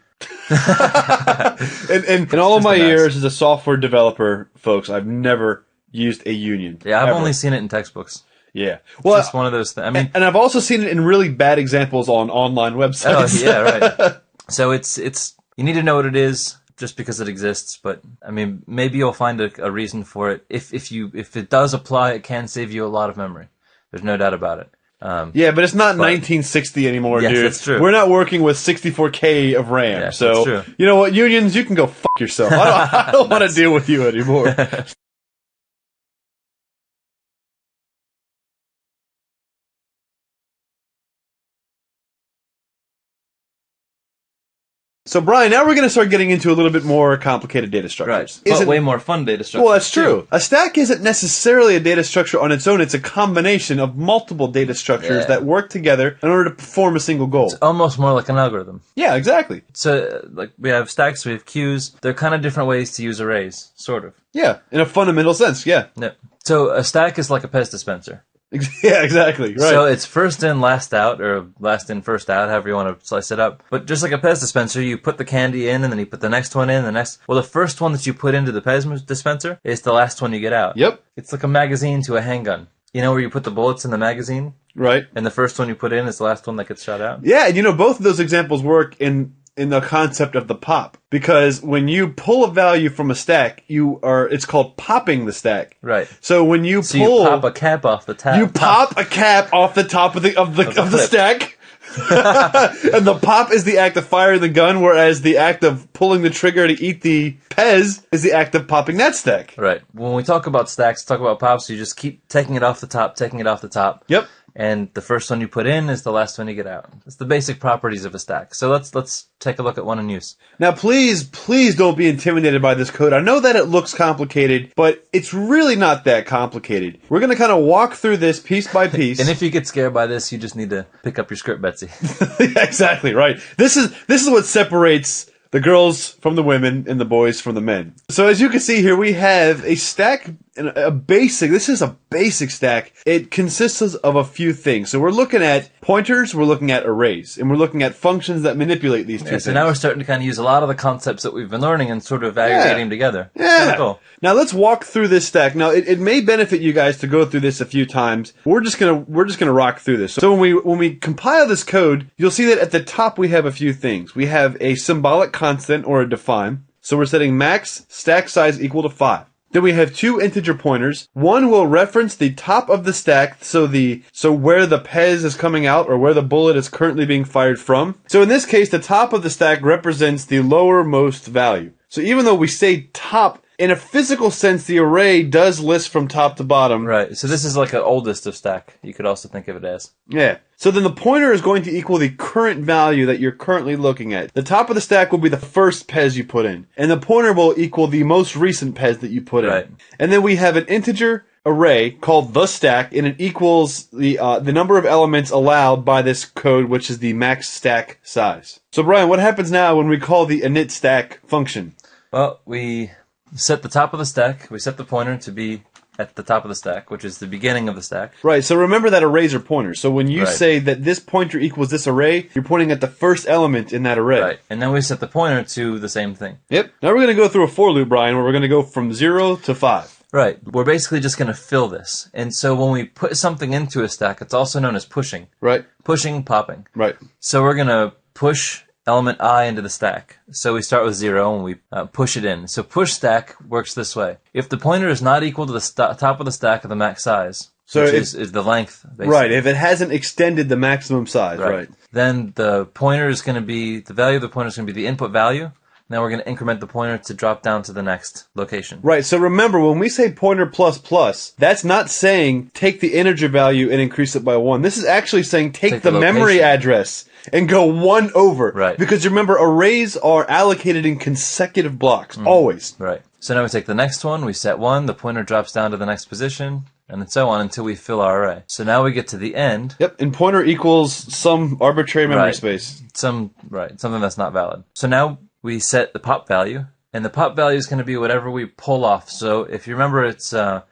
in all of my years as a software developer, folks, I've never used a union. Yeah, I've ever. only seen it in textbooks. Yeah. Well, it's just one of those things. I mean, and I've also seen it in really bad examples on online websites. Oh, yeah, right. So it's you need to know what it is just because it exists, but I mean, maybe you'll find a reason for it. If it does apply, it can save you a lot of memory. There's no doubt about it. Yeah, but it's not 1960 anymore, yes, dude. That's true. We're not working with 64K of RAM. Yeah, so, that's true. You know what, unions, you can go fuck yourself. I don't want to deal with you anymore. So, Brian, now we're going to start getting into a little bit more complicated data structures. Right. But way more fun data structures. Well, that's true. A stack isn't necessarily a data structure on its own. It's a combination of multiple data structures that work together in order to perform a single goal. It's almost more like an algorithm. Yeah, exactly. So, we have stacks, we have queues. They're kind of different ways to use arrays, sort of. Yeah, in a fundamental sense, yeah. So, a stack is like a Pez dispenser. Yeah, exactly. Right. So it's first in, last out, or last in, first out, however you want to slice it up. But just like a Pez dispenser, you put the candy in, and then you put the next one in, Well, the first one that you put into the Pez dispenser is the last one you get out. Yep. It's like a magazine to a handgun. You know where you put the bullets in the magazine? Right. And the first one you put in is the last one that gets shot out? Yeah, and both of those examples work in the concept of the pop. Because when you pull a value from a stack, it's called popping the stack. Right. So when you you pop a cap off the top. You pop a cap off the top of the stack. And the pop is the act of firing the gun, whereas the act of pulling the trigger to eat the Pez is the act of popping that stack. Right. When we talk about stacks, talk about pops, you just keep taking it off the top. Yep. And the first one you put in is the last one you get out. It's the basic properties of a stack. So let's take a look at one in use. Now, please don't be intimidated by this code. I know that it looks complicated, but it's really not that complicated. We're going to kind of walk through this piece by piece. And if you get scared by this, you just need to pick up your script, Betsy. Yeah, exactly, right. This is what separates the girls from the women and the boys from the men. So as you can see here, we have a stack, this is a basic stack. It consists of a few things. So we're looking at pointers, we're looking at arrays, and we're looking at functions that manipulate these two things. So now we're starting to kind of use a lot of the concepts that we've been learning and sort of aggregating them together. Yeah. Cool. Now let's walk through this stack. Now it may benefit you guys to go through this a few times. We're just gonna rock through this. So when we compile this code, you'll see that at the top we have a few things. We have a symbolic constant or a define. So we're setting max stack size equal to 5. Then we have two integer pointers. One will reference the top of the stack, so where the Pez is coming out or where the bullet is currently being fired from. So in this case, the top of the stack represents the lowermost value. So even though we say top, in a physical sense, the array does list from top to bottom. Right. So this is like an oldest of stack. You could also think of it as. Yeah. So then the pointer is going to equal the current value that you're currently looking at. The top of the stack will be the first Pez you put in. And the pointer will equal the most recent Pez that you put in. And then we have an integer array called the stack, and it equals the number of elements allowed by this code, which is the max stack size. So Brian, what happens now when we call the init stack function? Well, we set the top of the stack. We set the pointer to be at the top of the stack, which is the beginning of the stack. Right, so remember that arrays are pointers. So when you say that this pointer equals this array, you're pointing at the first element in that array. Right, and then we set the pointer to the same thing. Yep. Now we're going to go through a for loop, Brian, where we're going to go from 0 to 5. Right, we're basically just going to fill this. And so when we put something into a stack, it's also known as pushing. Right. Pushing, popping. Right. So we're going to push element I into the stack. So we start with 0 and we push it in. So push stack works this way. If the pointer is not equal to the top of the stack of the max size, So which is the length, basically. Right, if it hasn't extended the maximum size, right. Then the pointer is going to be, the value of the pointer is going to be the input value. Now we're going to increment the pointer to drop down to the next location. Right, so remember, when we say pointer plus plus, that's not saying take the integer value and increase it by 1. This is actually saying take the memory address and go 1 over. Right. Because remember, arrays are allocated in consecutive blocks, always. Right. So now we take the next one, we set 1, the pointer drops down to the next position, and so on until we fill our array. So now we get to the end. Yep, and pointer equals some arbitrary memory space. Something that's not valid. So now we set the pop value, and the pop value is going to be whatever we pull off. So if you remember, it's the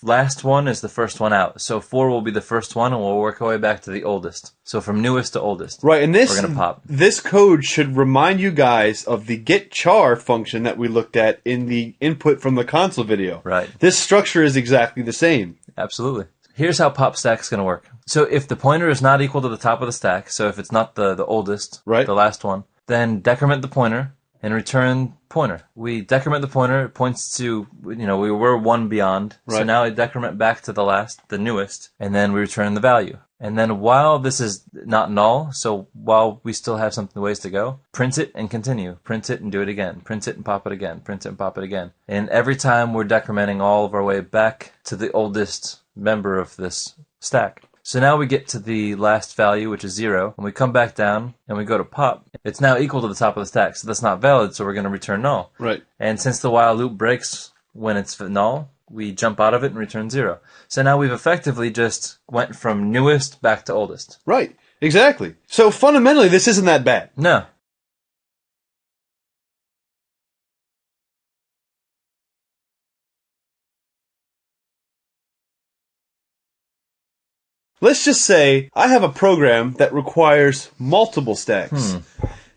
last one is the first one out. So 4 will be the first one, and we'll work our way back to the oldest. So from newest to oldest. Right, and we're going to pop. This code should remind you guys of the getChar function that we looked at in the input from the console video. Right. This structure is exactly the same. Absolutely. Here's how pop stack is going to work. So if the pointer is not equal to the top of the stack, so if it's not the oldest, the last one, then decrement the pointer and return pointer. We decrement the pointer, it points to, we were 1 beyond, so now I decrement back to the newest, and then we return the value. And then while this is not null, so while we still have some ways to go, print it and continue. Print it and do it again. Print it and pop it again. Print it and pop it again. And every time we're decrementing all of our way back to the oldest member of this stack. So now we get to the last value, which is 0, and we come back down, and we go to pop. It's now equal to the top of the stack, so that's not valid, so we're going to return null. Right. And since the while loop breaks when it's null, we jump out of it and return 0. So now we've effectively just went from newest back to oldest. Right, exactly. So fundamentally, this isn't that bad. No. Let's just say I have a program that requires multiple stacks.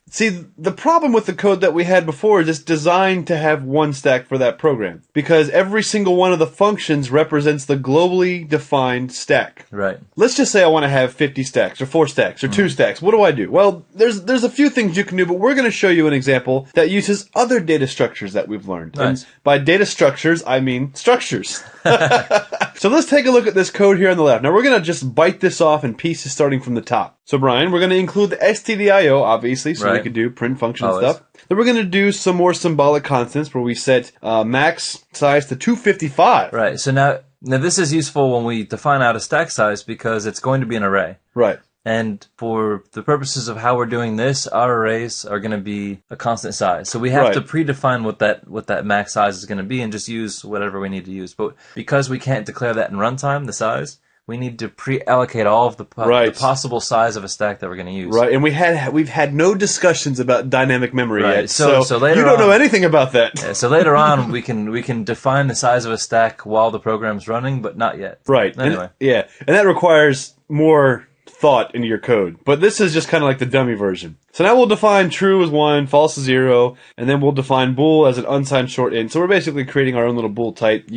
See, the problem with the code that we had before is it's designed to have 1 stack for that program. Because every single one of the functions represents the globally defined stack. Right. Let's just say I want to have 50 stacks, or 4 stacks, or 2 stacks. What do I do? Well, there's a few things you can do, but we're going to show you an example that uses other data structures that we've learned. Nice. And by data structures, I mean structures. So let's take a look at this code here on the left. Now we're going to just bite this off in pieces starting from the top. So Brian, we're going to include the stdio, obviously, so we can do print function stuff. Then we're going to do some more symbolic constants where we set max size to 255. Right, so now this is useful when we define out a stack size because it's going to be an array. Right. And for the purposes of how we're doing this, our arrays are going to be a constant size. So we have to predefine what that max size is going to be and just use whatever we need to use. But because we can't declare that in runtime, the size, we need to pre-allocate all of the possible size of a stack that we're going to use. Right, and we've had no discussions about dynamic memory yet. So later you don't know anything about that. Yeah, so later on, we can define the size of a stack while the program's running, but not yet. Right. Anyway. And that requires more thought into your code. But this is just kind of like the dummy version. So now we'll define true as 1, false as 0, and then we'll define bool as an unsigned short int. So we're basically creating our own little bool type,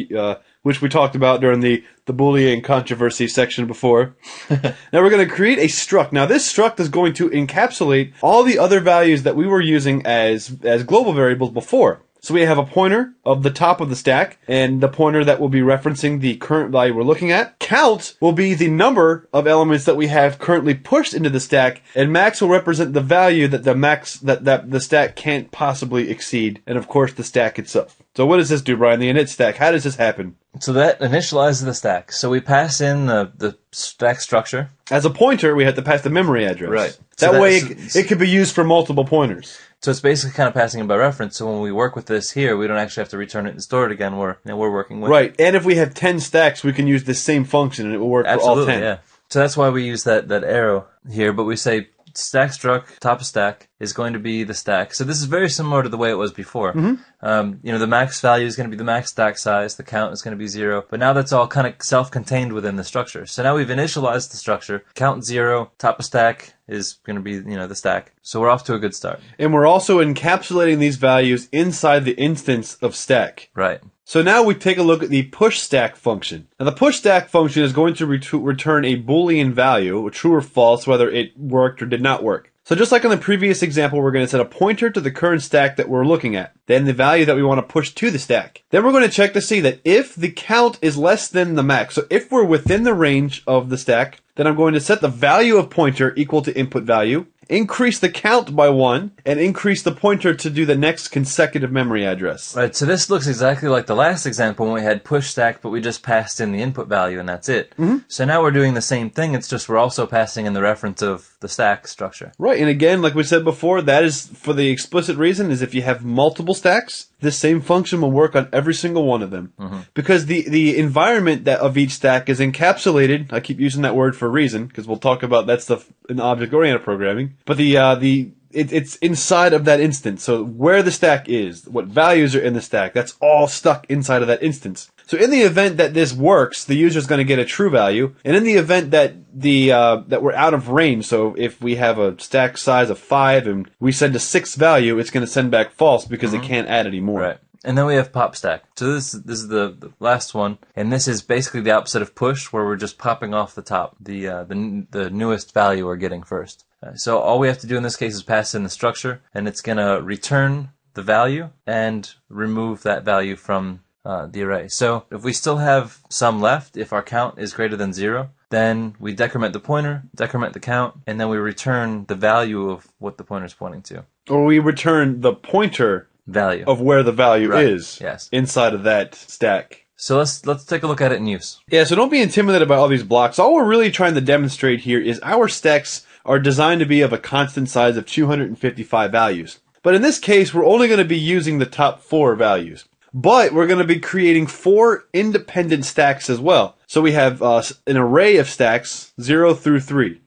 which we talked about during the Boolean controversy section before. Now we're going to create a struct. Now this struct is going to encapsulate all the other values that we were using as global variables before. So we have a pointer of the top of the stack, and the pointer that will be referencing the current value we're looking at. Count will be the number of elements that we have currently pushed into the stack, and max will represent the value that the stack can't possibly exceed, and of course the stack itself. So what does this do, Brian? The init stack, how does this happen? So that initializes the stack. So we pass in the stack structure. As a pointer, we have to pass the memory address. Right. That way it could be used for multiple pointers. So it's basically kind of passing it by reference. So when we work with this here, we don't actually have to return it and store it again. We're working with Right. And if we have 10 stacks, we can use the same function and it will work for all 10. Yeah. So that's why we use that arrow here. But we say stack struct, top of stack, is going to be the stack. So this is very similar to the way it was before. The max value is going to be the max stack size, the count is going to be 0, but now that's all kind of self-contained within the structure. So now we've initialized the structure, count 0, top of stack is going to be, the stack. So we're off to a good start. And we're also encapsulating these values inside the instance of stack. Right. So now we take a look at the push stack function. Now the push stack function is going to return a Boolean value, true or false, whether it worked or did not work. So just like in the previous example, we're going to set a pointer to the current stack that we're looking at, then the value that we want to push to the stack. Then we're going to check to see that if the count is less than the max, so if we're within the range of the stack, then I'm going to set the value of pointer equal to input value, increase the count by 1, and increase the pointer to do the next consecutive memory address. Right, so this looks exactly like the last example when we had push stack, but we just passed in the input value and that's it. So now we're doing the same thing, it's just we're also passing in the reference of the stack structure. Right, and again, like we said before, that is for the explicit reason is if you have multiple stacks, this same function will work on every single one of them. Because the environment of each stack is encapsulated, I keep using that word for a reason, because we'll talk about that stuff in object-oriented programming, but it's inside of that instance. So where the stack is, what values are in the stack, that's all stuck inside of that instance. So in the event that this works, the user is going to get a true value, and in the event that that we're out of range, so if we have a stack size of 5 and we send a 6 value, it's going to send back false because it can't add any more. Right. And then we have pop stack. So this is the last one, and this is basically the opposite of push, where we're just popping off the top, the newest value we're getting first. So all we have to do in this case is pass in the structure, and it's going to return the value and remove that value from the array. So if we still have some left, if our count is greater than 0, then we decrement the pointer, decrement the count, and then we return the value of what the pointer is pointing to. Or we return the pointer Value of where the value is inside of that stack. So let's take a look at it in use. Yeah, so don't be intimidated by all these blocks. All we're really trying to demonstrate here is our stacks are designed to be of a constant size of 255 values. But in this case, we're only going to be using the top 4 values. But we're going to be creating 4 independent stacks as well. So we have an array of stacks, 0 through 3.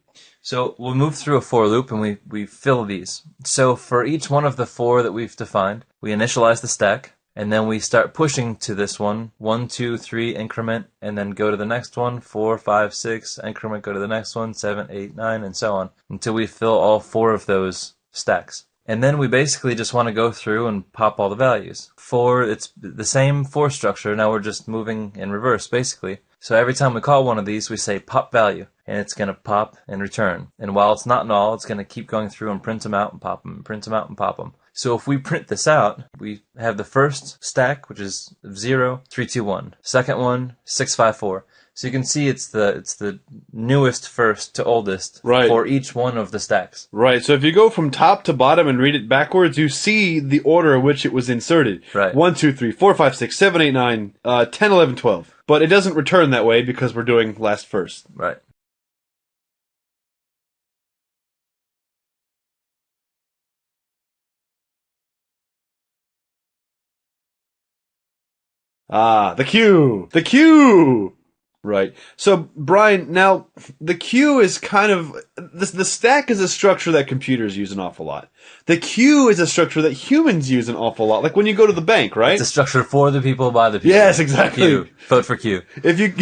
So we'll move through a for loop and we fill these. So for each one of the 4 that we've defined, we initialize the stack, and then we start pushing to this one, 1, 2, 3, increment, and then go to the next one, 4, 5, 6, increment, go to the next one, 7, 8, 9, and so on, until we fill all 4 of those stacks. And then we basically just want to go through and pop all the values. It's the same for structure, now we're just moving in reverse, basically. So every time we call one of these, we say pop value, and it's going to pop and return. And while it's not null, it's going to keep going through and print them out and pop them, and print them out and pop them. So if we print this out, we have the first stack, which is 0, 3, 2, 1. Second one, 6, 5, 4. So you can see it's the newest first to oldest for each one of the stacks. Right. So if you go from top to bottom and read it backwards, you see the order in which it was inserted. Right. 1, 2, 3, 4, 5, 6, 7, 8, 9, 10, 11, 12. But it doesn't return that way because we're doing last first. Right. Ah, the queue! The queue! Right. So, Brian, now, the queue is kind of... The stack is a structure that computers use an awful lot. The queue is a structure that humans use an awful lot. Like when you go to the bank, right? It's a structure for the people, by the people. Yes, exactly. Q. Vote for Q. If you...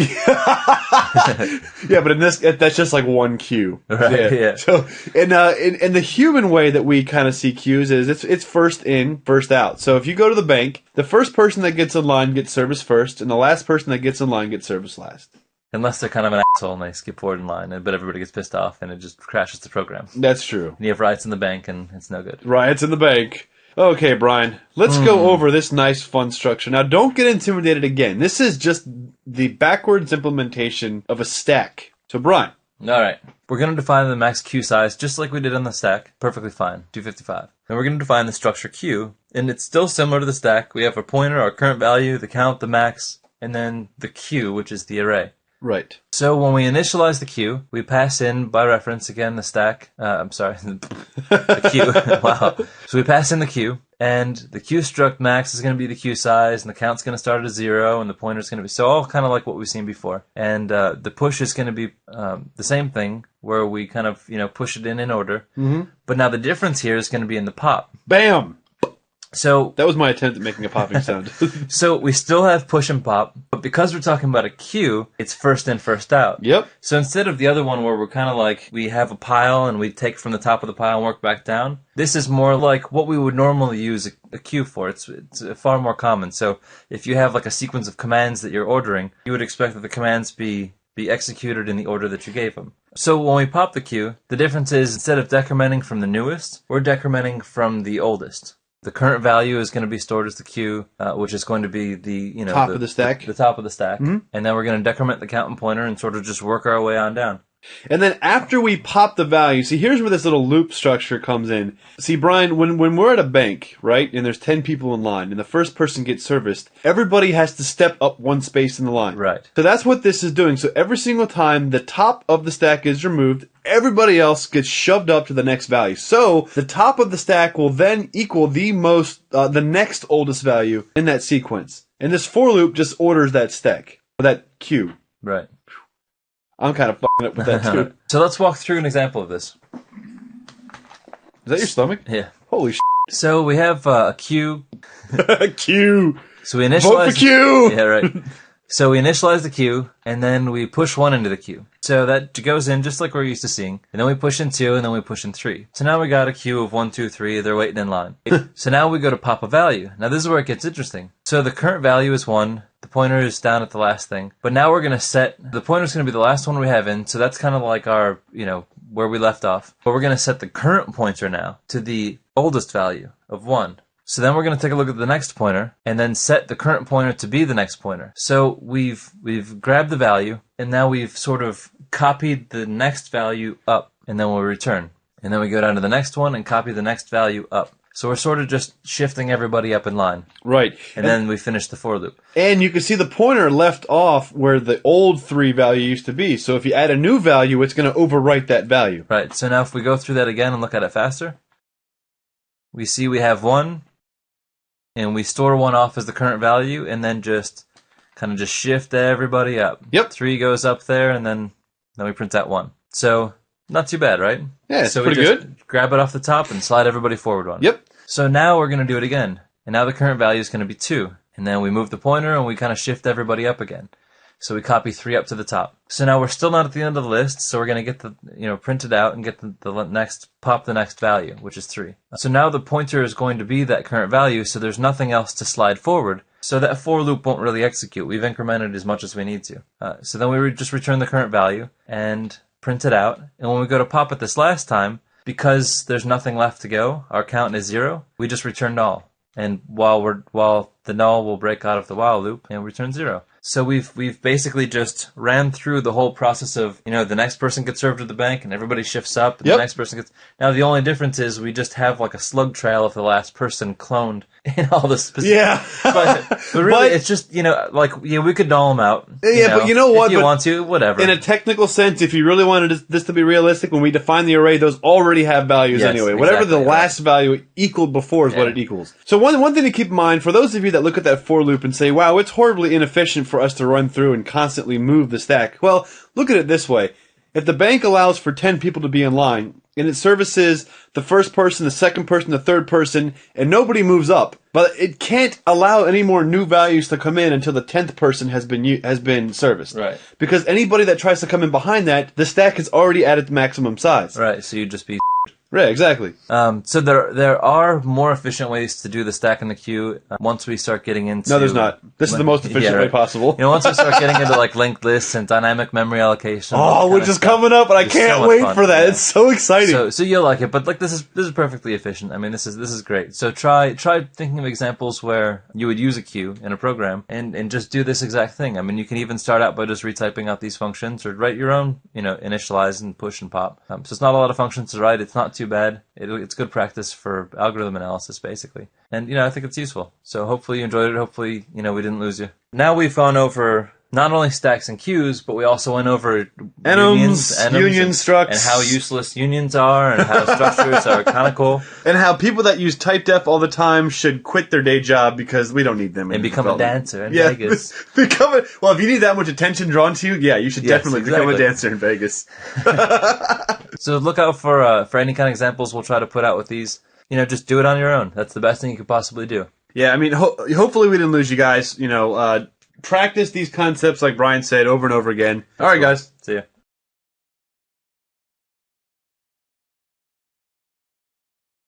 Yeah, but in this, that's just like one queue. Right, yeah. So, in the human way that we kind of see queues is it's first in, first out. So if you go to the bank, the first person that gets in line gets service first, and the last person that gets in line gets service last. Unless they're kind of an asshole and they skip forward in line, but everybody gets pissed off and it just crashes the program. That's true. And you have riots in the bank and it's no good. Riots in the bank. Okay, Brian, let's go over this nice, fun structure. Now, don't get intimidated again. This is just the backwards implementation of a stack. So, Brian. All right. We're going to define the max queue size just like we did on the stack. Perfectly fine. 255. And we're going to define the structure queue. And it's still similar to the stack. We have our pointer, our current value, the count, the max, and then the queue, which is the array. Right. So when we initialize the queue, we pass in, by reference again, the stack. The queue. Wow. So we pass in the queue, and the queue struct max is going to be the queue size, and the count's going to start at 0, and the pointer's going to be... So all kind of like what we've seen before. And the push is going to be the same thing, where we kind of, push it in order. Mm-hmm. But now the difference here is going to be in the pop. Bam! So That was my attempt at making a popping sound. So we still have push and pop, but because we're talking about a queue, it's first in, first out. Yep. So instead of the other one where we're kind of like, we have a pile and we take from the top of the pile and work back down, this is more like what we would normally use a queue for. It's far more common. So if you have like a sequence of commands that you're ordering, you would expect that the commands be executed in the order that you gave them. So when we pop the queue, the difference is instead of decrementing from the newest, we're decrementing from the oldest. The current value is going to be stored as the queue, which is going to be the Top of the stack. The top of the stack. Mm-hmm. And then we're going to decrement the count and pointer and sort of just work our way on down. And then after we pop the value, see, here's where this little loop structure comes in. See, Brian, when we're at a bank, right, and there's 10 people in line, and the first person gets serviced, everybody has to step up one space in the line. Right. So that's what this is doing. So every single time the top of the stack is removed, everybody else gets shoved up to the next value. So the top of the stack will then equal the next oldest value in that sequence. And this for loop just orders that stack, or that queue. Right. I'm kind of fucking up with that too. So let's walk through an example of this. Is that your stomach? Yeah. Holy shit. So we have a queue. Q. So we initialize. Vote for Q. Yeah, right. So we initialize the queue, and then we push 1 into the queue. So that goes in just like we're used to seeing. And then we push in 2, and then we push in 3. So now we got a queue of 1, 2, 3. They're waiting in line. So now we go to pop a value. Now this is where it gets interesting. So the current value is 1. The pointer is down at the last thing. But now we're going to set... The pointer's going to be the last one we have in. So that's kind of like our, where we left off. But we're going to set the current pointer now to the oldest value of 1. So then we're going to take a look at the next pointer and then set the current pointer to be the next pointer. So we've grabbed the value and now we've sort of copied the next value up and then we'll return. And then we go down to the next one and copy the next value up. So we're sort of just shifting everybody up in line. Right. And then we finish the for loop. And you can see the pointer left off where the old 3 value used to be. So if you add a new value, it's going to overwrite that value. Right. So now if we go through that again and look at it faster, we see we have 1. And we store 1 off as the current value, and then just kind of just shift everybody up. Yep. 3 goes up there, and then we print out 1. So not too bad, right? Yeah, it's so pretty we just good. Grab it off the top and slide everybody forward 1. Yep. So now we're going to do it again, and now the current value is going to be 2, and then we move the pointer and we kind of shift everybody up again. So we copy 3 up to the top. So now we're still not at the end of the list, so we're going to get the, print it out and get the next, pop the next value, which is 3. So now the pointer is going to be that current value, so there's nothing else to slide forward. So that for loop won't really execute. We've incremented as much as we need to. So then we just return the current value and print it out. And when we go to pop it this last time, because there's nothing left to go, our count is 0, we just return null. And while the null will break out of the while loop and return 0. So we've basically just ran through the whole process of, the next person gets served at the bank and everybody shifts up and the next person gets... Now the only difference is we just have like a slug trail of the last person cloned in all the specific... Yeah. but really it's just, we could null them out. But you know what? If you want to, whatever. In a technical sense, if you really wanted this to be realistic, when we define the array, those already have values anyway. Whatever the last value equaled before is what it equals. So one thing to keep in mind, for those of you that look at that for loop and say, wow, it's horribly inefficient for us to run through and constantly move the stack. Well, look at it this way. If the bank allows for 10 people to be in line, and it services the first person, the second person, the third person, and nobody moves up, but it can't allow any more new values to come in until the 10th person has been serviced. Right. Because anybody that tries to come in behind that, the stack is already at its maximum size. Right, so you'd just be... Right, exactly. So there are more efficient ways to do the stack in the queue once we start getting into... No, there's not. This is the most efficient way possible. Once we start getting into like linked lists and dynamic memory allocation. Which is coming up, and I can't wait for that. Yeah. It's so exciting. So you'll like it, but like this is perfectly efficient. I mean, this is great. So try thinking of examples where you would use a queue in a program and just do this exact thing. I mean, you can even start out by just retyping out these functions or write your own, initialize and push and pop. So it's not a lot of functions to write. It's not too bad. It's good practice for algorithm analysis, basically. And, I think it's useful. So hopefully you enjoyed it. Hopefully, we didn't lose you. Now we've gone over not only stacks and queues, but we also went over unions, union structs, and how useless unions are, and how structures are kind of cool, and how people that use typedef all the time should quit their day job because we don't need them and become a dancer in Vegas. Well, if you need that much attention drawn to you, you should definitely become a dancer in Vegas. So look out for any kind of examples we'll try to put out with these. just do it on your own. That's the best thing you could possibly do. Yeah, I mean, hopefully we didn't lose you guys. Practice these concepts like Brian said over and over again. All right, guys. See ya.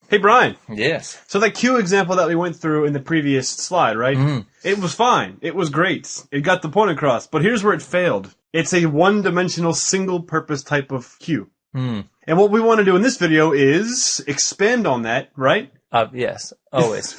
Hey, Brian. Yes. So that Q example that we went through in the previous slide, right? Mhm. It was fine. It was great. It got the point across. But here's where it failed. It's a one-dimensional, single-purpose type of Q. Mm. And what we want to do in this video is expand on that, right? Yes, always.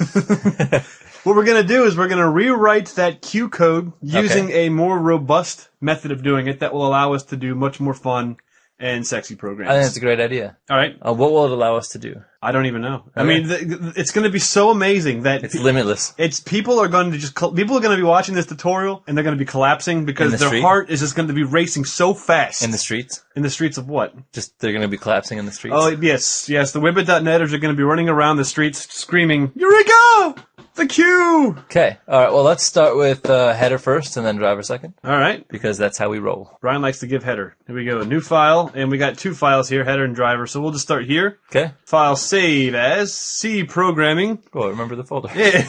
What we're going to do is we're going to rewrite that Q code using a more robust method of doing it that will allow us to do much more fun and sexy programs. I think that's a great idea. All right. What will it allow us to do? I don't even know. I Okay. mean, it's going to be so amazing that It's limitless. people are going to be watching this tutorial and they're going to be collapsing because In the their street? heart is just going to be racing so fast In the streets? in the streets of what? Just, they're going to be collapsing in the streets? Oh yes. The Wibbit.netters are going to be running around the streets screaming, "Eureka! The Q!" Okay. All right. Well, let's start with header first and then driver second, All right. because that's how we roll. Brian likes to give header. Here we go. A new file, and we got two files here, header and driver. So we'll just start here. Okay. File save as C programming. Cool. Remember the folder. Yeah.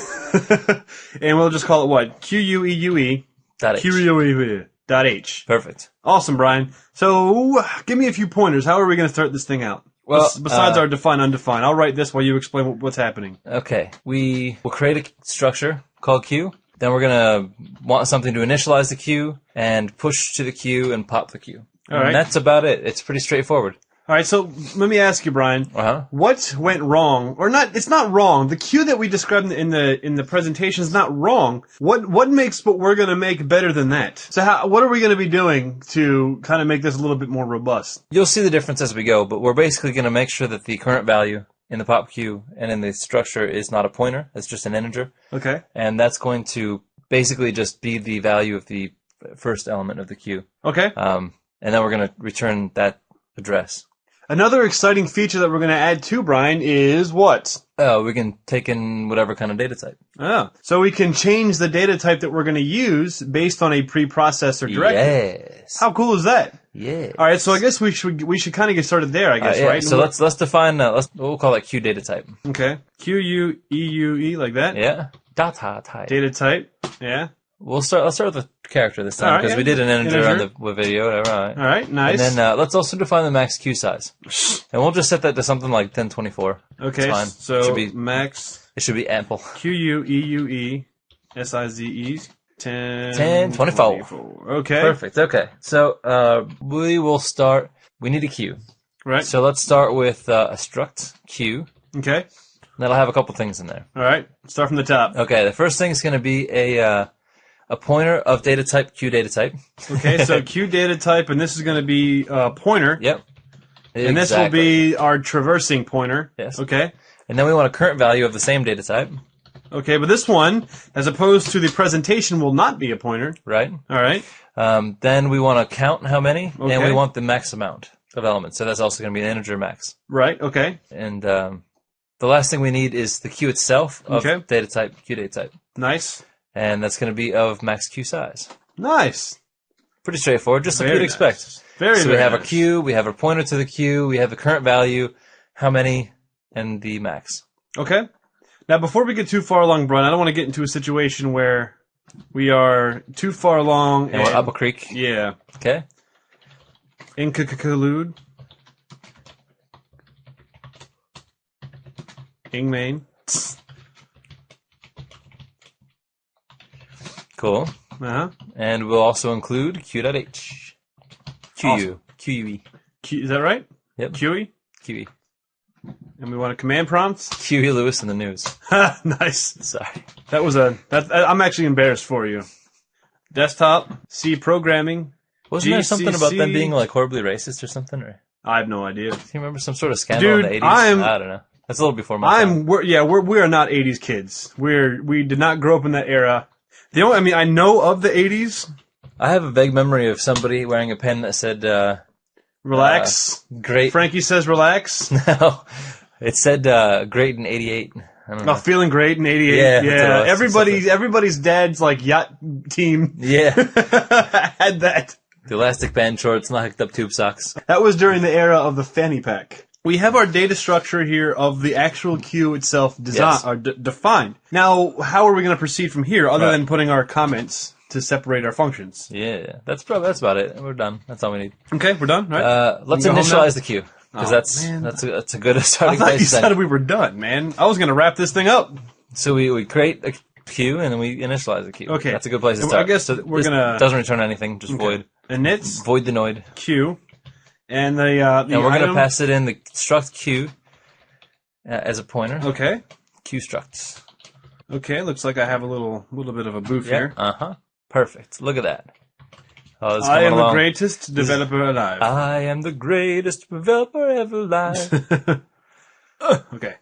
And we'll just call it what? QUEUE. Dot H. QUEUE.h. Perfect. Awesome, Brian. So give me a few pointers. How are we going to start this thing out? Well, besides our define, undefined. I'll write this while you explain what's happening. Okay. We will create a structure called Q. Then we're going to want something to initialize the Q and push to the Q and pop the Q. All right. And that's about it. It's pretty straightforward. All right, so let me ask you, Brian. Uh-huh. What went wrong, or not? It's not wrong. The Q that we described in the presentation is not wrong. What makes what we're going to make better than that? So what are we going to be doing to kind of make this a little bit more robust? You'll see the difference as we go, but we're basically going to make sure that the current value in the pop Q and in the structure is not a pointer. It's just an integer. Okay. And that's going to basically just be the value of the first element of the Q. Okay. And then we're going to return that address. Another exciting feature that we're going to add to, Brian, is what? We can take in whatever kind of data type. Oh, so we can change the data type that we're going to use based on a preprocessor directive. Yes. How cool is that? Yeah. All right, so I guess we should kind of get started there. I guess, Yeah. right? So let's define. We'll call that Q data type. Okay. QUEUE like that. Yeah. Data type. Data type. Yeah. Let's start with the character this time All right, because yeah. we did an integer on Integer. the video. Whatever. All right. All right. Nice. And then let's also define the max Q size, and we'll just set that to something like 1024. okay. It's fine. So it should be ample. QUEUE SIZE 1024. Okay. Perfect. Okay. So we will start. We need a Q. Right. So let's start with a struct Q. Okay. That'll have a couple things in there. All right. Start from the top. Okay. The first thing is going to be a pointer of data type Q data type. Okay. So Q data type, and this is going to be a pointer. Yep. And this will be our traversing pointer. Yes. Okay. And then we want a current value of the same data type. Okay, but this one, as opposed to the presentation, will not be a pointer. Right. All right. Then we want to count how many, and Okay. we want the max amount of elements. So that's also going to be an integer max. Right. Okay. And the last thing we need is the Q itself of Okay. data type Q data type, Nice. and that's going to be of max Q size. Nice. Pretty straightforward, just like Very you'd expect. nice. Very. So we very have a nice. Q, we have a pointer to the Q, we have the current value, how many, and the max. Okay. Now, before we get too far along, Brian, I don't want to get into a situation where we are too far along And we're up a creek. Yeah. Okay. Incalude. Ingmain. Cool. Uh-huh. And we'll also include Q.H. QU. Awesome. QUE. Is that right? Yep. QE? QE. And we want a command prompt? QE Lewis in the news. Nice. Sorry. I'm actually embarrassed for you. Desktop, C programming. Wasn't there something about them GCC? being like horribly racist or something? Or I have no idea. do you remember some sort of scandal Dude, in the 80s? I don't know. That's a little before my time. We are not 80s kids. We did not grow up in that era. I know of the 80s. I have a vague memory of somebody wearing a pen that said, Relax. great. Frankie says relax. No. It said, great in 88. I don't know. Oh, feeling great in 88. Yeah, that's what it was. Everybody's dad's like yacht team Yeah. had that. The elastic band shorts and the hooked up tube socks. That was during the era of the fanny pack. we have our data structure here of the actual queue itself defined. Now, how are we going to proceed from here other than putting our comments to separate our functions? Yeah, that's about it. We're done. That's all we need. Okay, we're done, right? Let's initialize the queue, because that's a good starting I thought place. you said we were done, man. I was going to wrap this thing up. So we create a queue, and then we initialize the queue. Okay. That's a good place to start. I guess we're going to... doesn't return anything, just void. Inits. Void the noid. Queue. And the and we're going to pass it in the struct queue as a pointer. Okay. Queue structs. Okay, looks like I have a little bit of a boof here. Perfect. Look at that. Oh, I am the greatest developer alive. I am the greatest developer ever alive. Okay.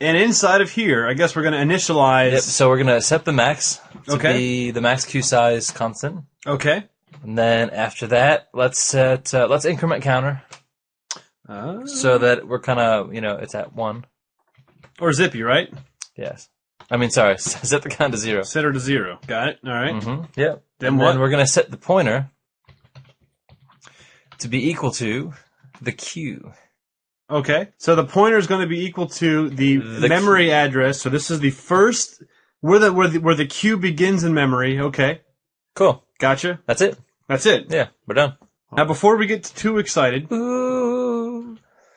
And inside of here, I guess we're going to initialize... Yep, so we're going to set the max to be the max queue size constant. Okay. And then after that, let's increment counter. So that we're kind of, it's at 1. Or zippy, right? Yes. I mean, sorry, set the count to 0. Set her to 0. Got it. All right. Mm-hmm. Yep. Then Then we're going to set the pointer to be equal to the queue. Okay. So the pointer is going to be equal to the memory address. So this is the first where the queue begins in memory. Okay. Cool. Gotcha. That's it. That's it. Yeah, we're done. Now, before we get too excited... Ooh.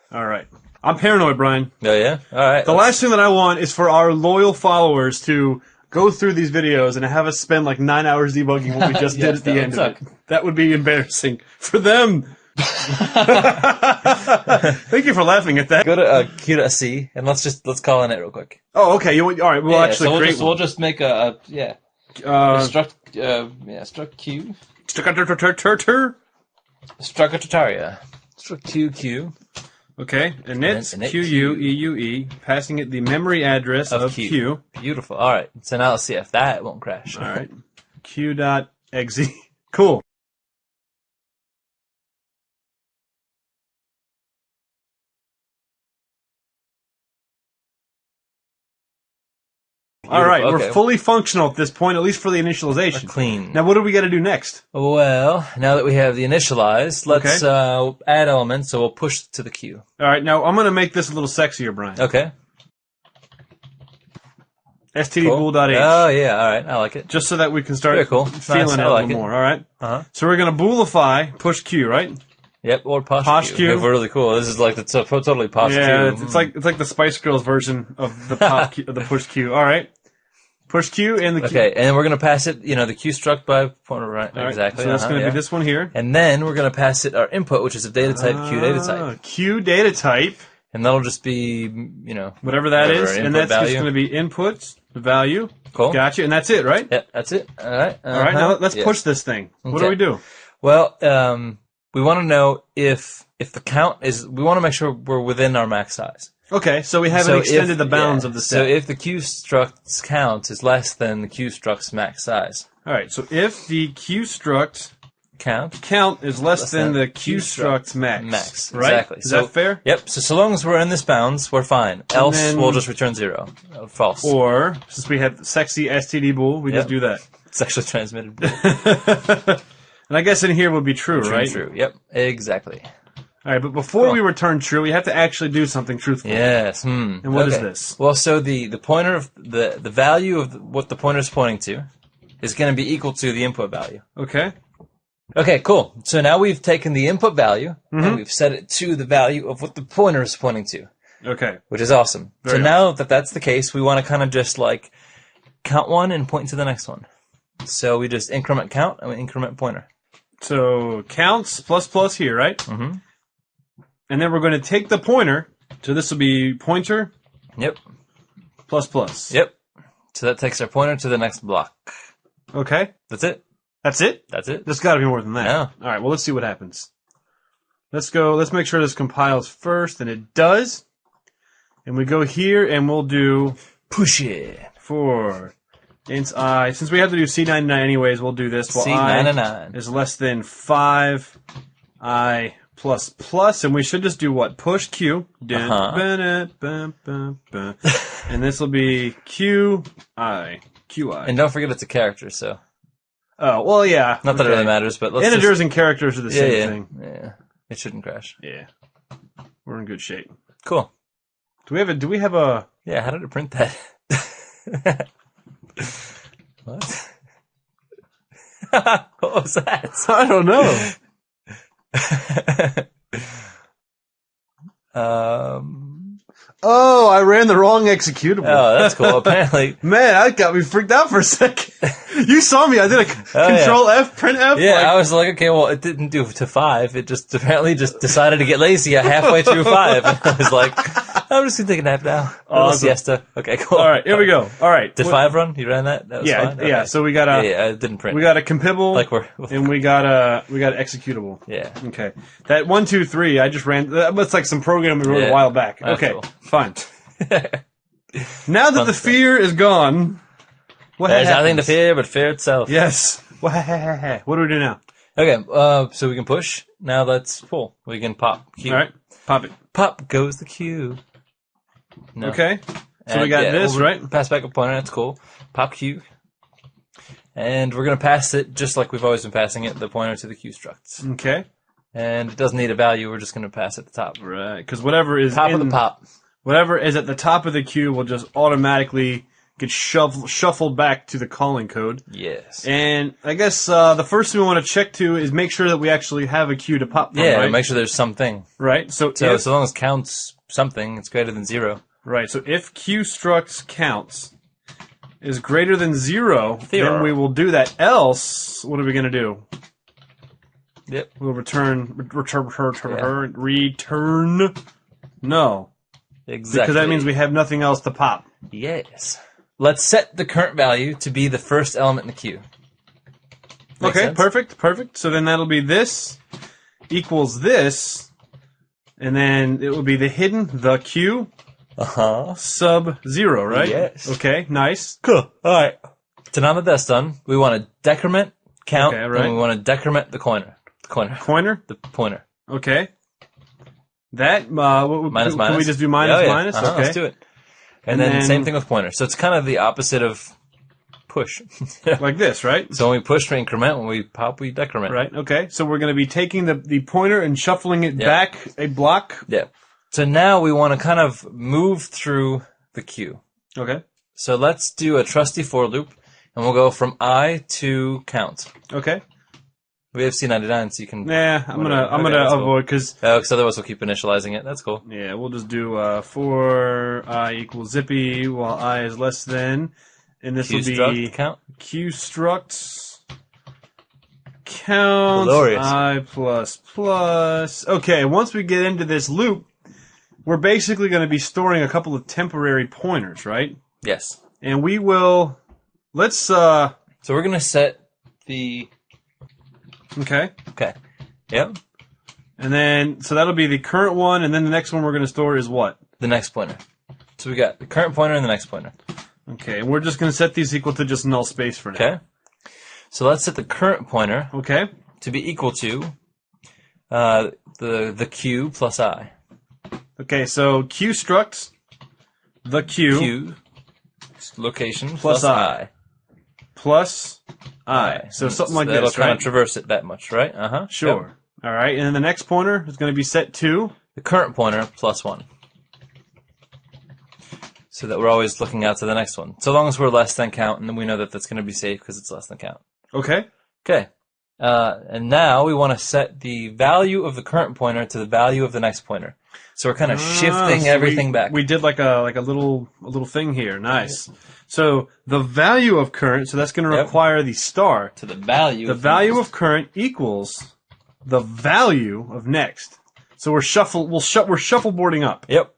All right. I'm paranoid, Brian. Oh, yeah? All right. The last thing that I want is for our loyal followers to go through these videos and have us spend like 9 hours debugging what we just did at the end of it. That would be embarrassing for them. Thank you for laughing at that. Go to Q.C and let's call in it real quick. Oh, okay. All right. We'll create we'll just make a struct Q. Structataria. Struct Q. Okay, init QU passing it the memory address of Q. Beautiful. All right. So now let's see if that won't crash. All right. Q.exe. Cool. All right, we're fully functional at this point, at least for the initialization. We're clean. Now, what do we got to do next? Well, now that we have the initialized, let's add elements, so we'll push to the queue. All right, now I'm going to make this a little sexier, Brian. Okay. stdbool.h. Oh, yeah, all right, I like it. Just so that we can start feeling it a little more, all right? So we're going to boolify push Q, right? Yep, or posh Q. Really cool. This is like the totally posh Q. Yeah, it's like the Spice Girls version of the of the push Q. All right, push Q and the Q. Okay, and then we're gonna pass it. The Q struct by pointer, right? Exactly. So that's gonna be this one here. And then we're gonna pass it our input, which is a data type Q data type. Q data type. And that'll just be whatever that is, and that's just gonna be inputs, the value. Cool. Gotcha, and that's it, right? Yep, that's it. All right. All right. Now let's push this thing. What do we do? Well, we want to know if the count is. We want to make sure we're within our max size. Okay, so we haven't extended the bounds of the set. So if the Q struct's count is less than the Q struct's max size. All right. So if the Q struct count is less than the Q struct's max. Right? Exactly. Is that fair? Yep. So long as we're in this bounds, we're fine. Else, we'll just return 0. False. Or since we have sexy std bool, we just do that. It's actually transmitted. And I guess in here would be true, right? True. Yep. Exactly. All right, but before we return true, we have to actually do something truthful. Yes. And what is this? Well, so the pointer of the value of what the pointer is pointing to is going to be equal to the input value. Okay. Okay, cool. So now we've taken the input value and we've set it to the value of what the pointer is pointing to. Okay. Which is awesome. So now that that's the case, we want to kind of just like count one and point to the next one. So we just increment count and we increment pointer. So counts plus here, right? Mm-hmm. And then we're going to take the pointer. So this will be pointer. Yep. Plus. Yep. So that takes our pointer to the next block. Okay. That's it. That's it? That's it. There's got to be more than that. Yeah. All right, well, let's see what happens. Let's go. Let's make sure this compiles first, and it does. And we go here, and we'll do push it for int I. Since we have to do C99 anyways, we'll do this. Well, C99 I is less than 5 I plus plus, and we should just do what? Push Q. And this will be QI. And don't forget it's a character, so. Oh, well, yeah. Not that it really matters, but let's integers and characters are the same thing. Yeah. It shouldn't crash. Yeah. We're in good shape. Cool. Do we have a? Yeah, how did it print that? What? What was that? I don't know. Oh, I ran the wrong executable. Oh, that's cool. Apparently, Man, that got me freaked out for a second. You saw me. I did a Control F, print F. yeah, like- I was like, okay, well, it didn't do to 5. It just apparently just decided to get lazy halfway through 5. And I was like, I'm just gonna take a nap now. Awesome. Siesta. Okay, cool. All right, here we go. All right. Did 5 run? You ran that? That was Yeah, fine? yeah. Okay. So we got a it didn't print. we got a compibble, like we're and we got a executable. yeah. Okay. That 1, 2, 3. I just ran. That's like some program we wrote a Yeah. while back. That's Okay, cool. fine. Now that Fun the stuff. fear is gone, what There's nothing to happens? fear but fear itself. Yes. What do we do now? Okay, so we can push. Now let's pull. We can pop. Q. All right, pop it. Pop goes the Q. No. Okay. So we And, got yeah, this, we'll right? Pass back a pointer. That's cool. Pop Q. And we're going to pass it just like we've always been passing it, the pointer to the Q structs. Okay. And it doesn't need a value. We're just going to pass it at the top. Right. Because whatever is Top of the pop. whatever is at the top of the queue will just automatically get shuffled back to the calling code. Yes. And I guess the first thing we want to check to is make sure that we actually have a queue to pop from, Yeah, right? make sure there's something. Right. So So if, so long as counts something, it's greater than 0. right. So if Q structs counts is greater than 0, then we will do that. Else, what are we going to do? Yep. We'll return no. Exactly. Because that means we have nothing else to pop. Yes. Let's set the current value to be the first element in the queue. Make Okay, sense? perfect. So then that'll be this equals this, and then it will be the hidden, the Q, sub 0, right? Yes. Okay, nice. Cool. All right. So now that that's done, we want to decrement, count, Okay, right. and we want to decrement the pointer. Pointer? The pointer. Okay. That, Minus, can minus. we just do minus, Yeah, yeah. minus? Uh-huh, Okay. Let's do it. And And then then- same thing with pointer. So it's kind of the opposite of push. Like this, right? So when we push, we increment. When we pop, we decrement. Right, okay. So we're going to be taking the pointer and shuffling it back a block. Yeah. So now we want to kind of move through the queue. Okay. So let's do a trusty for loop, and we'll go from I to count. Okay. We have C99, so you can. Nah, I'm Whatever. gonna Okay, that's cool. avoid because Because otherwise we'll keep initializing it. That's cool. yeah, we'll just do for I equals zippy while I is less than, and this Q will be struct count. Q structs count Glorious. I plus plus. Okay, once we get into this loop, we're basically going to be storing a couple of temporary pointers, right? Yes. And we will. Let's So we're gonna set the. okay. Okay. Yep. And then, so that'll be the current one, and then the next one we're going to store is what? The next pointer. So we got the current pointer and the next pointer. Okay, and we're just going to set these equal to just null space for now. Okay. So let's set the current pointer Okay. to be equal to the Q plus I. Okay, so Q struct the Q location Plus plus I. I. plus I. So something like that'll this, kind right? of traverse it that much, right? Uh-huh. Sure. Yep. All right, and then the next pointer is going to be set to. The current pointer plus 1. So that we're always looking out to the next one. So long as we're less than count, and then we know that that's going to be safe because it's less than count. Okay. Okay. And now we want to set the value of the current pointer to the value of the next pointer. So we're kind of shifting So everything back. We did like a little thing here. Nice. So the value of current, so that's going to Yep. require the star. to the value. The value of current equals the value of next. So we're shuffleboarding up. Yep.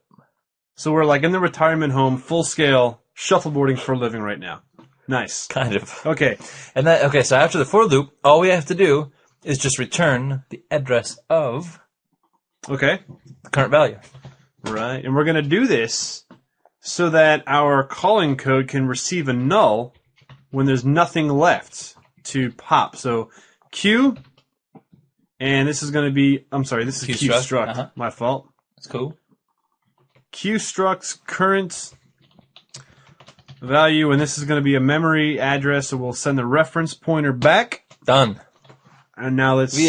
So we're like in the retirement home, full scale shuffleboarding for a living right now. Nice. Kind of. Okay. And that okay. So after the for loop, all we have to do is just return the address of Okay. the current value. Right. And we're going to do this so that our calling code can receive a null when there's nothing left to pop. So Q, and this is going to be, I'm sorry, this is Q Q struct. struct. Uh-huh. My fault. That's cool. Q structs current value, and this is going to be a memory address, so we'll send the reference pointer back. Done. And now let's We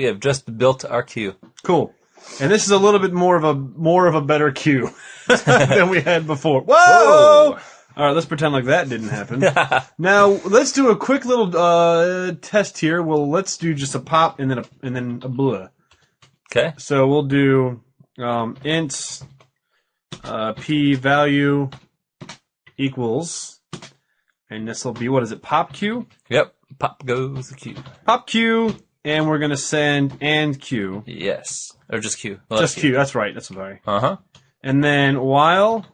have just built our queue. cool. And this is a little bit more of a better queue than we had before. Whoa! All right, let's pretend like that didn't happen. Now let's do a quick little test here. Well, let's do just a pop and then a blah. Okay. So we'll do int p value equals, and this will be, what is it? Pop q. Yep. Pop goes the Q. Pop q, and we're gonna send and q. Yes. Or just Q. Just q. That's right. That's sorry. Uh-huh. And then while,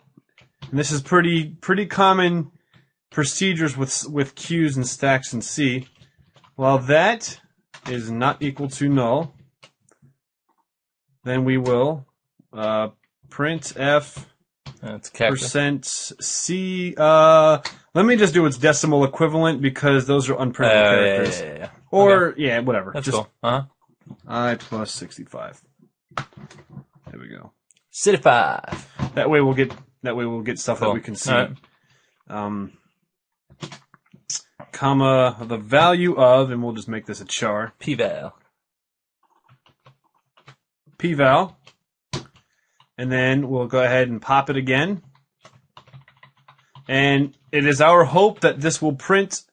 and this is pretty common procedures with queues and stacks in C, while that is not equal to null, then we will print f That's character. percent C. Let me just do its decimal equivalent because those are unprintable characters. Yeah. Or, Okay. yeah, whatever. That's just cool. Uh-huh. I plus 65. There we go. 65. That way we'll get stuff that Cool. we can see. All right. Comma the value of, and we'll just make this a char. P-val. P-val. And then we'll go ahead and pop it again. And it is our hope that this will print,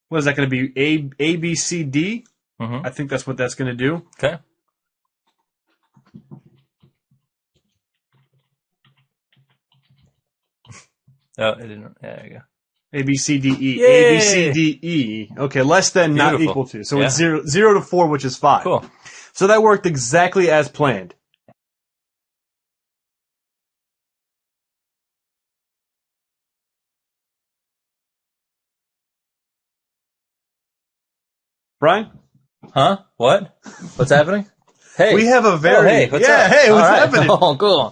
what is that going to be, A, B, C, D? Mm-hmm. I think that's what that's going to do. Okay. Oh, it didn't. Yeah, there you go. A, B, C, D, E. Yay! A, B, C, D, E. Okay, less than, not Beautiful. equal to. So Yeah. it's 0 to 4, which is 5. Cool. So that worked exactly as planned. Brian? Huh? What? What's happening? Hey. We have a very... hey, what's yeah, up? hey, what's All right. happening? Oh, cool.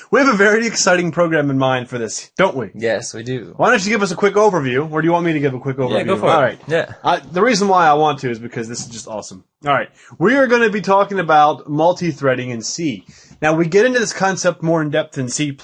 We have a very exciting program in mind for this, don't we? Yes, we do. Why don't you give us a quick overview, or do you want me to give a quick overview? Yeah, go for it. All right. Yeah. The reason why I want to is because this is just awesome. All right. We are going to be talking about multi-threading in C. Now, we get into this concept more in depth in C++,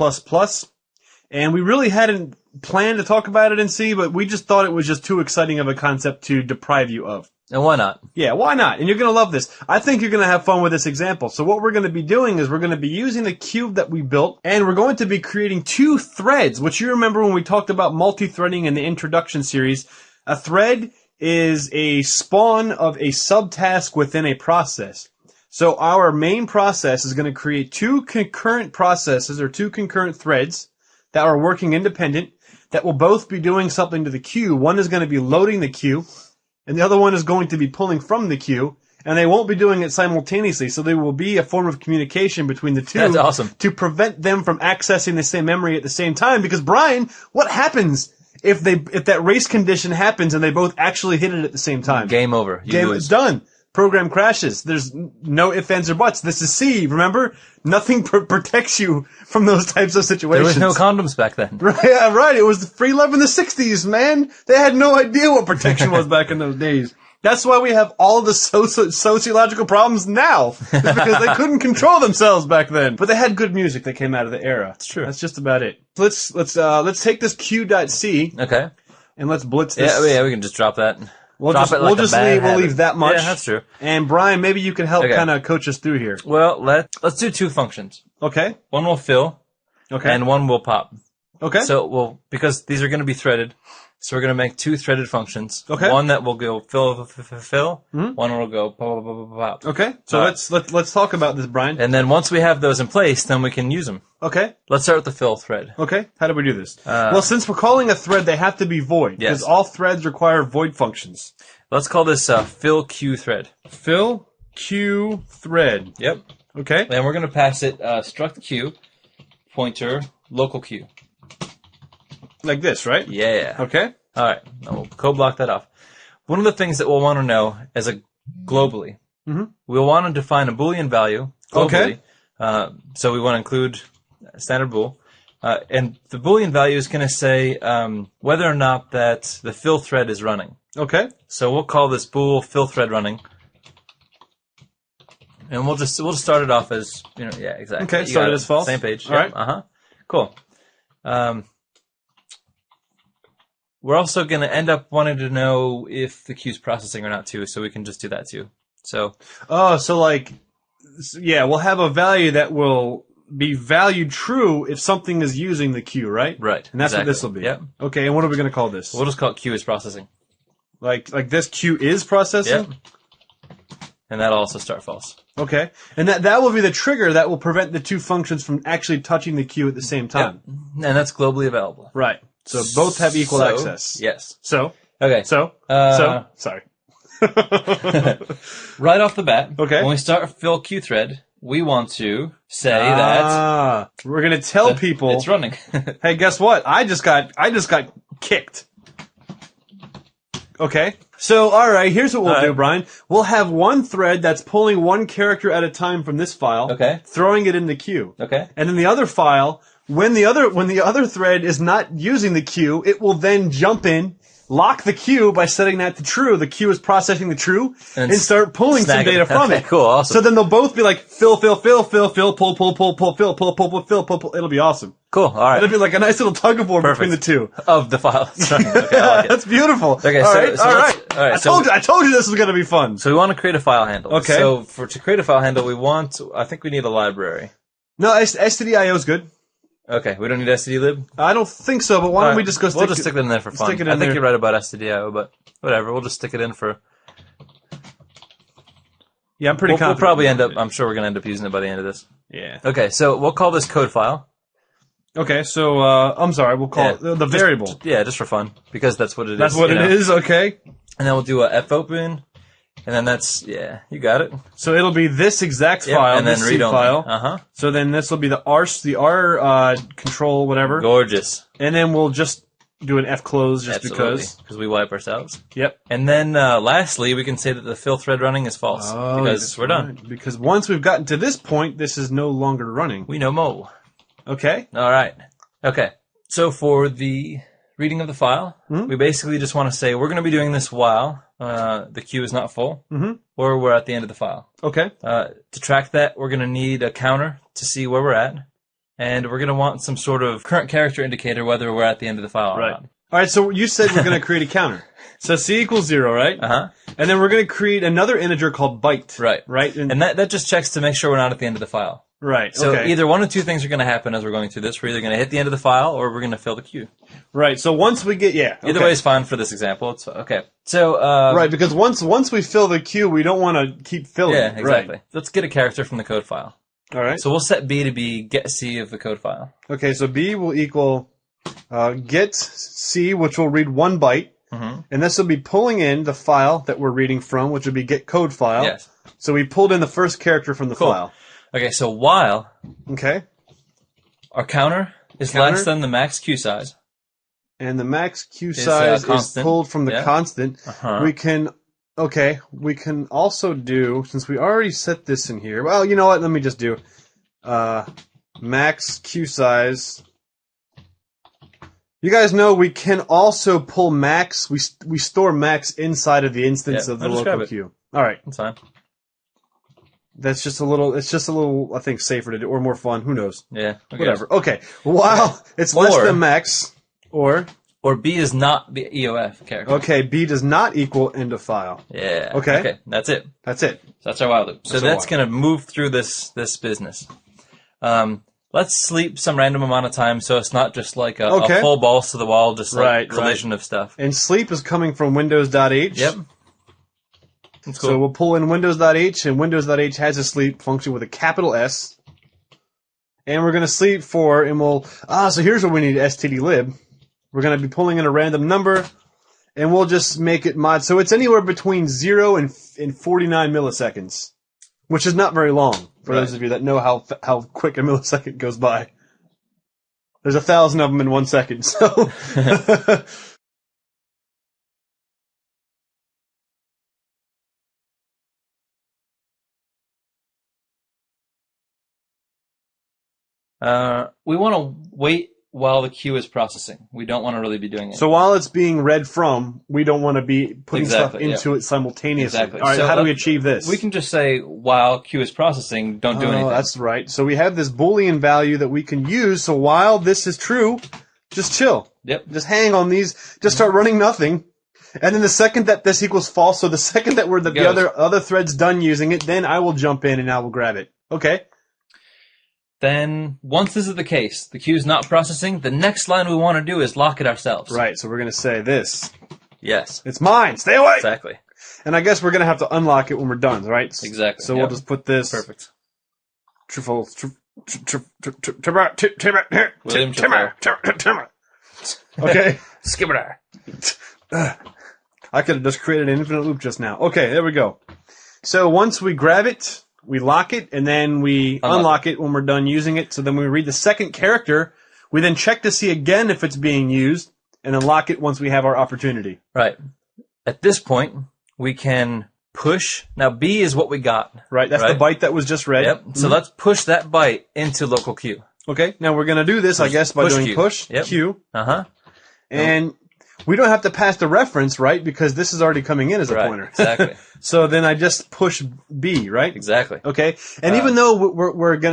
and we really hadn't planned to talk about it in C, but we just thought it was just too exciting of a concept to deprive you of. And why not? Yeah, why not? And you're going to love this. I think you're going to have fun with this example. So what we're going to be doing is we're going to be using the cube that we built, and we're going to be creating 2 threads, which you remember when we talked about multi-threading in the introduction series. A thread is a spawn of a subtask within a process. So our main process is going to create 2 concurrent processes or 2 concurrent threads that are working independent that will both be doing something to the queue. One is going to be loading the queue, and the other one is going to be pulling from the queue, and they won't be doing it simultaneously, so there will be a form of communication between the 2 That's awesome. to prevent them from accessing the same memory at the same time. Because, Brian, what happens if that race condition happens and they both actually hit it at the same time? Game over. You lose. It's done. Program crashes. There's no ifs, ands, or buts. This is C, remember? Nothing protects you from those types of There situations. was no condoms back then. Right, yeah, right. It was free love in the 60s, man. They had no idea what protection was back in those days. That's why we have all the sociological problems now. It's because they couldn't control themselves back then. But they had good music that came out of the era. That's true. That's just about it. Let's take this Q.C Okay. and let's blitz this. Yeah, we can just drop that. We'll Drop just, it like we'll a bad habit. leave that much. Yeah, that's true. And Brian, maybe you can help Okay. kind of coach us through here. Well, let's do 2 functions. Okay? One will fill, Okay. and one will pop. okay. So because these are going to be threaded, so we're going to make 2 threaded functions. Okay. One that will go fill. One will go pop. okay. So All right. let's talk about this, Brian. And then once we have those in place, then we can use them. Okay. Let's start with the fill thread. Okay. How do we do this? Well, since we're calling a thread, they have to be void. Yes. Because all threads require void functions. Let's call this fill Q thread. Fill Q thread. Yep. Okay. And we're going to pass it struct Q, pointer, local Q. Like this, right? Yeah. Okay. All right. Now we'll co-block that off. One of the things that we'll want to know is globally. Mhm. We'll want to define a Boolean value globally. Okay. So we want to include standard bool. And the Boolean value is going to say whether or not that the fill thread is running. Okay. So we'll call this bool fill thread running. And we'll just start it off as, yeah, exactly. Okay, You start got it as false. Same page. All right. Cool. We're also going to end up wanting to know if the queue's processing or not too, so we can just do that too. So Oh, so like we'll have a value that will be valued true if something is using the queue, right? Right. And that's exactly. what this will be. Yep. Okay, and what are we going to call this? We'll just call it queue is processing. Like this queue is processing? Yep. And that'll also start false. Okay. And that will be the trigger that will prevent the two functions from actually touching the queue at the same time. Yep. And that's globally available. Right. So both have equal access. Yes. So? Okay. Sorry. Right off the bat, Okay. when we start a fill queue thread, we want to say that we're going to tell people it's running. hey, guess what? I just got kicked. Okay. So, all right, here's what we'll do, Brian. We'll have one thread that's pulling one character at a time from this file, Okay. throwing it in the queue. Okay. And then the other file, when the other thread is not using the queue, it will then jump in, lock the queue by setting that to true. The queue is processing the true and start pulling some data from it. Cool, awesome. So then they'll both be like fill, pull, pull. It'll be awesome. Cool, all right. It'll be like a nice little tug of war between the two. Of the file. Okay, I like it. That's beautiful. Okay, all so right. let's- I told you this was going to be fun. So we want to create a file handle. Okay. So to create a file handle, I think we need a library. No, stdio is good. Okay, we don't need stdlib? I don't think so, but why don't we just go We'll just stick it in there for fun. stick it in I think there. you're right about stdio, but whatever. We'll just stick it in for... Yeah, I'm pretty We'll confident. probably end up... I'm sure we're going to end up using it by the end of this. Yeah. Okay, so we'll call this code file. Okay, so, I'm sorry, we'll call it the variable. Just for fun, because that's what it is. That's what it is, okay. And then we'll do a fopen, and then that's... Yeah, you got it. So it'll be this exact Yep, file, and then this C read only. file. Uh-huh. So then this will be the R control, whatever. Gorgeous. And then we'll just do an F close just Absolutely, because. we wipe ourselves. Yep. And then lastly, we can say that the fill thread running is false, because that's we're done. right. Because once we've gotten to this point, this is no longer running. We know mo. Okay? All right. Okay. So for the reading of the file, we basically just want to say we're going to be doing this while the queue is not full, or we're at the end of the file. Okay. To track that, we're going to need a counter to see where we're at, and we're going to want some sort of current character indicator whether we're at the end of the file or Right. not. All right, so you said we're going to create a counter. So C equals 0, right? Uh-huh. And then we're going to create another integer called byte. Right. Right? And that just checks to make sure we're not at the end of the file. Right. So okay. either one of two things are going to happen as we're going through this. We're either going to hit the end of the file or we're going to fill the queue. Right. So once we get Either way is fine for this example. It's okay. So right, because once we fill the queue, we don't want to keep filling. Yeah, exactly. Right. Let's get a character from the code file. All right. So we'll set B to be get C of the code file. Okay, so B will equal get C, which will read 1 byte, and this will be pulling in the file that we're reading from, which would be get code file. Yes. So we pulled in the first character from the Cool. file. Okay, so while Okay. our counter is less than the max queue size. And the max queue size is constant. pulled from the Yeah. constant. Uh-huh. We can also do, since we already set this in here, well, you know what, let me just do max queue size. You guys know we can also pull max, we store max inside of the instance of the I'll describe local it. queue. Alright, That's fine. it's just a little, I think, safer to do, or more fun, who knows. Yeah. Okay. Whatever. Okay, while it's less Or- than max, or B is not the EOF character. okay, B does not equal end of file. Yeah. Okay. That's it. That's it. So that's our while loop. So That's our that's while. going to move through this business. Let's sleep some random amount of time so it's not just like a Okay. full balls to the wall, just like Right, collision of stuff. And sleep is coming from Windows.h. Yep. That's cool. So we'll pull in Windows.h, and Windows.h has a sleep function with a capital S. And we're going to sleep for, and so here's what we need, stdlib. We're going to be pulling in a random number, and we'll just make it mod. So it's anywhere between 0 and 49 milliseconds, which is not very long, for those of you that know how quick a millisecond goes by. There's 1,000 of them in 1 second, so... We want to wait while the queue is processing. We don't want to really be doing it. So while it's being read from, we don't want to be putting Exactly, stuff into it simultaneously. Exactly. All right, So how do we achieve this? We can just say while queue is processing, don't do anything. That's right. So we have this Boolean value that we can use. So while this is true, just chill. Yep. Just hang on these. Just start running nothing. And then the second that this equals false, so the second that the Goes. other thread's done using it, then I will jump in and I will grab it. Okay. Then, once this is the case, the queue's not processing, the next line we want to do is lock it ourselves. Right, so we're going to say this. Yes. It's mine! Stay away! Exactly. And I guess we're going to have to unlock it when we're done, right? Exactly. So we'll just put this... Perfect. William Okay. Skip it. I could have just created an infinite loop just now. Okay, there we go. So once we grab it, we lock it, and then we unlock it when we're done using it. So then when we read the second character, we then check to see again if it's being used, and then lock it once we have our opportunity. Right. At this point, we can push. Now, B is what we got. Right, that's the byte that was just read. Yep. So let's push that byte into local queue. Okay, now we're going to do this, I guess, by doing Q. push, Yep. Q. Uh-huh. And we don't have to pass the reference, right? Because this is already coming in as a Right, pointer. exactly. So then I just push B, right? Exactly. Okay. And even though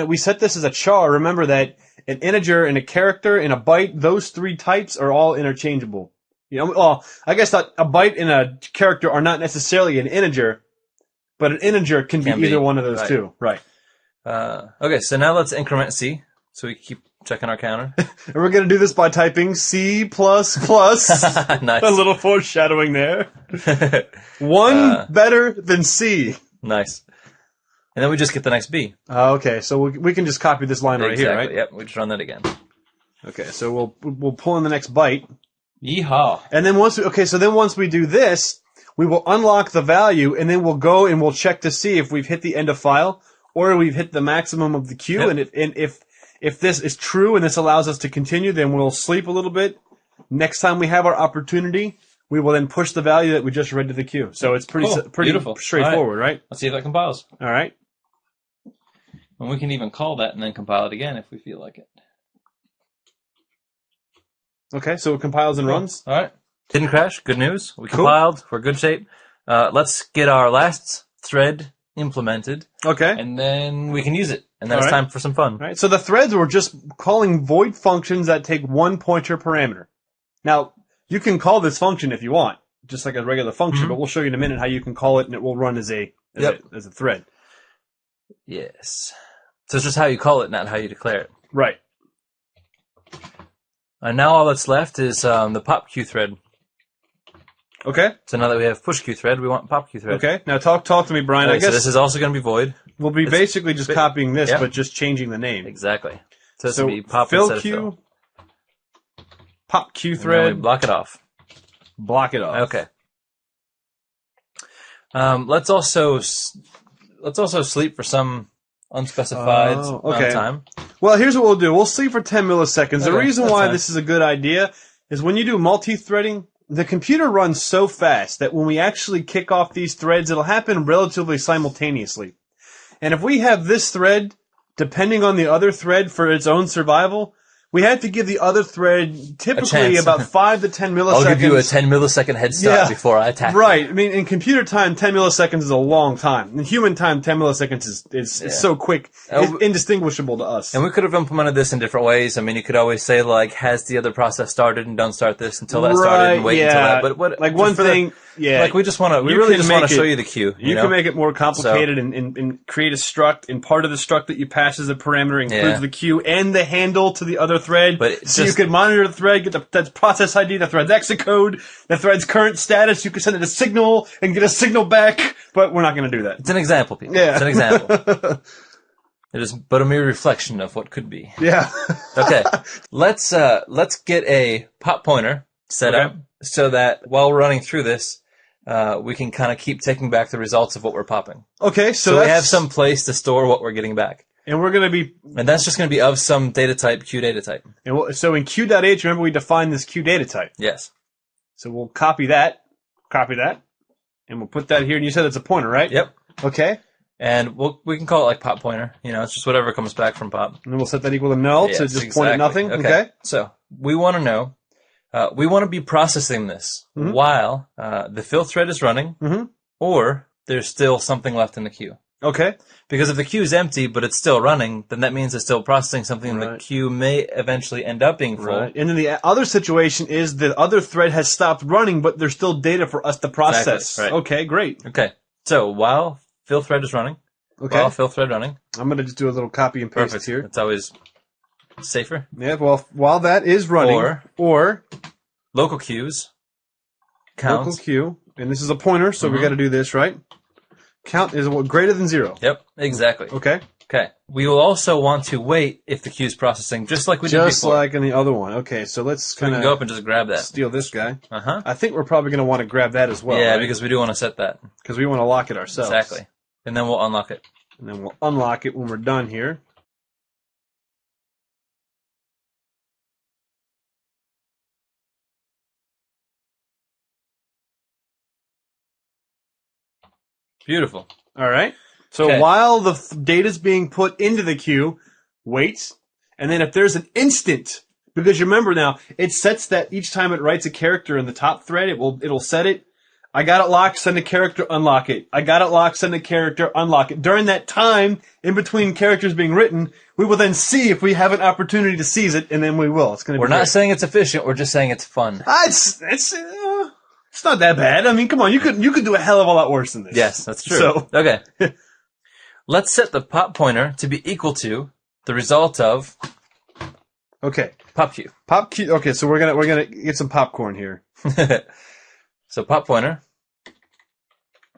we set this as a char, remember that an integer and a character and a byte, those three types are all interchangeable. You know, well, I guess that a byte and a character are not necessarily an integer, but an integer can be either one of those two. Right. Okay, so now let's increment C, so we keep checking our counter. And we're going to do this by typing C++. Nice. A little foreshadowing there. One better than C. Nice. And then we just get the next B. Okay, so we can just copy this line right here, right? Yep, we just run that again. Okay, so we'll pull in the next byte. Yeehaw. And then once we do this, we will unlock the value, and then we'll go and we'll check to see if we've hit the end of file or we've hit the maximum of the queue. Yep. And if this is true and this allows us to continue, then we'll sleep a little bit. Next time we have our opportunity, we will then push the value that we just read to the queue. So it's pretty Beautiful. straightforward, right? Let's see if that compiles. All right. And we can even call that and then compile it again if we feel like it. Okay, so it compiles and runs. All right. Didn't crash. Good news. We compiled. We're good shape. Let's get our last thread implemented. Okay. And then we can use it. And then it's time for some fun. All right. So the threads were just calling void functions that take one pointer parameter. Now, you can call this function if you want, just like a regular function, but we'll show you in a minute how you can call it and it will run as a thread. Yes. So it's just how you call it, not how you declare it. Right. And now all that's left is the pop queue thread. Okay. So now that we have push queue thread, we want pop queue thread. Okay. Now talk to me, Brian. Okay, I guess so this is also going to be void. we'll be basically just copying this, but just changing the name. Exactly. So this So will be pop fill instead of queue, fill. pop queue And then thread, we block it off. block it off. Okay. Let's also sleep for some unspecified amount of time. Well, here's what we'll do. We'll sleep for 10 milliseconds. The Okay, reason that's why fine. this is a good idea is when you do multi-threading, the computer runs so fast that when we actually kick off these threads, it'll happen relatively simultaneously. And if we have this thread, depending on the other thread for its own survival, we have to give the other thread typically chance. about 5 to 10 milliseconds. I'll give you a 10 millisecond head start before I attack. Right. I mean, in computer time, 10 milliseconds is a long time. In human time, 10 milliseconds is so quick, it's indistinguishable to us. And we could have implemented this in different ways. I mean, you could always say, like, has the other process started and don't start this until that started and wait until that. But what, like one thing, like we really just want to show you the queue. You can make it more complicated and create a struct, and part of the struct that you pass as a parameter includes the queue and the handle to the other thread. But so you can monitor the thread, get the process ID, the thread's execode, the thread's current status. You can send it a signal and get a signal back, but we're not going to do that. It's an example, people. Yeah. It's an example. It is but a mere reflection of what could be. Yeah. Okay. Let's get a pop pointer set up so that while we're running through this, we can kind of keep taking back the results of what we're popping. Okay, so we have some place to store what we're getting back. And we're going to be... And that's just going to be of some data type, Q data type. And so in Q.H, remember we defined this Q data type. Yes. So we'll copy that, and we'll put that here. And you said it's a pointer, right? Yep. Okay. And we can call it like pop pointer. You know, it's just whatever comes back from pop. And then we'll set that equal to null to just point at nothing. Okay. So we want to know, we want to be processing this while the fill thread is running, or there's still something left in the queue. Okay. Because if the queue is empty, but it's still running, then that means it's still processing something, and the Right. queue may eventually end up being full. Right. And then the other situation is the other thread has stopped running, but there's still data for us to process. Exactly, right. Okay, great. Okay. So while fill thread is running, Okay. while fill thread running, I'm going to just do a little copy and paste perfect. here. That's always safer. Yeah, well, while that is running, or Local queues count. local queue, and this is a pointer, so we got to do this, right? Count is greater than 0. Yep, exactly. Okay. Okay. We will also want to wait if the queue is processing, just like we did Just before. like in the other one. Okay, so let's So we kind can go of up and just grab that. steal this guy. Uh-huh. I think we're probably going to want to grab that as well. Yeah, right? because we do want to set that. Because we want to lock it ourselves. Exactly. And then we'll unlock it. And then we'll unlock it when we're done here. Beautiful. All right. So Okay. while the data is being put into the queue, wait. And then if there's an instant, because you remember now, it sets that each time it writes a character in the top thread, it'll set it. I got it locked, send a character, unlock it. I got it locked, send a character, unlock it. During that time, in between characters being written, we will then see if we have an opportunity to seize it, and then we will. It's going to We're be not great. saying it's efficient, we're just saying it's fun. It's not that bad. I mean, come on, you could do a hell of a lot worse than this. Yes, that's true. So Okay. Let's set the pop pointer to be equal to the result of okay, pop queue. pop Q. Okay, so we're gonna get some popcorn here. So pop pointer.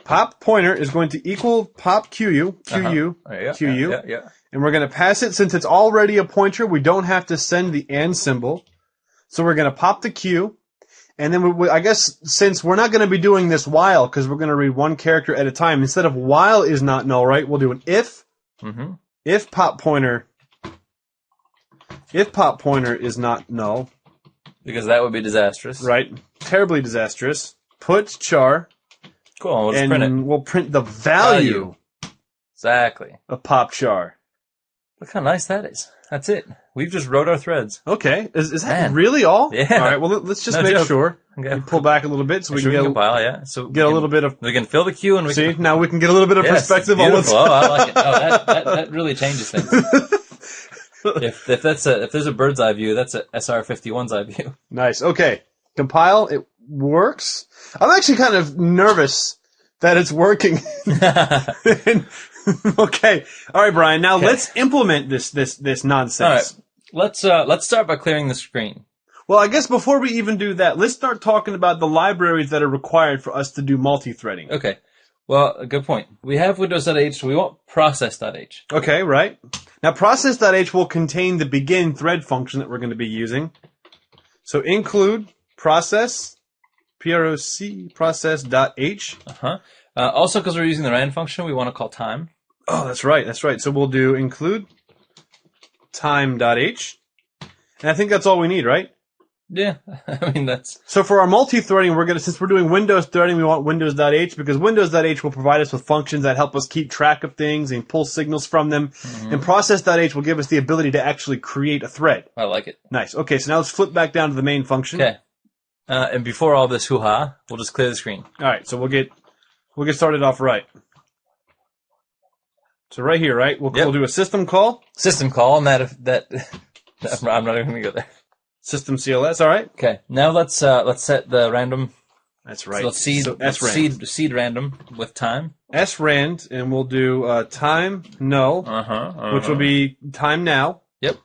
Pop pointer is going to equal pop QU, QU, Yeah, QU, yeah. and we're going to pass it since it's already a pointer. We don't have to send the and symbol, so we're going to pop the Q, and then I guess since we're not going to be doing this while because we're going to read one character at a time, instead of while is not null, right? We'll do an if. Mm-hmm. If pop pointer is not null, Because that would be disastrous. right? Terribly disastrous. Put char. Cool. We'll just And print it. we'll print the value Exactly. of pop char. Look how nice that is. That's it. We've just wrote our threads. Okay, is that Man. really all? Yeah. All right. Well, let's just No make joke. sure. Okay. We pull back a little bit so we Sure can we get can compile, yeah. So get a little bit of. We can fill the queue and we See, can. now we can get a little bit of Yes, perspective on what's. beautiful. Oh, I like it. Oh, that really changes things. if there's a bird's eye view, that's a SR51's eye view. Nice. Okay, compile. It works. I'm actually kind of nervous that it's working. Okay. All right, Brian. Now let's implement this nonsense. All right. Let's start by clearing the screen. Well, I guess before we even do that, let's start talking about the libraries that are required for us to do multi-threading. Okay. Well, a good point. We have Windows.h, so we want process.h. Okay, right. Now, process.h will contain the begin thread function that we're going to be using. So include process, PROC, process.h. Uh-huh. Also, because we're using the rand function, we want to call time. Oh, that's right, that's right. So we'll do include time.h. And I think that's all we need, right? Yeah. I mean, that's... So for our multi-threading, since we're doing Windows threading, we want Windows.h because Windows.h will provide us with functions that help us keep track of things and pull signals from them. Mm-hmm. And process.h will give us the ability to actually create a thread. I like it. Nice. Okay, so now let's flip back down to the main function. Okay. And before all this hoo-ha, we'll just clear the screen. All right, so we'll get started off right. So right here, right? Yep. We'll do a system call. System call, and that I'm not even going to go there. System CLS. All right. Okay. Now let's set the random. That's right. So let's seed seed random with time. srand, and we'll do time null, which will be time now. Yep.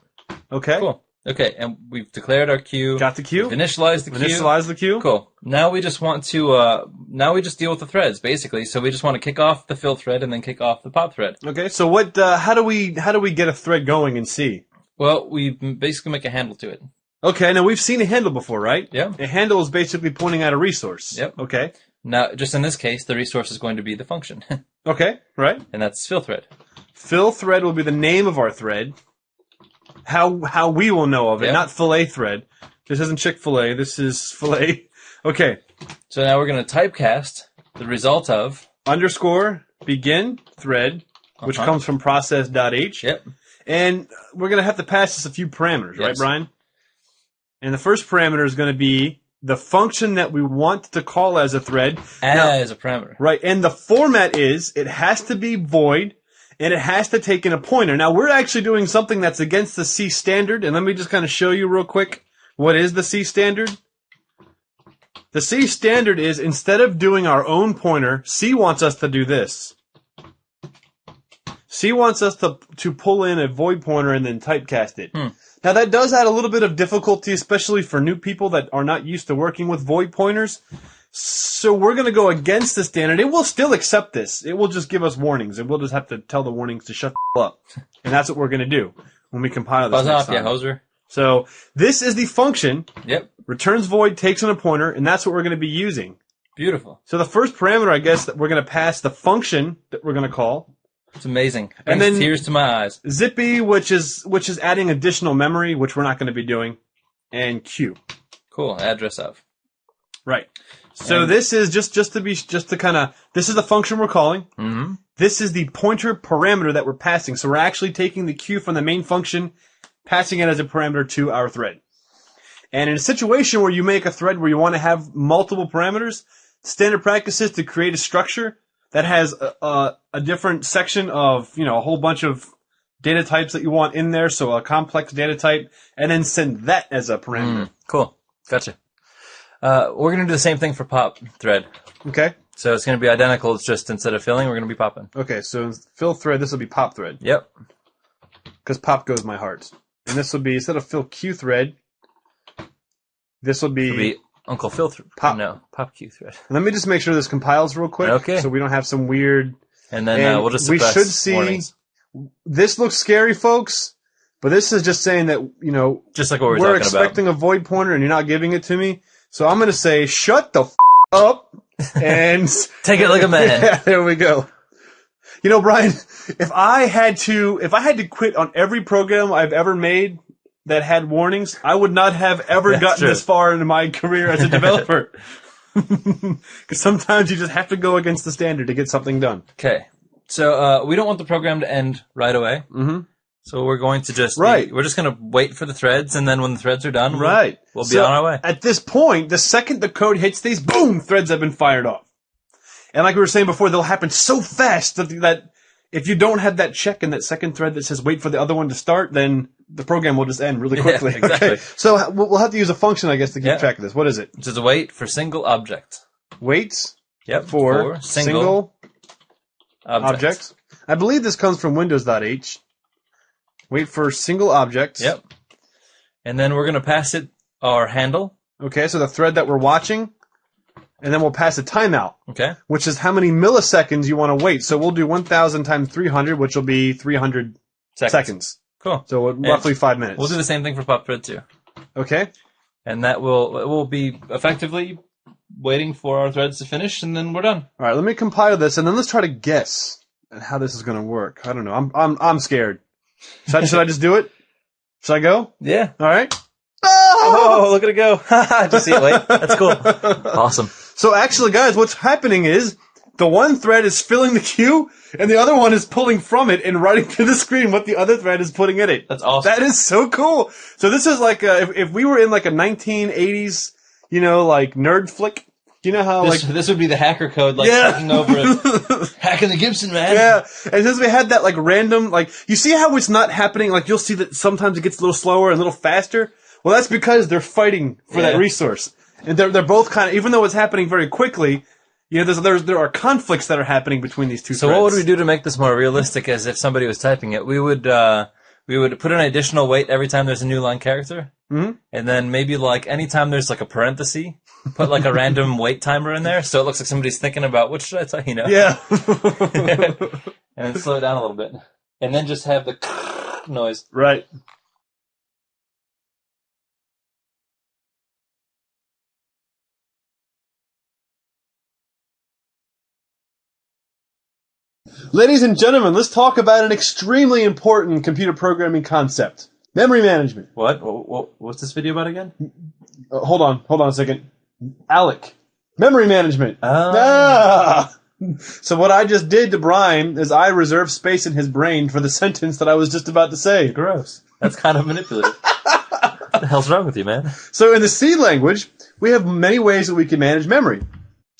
Okay. Cool. Okay, and we've declared our queue. Got the queue. We've initialized the queue. Initialize the queue. Cool. Now we just want to. Now we just deal with the threads basically. So we just want to kick off the fill thread and then kick off the pop thread. Okay. So what? How do we get a thread going in C? Well, we basically make a handle to it. Okay. Now we've seen a handle before, right? Yeah. A handle is basically pointing out a resource. Yep. Okay. Now, just in this case, the resource is going to be the function, Okay. Right. and that's fill thread. Fill thread will be the name of our thread. How we will know of it, Yep. not fillet thread. This isn't Chick-fil-A. This is fillet. Okay. So now we're going to typecast the result of. Underscore begin thread, which comes from process.h. Yep. And we're going to have to pass this a few parameters, right, Yes. Brian? And the first parameter is going to be the function that we want to call as a thread. As a parameter. Right, and the format is it has to be void, and it has to take in a pointer. Now, we're actually doing something that's against the C standard, and let me just kind of show you real quick what is the C standard. The C standard is, instead of doing our own pointer, C wants us to do this. C wants us to pull in a void pointer and then typecast it. Now, that does add a little bit of difficulty, especially for new people that are not used to working with void pointers. So we're going to go against the standard. It will still accept this. It will just give us warnings, and we'll just have to tell the warnings to shut the up. And that's what we're going to do when we compile this Buzz next off, time. yeah, hoser. So this is the function. Yep. Returns void, takes in a pointer, and that's what we're going to be using. Beautiful. So the first parameter, I guess, that we're going to pass the function that we're going to call. It's amazing. And Brings then tears to my eyes. Zippy, which is adding additional memory, which we're not going to be doing, and Q. Cool. Address of. Right. So And- this is this is the function we're calling. Mm-hmm. This is the pointer parameter that we're passing. So we're actually taking the Q from the main function, passing it as a parameter to our thread. And in a situation where you make a thread where you want to have multiple parameters, standard practice is to create a structure that has a different section of, a whole bunch of data types that you want in there, so a complex data type, and then send that as a parameter. Cool. Gotcha. We're going to do the same thing for pop thread. Okay? So it's going to be identical. It's just instead of filling, we're going to be popping. Okay, so fill thread, this will be pop thread. Yep. Because pop goes my heart. And this will be, instead of fill Q thread, this will It'll be Uncle Phil Pop. No, pop Q thread. Let me just make sure this compiles real quick. Okay. So we don't have some weird... And then And we'll just we suppress should see- warnings. This looks scary, folks, but this is just saying that, Just like what we're we're talking expecting a void pointer and you're not giving it to me. So I'm going to say, shut the up, and... about. Take it like a man. Yeah, there we go. Brian, if I had to quit on every program I've ever made that had warnings, I would not have ever That's gotten true. this far in my career as a developer. Because sometimes you just have to go against the standard to get something done. Okay. So we don't want the program to end right away. Mm-hmm. So we're going to just Right. we're just going to wait for the threads, and then when the threads are done, Right. we'll be So, on our way. At this point, the second the code hits these, boom, threads have been fired off. And like we were saying before, they'll happen so fast that if you don't have that check in that second thread that says wait for the other one to start, then the program will just end really quickly. Yeah, exactly. Okay. So we'll have to use a function, I guess, to keep Yeah. track of this. What is it? Just wait for single object. Wait Yep. for single object. I believe this comes from Windows.h. Wait for single object. Yep. And then we're going to pass it our handle. Okay, so the thread that we're watching, and then we'll pass a timeout, Okay. which is how many milliseconds you want to wait. So we'll do 1,000 times 300, which will be 300 seconds. Cool. So roughly 5 minutes. We'll do the same thing for pop thread too. Okay. And that will be effectively waiting for our threads to finish, and then we're done. All right. Let me compile this, and then let's try to guess at how this is going to work. I don't know. I'm scared. Should I just do it? Should I go? Yeah. All right. Oh, look at it go. Did you see it? Wait. That's cool. Awesome. So actually, guys, what's happening is the one thread is filling the queue, and the other one is pulling from it and writing to the screen what the other thread is putting in it. That's awesome. That is so cool. So this is like if we were in like a 1980s, like nerd flick. You know how this would be the hacker code, Yeah. taking over, hacking the Gibson, man. yeah, and since we had that random, you see how it's not happening, you'll see that sometimes it gets a little slower and a little faster. Well, that's because they're fighting for that Yeah. resource, and they're both kind of, even though it's happening very quickly, there are conflicts that are happening between these two. So threads. what would we do to make this more realistic? As if somebody was typing it, we would put an additional wait every time there's a new line character, and then maybe anytime there's a parenthesis, put a random wait timer in there, so it looks like somebody's thinking about what should I type, Yeah. and then slow it down a little bit, and then just have the noise. Right. Ladies and gentlemen, let's talk about an extremely important computer programming concept. Memory management. What's this video about again? Hold on a second. Alec. Memory management. Oh. Ah! So what I just did to Brian is I reserved space in his brain for the sentence that I was just about to say. Gross. That's kind of manipulative. What the hell's wrong with you, man? So in the C language, we have many ways that we can manage memory.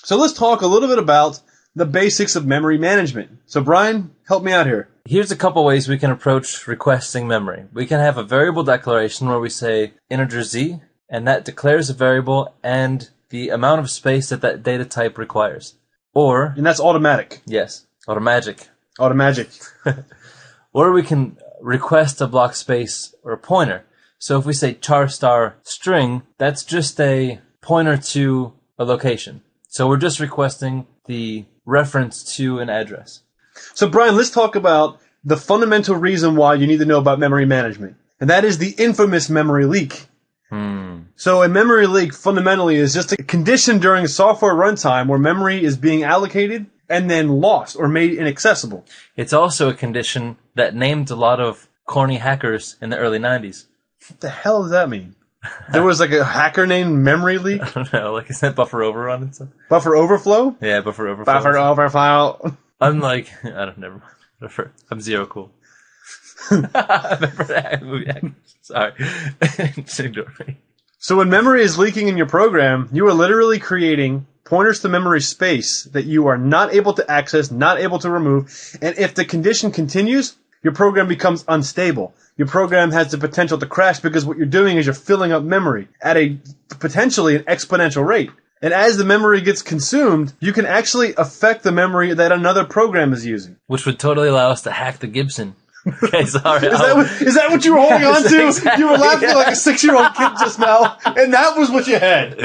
So let's talk a little bit about the basics of memory management. So Brian, help me out here. Here's a couple ways we can approach requesting memory. We can have a variable declaration where we say integer z, and that declares a variable and the amount of space that that data type requires. Or, And that's automatic. yes, automagic. Automagic. Or we can request a block space or a pointer. So if we say char star string, that's just a pointer to a location. So we're just requesting the reference to an address. So Brian, let's talk about the fundamental reason why you need to know about memory management. And that is the infamous memory leak. So a memory leak fundamentally is just a condition during software runtime where memory is being allocated and then lost or made inaccessible. It's also a condition that named a lot of corny hackers in the early 90s. What the hell does that mean? There was like a hacker named Memory Leak? I don't know, like, is that buffer overrun and stuff? Buffer overflow? Yeah, buffer overflow. Buffer overflow. I'm like, I don't know, whatever. I'm zero cool. Remember that movie? Sorry. Just ignore me. So when memory is leaking in your program, you are literally creating pointers to memory space that you are not able to access, not able to remove, and if the condition continues, your program becomes unstable. Your program has the potential to crash because what you're doing is you're filling up memory at a potentially an exponential rate. And as the memory gets consumed, you can actually affect the memory that another program is using. Which would totally allow us to hack the Gibson. Okay, sorry. Is that what you were holding on to? Exactly, You were laughing yeah. like a 6-year-old kid just now, and that was what you had.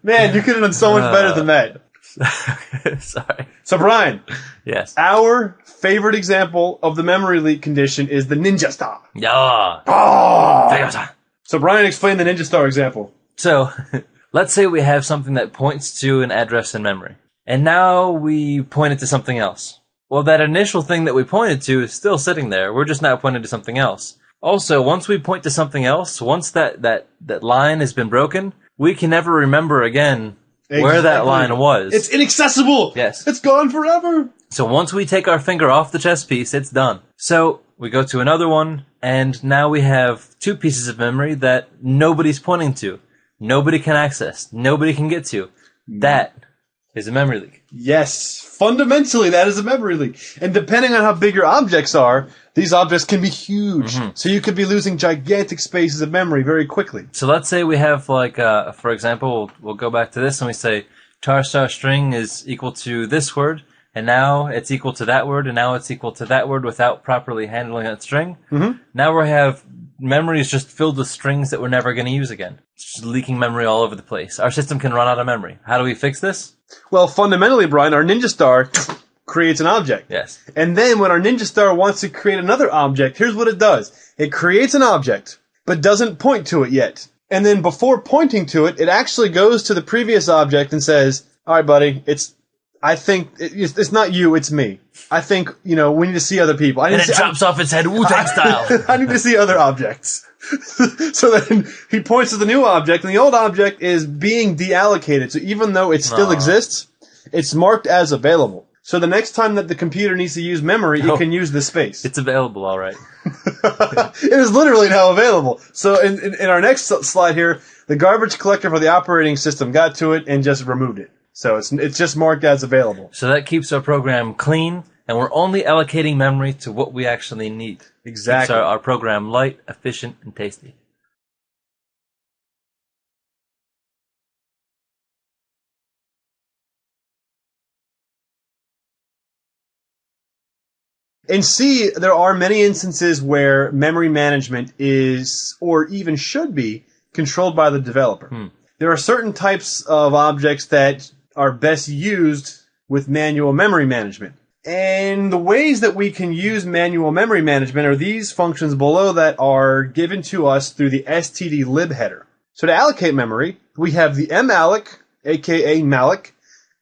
Man, you could have done so much better than that. Sorry. So Brian, Yes. our favorite example of the memory leak condition is the Ninja Star. Yeah. Oh! So Brian, explain the Ninja Star example. So, let's say we have something that points to an address in memory. And now we point it to something else. Well, that initial thing that we pointed to is still sitting there. We're just now pointing to something else. Also, once we point to something else, once that line has been broken, we can never remember again where that Exactly. line was. It's inaccessible. Yes. It's gone forever. So once we take our finger off the chess piece, it's done. So we go to another one, and now we have two pieces of memory that nobody's pointing to. Nobody can access. Nobody can get to. That is a memory leak. Yes. Fundamentally, that is a memory leak. And depending on how big your objects are, these objects can be huge. So you could be losing gigantic spaces of memory very quickly. So let's say we have, like, for example, we'll go back to this and we say char star string is equal to this word, and now it's equal to that word, and now it's equal to that word without properly handling that string. Now we have memories just filled with strings that we're never going to use again. It's just leaking memory all over the place. Our system can run out of memory. How do we fix this? Well, fundamentally, Brian, our Ninja Star creates an object. Yes. And then when our Ninja Star wants to create another object, here's what it does. It creates an object, but doesn't point to it yet. And then before pointing to it, it actually goes to the previous object and says, all right, buddy, it's not you, it's me. I think, we need to see other people. And it chops off its head Wu-Tang style. I need to see other objects. So then he points to the new object, and the old object is being deallocated. So even though it still exists, it's marked as available. So the next time that the computer needs to use memory, it can use the space. It's available, all right. It is literally now available. So in our next slide here, the garbage collector for the operating system got to it and just removed it. So it's just marked as available. So that keeps our program clean, and we're only allocating memory to what we actually need. Exactly. Keeps our program light, efficient, and tasty. In C, there are many instances where memory management is, or even should be, controlled by the developer. There are certain types of objects that are best used with manual memory management. And the ways that we can use manual memory management are these functions below that are given to us through the stdlib header. So to allocate memory, we have the malloc, aka malloc,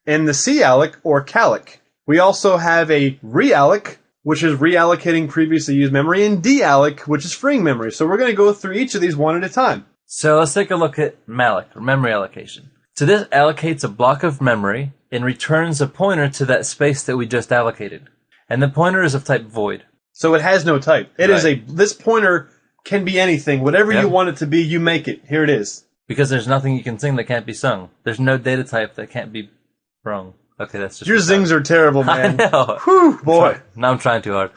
and the calloc, or calloc. We also have a realloc, which is reallocating previously used memory, and dalloc, which is freeing memory. So we're going to go through each of these one at a time. So let's take a look at malloc, or memory allocation. So this allocates a block of memory and returns a pointer to that space that we just allocated. And the pointer is of type void. So it has no type. It is this pointer can be anything. Whatever you want it to be, you make it. Here it is. Because there's nothing you can sing that can't be sung. There's no data type that can't be brung. Okay, that's just... Your zings are terrible, man. I know. Whew, boy. Now I'm trying too hard.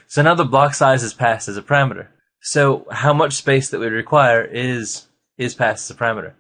So now the block size is passed as a parameter. So how much space that we require is passed as a parameter.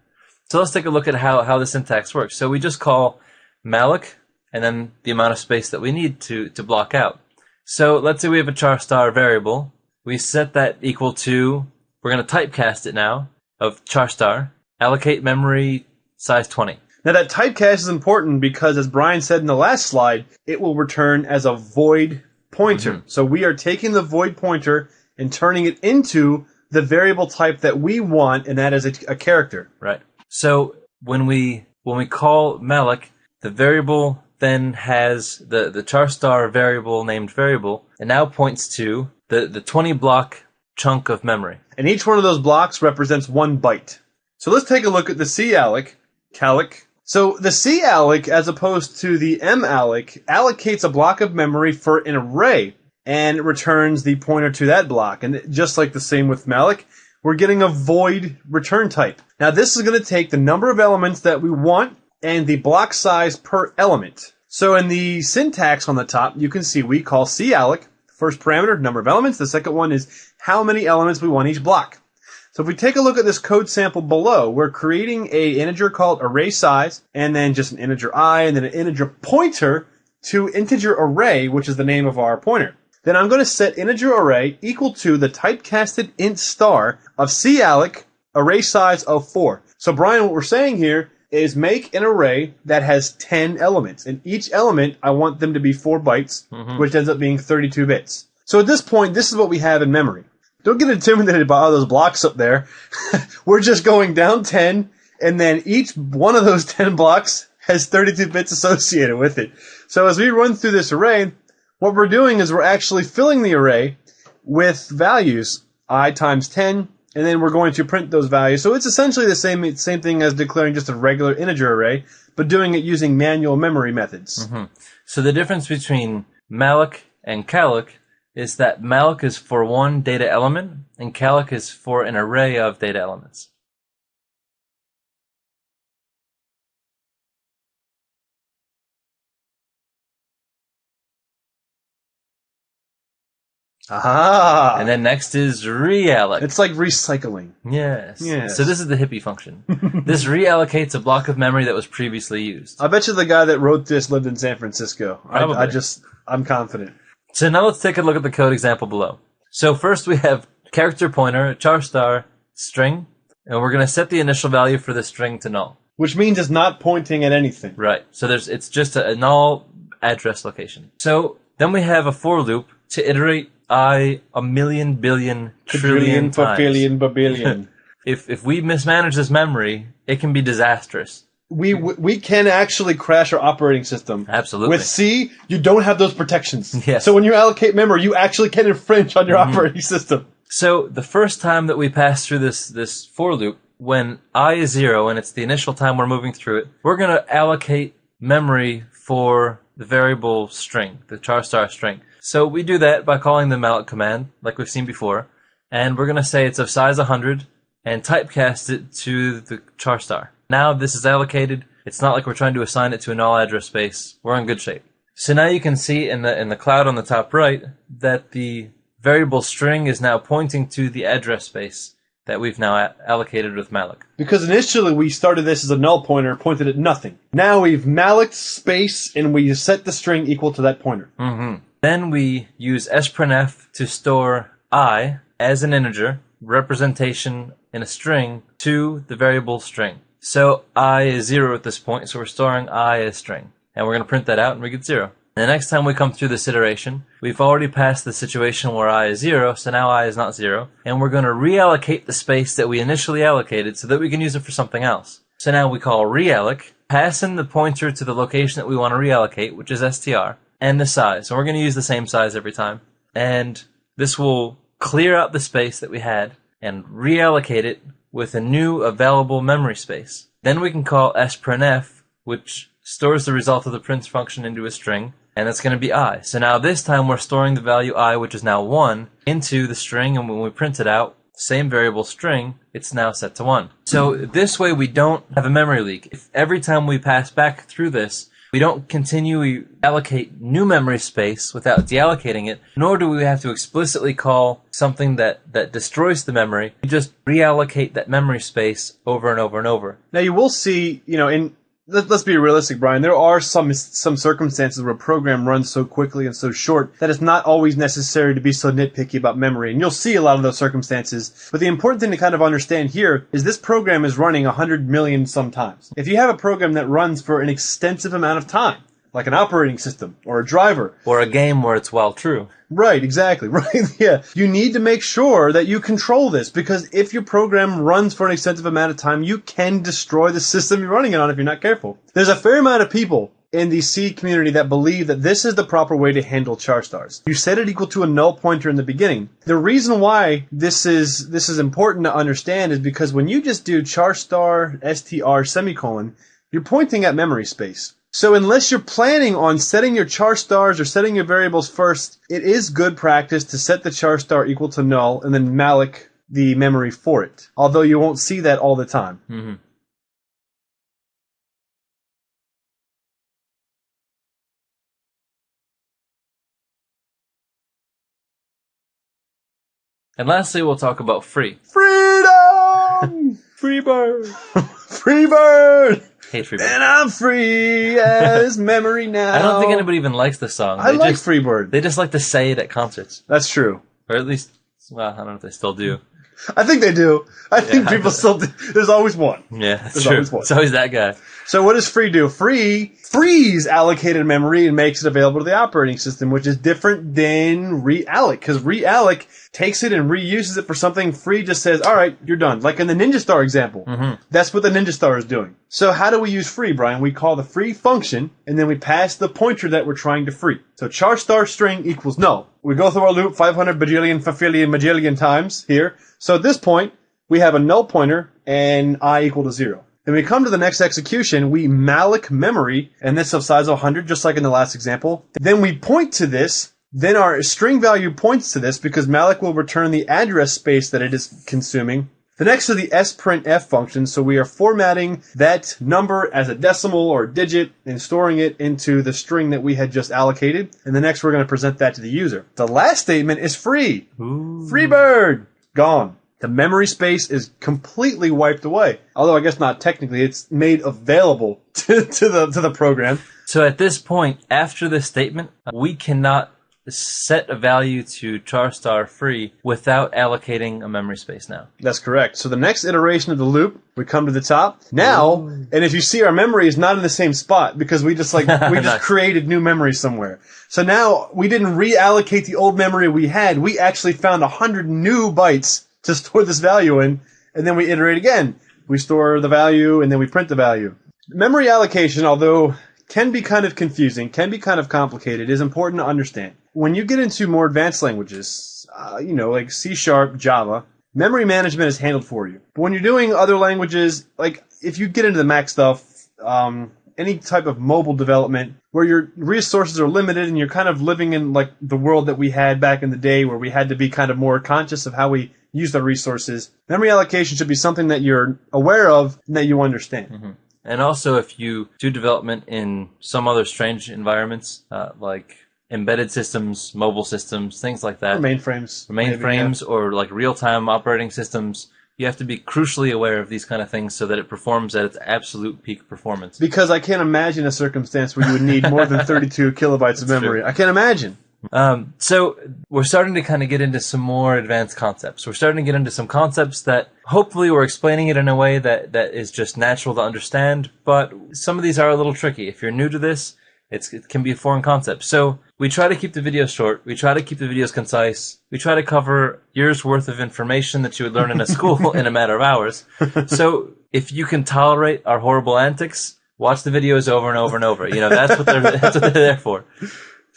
So let's take a look at how the syntax works. So we just call malloc and then the amount of space that we need to block out. So let's say we have a char star variable. We set that equal to, we're going to typecast it now, of char star, allocate memory size 20. Now that typecast is important because, as Brian said in the last slide, it will return as a void pointer. Mm-hmm. So we are taking the void pointer and turning it into the variable type that we want, and that is a character. Right. So when we call malloc, the variable then has the char star variable named variable, and now points to the 20 block chunk of memory. And each one of those blocks represents 1 byte. So let's take a look at the calloc. So the calloc, as opposed to the malloc, allocates a block of memory for an array and returns the pointer to that block. And just like the same with malloc, we're getting a void return type. Now this is going to take the number of elements that we want and the block size per element. So in the syntax on the top, you can see we call calloc, first parameter, number of elements. The second one is how many elements we want each block. So if we take a look at this code sample below, we're creating an integer called array size, and then just an integer I, and then an integer pointer to integer array, which is the name of our pointer. Then I'm going to set integer array equal to the typecasted int star of calloc array size of 4. So Brian, what we're saying here is make an array that has 10 elements. And each element, I want them to be 4 bytes, which ends up being 32 bits. So at this point, this is what we have in memory. Don't get intimidated by all those blocks up there. We're just going down 10, and then each one of those 10 blocks has 32 bits associated with it. So as we run through this array, what we're doing is we're actually filling the array with values, I times 10, and then we're going to print those values. So it's essentially the same thing as declaring just a regular integer array, but doing it using manual memory methods. Mm-hmm. So the difference between malloc and calloc is that malloc is for one data element, and calloc is for an array of data elements. Aha! And then next is realloc. It's like recycling. Yes. Yes. So this is the hippie function. This reallocates a block of memory that was previously used. I bet you the guy that wrote this lived in San Francisco. Probably. I'm confident. So now let's take a look at the code example below. So first we have character pointer, char star, string, and we're going to set the initial value for the string to null. Which means it's not pointing at anything. Right. So it's just a null address location. So then we have a for loop to iterate I a million billion trillion times. Billion. If we mismanage this memory, it can be disastrous. We can actually crash our operating system. Absolutely. With C, you don't have those protections. Yes. So when you allocate memory, you actually can infringe on your operating system. So the first time that we pass through this for loop, when I is 0 and it's the initial time we're moving through it, we're going to allocate memory for the variable string, the char star string. So we do that by calling the malloc command, like we've seen before, and we're going to say it's of size 100 and typecast it to the char star. Now this is allocated. It's not like we're trying to assign it to a null address space. We're in good shape. So now you can see in the cloud on the top right that the variable string is now pointing to the address space that we've now allocated with malloc. Because initially we started this as a null pointer, pointed at nothing. Now we've malloced space and we set the string equal to that pointer. Mm-hmm. Then we use sprintf to store I as an integer representation in a string to the variable string. So I is 0 at this point, so we're storing I as string. And we're going to print that out and we get 0. And the next time we come through this iteration, we've already passed the situation where I is 0, so now I is not 0. And we're going to reallocate the space that we initially allocated so that we can use it for something else. So now we call realloc, pass in the pointer to the location that we want to reallocate, which is str, and the size. So we're going to use the same size every time. And this will clear out the space that we had and reallocate it with a new available memory space. Then we can call sprintf, which stores the result of the print function into a string, and that's going to be I. So now this time we're storing the value I, which is now 1, into the string, and when we print it out, same variable string, it's now set to 1. So this way we don't have a memory leak. If every time we pass back through this, we don't continually allocate new memory space without deallocating it, nor do we have to explicitly call something that destroys the memory. We just reallocate that memory space over and over and over. Now you will see, let's be realistic, Brian. There are some circumstances where a program runs so quickly and so short that it's not always necessary to be so nitpicky about memory. And you'll see a lot of those circumstances. But the important thing to kind of understand here is this program is running 100 million sometimes. If you have a program that runs for an extensive amount of time, like an operating system or a driver. Or a game where it's while true. Right, exactly. Right, yeah. You need to make sure that you control this, because if your program runs for an extensive amount of time, you can destroy the system you're running it on if you're not careful. There's a fair amount of people in the C community that believe that this is the proper way to handle char stars. You set it equal to a null pointer in the beginning. The reason why this is important to understand is because when you just do char star str semicolon, you're pointing at memory space. So unless you're planning on setting your char stars or setting your variables first, it is good practice to set the char star equal to null and then malloc the memory for it. Although you won't see that all the time. Mm-hmm. And lastly, we'll talk about free. Freedom! Freebird! Freebird! Hate Freebird. And I'm free as memory now. I don't think anybody even likes this song. I like Freebird. They just like to say it at concerts. That's true. Or at least, well, I don't know if they still do. I think they do. I think people still do. There's always one. Yeah, that's There's true. always one. It's always that guy. So what does free do? Free frees allocated memory and makes it available to the operating system, which is different than realloc, because realloc takes it and reuses it for something. Free just says, all right, you're done. Like in the Ninja Star example. Mm-hmm. That's what the Ninja Star is doing. So how do we use free, Brian? We call the free function, and then we pass the pointer that we're trying to free. So char star string equals null. We go through our loop 500 bajillion, fafillion, majillion times here. So at this point, we have a null pointer and I equal to 0. Then we come to the next execution, we malloc memory, and this of size 100, just like in the last example. Then we point to this, then our string value points to this because malloc will return the address space that it is consuming. The next is the sprintf function, so we are formatting that number as a decimal or a digit and storing it into the string that we had just allocated. And the next we're going to present that to the user. The last statement is free. Ooh. Freebird! Gone. The memory space is completely wiped away. Although I guess not technically, it's made available to the program. So at this point, after this statement, we cannot set a value to char star free without allocating a memory space now. That's correct. So the next iteration of the loop, we come to the top. Now, and if you see, our memory is not in the same spot because we just Nice. created new memory somewhere. So now we didn't reallocate the old memory we had. We actually found 100 new bytes to store this value in, and then we iterate again. We store the value, and then we print the value. Memory allocation, although can be kind of confusing, can be kind of complicated, is important to understand. When you get into more advanced languages, like C#, Java, memory management is handled for you. But when you're doing other languages, like if you get into the Mac stuff, any type of mobile development where your resources are limited and you're kind of living in like the world that we had back in the day where we had to be kind of more conscious of how we use the resources. Memory allocation should be something that you're aware of and that you understand. Mm-hmm. And also if you do development in some other strange environments, like embedded systems, mobile systems, things like that. Or mainframes. Mainframes or like real-time operating systems. You have to be crucially aware of these kind of things so that it performs at its absolute peak performance. Because I can't imagine a circumstance where you would need more than 32 kilobytes of memory. True. I can't imagine. So we're starting to kind of get into some more advanced concepts. We're starting to get into some concepts that hopefully we're explaining it in a way that is just natural to understand, but some of these are a little tricky. If you're new to this, it can be a foreign concept. So we try to keep the videos short. We try to keep the videos concise. We try to cover years worth of information that you would learn in a school in a matter of hours. So if you can tolerate our horrible antics, watch the videos over and over and over. That's what they're there for.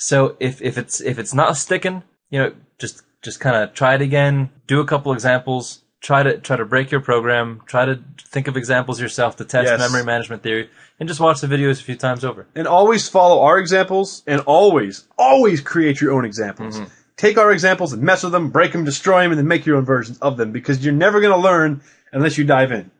So if it's not sticking, just kind of try it again, do a couple examples, try to break your program, try to think of examples yourself to test memory management theory, and just watch the videos a few times over. And always follow our examples, and always create your own examples. Mm-hmm. take our examples and mess with them, break them, destroy them, and then make your own versions of them, because you're never going to learn unless you dive in.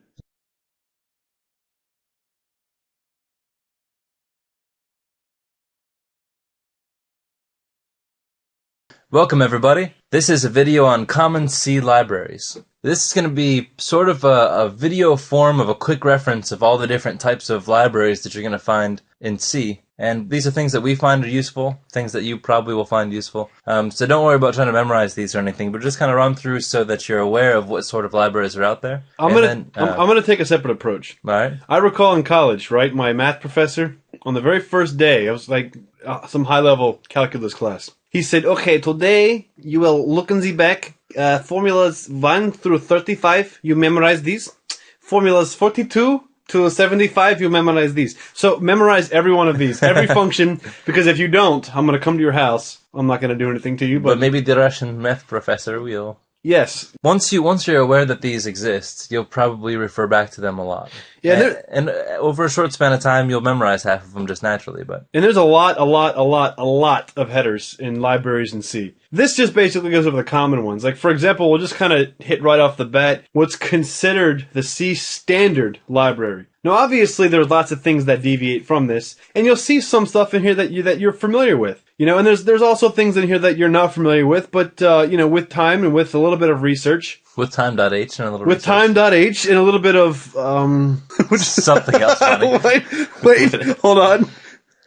Welcome, everybody. This is a video on common C libraries. This is going to be sort of a video form of a quick reference of all the different types of libraries that you're going to find in C. And these are things that we find are useful, things that you probably will find useful. So don't worry about trying to memorize these or anything, but just kind of run through so that you're aware of what sort of libraries are out there. I'm gonna take a separate approach. All right. I recall in college, right, my math professor, on the very first day, it was like some high-level calculus class. He said, okay, today you will look in the back, formulas 1 through 35, you memorize these. Formulas 42 to 75, you memorize these. So memorize every one of these, every function, because if you don't, I'm going to come to your house. I'm not going to do anything to you. But maybe the Russian math professor will. Yes. Once you're aware that these exist, you'll probably refer back to them a lot. Yeah, and over a short span of time, you'll memorize half of them just naturally. And there's a lot of headers in libraries in C. This just basically goes over the common ones. Like, for example, we'll just kind of hit right off the bat what's considered the C standard library. Now, obviously, there's lots of things that deviate from this, and you'll see some stuff in here that you're familiar with. You know, and there's also things in here that you're not familiar with, but with time and with a little bit of research. With time.h and a little with research. time.h and a little bit of something else funny. wait, hold on.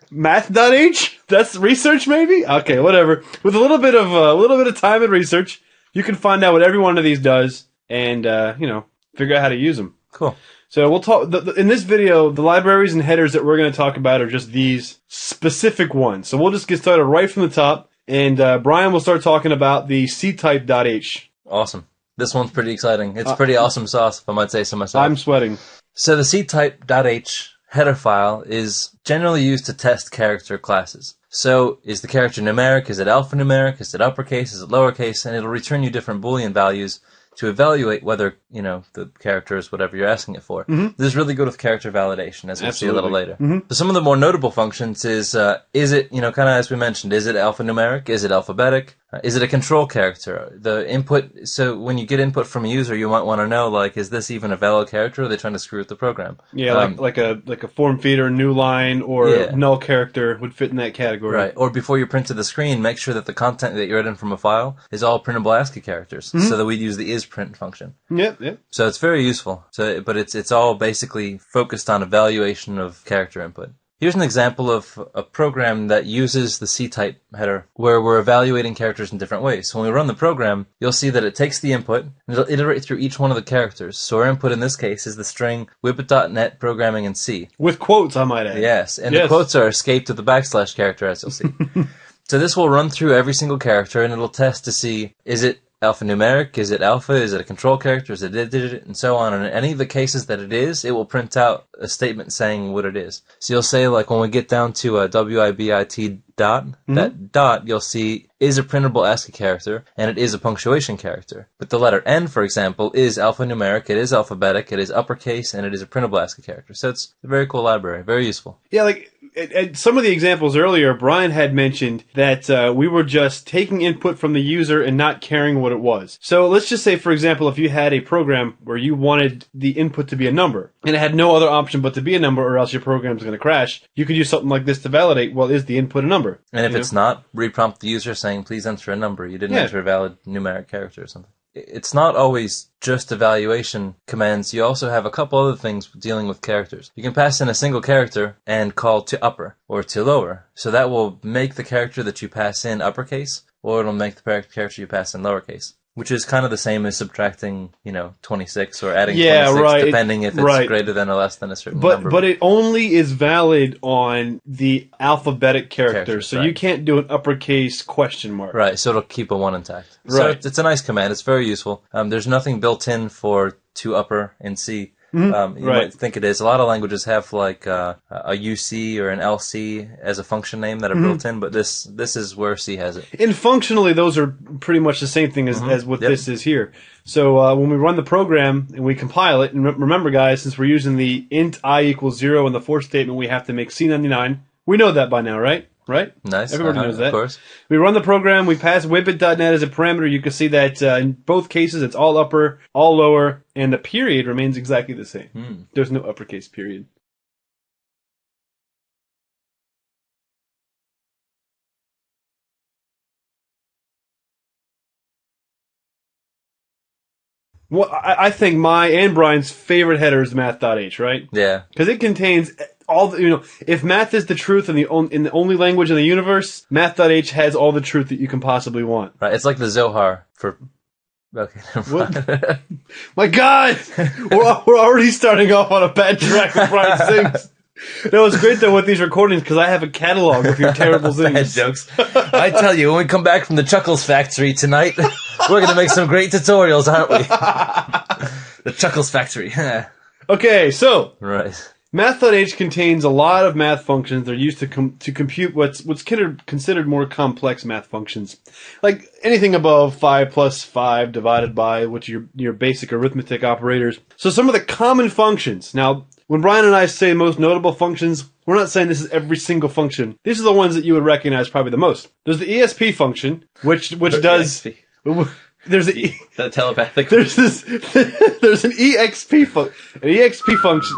Math.h? That's research, maybe? Okay, whatever. With a little bit of time and research, you can find out what every one of these does, and figure out how to use them. Cool. So we'll talk in this video. The libraries and headers that we're going to talk about are just these specific ones. So we'll just get started right from the top, and Brian will start talking about the ctype.h. Awesome. This one's pretty exciting. It's pretty awesome sauce, if I might say so myself. I'm sweating. So the ctype.h header file is generally used to test character classes. So is the character numeric? Is it alphanumeric? Is it uppercase? Is it lowercase? And it'll return you different Boolean values to evaluate whether, the character is whatever you're asking it for. Mm-hmm. This is really good with character validation, as we'll see a little later. Mm-hmm. So some of the more notable functions is it, kind of as we mentioned, is it alphanumeric? Is it alphabetic? Is it a control character? The input, so when you get input from a user, you might want to know, is this even a valid character, or are they trying to screw with the program? Yeah, like a form feeder, new line, or null character would fit in that category. Right, or before you print to the screen, make sure that the content that you're editing from a file is all printable ASCII characters, so that we'd use the isPrint function. Yep. So it's very useful. But it's all basically focused on evaluation of character input. Here's an example of a program that uses the C-type header where we're evaluating characters in different ways. So when we run the program, you'll see that it takes the input and it'll iterate through each one of the characters. So our input in this case is the string whippet.net programming in C. With quotes, I might add. Yes, and the quotes are escaped with the backslash character, as you'll see. So this will run through every single character and it'll test to see, is it alphanumeric? Is it alpha? Is it a control character? Is it a digit? And so on. And in any of the cases that it is, it will print out a statement saying what it is. So you'll say, when we get down to a WIBIT dot, that dot, you'll see, is a printable ASCII character, and it is a punctuation character. But the letter N, for example, is alphanumeric, it is alphabetic, it is uppercase, and it is a printable ASCII character. So it's a very cool library, very useful. Yeah, some of the examples earlier, Brian had mentioned that we were just taking input from the user and not caring what it was. So let's just say, for example, if you had a program where you wanted the input to be a number, and it had no other option but to be a number or else your program's going to crash, you could use something like this to validate, well, is the input a number? And if it's not, reprompt the user saying, please enter a number. You didn't enter a valid numeric character or something. It's not always just evaluation commands. You also have a couple other things dealing with characters. You can pass in a single character and call to upper or to lower. So that will make the character that you pass in uppercase, or it'll make the character you pass in lowercase. Which is kind of the same as subtracting, 26 or adding 26, depending if it's greater than or less than a certain number. But it only is valid on the alphabetic characters, so you can't do an uppercase question mark. Right, so it'll keep a 1 intact. Right. So it's a nice command. It's very useful. There's nothing built in for to upper in C. You might think it is. A lot of languages have a UC or an LC as a function name that are built in, but this is where C has it. And functionally, those are pretty much the same thing as what this is here. So when we run the program and we compile it, and remember, guys, since we're using the int I equals 0 in the for statement, we have to make C99. We know that by now, right? right? Nice. Everybody knows that. Of course. We run the program, we pass whippet.net as a parameter. You can see that in both cases it's all upper, all lower, and the period remains exactly the same. There's no uppercase period. Well, I think my and Brian's favorite header is math.h, right? Yeah. Because it contains all the, if math is the truth in the only language in the universe, math.h has all the truth that you can possibly want. Right. It's like the Zohar for. Okay. Never mind. What? My God! We're already starting off on a bad track with Brian sings. That was great though with these recordings because I have a catalog of your terrible Bad things. jokes. I tell you, when we come back from the Chuckles factory tonight, we're gonna make some great tutorials, aren't we? The Chuckles factory. Okay, so Right. math.h contains a lot of math functions. They're used to compute what's considered more complex math functions, like anything above 5 plus 5 divided by, which are your basic arithmetic operators. So some of the common functions. Now, when Brian and I say most notable functions, we're not saying this is every single function. These are the ones that you would recognize probably the most. There's the ESP function, which does. There's a That telepathic. there's this there's an exp function.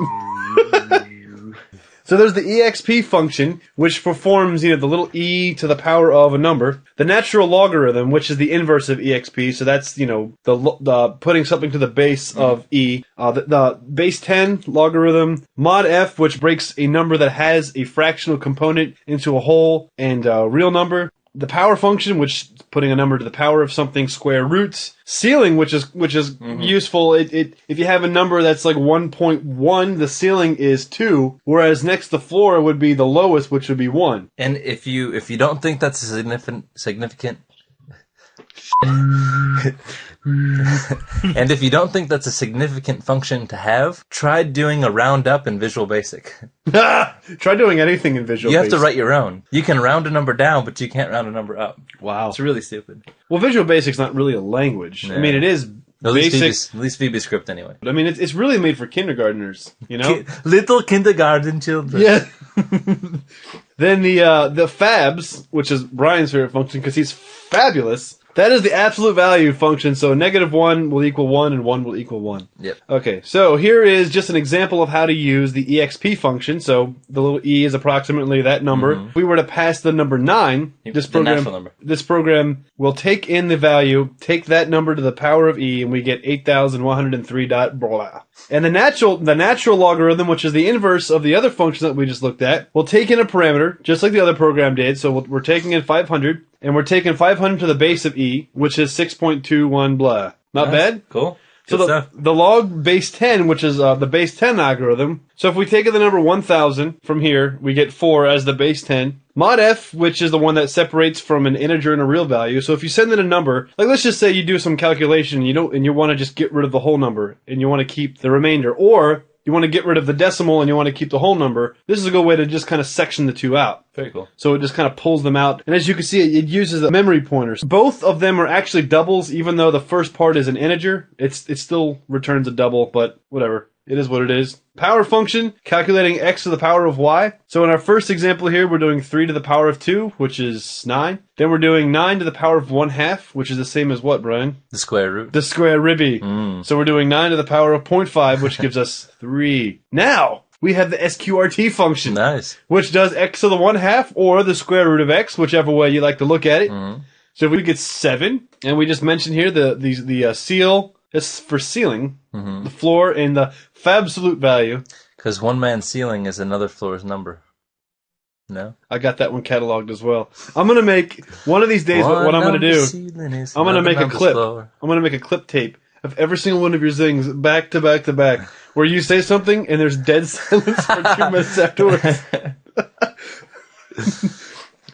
So there's the exp function, which performs, the little e to the power of a number. The natural logarithm, which is the inverse of exp. So that's, the putting something to the base of e. The base 10 logarithm. Mod f, which breaks a number that has a fractional component into a whole and a real number. The power function, which is putting a number to the power of something, square roots. Ceiling, which is useful. If you have a number that's like 1.1, the ceiling is 2, whereas next to floor would be the lowest, which would be 1. And if you don't think that's a significant and if you don't think that's a significant function to have, try doing a round up in Visual Basic. Try doing anything in Visual You have to Basic. write your own. You can round a number down, but you can't round a number up. Wow. It's really stupid. Well, Visual Basic's not really a language. Yeah. I mean, it is At least basic. At least VBScript anyway. I mean, it's really made for kindergartners, Little kindergarten children. Yeah. Then the fabs, which is Brian's favorite function because he's fabulous. That is the absolute value function. So -1 will equal 1 and 1 will equal 1. Yep. Okay, so here is just an example of how to use the exp function. So the little e is approximately that number. If we were to pass the number 9, The natural number. this program will take in the value, take that number to the power of e, and we get 8,103 dot blah. And the natural logarithm, which is the inverse of the other function that we just looked at, will take in a parameter, just like the other program did. So we're taking in 500, and we're taking 500 to the base of e, which is 6.21 blah. Not Nice. bad? Cool. So Good stuff. the log base 10, which is the base 10 algorithm. So if we take the number 1,000 from here, we get 4 as the base 10. Mod f, which is the one that separates from an integer and a real value. So if you send in a number, like let's just say you do some calculation, and you want to just get rid of the whole number, and you want to keep the remainder, or you want to get rid of the decimal and you want to keep the whole number. This is a good way to just kind of section the two out. Very cool. So it just kind of pulls them out. And as you can see, it uses the memory pointers. Both of them are actually doubles, even though the first part is an integer. It still returns a double, but whatever. It is what it is. Power function, calculating x to the power of y. So in our first example here, we're doing 3 to the power of 2, which is 9. Then we're doing 9 to the power of 1/2, which is the same as what, Brian? The square root. The square ribby. So we're doing 9 to the power of 0.5, which gives us 3. Now, we have the SQRT function, Nice. which does x to the 1/2 or the square root of x, whichever way you like to look at it. So if we get 7, and we just mentioned here the seal, that's for ceiling, the floor, and the fabsolute value. Because one man's ceiling is another floor's number. No? I got that one cataloged as well. I'm going to make, one of these days, what I'm going to do, I'm going to make a clip. I'm going to make a clip tape of every single one of your zings back to back to back, where you say something and there's dead silence for 2 minutes afterwards.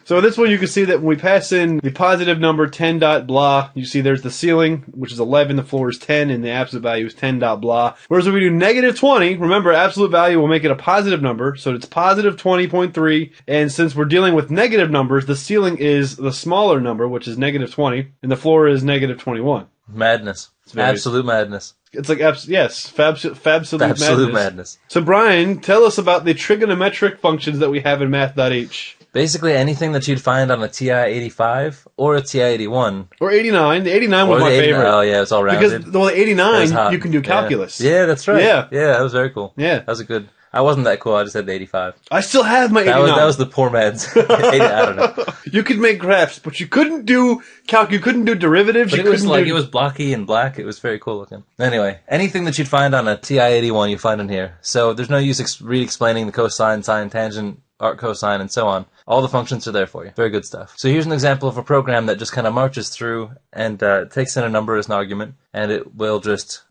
So in this one, you can see that when we pass in the positive number 10 dot blah, you see there's the ceiling, which is 11, the floor is 10, and the absolute value is 10 dot blah. Whereas if we do negative 20, remember, absolute value will make it a positive number, so it's positive 20.3, and since we're dealing with negative numbers, the ceiling is the smaller number, which is negative 20, and the floor is negative 21. Madness. very- Absolute madness. It's like, fabsulute Absolute madness. madness. So, Brian, tell us about the trigonometric functions that we have in math.h. Basically, anything that you'd find on a TI-85 or a TI-81. Or 89. The 89 was Or my the 89 favorite. Oh, yeah, it's all Because rounded. the It was 89, hot. you can do calculus. Yeah, that's right. Yeah. Yeah, that was very cool. Yeah. That was a good... I wasn't that cool, I just had the 85. I still have my 89. That was the poor man's. 80, I don't know. You could make graphs, but you couldn't do you couldn't do derivatives. But you it was couldn't like, do... it was blocky and black. It was very cool looking. Anyway, anything that you'd find on a TI-81, you find in here. So there's no use re-explaining the cosine, sine, tangent, arc cosine, and so on. All the functions are there for you. Very good stuff. So here's an example of a program that just kind of marches through and takes in a number as an argument, and it will just,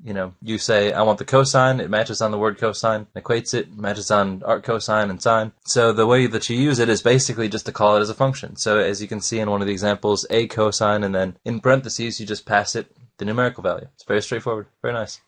you say, I want the cosine, it matches on the word cosine, equates it, matches on arc cosine and sine. So the way that you use it is basically just to call it as a function. So as you can see in one of the examples, a cosine, and then in parentheses, you just pass it the numerical value. It's very straightforward. Very nice.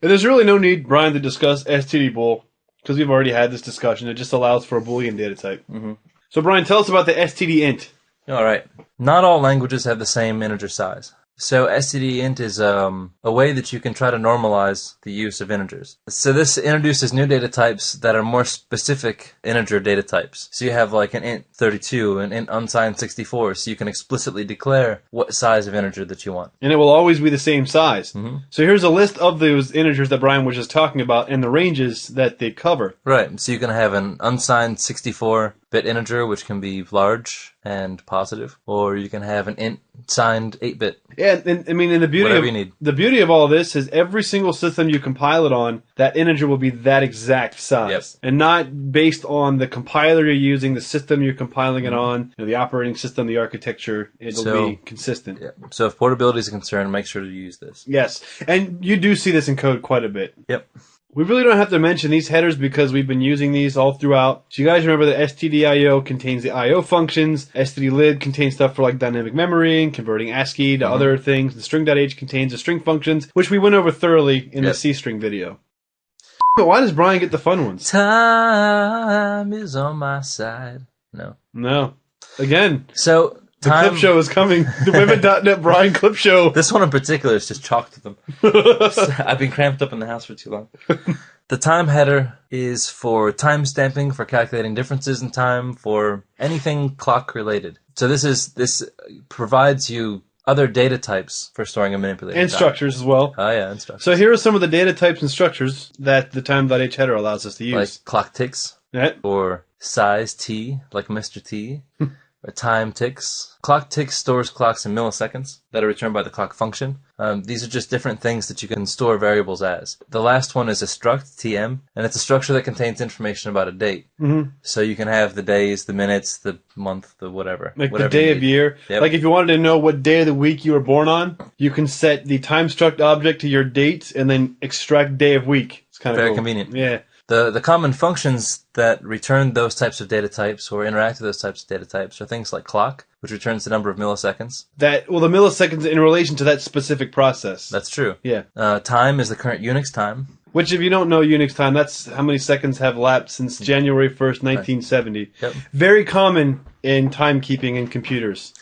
And there's really no need, Brian, to discuss std bool, because we've already had this discussion. It just allows for a Boolean data type. Mm-hmm. So, Brian, tell us about the std int. All right. Not all languages have the same integer size. So stdint is a way that you can try to normalize the use of integers. So this introduces new data types that are more specific integer data types. So you have like an int 32, an int unsigned 64, so you can explicitly declare what size of integer that you want. And it will always be the same size. Mm-hmm. So here's a list of those integers that Brian was just talking about and the ranges that they cover. Right. So you can have an unsigned 64-bit integer, which can be large and positive, or you can have an int signed 8-bit. Yeah, and I mean, and the beauty of all this is every single system you compile it on, that integer will be that exact size, yep. And not based on the compiler you're using, the system you're compiling it on, the operating system, the architecture. It'll be consistent. Yeah. So if portability is a concern, make sure to use this. Yes, and you do see this in code quite a bit. Yep. We really don't have to mention these headers because we've been using these all throughout. So you guys remember that stdio contains the IO functions, stdlib contains stuff for like dynamic memory and converting ASCII to other things, and string.h contains the string functions, which we went over thoroughly in the C-string video. But why does Brian get the fun ones? Time is on my side. No. Again. So... The clip show is coming. The Women.net Brian clip show. This one in particular is just chalk to them. So I've been cramped up in the house for too long. The time header is for time stamping, for calculating differences in time, for anything clock related. So this provides you other data types for storing and manipulating and time. Structures as well. Oh yeah, and structures. So here are some of the data types and structures that the time.h header allows us to use. Like clock ticks, or size t, like Mr. T. Or time ticks. Clock ticks stores clocks in milliseconds that are returned by the clock function. These are just different things that you can store variables as. The last one is a struct, tm, and it's a structure that contains information about a date. Mm-hmm. So you can have the days, the minutes, the month, the whatever. Like whatever the day of year. Yep. Like if you wanted to know what day of the week you were born on, you can set the time struct object to your date and then extract day of week. It's kind of very cool. convenient. Yeah. The common functions that return those types of data types or interact with those types of data types are things like clock, which returns the number of milliseconds. The milliseconds in relation to that specific process. That's true. Yeah. Time is the current Unix time. Which, if you don't know Unix time, that's how many seconds have lapsed since January 1st, 1970. Yep. Very common in timekeeping in computers.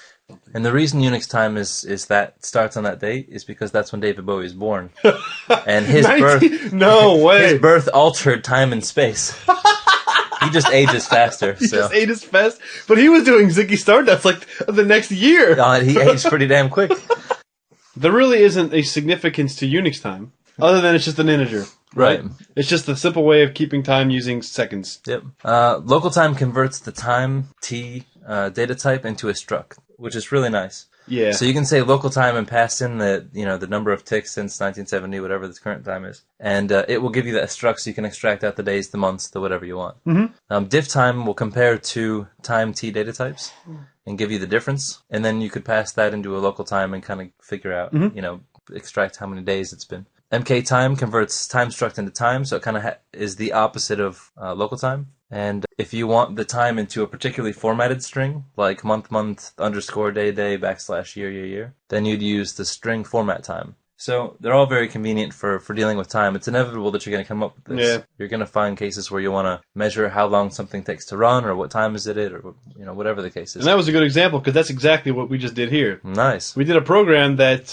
And the reason Unix time is that starts on that date is because that's when David Bowie was born. And his No way. His birth altered time and space. He just ages faster. He just ages fast. But he was doing Ziggy Stardust like the next year. He aged pretty damn quick. There really isn't a significance to Unix time, other than it's just an integer. Right. It's just a simple way of keeping time using seconds. Yep. Local time converts the time t data type into a struct, which is really nice. Yeah. So you can say local time and pass in the number of ticks since 1970, whatever the current time is, and it will give you that struct, so you can extract out the days, the months, the whatever you want. Mm-hmm. Diff time will compare two time t data types and give you the difference, and then you could pass that into a local time and kind of figure out, extract how many days it's been. MK time converts time struct into time, so it kind of is the opposite of local time. And if you want the time into a particularly formatted string, like month, _day, /year, year, then you'd use the string format time. So they're all very convenient for dealing with time. It's inevitable that you're going to come up with this. Yeah. You're going to find cases where you want to measure how long something takes to run, or what time is it, or whatever the case is. And that was a good example because that's exactly what we just did here. Nice. We did a program that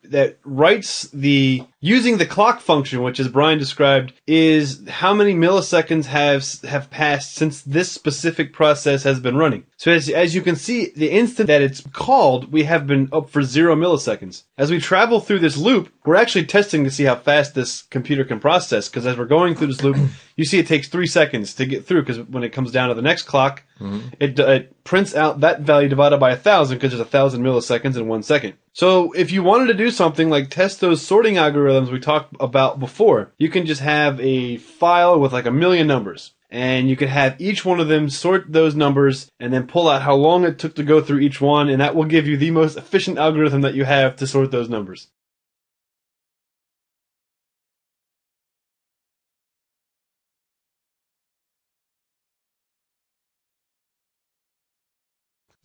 that writes using the clock function, which, as Brian described, is how many milliseconds have passed since this specific process has been running. So as you can see, the instant that it's called, we have been up for 0 milliseconds. As we travel through this loop, we're actually testing to see how fast this computer can process, because as we're going through this loop, you see it takes 3 seconds to get through, because when it comes down to the next clock, it prints out that value divided by 1,000, because there's 1,000 milliseconds in 1 second. So if you wanted to do something like test those sorting algorithms we talked about before, you can just have a file with like 1 million numbers. And you could have each one of them sort those numbers and then pull out how long it took to go through each one, and that will give you the most efficient algorithm that you have to sort those numbers.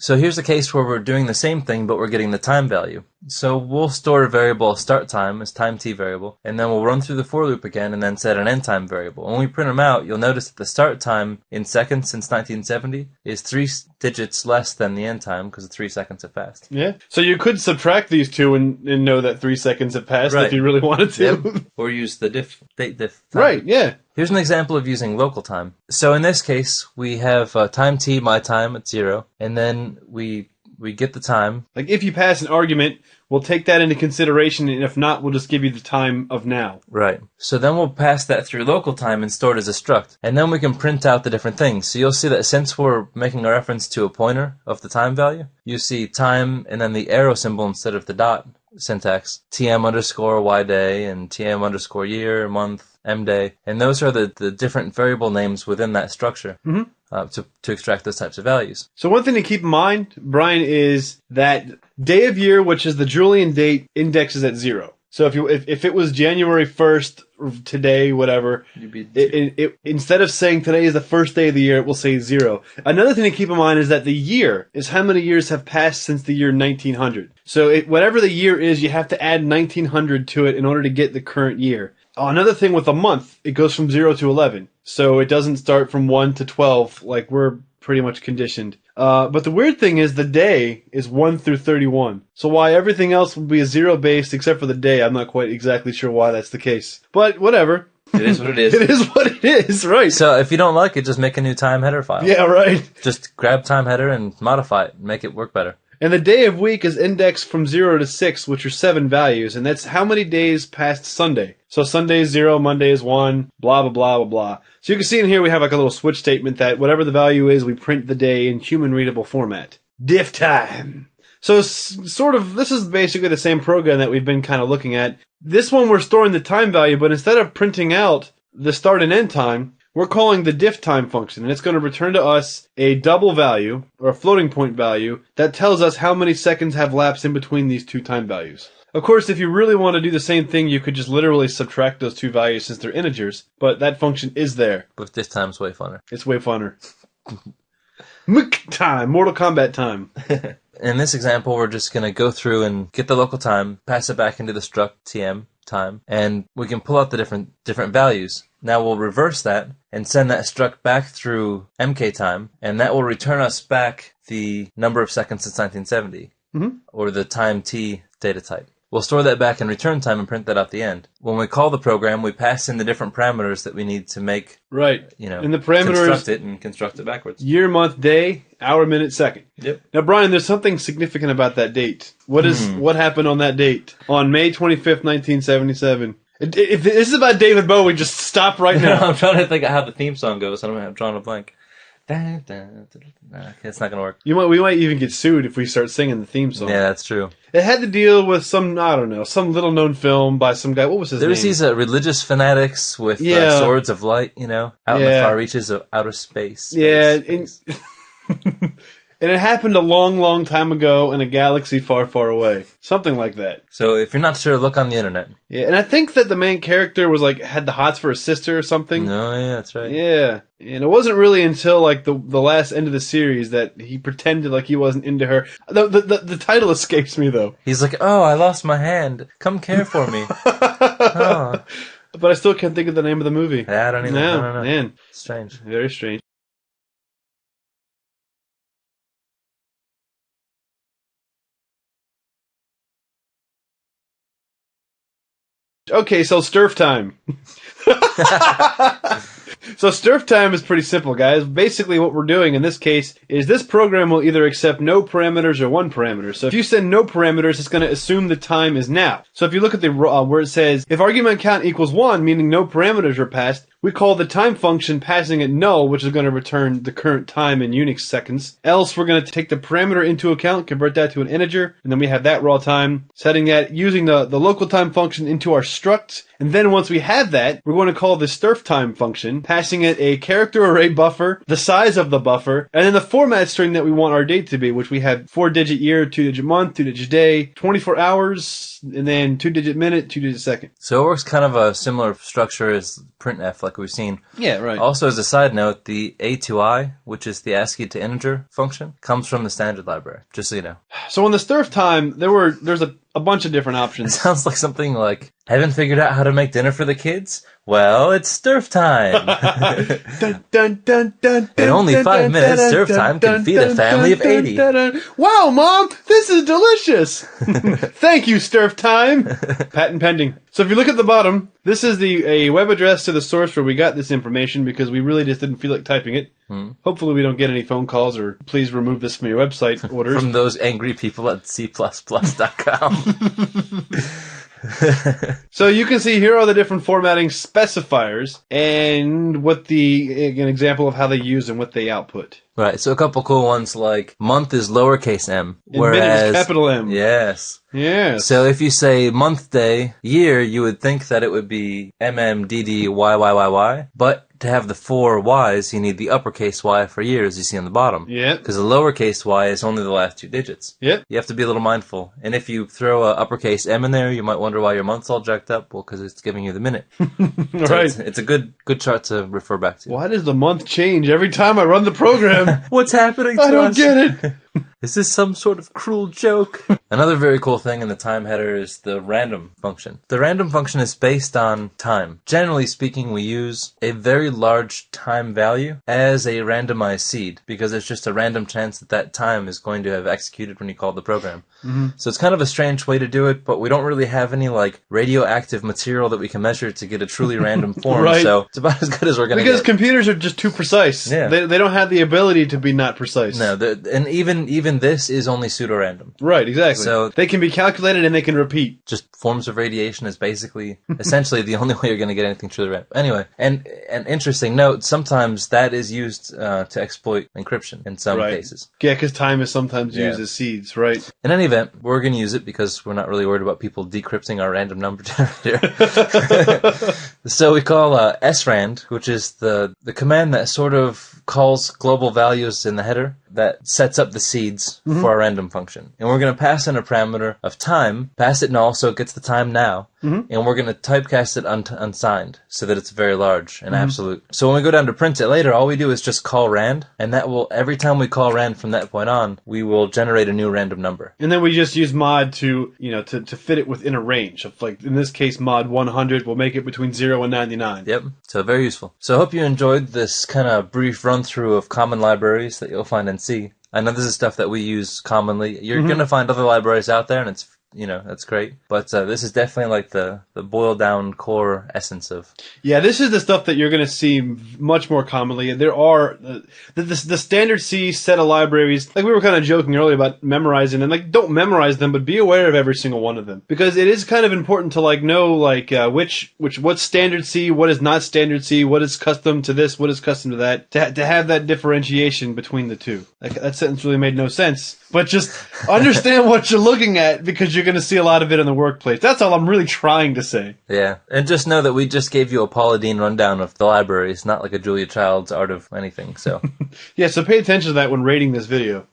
So here's a case where we're doing the same thing, but we're getting the time value. So we'll store a variable start time as time t variable, and then we'll run through the for loop again and then set an end time variable. When we print them out, you'll notice that the start time in seconds since 1970 is 3 digits less than the end time because 3 seconds have passed. Yeah. So you could subtract these two and know that 3 seconds have passed if you really wanted to. Yep. Or use the date diff time. Right, yeah. Here's an example of using local time. So in this case, we have time t, my time at 0, and then we get the time. Like if you pass an argument, we'll take that into consideration, and if not, we'll just give you the time of now. Right. So then we'll pass that through local time and store it as a struct. And then we can print out the different things. So you'll see that since we're making a reference to a pointer of the time value, you see time and then the arrow symbol instead of the dot syntax. TM underscore Y day and TM underscore year, month, M day. And those are the different variable names within that structure. To extract those types of values. So one thing to keep in mind, Brian, is that day of year, which is the Julian date, indexes at 0. So if it was January 1st, or today, whatever, it instead of saying today is the first day of the year, it will say 0. Another thing to keep in mind is that the year is how many years have passed since the year 1900. So whatever the year is, you have to add 1900 to it in order to get the current year. Another thing with a month, it goes from 0 to 11. So it doesn't start from 1 to 12 like we're pretty much conditioned. But the weird thing is the day is 1 through 31. So why everything else will be a 0 based except for the day, I'm not quite exactly sure why that's the case. But whatever. It is what it is. It is what it is, right. So if you don't like it, just make a new time header file. Yeah, right. Just grab time header and modify it and make it work better. And the day of week is indexed from 0 to 6, which are 7 values, and that's how many days past Sunday. So Sunday is 0, Monday is 1, blah, blah, blah, blah, blah. So you can see in here we have like a little switch statement that whatever the value is, we print the day in human-readable format. Diff time. So sort of, this is basically the same program that we've been kind of looking at. This one we're storing the time value, but instead of printing out the start and end time, we're calling the diff time function, and it's going to return to us a double value, or a floating point value, that tells us how many seconds have lapsed in between these two time values. Of course, if you really want to do the same thing, you could just literally subtract those two values since they're integers, but that function is there. But this time's way funner. It's way funner. Time, Mortal Kombat time. In this example, we're just going to go through and get the local time, pass it back into the struct TM time, and we can pull out the different values. Now we'll reverse that and send that struct back through MK time, and that will return us back the number of seconds since 1970, or the time t data type. We'll store that back in return time and print that out the end. When we call the program, we pass in the different parameters that we need to make, right. And the parameters construct it and construct it backwards. Year, month, day, hour, minute, second. Yep. Now, Brian, there's something significant about that date. What happened on that date? On May 25th, 1977. If this is about David Bowie, just stop right now. I'm trying to think of how the theme song goes. I don't have drawn a blank. Nah, it's not going to work. We might even get sued if we start singing the theme song. Yeah, that's true. It had to deal with some little-known film by some guy. What was his name? There was these religious fanatics with swords of light, out in the far reaches of outer space. Yeah. And it happened a long, long time ago in a galaxy far, far away. Something like that. So if you're not sure, look on the internet. Yeah, and I think that the main character was like, had the hots for a sister or something. No, yeah, that's right. Yeah. And it wasn't really until like the last end of the series that he pretended like he wasn't into her. The title escapes me though. He's like, oh, I lost my hand. Come care for me. Oh. But I still can't think of the name of the movie. Yeah, I don't either. No, No. man. Strange. Very strange. Okay, so Sturf time. So Sturf time is pretty simple, guys. Basically what we're doing in this case is this program will either accept no parameters or one parameter. So if you send no parameters, it's going to assume the time is now. So if you look at the where it says, if argument count equals 1, meaning no parameters are passed, we call the time function passing it null, which is going to return the current time in Unix seconds. Else, we're going to take the parameter into account, convert that to an integer, and then we have that raw time, setting that using the local time function into our struct. And then once we have that, we're going to call the Sturf time function, passing it a character array buffer, the size of the buffer, and then the format string that we want our date to be, which we have 4-digit year, 2-digit month, 2-digit day, 24 hours, and then 2-digit minute, 2-digit second. So it works kind of a similar structure as printf, like we've seen. Yeah, right. Also, as a side note, the A2I, which is the ASCII to integer function, comes from the standard library, just so you know. So on the Sturf time, there's a bunch of different It options. sounds like something like, haven't figured out how to make dinner for the kids? Well, it's Sturf time. Dun, dun, dun, dun, In only dun, 5 dun, minutes, dun, Sturf dun, time dun, can feed a dun, family of dun, 80. dun, dun. Wow, Mom, this is delicious. Thank you, Sturf time. Patent pending. So if you look at the bottom, this is a web address to the source where we got this information because we really just didn't feel like typing it. Hopefully we don't get any phone calls or please remove this from your website orders. From those angry people at c++.com. So you can see here are the different formatting specifiers and what an example of how they use and what they output. Right, so a couple cool ones like month is lowercase m, And minute is capital M. Yes. Yes. So if you say month, day, year, you would think that it would be MMDDYYYY, but to have the 4 Y's, you need the uppercase Y for year, as you see on the bottom. Yep. Because the lowercase y is only the last 2 digits. Yep. You have to be a little mindful. And if you throw a uppercase M in there, you might wonder why your month's all jacked up. Well, because it's giving you the minute. So Right. it's a good chart to refer back to. Why does the month change every time I run the program? What's happening to I don't us? get it. Is this some sort of cruel joke? Another very cool thing in the time header is the random function. The random function is based on time. Generally speaking, we use a very large time value as a randomized seed because it's just a random chance that time is going to have executed when you call the program. Mm-hmm. So it's kind of a strange way to do it, but we don't really have any like radioactive material that we can measure to get a truly random form. Right. So it's about as good as we're going to get. Because computers are just too precise. Yeah. They don't have the ability to be not precise. No, and even this is only pseudo-random. Right, exactly. So they can be calculated and they can repeat. Just forms of radiation is basically, essentially the only way you're going to get anything truly random. Anyway, and an interesting note, sometimes that is used to exploit encryption in some cases. Yeah, because time is sometimes used as seeds, right? In any event, we're going to use it because we're not really worried about people decrypting our random number generator. So we call srand, which is the command that sort of calls global values in the header that sets up the seeds for our random function. And we're going to pass in a parameter of time, pass it null so it gets the time now, and we're going to typecast it unsigned so that it's very large and absolute. So when we go down to print it later, all we do is just call rand, and that will, every time we call rand from that point on, we will generate a new random number. And then we just use mod to fit it within a range of, like, in this case, mod 100 will make it between 0 and 99. Yep, so very useful. So I hope you enjoyed this kind of brief run-through of common libraries that you'll find in C. I know this is stuff that we use commonly. You're going to find other libraries out there, and it's, that's great. But this is definitely like the boiled down core essence of. Yeah, this is the stuff that you're going to see much more commonly. There are the standard C set of libraries, like we were kind of joking earlier about memorizing them. Like, don't memorize them, but be aware of every single one of them. Because it is kind of important to know what's standard C, what is not standard C, what is custom to this, what is custom to that, to have that differentiation between the two. That sentence really made no sense. But just understand what you're looking at because you're going to see a lot of it in the workplace. That's all I'm really trying to say. Yeah, and just know that we just gave you a Paula Deen rundown of the library. It's not like a Julia Child's art of anything, so... Yeah, so pay attention to that when rating this video.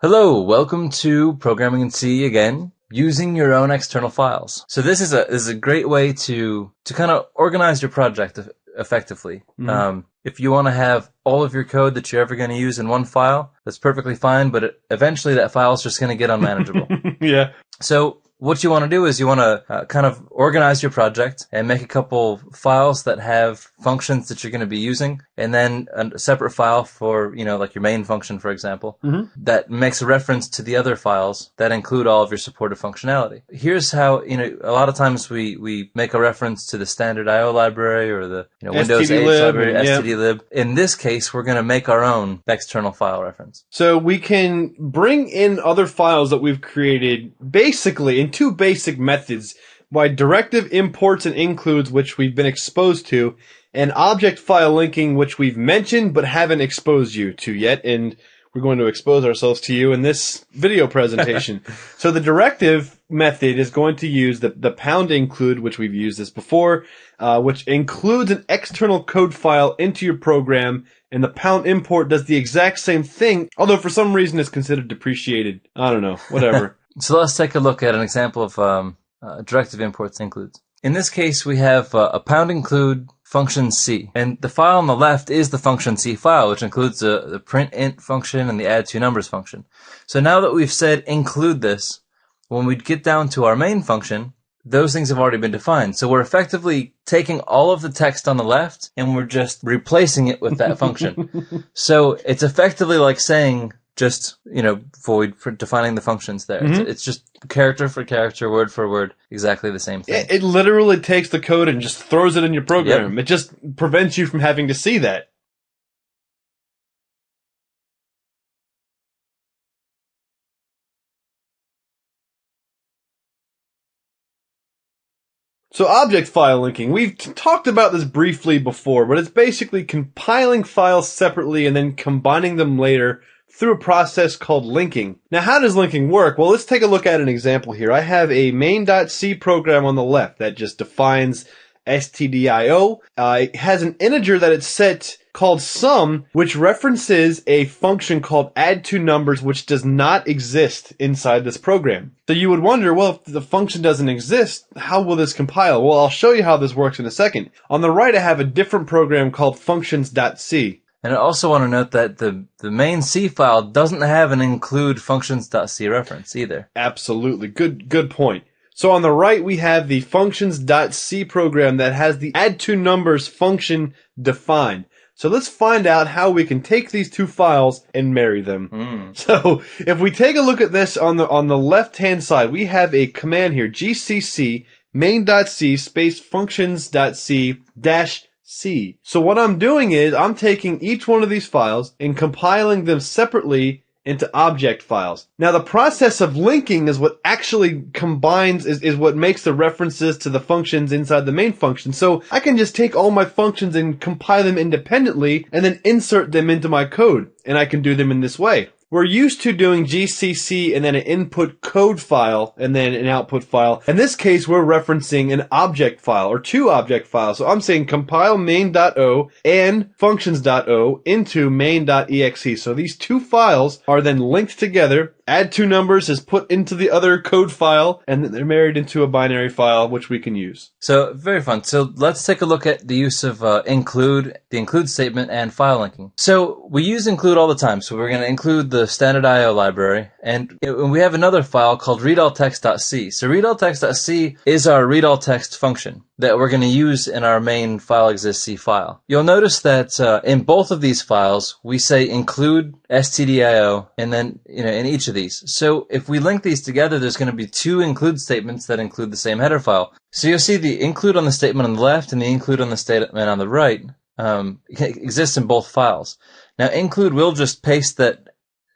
Hello, welcome to Programming in C again, using your own external files. So this is a great way to kind of organize your project effectively. Mm-hmm. If you want to have all of your code that you're ever going to use in one file, that's perfectly fine, but eventually that file is just going to get unmanageable. Yeah. So what you want to do is you want to kind of organize your project and make a couple files that have functions that you're going to be using, and then a separate file for, like your main function, for example, that makes a reference to the other files that include all of your supported functionality. Here's how, a lot of times we make a reference to the standard IO library or the Windows 8 library, stdlib. In this case, we're going to make our own external file reference. So we can bring in other files that we've created basically in two basic methods by directive imports and includes, which we've been exposed to, and object file linking, which we've mentioned but haven't exposed you to yet, and we're going to expose ourselves to you in this video presentation. So the directive method is going to use the pound include, which we've used this before, which includes an external code file into your program, and the pound import does the exact same thing, although for some reason it's considered depreciated. I don't know, whatever. So let's take a look at an example of directive imports includes. In this case, we have a pound include function C, and the file on the left is the function C file, which includes the print int function and the add two numbers function. So now that we've said include this, when we get down to our main function, those things have already been defined. So we're effectively taking all of the text on the left and we're just replacing it with that function. So it's effectively like saying just, void for defining the functions there. It's just character for character, word for word, exactly the same thing. It literally takes the code and just throws it in your program. Yep. It just prevents you from having to see that. So object file linking, we've talked about this briefly before, but it's basically compiling files separately and then combining them later through a process called linking. Now, how does linking work? Well, let's take a look at an example here. I have a main.c program on the left that just defines stdio. It has an integer that it's set called sum, which references a function called add two numbers, which does not exist inside this program. So you would wonder, well, if the function doesn't exist, how will this compile? Well, I'll show you how this works in a second. On the right, I have a different program called functions.c. And I also want to note that the main C file doesn't have an include functions.c reference either. Absolutely. Good point. So on the right, we have the functions.c program that has the add two numbers function defined. So let's find out how we can take these two files and marry them. So if we take a look at this on the left-hand side, we have a command here, gcc main.c space functions.c dash C. So what I'm doing is I'm taking each one of these files and compiling them separately into object files. Now the process of linking is what actually combines, is what makes the references to the functions inside the main function. So I can just take all my functions and compile them independently and then insert them into my code. And I can do them in this way. We're used to doing GCC and then an input code file and then an output file. In this case, we're referencing an object file or two object files. So I'm saying compile main.o and functions.o into main.exe. So these two files are then linked together. Add two numbers is put into the other code file, and then they're married into a binary file, which we can use. So, very fun. So, let's take a look at the use of include, the include statement, and file linking. So, we use include all the time. So, we're going to include the standard IO library, and we have another file called readAllText.c. So, readAllText.c is our readAllText function that we're going to use in our main file exists.c file. You'll notice that in both of these files, we say include stdio, and then, in each of these. So if we link these together, there's going to be two include statements that include the same header file. So you'll see the include on the statement on the left and the include on the statement on the right exists in both files. Now include will just paste that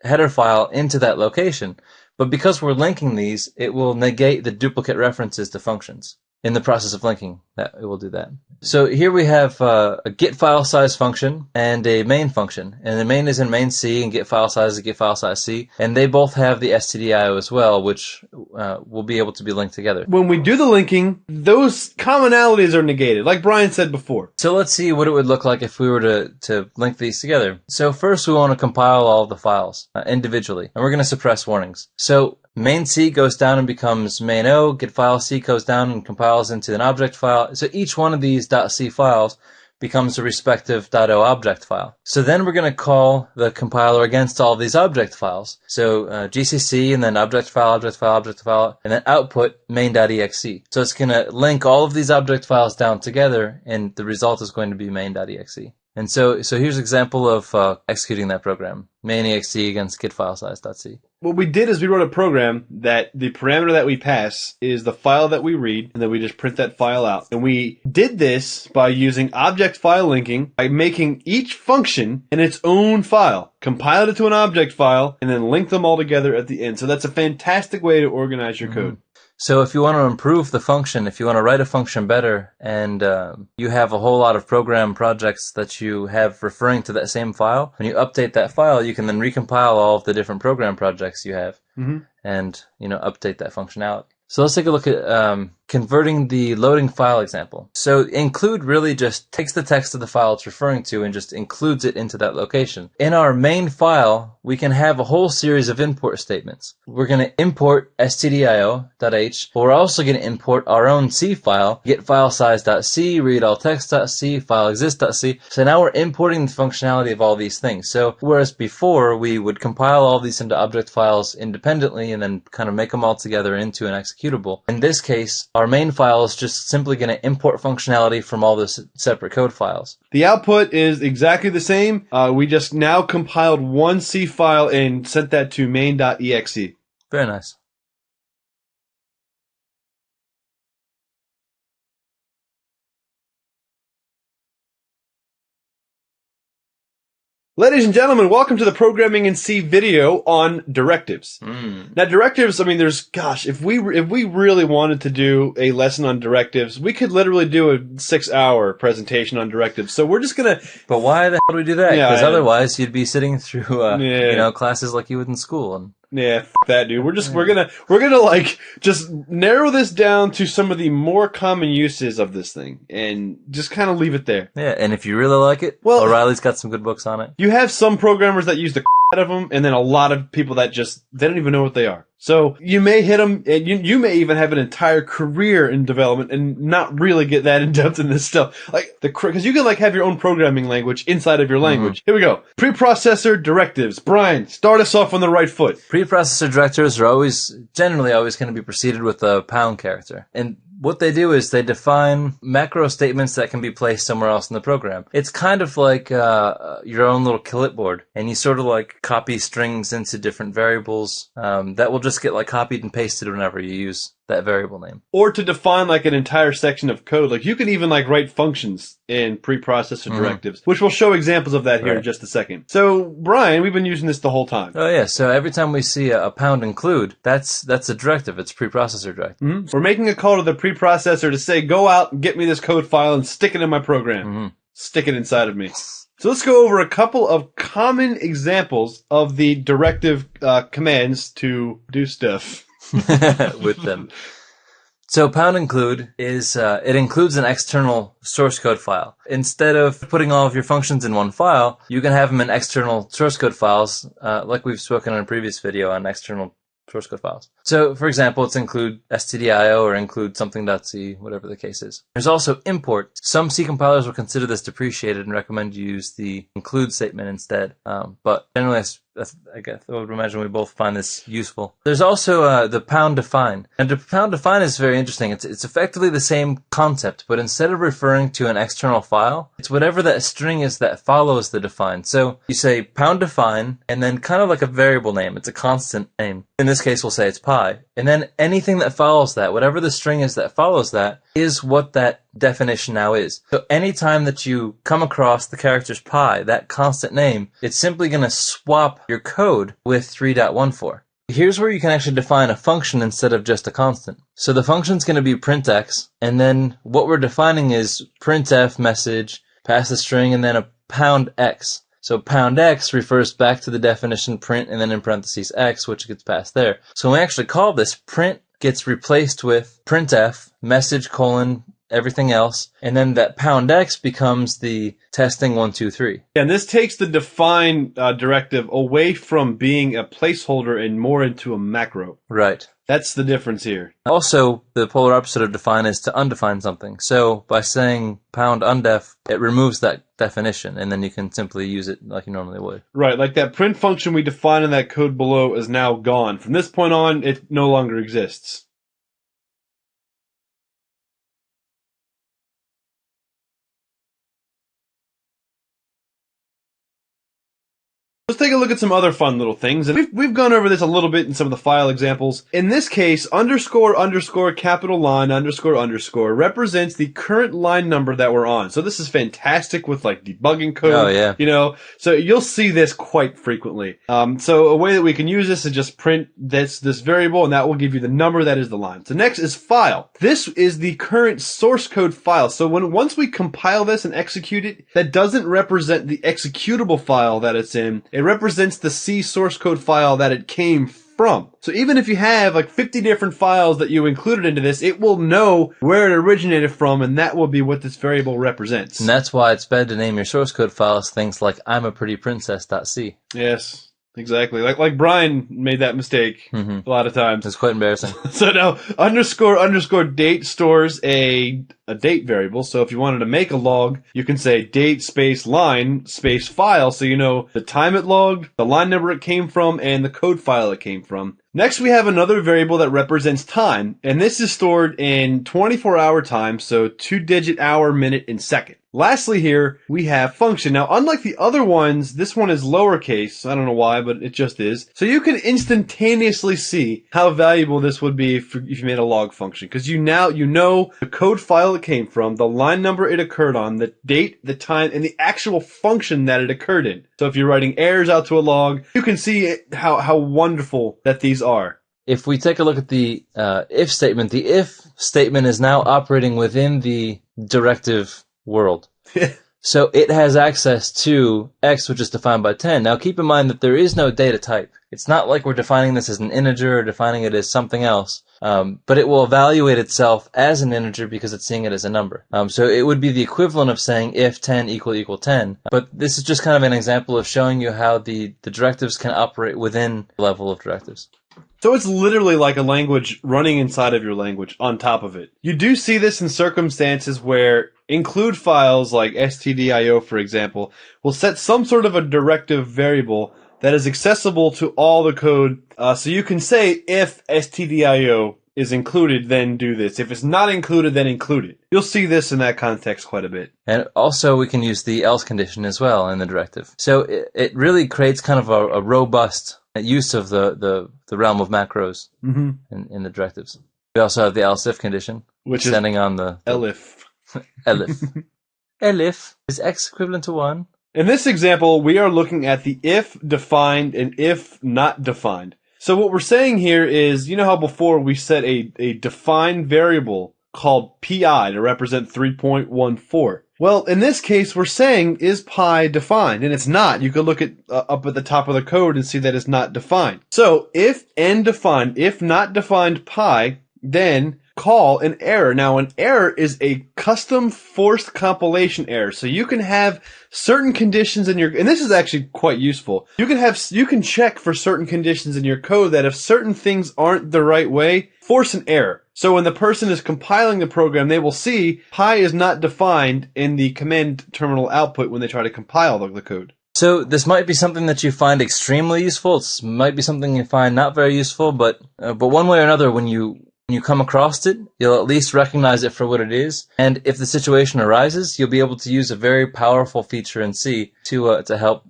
header file into that location, but because we're linking these, it will negate the duplicate references to functions. in the process of linking, that it will do that. So here we have a get file size function and a main function. And the main is in main C and get file size is get file size C. And they both have the stdio as well, which will be able to be linked together. When we do the linking, those commonalities are negated, like Brian said before. So let's see what it would look like if we were to link these together. So first we want to compile all of the files individually, and we're going to suppress warnings. So main C goes down and becomes main O, get file C goes down and compiles into an object file. So each one of these .c files becomes a respective .o object file. So then we're going to call the compiler against all of these object files. So gcc and then object file, object file, object file, and then output main.exe. So it's going to link all of these object files down together, and the result is going to be main.exe. And so here's an example of executing that program. Main.exe against getFileSize.c. What we did is we wrote a program that the parameter that we pass is the file that we read, and then we just print that file out. And we did this by using object file linking, by making each function in its own file, compiled it to an object file, and then linked them all together at the end. So that's a fantastic way to organize your code. So if you want to improve the function, if you want to write a function better, and you have a whole lot of program projects that you have referring to that same file, when you update that file, you can then recompile all of the different program projects you have and, update that functionality. So let's take a look at converting the loading file example. So include really just takes the text of the file it's referring to and just includes it into that location. In our main file, we can have a whole series of import statements. We're going to import stdio.h, but we're also going to import our own C file, getFileSize.c, readAllText.c, FileExist.c. So now we're importing the functionality of all these things. So whereas before we would compile all these into object files independently and then kind of make them all together into an executable, in this case, our main file is just simply going to import functionality from all the separate code files. The output is exactly the same. We just now compiled one C file and sent that to main.exe. Very nice. Ladies and gentlemen, welcome to the Programming in C video on directives. Now, directives, if we really wanted to do a lesson on directives, we could literally do a 6-hour presentation on directives. So we're just gonna... But why the hell do we do that? Because otherwise you'd be sitting through, classes like you would in school. And yeah, that dude. We're gonna like just narrow this down to some of the more common uses of this thing and just kind of leave it there. Yeah, and if you really like it, well, O'Reilly's got some good books on it. You have some programmers that use the out of them, and then a lot of people that they don't even know what they are. So you may hit them, and you may even have an entire career in development and not really get that in depth in this stuff. Because you can have your own programming language inside of your language. Here we go. Preprocessor directives. Brian, start us off on the right foot. Preprocessor directives are generally always going to be preceded with a pound character. And what they do is they define macro statements that can be placed somewhere else in the program. It's kind of like your own little clipboard, and you sort of copy strings into different variables that will just get copied and pasted whenever you use that variable name. Or to define an entire section of code. You can even write functions in preprocessor directives, which we'll show examples of that here in just a second. So, Brian, we've been using this the whole time. Oh yeah, so every time we see a pound include, that's a directive. It's a preprocessor directive. We're making a call to the preprocessor to say, go out and get me this code file and stick it in my program. Stick it inside of me. So let's go over a couple of common examples of the directive commands to do stuff. With them. So pound include is, it includes an external source code file. Instead of putting all of your functions in one file, you can have them in external source code files, like we've spoken in a previous video on external source code files. So, for example, it's include stdio or include something.c, whatever the case is. There's also import. Some C compilers will consider this depreciated and recommend you use the include statement instead. But generally, I guess I would imagine we both find this useful. There's also the pound define. And the pound define is very interesting. It's effectively the same concept, but instead of referring to an external file, it's whatever that string is that follows the define. So you say pound define, and then kind of like a variable name. It's a constant name. In this case, we'll say it's pi. And then anything that follows that, whatever the string is that follows that, is what that definition now is. So anytime that you come across the characters pi, that constant name, it's simply going to swap your code with 3.14. Here's where you can actually define a function instead of just a constant. So the function's going to be printx, and then what we're defining is printf message, pass the string, and then a pound x. So pound x refers back to the definition print and then in parentheses x, which gets passed there. So when we actually call this, print gets replaced with printf, message colon, everything else, and then that pound x becomes the testing 1, 2, 3. And this takes the define directive away from being a placeholder and more into a macro. Right. That's the difference here. Also, the polar opposite of define is to undefine something. So by saying pound undef, it removes that definition, and then you can simply use it like you normally would. Right, like that print function we defined in that code below is now gone. From this point on, it no longer exists. Let's take a look at some other fun little things. And we've gone over this a little bit in some of the file examples. In this case, underscore, underscore, capital line, underscore, underscore represents the current line number that we're on. So this is fantastic with like debugging code. Oh, yeah. You know, so you'll see this quite frequently. So a way that we can use this is just print this variable, and that will give you the number that is the line. So next is file. This is the current source code file. So once we compile this and execute it, that doesn't represent the executable file that it's in. It represents the C source code file that it came from. So even if you have like 50 different files that you included into this, it will know where it originated from, and that will be what this variable represents. And that's why it's better to name your source code files things like I'm a pretty princess.c. Yes. Exactly. Like Brian made that mistake a lot of times. It's quite embarrassing. So now underscore underscore date stores a date variable. So if you wanted to make a log, you can say date space line space file, so you know the time it logged, the line number it came from, and the code file it came from. Next, we have another variable that represents time, and this is stored in 24-hour time, so 2-digit hour, minute, and second. Lastly here, we have function. Now, unlike the other ones, this one is lowercase. I don't know why, but it just is. So you can instantaneously see how valuable this would be if you made a log function, because you know the code file it came from, the line number it occurred on, the date, the time, and the actual function that it occurred in. So if you're writing errors out to a log, you can see how wonderful that these are. If we take a look at the if statement, the if statement is now operating within the directive world. So it has access to x, which is defined by 10. Now keep in mind that there is no data type. It's not like we're defining this as an integer or defining it as something else. But it will evaluate itself as an integer because it's seeing it as a number. So it would be the equivalent of saying if 10 equal 10. But this is just kind of an example of showing you how the directives can operate within the level of directives. So it's literally like a language running inside of your language on top of it. You do see this in circumstances where include files like stdio, for example, will set some sort of a directive variable that is accessible to all the code. So you can say if stdio is included, then do this. If it's not included, then include it. You'll see this in that context quite a bit. And also we can use the else condition as well in the directive. So it really creates kind of a robust use of the realm of macros in the directives. We also have the else if condition, which is extending on the elif. Elif. Elif is x equivalent to 1. In this example, we are looking at the if defined and if not defined. So what we're saying here is, you know how before we set a defined variable called pi to represent 3.14. Well, in this case, we're saying, is pi defined? And it's not. You could look at up at the top of the code and see that it's not defined. So if n defined, if not defined pi, then call an error. Now, an error is a custom forced compilation error. So you can have certain conditions in your, and this is actually quite useful. You can check for certain conditions in your code that if certain things aren't the right way, force an error. So when the person is compiling the program, they will see pi is not defined in the command terminal output when they try to compile the code. So this might be something that you find extremely useful. It might be something you find not very useful, but one way or another, when you come across it, you'll at least recognize it for what it is. And if the situation arises, you'll be able to use a very powerful feature in C to help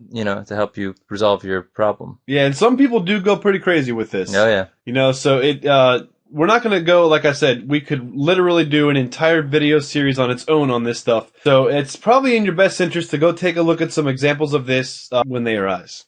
you resolve your problem. Yeah, and some people do go pretty crazy with this. Oh yeah. So we're not going to go, like I said, we could literally do an entire video series on its own on this stuff. So it's probably in your best interest to go take a look at some examples of this when they arise.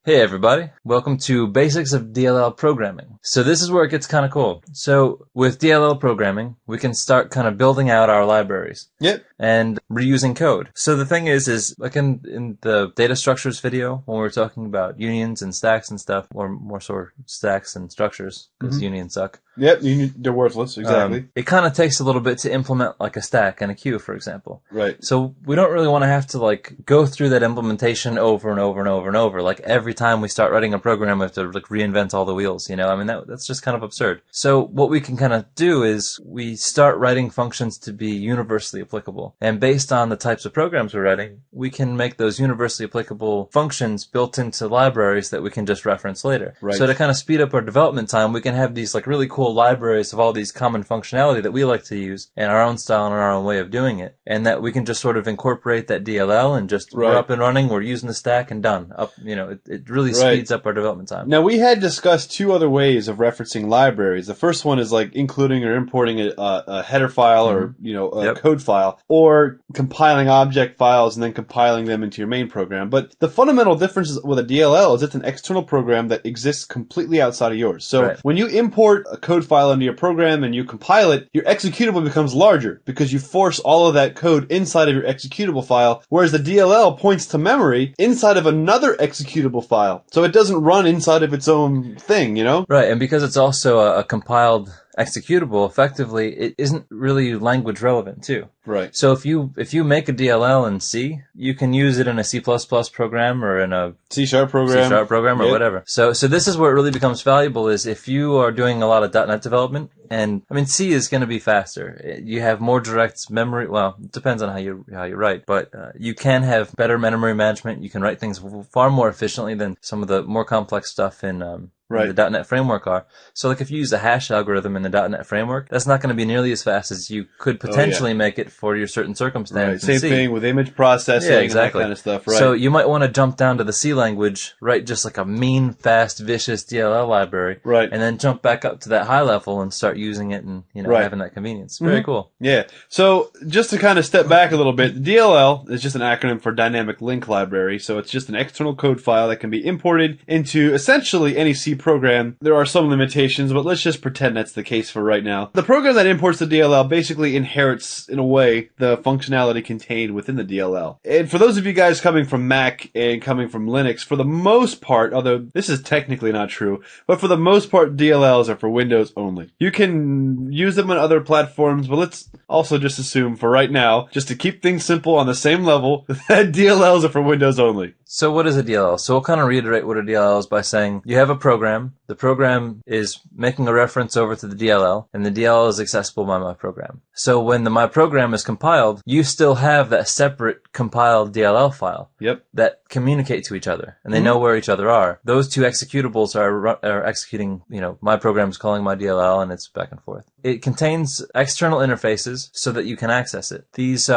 Hey everybody, welcome to Basics of DLL Programming. So this is where it gets kind of cool. So with DLL programming, we can start kind of building out our libraries. Yep. And reusing code. So the thing is like in the data structures video, when we were talking about unions and stacks and stuff, or more sort of stacks and structures, because unions suck. Yep, they're worthless, exactly. It kind of takes a little bit to implement like a stack and a queue, for example. Right. So we don't really want to have to like go through that implementation over and over and over and over. Like every time we start writing a program, we have to like reinvent all the wheels, you know? I mean, that's just kind of absurd. So what we can kind of do is we start writing functions to be universally applicable. And based on the types of programs we're writing, we can make those universally applicable functions built into libraries that we can just reference later. Right. So to kind of speed up our development time, we can have these like really cool libraries of all these common functionality that we like to use in our own style and our own way of doing it. And that we can just sort of incorporate that DLL and just we're up and running, we're using the stack and done. It really speeds up our development time. Now we had discussed two other ways of referencing libraries. The first one is like including or importing a header file or a code file, or compiling object files and then compiling them into your main program. But the fundamental difference with a DLL is it's an external program that exists completely outside of yours. So when you import a code file into your program and you compile it, your executable becomes larger because you force all of that code inside of your executable file, whereas the DLL points to memory inside of another executable file. So it doesn't run inside of its own thing, Right, and because it's also a compiled executable, effectively, it isn't really language relevant too. Right. So if you make a DLL in C, you can use it in a C++ program or in a C# program or whatever. So this is where it really becomes valuable is if you are doing a lot of .NET development, and I mean C is going to be faster. You have more direct memory. Well, it depends on how you write, but you can have better memory management. You can write things far more efficiently than some of the more complex stuff in the .NET framework are. So like if you use a hash algorithm in the .NET framework, that's not going to be nearly as fast as you could potentially make it for your certain circumstance. Right. Same thing with image processing and that kind of stuff, right? So you might want to jump down to the C language, write just like a mean, fast, vicious DLL library, right, and then jump back up to that high level and start using it and having that convenience. Very cool. Yeah. So just to kind of step back a little bit, DLL is just an acronym for Dynamic Link Library. So it's just an external code file that can be imported into essentially any C program. There are some limitations, but let's just pretend that's the case for right now. The program that imports the DLL basically inherits, in a way, the functionality contained within the DLL. And for those of you guys coming from Mac and coming from Linux, for the most part, although this is technically not true, but for the most part, DLLs are for Windows only. You can use them on other platforms, but let's also just assume for right now, just to keep things simple on the same level, that DLLs are for Windows only. So what is a DLL? So we'll kind of reiterate what a DLL is by saying you have a program. The program is making a reference over to the DLL, and the DLL is accessible by my program. So when the my program is compiled, you still have that separate compiled DLL file that communicate to each other, and they know where each other are. Those two executables are executing, my program is calling my DLL, and it's back and forth. It contains external interfaces so that you can access it. These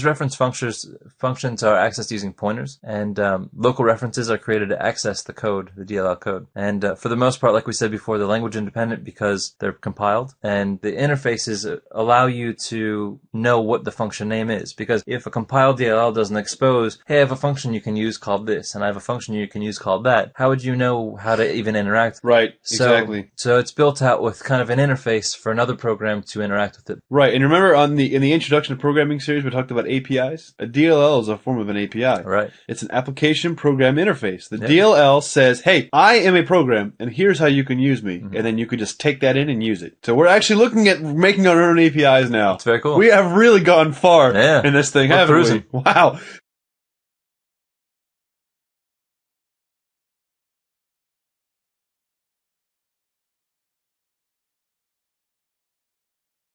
reference functions are accessed using pointers, and local references are created to access the code, the DLL code. And for the most part, like we said before, they're language independent because they're compiled, and the interfaces allow you to know what the function name is. Because if a compiled DLL doesn't expose, hey, I have a function you can use called this, and I have a function you can use called that, how would you know how to even interact? Right, exactly. So it's built out with kind of an interface for another program to interact with it. Right, and remember in the introduction to programming series, we talked about APIs. A DLL is a form of an API. Right. It's an application program interface. The DLL says, hey, I am a program, and here's how you can use me. And then you could just take that in and use it. So we're actually looking at making our own APIs now. It's very cool. We have really gone far in this thing, haven't we? Wow.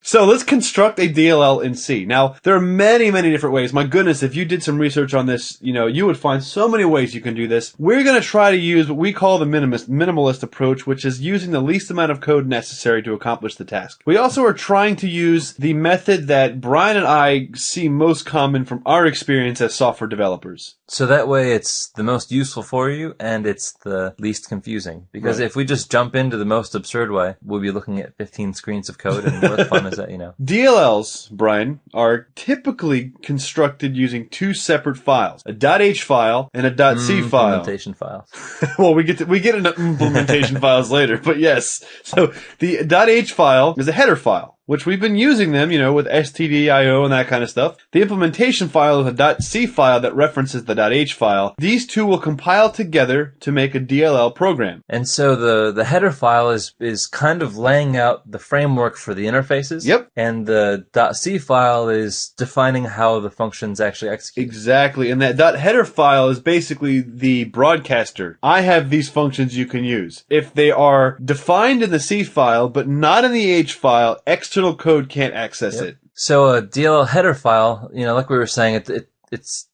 So let's construct a DLL in C. Now, there are many, many different ways. My goodness, if you did some research on this, you would find so many ways you can do this. We're going to try to use what we call the minimalist approach, which is using the least amount of code necessary to accomplish the task. We also are trying to use the method that Bryan and I see most common from our experience as software developers. So that way it's the most useful for you and it's the least confusing. Because if we just jump into the most absurd way, we'll be looking at 15 screens of code and what fun is that you know. DLLs, Brian, are typically constructed using two separate files: a .h file and a .c file. Implementation file. Well, we get into implementation files later, but yes. So the .h file is a header file, which we've been using them, with stdio and that kind of stuff. The implementation file is a .c file that references the .h file. These two will compile together to make a DLL program. And so the header file is kind of laying out the framework for the interfaces. Yep. And the .c file is defining how the functions actually execute. Exactly. And that .header file is basically the broadcaster. I have these functions you can use. If they are defined in the C file, but not in the H file, external code can't access it. So a DLL header file, like we were saying, it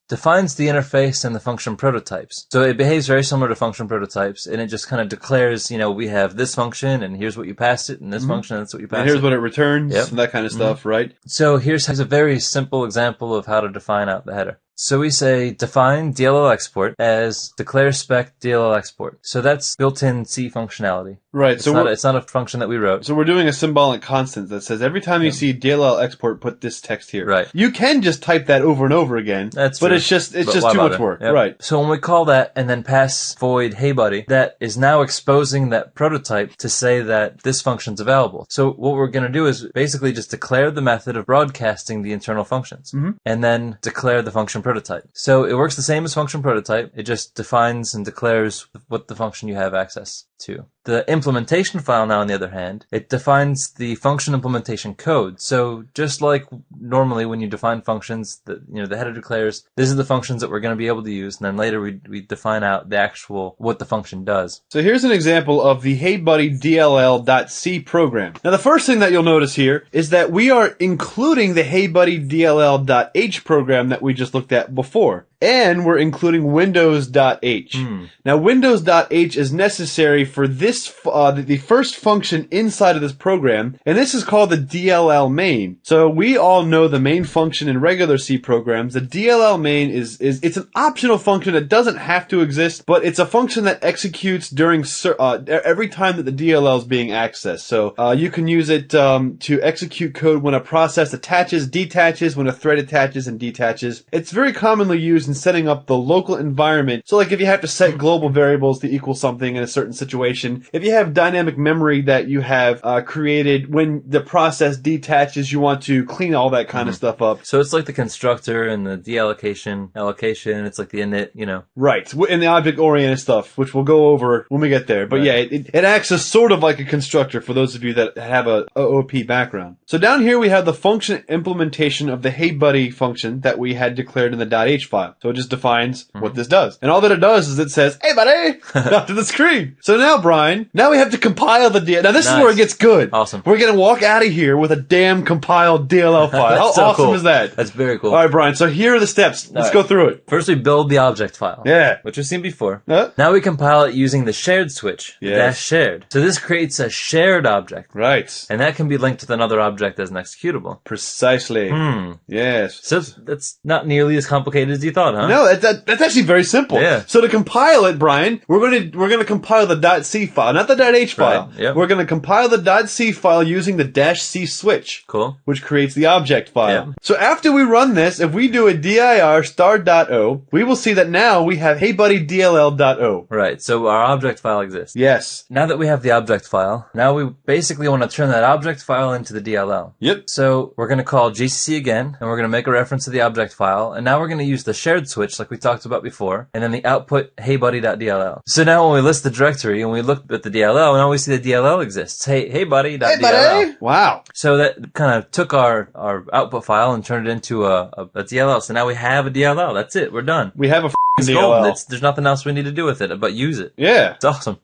defines the interface and the function prototypes. So it behaves very similar to function prototypes, and it just kind of declares, we have this function, and here's what you passed it, and this function, that's what you passed it. And here's what it returns, and that kind of stuff, right? So here's a very simple example of how to define out the header. So we say define DLL export as declare spec DLL export. So that's built-in C functionality. Right. It's not a function that we wrote. So we're doing a symbolic constant that says every time you see DLL export, put this text here. Right. You can just type that over and over again. That's but true. it's just But too why much bother? work. Yep. Right. So when we call that and then pass void hey buddy, that is now exposing that prototype to say that this function's available. So what we're going to do is basically just declare the method of broadcasting the internal functions and then declare the function prototype. So it works the same as function prototype. It just defines and declares what the function you have access to. The implementation file now, on the other hand, it defines the function implementation code. So just like normally when you define functions, the header declares this is the functions that we're going to be able to use, and then later we define out the actual what the function does. So here's an example of the HeyBuddy DLL.C program. Now the first thing that you'll notice here is that we are including the HeyBuddy DLL.H program that we just looked at before. And we're including Windows.H. Now, Windows.H is necessary for this, the first function inside of this program, and this is called the DLL main. So we all know the main function in regular C programs. The DLL main it's an optional function that doesn't have to exist, but it's a function that executes during every time that the DLL is being accessed. So you can use it to execute code when a process attaches, detaches, when a thread attaches and detaches. It's very commonly used in setting up the local environment. So like if you have to set global variables to equal something in a certain situation, if you have dynamic memory that you have created when the process detaches, you want to clean all that kind of stuff up. So it's like the constructor and the deallocation, allocation, it's like the init, Right, and the object-oriented stuff, which we'll go over when we get there. But yeah, it acts as sort of like a constructor for those of you that have a OOP background. So down here we have the function implementation of the HeyBuddy function that we had declared in the .h file. So it just defines what this does. And all that it does is it says, hey buddy, up to the screen. So now, Brian, we have to compile the DLL. Now this is where it gets good. Awesome. We're going to walk out of here with a damn compiled DLL file. How so awesome cool. is that? That's very cool. All right, Brian, so here are the steps. Let's go through it. First we build the object file. Yeah. Which we've seen before. Now we compile it using the shared switch. Yes. -shared. So this creates a shared object. Right. And that can be linked with another object as an executable. Precisely. Yes. So that's not nearly as complicated as you thought, huh? No, that's actually very simple. Yeah. So to compile it, Brian, we're gonna compile the .c file, not the .h file. Right, yep. We're gonna compile the .c file using the -c switch. Cool. Which creates the object file. Yeah. So after we run this, if we do a dir star.o, we will see that now we have HeyBuddy DLL.o. Right, so our object file exists. Yes. Now that we have the object file, now we basically want to turn that object file into the DLL. Yep. So we're going to call GCC again, and we're going to make a reference to the object file, and now we're going to use the shared switch like we talked about before, and then the output heybuddy.dll. So now when we list the directory and we look at the DLL, now we see the DLL exists. Heybuddy.dll. Hey, buddy. Wow. So that kind of took our output file and turned it into a DLL. So now we have a DLL. That's it. We're done. We have a It's DLL. golden. There's nothing else we need to do with it but use it. Yeah. It's awesome.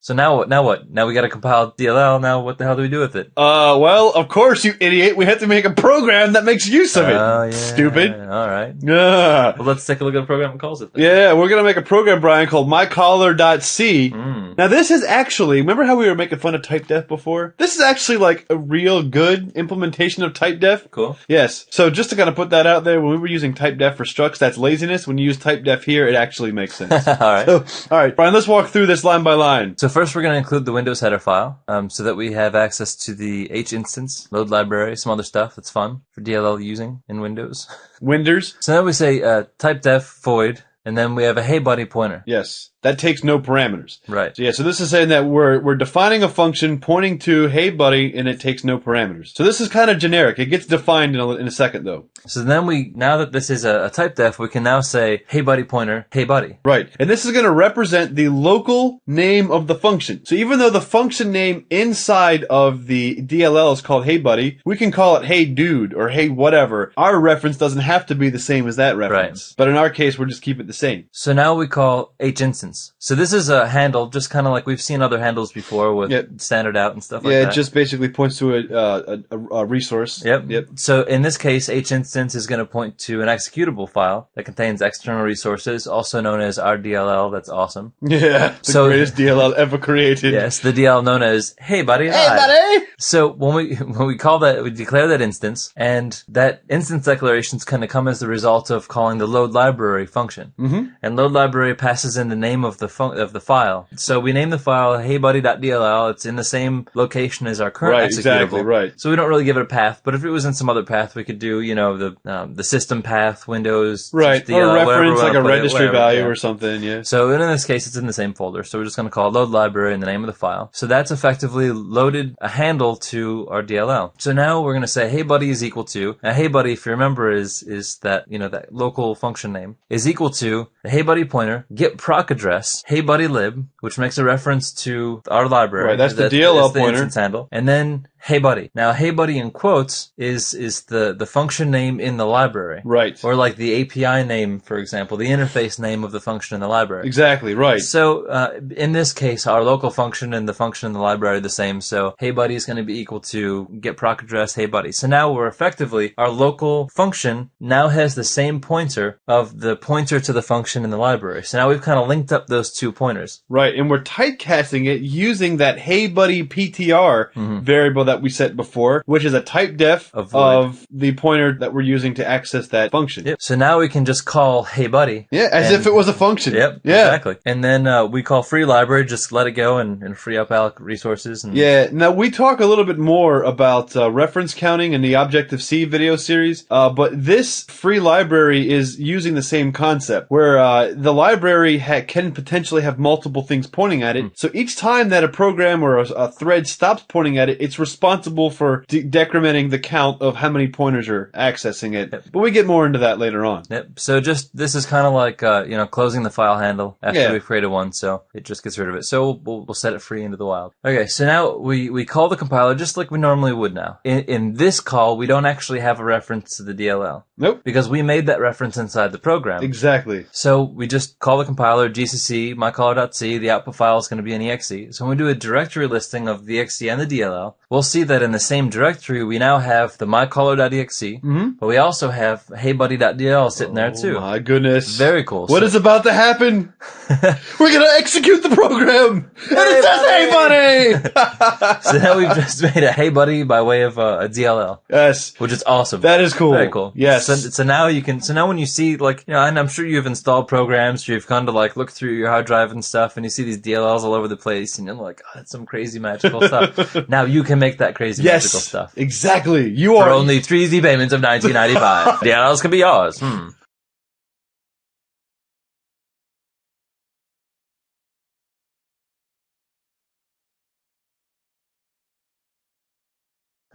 So now what? Now what? Now we got to compile DLL. Now what the hell do we do with it? Well, of course, you idiot. We have to make a program that makes use of it. Oh, yeah. Stupid. All right. Yeah. Well, let's take a look at the program that calls it then. Yeah, we're gonna make a program, Brian, called mycaller.c. Now, this is actually, remember how we were making fun of typedef before? This is actually like a real good implementation of typedef. Cool. Yes. So just to kind of put that out there, when we were using typedef for structs, that's laziness. When you use typedef here, it actually makes sense. All right. So, all right, Brian, let's walk through this line by line. So first we're going to include the Windows header file so that we have access to the H instance, load library, some other stuff that's fun for DLL using in Windows. Winders. So then we say typedef void, and then we have a hey buddy pointer. Yes. That takes no parameters. Right. So yeah, so this is saying that we're defining a function pointing to hey buddy, and it takes no parameters. So this is kind of generic. It gets defined in a second though. So then now that this is a typedef, we can now say hey buddy pointer, hey buddy. Right. And this is going to represent the local name of the function. So even though the function name inside of the DLL is called hey buddy, we can call it hey dude or hey whatever. Our reference doesn't have to be the same as that reference. Right. But in our case, we'll just keep it the same. So now we call H instance. So this is a handle, just kind of like we've seen other handles before with standard out and stuff like that. Yeah, it just basically points to a resource. Yep. So in this case, H instance is going to point to an executable file that contains external resources, also known as RDLL. That's awesome. Yeah, it's the greatest DLL ever created. Yes, the DLL known as hey buddy. Hey buddy! So when we call that, we declare that instance, and that instance declaration is going to come as the result of calling the load library function. Mm-hmm. And load library passes in the name of the file. So we name the file heybuddy.dll. It's in the same location as our current executable. Exactly, right. So we don't really give it a path, but if it was in some other path, we could do, the system path, Windows, right, DL, or reference like a registry value yeah. or something, yeah. So in this case, it's in the same folder. So we're just going to call load library in the name of the file. So that's effectively loaded a handle to our DLL. So now we're going to say hey buddy is equal to, now hey buddy, if you remember, is that, that local function name is equal to the hey buddy pointer, get proc address, hey buddy lib, which makes a reference to our library. Right, that's the DLL the pointer. Instance handle. And then hey buddy. Now hey buddy in quotes is the function name in the library. Right. Or like the API name, for example, the interface name of the function in the library. Exactly, right. So in this case, our local function and the function in the library are the same. So hey buddy is going to be equal to get proc address hey buddy. So now we're effectively, our local function now has the same pointer of the pointer to the function in the library. So now we've kind of linked up those two pointers. Right, and we're typecasting it using that hey buddy PTR variable that we set before, which is a typedef of the pointer that we're using to access that function. Yep. So now we can just call hey buddy. Yeah, as if it was a function. Yep, yeah. Exactly. And then we call free library, just let it go and free up alloc resources. And yeah, now we talk a little bit more about reference counting in the Objective-C video series, but this free library is using the same concept, where the library can potentially have multiple things pointing at it. So each time that a program or a thread stops pointing at it, it's responsible for decrementing the count of how many pointers are accessing it. Yep. But we get more into that later on. Yep. So this is kind of like closing the file handle after we've created one, so it just gets rid of it. So we'll set it free into the wild. Okay, so now we call the compiler just like we normally would now. In this call, we don't actually have a reference to the DLL. Nope. Because we made that reference inside the program. Exactly. So we just call the compiler gcc mycaller.c, the output file is going to be an exe. So when we do a directory listing of the exe and the DLL, we'll see that in the same directory we now have the mycaller.exe, but we also have heybuddy.dll sitting there too. Oh my goodness. Very cool. What is about to happen? We're going to execute the program! And it says hey buddy! So now we've just made a hey buddy by way of a DLL. Yes. Which is awesome. That is cool. Very cool. Yes. So now when you see and I'm sure you've installed programs, you've gone to look through your hard drive and stuff, and you see these DLLs all over the place, and you're like, oh, that's some crazy magical stuff. Now you can make that crazy magical stuff. Exactly. For only 3 easy payments of $19.95. DLLs can be yours.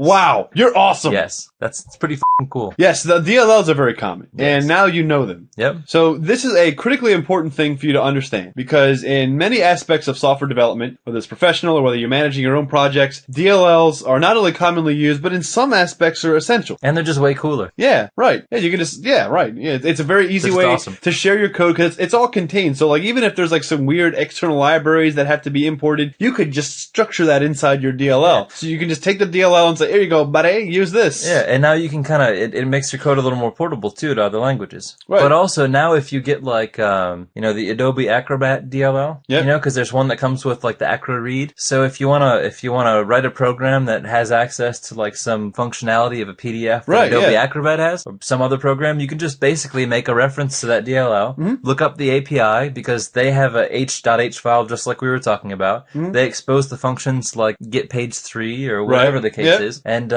Wow, you're awesome. Yes, that's pretty f***ing cool. Yes, the DLLs are very common, Yes. and now you know them. Yep. So this is a critically important thing for you to understand, because in many aspects of software development, whether it's professional or whether you're managing your own projects, DLLs are not only commonly used, but in some aspects are essential. And they're just way cooler. Yeah, right. Yeah, you can just, yeah, right. Yeah, it's a very easy They're just way awesome. to share your code, because it's all contained. So like, even if there's like some weird external libraries that have to be imported, you could just structure that inside your DLL. So you can just take the DLL and say, here you go, buddy, use this. Yeah, and now you can kind of, it makes your code a little more portable too to other languages. Right. But also now if you get like, the Adobe Acrobat DLL, Yep. because there's one that comes with like the Acro Read. So if you wanna write a program that has access to like some functionality of a PDF that Right, Adobe yeah. Acrobat has, or some other program, you can just basically make a reference to that DLL, look up the API, because they have a h.h file just like we were talking about. They expose the functions like get page 3 or whatever the case Yep. is, and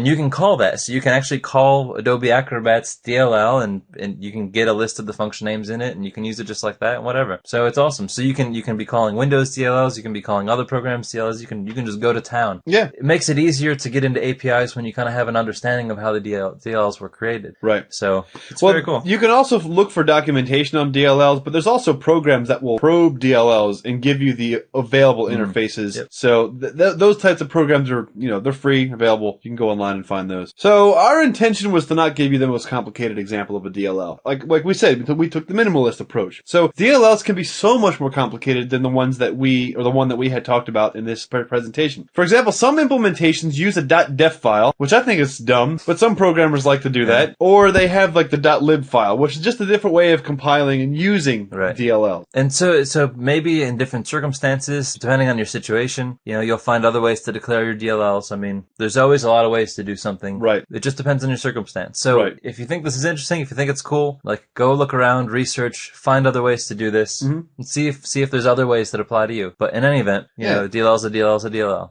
you can call that. So you can actually call Adobe Acrobat's DLL, and you can get a list of the function names in it, and you can use it just like that and whatever. So it's awesome. So you can be calling Windows DLLs, you can be calling other programs DLLs, you can just go to town. Yeah. It makes it easier to get into APIs when you kind of have an understanding of how the DLLs were created. Right. So it's Well, very cool. you can also look for documentation on DLLs, but there's also programs that will probe DLLs and give you the available interfaces. Yep. So those types of programs are, they're free, available. You can go online and find those. So our intention was to not give you the most complicated example of a DLL. Like we said, we took the minimalist approach. So DLLs can be so much more complicated than the one that we had talked about in this presentation. For example, some implementations use a .def file, which I think is dumb, but some programmers like to do that. Or they have like the .lib file, which is just a different way of compiling and using DLL. And so maybe in different circumstances, depending on your situation, you'll find other ways to declare your DLLs. I mean, there's always a lot of ways to do something. Right. It just depends on your circumstance. So if you think this is interesting, if you think it's cool, like go look around, research, find other ways to do this, and see if there's other ways that apply to you. But in any event, DLL is a DLL is a DLL.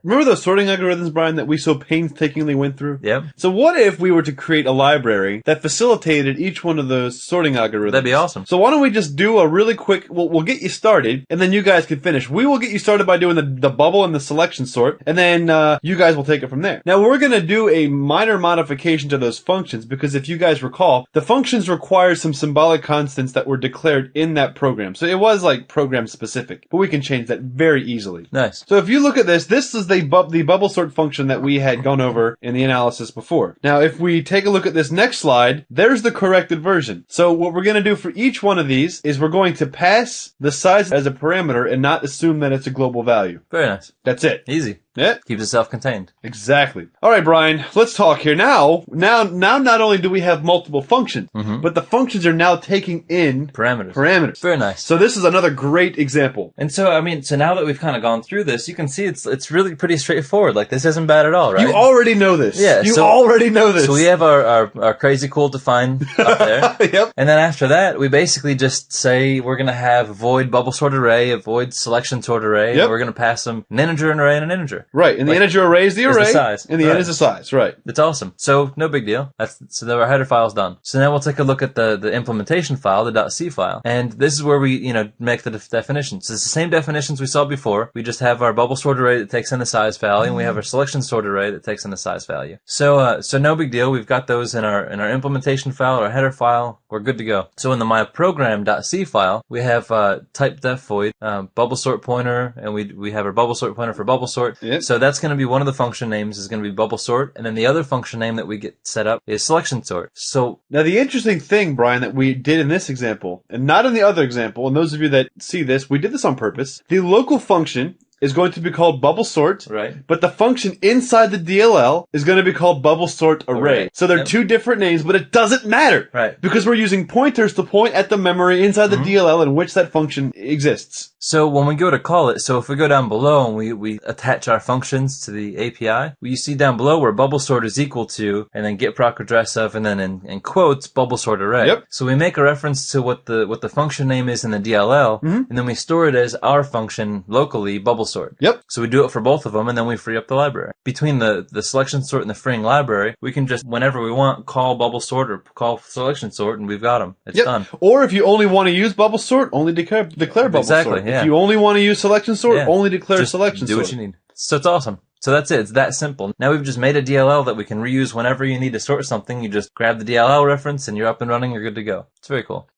Remember those sorting algorithms, Brian, that we so painstakingly went through? Yep. So what if we were to create a library that facilitated each one of those sorting algorithms? That'd be awesome. So why don't we just do a really quick, we'll get you started, and then you guys can finish. We will get you started by doing the bubble and the selection sort, and then you guys will take it from there. Now we're going to do a minor modification to those functions, because if you guys recall, the functions require some symbolic constants that were declared in that program. So it was like program specific, but we can change that very easily. Nice. So if you look at this is the bubble sort function that we had gone over in the analysis before. Now, if we take a look at this next slide, there's the corrected version. So what we're going to do for each one of these is we're going to pass the size as a parameter and not assume that it's a global value. Very nice. That's it. Easy. Yeah. Keeps it self-contained. Exactly. All right, Brian, let's talk here. Now, not only do we have multiple functions, but the functions are now taking in parameters. Very nice. So this is another great example. And so, so now that we've kind of gone through this, you can see it's really pretty straightforward. Like, this isn't bad at all, right? You already know this. Yeah. You already know this. So we have our crazy cool define up there. Yep. And then after that, we basically just say we're going to have void bubble sort array, a void selection sort array, Yep. and we're going to pass them an integer, an array, and an integer. Right, and the integer array is the array, the size. and the Right. n is the size, right. It's awesome. So no big deal. So our header file's done. So now we'll take a look at the implementation file, the .c file, and this is where we make the definitions. So it's the same definitions we saw before. We just have our bubble sort array that takes in the size value, and we have our selection sort array that takes in the size value. So no big deal. We've got those in our implementation file, our header file. We're good to go. So in the myprogram.c file, we have type def void bubble sort pointer, and we have our bubble sort pointer for bubble sort. Yep. So that's going to be one of the function names is going to be bubble sort, and then the other function name that we get set up is selection sort. So Now the interesting thing, Brian, that we did in this example, and not in the other example, and those of you that see this, we did this on purpose. The local function is going to be called bubble sort, right. but the function inside the DLL is going to be called bubble sort array. So they're Yep. two different names, but it doesn't matter. Right. Because we're using pointers to point at the memory inside the DLL in which that function exists. So when we go to call it, so if we go down below and we attach our functions to the API, you see down below where bubble sort is equal to, and then get proc address of, and then in quotes, bubble sort array. Yep. So we make a reference to what the function name is in the DLL, and then we store it as our function locally, bubble sort. Yep. So we do it for both of them, and then we free up the library. Between the selection sort and the freeing library, we can just, whenever we want, call bubble sort or call selection sort, and we've got them. It's done. Or if you only want to use bubble sort, only declare bubble sort. Yeah. If you only want to use selection sort, only declare just selection do sort. what you need. So it's awesome. So that's it. It's that simple. Now we've just made a DLL that we can reuse whenever you need to sort something. You just grab the DLL reference and you're up and running. You're good to go. It's very cool.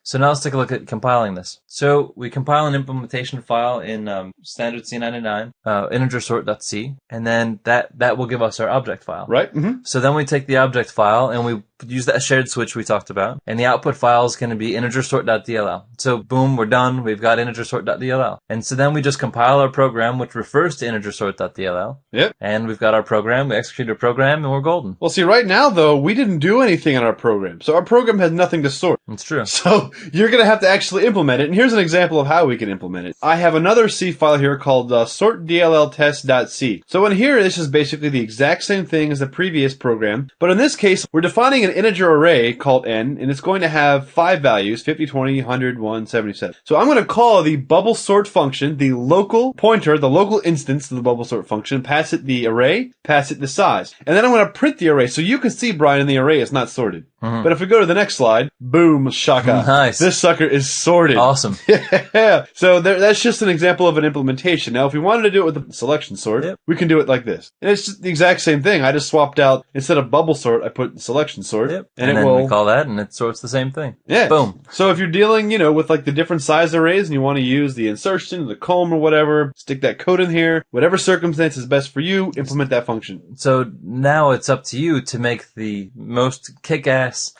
So now let's take a look at compiling this. So we compile an implementation file in standard C99, integer sort.c, and then that will give us our object file. Right. Mm-hmm. So then we take the object file and we use that shared switch we talked about, and the output file is going to be integer sort.dll. So boom, we're done. We've got integer sort.dll. And so then we just compile our program, which refers to integer sort.dll. Yep. And we've got our program. We execute our program, and we're golden. Well, see, right now, though, we didn't do anything in our program. So our program has nothing to sort. It's true. So you're going to have to actually implement it. And here's an example of how we can implement it. I have another C file here called sortdlltest.c. So in here, this is basically the exact same thing as the previous program. But in this case, we're defining an integer array called n, and it's going to have 5 values, 50, 20, 100, 177. So I'm going to call the bubble sort function, the local pointer, the local instance of the bubble sort function, pass it the array, pass it the size. And then I'm going to print the array. So you can see, Brian, in the array it's not sorted. Mm-hmm. But if we go to the next slide, boom, shaka. Nice. This sucker is sorted. Awesome. Yeah. So that's just an example of an implementation. Now, if we wanted to do it with the selection sort, we can do it like this. And it's just the exact same thing. I just swapped out, instead of bubble sort, I put selection sort. Yep. And then we call that, and it sorts the same thing. Yeah. Boom. So if you're dealing, with like the different size arrays and you want to use the insertion, the comb or whatever, stick that code in here. Whatever circumstance is best for you, implement that function. So now it's up to you to make the most kick-ass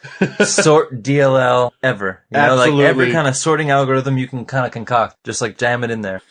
sort DLL ever. Absolutely. Like every kind of sorting algorithm you can kind of concoct. Just like jam it in there.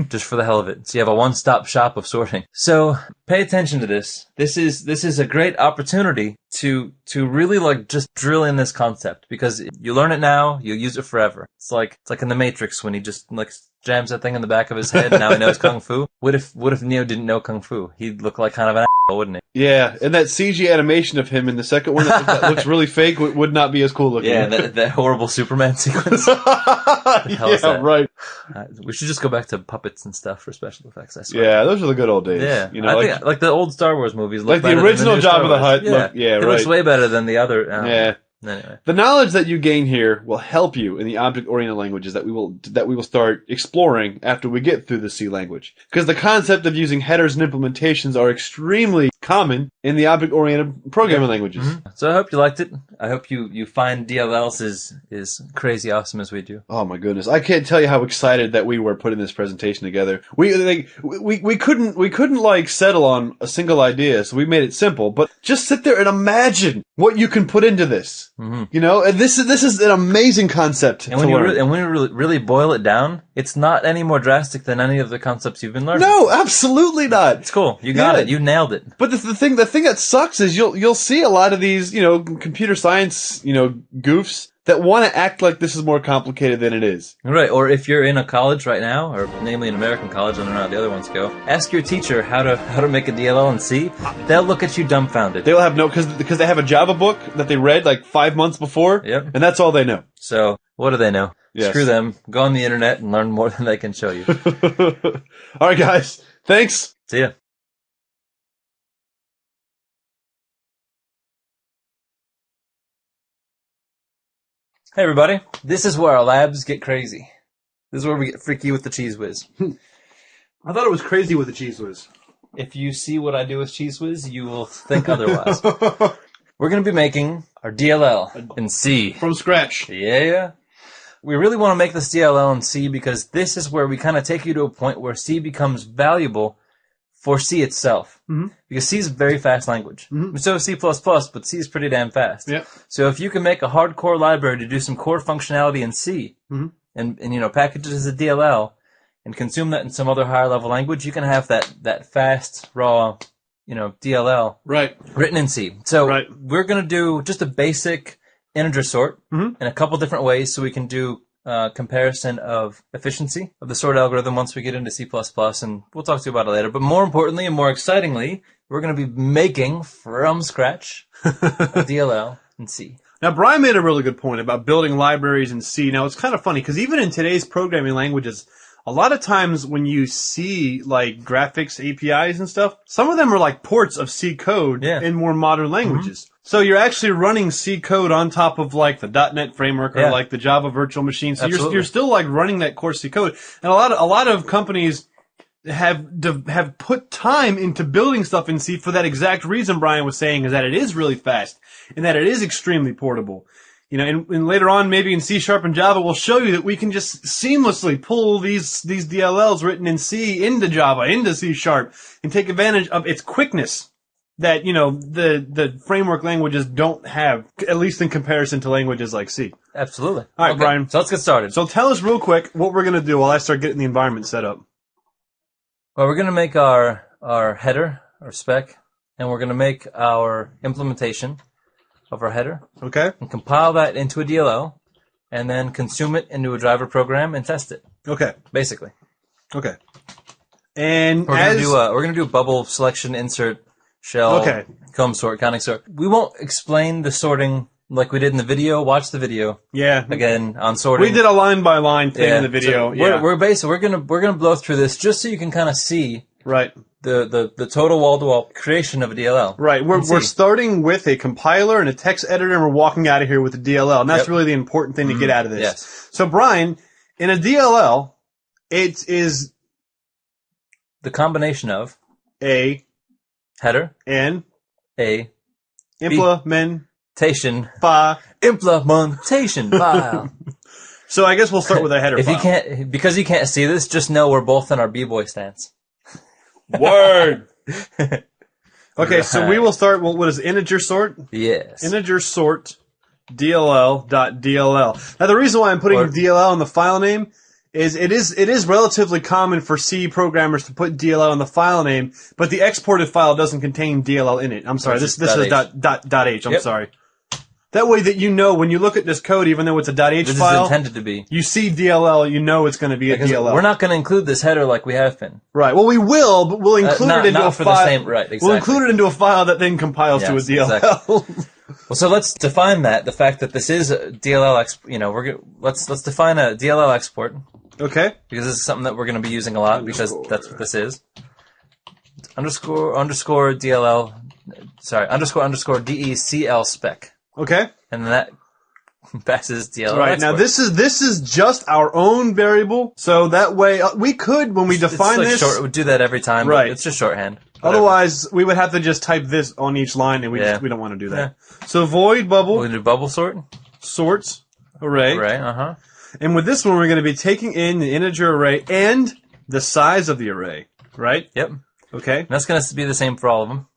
Just for the hell of it. So you have a one-stop shop of sorting. So pay attention to this. This is a great opportunity to really like just drill in this concept, because you learn it now, you'll use it forever. It's like in the Matrix when he just like jams that thing in the back of his head and now he knows Kung Fu. What if Neo didn't know Kung Fu? He'd look like kind of an asshole, wouldn't he? Yeah, and that CG animation of him in the second one that looks really fake would not be as cool looking. Yeah, that horrible Superman sequence. Yeah, right. We should just go back to puppets and stuff for special effects, I swear. Yeah, those are the good old days. Yeah, I think like the old Star Wars movies look like better the original than the Jabba the Hutt. Yeah, it looks way better than the other. Yeah. Anyway. The knowledge that you gain here will help you in the object-oriented languages that we will start exploring after we get through the C language. Because the concept of using headers and implementations are extremely common in the object-oriented programming languages. Mm-hmm. So I hope you liked it. I hope you find DLLs is crazy awesome as we do. Oh my goodness. I can't tell you how excited that we were putting this presentation together. We couldn't like settle on a single idea, so we made it simple, but just sit there and imagine what you can put into this. Mm-hmm. And this is an amazing concept. And when you really boil it down, it's not any more drastic than any of the concepts you've been learning. No, absolutely not. It's cool. You got it. You nailed it. But the thing that sucks is you'll see a lot of these, computer science, goofs that want to act like this is more complicated than it is. Right, or if you're in a college right now, or namely an American college, I don't know how the other ones go, ask your teacher how to make a DLL in C. They'll look at you dumbfounded. They'll have because they have a Java book that they read like 5 months before, yep. And that's all they know. So, what do they know? Yes. Screw them. Go on the internet and learn more than they can show you. All right, guys. Thanks. See ya. Hey everybody, this is where our labs get crazy. This is where we get freaky with the Cheese Whiz. I thought it was crazy with the Cheese Whiz. If you see what I do with Cheese Whiz, you will think otherwise. We're going to be making our DLL in C. From scratch. Yeah. We really want to make this DLL in C because this is where we kind of take you to a point where C becomes valuable for C itself. Mm-hmm. Because C is a very fast language. Mm-hmm. So is C++, but C is pretty damn fast. Yep. So if you can make a hardcore library to do some core functionality in C, mm-hmm. and package it as a DLL, and consume that in some other higher level language, you can have that fast, raw, DLL written in C. So we're going to do just a basic integer sort in a couple different ways so we can do comparison of efficiency of the sort algorithm once we get into C++, and we'll talk to you about it later. But more importantly and more excitingly, we're going to be making from scratch a DLL in C. Now, Brian made a really good point about building libraries in C. Now, it's kind of funny because even in today's programming languages, a lot of times when you see like graphics APIs and stuff, some of them are like ports of C code in more modern languages. So you're actually running C code on top of like the .NET framework or like the Java virtual machine. So you're still like running that core C code. And a lot of companies have put time into building stuff in C for that exact reason Brian was saying, is that it is really fast and that it is extremely portable. You know, and later on, maybe in C# and Java, we'll show you that we can just seamlessly pull these DLLs written in C into Java, into C#, and take advantage of its quickness that, you know, the framework languages don't have, at least in comparison to languages like C. Absolutely. All right, Brian. So let's get started. So tell us real quick what we're going to do while I start getting the environment set up. Well, we're going to make our header, our spec, and we're going to make our implementation of our header. Okay. And compile that into a DLL, and then consume it into a driver program and test it. Okay. Basically. Okay. And we're gonna do a bubble selection, insert, shell, comb sort, counting sort. We won't explain the sorting like we did in the video. Watch the video. Yeah. Again on sorting. We did a line by line thing in the video. So we're gonna blow through this just so you can kind of see the total wall-to-wall creation of a DLL. Right. We're starting with a compiler and a text editor, and we're walking out of here with a DLL. And that's really the important thing to get out of this. Yes. So, Brian, in a DLL, it is the combination of a header and a implementation file. So I guess we'll start with a header file. Because you can't see this, just know we're both in our b-boy stance. Word. Okay, so we will start. What is integer sort? Yes. Integer sort DLL.dll. Now the reason why I'm putting DLL in the file name is it is relatively common for C programmers to put DLL in the file name, but the exported file doesn't contain DLL in it. I'm sorry. This is .h. I'm sorry. That way that you know when you look at this code, even though it's a .h this file, is intended to be. You see DLL, you know it's going to be a DLL. We're not going to include this header like we have been. Right. Well, we will, but we'll include it into a file. Exactly. We'll include it into a file that then compiles to a DLL. Exactly. Well, so let's define that. The fact that this is a DLL, let's define a DLL export. Okay. Because this is something that we're going to be using a lot because that's what this is. Underscore DLL. Sorry. Underscore DECL spec. Okay. And then that passes DLL right. export. Now this is just our own variable, so that way we could, when we define this, we do that every time. Right. It's just shorthand. Whatever. Otherwise, we would have to just type this on each line, and we don't want to do that. Yeah. So void bubble. We're gonna do bubble sorts array. Array. And with this one, we're going to be taking in the integer array and the size of the array. Right. Yep. Okay. And that's going to be the same for all of them.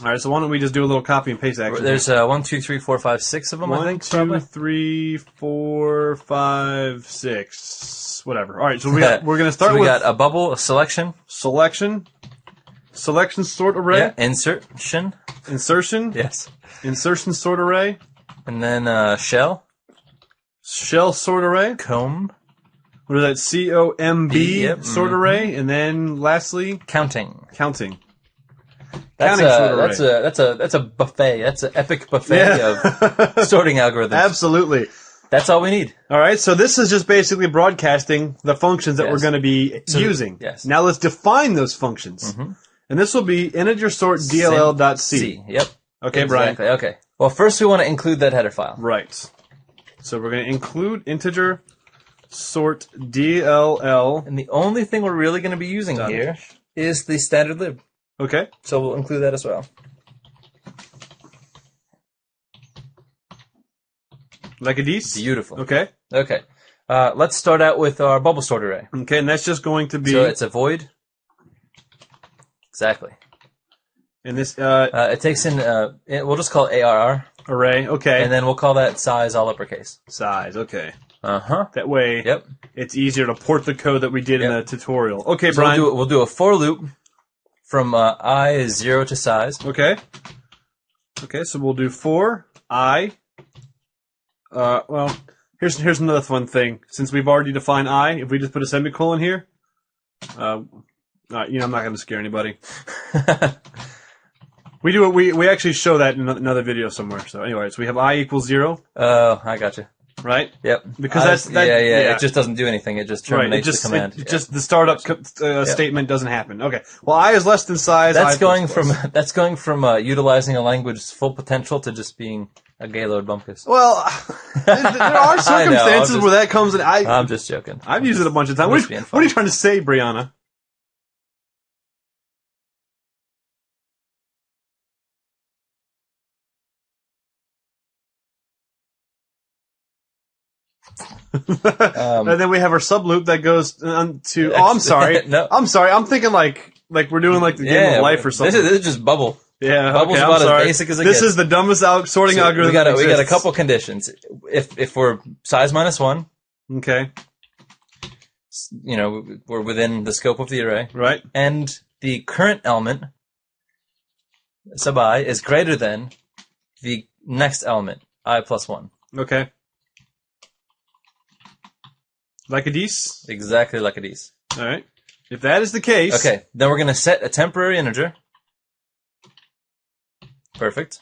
All right, so why don't we just do a little copy and paste action? There's 1, 2, 3, 4, 5, 6 of them, I think. 1, 2, 3, 4, 5, 6. Whatever. All right, so we're going to start with... we got a bubble, a selection. Selection sort array. Yeah, insertion. Yes. Insertion sort array. And then shell. Shell sort array. Comb. What is that? COMB sort array. And then lastly... Counting. That's a buffet. That's an epic buffet of sorting algorithms. Absolutely. That's all we need. All right, so this is just basically broadcasting the functions that we're going to be using. Yes. Now let's define those functions. And this will be integer sort DLL.c. Yep. Okay, exactly. Brian. Okay. Well, first we want to include that header file. Right. So we're going to include integer sort DLL. And the only thing we're really going to be using here is the standard lib. Okay. So we'll include that as well. Like a D's? Beautiful. Okay. Okay. Let's start out with our bubble sort array. Okay, and that's just going to be... So it's a void. Exactly. And this... it takes in... we'll just call it ARR. Array, okay. And then we'll call that size all uppercase. Size, okay. That way it's easier to port the code that we did in the tutorial. Okay, so Brian. We'll do a for loop from I is 0 to size. Okay. Okay, so we'll do for I. Well, here's another fun thing. Since we've already defined I, if we just put a semicolon here, I'm not going to scare anybody. We do it. We actually show that in another video somewhere. So anyway, so we have I equals 0. Oh, I got you. Right? Yep. Because yeah. It just doesn't do anything. It just terminates the command. It just the startup statement doesn't happen. Okay. Well, I is less than size. That's I going plus plus. from utilizing a language's full potential to just being a Gaylord bumpkus. Well, there are circumstances where that comes in. I'm just joking. I've used it a bunch of times. What are you trying to say, Brianna? And then we have our sub loop that goes to. Oh, I'm sorry. No. I'm sorry. I'm thinking like we're doing like the game of life or something. This is just bubble. Yeah, Bubble's okay, about I'm sorry. as basic as it This gets. is the dumbest sorting algorithm. We got a couple conditions. If we're size minus 1, Okay. We're within the scope of the array, Right. and the current element sub I is greater than the next element I plus 1. Okay. Like a dice? Exactly like it is. All right. If that is the case. Okay, then we're going to set a temporary integer. Perfect.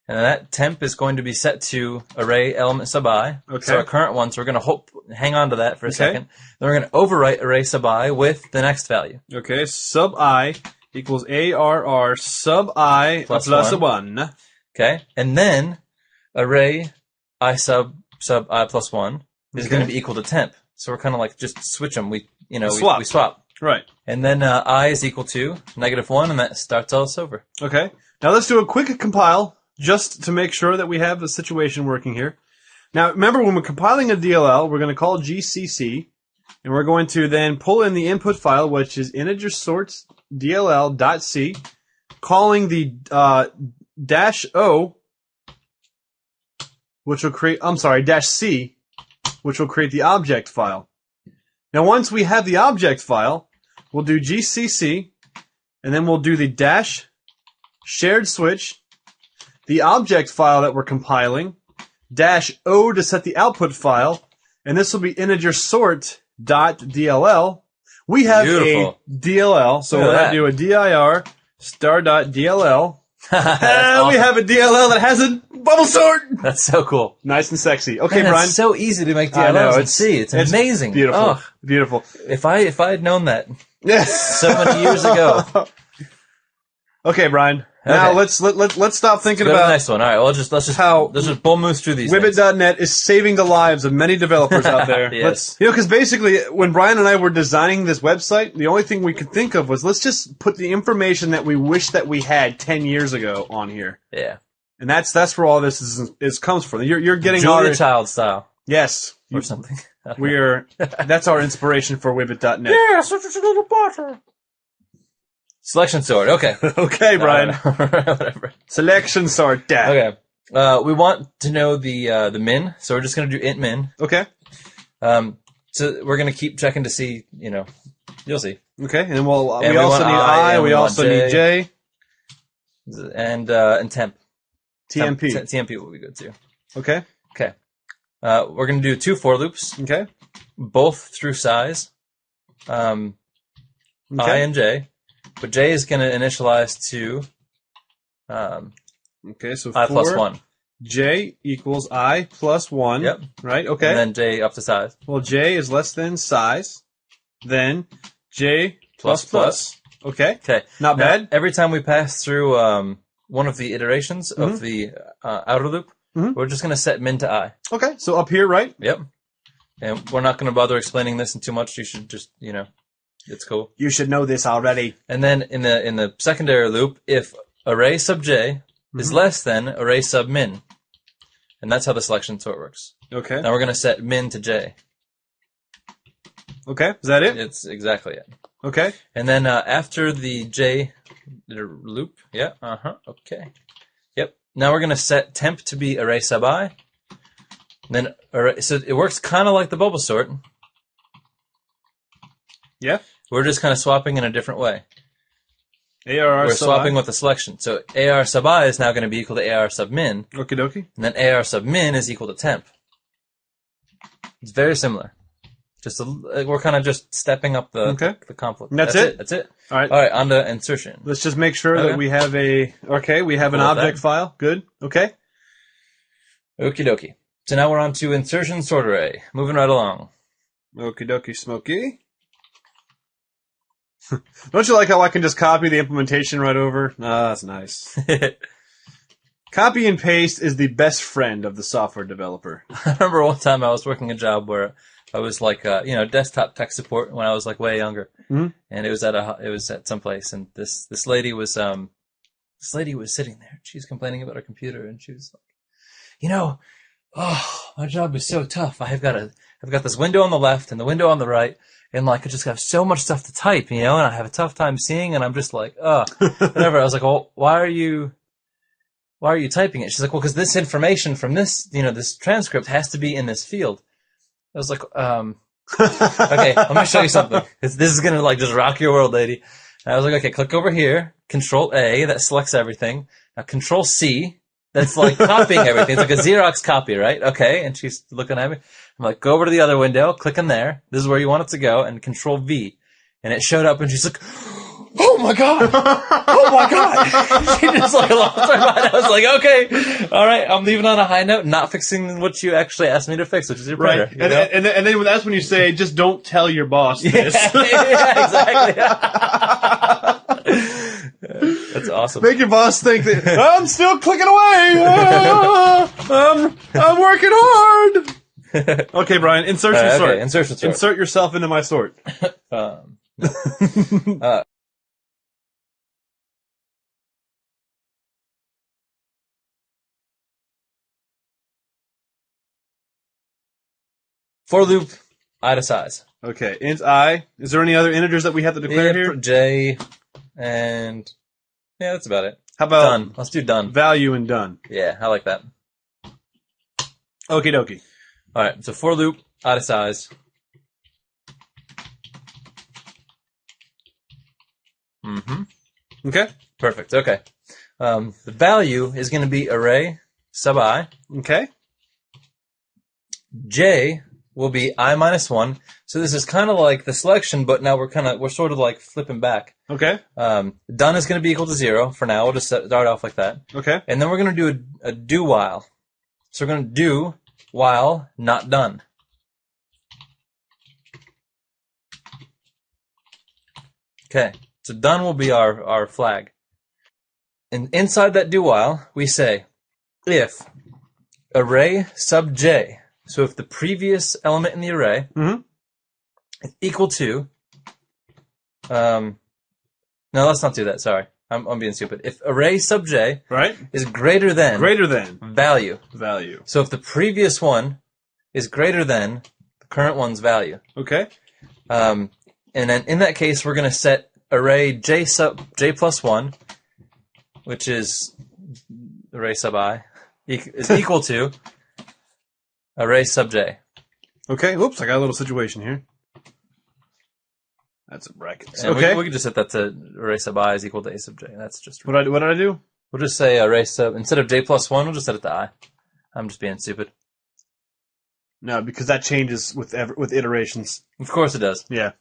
And then that temp is going to be set to array element sub I. Okay. So our current one, so we're going to hang on to that for a second. Then we're going to overwrite array sub I with the next value. Okay, sub I equals ARR sub I plus 1. Okay, and then array I sub I plus 1 is going to be equal to temp. So we're kind of like just switch them. We swap. Right. And then I is equal to -1, and that starts us over. Okay. Now let's do a quick compile just to make sure that we have the situation working here. Now remember, when we're compiling a DLL, we're going to call GCC, and we're going to then pull in the input file, which is integer sorts dll.c, calling the -o, which will create, -c, which will create the object file. Now once we have the object file, we'll do GCC, and then we'll do the shared switch, the object file that we're compiling, -o to set the output file, and this will be integer sort.dll. We have Beautiful. a DLL, so Look we'll at have to do a dir star.dll. Awesome. We have a DLL that has a bubble sort. That's so cool. Nice and sexy. Okay, Man, Brian. it's so easy to make I know, DLLs and see. It's amazing. Beautiful. Oh, Beautiful. if I had known that Yes. so many years ago. Okay, Brian. Now Okay. let's stop thinking Go to the about next one. All right, well, let's just bull moose through these. things. Wibbit.net is saving the lives of many developers out there. Yes. Because basically, when Brian and I were designing this website, the only thing we could think of was let's just put the information that we wish that we had 10 years ago on here. Yeah. And that's where all this is comes from. You're getting Julia our Child style yes, or something. that's our inspiration for Wibbit.net. Yeah, such a little butter. Selection sort. Okay. Okay, Brian. Whatever. Selection sort. Okay. We want to know the min, so we're just going to do int min. Okay. So we're going to keep checking to see, you'll see. Okay, and then we also we need want I, I, and we we also want need J. And temp. TMP. TMP will be good too. Okay. Okay. We're going to do 2 for loops, Okay. both through size, I and J. But J is going to initialize to Okay, so I plus 4. 1. J equals I plus 1. Yep. Right, okay. And then J up to size. Well, J is less than size. Then J plus. Okay. Okay. Not Now, bad. Every time we pass through one of the iterations of the outer loop, we're just going to set min to I. Okay, so up here, right? Yep. And we're not going to bother explaining this in too much. You should just, it's cool. You should know this already. And then in the secondary loop, if array sub j is less than array sub min, and that's how the selection sort works. Okay. Now we're going to set min to j. Okay, is that it? It's exactly it. Okay. And then after the j loop, okay. Yep. Now we're going to set temp to be array sub I. Then array, so it works kind of like the bubble sort. Yeah. We're just kind of swapping in a different way. ARR We're sub swapping I. with the selection. So AR sub I is now going to be equal to AR sub min, Okie dokie. and then AR sub min is equal to temp. It's very similar. We're kind of just stepping up the conflict. And that's it? That's it. All right. All right, on to insertion. Let's just make sure that we have an object file. Good. Okay. Okie dokie. So now we're on to insertion sort array. Moving right along. Okie dokie smoky. Don't you like how I can just copy the implementation right over? Ah, that's nice. Copy and paste is the best friend of the software developer. I remember one time I was working a job where I was like, desktop tech support when I was like way younger, and it was at some place, and this lady was sitting there. She was complaining about her computer, and she was like, my job is so tough. I've got this window on the left and the window on the right, and like I just have so much stuff to type, and I have a tough time seeing, and I'm just like, whatever. I was like, well, why are you typing it? She's like, well, because this information from this transcript has to be in this field. I was like, okay, let me show you something. This is going to like just rock your world, lady. And I was like, okay, click over here, Control A, that selects everything. Now Control C, that's like copying everything. It's like a Xerox copy, right? Okay. And she's looking at me. I'm like, go over to the other window, click in there. This is where you want it to go, and Control V. And it showed up, and she's like, oh my God! Oh my God! She just like lost her mind. I was like, okay, all right, I'm leaving on a high note, not fixing what you actually asked me to fix, which is your printer. Right. And then that's when you say, just don't tell your boss this. Yeah, exactly. That's awesome. Make your boss think that I'm still clicking away. I'm working hard. Okay, Brian, insertion sort. Okay, insertion sort. Insert yourself into my sort. For loop, I to size. Okay, int I. Is there any other integers that we have to declare here? J, and yeah, that's about it. How about done? Let's do done. Value and done. Yeah, I like that. Okie dokie. All right, so for loop, I to size. Okay. Perfect. Okay. The value is going to be array sub I. Okay. J will be I minus 1. So this is kind of like the selection, but now we're sort of like flipping back. Okay. Done is going to be equal to 0 for now. We'll just start off like that. Okay. And then we're going to do a do while. So we're going to do while not done. Okay. So done will be our flag. And inside that do while, we say if array sub j, so if the previous element in the array is equal to, no, let's not do that, sorry. I'm being stupid. If array sub j is greater than value. So if the previous one is greater than the current one's value. Okay. And then in that case, we're going to set array j plus 1, which is array sub I, is equal to array sub j. Okay. Oops, I got a little situation here. That's a bracket. And okay. We can just set that to array sub I is equal to a sub j. That's just what did I do? We'll just say array sub, instead of j plus 1, we'll just set it to I. I'm just being stupid. No, because that changes with iterations. Of course it does. Yeah.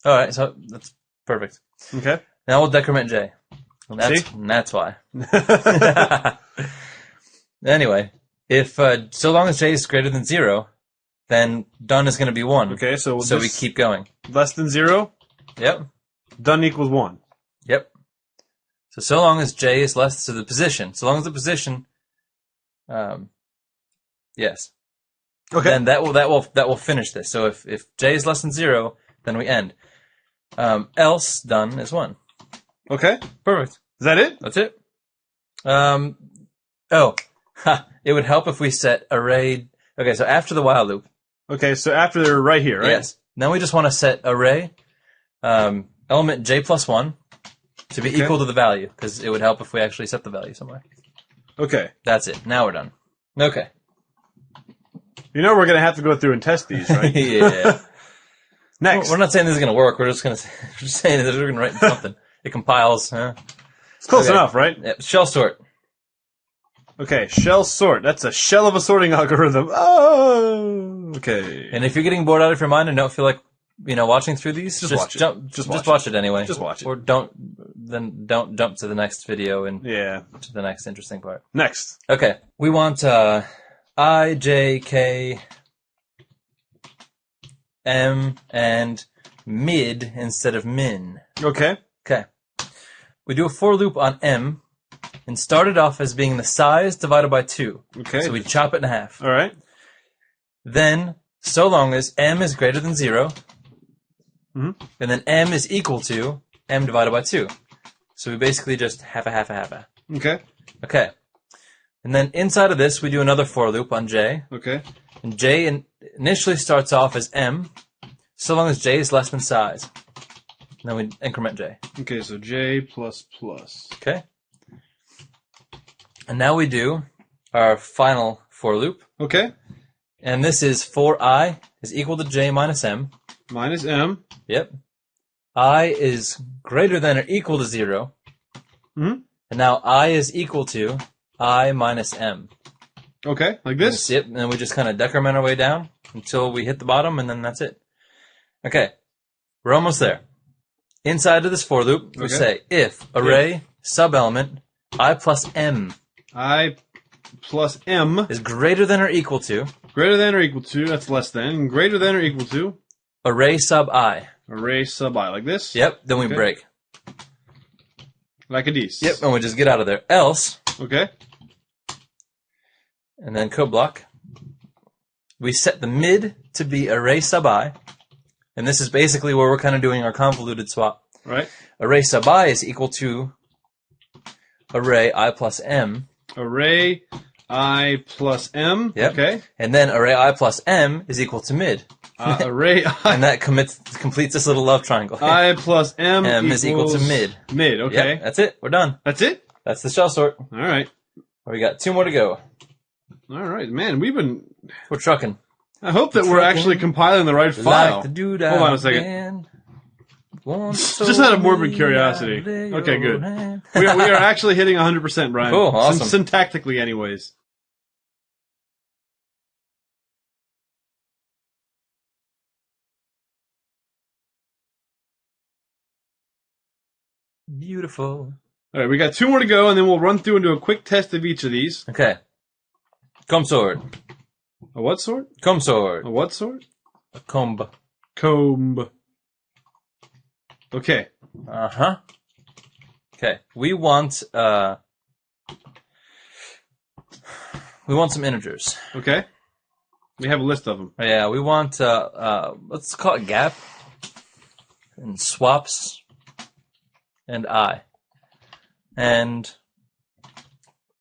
All right, so that's perfect. Okay. Now we'll decrement j. And that's why. Anyway, if so long as j is greater than 0, then done is going to be 1. Okay, so we keep going. Less than 0? Yep. Done equals 1. Yep. So long as j is less to the position, yes. Okay. Then that will finish this. So if j is less than 0, then we end. Else done is 1. Okay. Perfect. Is that it? That's it. It would help if we set array. Okay, so after the while loop. Okay, so after they're right here, right? Yes. Then we just want to set array element j plus 1 to be equal to the value, because it would help if we actually set the value somewhere. Okay. That's it. Now we're done. Okay. You know we're going to have to go through and test these, right? Yeah. Next. We're not saying this is going to work. We're just saying that we're going to write something. It compiles. Huh? It's close enough, right? Yep. Shell sort. Okay, shell sort. That's a shell of a sorting algorithm. Oh, okay. And if you're getting bored out of your mind and don't feel like, watching through these, just watch it. Just watch watch it anyway. Just watch it. Or don't jump to the next video and Yeah. to the next interesting part. Next. Okay, we want I, J, K, M, and mid instead of min. Okay. Okay. We do a for loop on M and start it off as being the size divided by 2. Okay. So we chop it in half. All right. Then, so long as M is greater than 0, Mhm. and then M is equal to M divided by 2. So we basically just half a half a half a. Okay. Okay. And then inside of this, we do another for loop on J. Okay. And J initially starts off as M, so long as J is less than size. And then we increment J. Okay, so J plus plus. Okay? And now we do our final for loop. Okay. And this is for I is equal to J minus M. Minus M. Yep. I is greater than or equal to 0. Mhm. And now I is equal to I minus M. Okay, like this. Yep. And then we just kind of decrement our way down until we hit the bottom, and then that's it. Okay. We're almost there. Inside of this for loop, we Okay. say if array sub-element I plus M I plus M is greater than or equal to greater than or equal to, that's less than, greater than or equal to, array sub I. array sub I, like this? Yep. Then we Okay. break. Like a dece. Yep. And we just get out of there. Else, Okay. and then code block, we set the mid to be array sub I. And this is basically where we're kind of doing our convoluted swap. Right. Array sub I is equal to array I plus M. Array I plus M. Yep. Okay. And then array I plus M is equal to mid. Array I, And that completes this little love triangle. I plus M, M is equal to equals mid. Mid, okay. Yep, that's it. We're done. That's it? That's the shell sort. All right. We got 2 more to go. All right. Man, we've been... We're trucking. I hope that we're actually compiling the right file. Like the dude Hold on a second. Just out of morbid curiosity. Okay, good. We are actually hitting 100%, Brian. Cool, awesome. Syntactically, anyways. Beautiful. All right, we got 2 more to go, and then we'll run through and do a quick test of each of these. Okay. Comb sword. A what sort? Comb sword. A what sort? Comb. Comb. Okay. Uh-huh. Okay. We want some integers. Okay. We have a list of them. Yeah, we want let's call it gap and swaps and I. And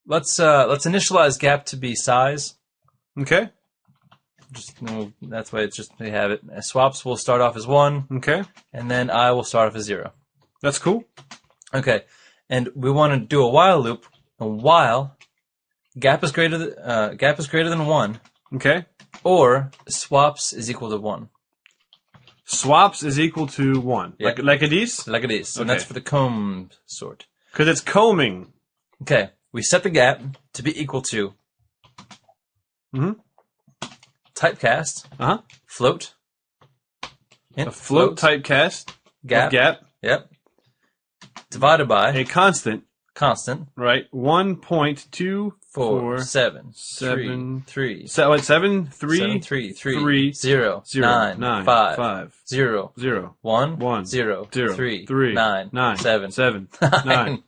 let's initialize gap to be size. Okay. That's why it's just we have it. Swaps will start off as 1, Okay. and then I will start off as 0. That's cool. Okay, and we want to do a while loop. And while gap is greater than 1, Okay. or swaps is equal to 1. Swaps is equal to 1. Yeah. Like a dece? Like it is, and Okay. that's for the comb sort. Because it's combing. Okay, we set the gap to be equal to Mhm. typecast, Uh-huh. float, int, A float typecast. gap, Gap. yep, divided by A constant. constant, Right. 1.247. 4, 7, 7, 3, 3, 7, 3, 7, 3, 3, 3, 0, 0, 9, 5, 5, 0, 0, 1, 1, 0, 0, 3, 3, 9, 9, 7, 7, 9. 9.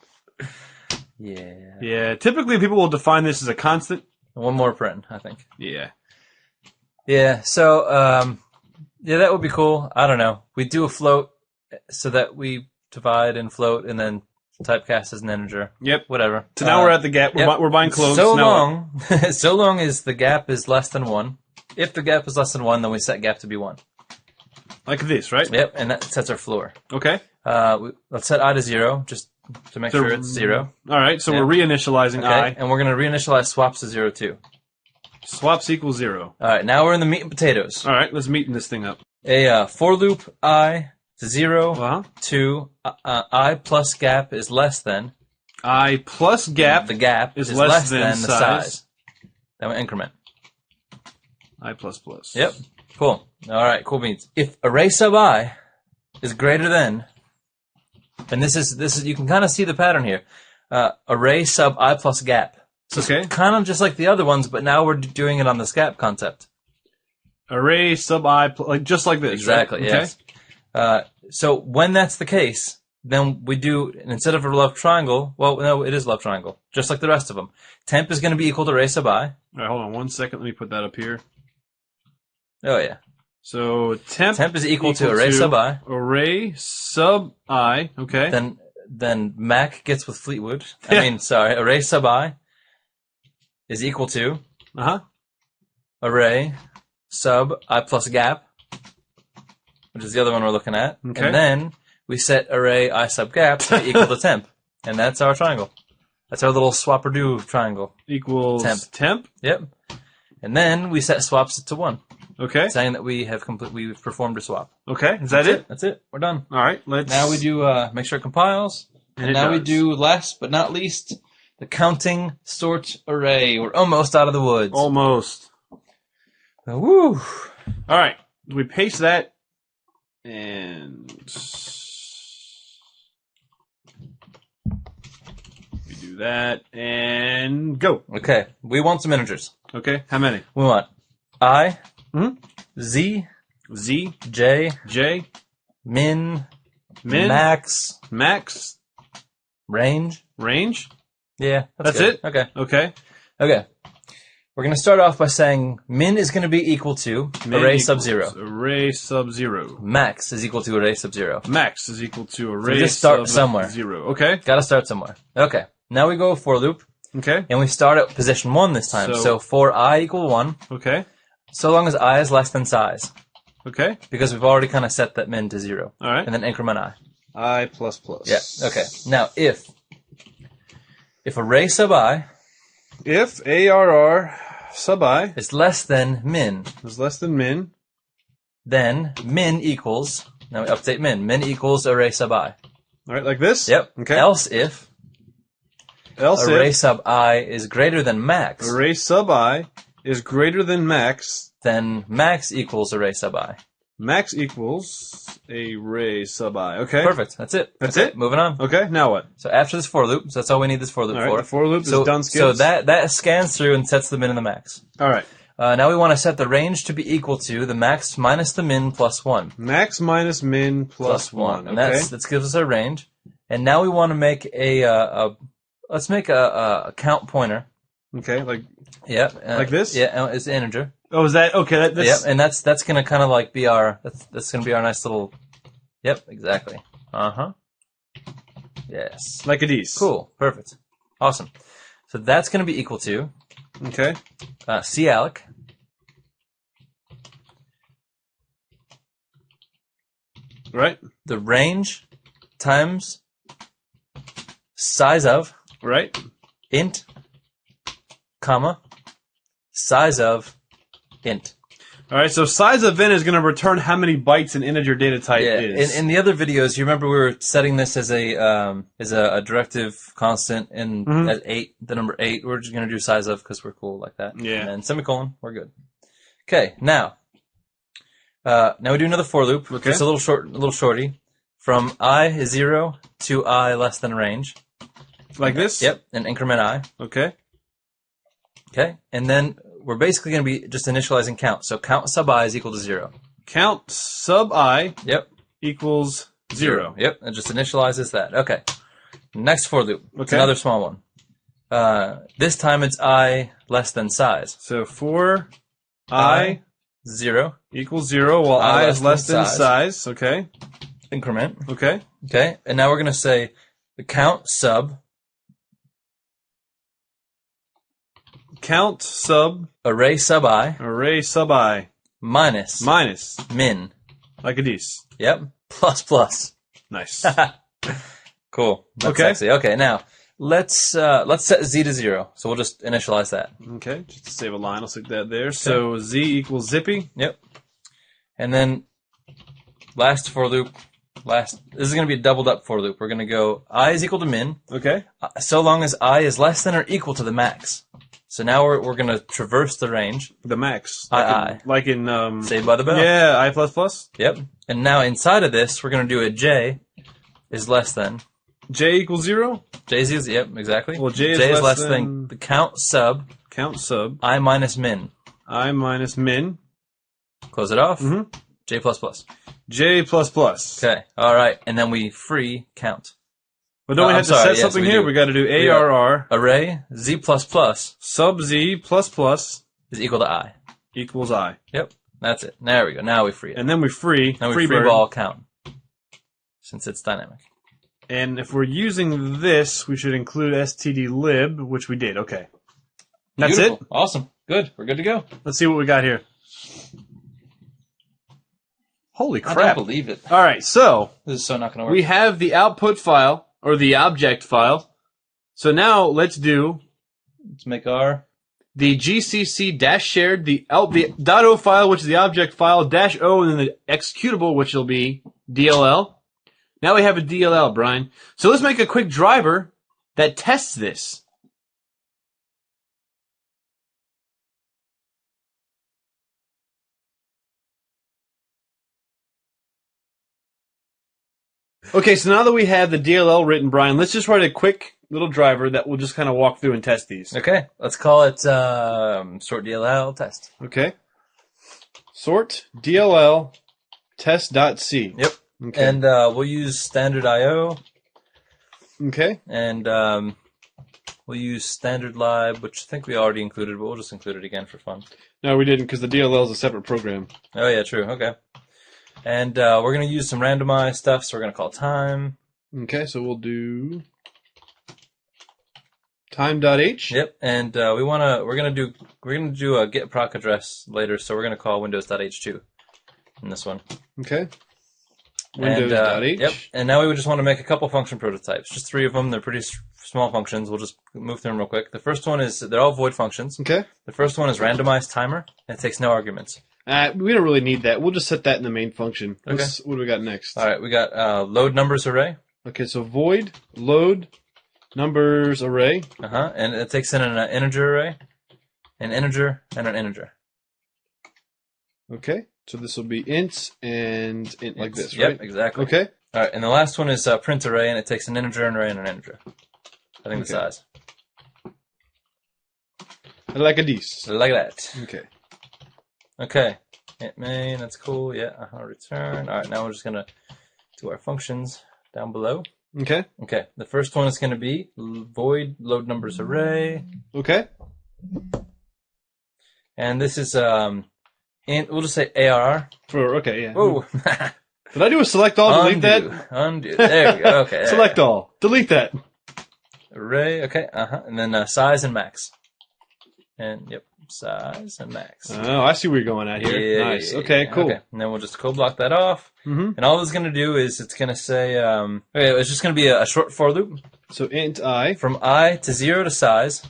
Yeah. Yeah, typically people will define this as a constant. One more print, I think. Yeah. Yeah, so, yeah, that would be cool. I don't know. We do a float so that we divide and float and then typecast as an integer. Yep. Whatever. So now we're at the gap. We're, Yep. we're buying clothes. So Now long, so long as the gap is less than 1. If the gap is less than 1, then we set gap to be 1. like this, right? Yep, and that sets our floor. Okay. Let's set I to 0, just to make sure it's 0. All right, so Yeah. we're reinitializing Okay, I. and we're going to reinitialize swaps to 0 too. Swaps equals 0. All right, now we're in the meat and potatoes. All right, let's meeten this thing up. A for loop I to 0 Uh-huh. to I plus gap is less than I plus gap. The gap is less than the size. Then we increment. I plus plus. Yep. Cool. All right. Cool beans. If array sub I is greater than, and this is you can kind of see the pattern here. Array sub I plus gap. So it's kind of just like the other ones, but now we're doing it on this gap concept. Array sub I, like just like this. Exactly. Right? Yes. So when that's the case, then we do, instead of a love triangle, well, no, it is love triangle, just like the rest of them. Temp is going to be equal to array sub I. All right, hold on 1 second. Let me put that up here. Oh yeah. So temp is equal to array sub I. Array sub I. Okay. Then Mac gets with Fleetwood. Array sub I is equal to array sub I plus gap, which is the other one we're looking at. Okay. And then we set array I sub gap to be equal to temp. And that's our triangle. That's our little swap-or-do triangle. Equals temp. Yep. And then we set swaps to 1. Okay. Saying that we've performed a swap. Okay. Is that it? That's it. We're done. All right. Now we do make sure it compiles. And now we do last but not least the counting sort array. We're almost out of the woods. Almost. Woo. All right. We paste that and we do that and go. Okay. We want some integers. Okay. How many? We want I, Z, J, min, max, range. Yeah, that's good. it. Okay. We're going to start off by saying min is going to be equal to array sub 0. Array sub 0. Max is equal to array sub 0. Max is equal to array just start sub somewhere. 0. Okay. Got to start somewhere. Okay. Now we go for loop. Okay. And we start at position 1 this time. So for I equal 1. Okay. So long as I is less than size. Okay. Because we've already kind of set that min to 0. All right. And then increment I. I plus plus. Yeah. Okay. Now if array sub I if ARR sub I is less than min, then min equals, now we update min equals array sub I. All right, like this? Yep. Okay. Else if array sub I is greater than max, array sub I is greater than max, then max equals array sub I. Max equals array sub I. Okay. Perfect. That's it. That's it? Moving on. Okay, now what? So after this for loop, so that's all we need this for loop all right, for. The for loop is done skips. So that scans through and sets the min and the max. All right. Now we want to set the range to be equal to the max minus the min plus 1. Max minus min plus 1. And okay. that gives us our range. And now we want to make let's make a count pointer. Okay, like like this? Yeah, it's an integer. Oh, is that okay? Yep, and that's gonna kind of like be our that's gonna be our nice little. Yep, exactly. Yes. Like a D's. Cool. Perfect. Awesome. So that's gonna be equal to. Okay. Calc. Right. The range times size of. Right. Int. Comma. Size of. Int. All right, so size of int is going to return how many bytes an integer data type is. In the other videos, you remember we were setting this as a directive constant at 8, the number 8. We're just going to do size of because we're cool like that. Yeah. And then semicolon, we're good. Okay, now we do another for loop. Okay. It's a little shorty. From I is 0 to I less than range. Like this? Yep, and increment I. Okay. Okay, and then we're basically going to be just initializing count. So count sub I is equal to 0. Count sub I equals 0. Yep, it just initializes that. Okay. Next for loop. Okay. It's another small one. This time it's I less than size. So for I 0 equals 0 while I is less than size. Okay. Increment. Okay. Okay, and now we're going to say the count sub array sub I minus min. Like a D's. Yep. Plus. Nice. Cool. That's sexy. Okay, now let's set z to 0. So we'll just initialize that. Okay, just to save a line, I'll stick that there. Okay. So z equals zippy. Yep. And then last for loop, This is going to be a doubled up for loop. We're going to go I is equal to min, Okay. so long as I is less than or equal to the max. So now we're going to traverse the range. The max. I. Like in Saved by the Bell. Yeah, I plus plus. Yep. And now inside of this, we're going to do a j is less than. J equals 0? J is, yep, exactly. Well, J is less than the count sub count sub I minus min. I minus min. Close it off. Mhm. J plus plus. J plus plus. Okay. All right. And then we free count. But don't we I'm have to sorry, set yes, something we here? do. We got to do do. ARR Array z plus plus sub Z plus plus is equal to I. equals I. Yep. That's it. There we go. Now we free it. And then we free. Now we free bird. ball count. Since it's dynamic. And if we're using this, we should include stdlib, which we did. Okay. That's Beautiful. it. Awesome. Good. We're good to go. Let's see what we got here. Holy I crap. don't believe it. All right, so This is so not going to work. we have the output file, or the object file. So now let's do Let's make our... the gcc-shared, the .o file, which is the object file, -o, and then the executable, which will be DLL. Now we have a DLL, Brian. So let's make a quick driver that tests this. Okay, so now that we have the DLL written, Brian, let's just write a quick little driver that we'll just kind of walk through and test these. Okay. Let's call it sort DLL test. Okay. Sort DLL test.c. Yep. Okay. And we'll use standard IO. Okay. And we'll use standard lib, which I think we already included, but we'll just include it again for fun. No, we didn't, because the DLL is a separate program. Oh, yeah, true. Okay. And we're going to use some randomized stuff, so we're going to call time. Okay, so we'll do time.h. Yep. And we're going to do a get proc address later, so we're going to call windows.h2 in this one. Okay. And, Windows.h. yep. And now we would just want to make a couple function prototypes. Just 3 of them. They're pretty small functions. We'll just move through them real quick. The first one is, they're all void functions. Okay. The first one is randomized timer, and it takes no arguments. We don't really need that. We'll just set that in the main function. Okay. What do we got next? All right, we got load numbers array. Okay, so void load numbers array. And it takes in an integer array, an integer, and an integer. Okay, so this will be ints and int like this, right? Yep, exactly. Okay. All right, and the last one is print array, and it takes an integer, an array, and an integer. I think the Okay. size. I like a dice. Like that. Okay. Okay. Int main, that's cool. Yeah, return. All right, now we're just going to do our functions down below. Okay. Okay, the first one is going to be void load numbers array. Okay. And this is, we'll just say ARR. Okay, yeah. Whoa. Did I do a select all, delete that? Undo. There we go. Okay. there Select all. Delete that. Array. Okay. And then size and max. And yep, size and max. Oh, I see where you're going at here. Nice. Okay, cool. Okay. And then we'll just code block that off. Mm-hmm. And all it's going to do is it's going to say, okay, it's just going to be a short for loop So int I. from I to 0 to size.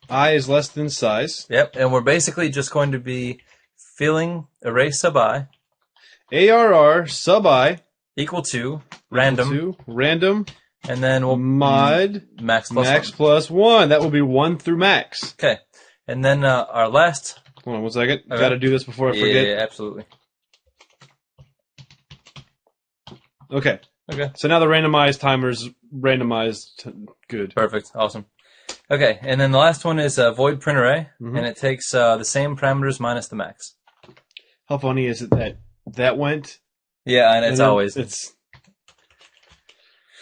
I is less than size. Yep. And we're basically just going to be filling array sub I ARR sub I equal to random. to random And then we'll mod max plus max 1. plus 1. That will be 1 through max. Okay. And then our last. Hold on 1 second. Okay. Got to do this before I forget. Yeah, absolutely. Okay. Okay. So now the randomized timer's randomized. Good. Perfect. Awesome. Okay. And then the last one is void print array, Mhm. and it takes the same parameters minus the max. How funny is it that that went? Yeah, and it's then always. It's.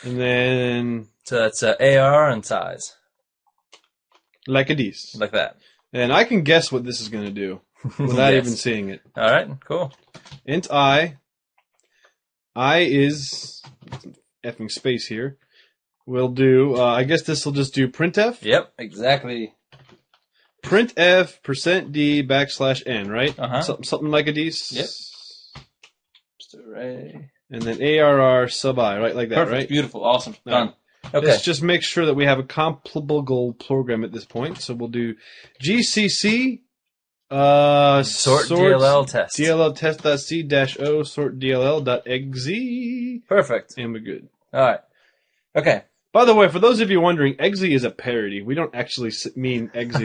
And then So it's AR and size, like a dice. like that. And I can guess what this is going to do without Yes. even seeing it. All right. Cool. Int I. I is effing space here. We'll do. I guess this will just do printf. Yep. Exactly. Printf %d \n, right? Uh-huh. Something like a dice. Yep. Just array. And then ARR sub I, right? Like that, Perfect. right? Beautiful. Awesome. All Done. Okay. Let's just make sure that we have a compilable program at this point. So we'll do GCC Sort DLL test. DLL test.c-o sort dll.exe. Perfect. And we're good. All right. Okay. By the way, for those of you wondering, exe is a parody. We don't actually mean exe.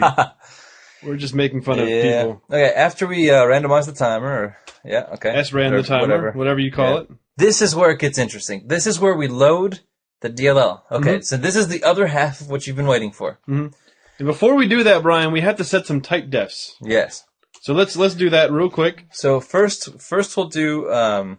We're just making fun of people. Okay. After we randomize the timer, okay. SRAM the timer, whatever you call it. This is where it gets interesting. This is where we load the DLL. Okay. So this is the other half of what you've been waiting for. And before we do that, Brian, we have to set some type defs. Yes. So let's do that real quick. So first we'll do and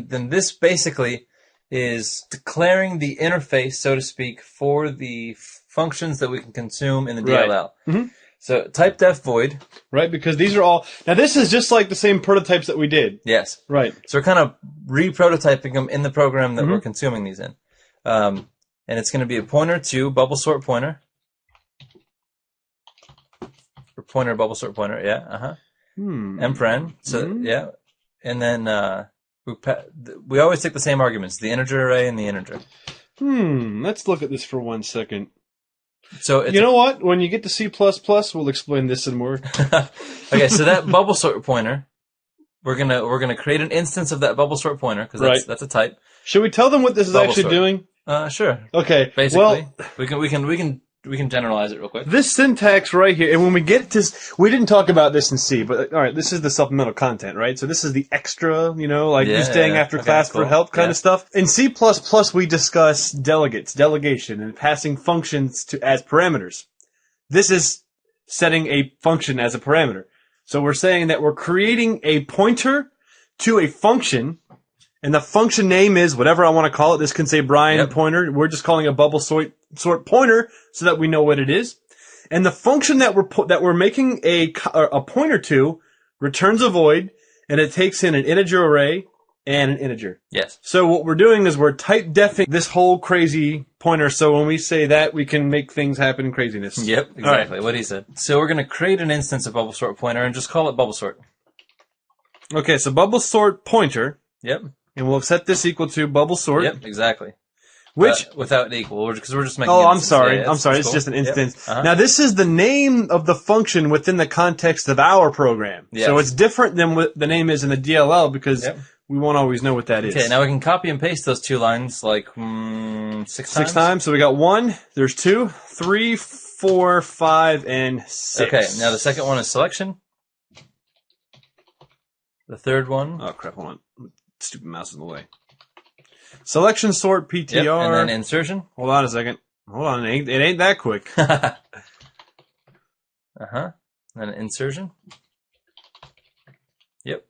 then this basically is declaring the interface, so to speak, for the functions that we can consume in the DLL. Right. So type def void. Right, because these are all... Now, this is just like the same prototypes that we did. Yes. Right. So we're kind of re-prototyping them in the program that we're consuming these in. And it's going to be a pointer to bubble sort pointer. Or pointer, bubble sort pointer, Empren. So, And then we always take the same arguments, the integer array and the integer. Let's look at this for 1 second. So you know what? When you get to C++, we'll explain this some more. Okay, so that bubble sort pointer, we're gonna create an instance of that bubble sort pointer because that's a type. Should we tell them what this is actually doing? Sure. Okay. Basically, we can generalize it real quick. This syntax right here, and when we get to, we didn't talk about this in C, but all right, this is the supplemental content, right? So this is the extra, you're staying after class for help kind of stuff. In C++, we discuss delegates, delegation, and passing functions as parameters. This is setting a function as a parameter. So we're saying that we're creating a pointer to a function, and the function name is whatever I want to call it. This can say Brian pointer. We're just calling a bubble sort pointer so that we know what it is. And the function that we're making a pointer to returns a void, and it takes in an integer array and an integer. Yes. So what we're doing is we're type defing this whole crazy pointer. So when we say that, we can make things happen in craziness. Yep, exactly what he said. So we're going to create an instance of bubble sort pointer and just call it bubble sort. Okay, so bubble sort pointer. Yep. And we'll set this equal to bubble sort. Yep, exactly. Which without equal, because we're just making. Oh, I'm sorry. It's cool. just an instance. Yep. Now, this is the name of the function within the context of our program. Yes. So it's different than what the name is in the DLL because we won't always know what that is. Okay, now we can copy and paste those two lines like 6 times. 6 times. So we got 1. There's 2, 3, 4, 5, and 6. Okay. Now the second one is selection. The third one. Oh crap! Hold on. Stupid mouse is in the way. Selection sort PTR. Yep, and then insertion. Hold on a second. Hold on. It ain't that quick. Then insertion. Yep.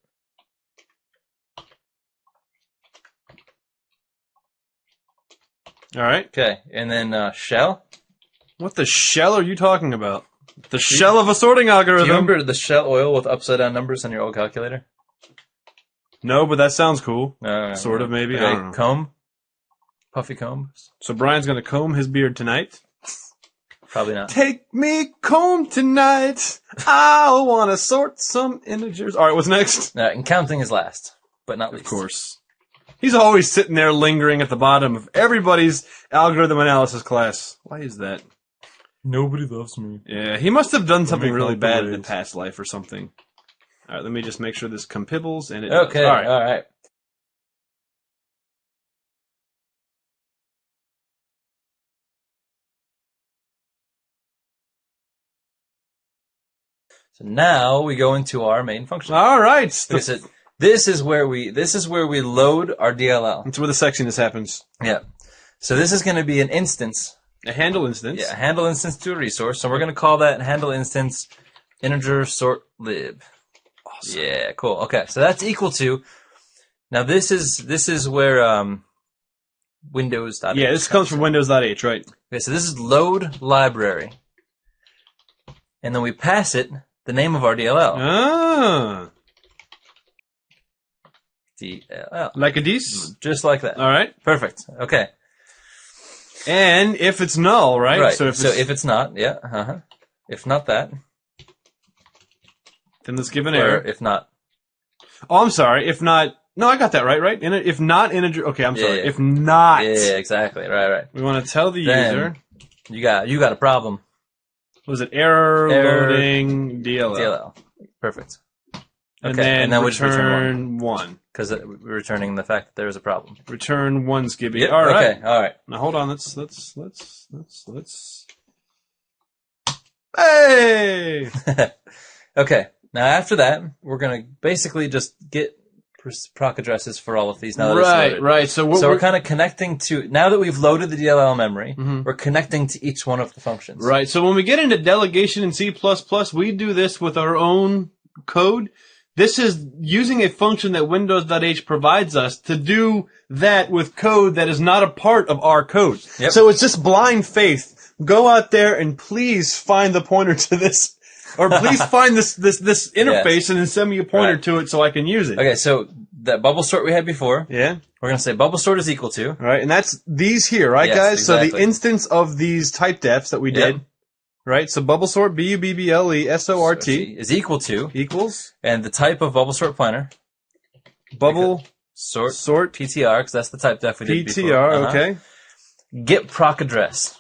All right. Okay, and then shell. What the shell are you talking about? The shell of a sorting algorithm. Do you remember the shell oil with upside down numbers on your old calculator? No, but that sounds cool. No, sort of, maybe. Okay, I don't know. comb. Puffy combs. So Brian's going to comb his beard tonight? Probably not. Take me comb tonight. I want to sort some integers. All right, what's next? And counting is last, but not least. Of course. He's always sitting there lingering at the bottom of everybody's algorithm analysis class. Why is that? Nobody loves me. Yeah, he must have done something really bad in the past life or something. All right, let me just make sure this compibbles and it does. Okay, all right. So now we go into our main function. All right. This is where we load our DLL. That's where the sexiness happens. Yeah. So this is going to be an instance. A handle instance. Yeah, a handle instance to a resource. So we're going to call that handle instance integer sort lib. Awesome. Yeah, cool. Okay, so that's equal to. Now this is where Windows.h. Yeah, this comes from Windows.h, right? Okay, so this is load library, and then we pass it the name of our DLL. Ah. DLL. Like a dice? Just like that. All right. Perfect. Okay. And if it's null, right? Right. So if it's not, yeah. If not that. Then let's give an error. If not. Oh, I'm sorry. If not. No, I got that right? If not integer. Okay, I'm sorry. Yeah. If not. Yeah, exactly. Right. We want to tell the user. You got a problem. Was it error Error, loading DLL? DLL. Perfect. And Okay, then, we just return 1. because we're returning the fact that there is a problem. Return 1 skibby. Yep, All right. Okay. All right. Now hold on. Let's. Hey! Okay. Now after that, we're gonna basically just get proc addresses for all of these. Now that it's loaded. Right. So We're kind of connecting to, now that we've loaded the DLL memory, Mm-hmm. we're connecting to each one of the functions. Right. So when we get into delegation in C++, we do this with our own code. This is using a function that Windows.h provides us to do that with code that is not a part of our code. Yep. So it's just blind faith. Go out there and please find the pointer to this, or please find this interface and then send me a pointer Right. to it so I can use it. Okay, so that bubble sort we had before, Yeah. we're going to say bubble sort is equal to. All right. And that's these here, right, Yes, guys? So the exactly. instance of these type defs that we did, Yep. right? So bubble sort, BUBBLE SORT Is equal to, equals and the type of bubble sort pointer, bubble sort sort PTR, because that's the type def we did before. PTR, okay. Get proc address.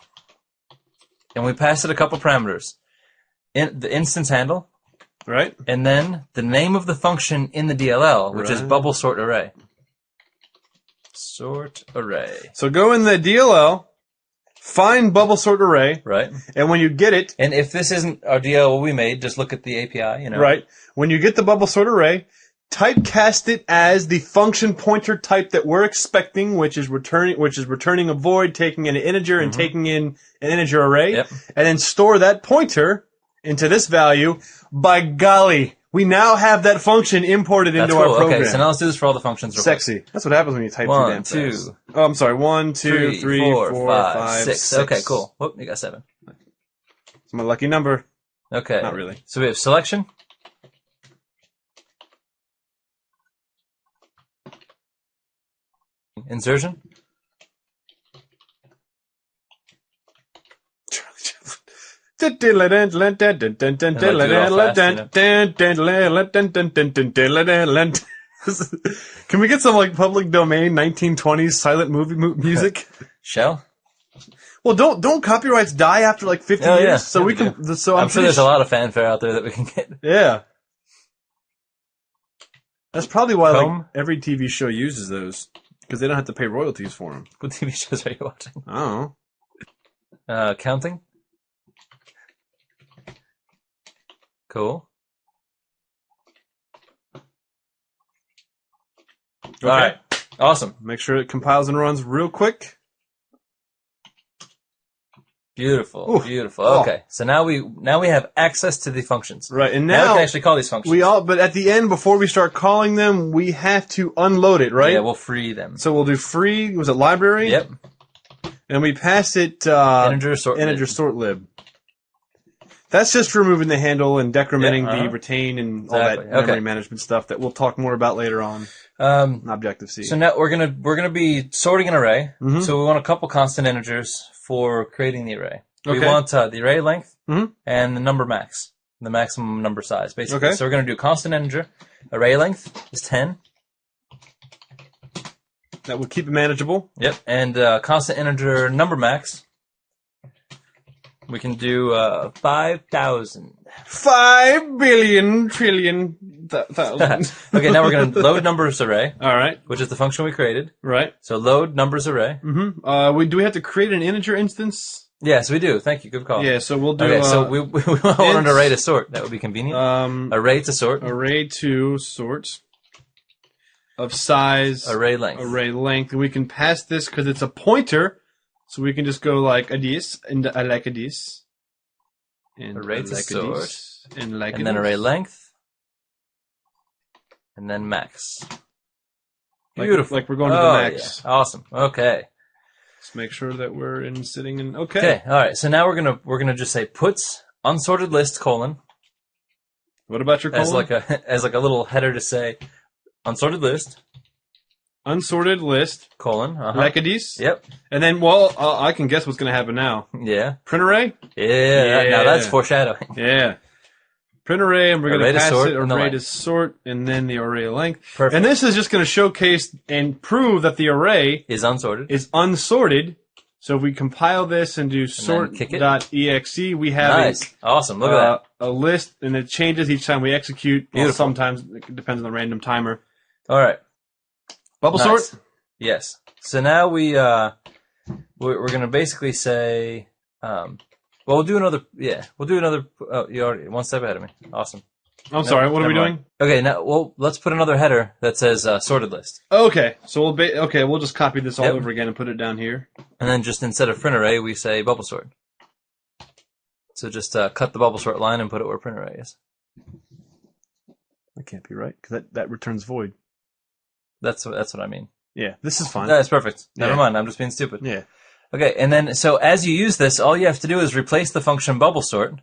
And we pass it a couple parameters. The instance handle, Right? and then the name of the function in the DLL, which is Right. bubble sort array. Sort array. So go in the DLL, find bubble sort array, Right? and when you get it, And if this isn't our DLL we made, just look at the API, right? When you get the bubble sort array, typecast it as the function pointer type that we're expecting, which is returning a void, taking in an integer, and taking in an integer array, Yep. and then store that pointer into this value. By golly, we now have that function imported That's into cool. our program. Okay, so now let's do this for all the functions. real quick. Sexy. That's what happens when you type too 1, damn 2, fast. Oh, I'm sorry. 1, 2, 3, 4, 5, 6. Okay, cool. Whoop, you got 7. It's my lucky number. Okay. Not really. So we have selection. Insertion. Can we get some like public domain 1920s silent movie music? Shell. Well, don't copyrights die after like 50 Oh, years? yeah. So we Yeah, can. So I'm sure pretty there's a lot of fanfare out there that we can get. Yeah. That's probably why like Comb. every TV show uses those because they don't have to pay royalties for them. What TV shows are you watching? I don't know. Counting. Cool. Okay. All right. Awesome. Make sure it compiles and runs real quick. Beautiful. Oof. Beautiful. Oh. Okay. So now we have access to the functions. Right, and Now we now can actually call these functions. but at the end, before we start calling them, we have to unload it, right? Yeah, we'll free them. So we'll do free. Was it library? Yep. And we pass it Integer sort. integer sort lib. That's just removing the handle and decrementing Yeah, the retain and all Exactly. that memory Okay. management stuff that we'll talk more about later on Um, in Objective C. so now we're gonna be sorting an array. Mhm. So we want a couple constant integers for creating the array. We Okay. want the array length Mhm. and the number max, the maximum number size, basically. Okay. So we're gonna do constant integer. Array length is 10. That would keep it manageable. Yep. And constant integer number max. We can do 5,000. 5 billion trillion thousand. Okay, now we're gonna load numbers array, All right. which is the function we created. Right. So load numbers array. Mm-hmm. Do we have to create an integer instance? Yes, we do. Thank you. Good call. Yeah. So we'll do. Okay, so we want an array to sort. That would be convenient. Array to sort. Array to sort of size. Array length. Array length, and we can pass this because it's a pointer, so we can just go like a this and I like a this. And Array I to like a sort. this, and like And a then this. array length. And then max. Like- Beautiful. like we're going to the Oh, max. yeah. Awesome. Okay. Let's make sure that we're sitting in. Okay. Okay. All right. So now we're gonna just say puts unsorted list colon What about your as colon? like a little header to say unsorted list Unsorted list. colon. Like a this. Yep. And then, I can guess what's going to happen now. Yeah. Print array. Yeah. Now that's Yeah. foreshadowing. Yeah. Print array, and we're going Array to to pass sort it and the array length. to sort, and then the array length. Perfect. And this is just going to showcase and prove that the array Is unsorted. is unsorted. So if we compile this and do sort.exe, we have Nice. Awesome. Look at that. a list, and it changes each time we execute. Well, Beautiful. sometimes it depends on the random timer. All right. Bubble Nice. sort? Yes. So now we're going to basically say, well, we'll do another. Yeah, we'll do another. Oh, you already one step ahead of me. Awesome. I'm sorry. What are we Never doing? mind. Okay, now let's put another header that says sorted list, Okay, so we'll just copy this all Yep. over again and put it down here. and then just instead of print array, we say bubble sort. So just cut the bubble sort line and put it where print array is. That can't be right because that returns void. That's what I mean. Yeah, this is fine. That's perfect. Never Yeah. mind. I'm just being stupid. Yeah. Okay, and then so as you use this, all you have to do is replace the function bubble sort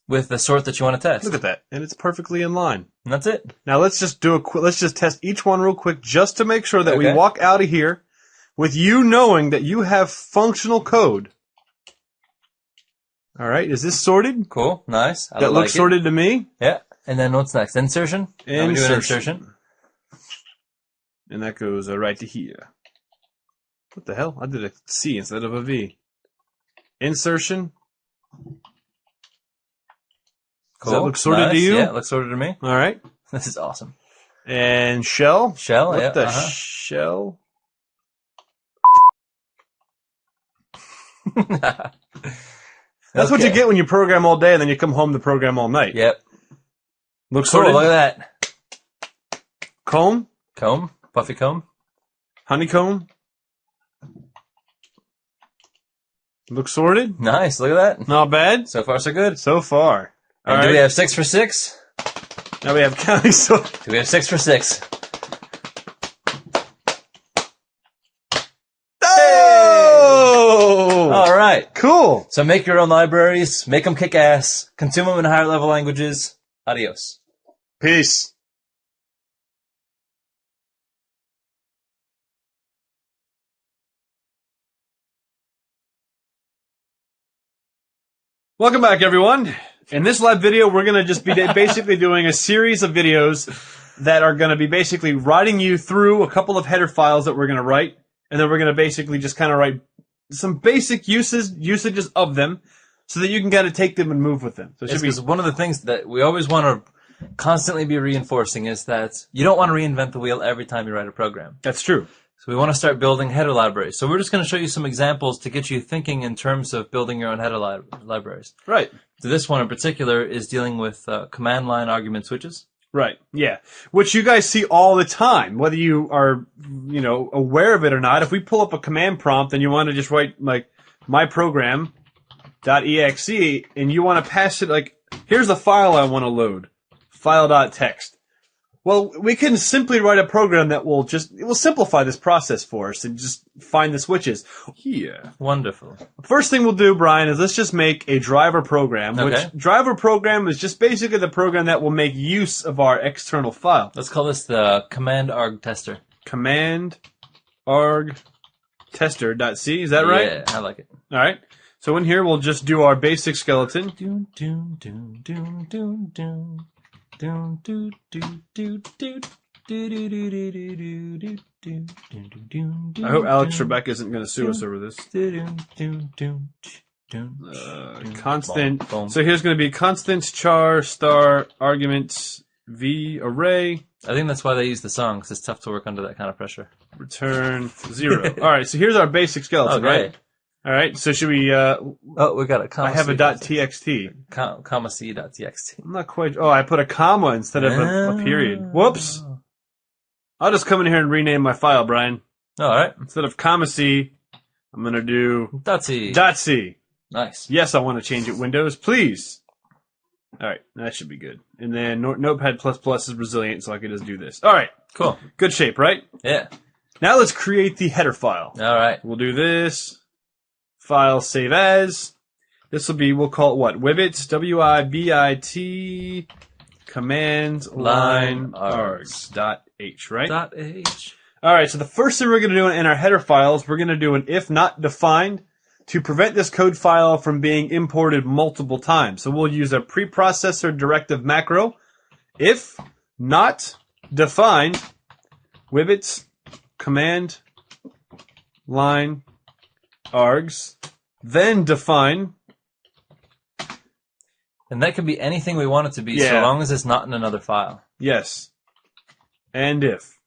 with the sort that you want to test. Look at that, and it's perfectly in line. And that's it. Now let's just let's just test each one real quick, just to make sure that we Okay. walk out of here with you knowing that you have functional code. All right, is this sorted? Cool. Nice. I That like looks it. sorted to me. Yeah. And then what's next? Insertion? Now we do an insertion. And that goes right to here. What the hell? I did a C instead of a V. Insertion. Cool. Does that look sorted to Nice. you? Yeah, it looks sorted to me. All right. This is awesome. And shell. Shell? What yeah. the uh-huh. shell? That's what you Okay. get when you program all day and then you come home to program all night. Yep. Looks Cool. sorted. Look at that. Comb. Comb. Puffy comb. Honeycomb. Looks sorted. Nice. Look at that. Not bad. So far, so good. So far. All And do right. we have 6 for 6? Now we have counting sort. Do we have 6 for 6? Oh! All right. Cool. So make your own libraries. Make them kick ass. Consume them in higher level languages. Adios. Peace. Welcome back, everyone. In this live video, we're going to just be basically doing a series of videos that are going to be basically writing you through a couple of header files that we're going to write, and then we're going to basically just kind of write some basic usages of them so that you can kind of take them and move with them. So it should be Because one of the things that we always want to constantly be reinforcing is that you don't want to reinvent the wheel every time you write a program. That's true. So we want to start building header libraries. So we're just going to show you some examples to get you thinking in terms of building your own header libraries. Right. So this one in particular is dealing with command line argument switches. Right. Yeah. Which you guys see all the time, whether you are, aware of it or not. If we pull up a command prompt and you want to just write like my program.exe and you want to pass it like, here's the file I want to load, file.txt. Well, we can simply write a program that will simplify this process for us and just find the switches. Here. Wonderful. First thing we'll do, Brian, is let's just make a driver program, Okay. which driver program is just basically the program that will make use of our external file. Let's call this the command arg tester. Command arg tester.c, is that right? Yeah, I like it. All right. So in here, we'll just do our basic skeleton. Doon, doon, doon, doon, doon, doon. Doon, doo, doo, doo, doo, doo, doo, doo, doo, doo, doo, doo, doo, doo, doo, I hope Alex doo, Trebek isn't going to sue us over this. doo, doo, doo, doo, Constant. Boom, boom. So here's going to be constant char star arguments v array I think that's why they use the song, because it's tough to work under that kind of pressure. return 0. All right. So here's our basic skeleton, Okay. right? All right. So should we? Oh, we got a comma. I have a C.txt. .txt. Comma C.txt. I'm not quite. Oh, I put a comma instead of a period. Whoops. I'll just come in here and rename my file, Brian. All right. Instead of comma C, I'm going to do .c. .c. Nice. Yes, I want to change it. Windows, please. All right, that should be good. And then Notepad++ is resilient, so I can just do this. All right, Cool. good shape, right? Yeah. Now let's create the header file. All right. We'll do this. File save as. This will be, we'll call it what? Wibit, W-I-B-I-T, command line args dot H, right? .h. All right, so the first thing we're going to do in our header file is we're going to do an if not defined to prevent this code file from being imported multiple times. So we'll use a preprocessor directive macro. If not defined, wibits command line args, then define. And that could be anything we want it to be, so Yeah. long as it's not in another file. Yes. And if.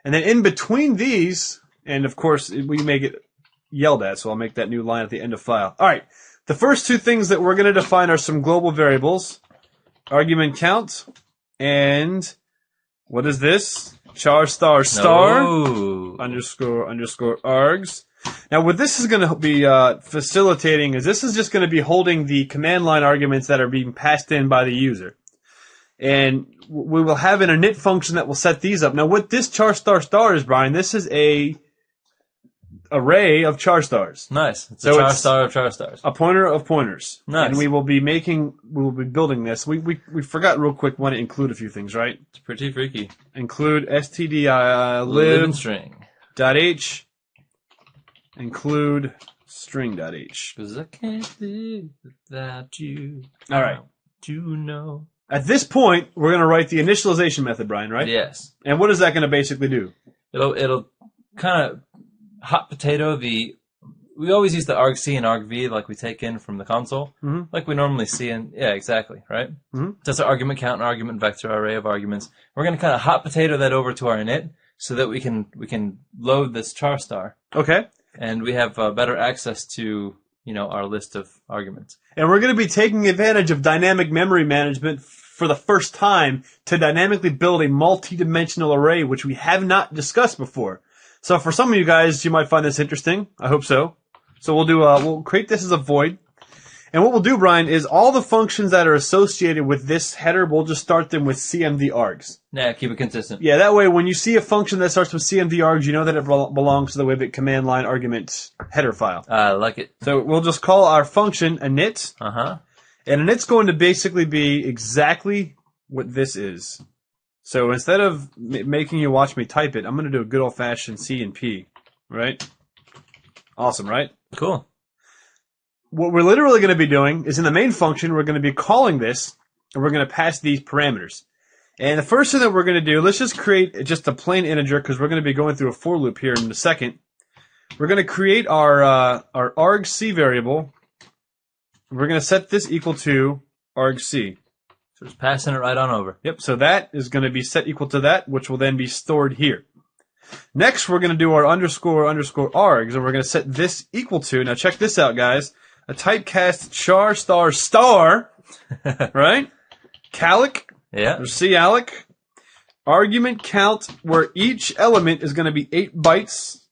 And then in between these, and of course we may get yelled at, so I'll make that new line at the end of file. All right. The first two things that we're going to define are some global variables. Argument count and what is this? Char star star No. underscore args. Now what this is going to be facilitating is this is just going to be holding the command line arguments that are being passed in by the user. And we will have an init function that will set these up. Now what this char star star is, Brian, this is a array of char stars. Nice. It's So a char it's- star of char stars. A pointer of pointers. Nice. And we will be building this. We forgot real quick want to include a few things, right? It's pretty freaky. Include std Lib lib string. .h. Include string.h. Because I can't live without you. All right. You know. At this point, we're going to write the initialization method, Brian, right? Yes. And what is that going to basically do? It'll kind of hot potato the. We always use the argc and argv like we take in from the console, like we normally see in. Yeah, exactly, right? Mhm. That's our argument count and argument vector array of arguments. We're going to kind of hot potato that over to our init so that we can load this char star Okay. and we have better access to our list of arguments. And we're going to be taking advantage of dynamic memory management for the first time to dynamically build a multi-dimensional array, which we have not discussed before. So for some of you guys, you might find this interesting. I hope so. So we'll create this as a void. And what we'll do, Brian, is all the functions that are associated with this header, we'll just start them with cmd args. Yeah, keep it consistent. Yeah, that way when you see a function that starts with cmd args, you know that it belongs to the Webit command line argument header file. I like it. So we'll just call our function init. Uh-huh. And init's going to basically be exactly what this is. So instead of making you watch me type it, I'm going to do a good old-fashioned C and P, right? Awesome, right? Cool. What we're literally going to be doing is in the main function, we're going to be calling this, and we're going to pass these parameters. And the first thing that we're going to do, let's just create just a plain integer, because we're going to be going through a for loop here in a second. We're going to create our argc variable. We're going to set this equal to argc. So just passing it right on over. Yep, so that is going to be set equal to that, which will then be stored here. Next, we're going to do our underscore args, and we're going to set this equal to, now check this out, guys, a typecast char star star, right? Calc, Yeah. or calc, argument count, where each element is going to be 8 bytes,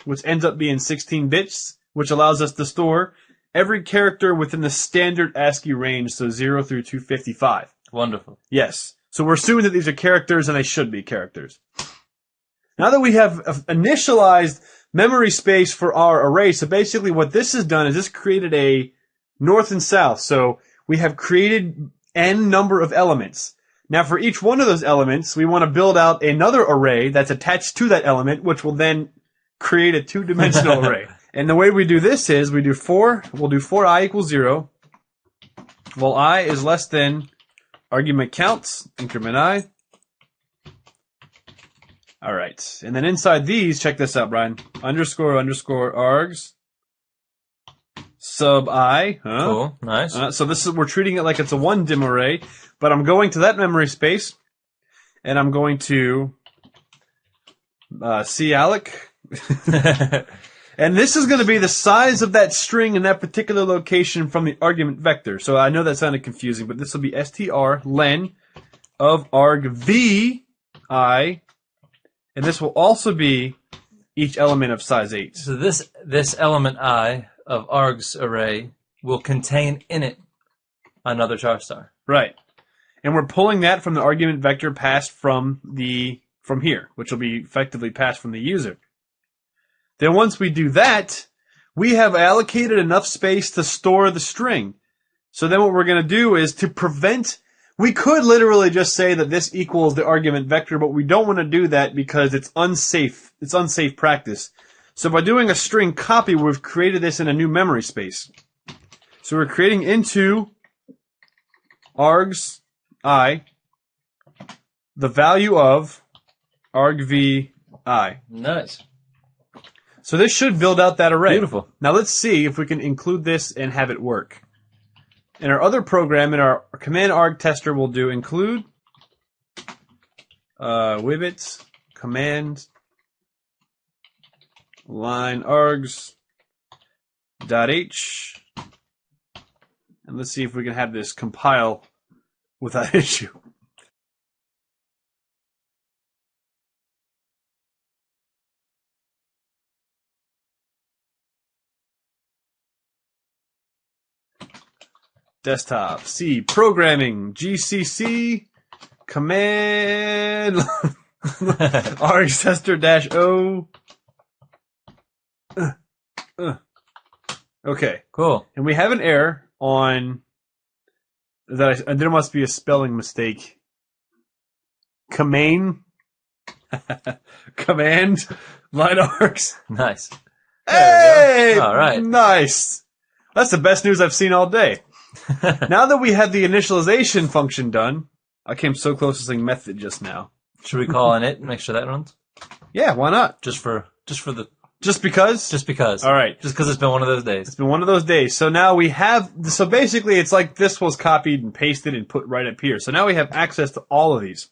which ends up being 16 bits, which allows us to store every character within the standard ASCII range, so 0 through 255. Wonderful. Yes. So we're assuming that these are characters, and they should be characters. Now that we have initialized memory space for our array, so basically what this has done is this created a north and south. So we have created n number of elements. Now for each one of those elements, we want to build out another array that's attached to that element, which will then create a two-dimensional array. And the way we do this is we'll do for I equals 0, while I is less than argument counts, increment I. All right. And then inside these, check this out, Brian. Underscore args. Sub I. Huh? Cool. Nice. So this is, we're treating it like it's a 1-dim array, but I'm going to that memory space, and I'm going to calc. And this is going to be the size of that string in that particular location from the argument vector. So I know that sounded confusing, but this will be str len of argv I, and this will also be each element of size 8. So this element I of args array will contain in it another char star. Right. And we're pulling that from the argument vector passed from here, which will be effectively passed from the user. Then once we do that, we have allocated enough space to store the string. So then what we're going to do is to prevent, we could literally just say that this equals the argument vector, but we don't want to do that because it's unsafe. It's unsafe practice. So by doing a string copy, we've created this in a new memory space. So we're creating into args I the value of argv I. Nice. So this should build out that array. Beautiful. Now let's see if we can include this and have it work. In our other program, in our command arg tester, we'll do include Wibbits command line args dot h, and let's see if we can have this compile without issue. Desktop, C, programming, GCC, command, args tester -o. Okay. Cool. And we have an error on that. There must be a spelling mistake. Command line args. Nice. Hey! All right. Nice. That's the best news I've seen all day. Now that we have the initialization function done, I came so close to saying method just now. Should we call in it and make sure that runs? Yeah, why not? Just because? Just because? All right. Just because it's been one of those days. It's been one of those days. So now we have, so basically it's like this was copied and pasted and put right up here. So now we have access to all of these.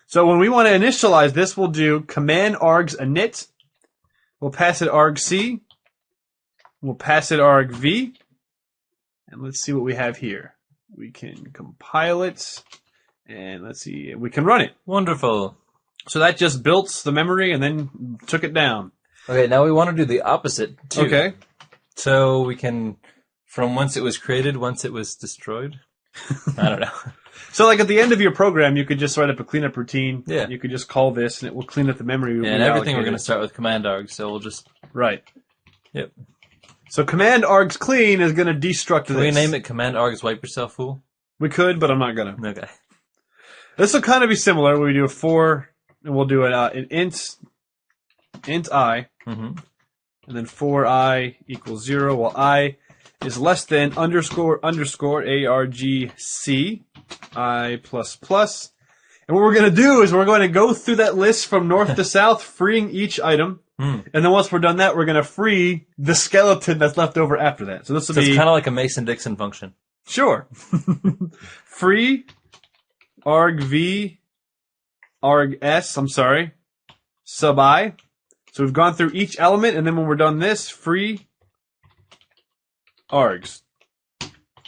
So when we want to initialize this, we'll do command args init. We'll pass it argc. We'll pass it argv. And let's see what we have here. We can compile it. And let's see, we can run it. Wonderful. So that just built the memory and then took it down. Okay, now we want to do the opposite, too. Okay. So we can, from once it was created, once it was destroyed. I don't know. So like at the end of your program, you could just write up a cleanup routine. Yeah. You could just call this and it will clean up the memory. Yeah, and everything we're going to start with command arg, so we'll just... Right. Yep. So command args clean is going to destruct this. Can we name it command args wipe yourself fool? We could, but I'm not going to. Okay. This will kind of be similar. We do a for, and we'll do an int I, and then for I equals 0, while I is less than underscore argc I plus plus. And what we're going to do is we're going to go through that list from north to south, freeing each item. And then once we're done that, we're going to free the skeleton that's left over after that. So this will be... it's kind of like a Mason-Dixon function. Sure. Free argv args, sub I. So we've gone through each element, and then when we're done this, free args.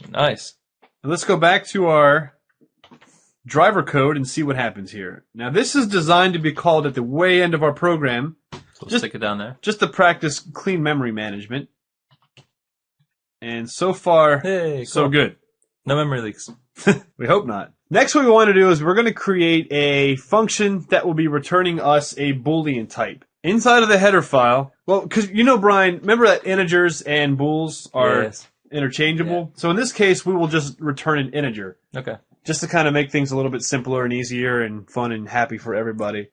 Nice. And let's go back to our driver code and see what happens here. Now this is designed to be called at the way end of our program. So we'll stick it down there. Just to practice clean memory management. And so far, Hey, so cool. good. No memory leaks. We hope not. Next, what we want to do is we're going to create a function that will be returning us a Boolean type. Inside of the header file, well, because Brian, remember that integers and bools are interchangeable? Yeah. So in this case, we will just return an integer. Okay. Just to kind of make things a little bit simpler and easier and fun and happy for everybody.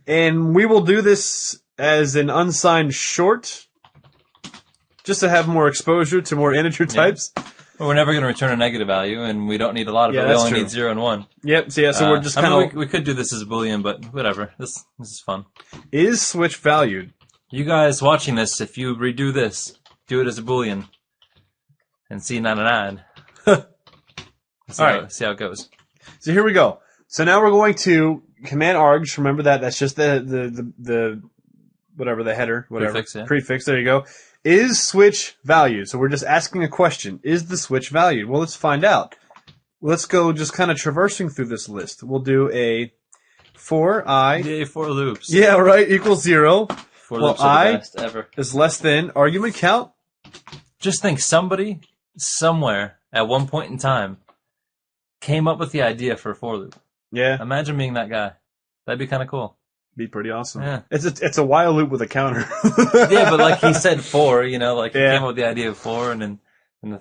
And we will do this as an unsigned short, just to have more exposure to more integer types. Well, we're never going to return a negative value, and we don't need a lot of it. We only need 0 and 1. Yep. So we're just kind of... we could do this as a Boolean, but whatever. This is fun. Is switch valued? You guys watching this, if you redo this, do it as a Boolean, and C99. All right. See how it goes. So here we go. So now we're going to command args. Remember that. That's just the whatever, the header, whatever. Prefix, yeah. Prefix, there you go. Is switch valued? So we're just asking a question. Is the switch valued? Well, let's find out. Let's go just kind of traversing through this list. We'll do a for I. Yay, for loops. Yeah, right, equals 0. For loops are the best ever. Is less than argument count. Just think somebody, somewhere, at one point in time, came up with the idea for a for loop. Yeah. Imagine being that guy. That'd be kind of cool. Be pretty awesome. Yeah. It's a while loop with a counter. Yeah, but like he said for, he came up with the idea of for, and then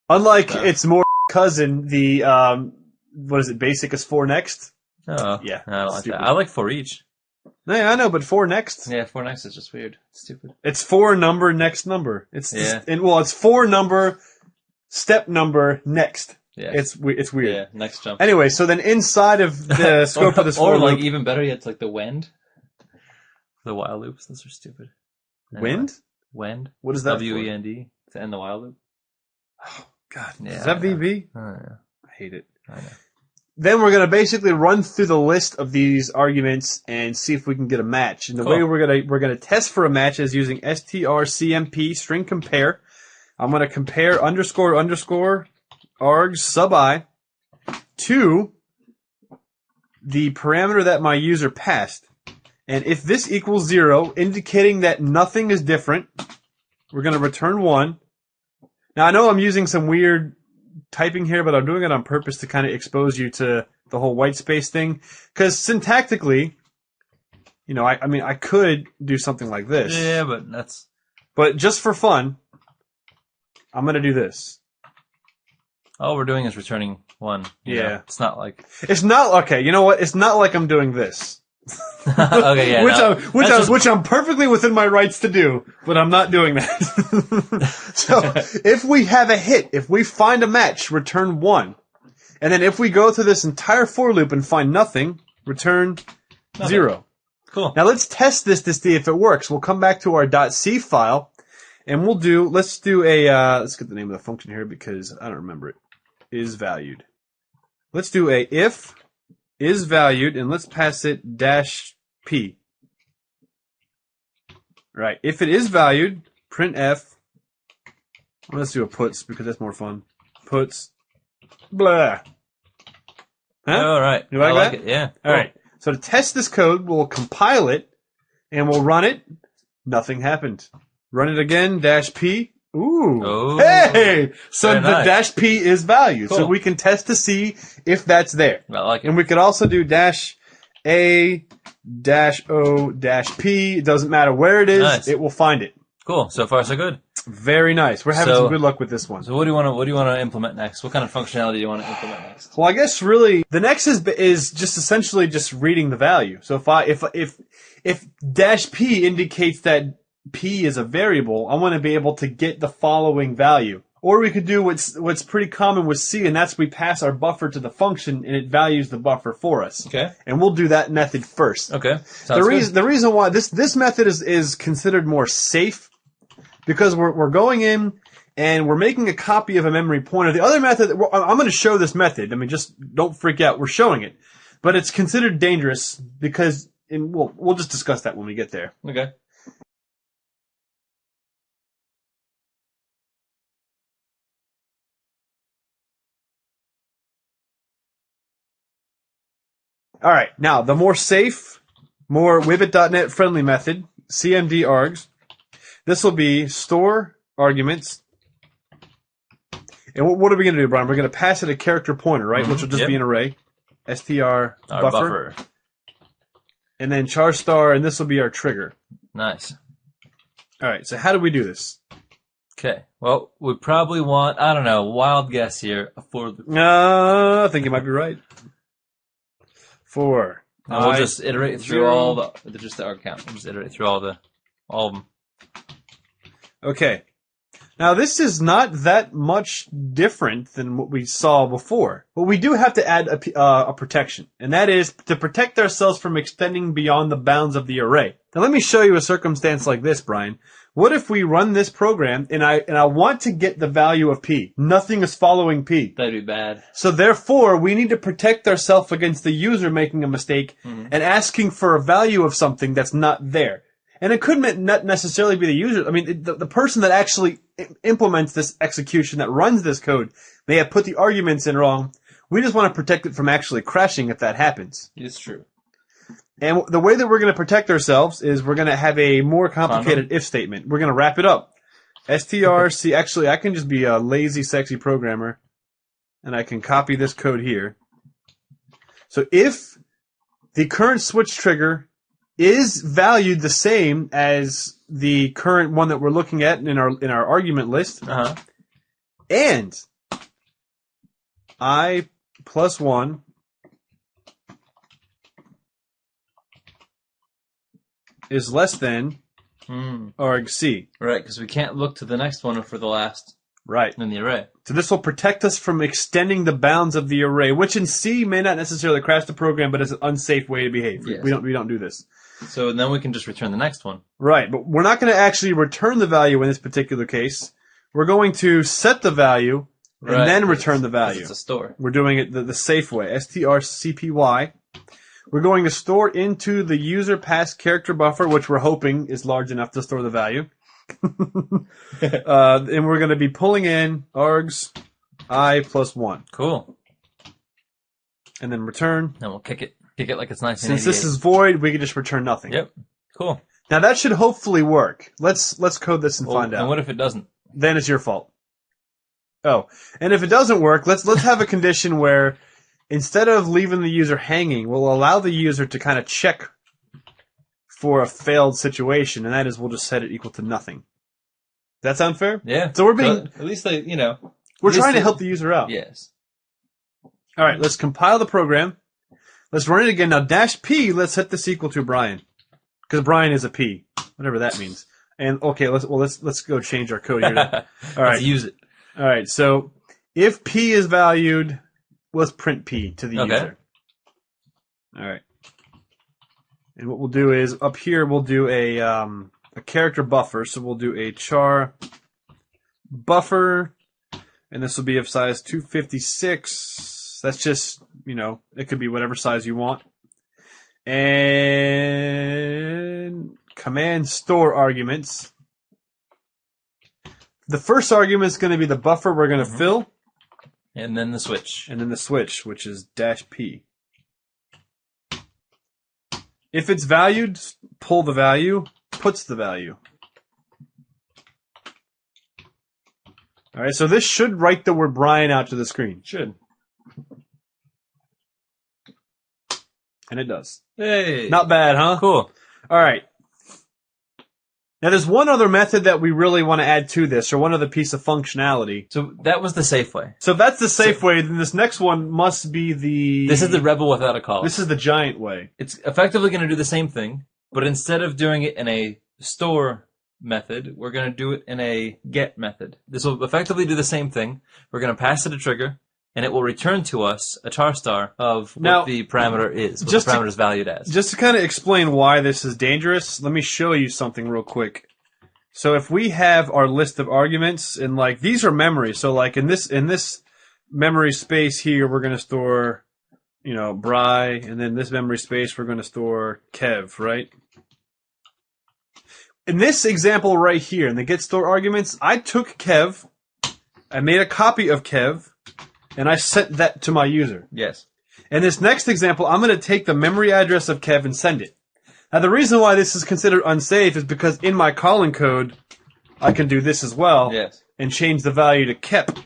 unlike its more cousin, the what is it? Basic is for next. Oh, yeah, I don't like that. I like for each. Yeah, I know, but for next. Yeah, for next is just weird. It's stupid. It's for number next number. It's it's for number step number next. Yeah, it's weird. Yeah, next jump. Anyway, so then inside of the scope of this for or loop, like even better yet, it's like the wend. The while loops, those are stupid. Wind? Wend. What is that for? W-E-N-D to end the while loop. God, Yeah, is that I know. VB? Oh, yeah. I hate it. I know. Then we're going to basically run through the list of these arguments and see if we can get a match. And the Cool. way we're going to test for a match is using strcmp string compare. I'm going to compare __ args sub I to the parameter that my user passed. And if this equals 0, indicating that nothing is different, we're going to return 1. Now, I know I'm using some weird typing here, but I'm doing it on purpose to kind of expose you to the whole white space thing. Because syntactically, you know, I mean, I could do something like this. Yeah, but that's... But just for fun, I'm going to do this. All we're doing is returning 1. you Yeah. know? It's not like... It's not, okay, you know what? It's not like I'm doing this. Okay, yeah. Which I'm perfectly within my rights to do, but I'm not doing that. So, if we have a hit, if we find a match, return 1. And then if we go through this entire for loop and find nothing, return 0. Cool. Now let's test this to see if it works. We'll come back to our .c file, and let's do let's get the name of the function here because I don't remember it. Is valued. Let's do a if is valued, and let's pass it -p. Right. If it is valued, printf. Let's do a puts because that's more fun. Puts. Blah. Huh? All right. You like I like that? it, yeah. All right. So to test this code, we'll compile it, and we'll run it. Nothing happened. Run it again, -p. Ooh. Oh. Hey! So Very the nice. -p is valued. So Cool. we can test to see if that's there. I like it. And we could also do -a, -o, -p. It doesn't matter where it is. Nice. It will find it. Cool. So far, so good. Very nice. We're having So- some good luck with this one. So what do you want to implement next? What kind of functionality do you want to implement next? Well, I guess really the next is just essentially just reading the value. So if -p indicates that p is a variable, I want to be able to get the following value. Or we could do what's pretty common with C, and that's we pass our buffer to the function and it values the buffer for us. Okay. And we'll do that method first. Okay. Sounds The reason why this method is considered more safe because we're going in and we're making a copy of a memory pointer. The other method, I'm going to show this method. I mean, just don't freak out. We're showing it, but it's considered dangerous because we'll just discuss that when we get there. good. Okay. All right, now the more safe, more Wibbit.net friendly method, cmd args. This will be store arguments. And what are we going to do, Brian? We're going to pass it a character pointer, right? Which will just Yep. be an array. str Our buffer. And then char star, and this will be our trigger. Nice. All right, so how do we do this? Okay. Well, we probably want, I don't know, wild guess here, a for loop. I think you might be right. 4. And we'll just iterate through 0. all just the arg count. We'll just iterate through all of them. Okay. Now, this is not that much different than what we saw before. But we do have to add a protection. And that is to protect ourselves from extending beyond the bounds of the array. Now, let me show you a circumstance like this, Brian. What if we run this program and I want to get the value of P? Nothing is following P. That'd be bad. So therefore, we need to protect ourselves against the user making a mistake and asking for a value of something that's not there. And it could not necessarily be the user. I mean, the person that actually implements this execution, that runs this code, may have put the arguments in wrong. We just want to protect it from actually crashing if that happens. It's true. And the way that we're going to protect ourselves is we're going to have a more complicated if statement. We're going to wrap it up. strc, actually, I can just be a lazy, sexy programmer, and I can copy this code here. So if the current switch trigger is valued the same as the current one that we're looking at in our argument list, and I plus 1 is less than arg C. Right, because we can't look to the next one for the last Right. in the array. So this will protect us from extending the bounds of the array, which in C may not necessarily crash the program, but is an unsafe way to behave. Yes. We don't do this. So then we can just return the next one. Right, but we're not going to actually return the value in this particular case. We're going to set the value and then return the value. It's a store. We're doing it the safe way. strcpy. We're going to store into the user pass character buffer, which we're hoping is large enough to store the value. And we're going to be pulling in args I plus 1. Cool. And then return. And we'll kick it like it's 1988. Since this is void, we can just return nothing. Yep. Cool. Now that should hopefully work. Let's code this and find out. And what if it doesn't? Then it's your fault. Oh, and if it doesn't work, let's have a condition where instead of leaving the user hanging, we'll allow the user to kind of check for a failed situation, and that is we'll just set it equal to nothing. Does that sound fair? Yeah. So we're being at least they, we're trying to help the user out. Yes. All right, let's compile the program. Let's run it again. Now -p, let's set this equal to Bryan, because Bryan is a p, whatever that means. And okay, let's go change our code here. All right, Let's use it. all right. So if p is valued, let's print p to the user. All right. And what we'll do is up here we'll do a character buffer. So we'll do a char buffer, and this will be of size 256. That's just, it could be whatever size you want. And command store arguments. The first argument is going to be the buffer we're going to fill. And then the switch. And then the switch, which is -p. If it's valued, pull the value, puts the value. All right, so this should write the word Bryan out to the screen. Should. And it does. Hey. Not bad, huh? Cool. All right. Now, there's one other method that we really want to add to this, or one other piece of functionality. So that was the safe way. So if that's the safe way, then this next one must be the... This is the rebel without a cause. This is the giant way. It's effectively going to do the same thing, but instead of doing it in a store method, we're going to do it in a get method. This will effectively do the same thing. We're going to pass it a trigger, and it will return to us a char star of what the parameter is, what the parameter is valued as. Just to kind of explain why this is dangerous, let me show you something real quick. So if we have our list of arguments, and these are memory, so in this memory space here, we're going to store, Bry, and then this memory space, we're going to store Kev, right? In this example right here, in the get store arguments, I took Kev, I made a copy of Kev, and I sent that to my user. Yes. In this next example, I'm going to take the memory address of Kev and send it. Now, the reason why this is considered unsafe is because in my calling code, I can do this as well. Yes. And change the value to Kep.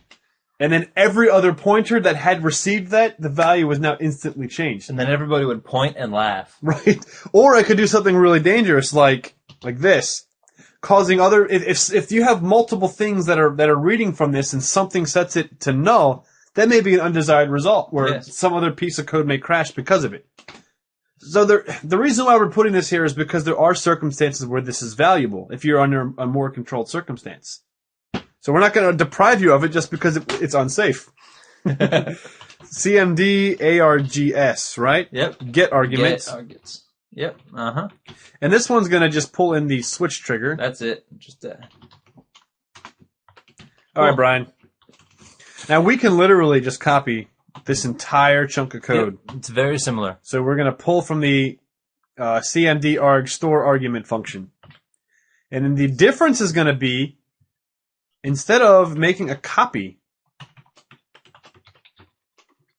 And then every other pointer that had received that, the value was now instantly changed. And then everybody would point and laugh. Right. Or I could do something really dangerous like this. Causing other... If you have multiple things that are reading from this and something sets it to null... That may be an undesired result where some other piece of code may crash because of it. So the reason why we're putting this here is because there are circumstances where this is valuable if you're under a more controlled circumstance. So we're not going to deprive you of it just because it's unsafe. CMD ARGS, right? Yep. Get arguments. Get arguments. Yep. Uh-huh. And this one's going to just pull in the switch trigger. That's it. Just All right, Bryan. Now, we can literally just copy this entire chunk of code. Yep. It's very similar. So we're going to pull from the cmd arg store argument function. And then the difference is going to be, instead of making a copy,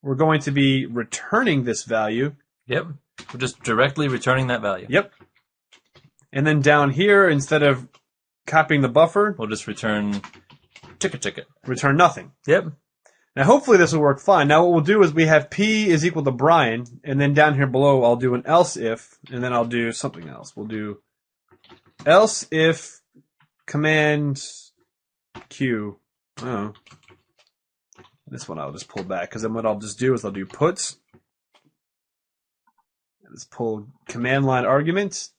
we're going to be returning this value. Yep. We're just directly returning that value. Yep. And then down here, instead of copying the buffer, we'll just return... Ticket. Return nothing. Yep. Now, hopefully this will work fine. Now, what we'll do is we have P is equal to Bryan, and then down here below, I'll do an else if, and then I'll do something else. We'll do else if command Q. Oh. This one I'll just pull back, because then what I'll just do is I'll do puts. Let's pull command line arguments.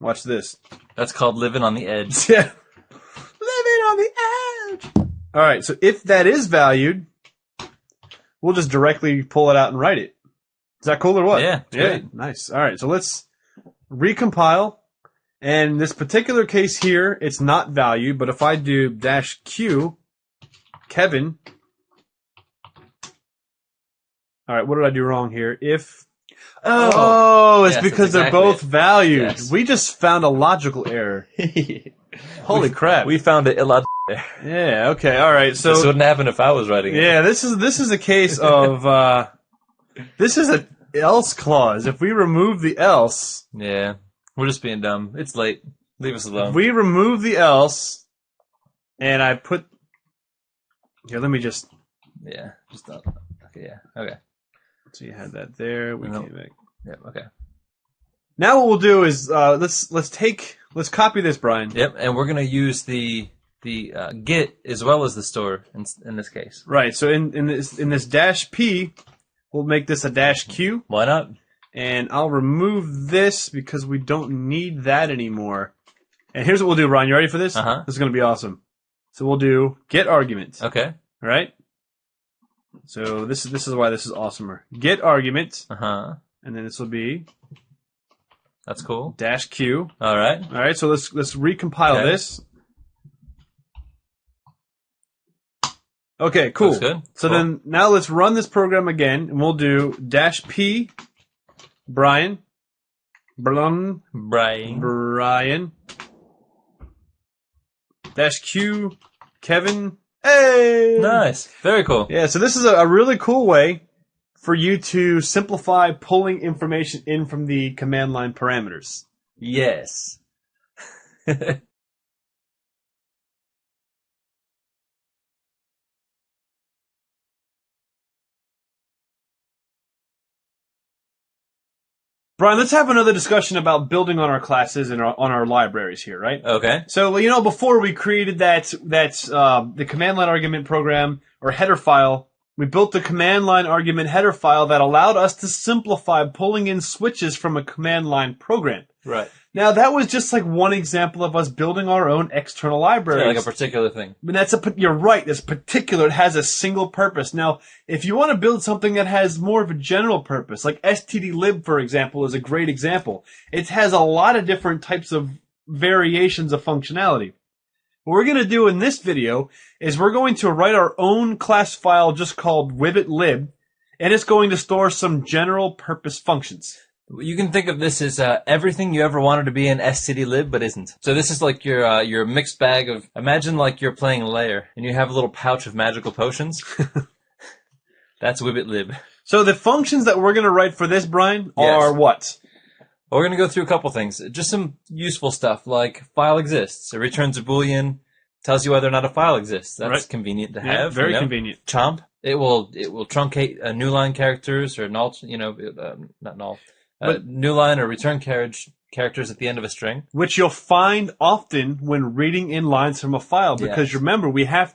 Watch this. That's called living on the edge. Yeah. Living on the edge. All right, so if that is valued, we'll just directly pull it out and write it. Is that cool or what? Yeah, great. Nice. All right, so let's recompile, and in this particular case here, it's not valued, but if I do -q, Kevin, alright, what did I do wrong here? If, it's Yes, because that's they're exactly both it. valued. Yes. We just found a logical error. Holy crap. We found it illogical there. Yeah, okay, alright, so... This wouldn't happen if I was writing it. Yeah, this is a case of this is an else clause. If we remove the else, Yeah. We're just being dumb. It's late. Leave us alone. if we remove the else, and I put here, let me just Yeah. Just not. Okay, yeah. Okay. so you had that there. We Nope. came back. Yep, okay. Now what we'll do is let's copy this, Brian. Yep, and we're gonna use the get as well as the store in this case. Right. So in this -p, we'll make this a -q. Why not? And I'll remove this because we don't need that anymore. And here's what we'll do, Ron. You ready for this? Uh-huh. This is going to be awesome. So we'll do get argument. Okay. All right? So this is why this is awesomer. Get argument, Uh-huh. and then this will be That's cool. -q. All right. All right, so let's recompile Okay. this. Okay, cool. Looks good. So Cool. then now let's run this program again, and we'll do -p Brian Brian. -q Kevin. Hey! Nice. Very cool. Yeah, so this is a really cool way for you to simplify pulling information in from the command line parameters. Yes. Brian, let's have another discussion about building on our classes and on our libraries here, right? Okay. So, before we created the command line argument program or header file, we built the command line argument header file that allowed us to simplify pulling in switches from a command line program. Right. Now, that was just like one example of us building our own external libraries. Yeah, like a particular thing. But you're right. It's particular. It has a single purpose. Now, if you want to build something that has more of a general purpose, like stdlib, for example, is a great example. It has a lot of different types of variations of functionality. What we're going to do in this video is we're going to write our own class file just called wibbitlib, and it's going to store some general purpose functions. You can think of this as everything you ever wanted to be in stdlib, but isn't. So this is like your mixed bag of. Imagine like you're playing Lair, and you have a little pouch of magical potions. That's wibbitlib. So the functions that we're going to write for this, Brian, are what? Well, we're going to go through a couple things. Just some useful stuff like file exists. It returns a boolean, tells you whether or not a file exists. That's Right. convenient to Yeah, have. very convenient. Chomp. It will truncate new line characters or null. Not null. New line or return characters at the end of a string. Which you'll find often when reading in lines from a file, because Yes. remember,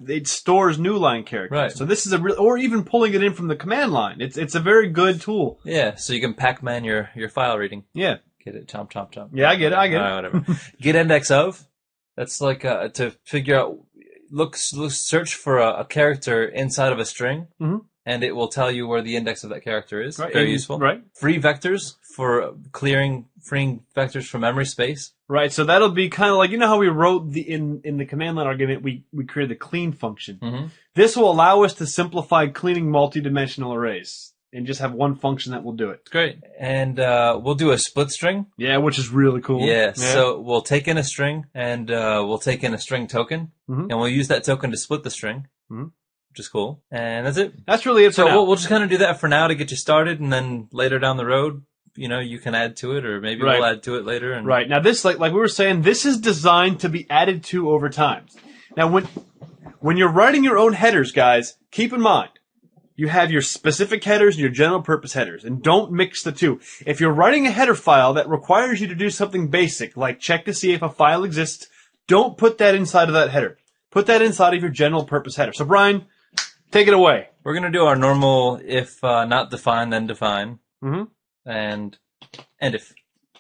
it stores new line characters. Right. So this is or even pulling it in from the command line. It's a very good tool. Yeah, so you can Pac-Man your file reading. Yeah. Get it? Chomp, chomp, chomp. Yeah, I get it. Whatever. Get index of. That's like to figure out. Search for a character inside of a string, Mhm. and it will tell you where the index of that character is. Right. Very And- useful. Right. Free vectors for freeing vectors from memory space. Right. So that'll be kind of like, how we wrote in the command line argument, we created the clean function. Mm-hmm. This will allow us to simplify cleaning multi-dimensional arrays and just have one function that will do it. It's great. And we'll do a split string. Yeah, which is really cool. Yeah, so we'll take in a string, and we'll take in a string token, Mhm. and we'll use that token to split the string, Mhm. which is cool. And that's it. That's really it for So now. we'll just kind of do that for now to get you started, and then later down the road, you can add to it, or maybe Right. we'll add to it later. And Right. Now this, like we were saying, this is designed to be added to over time. Now when you're writing your own headers, guys, keep in mind, you have your specific headers and your general purpose headers, and don't mix the two. If you're writing a header file that requires you to do something basic, like check to see if a file exists, don't put that inside of that header. Put that inside of your general purpose header. So Brian, take it away. We're going to do our normal if not define, then define, Mm-hmm. and if.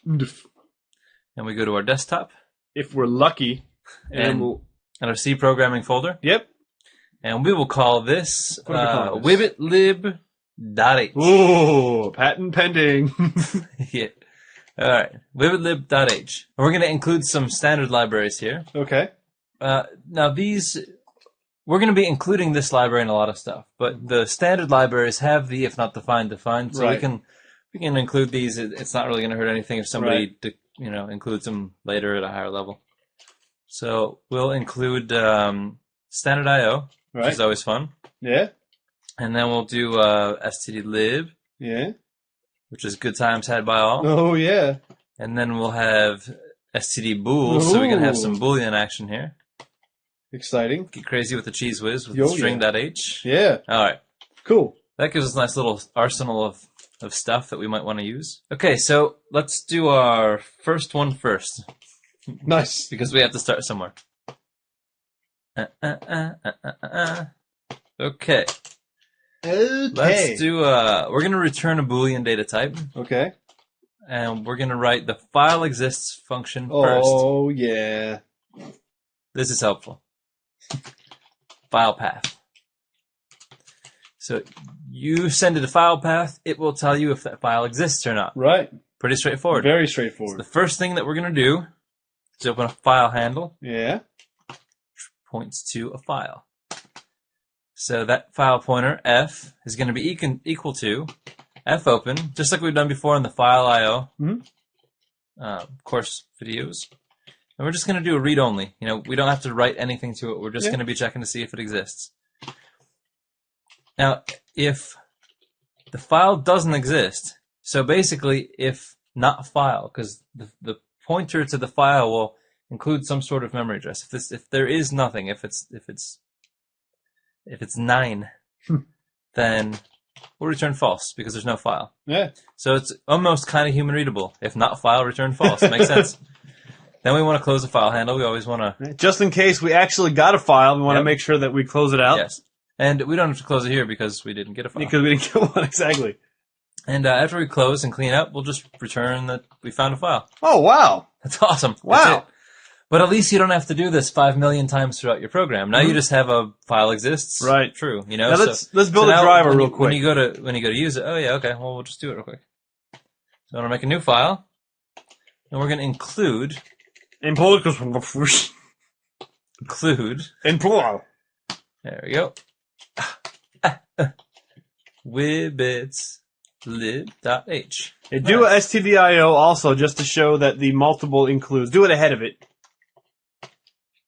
And we go to our desktop If we're lucky, And- we'll, and our C programming folder, yep. and we will call this What are we calling this? wibbitlib.h. Ooh, patent pending. Yeah. All right, vividlib.h. We're going to include some standard libraries here. Okay. Now these, we're going to be including this library in a lot of stuff, but the standard libraries have the if not defined, so Right. we can include these. It's not really going to hurt anything if somebody includes them later at a higher level. So we'll include standard IO, which Right. is always fun, Yeah. and then we'll do stdlib, Yeah. which is good times had by all, Oh, yeah. and then we'll have stdbool, so we can have Ooh. some Boolean action here. Exciting. Get crazy with the cheese whiz with Yo, the string.h. Yeah. All right. Cool. That gives us a nice little arsenal of stuff that we might want to use. Okay, so let's do our first one first, Nice. because we have to start somewhere. Okay. Let's do, we're going to return a Boolean data type, Okay. and we're going to write the file exists function first. Oh, yeah. This is helpful. File path. So you send it a file path, it will tell you if that file exists or not. Right. Pretty straightforward. Very So straightforward. the first thing that we're going to do is open a file handle, Yeah. which points to a file. So that file pointer, f, is going to be equal to fopen, just like we've done before in the file IO, course videos. And we're just going to do a read only. We don't have to write anything to it. We're just going to be checking to see if it exists. Now, if the file doesn't exist, so basically if not file, because the pointer to the file will include some sort of memory address. If there is nothing, if it's 9, then we'll return false because there's no file. Yeah. So it's almost kind of human readable. If not file, return false. Makes sense. Then we want to close the file handle. We always want to... Just in case we actually got a file, we want to Yep. make sure that we close it out. Yes. And we don't have to close it here because we didn't get a file. Because we didn't get one, exactly. And after we close and clean up, we'll just return that we found a file. Oh, wow. That's awesome. Wow. That's it. But at least you don't have to do this 5 million times throughout your program. Now you just have a file exists. Right. True. Now let's build a now driver when real you- quick. When you go to use it, oh yeah, okay. Well, we'll just do it real quick. So I'm gonna make a new file, and we're gonna include Employ. There we go. Wibbits lib.h. Do a stdio also just to show that the multiple includes. Do it ahead of it.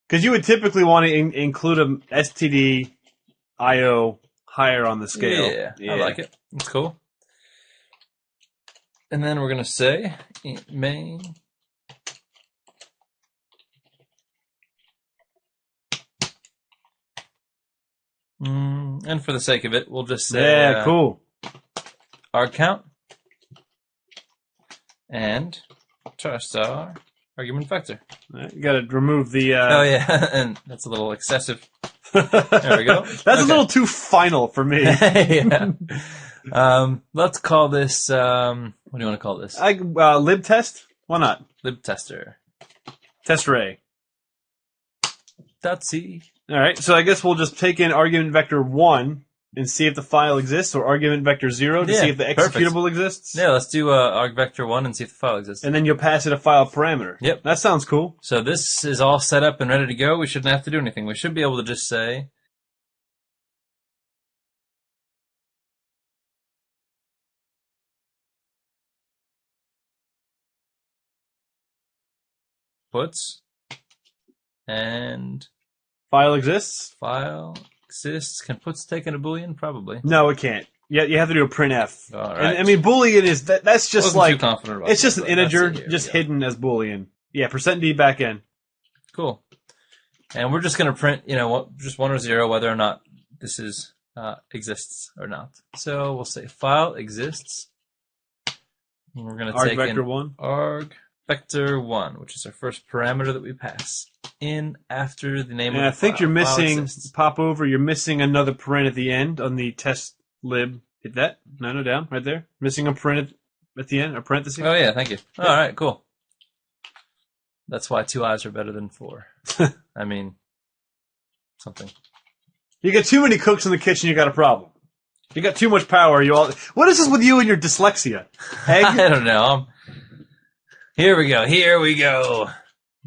Because you would typically want to include a stdio higher on the scale. Yeah, I like it. It's cool. And then we're gonna say int main and for the sake of it, we'll just say Yeah, cool. arg count and char star argument vector. Right, you got to remove the. Oh yeah, and that's a little excessive. There we go. That's a little too final for me. Yeah. Let's call this. What do you want to call this? Lib test? Why not? Lib tester. Test array. .c. All right, so I guess we'll just take in argument vector 1 and see if the file exists, or argument vector 0 to Yeah, see if the perfect. executable exists. Yeah, let's do arg vector 1 and see if the file exists. And then you'll pass it a file parameter. Yep. That sounds cool. So this is all set up and ready to go. We shouldn't have to do anything. We should be able to just say puts and File exists? file exists. Can puts take in a boolean? Probably. No, it can't. Yeah, you have to do a printf. All right. And, I mean, Boolean is that's just Wasn't too like confident about it's just this, an but that's integer, it here. just Yeah. hidden as Boolean. Yeah, %d backend. Cool. And we're just going to print, just 1 or 0, whether or not this is exists or not. So we'll say file exists. And we're going to Arg take vector in 1. arg vector 1, which is our first parameter that we pass in after the name And of I the think file. you're File missing exists. pop over. You're missing another print at the end on the test lib. Hit that. No, down right there. Missing a print at the end, a parenthesis. Oh yeah, thank you. All right, cool. That's why 2 eyes are better than 4. I mean, something. You get too many cooks in the kitchen, you got a problem. You got too much power. What is this with you and your dyslexia? I Egg? don't know. Here we go.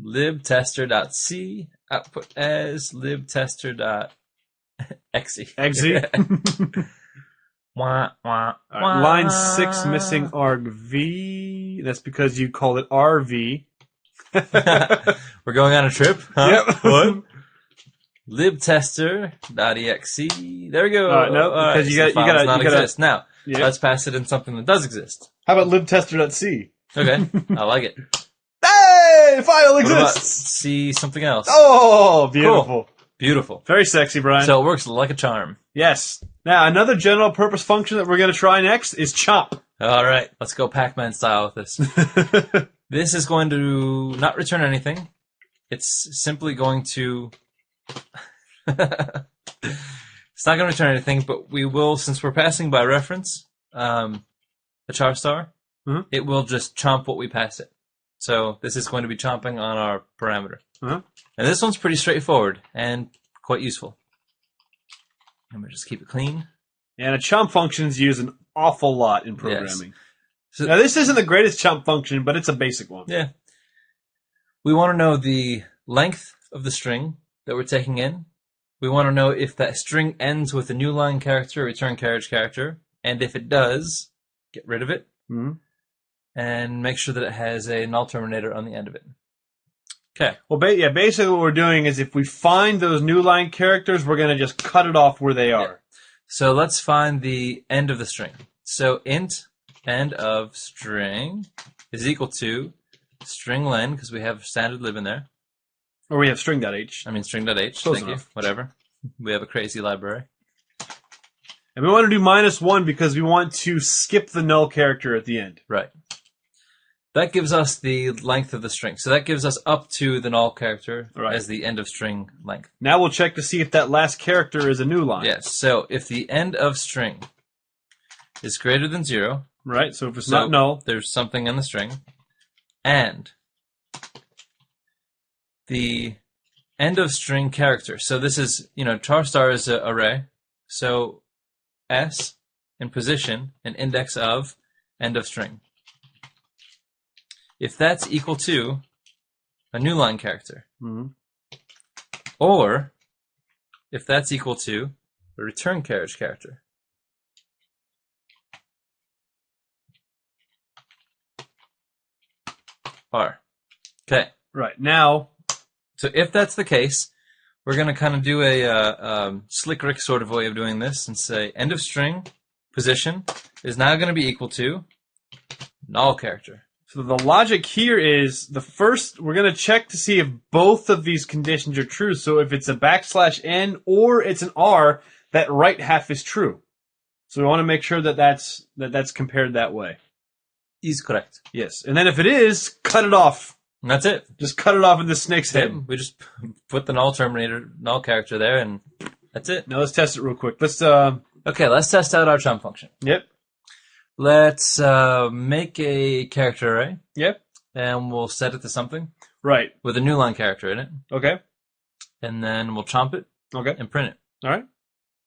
libtester.c, output as libtester.exe. Exe. Wah, wah, All right, wah. line 6 missing argv. That's because you called it RV. We're going on a trip, huh? Yep. What? libtester.exe. There we go. No, because you so gotta- files not exist. Now, Yeah. let's pass it in something that does exist. How about libtester.c? Okay, I like it. Hey, file What about exists. see something else? Oh, beautiful. Beautiful. Very sexy, Brian. So it works like a charm. Yes. Now, another general purpose function that we're going to try next is chomp. All right, let's go Pac-Man style with this. This is going to not return anything. It's simply going to... It's not going to return anything, but we will, since we're passing by reference, a char star, Mhm. it will just chomp what we pass it. So this is going to be chomping on our parameter. Uh-huh. And this one's pretty straightforward and quite useful. I'm going to just keep it clean. And a chomp function is used an awful lot in programming. So, Now, this isn't the greatest chomp function, but it's a basic one. yeah. We want to know the length of the string that we're taking in. We want to know if that string ends with a new line character or return carriage character. And if it does, get rid of it. Mhm. And make sure that it has a null terminator on the end of it. Okay. Well, basically what we're doing is if we find those new line characters, we're going to just cut it off where they are. So let's find the end of the string. So int end of string is equal to string len, because we have standard lib in there. Or we have string.h. I mean string.h, Close thank enough. you, whatever. We have a crazy library. And we want to do -1 because we want to skip the null character at the end. Right. That gives us the length of the string. So that gives us up to the null character Right. as the end of string length. Now we'll check to see if that last character is a new line. Yes. So if the end of string is greater than 0, Right? So if it's so not null, there's something in the string, and the end of string character. So this is, char star is an array. So s in position, an index of end of string. If that's equal to a new line character, Mhm. or if that's equal to a return carriage character. R. Okay. Right. Now, So if that's the case, we're going to kind of do a slick Rick sort of way of doing this and say end of string position is now going to be equal to null character. so the logic here is we're going to check to see if both of these conditions are true. So if it's a \n or it's an r, that right half is true. So we want to make sure that that's compared that way. Is correct. Yes. And then if it is, cut it off. And that's it. Just cut it off in the snake's head. We just put the null terminator, null character there, and that's it. Now let's test it real quick. Let's Okay, let's test out our chomp function. yep. Let's make a character array, Yep. and we'll set it to something Right. with a new line character in it, Okay. and then we'll chomp it Okay. and print it. All right.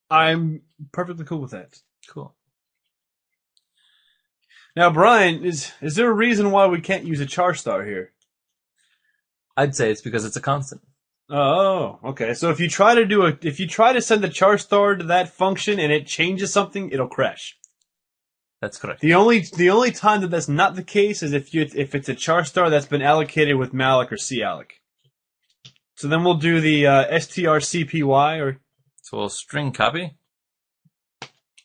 I'm perfectly cool with that. Cool. Now, Brian, is there a reason why we can't use a char star here? I'd say it's because it's a constant. Oh, okay. So if you try to send a char star to that function and it changes something, it'll crash. That's correct. The only time that that's not the case is if it's a char star that's been allocated with malloc or calloc. So then we'll do the strcpy or So we'll string copy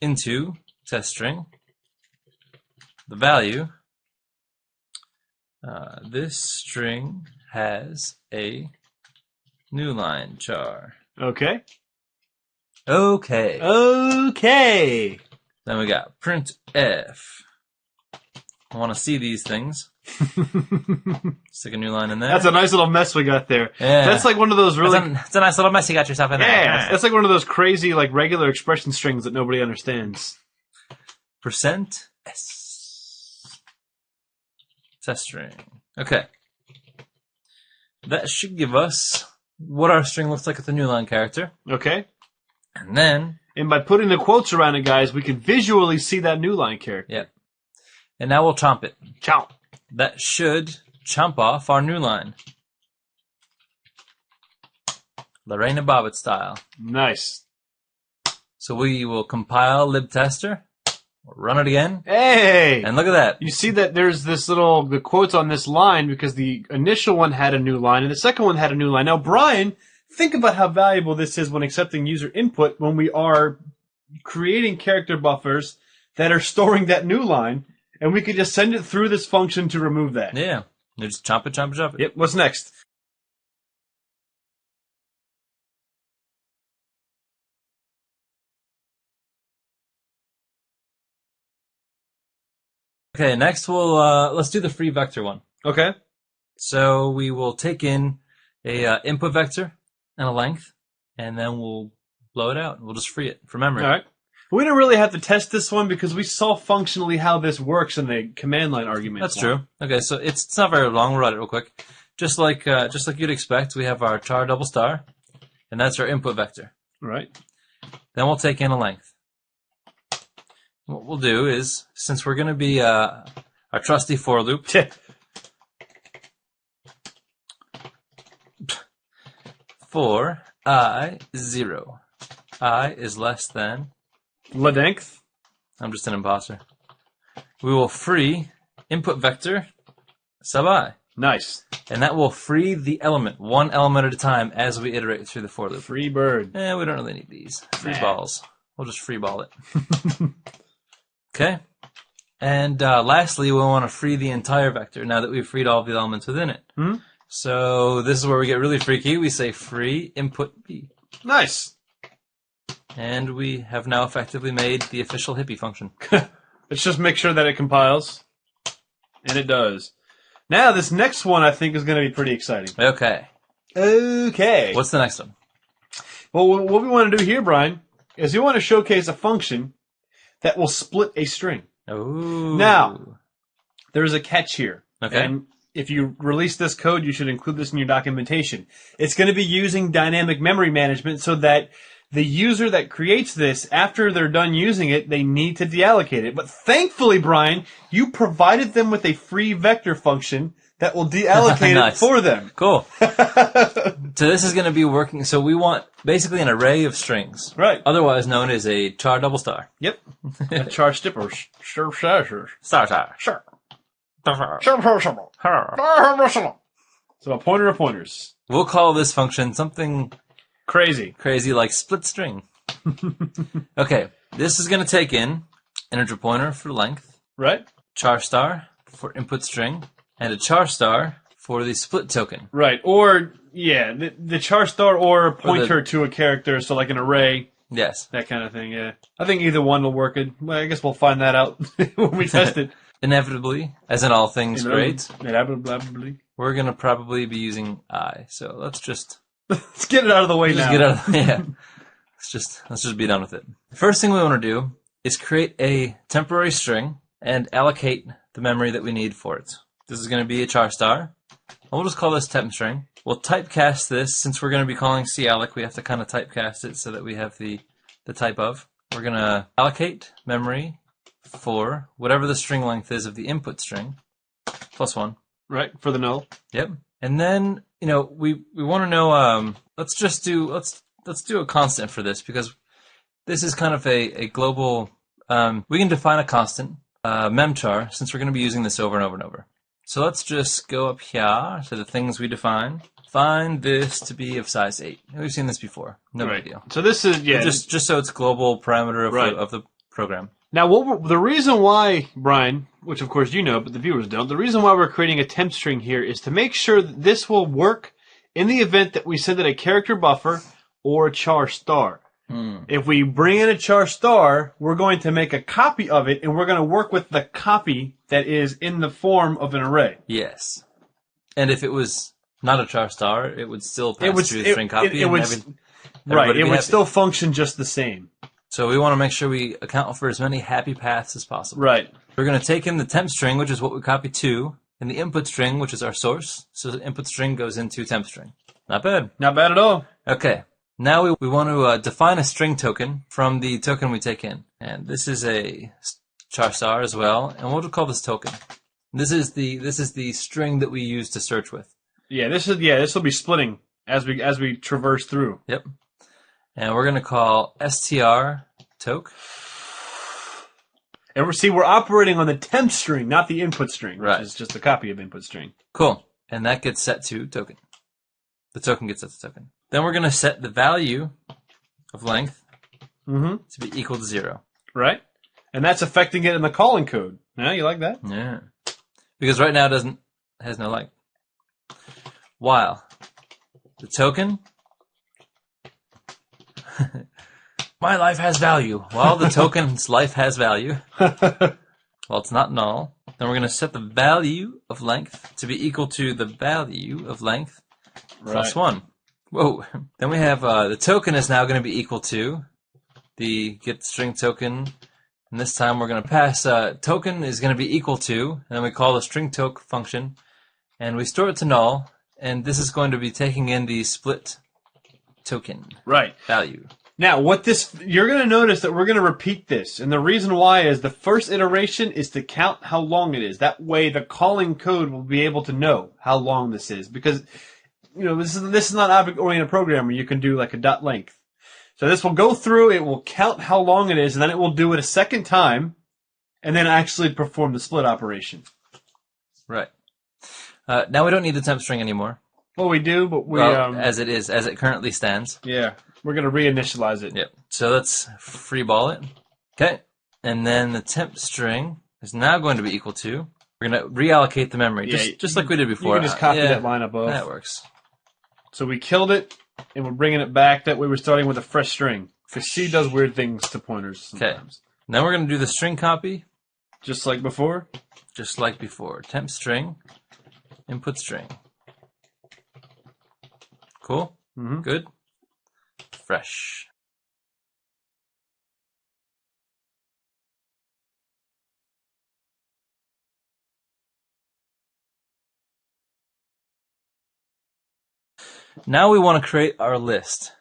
into test string the value. This string has a new line char. okay. Okay. Okay. Then we got printf. I want to see these things. Stick a new line in there. That's a nice little mess we got there. Yeah. That's like one of those really It's a nice little mess you got yourself in there. yeah. That's like one of those crazy like regular expression strings that nobody understands. Percent %s. Test string. Okay. That should give us what our string looks like with the new line character. Okay. And then, And by putting the quotes around it, guys, we can visually see that new line character. yep. And now we'll chomp it. Ciao. that should chomp off our new line. Lorena Bobbitt style. Nice. So we will compile libtester, run it again, Hey! and look at that. You see that there's the quotes on this line because the initial one had a new line and the second one had a new line. Now, Brian, think about how valuable this is when accepting user input when we are creating character buffers that are storing that new line, and we could just send it through this function to remove that. Yeah. You just chomp it, chomp it, chomp it. Yep, what's next? Okay, next let's do the free vector one. Okay. So we will take in a input vector and a length, and then we'll blow it out. We'll just free it from memory. All right. We don't really have to test this one because we saw functionally how this works in the command line argument. That's true. Okay, so it's not very long. We'll write it real quick. Just like you'd expect, we have our char double star, and that's our input vector. All right. Then we'll take in a length. What we'll do is, since we're going to be our trusty for loop, for I 0, I is less than. Length. I'm just an imposter. We will free input vector sub I. Nice. And that will free the element, one element at a time, as we iterate through the for loop. Free bird. We don't really need these. Free Nah. balls. We'll just free ball it. Okay. And lastly, we want to free the entire vector now that we've freed all of the elements within it. Hmm? So this is where we get really freaky. We say free input B. Nice. And we have now effectively made the official hippie function. Let's just make sure that it compiles. And it does. Now, this next one I think is going to be pretty exciting. Okay. Okay. What's the next one? Well, what we want to do here, Brian, is we want to showcase a function that will split a string. Ooh. Now, there's a catch here. Okay. And if you release this code, you should include this in your documentation. It's going to be using dynamic memory management so that the user that creates this, after they're done using it, they need to deallocate it. But thankfully, Brian, you provided them with a free vector function that will deallocate Nice. it for them. Cool. So this is going to be working. So we want basically an array of strings. Right. Otherwise known as a char double star. Yep. Char stipper. Sure. Star star. Sure. Sure. So a pointer of pointers. We'll call this function something Crazy. crazy like split string. Okay. This is going to take in integer pointer for length, Right? char star for input string, and a char star for the split token. Right. Or, yeah, the char star or a pointer to a character, so like an array, Yes. that kind of thing, yeah. I think either one will work. Well, I guess we'll find that out when we test it. Inevitably, as in all things great, Inevitably. we're going to probably be using I. So let's just Let's get it out of the way just now. get out of yeah. Let's just be done with it. The first thing we want to do is create a temporary string and allocate the memory that we need for it. This is going to be a char star. We'll just call this temp string. We'll typecast this. Since we're going to be calling calloc, we have to kind of typecast it so that we have the type of. We're going to allocate memory for whatever the string length is of the input string, +1. Right, for the null. Yep. And then, we want to know, let's do a constant for this because this is kind of a global, we can define a constant, memchar, since we're going to be using this over and over and over. So let's just go up here to the things we define. Find this to be of size 8. We've seen this before. No big deal. So this is, yeah. Just so it's global parameter of, Right. of the program. Now, the reason why, Brian, which of course you know, but the viewers don't, the reason why we're creating a temp string here is to make sure that this will work in the event that we send it a character buffer or a char star. If we bring in a char star, we're going to make a copy of it, and we're going to work with the copy that is in the form of an array. Yes. And if it was not a char star, it would still pass through the string copy. Right, it would still function just the same. So we want to make sure we account for as many happy paths as possible. Right. We're going to take in the temp string, which is what we copy to, and the input string, which is our source. So the input string goes into temp string. Not bad. Not bad at all. Okay. Now we want to define a string token from the token we take in. And this is a char star as well, and we'll just call this token. This is the string that we use to search with. Yeah, this will be splitting as we traverse through. Yep. And we're going to call str toke. And we're operating on the temp string, not the input string, Right. which is just a copy of input string. Cool. And that gets set to token. The token gets set to token. Then we're going to set the value of length to be equal to 0. Right? And that's affecting it in the calling code. Yeah, you like that? Yeah. Because right now it has no length. While the token my life has value. While the token's life has value. Well, it's not null. Then we're going to set the value of length to be equal to the value of length plus 1. Whoa. Then we have the token is now going to be equal to the get string token. And this time we're going to pass token is going to be equal to, and then we call the string toke function. And we store it to null. And this is going to be taking in the split token value. Now, you're going to notice that we're going to repeat this. And the reason why is the first iteration is to count how long it is. That way the calling code will be able to know how long this is. Because, this is not object-oriented programming where you can do like a dot length. So this will go through, it will count how long it is, and then it will do it a second time, and then actually perform the split operation. Right. Now we don't need the temp string anymore. Well, we do, but as it currently stands. Yeah. We're going to reinitialize it. Yep. So let's free ball it. Okay. And then the temp string is now going to be equal to, we're going to reallocate the memory, just like we did before. You can just copy that line above. That works. So we killed it, and we're bringing it back. That way we're starting with a fresh string. Because C does weird things to pointers sometimes. Okay. Now we're going to do the string copy. Just like before? Just like before. Temp string, input string. Cool? Mm-hmm. Good? Fresh. Now we want to create our list,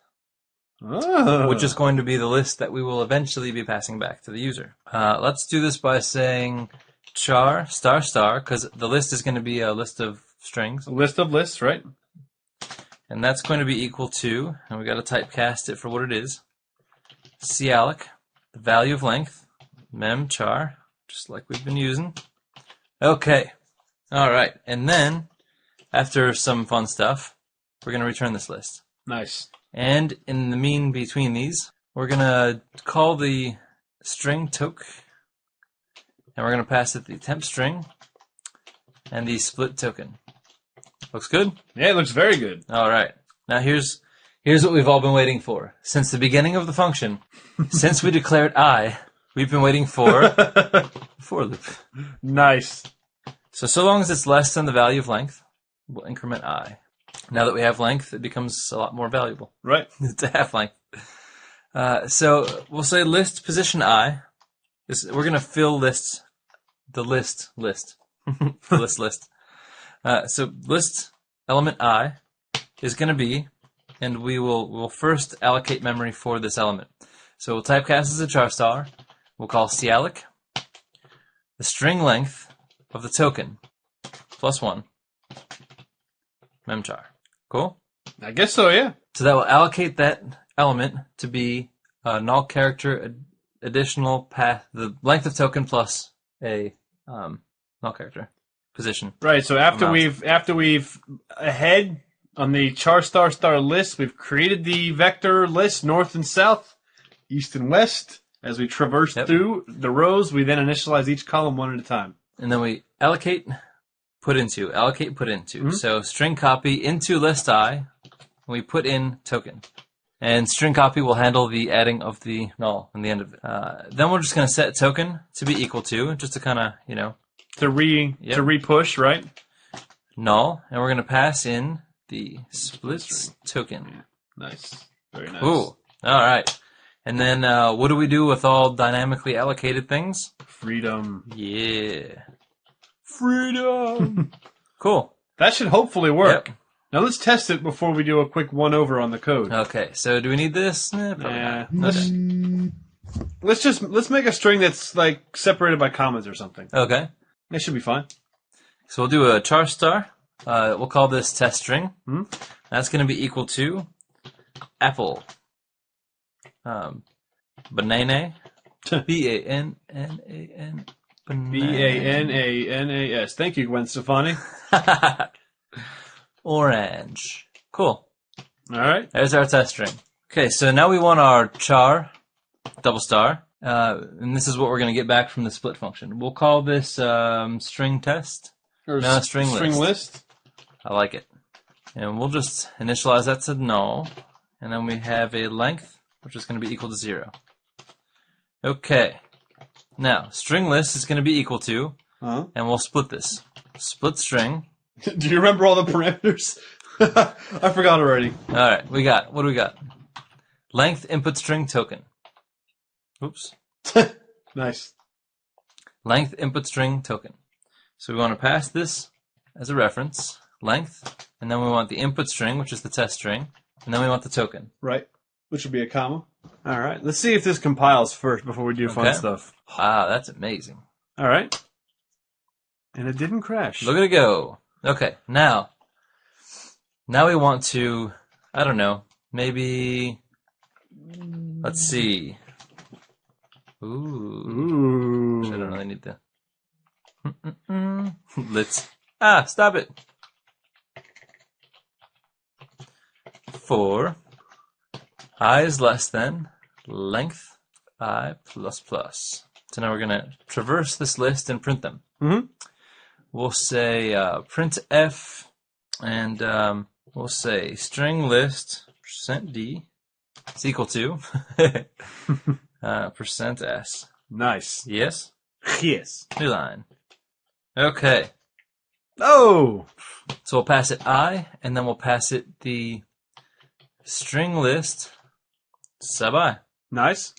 which is going to be the list that we will eventually be passing back to the user. Let's do this by saying char star star, because the list is going to be a list of strings. A list of lists, right? And that's going to be equal to, and we got to typecast it for what it is, calloc, the value of length, mem char, just like we've been using. Okay. All right. And then, after some fun stuff, we're going to return this list. Nice. And in the mean between these, we're going to call the string toke, and we're going to pass it the temp string and the split token. Looks good? Yeah, it looks very good. All right. Now here's what we've all been waiting for. Since the beginning of the function, since we declared I, we've been waiting for for loop. Nice. So long as it's less than the value of length, we'll increment I. Now that we have length, it becomes a lot more valuable. Right. To have length. So we'll say list position I. We're going to fill the list. The list. So list element I is going to be, and we'll first allocate memory for this element. So we'll typecast as a char star. We'll call calloc the string length of the token plus 1 memchar. Cool? I guess so, yeah. So that will allocate that element to be a null character additional path, the length of token plus a null character position. Right. So after we've ahead on the char star star list, we've created the vector list north and south, east and west. As we traverse through the rows, we then initialize each column one at a time. And then we allocate, put into. Mm-hmm. So string copy into list I, and we put in token. And string copy will handle the adding of the null in the end of it. Then we're just going to set token to be equal to, just to kind of, to re-push, right? Null, and we're going to pass in the split token. Yeah. Nice. Very nice. Ooh, all right. And then what do we do with all dynamically allocated things? Freedom. Yeah. Freedom. Cool. That should hopefully work. Yep. Now let's test it before we do a quick one-over on the code. Okay, so do we need this? Nah. Okay. Let's make a string that's like separated by commas or something. Okay. That should be fine. So we'll do a char star. We'll call this test string. That's going to be equal to apple. Banana. B-A-N-N-A-N. B-A-N-A-N-A-S. Thank you, Gwen Stefani. Orange. Cool. All right. There's our test string. Okay, so now we want our char double star. And this is what we're going to get back from the split function. We'll call this string test. No, string list. I like it. And we'll just initialize that to null. And then we have a length, which is going to be equal to 0. Okay. Now, string list is going to be equal to, and we'll split this. Split string. Do you remember all the parameters? I forgot already. All right, what do we got? Length input string token. Oops. Nice. Length input string token. So we want to pass this as a reference, length, and then we want the input string, which is the test string, and then we want the token. Right. Which would be a comma. All right. Let's see if this compiles first before we do fun stuff. Wow, that's amazing. All right. And it didn't crash. Look at it go. Okay, now we want to, I don't know, maybe, let's see. Ooh. I don't really need to. Stop it. For I is less than length I plus plus. So now we're going to traverse this list and print them. We'll say printf, and we'll say string list %d is equal to %s. Nice. Yes? Yes. New line. Okay. Oh! So we'll pass it I, and then we'll pass it the string list sub I. Nice.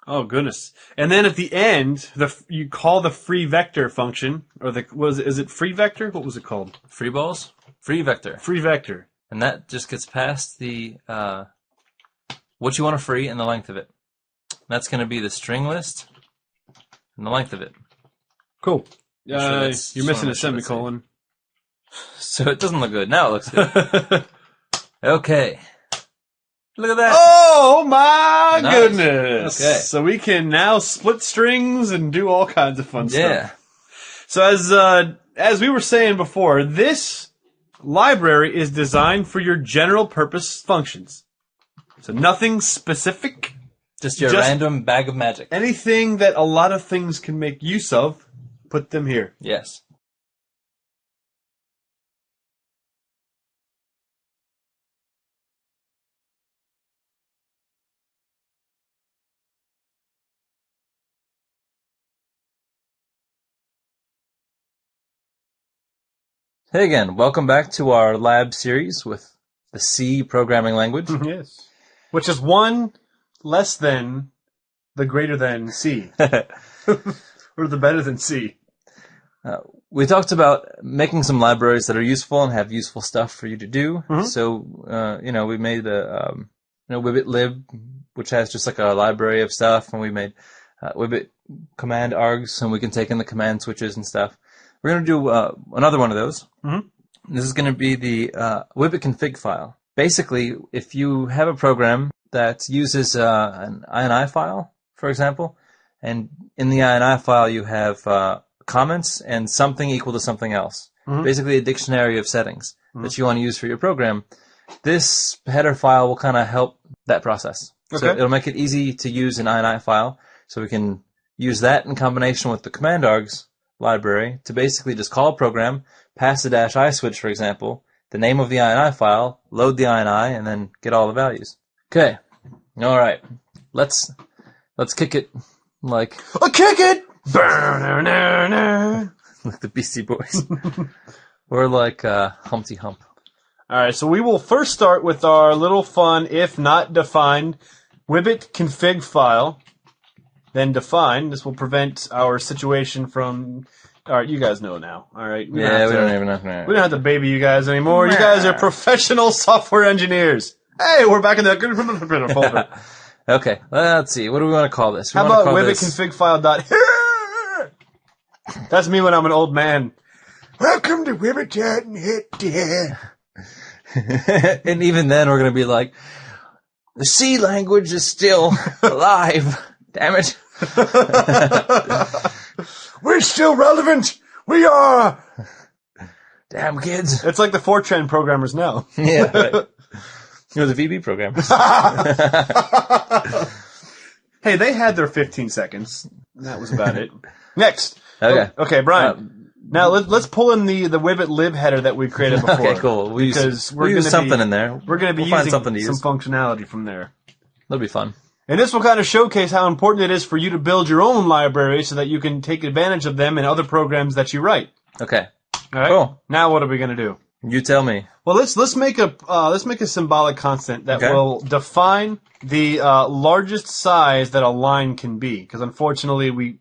Oh, goodness. And then at the end, you call the free vector function, or is it free vector? What was it called? Free balls? Free vector. Free vector. And that just gets past the, what you want to free and the length of it. That's going to be the string list and the length of it. Cool. Sure you're missing a semicolon. So it doesn't look good. Now it looks good. Okay. Look at that. Oh my goodness. Okay. So we can now split strings and do all kinds of fun Yeah. stuff. So as we were saying before, this library is designed for your general purpose functions. So nothing specific. Just your random bag of magic. Anything that a lot of things can make use of, put them here. Yes. Hey again, welcome back to our lab series with the C programming language. Yes. Which is one less than the greater than C. Or the better than C. We talked about making some libraries that are useful and have useful stuff for you to do. So, we made a wibitlib, which has just like a library of stuff, and we made wibit command args, and we can take in the command switches and stuff. We're going to do another one of those. This is going to be the wibit config file. Basically, if you have a program that uses an INI file, for example, and in the INI file you have comments and something equal to something else, basically a dictionary of settings that you want to use for your program, this header file will kind of help that process. So it'll make it easy to use an INI file, so we can use that in combination with the command args library to basically just call a program, pass the -i switch, for example, the name of the INI file, load the INI, and then get all the values. Okay. All right. Let's kick it like kick it. like the Beastie Boys, or like Humpty Hump. All right. So we will first start with our little fun, if not defined, wibit config file. Then define. This will prevent our situation from. All right, you guys know now. All right. We don't even know. We don't have to baby you guys anymore. You guys are professional software engineers. Hey, we're back in the folder. Okay, let's see. What do we want to call this? How about wibit config file dot? That's me when I'm an old man. Welcome to Riverton. And even then, we're going to be like, the C language is still alive. Damn it. We're still relevant. We are. Damn kids. It's like the Fortran programmers now. Yeah, right. You're the VB programmers. Hey, they had their 15 seconds. That was about it. Next. Okay. Okay, Brian. Now let's pull in the Wibbit lib header that we created before. Okay, cool. We'll use something in there. We're going to be We'll find using something to some use. functionality from there. That'll be fun. And this will kind of showcase how important it is for you to build your own library so that you can take advantage of them in other programs that you write. Okay. All right. Cool. Now what are we going to do? You tell me. Well, let's make a symbolic constant that will define the largest size that a line can be. Because unfortunately, we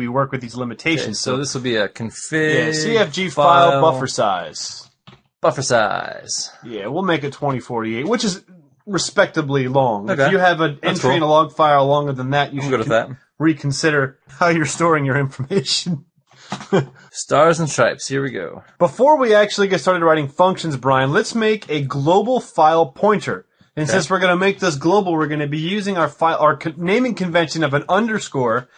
work with these limitations. Okay, so this will be a config. CFG file buffer size. Buffer size. Yeah, we'll make it 2048, which is respectably long. Okay. If you have an entry cool. in a log file longer than that, you I'm should good with that. reconsider how you're storing your information. Stars and stripes. Here we go. Before we actually get started writing functions, Brian, let's make a global file pointer. And since we're going to make this global, we're going to be using our naming convention of an underscore.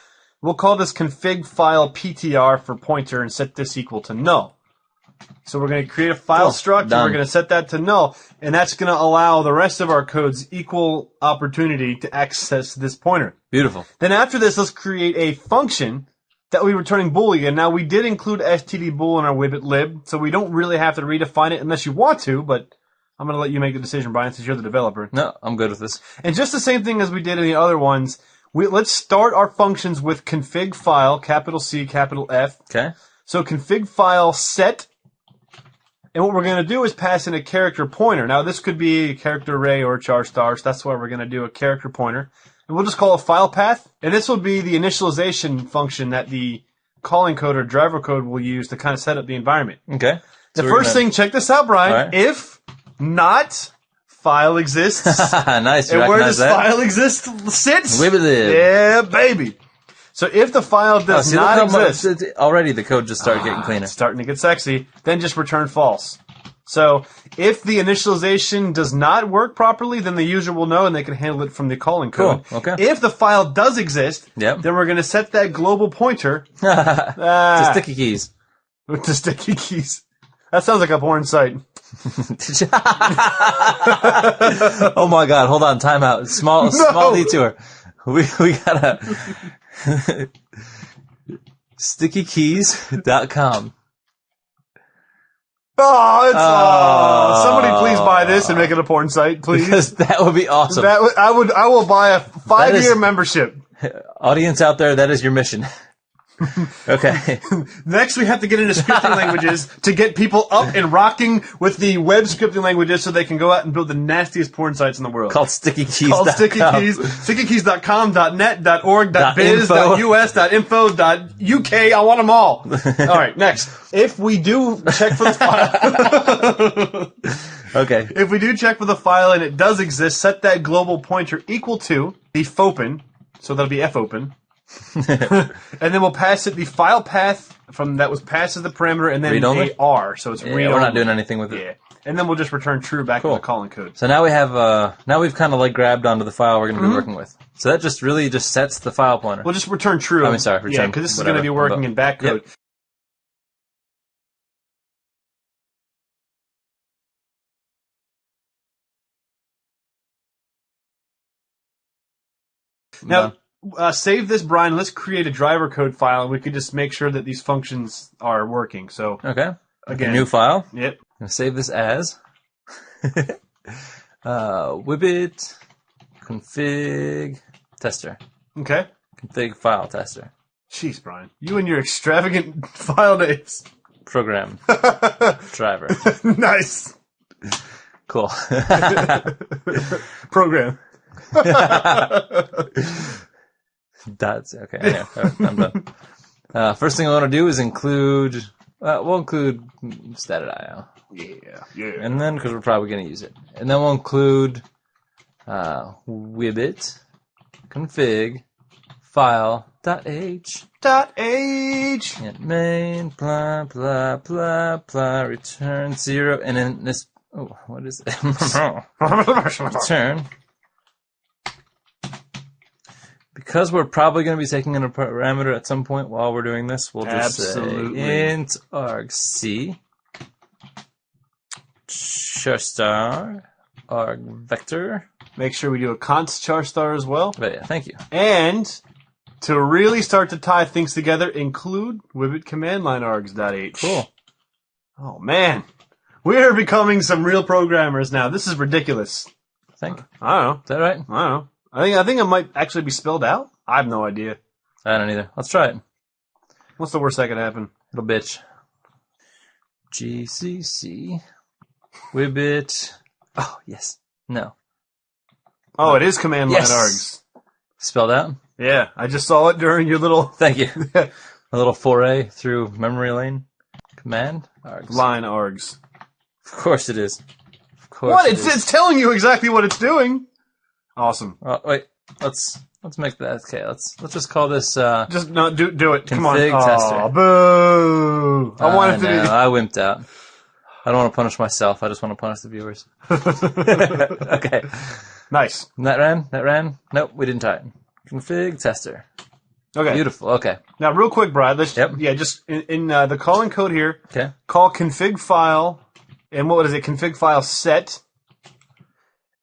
We'll call this config file PTR for pointer and set this equal to null. So we're going to create a file struct, and we're going to set that to null, and that's going to allow the rest of our codes equal opportunity to access this pointer. Beautiful. Then after this, let's create a function that will be returning Boolean. Now, we did include stdbool in our Wibbit lib, so we don't really have to redefine it unless you want to, but I'm going to let you make the decision, Brian, since you're the developer. No, I'm good with this. And just the same thing as we did in the other ones, let's start our functions with config file, capital C, capital F. Okay. So config file set, and what we're going to do is pass in a character pointer. Now, this could be a character array or a char star, so that's why we're going to do a character pointer. And we'll just call it file path, and this will be the initialization function that the calling code or driver code will use to kind of set up the environment. Okay. The first thing, check this out, Brian. All right. If not file exists, Nice. You and where recognize does that? file exist sits? Wibbit lib. Yeah, baby. So if the file does not exist, already the code just started getting cleaner. it's starting to get sexy, then just return false. So if the initialization does not work properly, then the user will know and they can handle it from the calling code. Cool, okay. If the file does exist, Yep. then we're going to set that global pointer The sticky keys. with the sticky keys. That sounds like a porn site. Oh my god, hold on, time out. Small detour. We gotta stickykeys.com. Somebody please buy this and make it a porn site, please. Because that would be awesome. I will buy a 5-year membership. Audience out there, that is your mission. Okay. Next, we have to get into scripting languages to get people up and rocking with the web scripting languages so they can go out and build the nastiest porn sites in the world. Called stickykeys. Called Sticky Keys. StickyKeys.com, .net, .org, .biz, .us, .info, .uk. I want them all. All right, next. If we do check for the file... Okay. If we do check for the file and it does exist, set that global pointer equal to the fopen, so that'll be fopen. And then we'll pass it the file path that was passed as the parameter, and then Read-only? AR, so it's read only. We're not doing anything with it. Yeah, and then we'll just return true back to the calling code. So now we have now we've kind of like grabbed onto the file we're going to be working with. So that just really just sets the file pointer. We'll just return true. I mean, sorry, return yeah, because this is going to be working in back code. Yep. Now, save this, Brian. Let's create a driver code file, and we can just make sure that these functions are working. So, Okay. again, New file. Yep. I'm going to save this as Wibbit config tester. Okay. Config file tester. Jeez, Brian, you and your extravagant file names. Program. Driver. Nice. Cool. Program. That's okay. Yeah, I'm done. First thing I want to do is include. We'll include stat.io. Yeah. And then, because we're probably going to use it. And then we'll include Wibbit config file dot h .h. main blah blah blah blah return 0, and then this. Oh, what is it? Return. Because we're probably going to be taking in a parameter at some point while we're doing this, we'll just say int argc char arg vector. Make sure we do a const char star as well. But yeah, thank you. And to really start to tie things together, include Wibbit command line args.h. Cool. Oh man, we are becoming some real programmers now. This is ridiculous. I think. I don't know. Is that right? I don't know. I think it might actually be spelled out. I have no idea. I don't either. Let's try it. What's the worst that could happen? Little bitch. GCC Wibbit. Oh yes. No. Oh, it is command line Yes. args. Spelled out. Yeah, I just saw it during your little Thank you. A little foray through memory lane. Command args. line args. Of course it is. Of course. What? it is. It's telling you exactly what it's doing. Awesome. Oh, wait. Let's make that. Okay. Let's just call this. Just no, do it. Come on. Config tester. Aw, boo! I want it to know, be. I wimped out. I don't want to punish myself. I just want to punish the viewers. Okay. Nice. That ran. Nope, we didn't tie it. Config tester. Okay. Beautiful. Okay. Now, real quick, Brad. Let's. Yep. Yeah, just in the calling code here. Okay. Call config file, and what is it? Config file set.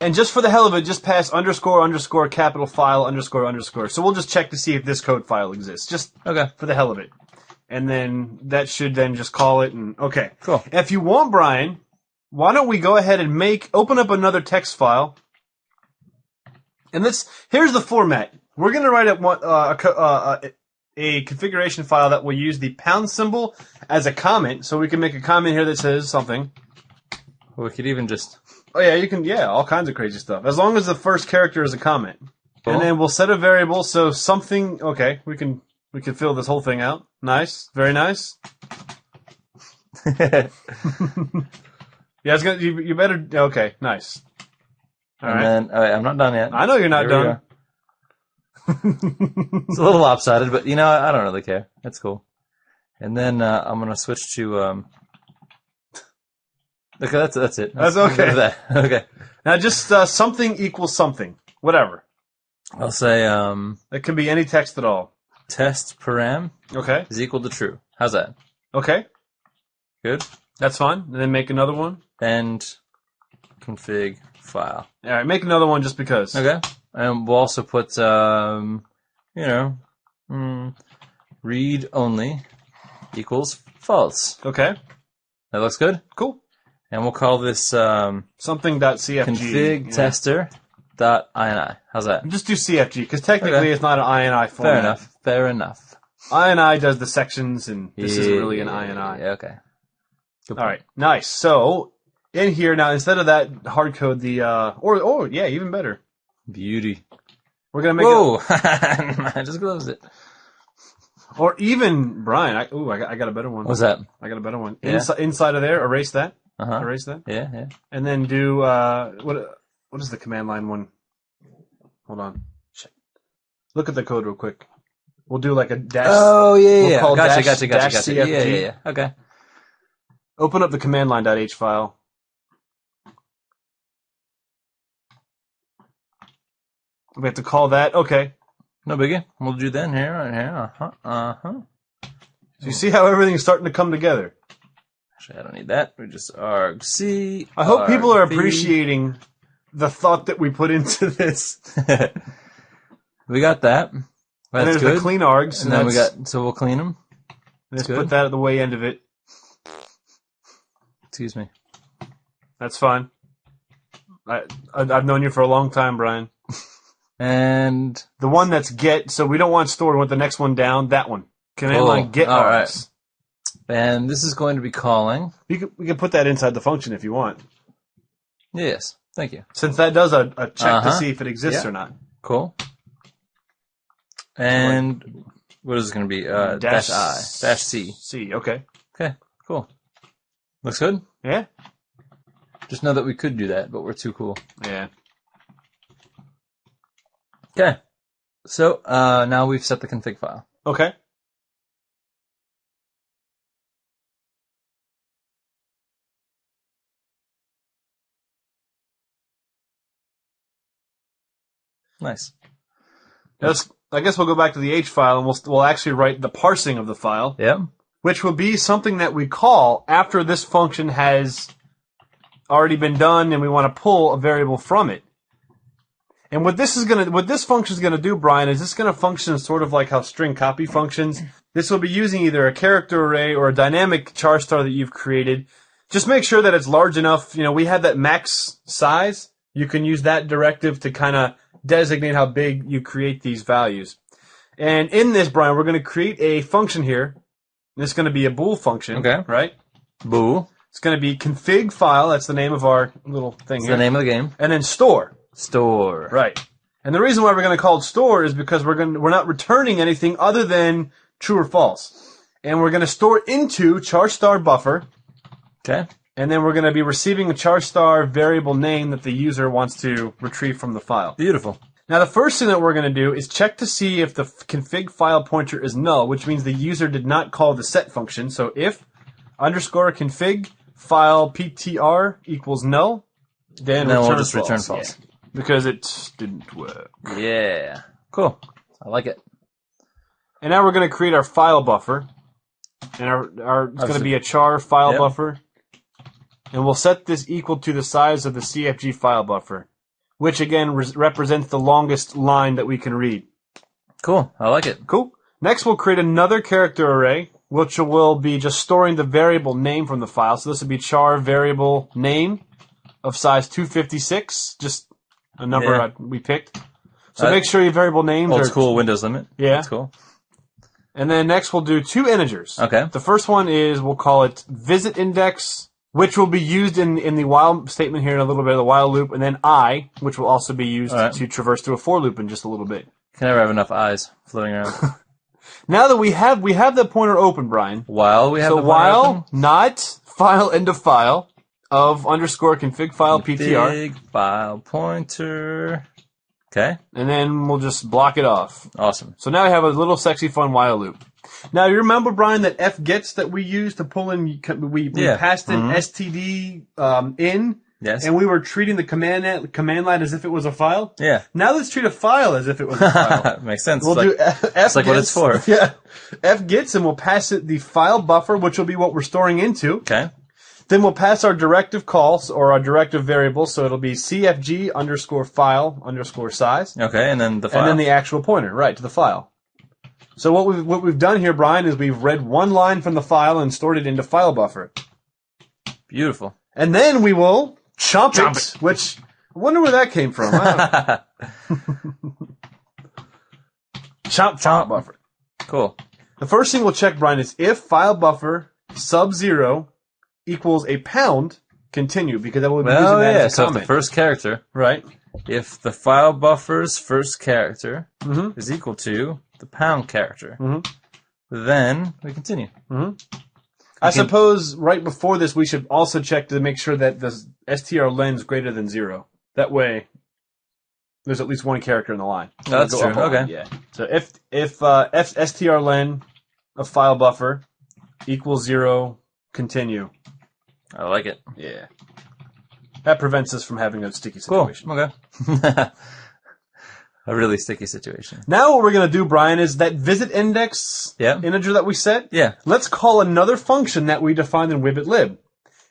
And just for the hell of it, just pass _ capital file __. So we'll just check to see if this code file exists. Just Okay. for the hell of it. And then that should then just call it and okay. Cool. If you want, Brian, why don't we go ahead and open up another text file. And here's the format. We're going to write a configuration file that will use the pound symbol as a comment. So we can make a comment here that says something. Well, we could even just. Oh yeah, you can. Yeah, all kinds of crazy stuff. As long as the first character is a comment, Cool. and then we'll set a variable. So something. Okay, we can fill this whole thing out. Nice, very nice. Yeah, it's gonna. You better. Okay, nice. All And right. then, all right, I'm not done yet. I know you're not Here we done. go. It's a little lopsided, but I don't really care. It's cool. And then I'm gonna switch to. Okay, that's it. That's okay. That. Okay. Now just something equals something. Whatever. I'll say It can be any text at all. test param Okay. is equal to true. How's that? Okay. Good. That's fine. And then make another one. And config file. All right. Make another one just because. Okay. And we'll also put read only equals false. Okay. That looks good. Cool. And we'll call this Something.cfg. config Yeah. tester dot ini. How's that? Just do CFG, because technically Okay. it's not an INI format. Fair enough. INI does the sections, and this isn't really an INI. Yeah, okay. Good All right, nice. So in here now, instead of that hard code, yeah, even better. Beauty. We're gonna make Whoa! I just closed it. or even Brian. I got a better one. What's that? I got a better one. Yeah. Inside of there, erase that. Uh-huh. Erase that, Yeah. and then do what is the command line one? Hold on. Shit. Look at the code real quick. We'll do like a dash. Oh, We'll yeah. call Gotcha. dash CFG. Yeah. Okay. Open up the command line.h file. We have to call that. Okay. No biggie. We'll do that here, right here. Uh-huh. So you see how everything's starting to come together. Actually, I don't need that. We just argc. I hope people are argv. appreciating the thought that we put into this. We got that. And That's there's good. the clean args. And then we got, so we'll clean them. Let's good. put that at the way end of it. Excuse me. That's fine. I've known you for a long time, Brian. And The one that's get, so we don't want stored. We want the next one down. That one. Command Cool. line get All args. and this is going to be calling. We can put that inside the function if you want. Yes. Thank you. Since that does a check to Uh-huh. see if it exists Yeah. or not. Cool. And what is it going to be? Dash I. Dash C. C, okay. Okay. Cool. Looks good. Yeah? Just know that we could do that, but we're too cool. Yeah. Okay. So now we've set the config file. Okay. Nice. I guess we'll go back to the H file and we'll actually write the parsing of the file, Yep. which will be something that we call after this function has already been done and we want to pull a variable from it. And what this function is gonna do, Brian, is this gonna function sort of like how string copy functions. This will be using either a character array or a dynamic char star that you've created. Just make sure that it's large enough. You know, we have that max size. You can use that directive to kind of designate how big you create these values. And in this, Brian, we're going to create a function here. It's going to be a bool function. Okay. Right? Boo. It's going to be config file. That's the name of our little thing It's here. the name of the game. And then store. Store. Right. And the reason why we're going to call it store is because we're not returning anything other than true or false. And we're going to store into char star buffer. Okay. And then we're going to be receiving a char star variable name that the user wants to retrieve from the file. Beautiful. Now the first thing that we're going to do is check to see if the config file pointer is null, which means the user did not call the set function. So if underscore config file ptr equals null, then Then we'll return just false. return false. Yeah. Because it didn't work. Yeah. Cool. I like it. And now we're going to create our file buffer. And it's going to be a char file Yep. buffer. And we'll set this equal to the size of the CFG file buffer, which again represents the longest line that we can read. Cool. I like it. Cool. Next, we'll create another character array, which will be just storing the variable name from the file. So this would be char variable name of size 256, just a number we picked. So make sure your variable names Old are school Windows limit. Yeah. That's cool. And then next, we'll do two integers. Okay. The first one is we'll call it visit index, which will be used in the while statement here in a little bit of the while loop, and then I, which will also be used to traverse through a for loop in just a little bit. Can never have enough eyes floating around. Now that we have the pointer open, Brian. While we have So the pointer while open, not file end of file of underscore config file ptr, big file pointer. Okay. and then we'll just block it off. Awesome. So now we have a little sexy fun while loop. Now you remember, Brian, that fgets that we used to pull in, we passed in std in, Yes. and we were treating the command line as if it was a file. Yeah. Now let's treat a file as if it was a file. Makes sense. We'll do It's like what it's for. Yeah, fgets, and we'll pass it the file buffer, which will be what we're storing into. Okay. Then we'll pass our directive calls or our directive variable, so it'll be cfg underscore file underscore size. Okay, and then the file. And then the actual pointer, right, to the file. So what we've done here, Brian, is we've read one line from the file and stored it into file buffer. Beautiful. And then we will chomp it, which I wonder where that came from. Chomp file buffer. Cool. The first thing we'll check, Brian, is if file buffer sub-0 equals a pound, continue, because that will be using that as a so if comment. the first character, Right. if the file buffer's first character Mm-hmm. is equal to the pound character, Mhm. then we continue. I suppose right before this, we should also check to make sure that the strlen is greater than 0. That way, there's at least one character in the line. So Oh, that's it'll go true. up a line, Okay. Yeah. So if strlen of file buffer equals 0, continue. I like it. Yeah. That prevents us from having a sticky Cool. situation. Okay. A really sticky situation. Now what we're going to do, Brian, is that visit index Yeah. integer that we set. Yeah. Let's call another function that we defined in wibitlib.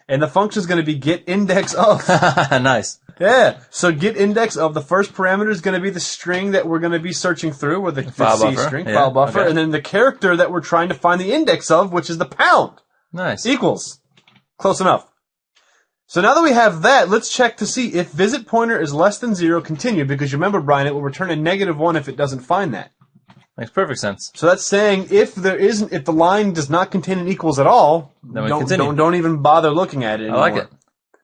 And the function is going to be get index of. Nice. Yeah. So get index of the first parameter is going to be the string that we're going to be searching through, or the file C buffer. string, Yeah, file buffer, okay. and then the character that we're trying to find the index of, which is the pound, Nice. equals. Close enough. So now that we have that, let's check to see if visit pointer is less than 0, continue, because you remember, Brian, it will return a -1 if it doesn't find that. Makes perfect sense. So that's saying if the line does not contain an equals at all, Then we continue. don't even bother looking at it anymore. I like it.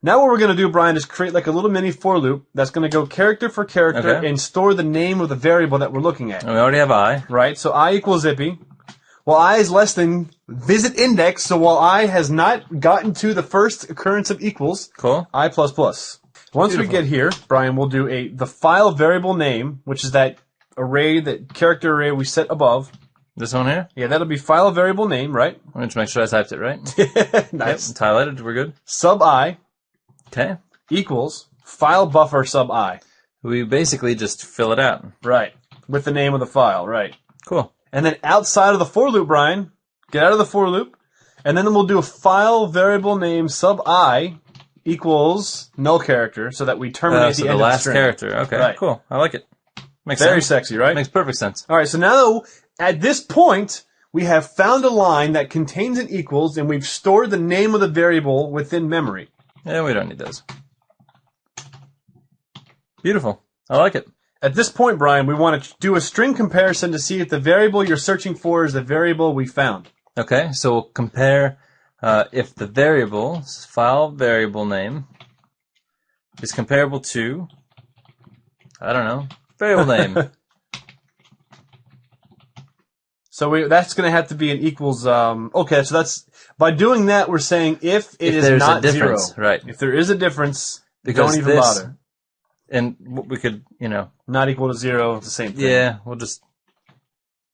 Now what we're going to do, Brian, is create like a little mini for loop that's going to go character for character Okay. and store the name of the variable that we're looking at. And we already have I. Right? So I equals zippy. Well, I is less than visit index, so while I has not gotten to the first occurrence of equals, Cool. I plus plus. Once we Beautiful. get here, Brian, we'll do the file variable name, which is that array, that character array we set above. This one here? Yeah, that'll be file variable name, right? Let me just make sure I typed it right. Nice. Yep, it's highlighted. We're good. Sub I Okay. equals file buffer sub I. We basically just fill it out. Right. With the name of the file, right. Cool. And then outside of the for loop, Brian, get out of the for loop, and then we'll do a file variable name sub I equals null character so that we terminate So the the end of the last string. character. Okay, Right. cool. I like it. Makes Very sense. sexy, right? Makes perfect sense. All right, so now at this point, we have found a line that contains an equals, and we've stored the name of the variable within memory. Yeah, we don't need those. Beautiful. I like it. At this point, Brian, we want to do a string comparison to see if the variable you're searching for is the variable we found. Okay, so we'll compare if the variable, file variable name, is comparable to, I don't know, variable name. So that's going to have to be an equals. Okay, so that's by doing that, we're saying if it is there's not a difference, zero. right? If there is a difference, Because don't even this- bother. And we could, Not equal to zero, it's the same thing. yeah, we'll just,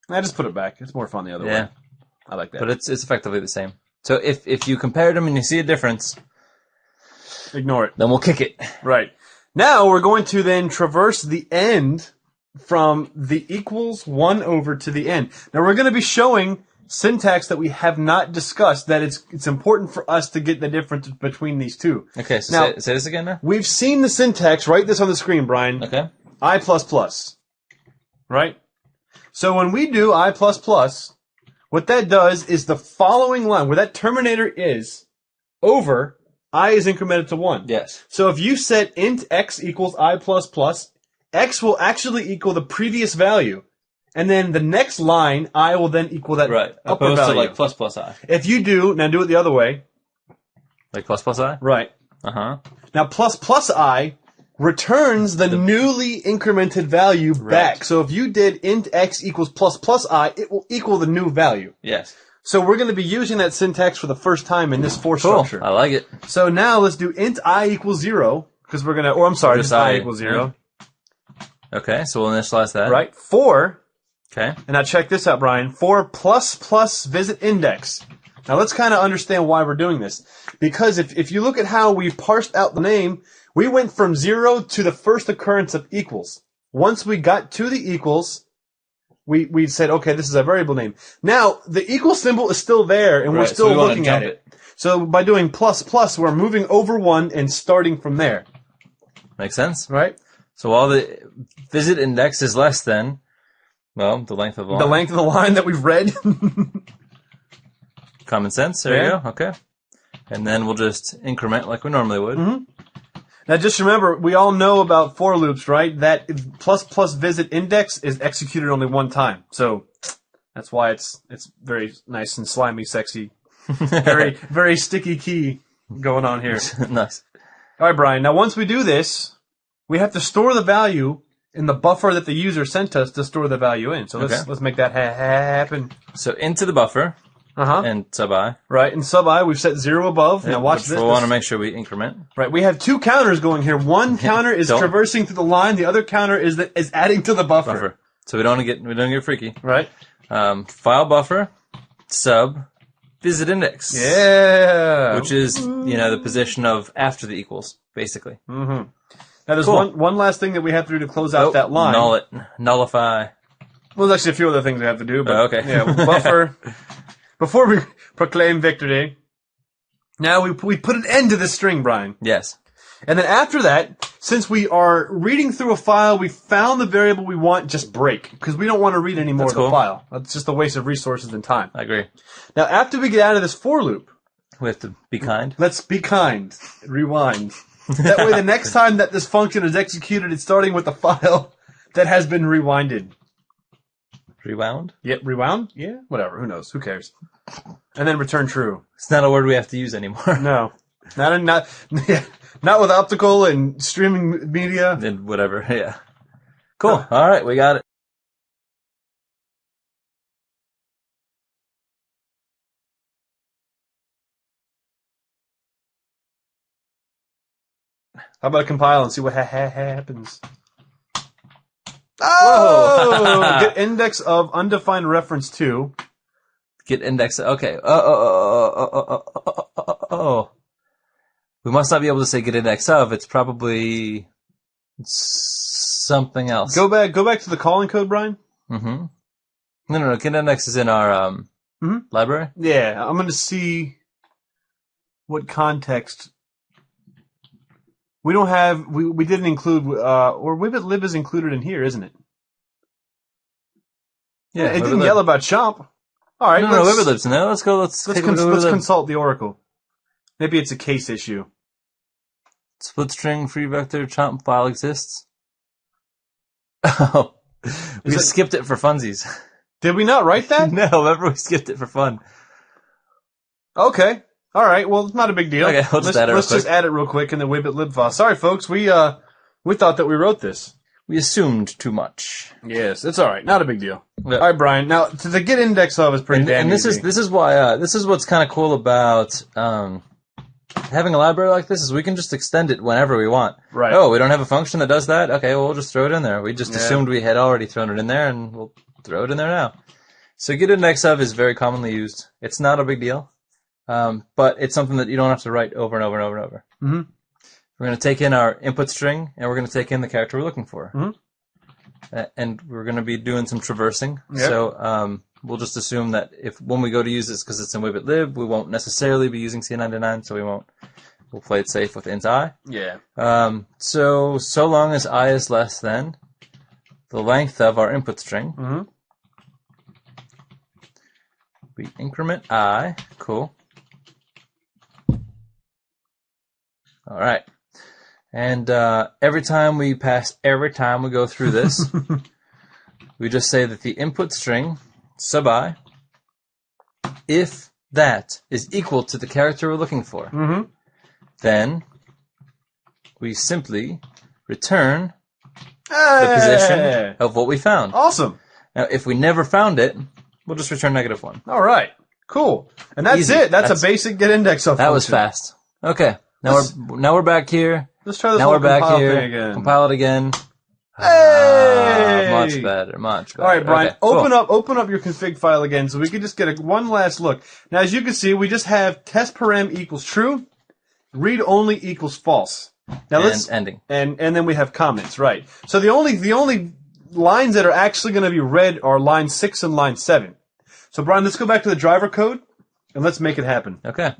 I just put it back. It's more fun the other yeah. way. I like that. But it's effectively the same. So if you compare them and you see a difference, Ignore it. then we'll kick it. Right. Now we're going to then traverse the end from the equals 1 over to the end. Now we're going to be showing syntax that we have not discussed, that it's important for us to get the difference between these two. Okay, so Now- say this again now. We've seen the syntax. Write this on the screen, Brian. Okay. I++. Right? So when we do I++, what that does is the following line, where that terminator is, over, I is incremented to 1. Yes. So if you set int x equals I++, x will actually equal the previous value. And then the next line, I will then equal that Right. upper Opposed value. to like plus plus I. If you do, now do it the other way. Like plus plus I? Right. Uh-huh. Now plus plus I returns the newly incremented value back. So if you did int x equals plus plus I, it will equal the new value. Yes. So we're going to be using that syntax for the first time in this for Cool. structure. I like it. So now let's do int I equals 0, because we're going to, or I'm sorry, Just just I I, equals 0. Okay, so we'll initialize that. Right? 4, Okay. and now check this out, Brian, 4 plus plus visit index. Now let's kind of understand why we're doing this. Because if you look at how we parsed out the name, we went from 0 to the first occurrence of equals. Once we got to the equals, we said, okay, this is a variable name. Now, the equal symbol is still there, and we're Right, so still we wanna looking at jump it. So by doing plus plus, we're moving over 1 and starting from there. Makes sense? Right? So while the visit index is less than, well, the length of the line. The length of the line that we've read. Common sense. There Yeah. you go. Okay. And then we'll just increment like we normally would. Mm-hmm. Now just remember, we all know about for loops, right? That plus plus visit index is executed only one time. So that's why it's very nice and slimy, sexy. Very, very sticky key going on here. Nice. All right, Brian. Now once we do this, we have to store the value in the buffer that the user sent us to store the value in. So Okay. let's make that happen. So into the buffer Uh-huh. and sub I. Right. In sub I, we've set 0 above. Now watch Which this. we want to make sure we increment. Right, we have two counters going here. One counter is Don't- traversing through the line. The other counter is adding to the buffer. Buffer. So we don't get freaky. Right? File buffer, sub, visit index. Yeah. Which is, the position of after the equals, basically. Now there's Cool. one last thing that we have to do to close out that line. Null it. Nullify. Well, there's actually a few other things we have to do. But, Oh, okay. Yeah, buffer. Before we proclaim victory, now we put an end to this string, Brian. Yes. And then after that, since we are reading through a file, we found the variable we want, just break. Because we don't want to read any more That's of the cool. file. That's just a waste of resources and time. I agree. Now, after we get out of this for loop, We have to be kind. let's be kind. Rewind. That way, the next time that this function is executed, it's starting with the file that has been rewinded. Rewound? Yep, rewound? Yeah, whatever. Who knows? Who cares? And then return true. It's not a word we have to use anymore. No, not with optical and streaming media. And whatever, yeah. Cool. All right, we got it. How about a compile and see what happens? Oh! Get index of undefined reference to. Get index. Okay. Oh. We must not be able to say get index of. It's probably something else. Go back to the calling code, Brian. Mm-hmm. No. Get index is in our library. Yeah, I'm going to see what context. We don't have. We didn't include. Or WibitLib is included in here, isn't it? Yeah. It didn't yell about chomp. All right. No, WibitLib's in there. Let's go. Let's consult the Oracle. Maybe it's a case issue. Split string free vector chomp file exists. Oh, we skipped it for funsies. Did we not write that? No, remember we skipped it for fun. Okay. All right. Well, it's not a big deal. Okay, let's just add it real quick in the WibitLib file. Sorry, folks. We thought that we wrote this. We assumed too much. Yes, it's all right. Not a big deal. Yeah. All right, Brian. Now, to the get index of is pretty damn and this easy. is why this is what's kind of cool about having a library like this is we can just extend it whenever we want. Right. Oh, we don't have a function that does that? Okay, well, we'll just throw it in there. We just assumed we had already thrown it in there, and we'll throw it in there now. So get index of is very commonly used. It's not a big deal. But it's something that you don't have to write over and over and over and over. Mm-hmm. We're going to take in our input string, and we're going to take in the character we're looking for. Mm-hmm. And we're going to be doing some traversing. Yep. So we'll just assume that when we go to use this, because it's in WibitLib, we won't necessarily be using C99, so we'll play it safe with int I. Yeah. So long as I is less than the length of our input string, Mm-hmm. we increment I. Cool. All right. And every time we go through this, we just say that the input string, sub I, if that is equal to the character we're looking for, then we simply return the position of what we found. Awesome. Now, if we never found it, we'll just return -1. All right. Cool. And that's Easy. it. That's a basic get index of That was function. fast. Okay. Now we're back here. Let's try this Now whole we're back compile here. thing again. Compile it again. Hey! Much better. Much better. All right, Brian. Okay, cool. Open up your config file again, so we can just get one last look. Now, as you can see, we just have test param equals true, read only equals false. Now let's ending. and then we have comments, right? So the only lines that are actually going to be read are line 6 and line 7. So Brian, let's go back to the driver code and let's make it happen. Okay.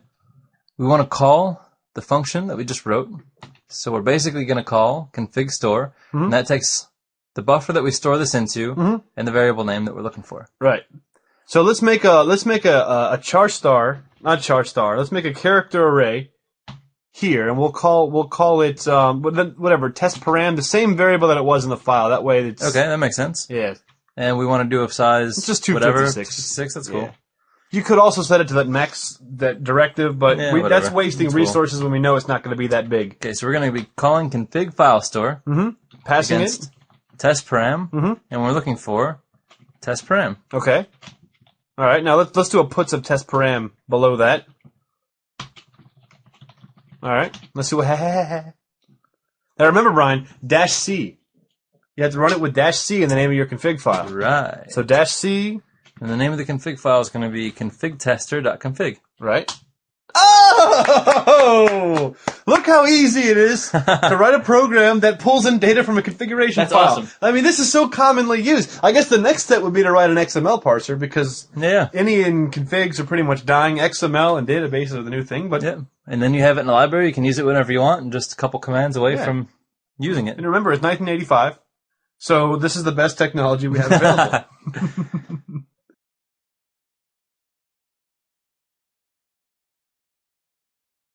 We want to call the function that we just wrote. So we're basically going to call config store, and that takes the buffer that we store this into and the variable name that we're looking for. Right. So let's make a char star, not char star. Let's make a character array here, and we'll call it whatever test param, the same variable that it was in the file. That way, it's Okay, that makes sense. yeah. And we want to do of size It's just whatever 256. 256. That's cool. Yeah. You could also set it to that directive, but Yeah, that's whatever. wasting That's cool. resources when we know it's not going to be that big. Okay, so we're going to be calling config file store Passing against test param, and we're looking for test param. it. Okay. All right. Now let's do a puts of test param below that. All right. Let's see what. Now remember, Brian, -C. You have to run it with -C in the name of your config file. Right. So -C. And the name of the config file is going to be configtester.config. Right. Oh! Look how easy it is to write a program that pulls in data from a configuration That's file. awesome. I mean, this is so commonly used. I guess the next step would be to write an XML parser because Yeah. any and configs are pretty much dying. XML and databases are the new thing. But Yeah. And then you have it in the library. You can use it whenever you want and just a couple commands away from using it. and remember, it's 1985, so this is the best technology we have available.